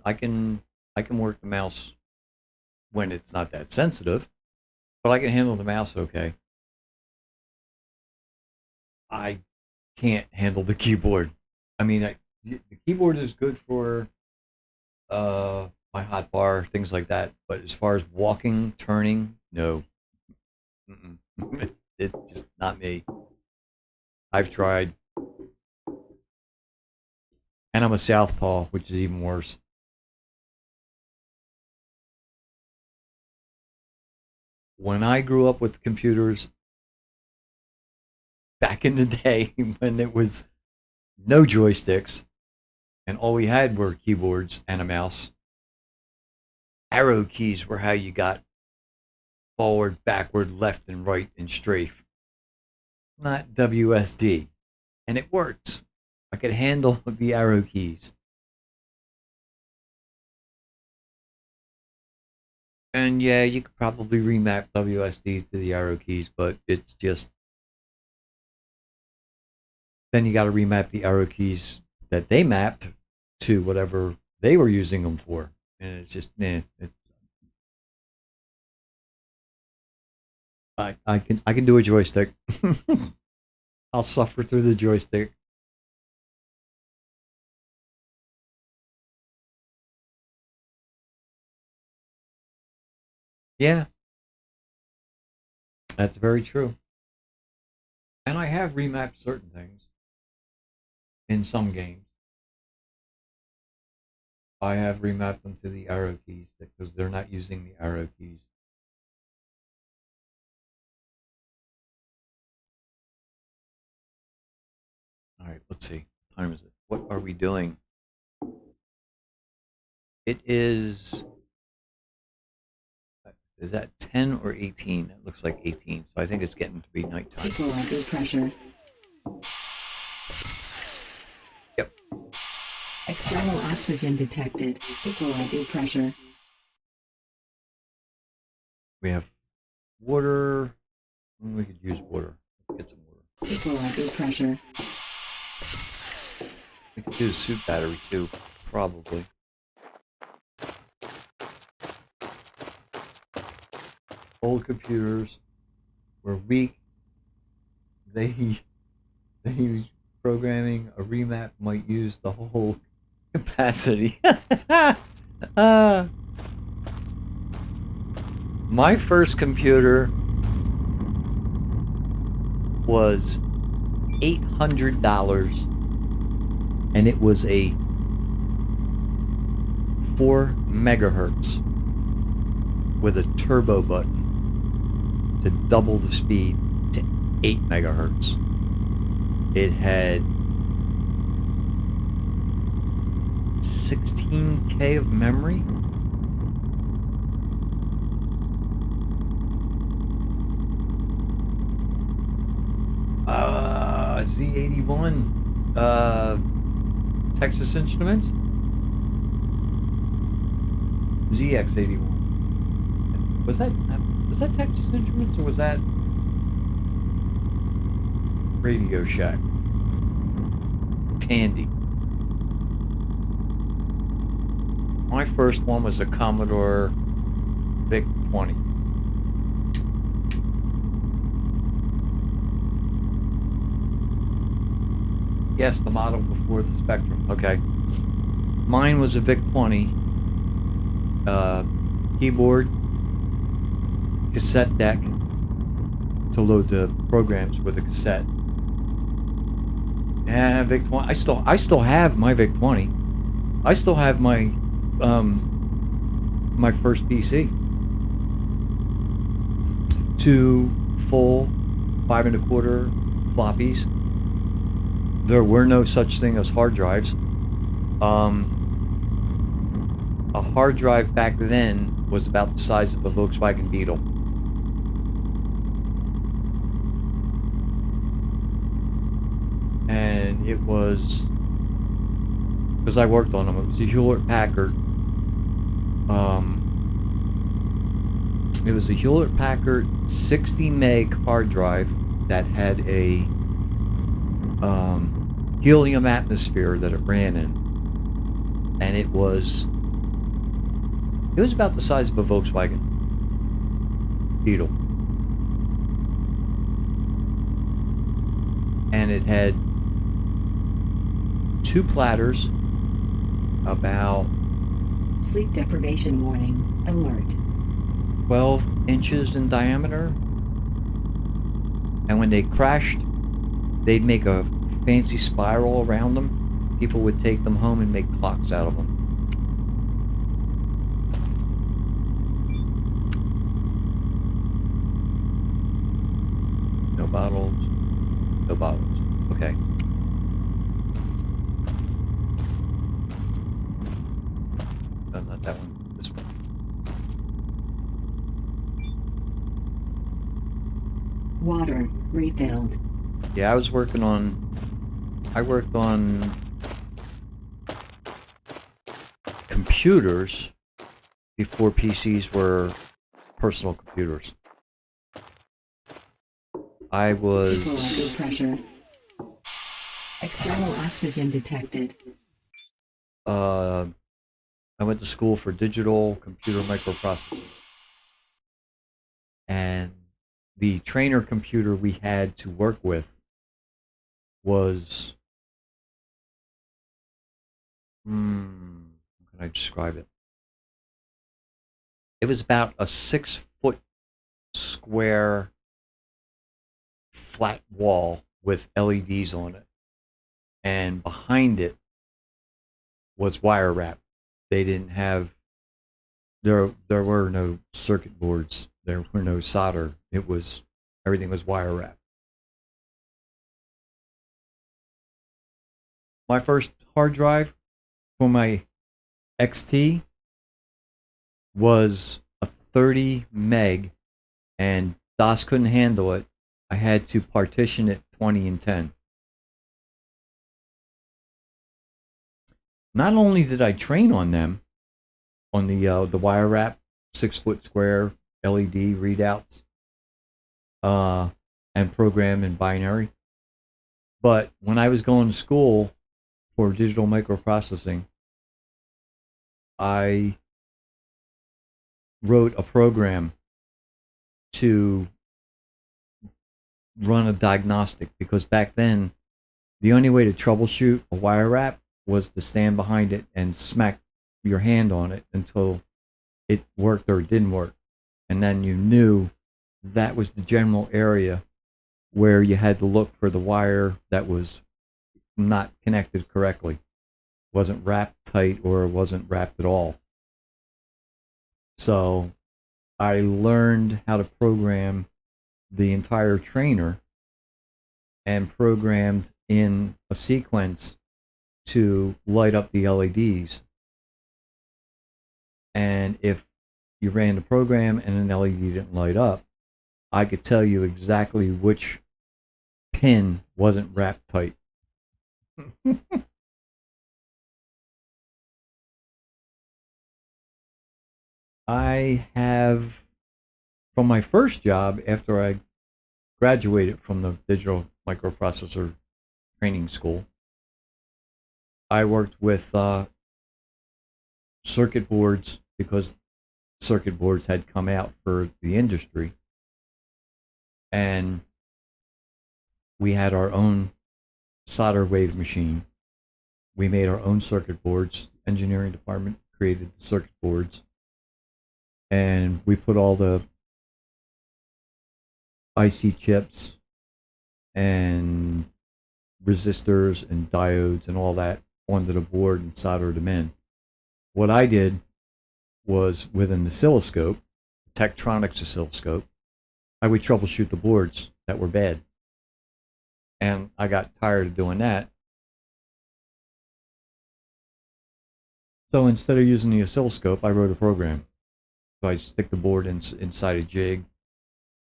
work the mouse when it's not that sensitive. But I can handle the mouse okay. I can't handle the keyboard. I mean, the keyboard is good for my hotbar, things like that. But as far as walking, turning, no. It's just not me. I've tried. And I'm a southpaw, which is even worse. When I grew up with computers back in the day when it was no joysticks and all we had were keyboards and a mouse, arrow keys were how you got forward, backward, left, and right and strafe. Not WSD. And it worked. I could handle the arrow keys. And yeah, you could probably remap WSD to the arrow keys, but it's just... Then you got to remap the arrow keys that they mapped to whatever they were using them for. And it's just, I can do a joystick. I'll suffer through the joystick. Yeah, that's very true. And I have remapped certain things in some games. I have remapped them to the arrow keys because they're not using the arrow keys. All right, let's see. What time is it? What are we doing? It is. Is that 10 or 18? It looks like 18. So I think it's getting to be nighttime. Equalizing pressure. Yep. External oxygen detected. Equalizing pressure. We have water. We could use water. Let's get some water. Equalizing pressure. We could do a suit battery too, probably. Old computers were weak. They programming a remap might use the whole capacity. My first computer was $800, and it was a 4 megahertz with a turbo button to double the speed to 8 megahertz. It had 16K of memory. Z81, Texas Instruments, ZX81. Was that Texas Instruments or was that Radio Shack? Tandy. My first one was a Commodore VIC-20. Yes, the model before the Spectrum. Okay. Mine was a VIC-20. Keyboard, cassette deck to load the programs with a cassette. And VIC-20. I still have my VIC-20. I still have my my first PC. 2 full 5 1/4 floppies. There were no such thing as hard drives. A hard drive back then was about the size of a Volkswagen Beetle. And it was, because I worked on them, it was a Hewlett-Packard. It was a Hewlett-Packard 60 meg hard drive that had a helium atmosphere that it ran in, and it was about the size of a Volkswagen Beetle, and it had 2 platters about Sleep deprivation warning. Alert. 12 inches in diameter, and when they crashed, they'd make a fancy spiral around them. People would take them home and make clocks out of them. No bottles. No bottles. Okay. No, not that one. This one. Water refilled. Yeah, I worked on computers before PCs were personal computers. I was Equalizing pressure. External oxygen detected. I went to school for digital computer microprocessing, and the trainer computer we had to work with was how can I describe it? It was about a 6-foot square flat wall with LEDs on it. And behind it was wire wrap. They didn't have, there were no circuit boards. There were no solder. Everything was wire wrap. My first hard drive for my XT was a 30 meg, and DOS couldn't handle it. I had to partition it 20 and 10. Not only did I train on them, on the wire wrap, 6-foot square LED readouts, and program in binary, but when I was going to school for digital microprocessing, I wrote a program to run a diagnostic, because back then the only way to troubleshoot a wire wrap was to stand behind it and smack your hand on it until it worked or it didn't work, and then you knew that was the general area where you had to look for the wire that was not connected correctly, wasn't wrapped tight, or it wasn't wrapped at all. So I learned how to program the entire trainer and programmed in a sequence to light up the LEDs. And if you ran the program and an LED didn't light up, I could tell you exactly which pin wasn't wrapped tight. I have, from my first job after I graduated from the digital microprocessor training school, I worked with circuit boards, because circuit boards had come out for the industry, and we had our own solder wave machine. We made our own circuit boards. Engineering department created the circuit boards, and we put all the IC chips and resistors and diodes and all that onto the board and soldered them in. What I did was, with an oscilloscope, Tektronix oscilloscope, I would troubleshoot the boards that were bad. And I got tired of doing that. So instead of using the oscilloscope, I wrote a program. So I'd stick the board inside a jig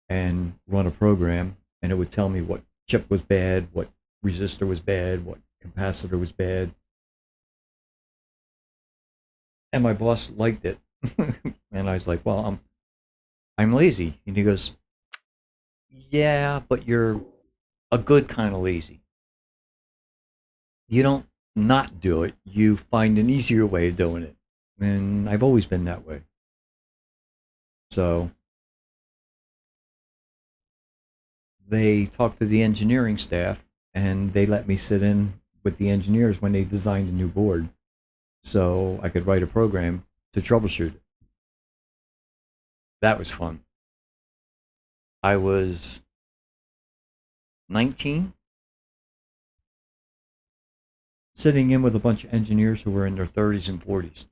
and run a program, and it would tell me what chip was bad, what resistor was bad, what capacitor was bad. And my boss liked it. And I was like, well, I'm lazy. And he goes, yeah, but you're a good kind of lazy. You don't not do it. You find an easier way of doing it. And I've always been that way. So they talked to the engineering staff, and they let me sit in with the engineers when they designed a new board, so I could write a program to troubleshoot it. That was fun. I was 19, sitting in with a bunch of engineers who were in their 30s and 40s,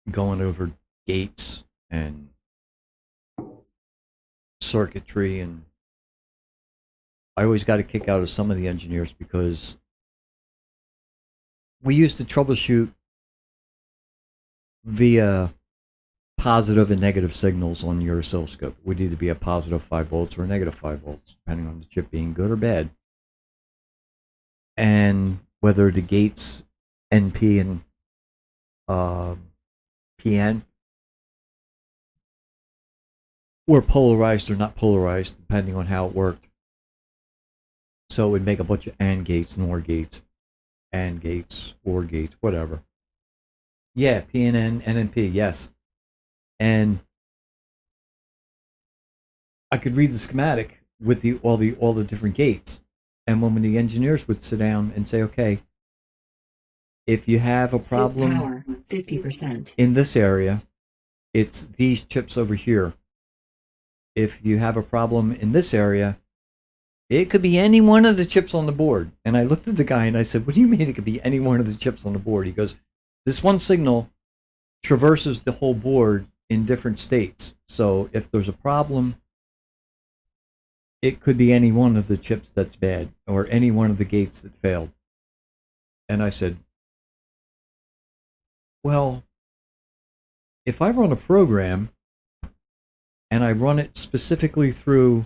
going over gates and circuitry, and I always got a kick out of some of the engineers because we used to troubleshoot via positive and negative signals on your oscilloscope. It would either be a positive 5 volts or a negative 5 volts, depending on the chip being good or bad, and whether the gates NP and PN were polarized or not polarized, depending on how it worked. So it would make a bunch of AND gates, NOR gates, AND gates, OR gates, whatever. Yeah, PNN, NNP, yes. And I could read the schematic with all the different gates. And when the engineers would sit down and say, okay, if you have a Soup problem power, 50%. in this area, it's these chips over here. If you have a problem in this area, it could be any one of the chips on the board. And I looked at the guy and I said, what do you mean it could be any one of the chips on the board? He goes, this one signal traverses the whole board in different states. So if there's a problem, it could be any one of the chips that's bad or any one of the gates that failed. And I said, well, if I run a program and I run it specifically through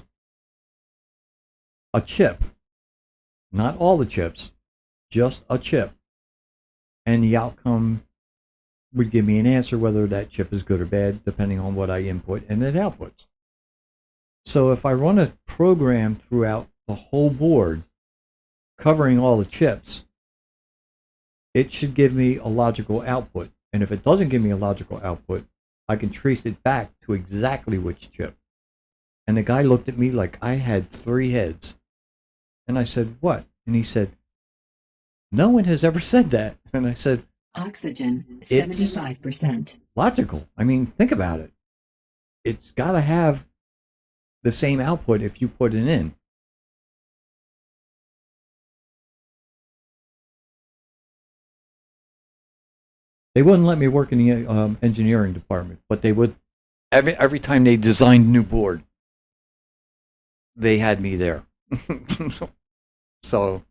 a chip, not all the chips, just a chip, and the outcome would give me an answer whether that chip is good or bad, depending on what I input and it outputs. So if I run a program throughout the whole board, covering all the chips, it should give me a logical output. And if it doesn't give me a logical output, I can trace it back to exactly which chip. And the guy looked at me like I had 3 heads. And I said, what? And he said, no one has ever said that. And I said, Oxygen, It's- 75%. logical. I mean, think about it. It's got to have the same output if you put it in. They wouldn't let me work in the engineering department, but they would. Every time they designed new board, they had me there. So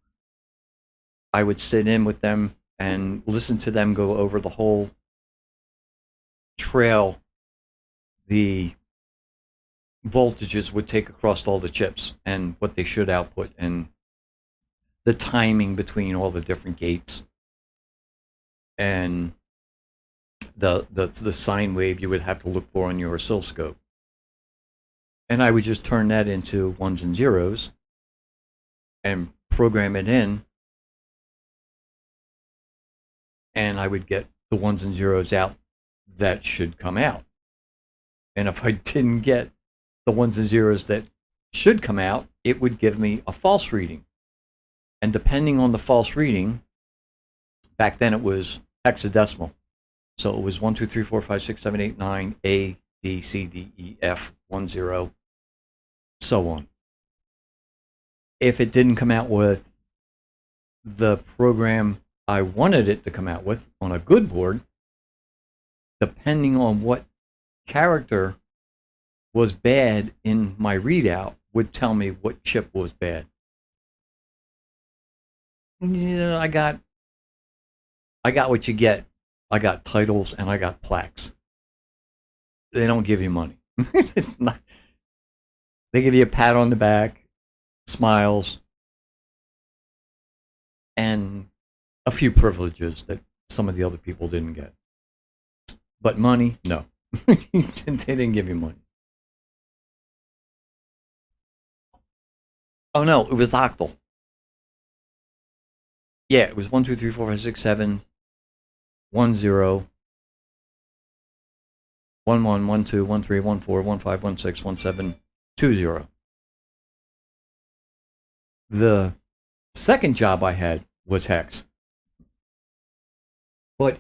I would sit in with them and listen to them go over the whole trail the voltages would take across all the chips and what they should output and the timing between all the different gates and the sine wave you would have to look for on your oscilloscope. And I would just turn that into ones and zeros and program it in, and I would get the ones and zeros out that should come out. And if I didn't get the ones and zeros that should come out, it would give me a false reading. And depending on the false reading, back then it was hexadecimal. So it was 1, 2, 3, 4, 5, 6, 7, 8, 9, A, B, C, D, E, F, 1, 0, so on. If it didn't come out with the program I wanted it to come out with on a good board, depending on what character was bad in my readout, would tell me what chip was bad. Yeah, I got what you get. I got titles and I got plaques. They don't give you money. They give you a pat on the back, smiles, and a few privileges that some of the other people didn't get. But money, no. They didn't give you money. Oh no, it was octal. Yeah, it was 1, 2, 3, 4, 5, 6, 7, 1, 0, 1, 1, 1, 2, 1, 3, 1, 4, 1, 5, 1, 6, 1, 7, 2, 0. The second job I had was hex. But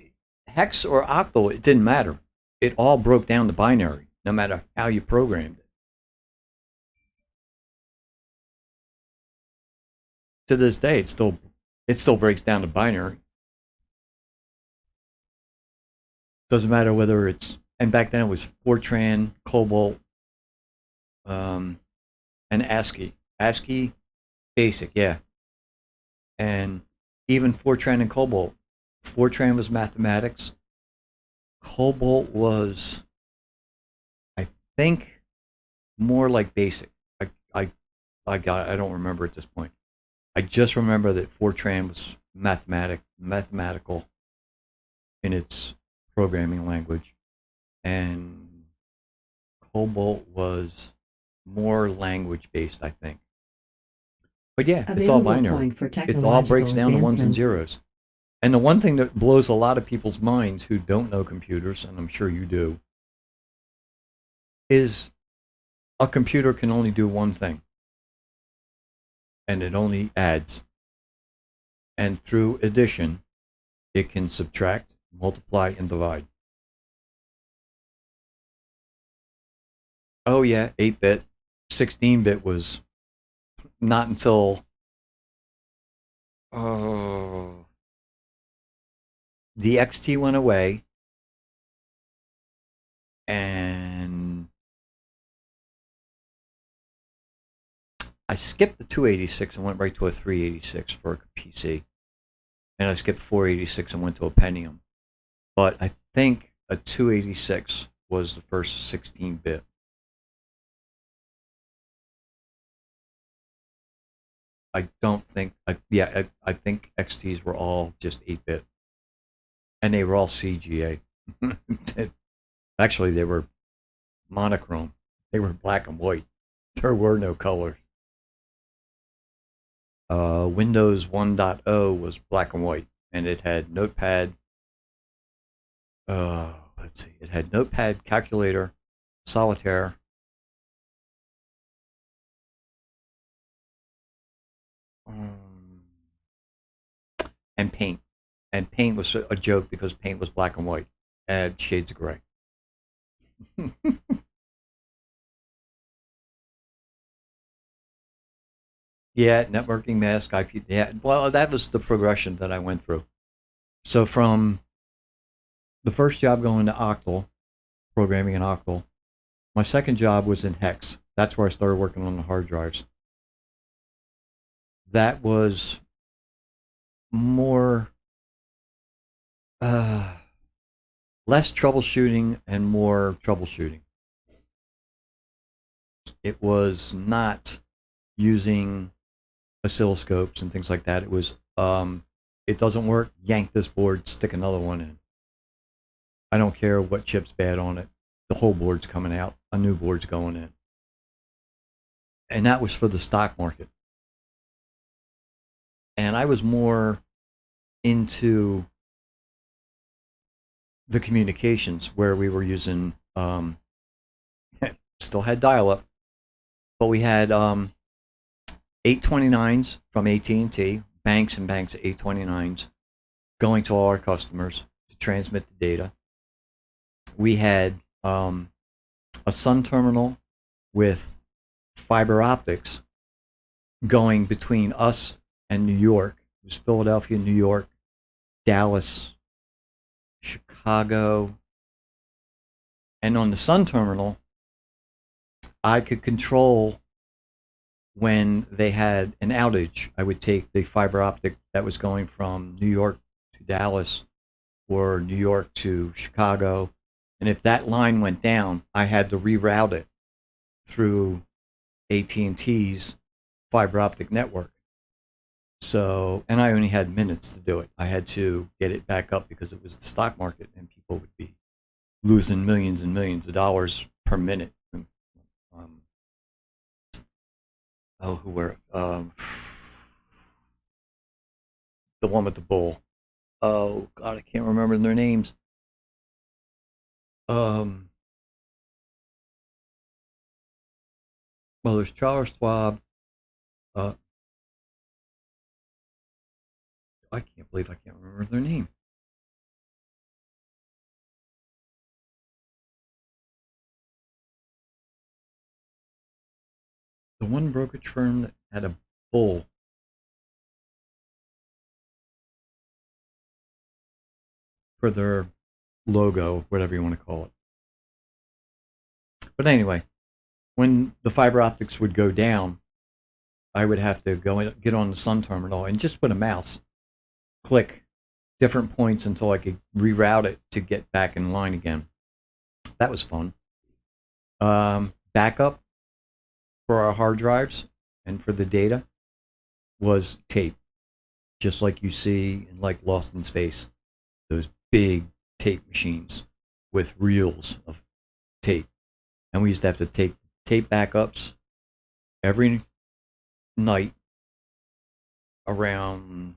hex or octal, it didn't matter. It all broke down to binary, no matter how you programmed it. To this day, it still breaks down to binary. Doesn't matter whether it's, and back then it was Fortran, Cobalt, and ASCII. ASCII, basic, yeah. And even Fortran and Cobalt. Fortran was mathematics. Cobalt was, I think, more like basic. I don't remember at this point. I just remember that Fortran was mathematical in its programming language, and Cobalt was more language based, I think. But yeah, it's all Available binary. point for It all breaks technological down to ones and advancement. zeros. And the one thing that blows a lot of people's minds who don't know computers, and I'm sure you do, is a computer can only do one thing. And it only adds. And through addition, It can subtract, multiply, and divide. Oh yeah, 8-bit. 16-bit was not until the XT went away, and I skipped the 286 and went right to a 386 for a PC. And I skipped 486 and went to a Pentium. But I think a 286 was the first 16-bit. I don't think, I think XTs were all just 8-bit. And they were all CGA. Actually, they were monochrome. They were black and white. There were no colors. Windows 1.0 was black and white, and it had Notepad. Let's see. It had Notepad, Calculator, Solitaire, and Paint. And Paint was a joke because Paint was black and white. And had shades of gray. Yeah, networking, mask, IP. Yeah, well, that was the progression that I went through. So from the first job going to Octal, programming in Octal, my second job was in Hex. That's where I started working on the hard drives. That was more, less troubleshooting and more troubleshooting. It was not using oscilloscopes and things like that. It was, it doesn't work, yank this board, stick another one in. I don't care what chip's bad on it. The whole board's coming out. A new board's going in. And that was for the stock market. And I was more into the communications where we were using, still had dial-up, but we had 829s from AT&T, banks and banks of 829s, going to all our customers to transmit the data. We had a Sun terminal with fiber optics going between us and New York. It was Philadelphia, New York, Dallas, Chicago. And on the Sun terminal, I could control when they had an outage. I would take the fiber optic that was going from New York to Dallas or New York to Chicago. And if that line went down, I had to reroute it through AT&T's fiber optic network. So, and I only had minutes to do it. I had to get it back up because it was the stock market and people would be losing millions and millions of dollars per minute. Who were the one with the bull? Oh God, I can't remember their names. Well, there's Charles Schwab. I can't believe I can't remember their name. The one brokerage firm that had a bull. For their logo, whatever you want to call it. But anyway, when the fiber optics would go down, I would have to go and get on the Sun terminal and just with a mouse, click different points until I could reroute it to get back in line again. That was fun. Backup for our hard drives and for the data was tape, just like you see in like Lost in Space, those big tape machines with reels of tape. And we used to have to take tape backups every night around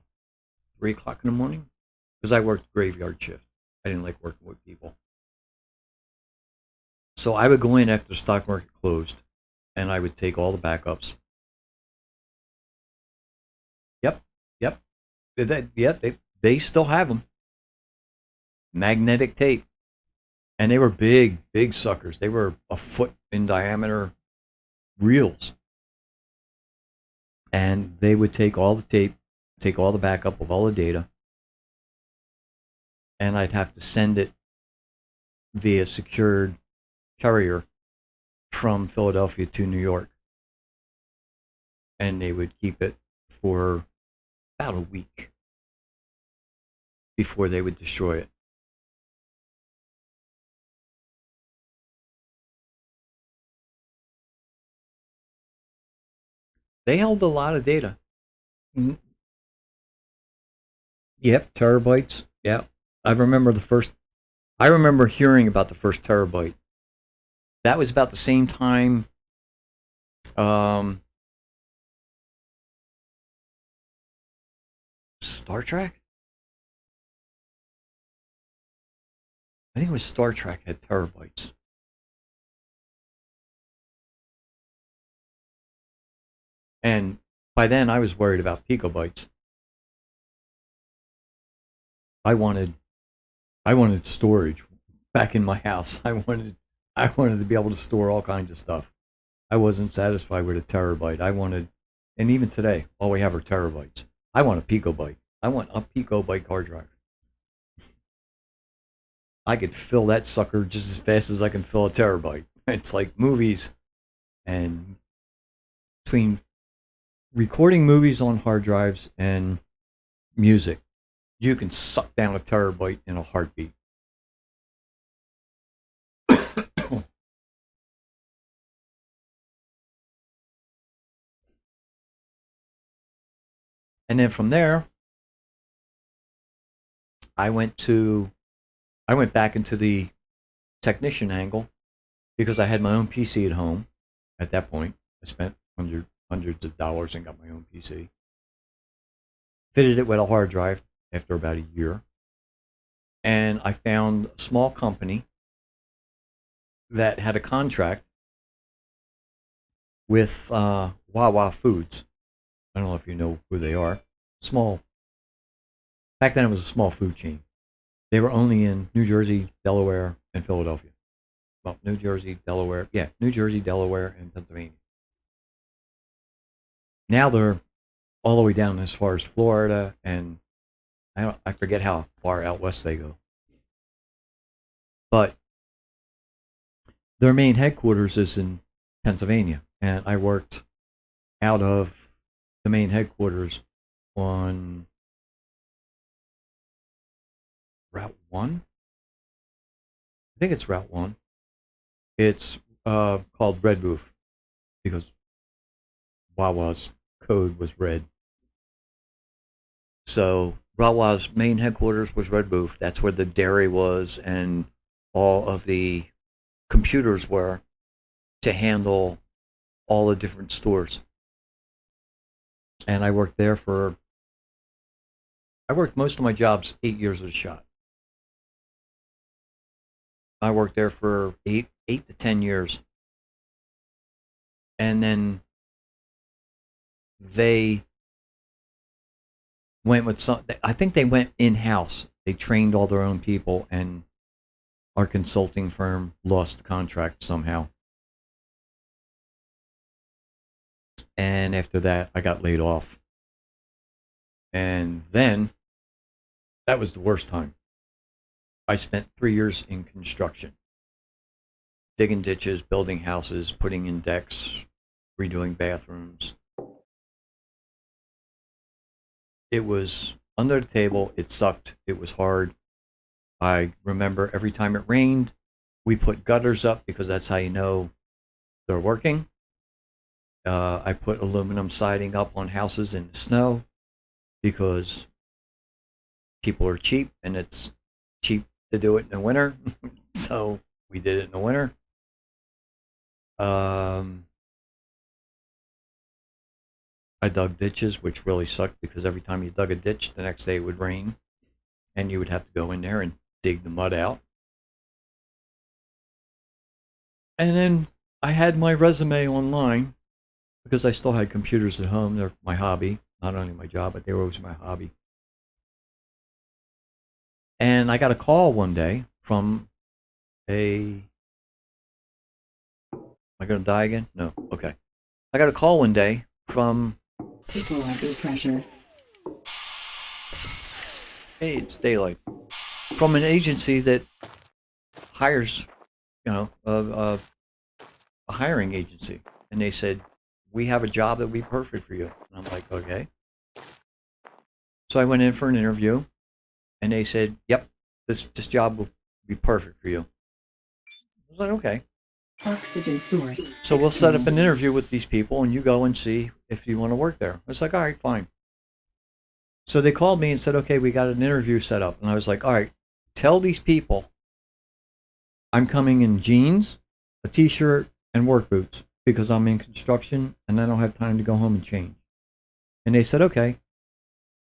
3 o'clock in the morning because I worked graveyard shift. I didn't like working with people. So I would go in after the stock market closed and I would take all the backups. Yep. They still have them. magnetic tape. And they were big, big suckers. They were a foot in diameter reels. And they would take all the tape, take all the backup of all the data, and I'd have to send it via secured carrier from Philadelphia to New York. And they would keep it for about a week before they would destroy it. They held a lot of data. Mm. Yep, terabytes. Yeah. I remember hearing about the first terabyte. That was about the same time Star Trek? I think it was Star Trek had terabytes. And by then I was worried about picobytes. I wanted storage back in my house. I wanted to be able to store all kinds of stuff. I wasn't satisfied with a terabyte. And even today, all we have are terabytes. I want a picobyte. I want a picobyte hard drive. I could fill that sucker just as fast as I can fill a terabyte. It's like movies, and between recording movies on hard drives and music, you can suck down a terabyte in a heartbeat. And then from there, I went back into the technician angle because I had my own PC at home at that point. I spent hundreds of dollars and got my own PC. Fitted it with a hard drive after about a year. And I found a small company that had a contract with Wawa Foods. I don't know if you know who they are. Back then it was a small food chain. They were only in New Jersey, Delaware, and Philadelphia. Well, New Jersey, Delaware, and Pennsylvania. Now they're all the way down as far as Florida, and I forget how far out west they go. But their main headquarters is in Pennsylvania, and I worked out of the main headquarters on Route 1. I think it's Route 1. It's called Red Roof because Wawa's code was red. So Wawa's main headquarters was Red Roof. That's where the dairy was and all of the computers were to handle all the different stores. And I worked most of my jobs 8 years at a shot. I worked there for eight to 10 years. And then they went with I think they went in-house. They trained all their own people, and our consulting firm lost the contract somehow. And after that, I got laid off. And then, that was the worst time. I spent 3 years in construction. Digging ditches, building houses, putting in decks, redoing bathrooms. It was under the table. It sucked. It was hard. I remember every time it rained, we put gutters up because that's how you know they're working. I put aluminum siding up on houses in the snow because people are cheap and it's cheap to do it in the winter. So we did it in the winter. I dug ditches, which really sucked because every time you dug a ditch, the next day it would rain and you would have to go in there and dig the mud out. And then I had my resume online because I still had computers at home. They're my hobby, not only my job, but they were always my hobby. And I got a call one day from am I going to die again? No. Okay. I got a call one day from... Equalizer pressure. Hey, it's daylight. From an agency that hires, a hiring agency. And they said, we have a job that would be perfect for you. And I'm like, okay. So I went in for an interview, and they said, yep, this job will be perfect for you. I was like, okay. Oxygen source. So we'll set up an interview with these people, and you go and see if you want to work there. I was like, all right, fine. So they called me and said, okay, we got an interview set up. And I was like, all right, tell these people I'm coming in jeans, a t-shirt, and work boots because I'm in construction and I don't have time to go home and change. And they said, okay.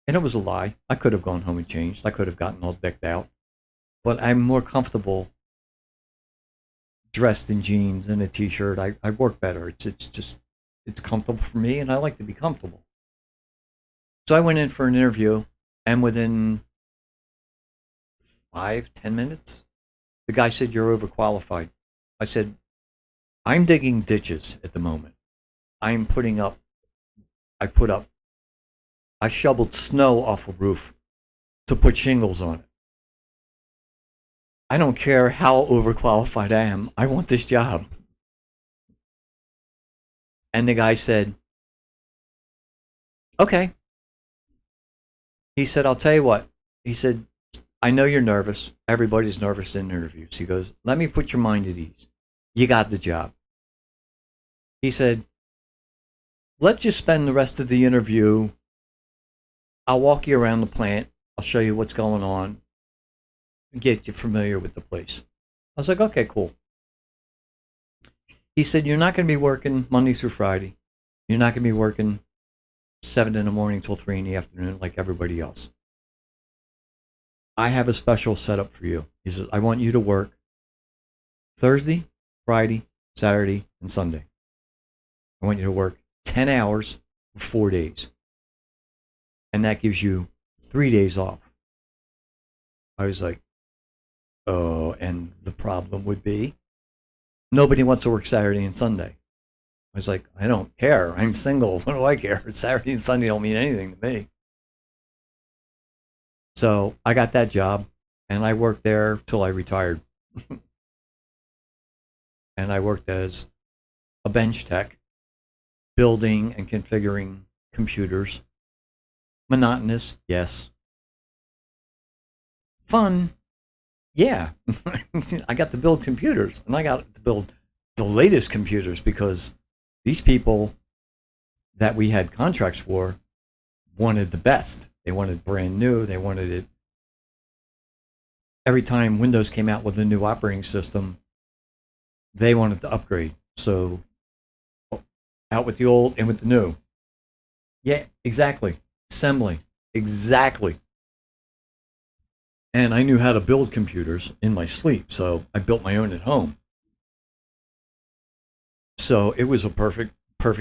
And it was a lie. I could have gone home and changed. I could have gotten all decked out. But I'm more comfortable dressed in jeans and a t-shirt. I work better. It's comfortable for me, and I like to be comfortable. So I went in for an interview, and within 5-10 minutes, the guy said, you're overqualified. I said, I'm digging ditches at the moment. I shoveled snow off a roof to put shingles on it. I don't care how overqualified I am. I want this job. And the guy said, okay. He said, I'll tell you what. He said, I know you're nervous. Everybody's nervous in interviews. He goes, let me put your mind at ease. You got the job. He said, let's just spend the rest of the interview. I'll walk you around the plant. I'll show you what's going on. Get you familiar with the place. I was like, okay, cool. He said, you're not going to be working Monday through Friday. You're not going to be working 7 in the morning till 3 in the afternoon like everybody else. I have a special setup for you. He says, I want you to work Thursday, Friday, Saturday, and Sunday. I want you to work 10 hours for 4 days. And that gives you 3 days off. I was like, oh, and the problem would be nobody wants to work Saturday and Sunday. I was like, I don't care. I'm single. What do I care? Saturday and Sunday don't mean anything to me. So I got that job, and I worked there till I retired. And I worked as a bench tech, building and configuring computers. Monotonous, yes. Fun, yeah. I got to build computers, and I got to build the latest computers because these people that we had contracts for wanted the best. They wanted brand new. They wanted it. Every time Windows came out with a new operating system, they wanted to upgrade. So out with the old, in with the new. Yeah, exactly. Assembly, exactly. And I knew how to build computers in my sleep, so I built my own at home. So it was a perfect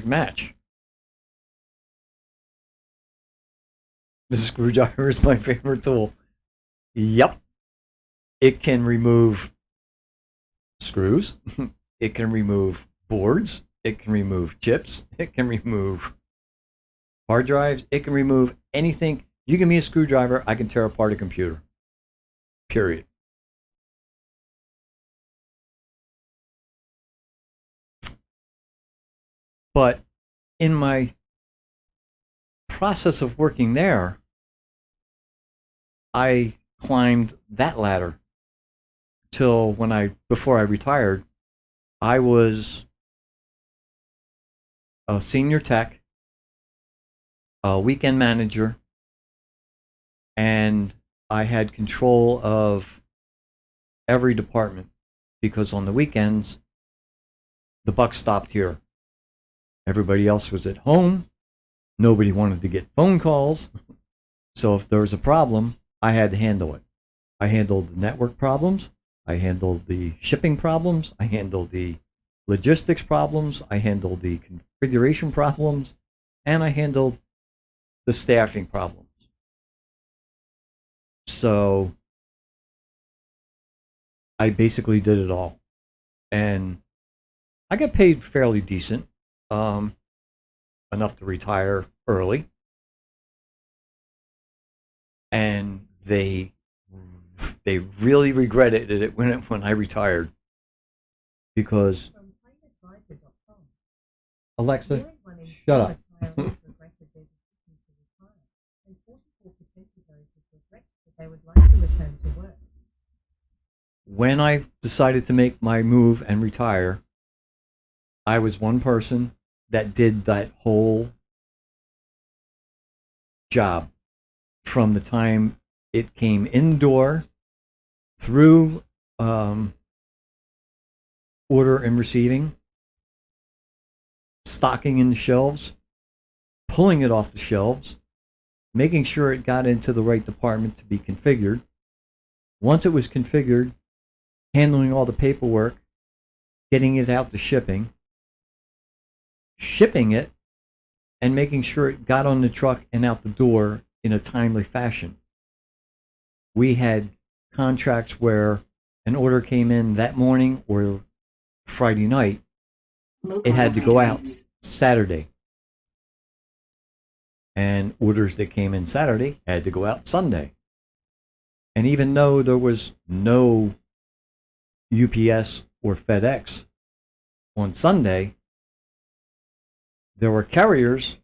match. The screwdriver is my favorite tool. Yep. It can remove screws. It can remove boards. It can remove chips. It can remove hard drives. It can remove anything. You give me a screwdriver, I can tear apart a computer. Period. But in my process of working there, I climbed that ladder till before I retired, I was a senior tech, a weekend manager, and I had control of every department because on the weekends, the buck stopped here. Everybody else was at home. Nobody wanted to get phone calls. So if there was a problem, I had to handle it. I handled the network problems. I handled the shipping problems. I handled the logistics problems. I handled the configuration problems. And I handled the staffing problems. So I basically did it all. And I got paid fairly decent, enough to retire early. And they really regretted it when I retired, because Alexa, shut up. When I decided to make my move and retire, I was one person that did that whole job from the time it came indoor through order and receiving, stocking in the shelves, pulling it off the shelves, making sure it got into the right department to be configured. Once it was configured, handling all the paperwork, getting it out to shipping it, and making sure it got on the truck and out the door in a timely fashion. We had contracts where an order came in that morning or Friday night. It had to go out Saturday. And orders that came in Saturday had to go out Sunday. And even though there was no UPS or FedEx on Sunday, there were couriers,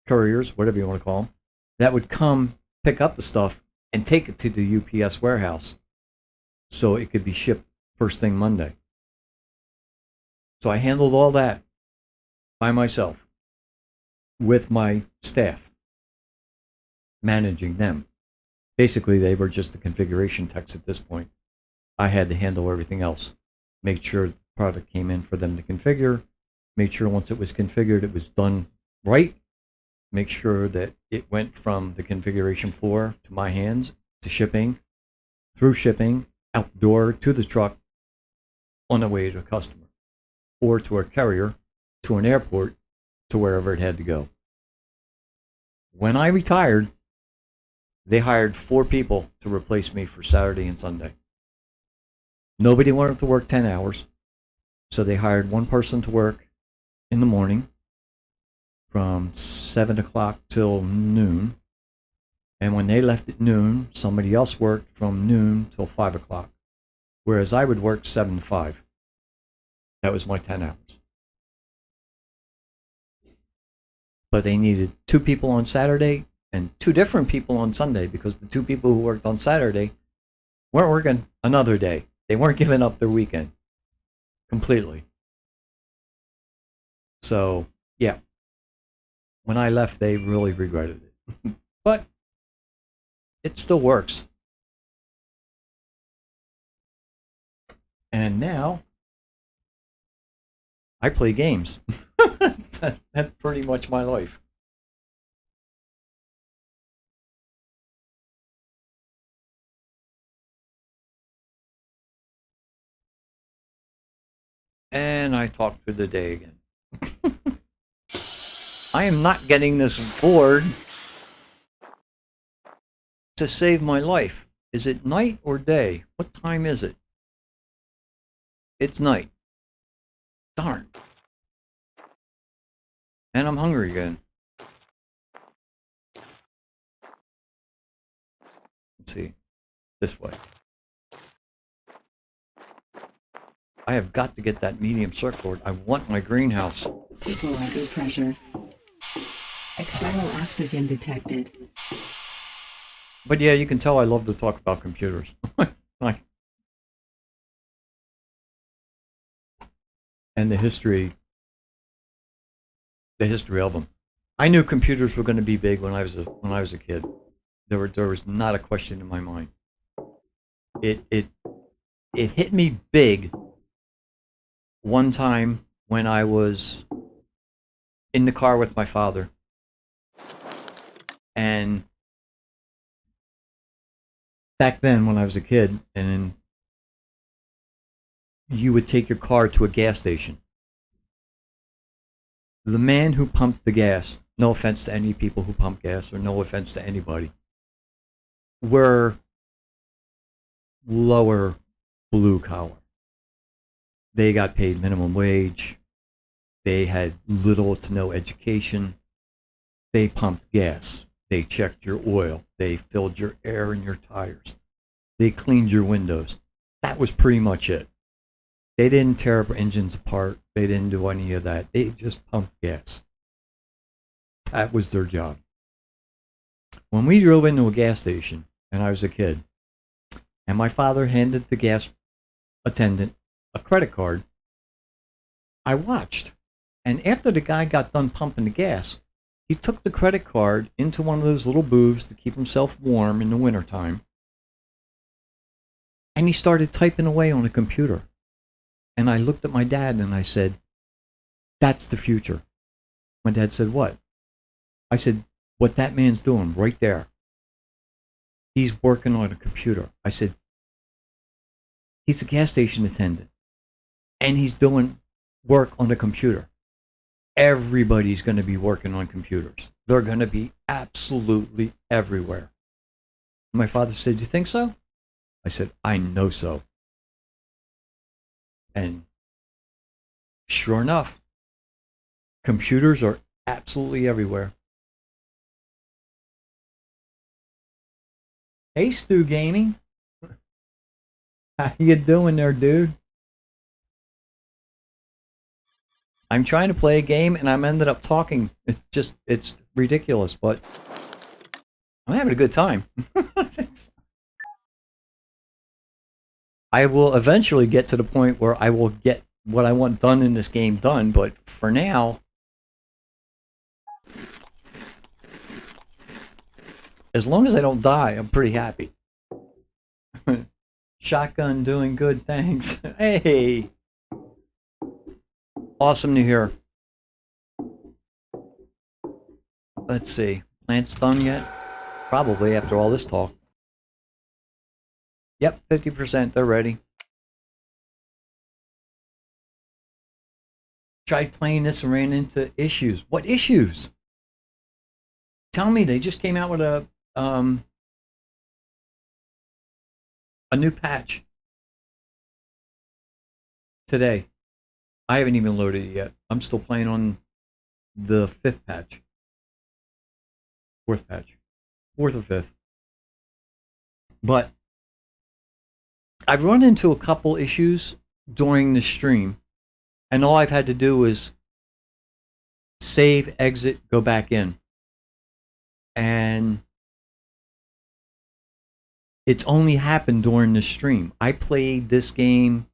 whatever you want to call them, that would come pick up the stuff and take it to the UPS warehouse so it could be shipped first thing Monday. So I handled all that by myself with my staff, managing them. Basically, they were just the configuration techs at this point. I had to handle everything else, make sure the product came in for them to configure, make sure once it was configured, it was done right, make sure that it went from the configuration floor to my hands, to shipping, through shipping, out the door, to the truck, on the way to a customer, or to a carrier, to an airport, to wherever it had to go. When I retired, they hired 4 people to replace me for Saturday and Sunday. Nobody wanted to work 10 hours, so they hired one person to work in the morning from 7 o'clock till noon. And when they left at noon, somebody else worked from noon till 5 o'clock, whereas I would work 7 to 5. That was my 10 hours. But they needed 2 people on Saturday and 2 different people on Sunday, because the 2 people who worked on Saturday weren't working another day. They weren't giving up their weekend completely. So, yeah. When I left, they really regretted it. But it still works. And now I play games. That's pretty much my life. And I talk through the day again. I am not getting this board to save my life. Is it night or day? What time is it? It's night. Darn. And I'm hungry again. Let's see. This way. I have got to get that medium circuit board. I want my greenhouse. Equalizer pressure. External oxygen detected. But yeah, you can tell I love to talk about computers. And the history of them. I knew computers were going to be big when I was a kid. There was not a question in my mind. It hit me big one time when I was in the car with my father, and back then when I was a kid, and you would take your car to a gas station. The man who pumped the gas, no offense to any people who pump gas, or no offense to anybody, were lower blue collar. They got paid minimum wage. They had little to no education. They pumped gas. They checked your oil. They filled your air in your tires. They cleaned your windows. That was pretty much it. They didn't tear up engines apart. They didn't do any of that. They just pumped gas. That was their job. When we drove into a gas station, and I was a kid, and my father handed the gas attendant a credit card, I watched. And after the guy got done pumping the gas, he took the credit card into one of those little booths to keep himself warm in the wintertime, and he started typing away on a computer. And I looked at my dad and I said, that's the future. My dad said, what? I said, what that man's doing right there. He's working on a computer. I said, he's a gas station attendant and he's doing work on a computer. Everybody's going to be working on computers. They're going to be absolutely everywhere. My father said, you think so? I said, I know so. And sure enough, computers are absolutely everywhere. Hey, Stu Gaming. How you doing there, dude? I'm trying to play a game and I'm ended up talking. It's ridiculous, but I'm having a good time. I will eventually get to the point where I will get what I want done in this game done, but for now, as long as I don't die, I'm pretty happy. Shotgun doing good, thanks. Hey! Awesome to hear. Let's see. Plants done yet? Probably after all this talk. Yep, 50%, they're ready. Tried playing this and ran into issues. What issues? Tell me, they just came out with a new patch today. I haven't even loaded it yet. I'm still playing on the 5th patch. 4th patch. 4th or 5th. But I've run into a couple issues during the stream, and all I've had to do is save, exit, go back in. And it's only happened during the stream. I played this game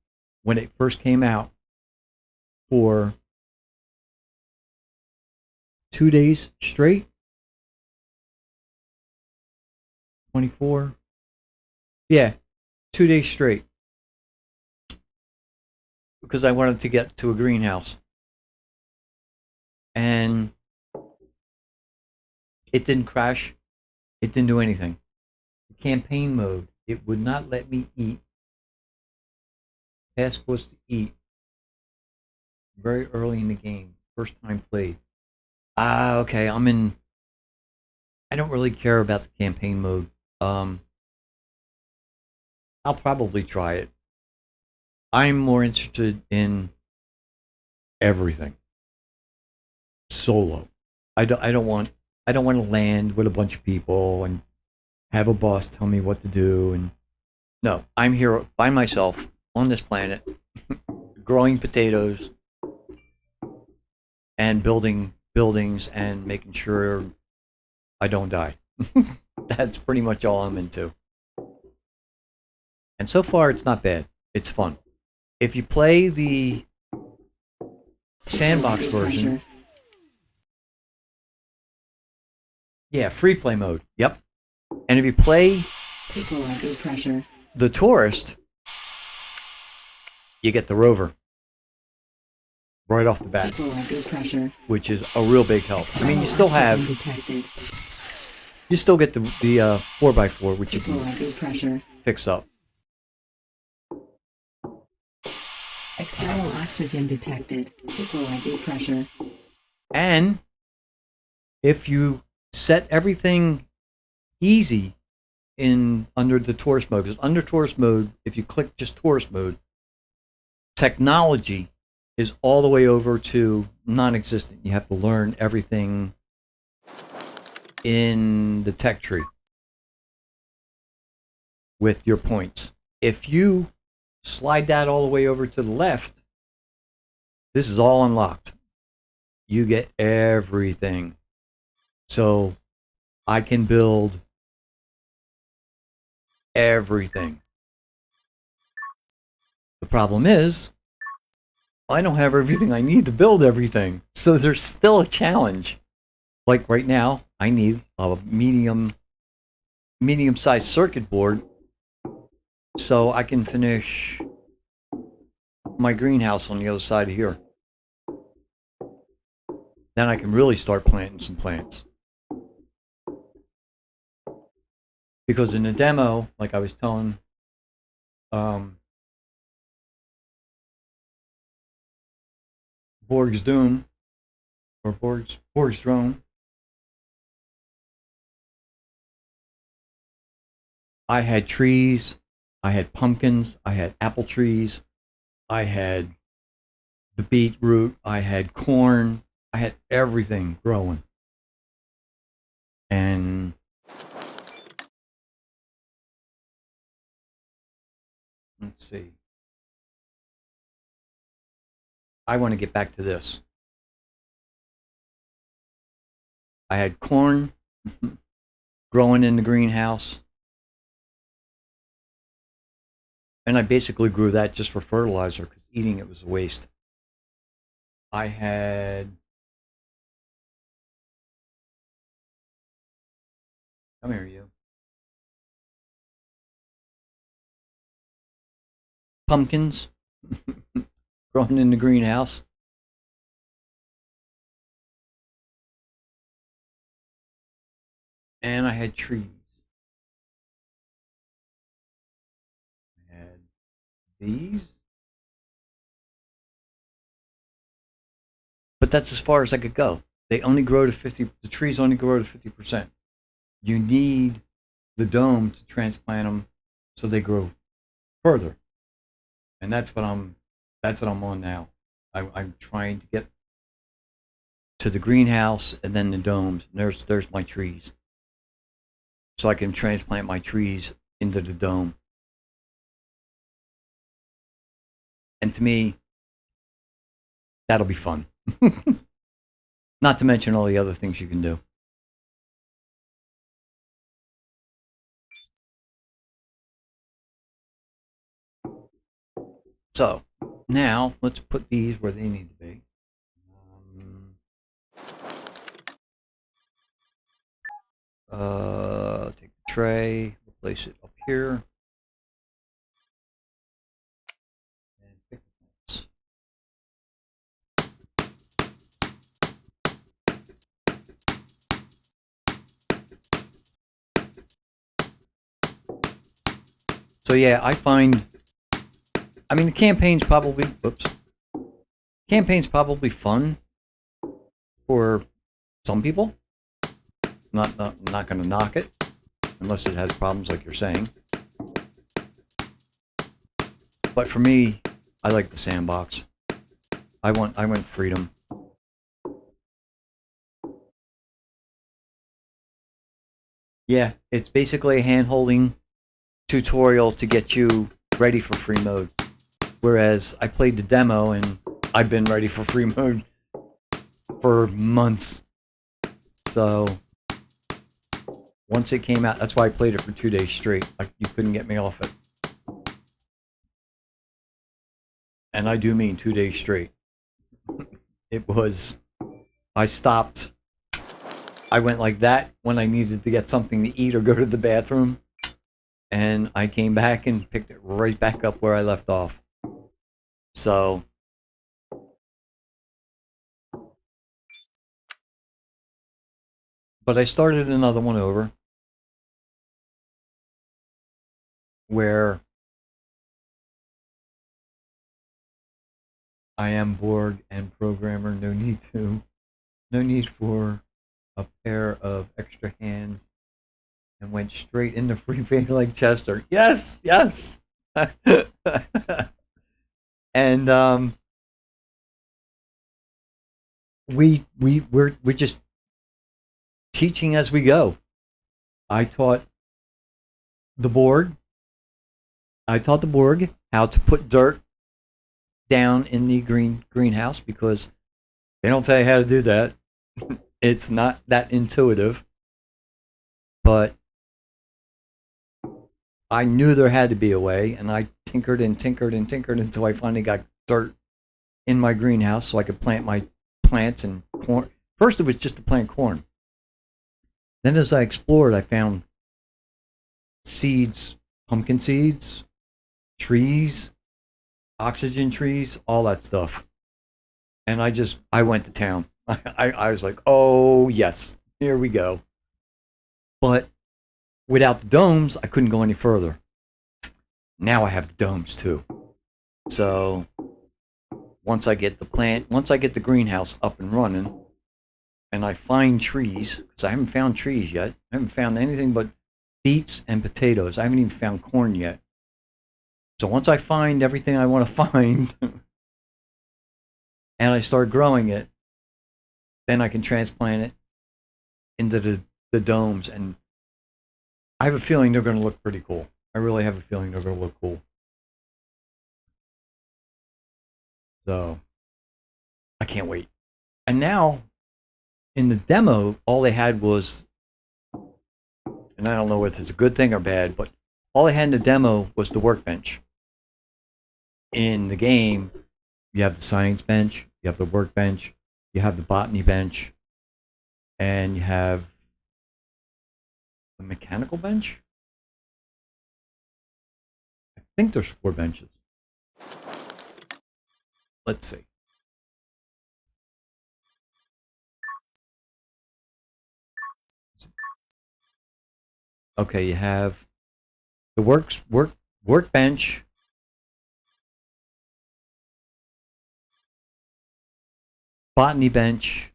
when it first came out for 2 days straight. 24. Yeah, 2 days straight. Because I wanted to get to a greenhouse. And it didn't crash. It didn't do anything. Campaign mode, it would not let me eat. Task was to eat very early in the game. First time played. Okay, I don't really care about the campaign mode. I'll probably try it. I'm more interested in everything. Solo. I don't want to land with a bunch of people and have a boss tell me what to do. And no, I'm here by myself on this planet, growing potatoes and building buildings and making sure I don't die. That's pretty much all I'm into. And so far, it's not bad. It's fun. If you play the sandbox version, yeah, free play mode. Yep. And if you play the tourist, you get the rover right off the bat, which is a real big help. I mean, you still get the 4x4, which you can fix up. External oxygen detected. Equalizing pressure. And if you set everything easy in under the tourist mode, because under tourist mode, if you click just tourist mode, technology is all the way over to non-existent. You have to learn everything in the tech tree with your points. If you slide that all the way over to the left, this is all unlocked. You get everything. So I can build everything. The problem is, I don't have everything I need to build everything. So there's still a challenge. Like right now, I need a medium-sized circuit board so I can finish my greenhouse on the other side of here. Then I can really start planting some plants. Because in the demo, like I was telling Borg's Dune, or Borg's Drone, I had trees, I had pumpkins, I had apple trees, I had the beetroot, I had corn, I had everything growing. And let's see. I want to get back to this. I had corn growing in the greenhouse. And I basically grew that just for fertilizer because eating it was a waste. I had... Come here, you. Pumpkins growing in the greenhouse. And I had trees. I had these. But that's as far as I could go. They only grow to 50, the trees only grow to 50%. You need the dome to transplant them so they grow further. And that's what I'm on now. I'm trying to get to the greenhouse and then the domes. And there's my trees. So I can transplant my trees into the dome. And to me, that'll be fun. Not to mention all the other things you can do. So now let's put these where they need to be. Take the tray, place it up here. And pick this. So yeah, I find, I mean, the campaign's probably, campaign's probably fun for some people. Not going to knock it, unless it has problems like you're saying. But for me, I like the sandbox. I want freedom. Yeah, it's basically a hand-holding tutorial to get you ready for free mode. Whereas I played the demo and I've been ready for free mode for months. So once it came out, that's why I played it for 2 days straight. Like, you couldn't get me off it. And I do mean 2 days straight. It was, I stopped. I went like that when I needed to get something to eat or go to the bathroom. And I came back and picked it right back up where I left off. So but I started another one over where I am Borg and programmer. No need for a pair of extra hands and went straight into Free Finger Lake Chester. Yes, yes. And we're just teaching as we go. I taught the Borg how to put dirt down in the greenhouse, because they don't tell you how to do that. It's not that intuitive. But I knew there had to be a way, and I tinkered and tinkered and tinkered until I finally got dirt in my greenhouse so I could plant my plants and corn. First, it was just to plant corn. Then as I explored, I found seeds, pumpkin seeds, trees, oxygen trees, all that stuff. And I went to town. I was like, oh, yes, here we go. But without the domes, I couldn't go any further. Now I have the domes too. So once I get the greenhouse up and running, and I find trees, because I haven't found trees yet. I haven't found anything but beets and potatoes. I haven't even found corn yet. So once I find everything I want to find, and I start growing it, then I can transplant it into the domes, and I have a feeling they're going to look pretty cool. I really have a feeling they're going to look cool. So I can't wait. And now in the demo, all they had was, and I don't know if it's a good thing or bad, but all they had in the demo was the workbench. In the game, you have the science bench, you have the workbench, you have the botany bench, and you have the mechanical bench. I think there's 4 benches. Let's see. Okay, you have the workbench, botany bench,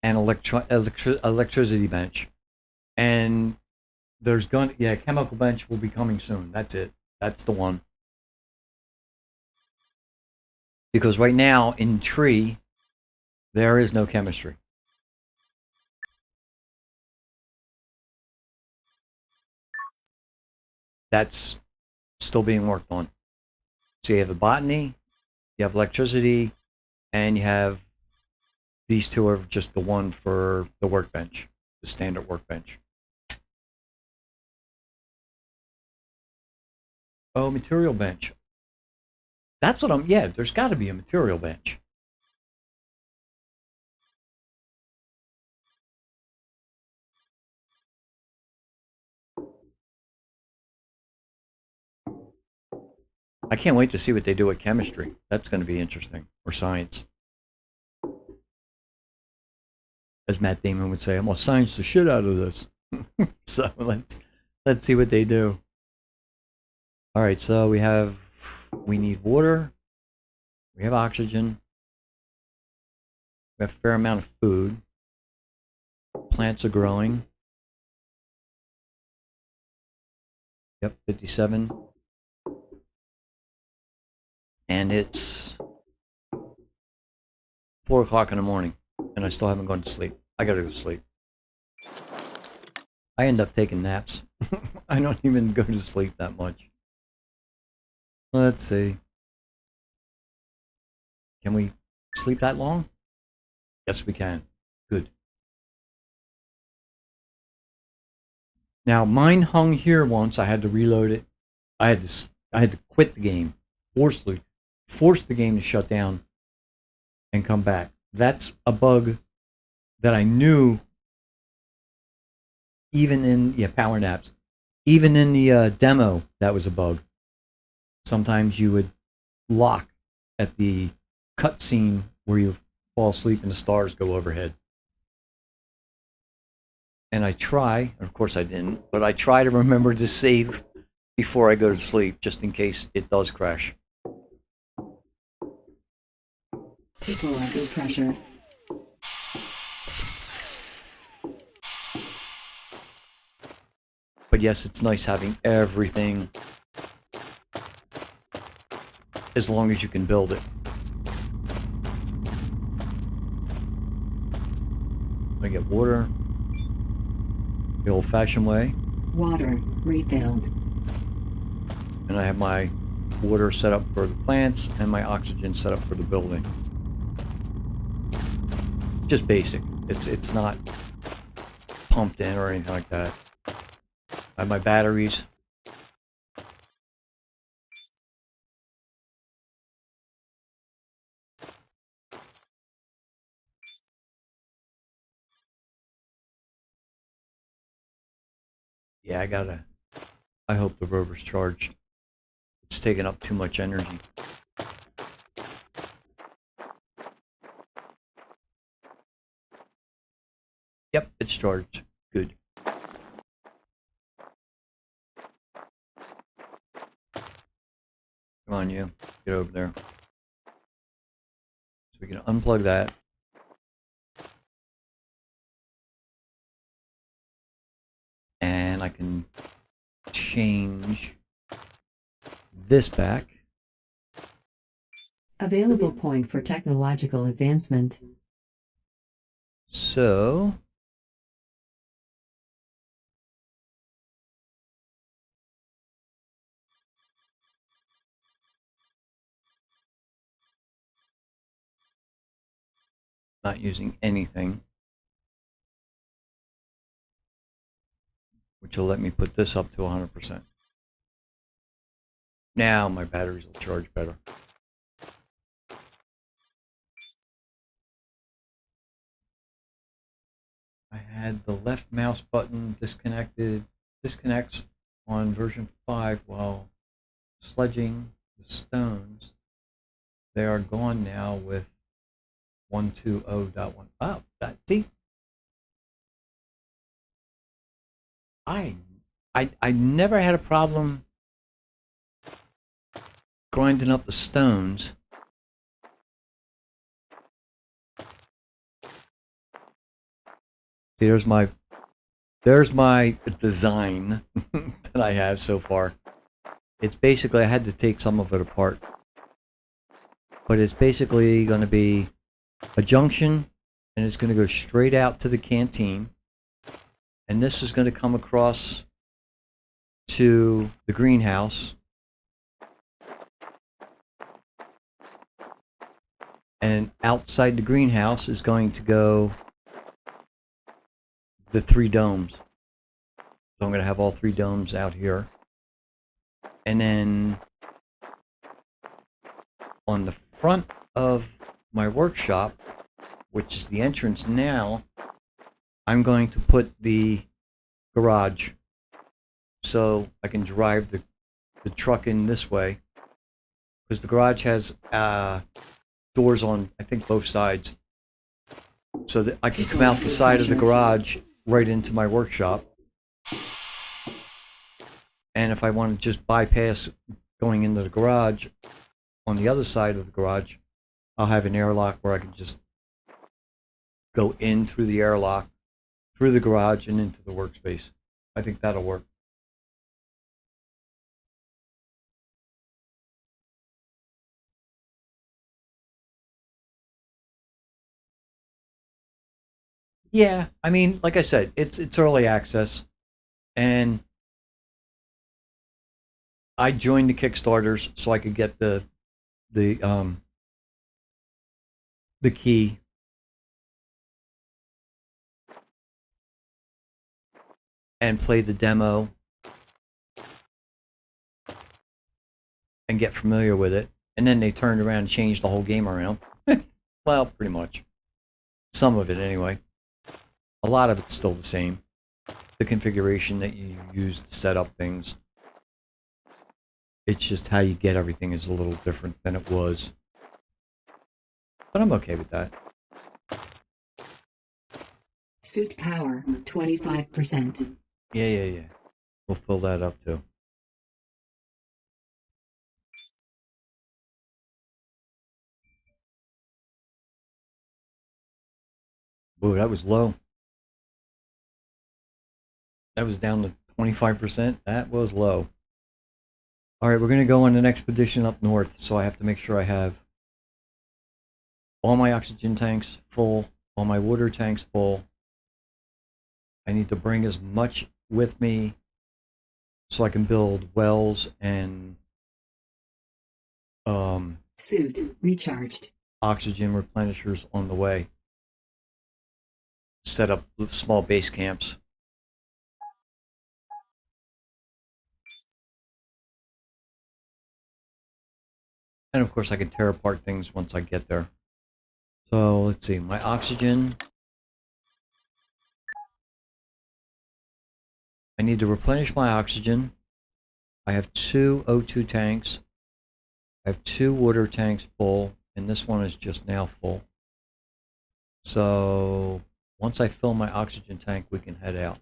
and electricity bench. And there's chemical bench will be coming soon. That's it. That's the one. Because right now in tree, there is no chemistry. That's still being worked on. So you have the botany, you have electricity, and you have these two are just the one for the workbench, the standard workbench. Oh, material bench. That's what yeah, there's got to be a material bench. I can't wait to see what they do with chemistry. That's going to be interesting. Or science. As Matt Damon would say, I'm going to science the shit out of this. So let's see what they do. All right, so we need water. We have oxygen. We have a fair amount of food. Plants are growing. Yep, 57. And it's 4 o'clock in the morning, and I still haven't gone to sleep. I gotta go to sleep. I end up taking naps. I don't even go to sleep that much. Let's see. Can we sleep that long? Yes, we can. Good. Now, mine hung here once. I had to reload it. I had to quit the game, force the game to shut down and come back. That's a bug that I knew even in power naps. Even in the demo, that was a bug. Sometimes you would lock at the cutscene where you fall asleep and the stars go overhead. And I try, of course I didn't, but I try to remember to save before I go to sleep, just in case it does crash. Equalizer pressure. yes, it's nice having everything as long as you can build it. I get water the old-fashioned way, Water refilled. and I have my water set up for the plants and my oxygen set up for the building. Just basic. It's not pumped in or anything like that. I have my batteries. Yeah, I hope the rover's charged. It's taking up too much energy. Yep, it's charged. Good. Come on, you. Get over there. So we can unplug that. And I can change this back. Available point for technological advancement. So not using anything, which will let me put this up to 100%. Now my batteries will charge better. I had the left mouse button disconnects on version 5 while sledging the stones. They are gone now with 120.1. Oh, see, I never had a problem grinding up the stones. See, there's my design that I have so far. It's basically, I had to take some of it apart, but it's basically going to be a junction, and it's going to go straight out to the canteen, and this is going to come across to the greenhouse, and outside the greenhouse is going to go the 3 domes. So I'm going to have all 3 domes out here. And then on the front of my workshop, which is the entrance now, I'm going to put the garage. So I can drive the truck in this way. Because the garage has doors on, I think, both sides. So that I can come out the side of the garage right into my workshop. And if I want to just bypass going into the garage on the other side of the garage, I'll have an airlock where I can just go in through the airlock, through the garage, and into the workspace. I think that'll work. Yeah, I mean, like I said, it's early access, and I joined the Kickstarters so I could get the key. And play the demo and get familiar with it. And then they turned around and changed the whole game around. Well, pretty much. Some of it anyway. A lot of it's still the same. The configuration that you use to set up things. It's just how you get everything is a little different than it was. But I'm okay with that. Suit power 25%. Yeah. We'll fill that up too. Ooh, that was low. That was down to 25%? That was low. Alright, we're going to go on an expedition up north, so I have to make sure I have all my oxygen tanks full, all my water tanks full. I need to bring as much with me so I can build wells and Suit recharged. oxygen replenishers on the way. Set up small base camps. And of course I can tear apart things once I get there. So let's see, my oxygen. I need to replenish my oxygen. I have 2 O2 tanks. I have 2 water tanks full, and this one is just now full. So once I fill my oxygen tank, we can head out.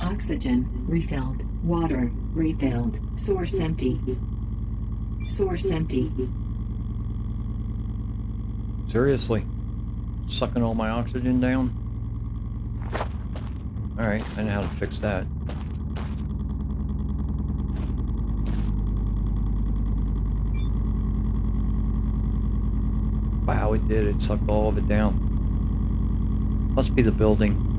Oxygen refilled. Water refilled. Source empty. Source empty. Seriously? Sucking all my oxygen down? Alright, I know how to fix that. Wow, it did. It sucked all of it down. Must be the building.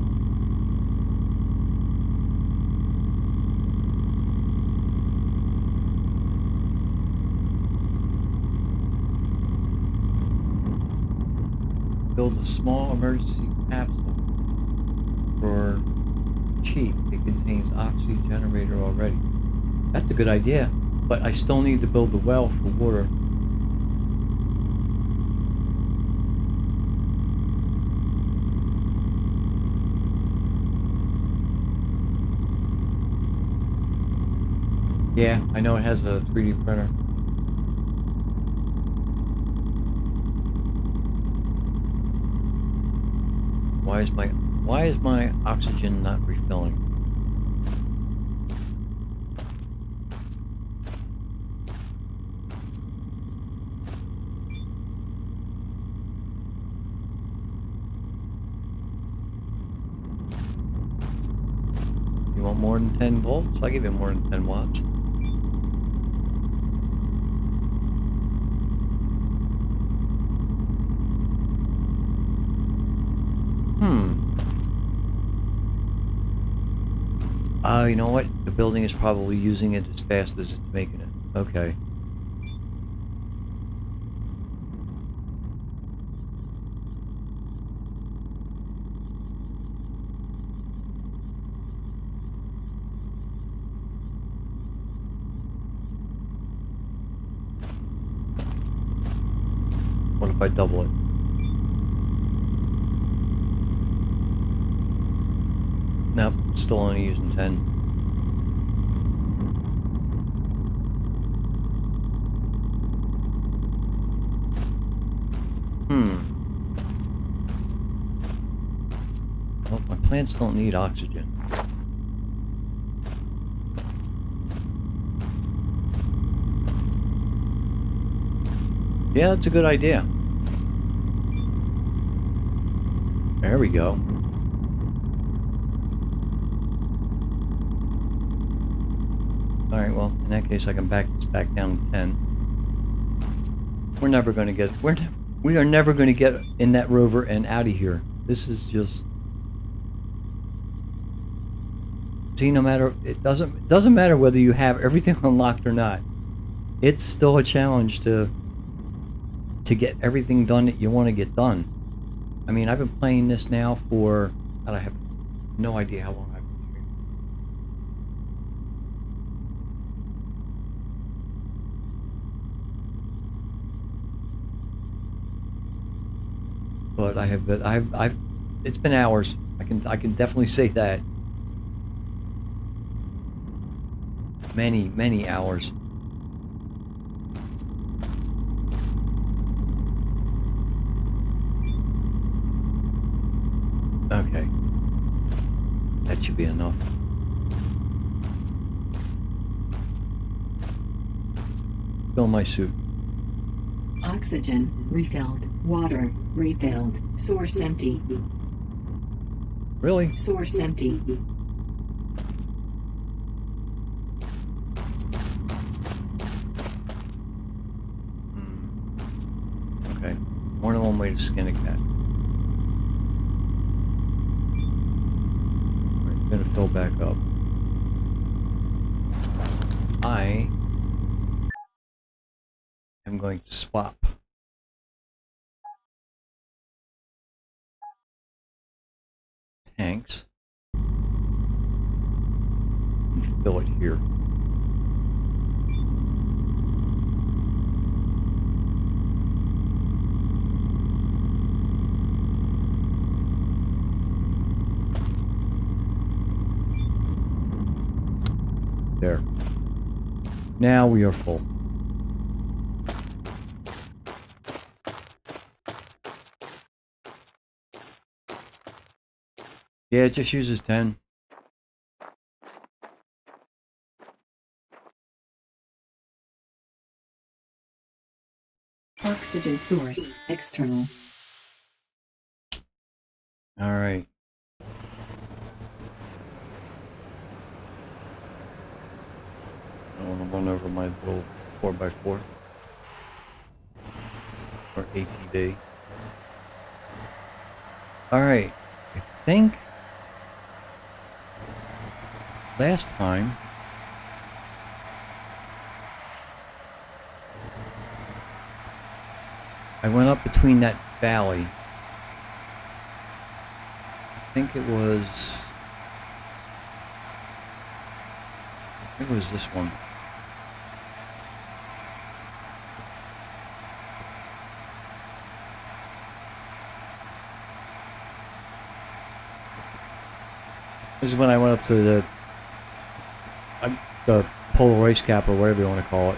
Build a small emergency capsule for cheap. It contains oxy generator already. That's a good idea, but I still need to build a well for water. Yeah, I know it has a 3D printer. Why is my oxygen not refilling? You want more than 10 volts? I'll give you more than 10 watts. You know what? The building is probably using it as fast as it's making it. Okay. What if I double it? Nope, still only using 10. Well, my plants don't need oxygen. Yeah, that's a good idea. There we go. Alright, well, in that case I can back this back down to 10. We're never going to get... We are never going to get in that rover and out of here. This is just... See, no matter... It doesn't matter whether you have everything unlocked or not. It's still a challenge to get everything done that you want to get done. I mean, I've been playing this now for... I have no idea how long I've been streaming. But I've it's been hours. I can definitely say that. Many hours. That should be enough. Fill my suit. Oxygen refilled. Water refilled. Source empty. Really? Source empty. Okay. More than one way to skin a cat. Alright, gonna fill back up. I am going to swap tanks and fill it here. There. Now we are full. Yeah, it just uses 10. Oxygen source external. All right. I want to run over my little 4x4 or ATV. All right. I think last time I went up between that valley. I think it was this one. This is when I went up to the Polar Race Cap or whatever you want to call it.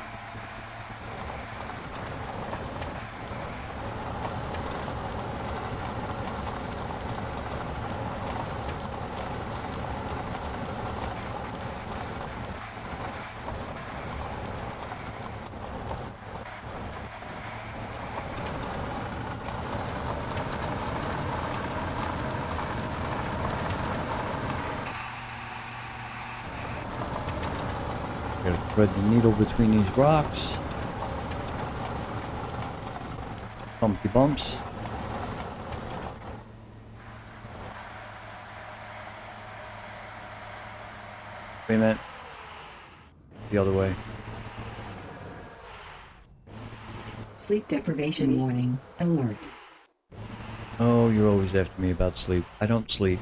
Gotta thread the needle between these rocks. Bumpy bumps. Wait a minute. The other way. Sleep deprivation warning. Alert. Oh, you're always after me about sleep. I don't sleep.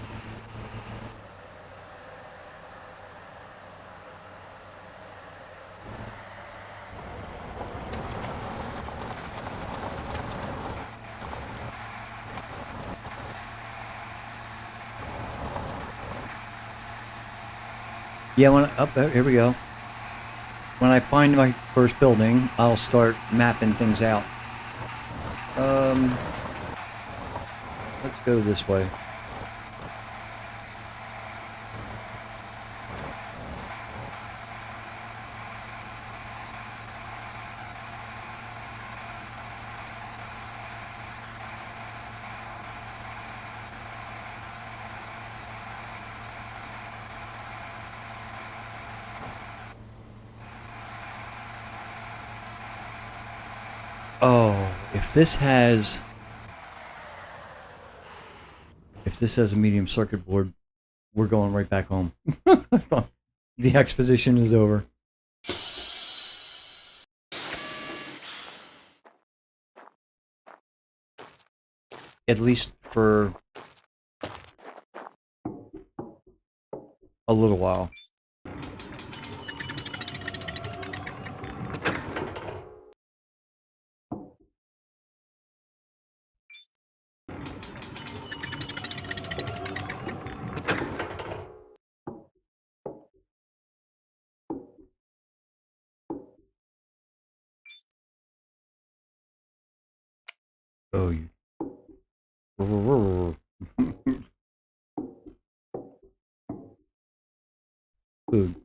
Yeah, here we go. When I find my first building, I'll start mapping things out. Let's go this way. Oh, if this has a medium circuit board, we're going right back home. The expedition is over. At least for a little while. Oh, you. Food.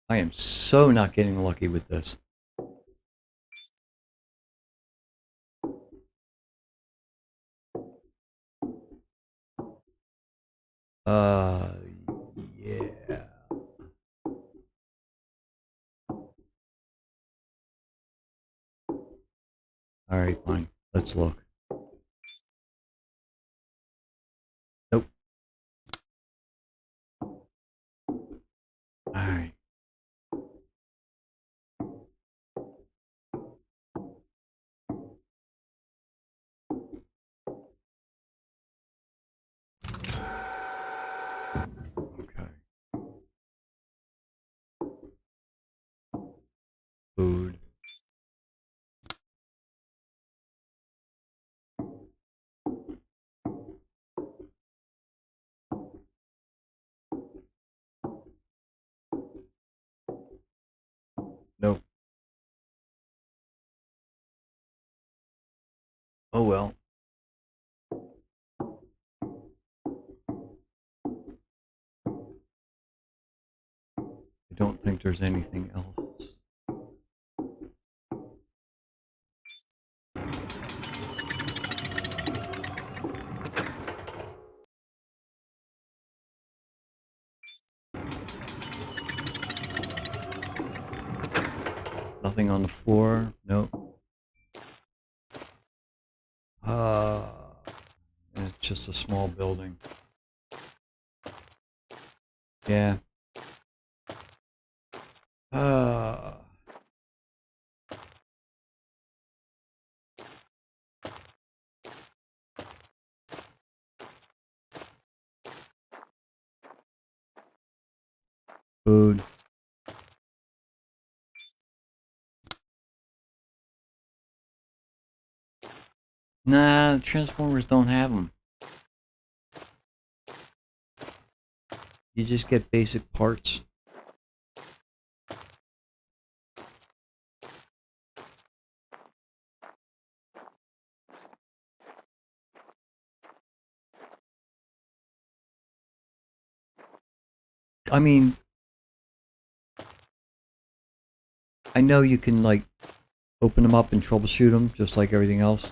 I am so not getting lucky with this. Yeah. All right, fine. Let's look. Nope. All right. Okay. Food. Nope. Oh well. I don't think there's anything else. Nothing on the floor. Nope. It's just a small building. Yeah. Food. Nah, the Transformers don't have them. You just get basic parts. I mean, I know you can, like, open them up and troubleshoot them, just like everything else.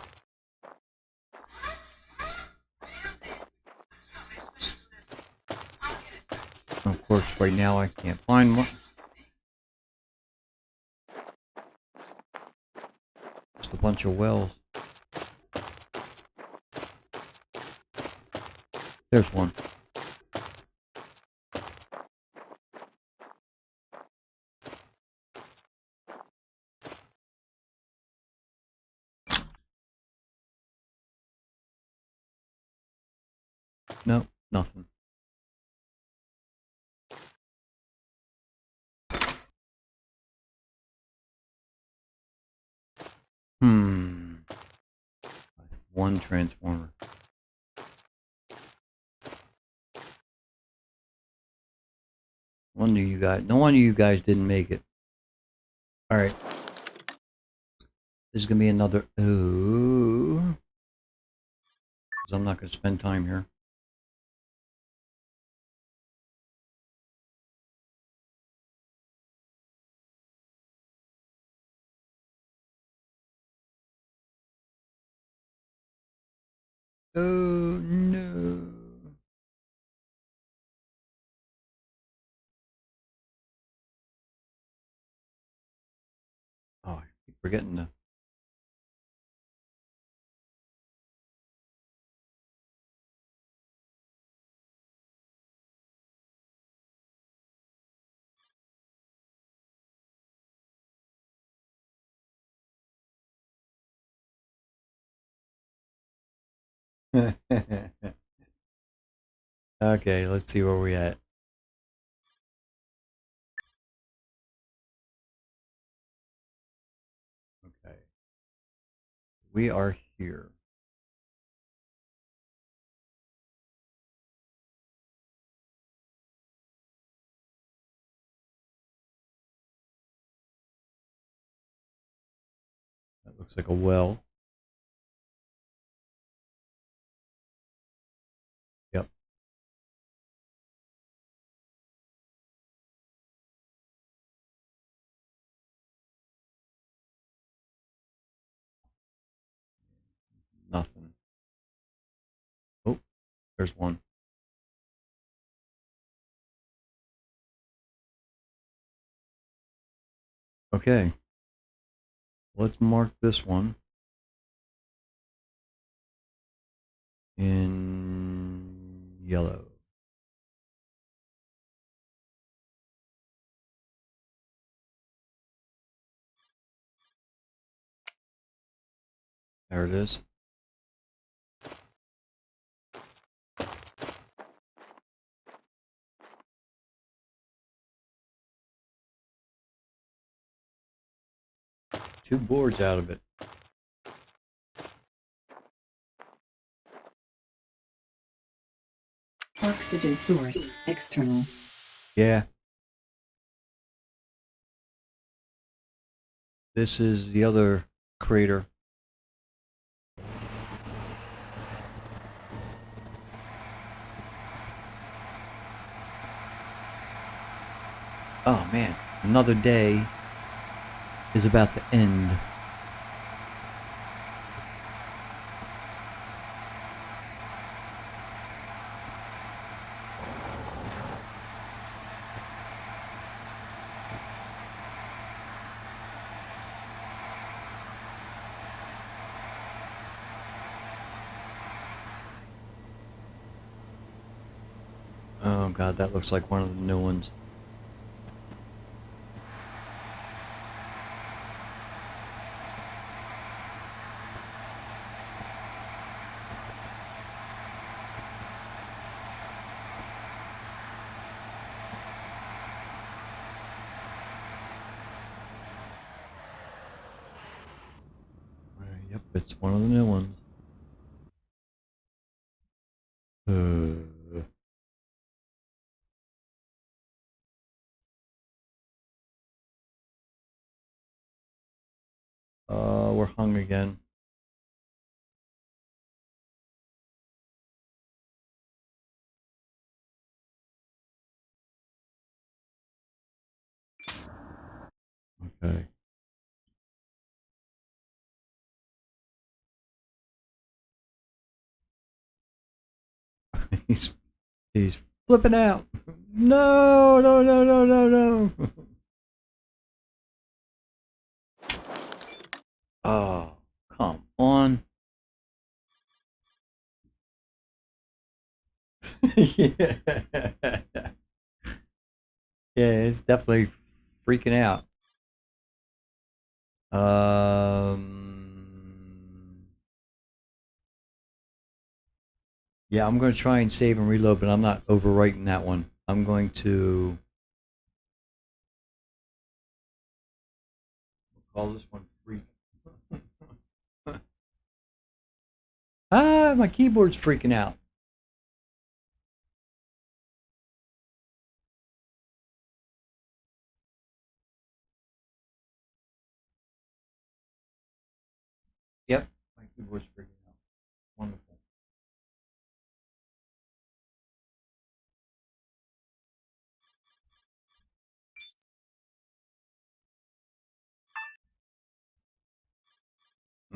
Of course, right now I can't find one. Just a bunch of wells. There's one. Nope, nothing. One Transformer. No wonder you guys didn't make it. Alright. This is gonna be another ooh. 'Cause I'm not gonna spend time here. Oh no. Oh, I keep forgetting to. Okay, let's see where we at. Okay. We are here. Looks like a well. Yep. Nothing. Oh, there's one. Okay. Let's mark this one in yellow. There it is. Two boards out of it. Oxygen source, external. Yeah. This is the other crater. Oh man, another day is about to end. Oh god, that looks like one of the new ones. Yep, it's one of the new ones. We're hung again. Okay. he's flipping out. No, no, no, no, no, no. Oh, come on. Yeah. Yeah, it's definitely freaking out. Yeah, I'm going to try and save and reload, but I'm not overwriting that one. I'm going to call this one freak. Ah, my keyboard's freaking out. Yep, my keyboard's freaking out. Wonderful.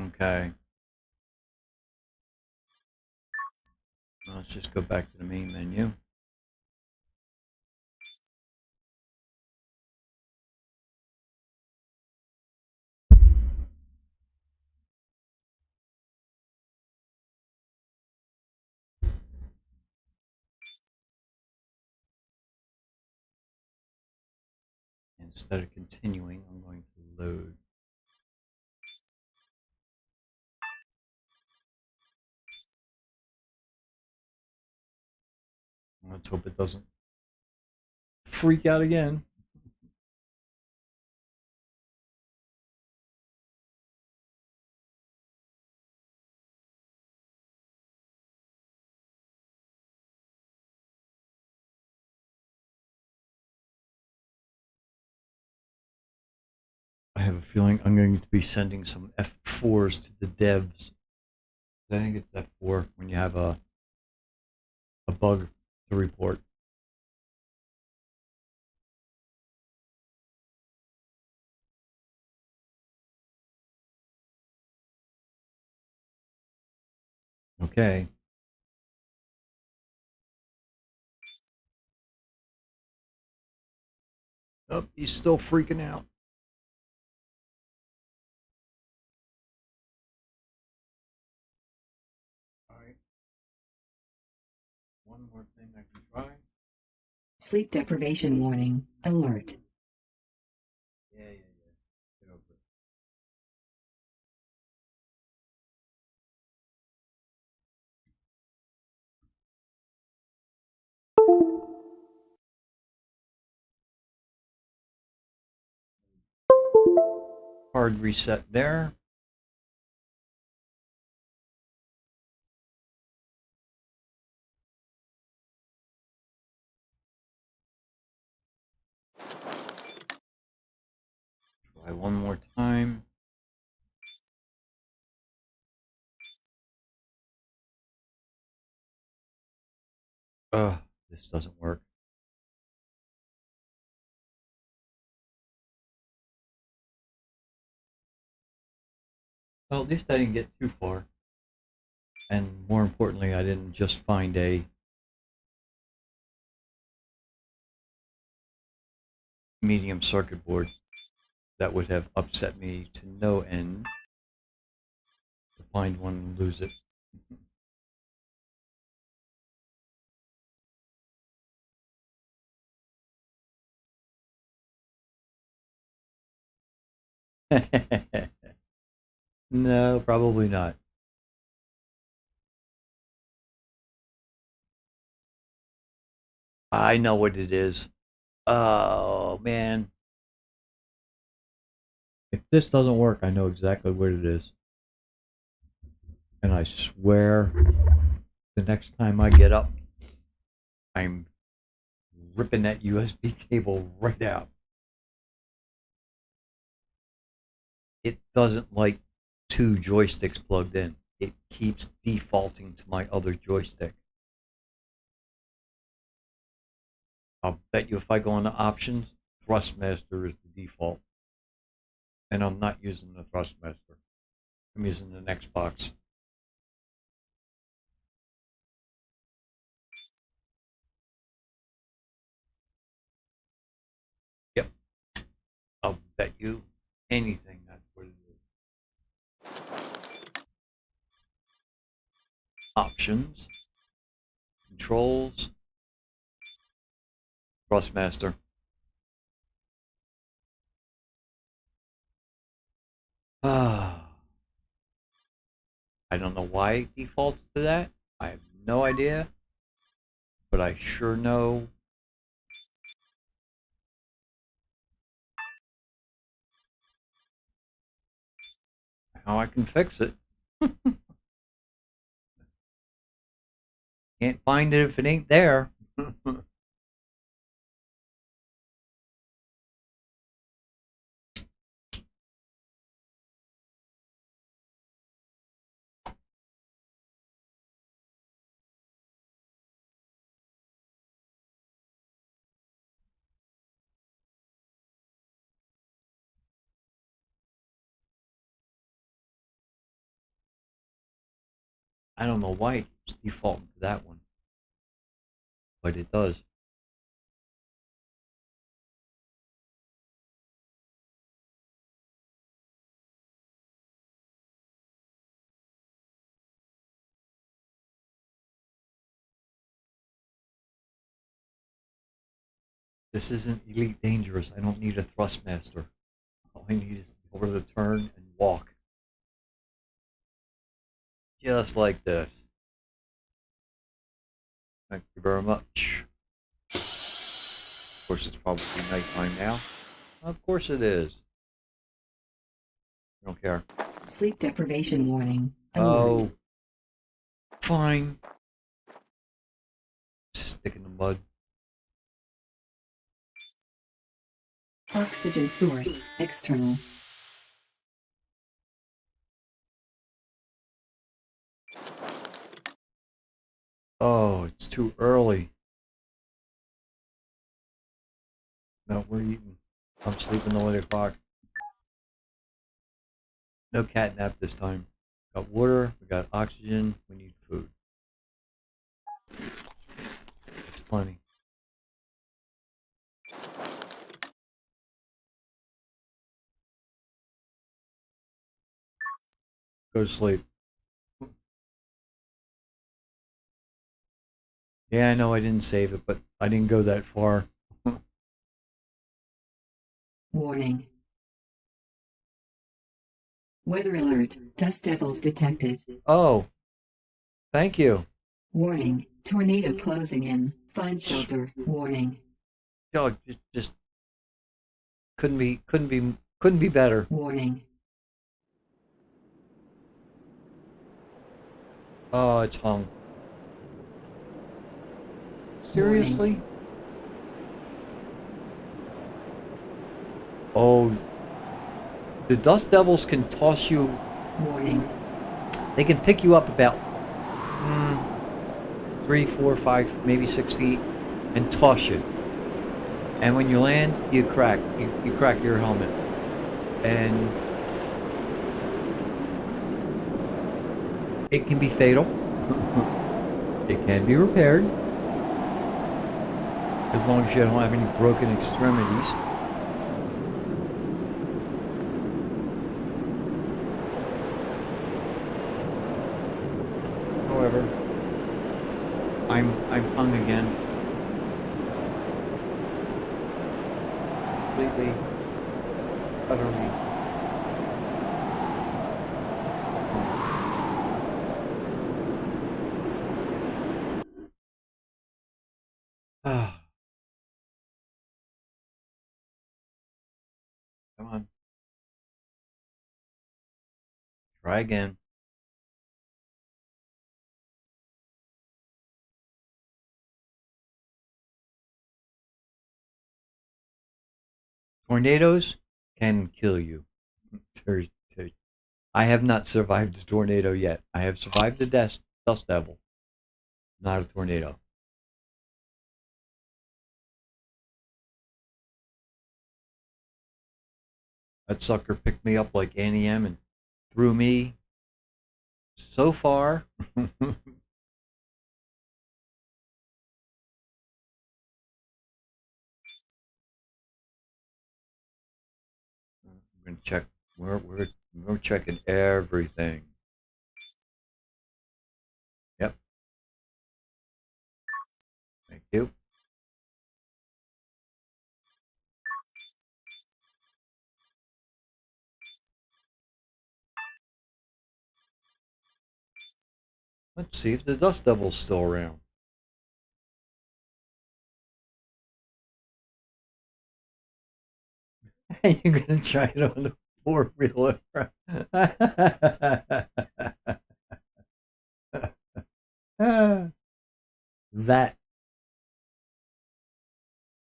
Okay. Let's just go back to the main menu. Instead of continuing, I'm going to load. Let's hope it doesn't freak out again. I have a feeling I'm going to be sending some F4s to the devs. I think it's F4 when you have a bug to report. Okay. Oh, he's still freaking out. All right. One more thing I can try. Sleep deprivation warning. Alert. Yeah. Get over it. Hard reset there. Try one more time. This doesn't work. Well, at least I didn't get too far. And more importantly, I didn't just find a medium circuit board that would have upset me to no end to find one and lose it. No, probably not. I know what it is. Oh, man. If this doesn't work, I know exactly what it is. And I swear, the next time I get up, I'm ripping that USB cable right out. It doesn't like two joysticks plugged in. It keeps defaulting to my other joystick. I'll bet you if I go into options, Thrustmaster is the default. And I'm not using the Thrustmaster. I'm using the Xbox. Yep. I'll bet you anything that's what it is. Options. Controls. Thrustmaster. I don't know why it defaults to that. I have no idea. But I sure know how I can fix it. Can't find it if it ain't there. I don't know why it keeps defaulting to that one, but it does. This isn't Elite Dangerous. I don't need a Thrustmaster. All I need is to be able to turn and walk. Just like this. Thank you very much. Of course, it's probably nighttime now. Of course it is. I don't care. Sleep deprivation warning. Alert. Oh. Fine. Stick in the mud. Oxygen source. External. Oh, it's too early. No, we're eating. I'm sleeping till 8 o'clock. No cat nap this time. Got water, we got oxygen, we need food. It's plenty. Go to sleep. Yeah, I know I didn't save it, but I didn't go that far. Warning. Weather alert. Dust devils detected. Oh, thank you. Warning. Tornado closing in. Find shelter. Warning. Yo, just couldn't be better. Warning. Oh, it's hung. Seriously? Oh, the dust devils can toss you. Warning. They can pick you up about 3, 4, 5, maybe 6 feet, and toss you. And when you land, you crack. You crack your helmet, and it can be fatal. It can be repaired, as long as you don't have any broken extremities. However, I'm hung again. Completely, utterly. Ah. Come on. Try again. Tornadoes can kill you. There's, I have not survived a tornado yet. I have survived the dust devil, not a tornado. That sucker picked me up like Annie M and threw me so far. I'm gonna check. We're checking everything. Yep. Thank you. Let's see if the dust devil's still around. You're gonna try it on the four-wheeler.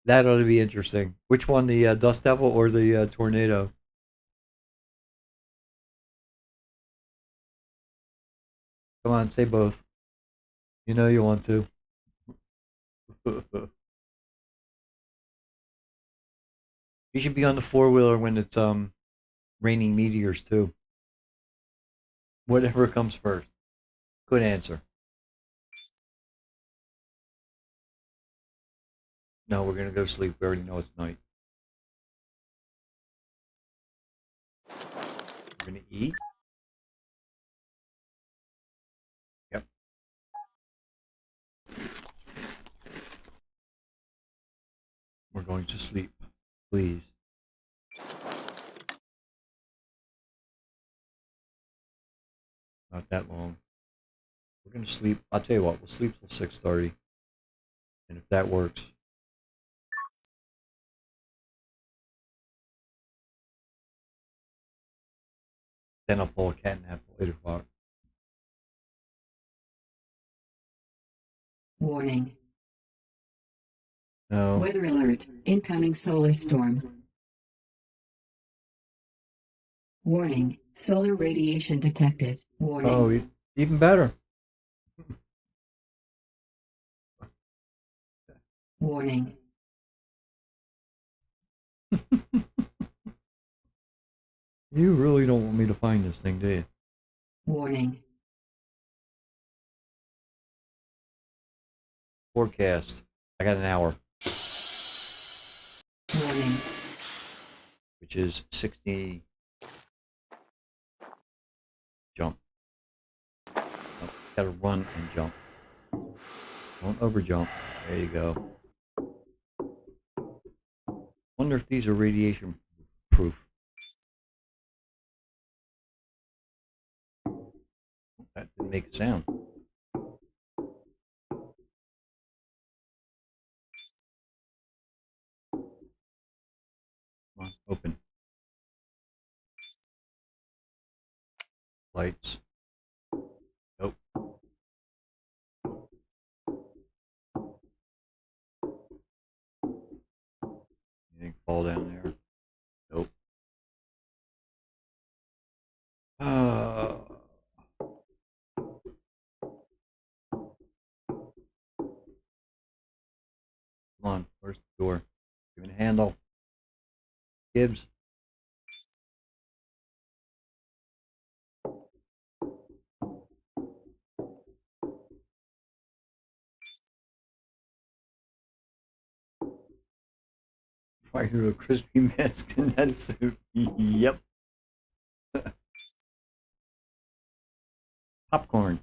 that ought to be interesting. Which one, the dust devil or the tornado? Come on, say both. You know you want to. You should be on the four-wheeler when it's raining meteors too. Whatever comes first. Good answer. No, we're gonna go sleep. We already know it's night. We're gonna eat. Yep. We're going to sleep. Please. Not that long. We're gonna sleep. I'll tell you what. We'll sleep till 6:30, and if that works, then I'll pull a cat nap till 8 o'clock. Warning. No. Weather alert. Incoming solar storm. Warning. Solar radiation detected. Warning. Oh, even better. Warning. You really don't want me to find this thing, do you? Warning. Forecast. I got an hour, Warning. which is 60. Jump. Oh, gotta run and jump. Don't overjump. There you go. Wonder if these are radiation proof. That didn't make a sound. Come on, open. Lights. Nope. Anything fall down there? Nope. Come on, where's the door? Give me a handle. Gibbs. Why are a crispy mask in that suit? Yep. Popcorn.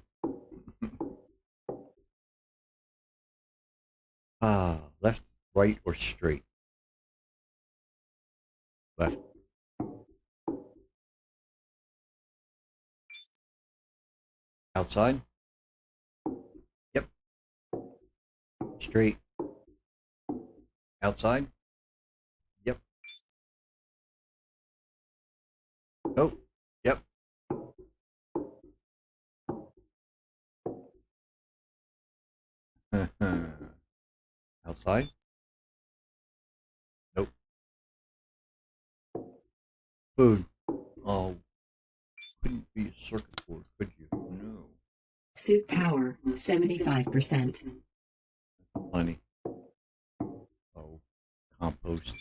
Left, right, or straight? Left. Outside? Yep. Straight. Outside? Yep. Oh, yep. Outside? Nope. Food. Oh, couldn't be a circuit board, could you? No. Suit power 75%. Plenty. Oh, compost.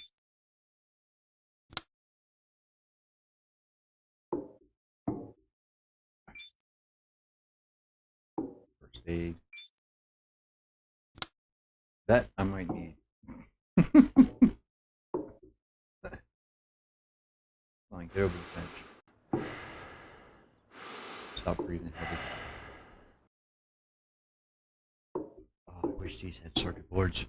First aid. That I might need. Fine, get over the bench. Stop breathing heavy. Oh, I wish these had circuit boards.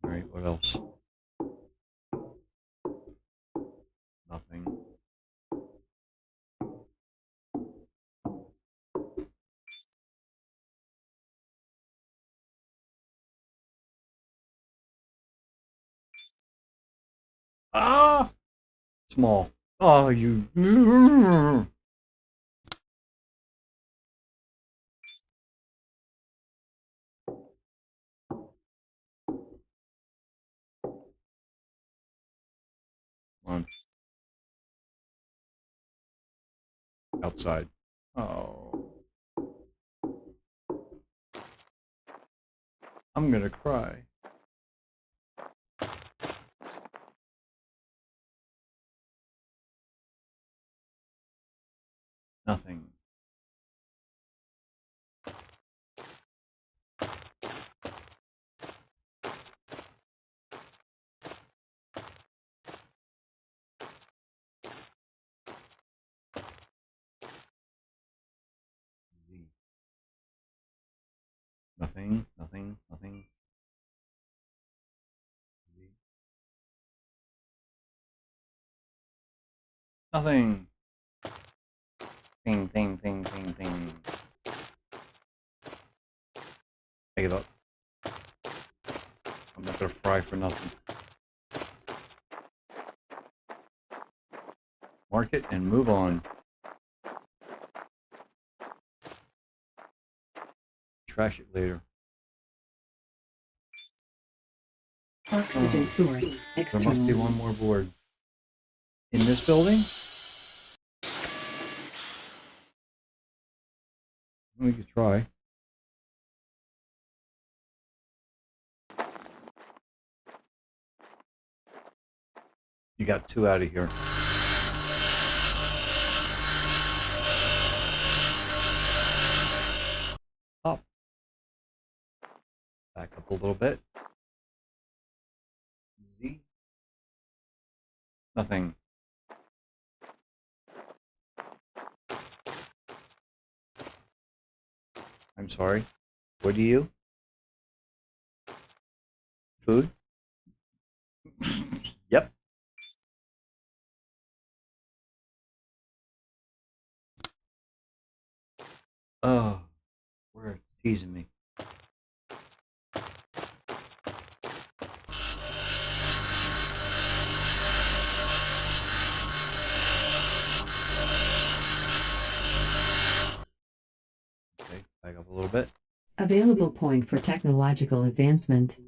Alright, what else? Nothing. Ah! Small. Oh, you. On. Outside. Oh. I'm gonna cry. Nothing. Nothing, nothing, nothing. Nothing. Ding, ding, ding, ding, ding. I give up. I'm not gonna fry for nothing. Mark it and move on. Trash it later. Oxygen source There external. must be one more board. In this building? We could try. You got 2 out of here. Up. Back up a little bit. Z. Nothing. I'm sorry. What do you? Food? Yep. Oh, we're teasing me. Okay, back up a little bit. Available point for technological advancement.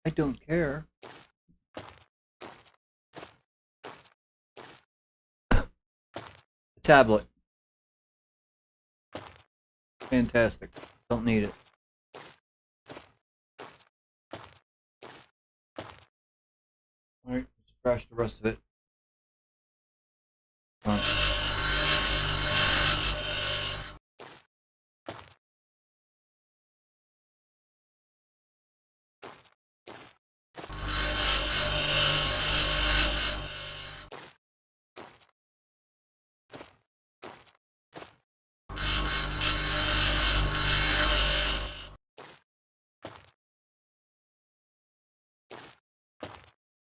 I don't care. A tablet. Fantastic. Don't need it. Alright, let's crash the rest of it. Come on.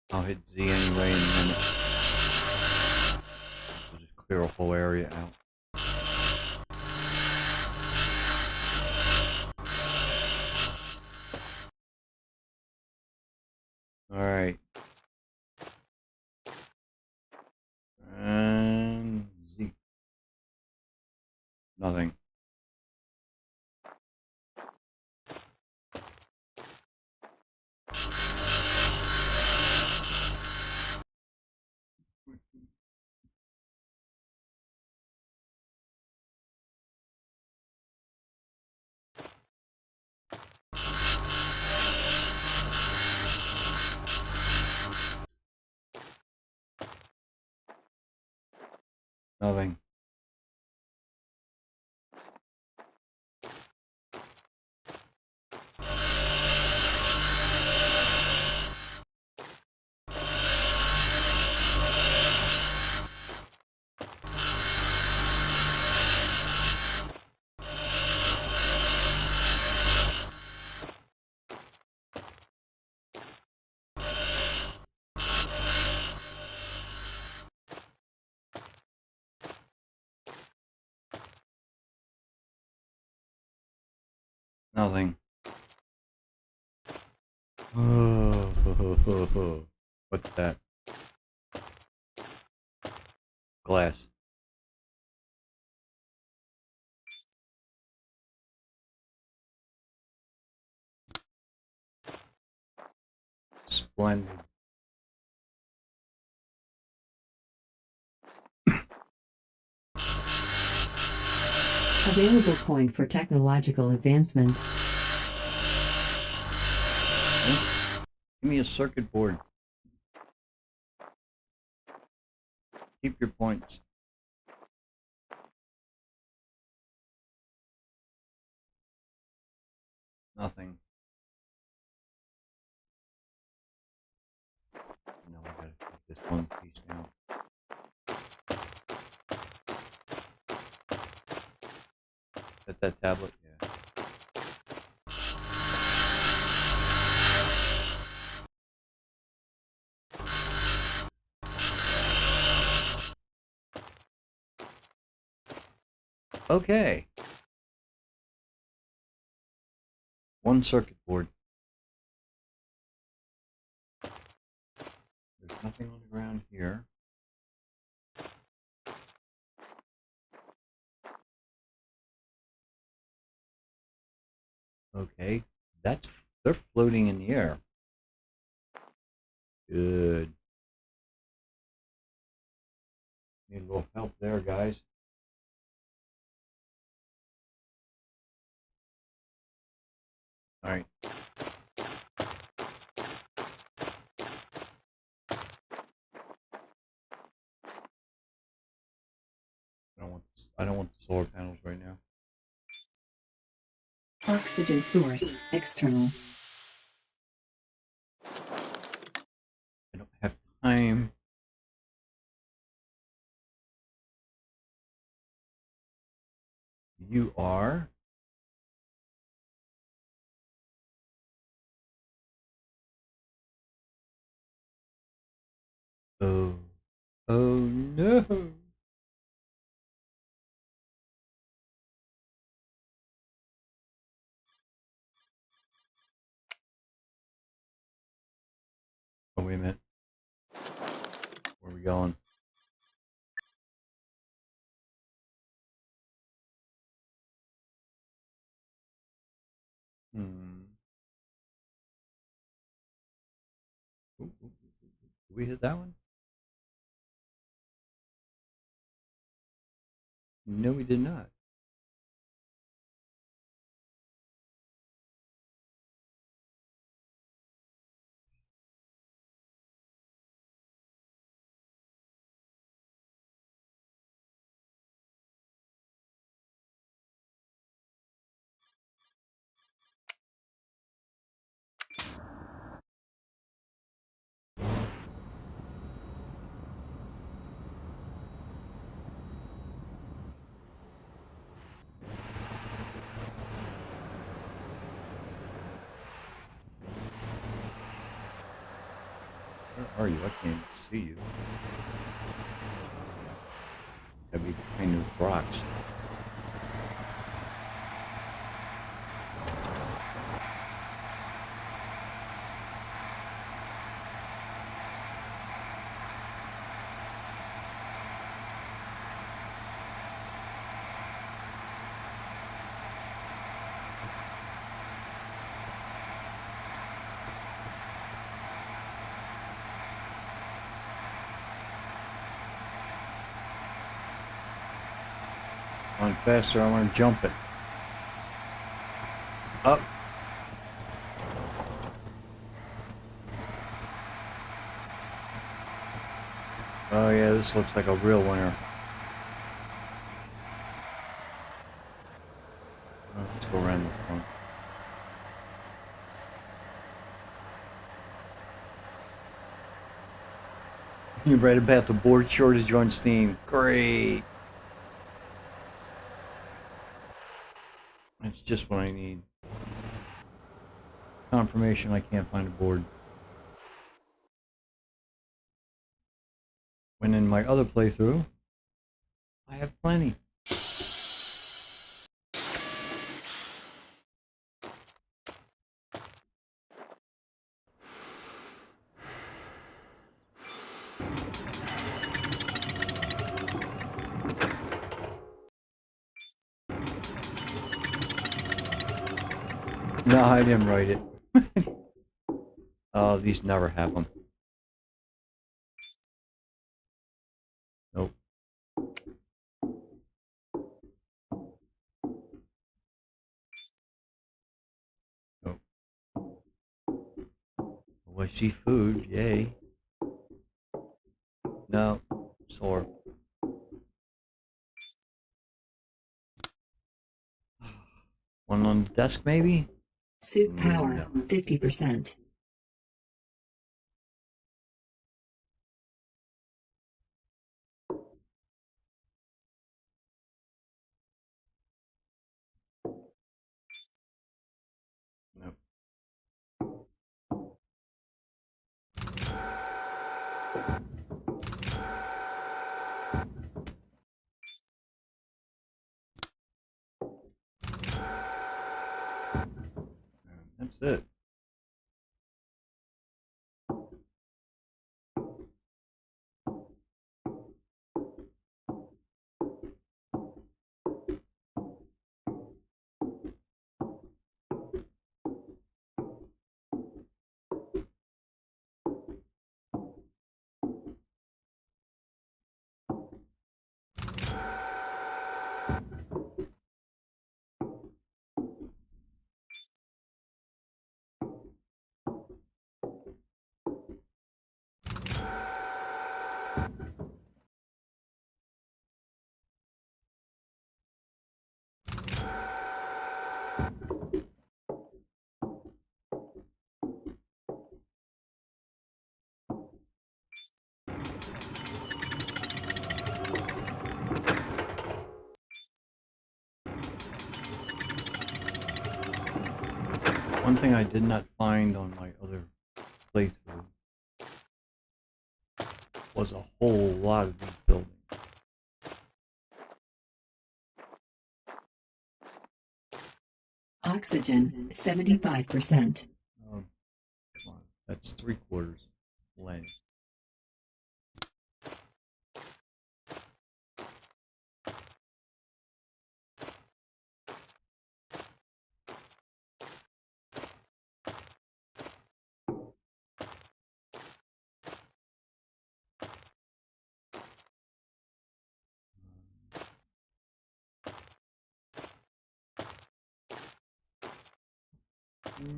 I'll hit Z anyway in a minute. We'll just clear a whole area out. Alright. And Z. Nothing. Nothing. Nothing. What's that? Glass. Splendid. Available point for technological advancement. Give me a circuit board. Keep your points. Nothing. No, I gotta take this one piece down. Hit that tablet, yeah. Okay. One circuit board. There's nothing on the ground here. Okay, they're floating in the air. Good. Need a little help there, guys. Alright. I don't want the solar panels right now. Oxygen source external. I don't have time. You are? Oh. Oh no. Oh, wait a minute. Where are we going? Ooh, ooh, ooh, ooh. Did we hit that one? No, we did not. Where are you? I can't see you. Gotta be behind those rocks. On faster, I want to jump it. Up. Oh yeah, this looks like a real winner. Oh, let's go around the front. You read about the board shortage on Steam. Great. That's just what I need. Confirmation I can't find a board. When in my other playthrough, I have plenty. No, I didn't write it. Oh, these never have them. Nope. Nope. Oh, I see food. Yay. No. Sore. One on the desk, maybe? Suit power No. 50%. Nope. That's it. One thing I did not find on my other playthrough was a whole lot of these buildings. Oxygen 75%. Oh, come on. That's 3/4 lead.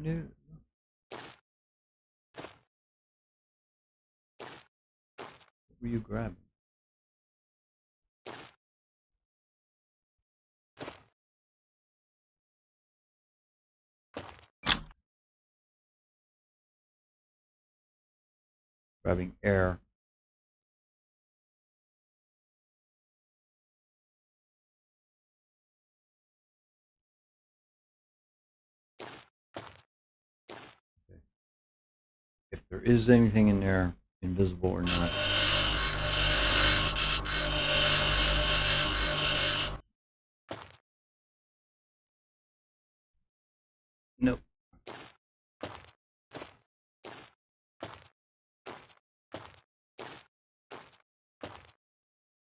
No. What were you grabbing? Grabbing air. Okay. If there is anything in there, invisible or not. Nope.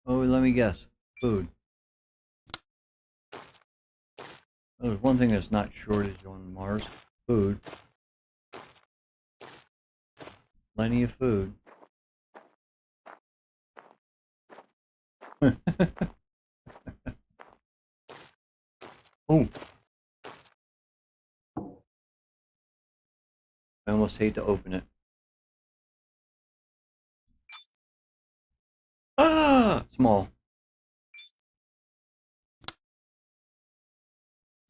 Oh, let me guess. Food. Oh, there's one thing that's not shortage on Mars. Food. Plenty of food. Oh. I almost hate to open it. Ah! Small.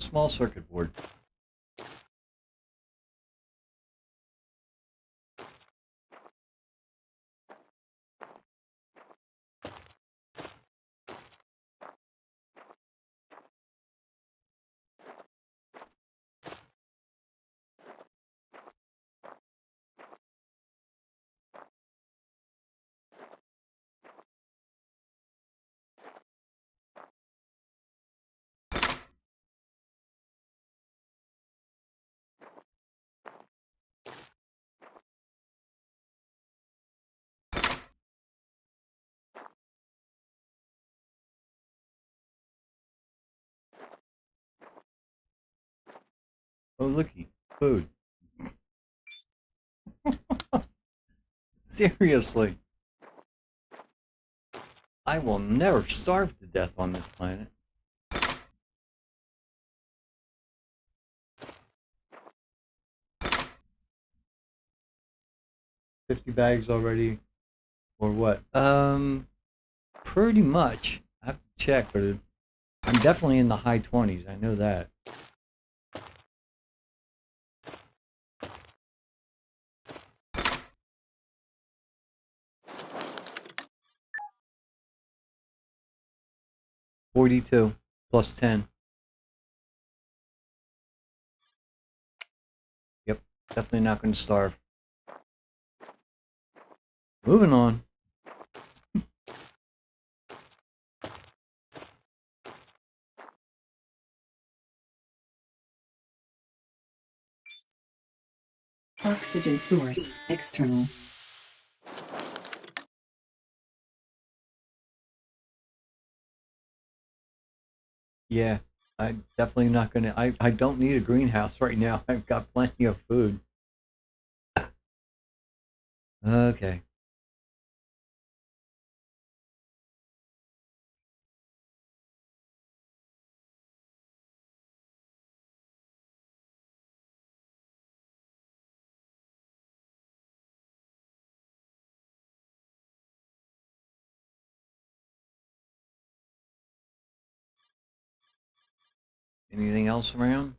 Small circuit board. Oh, looky. Food. Seriously. I will never starve to death on this planet. $50 bags already, or what? Pretty much. I have to check, but I'm definitely in the high 20s. I know that. $42 plus 10. Yep, definitely not going to starve. Moving on. Oxygen source external. Yeah, I'm definitely not going to. I don't need a greenhouse right now. I've got plenty of food. Okay. Anything else around?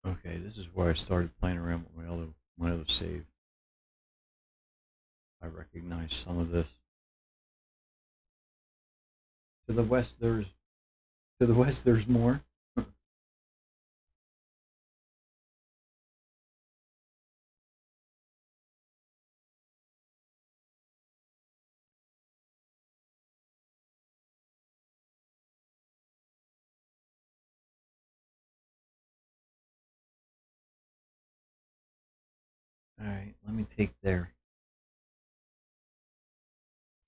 Okay, this is where I started playing around with my other save. I recognize some of this. To the west there's more. Alright, let me take there.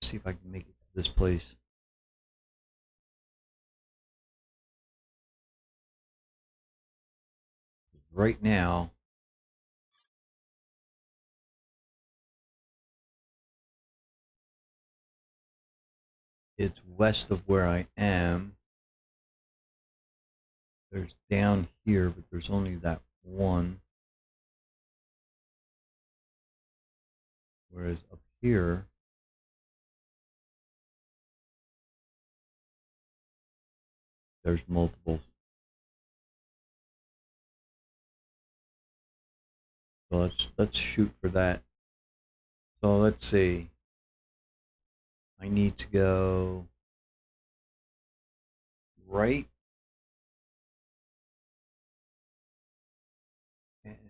See if I can make it to this place. Right now, it's west of where I am. There's down here, but there's only that one. Whereas up here, there's multiples. So let's shoot for that. So let's see. I need to go right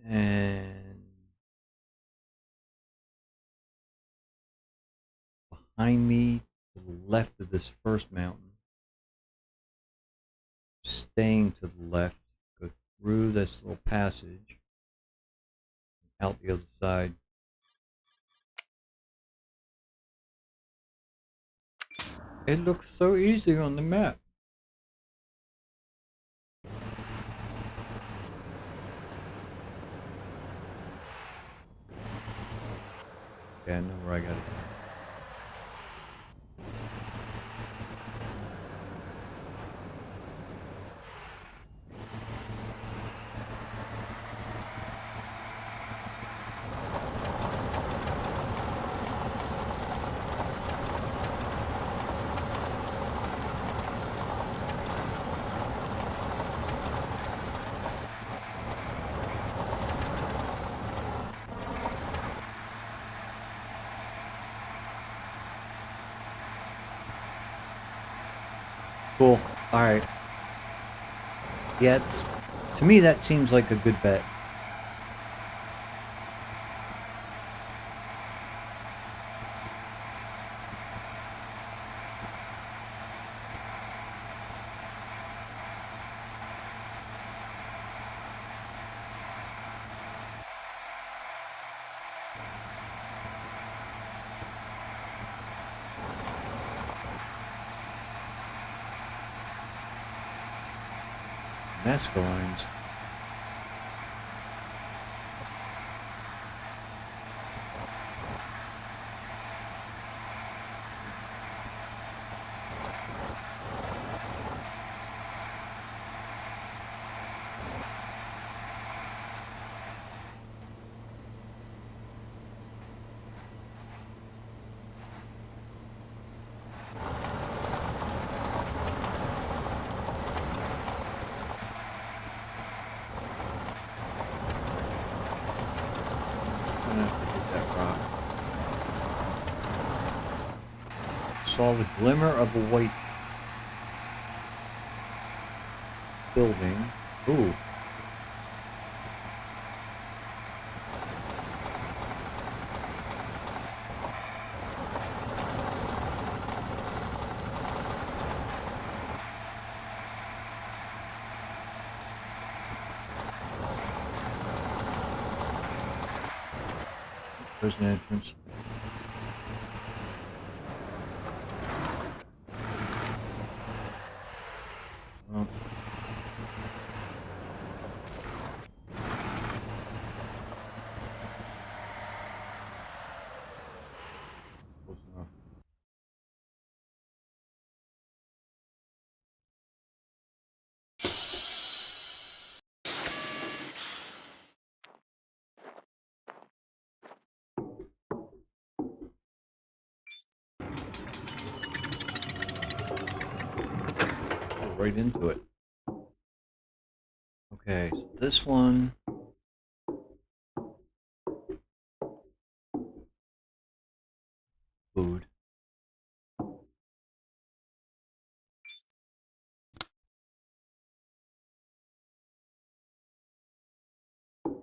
and behind me to the left of this first mountain. Staying to the left, go through this little passage, out the other side. It looks so easy on the map. Okay, I know where I gotta go. Cool. Alright. Yeah, to me that seems like a good bet. Mescalines. Saw the glimmer of a white building. Ooh. There's an entrance. Well. Close enough. Right into it. Okay, so this one. Food.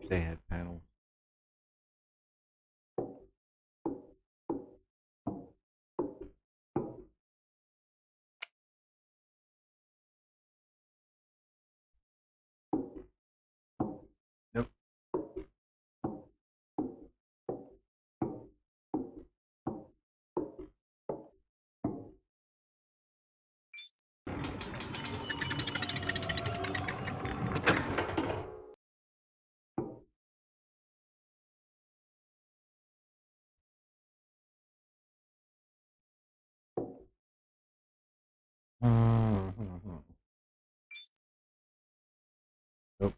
They had panels. Nope. Nope.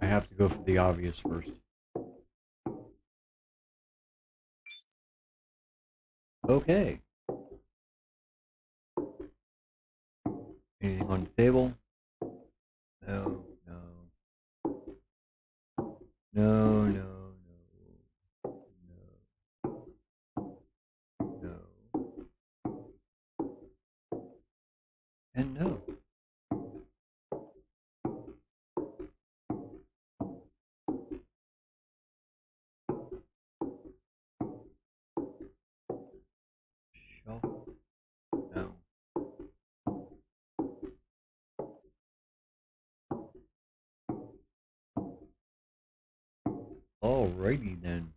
I have to go for the obvious first. Okay. Anything on the table? No, no. No, no, no. No. No. And no. Shuffle. No. Alrighty then.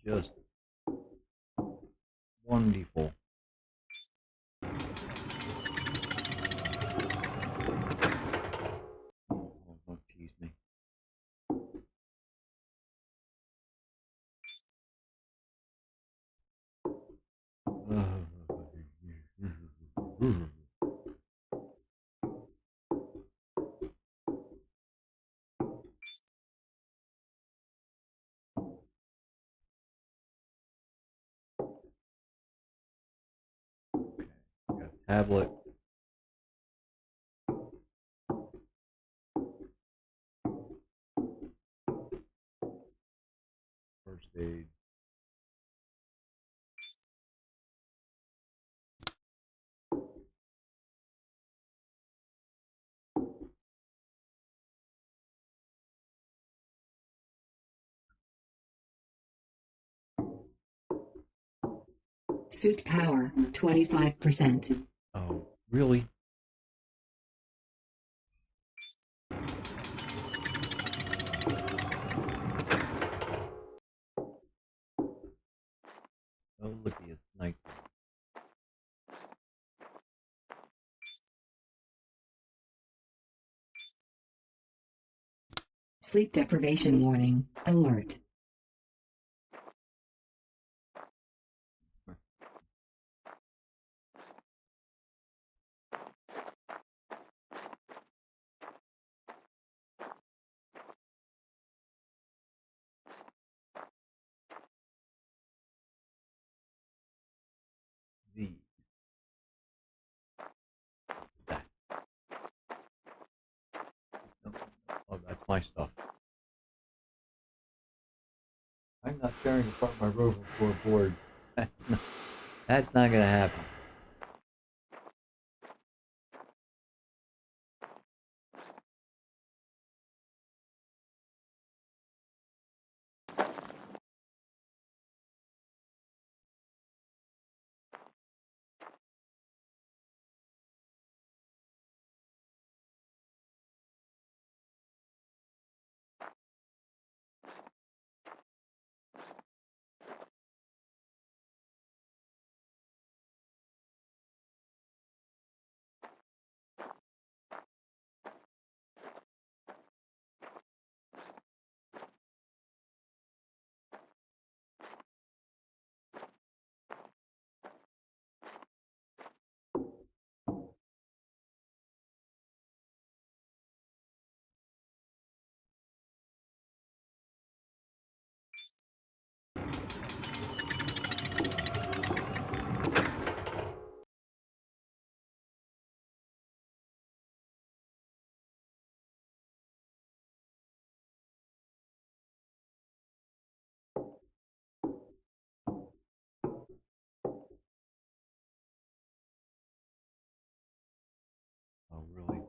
Just wonderful. Oh, don't tease me. Okay, got a tablet. First aid. Suit power 25%. Oh, really? Oh, look at you, night. Sleep deprivation warning. Alert. The. What's that? No. Oh, that's my stuff. I'm not tearing apart my Rover 4 board. That's not gonna happen.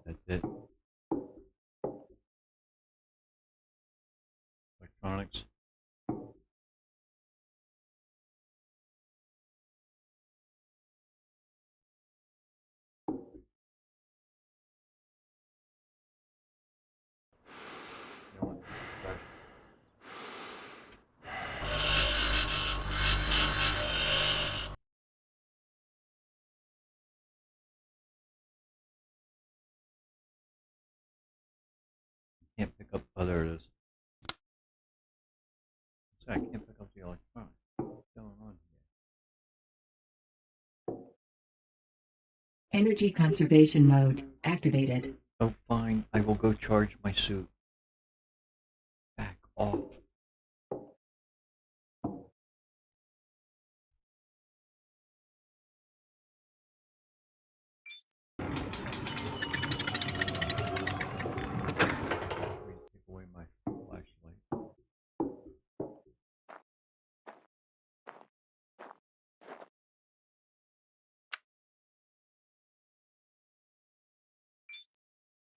That's it. Electronics. You know what? Right. Can't pick up. Oh, there it is. Sorry, I can't pick up the electronics. What's going on here? Energy conservation mode activated. Oh, fine. I will go charge my suit. Back off. Take away my flashlight.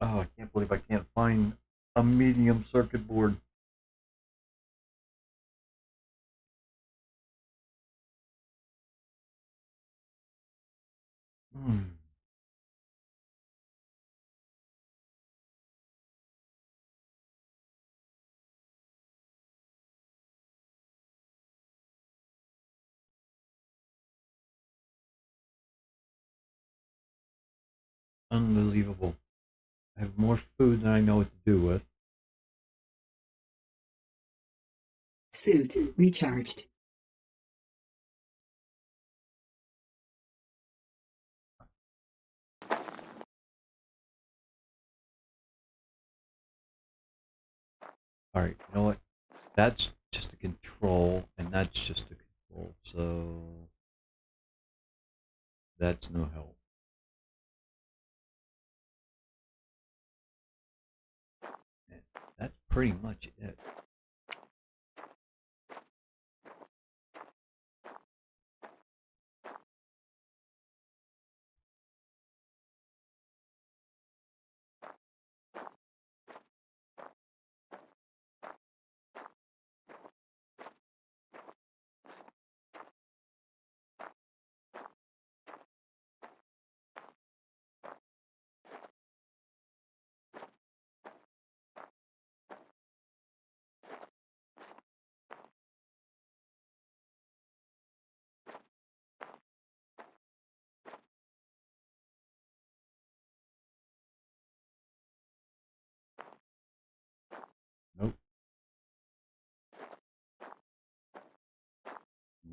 Oh, I can't believe I can't find a medium circuit board. Unbelievable. I have more food than I know what to do with. Suit recharged. Alright, you know what? That's just a control, and that's just a control, so that's no help. And that's pretty much it. Nope.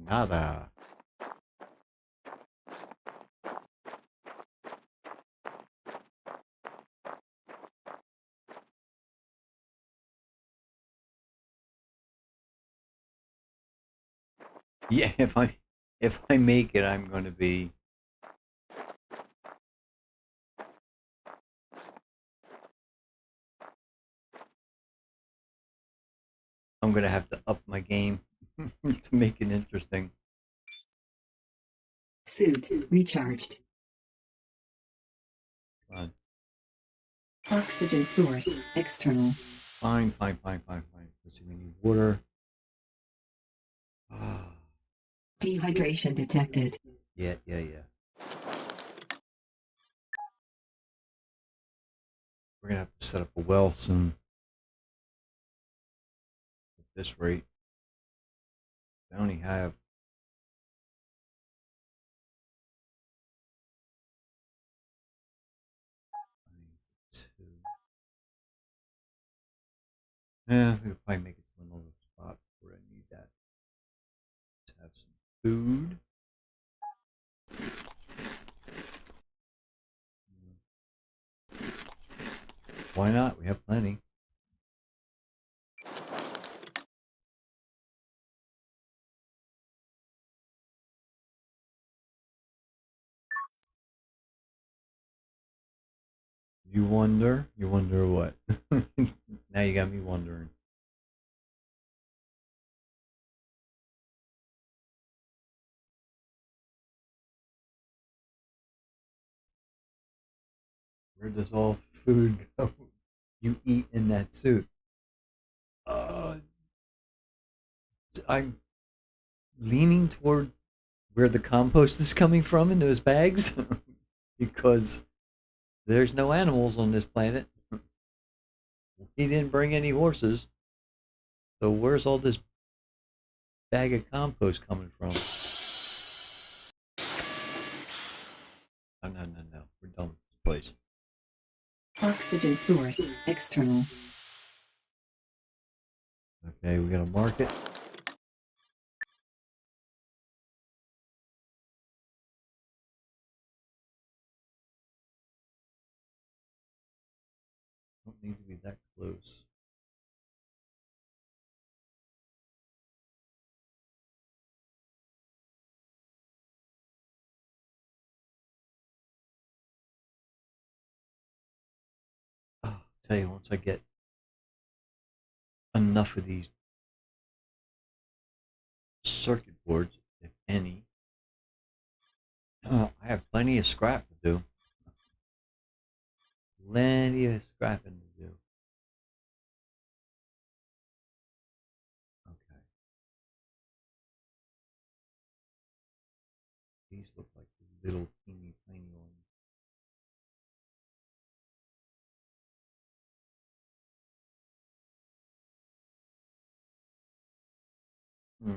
Nada. Yeah, if I make it, I'm gonna be I'm gonna have to up my game to make it interesting. Suit recharged. Come on. Oxygen source external. Fine. Let's see, we need water. Ah, Dehydration detected. yeah. We're gonna have to set up a well soon. At this rate, I only have two. Yeah, we'll probably make it to another spot where I need that. Let's have some food. Why not? We have plenty. You wonder? You wonder what? Now you got me wondering. Where does all food go you eat in that suit? I'm leaning toward where the compost is coming from in those bags because there's no animals on this planet. He didn't bring any horses. So where's all this bag of compost coming from? Oh, no. We're done with this place. Oxygen source, external. Okay, we gotta mark it. Don't need to be that close. Oh, tell you, once I get enough of these circuit boards, if any, I have plenty of scrap to do. Plenty of scrapping to do. Okay. These look like little teeny tiny ones. Hmm.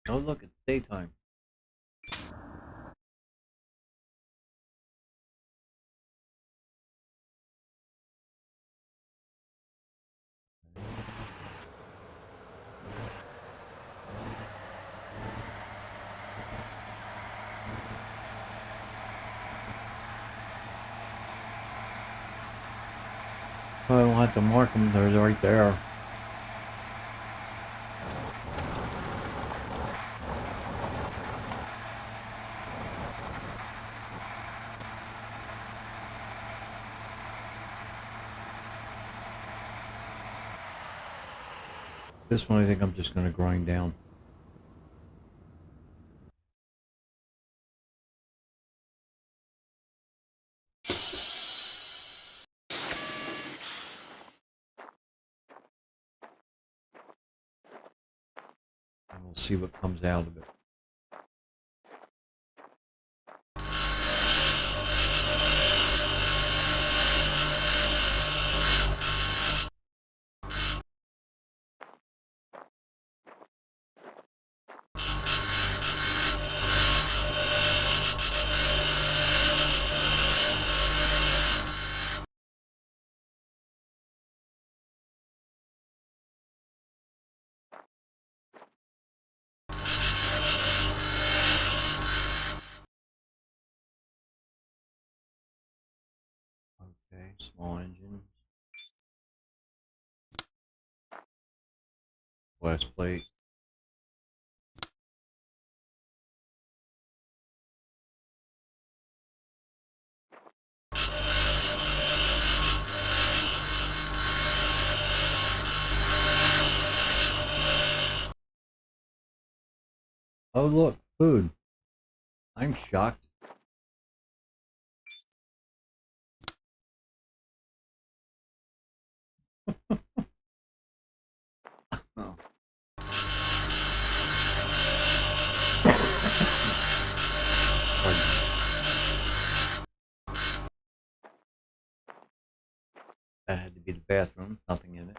Oh, look, it's daytime. I don't have to mark them, they're right there. This one I think I'm just going to grind down. And we'll see what comes out of it. Okay, small engines. Glass plate. Oh look, food. I'm shocked. Oh. That had to be the bathroom, nothing in it.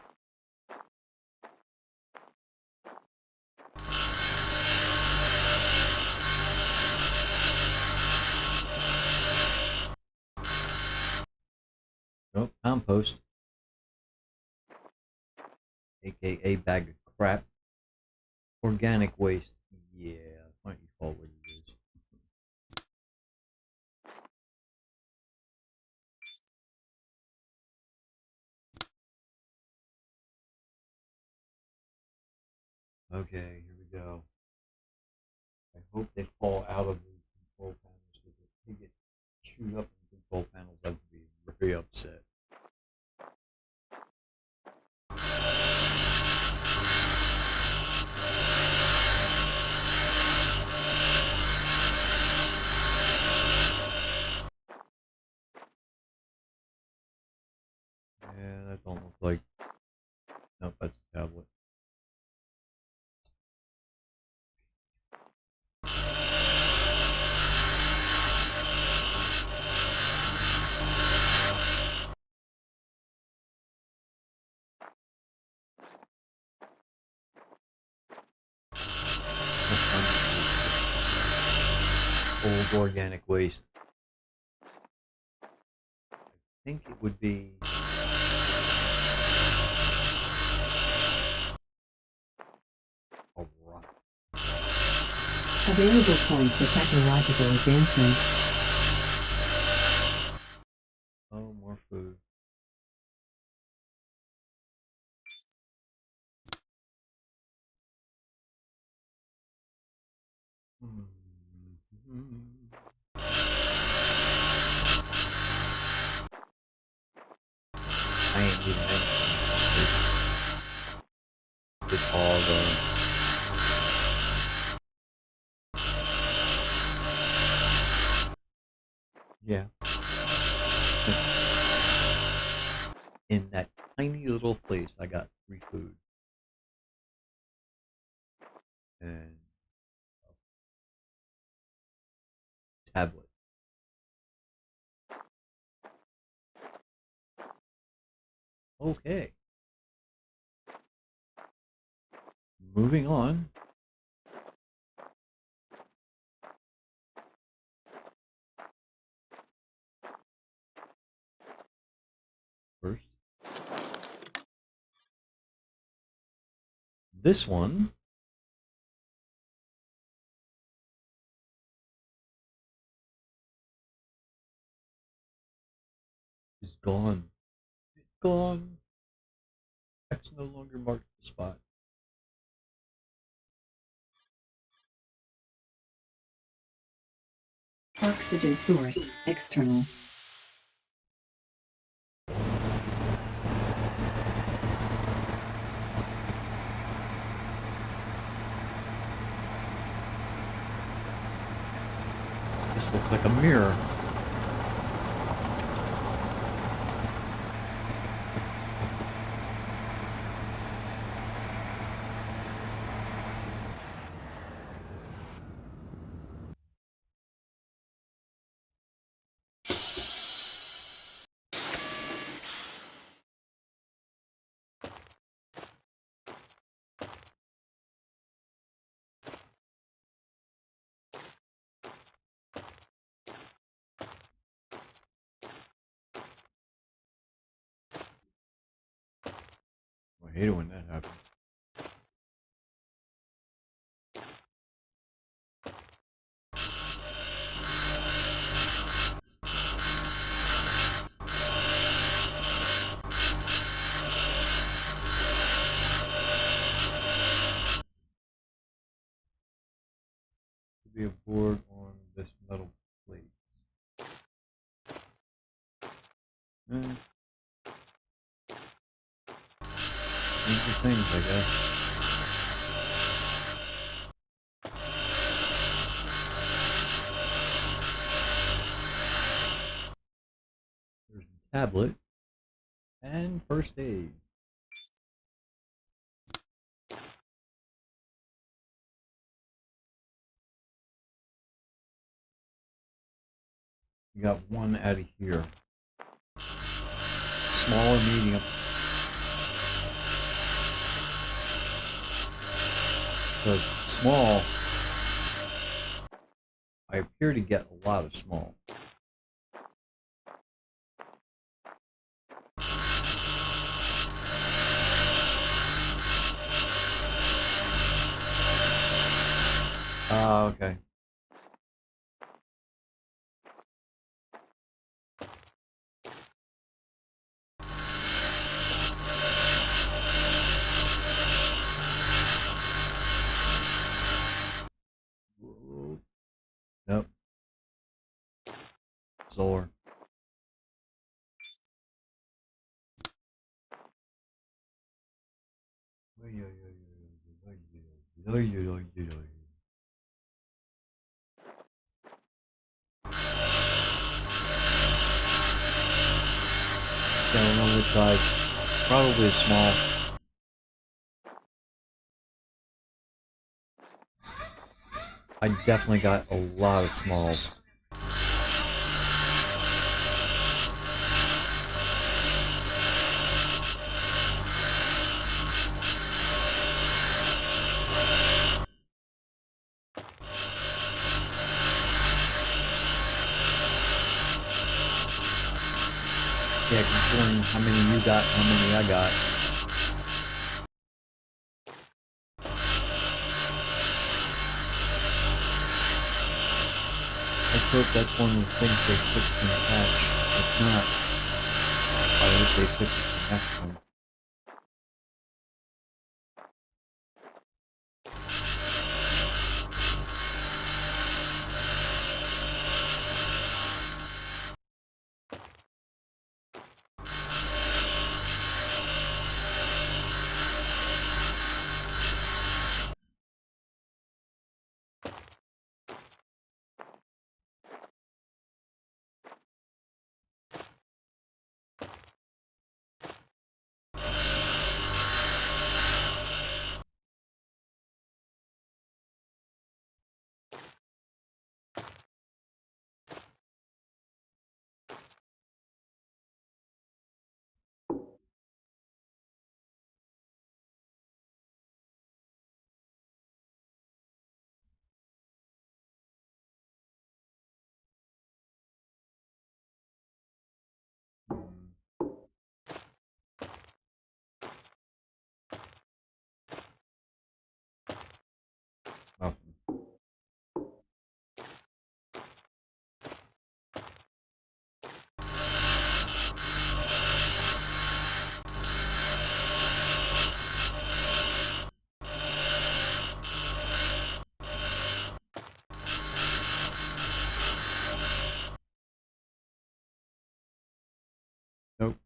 Oh, compost. AKA bag of crap. Organic waste. Yeah, why don't you call it what it is? Okay, here we go. I hope they fall out of the control panels because they get chewed up control panels, I'd be very upset. Yeah, that don't look like. Nope, that's a tablet. Old organic waste. I think it would be. A rock. Available points for technological advancement. Oh, more food. I ain't even it's all the yeah. In that tiny little place, I got 3 food and a tablet. Okay. Moving on. First. This one is gone. It's gone. X no longer marks the spot. Oxygen source, external. This looks like a mirror. I hate it when that happens. Be a board on this metal plate. Stranger things, I guess. There's the tablet and first aid. We got one out of here. Small or medium. So small, I appear to get a lot of small. Okay. Whoa. Nope. Solar. I don't know which size. Probably small. I definitely got a lot of smalls. Yeah, considering how many you got, how many I got. Let's hope that's one of the things they fixed in the patch. If not, I hope they fix it in the next one. Nothing. Nope.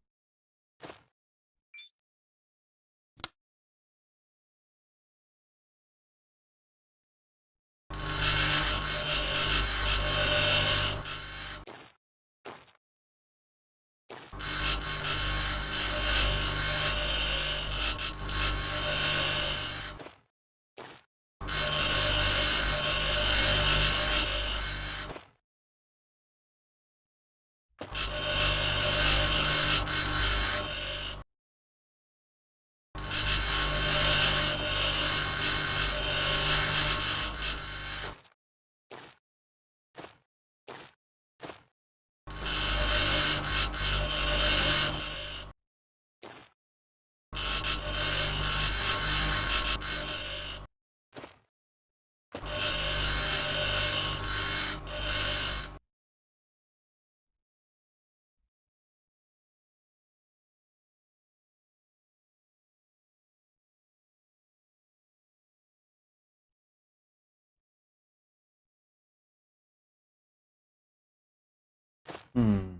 Hmm.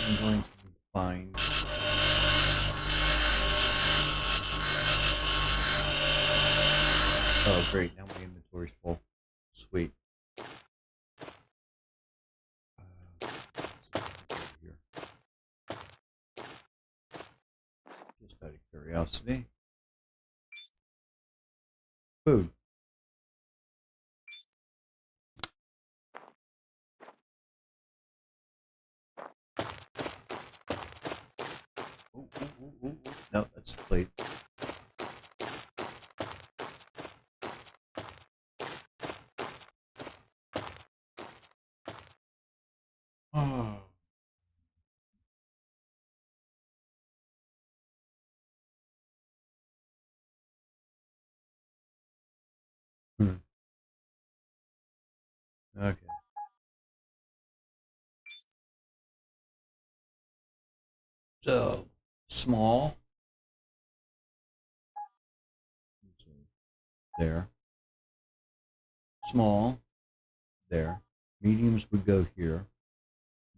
I'm going to find. Oh, great. Now my inventory's full. Sweet. Here. Just out of curiosity. Food. Ooh. No, that's the plate. Oh. Hmm. Okay. So, small. There. Small. There. Mediums would go here.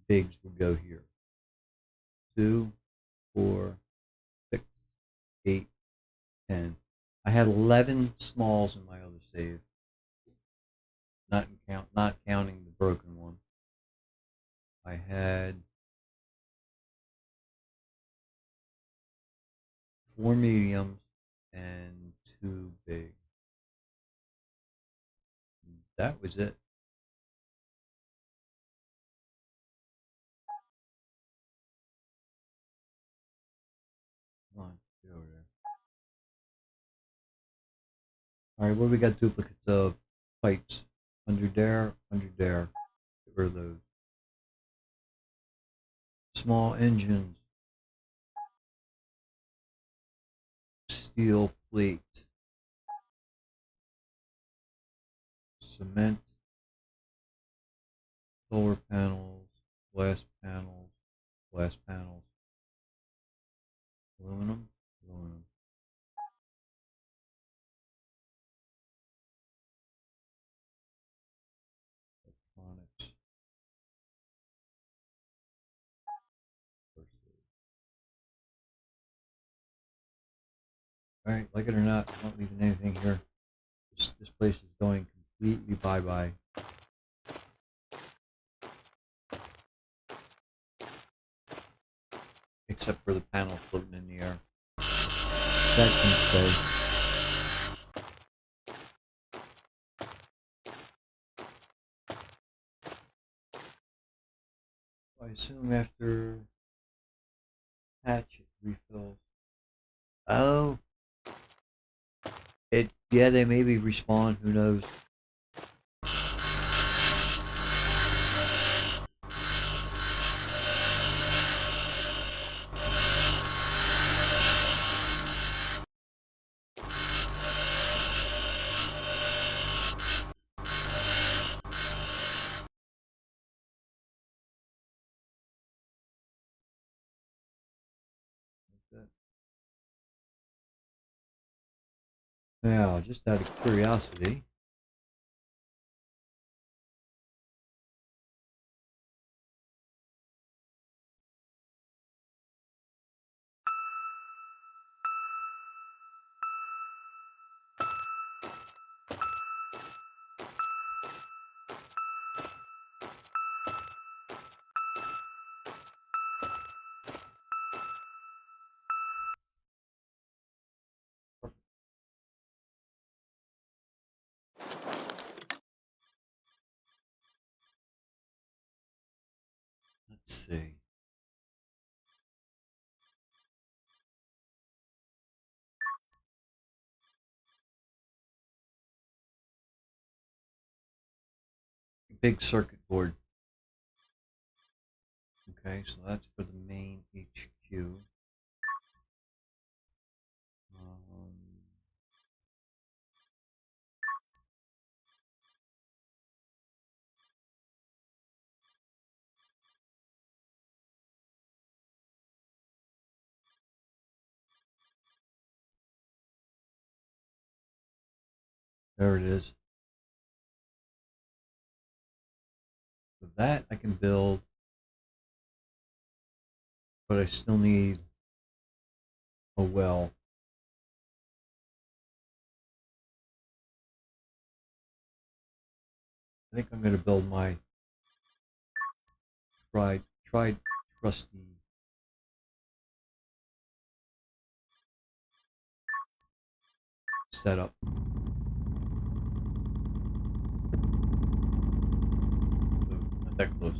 Bigs would go here. 2, 4, 6, 8, 10. I had 11 smalls in my other save. Not counting the broken one. I had 4 mediums and 2 big. That was it. Come on, get over there. Alright, what do we got duplicates of? Pipes. Under there, under there. Get rid of those. Small engines. Steel plate. Cement. Solar panels. Glass panels. Glass panels. Aluminum. Aluminum. Electronics. Alright, like it or not, I'm not leaving anything here. This place is going completely bye-bye. Except for the panel floating in the air. That can stay. I assume after hatch it refills. Oh. Yeah, they maybe respawn, who knows. Now, just out of curiosity, let's see. Big circuit board. Okay, so that's for the main HQ. There it is. So that I can build, but I still need a well. I think I'm going to build my tried trusty setup. So, not that close.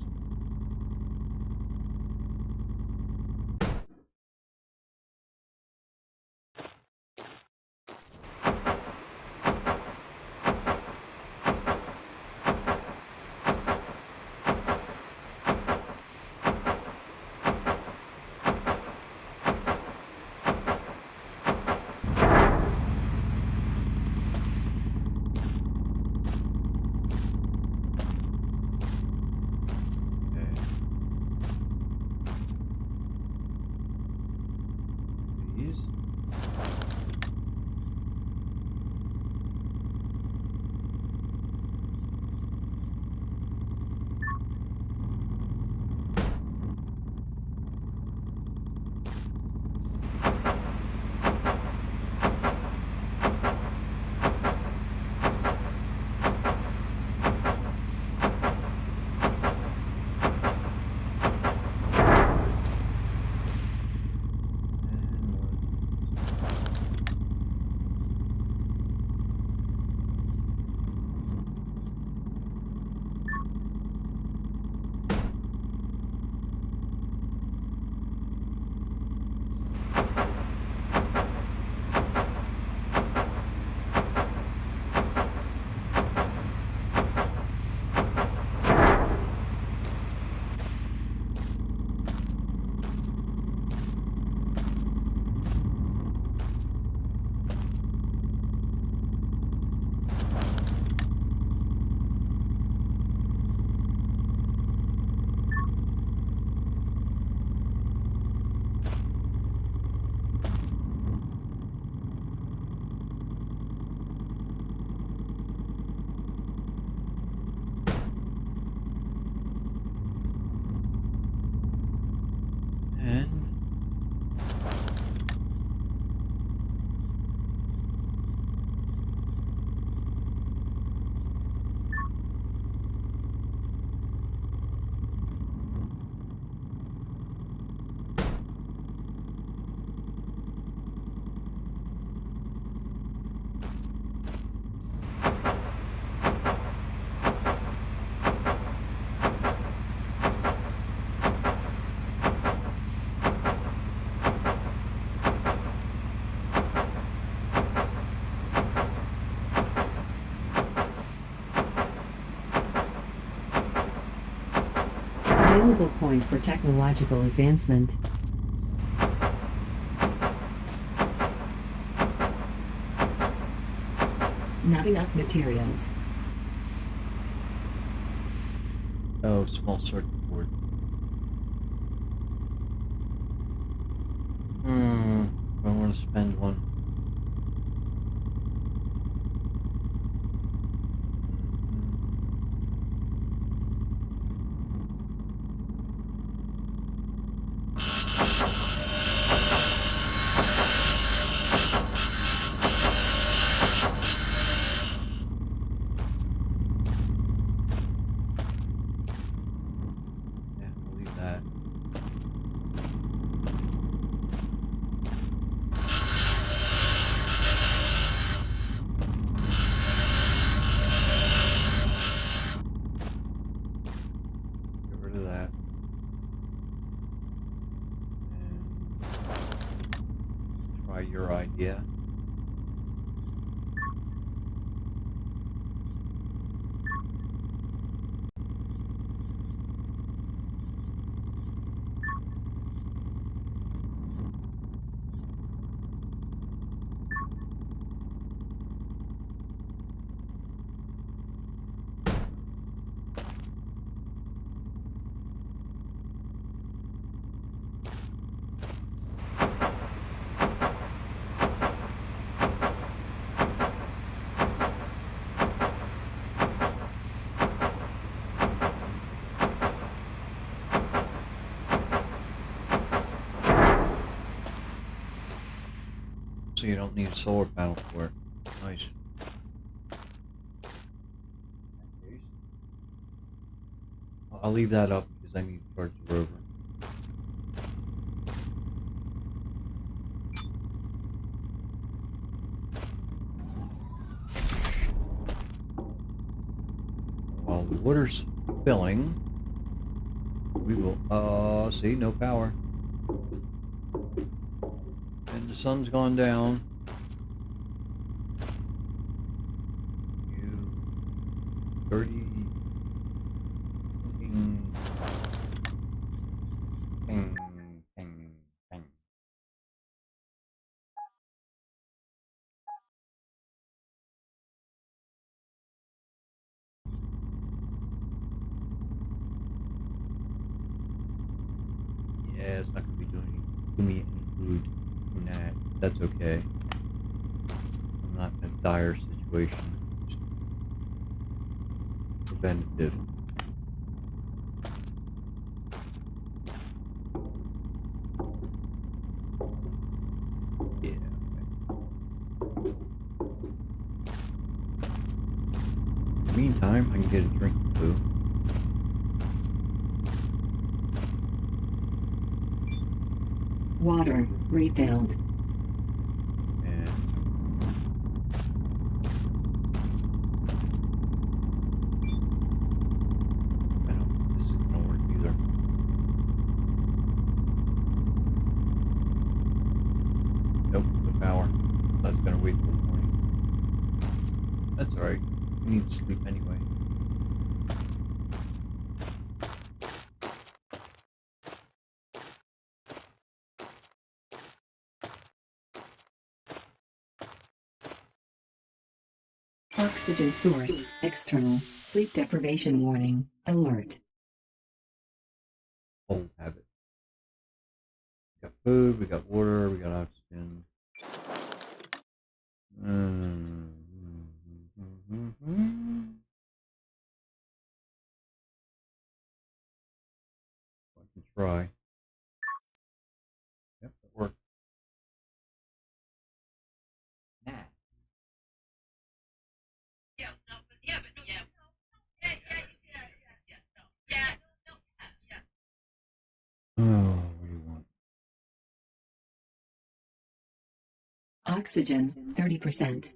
Available point for technological advancement. Not enough materials. Oh, small circuit board. I want to spend one. Yeah, I'll leave that. Get rid of that. And try your idea. So you don't need a solar panel for it. Nice. I'll leave that up because I need to charge the rover. While the water's filling, we will, see, no power. And the sun's gone down. You 30 ping, ping, ping, ping. Yeah, it's not gonna be doing me any good. Nah, that's okay. I'm not in a dire situation. Just preventative. Yeah. Okay. In the meantime, I can get a drink of food. Water refilled. And I don't think this is gonna work either. Nope, no power. That's gonna wait till the morning. That's alright. We need to sleep anyway. Oxygen source external. Sleep deprivation warning. Alert. Old habit. We got food, we got water, we got oxygen. I can try. Yep, that worked. Nah. Oh, what do you want? Oxygen 30%.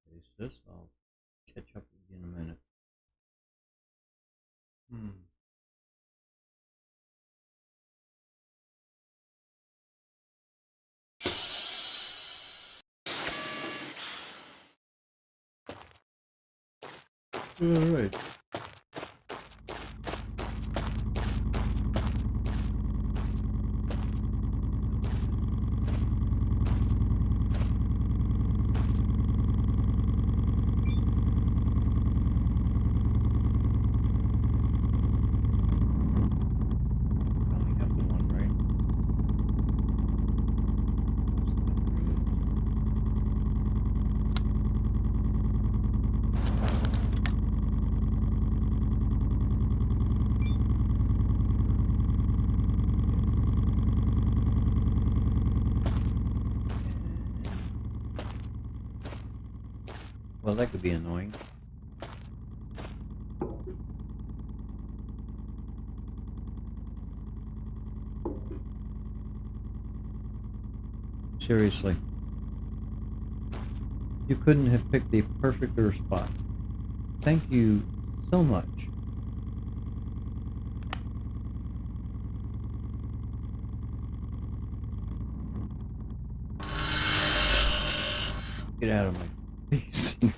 Taste this. I'll catch up with you in a minute. Alright. Only have the one, right? Well, that could be annoying. Seriously. You couldn't have picked a perfecter spot. Thank you so much. Get out of my face, you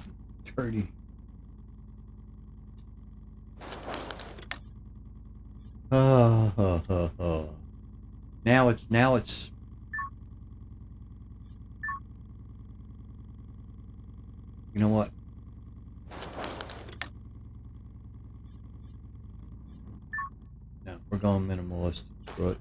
dirty. Oh. Now it's you know what? No, we're going minimalist. Screw it.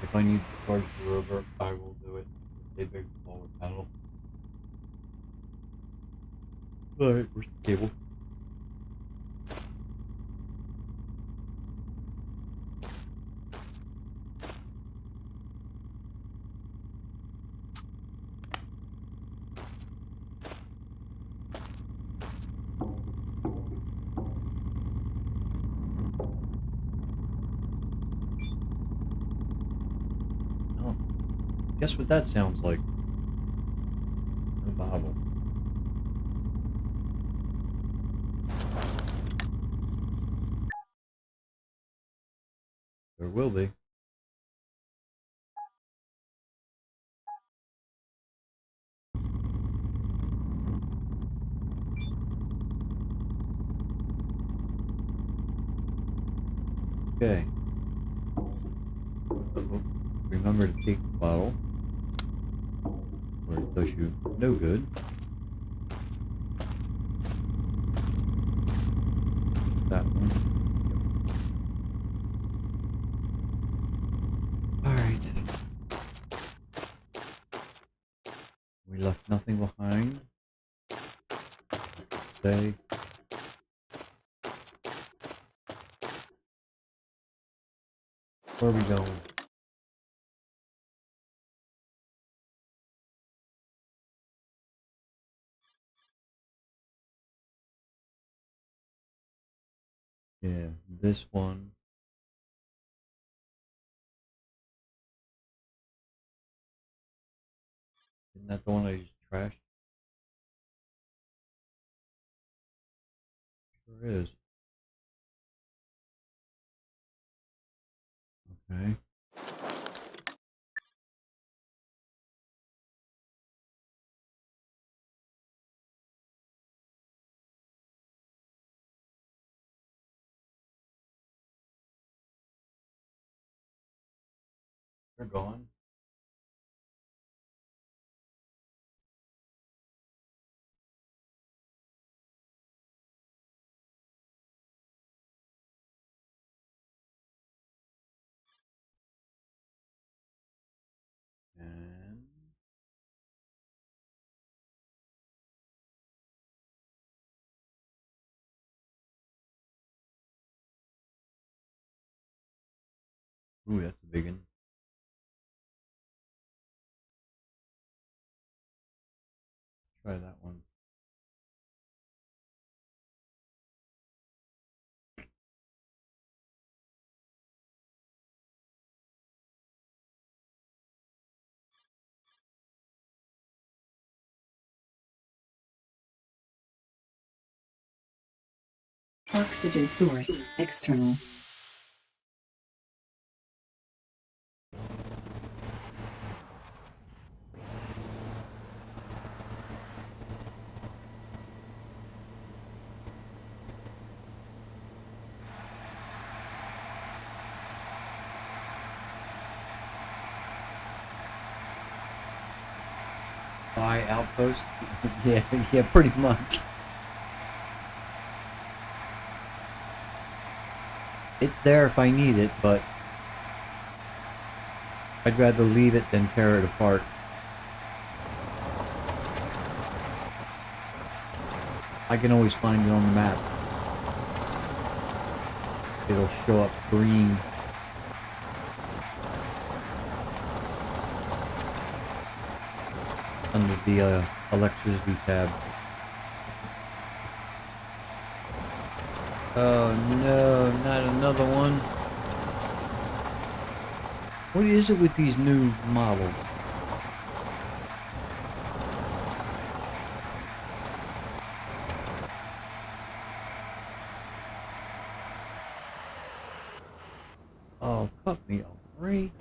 If I need to charge the rover, I will do it with a big solar panel. Alright, where's the cable? Oh, guess what that sounds like? A Bible. There will be. Okay. Uh-oh. Remember to take the bottle, or it does you no good. That one. Yep. Alright. We left nothing behind. Stay. Where are we going? Yeah, this one. Isn't that the one I just trashed? Sure is. Okay. They're gone. And ooh, that's a big one. Try that one. Oxygen source external. By outpost? yeah, pretty much. It's there if I need it, but I'd rather leave it than tear it apart. I can always find it on the map. It'll show up green. Under the electricity tab. Oh no, not another one. What is it with these new models? Oh, cut me off, right?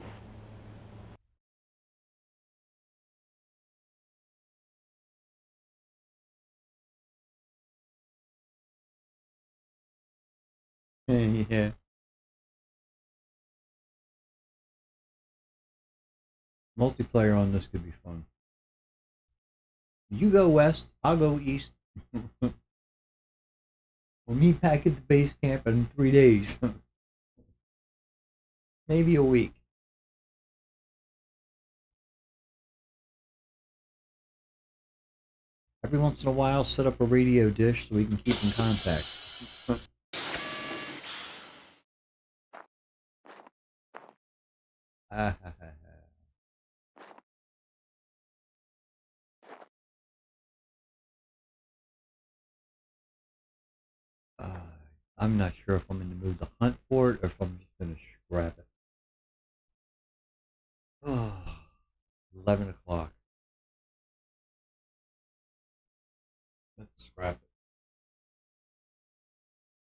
Yeah. Multiplayer on this could be fun. You go west, I'll go east. We'll meet back at the base camp in 3 days. Maybe a week. Every once in a while, set up a radio dish so we can keep in contact. I'm not sure if I'm in the mood to hunt for it or if I'm just going to scrap it. 11 o'clock. Let's scrap it.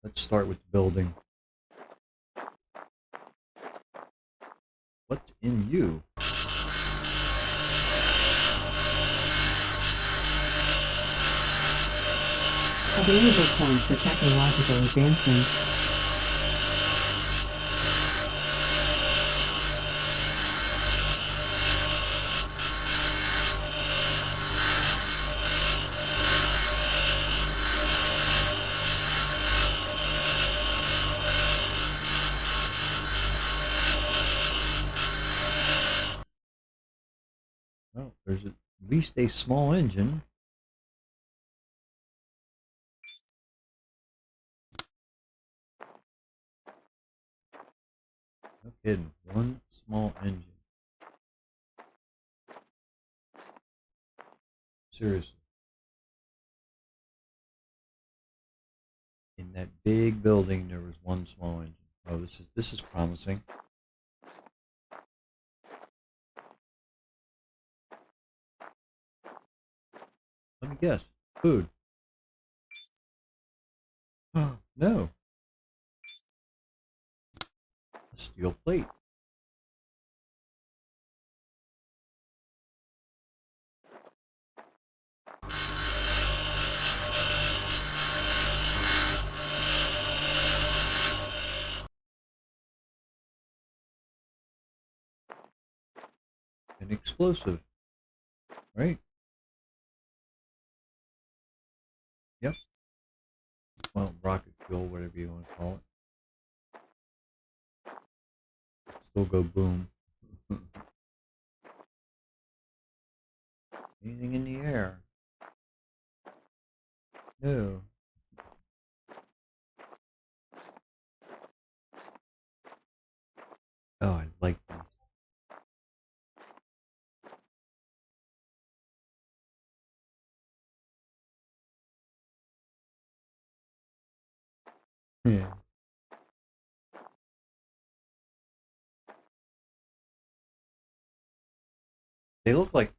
Let's start with the building. What's in you? Available point for technological advancement. Well, there's at least a small engine. No kidding. One small engine. Seriously. In that big building, there was one small engine. Oh, this is promising. Let me guess. Food. No. A steel plate. An explosive. Right? Yep. Well, rocket fuel, whatever you want to call it. Still go boom. Anything in the air? No. Oh, I like these. Yeah. They look like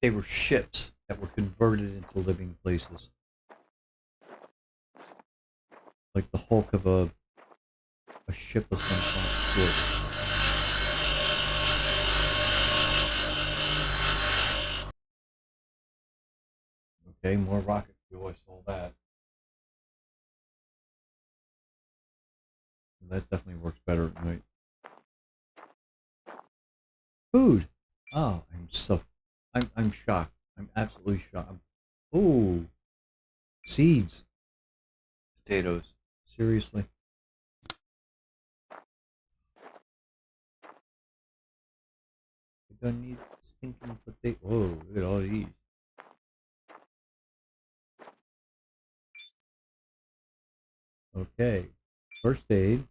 they were ships that were converted into living places. like the hulk of a ship of some sort. Okay, more rocket fuel. I saw that. That definitely works better at night. Food. Oh, I'm shocked. I'm absolutely shocked. Oh, seeds. Potatoes. Seriously. We don't need stinking potato. Whoa, look at all these. Okay. First aid.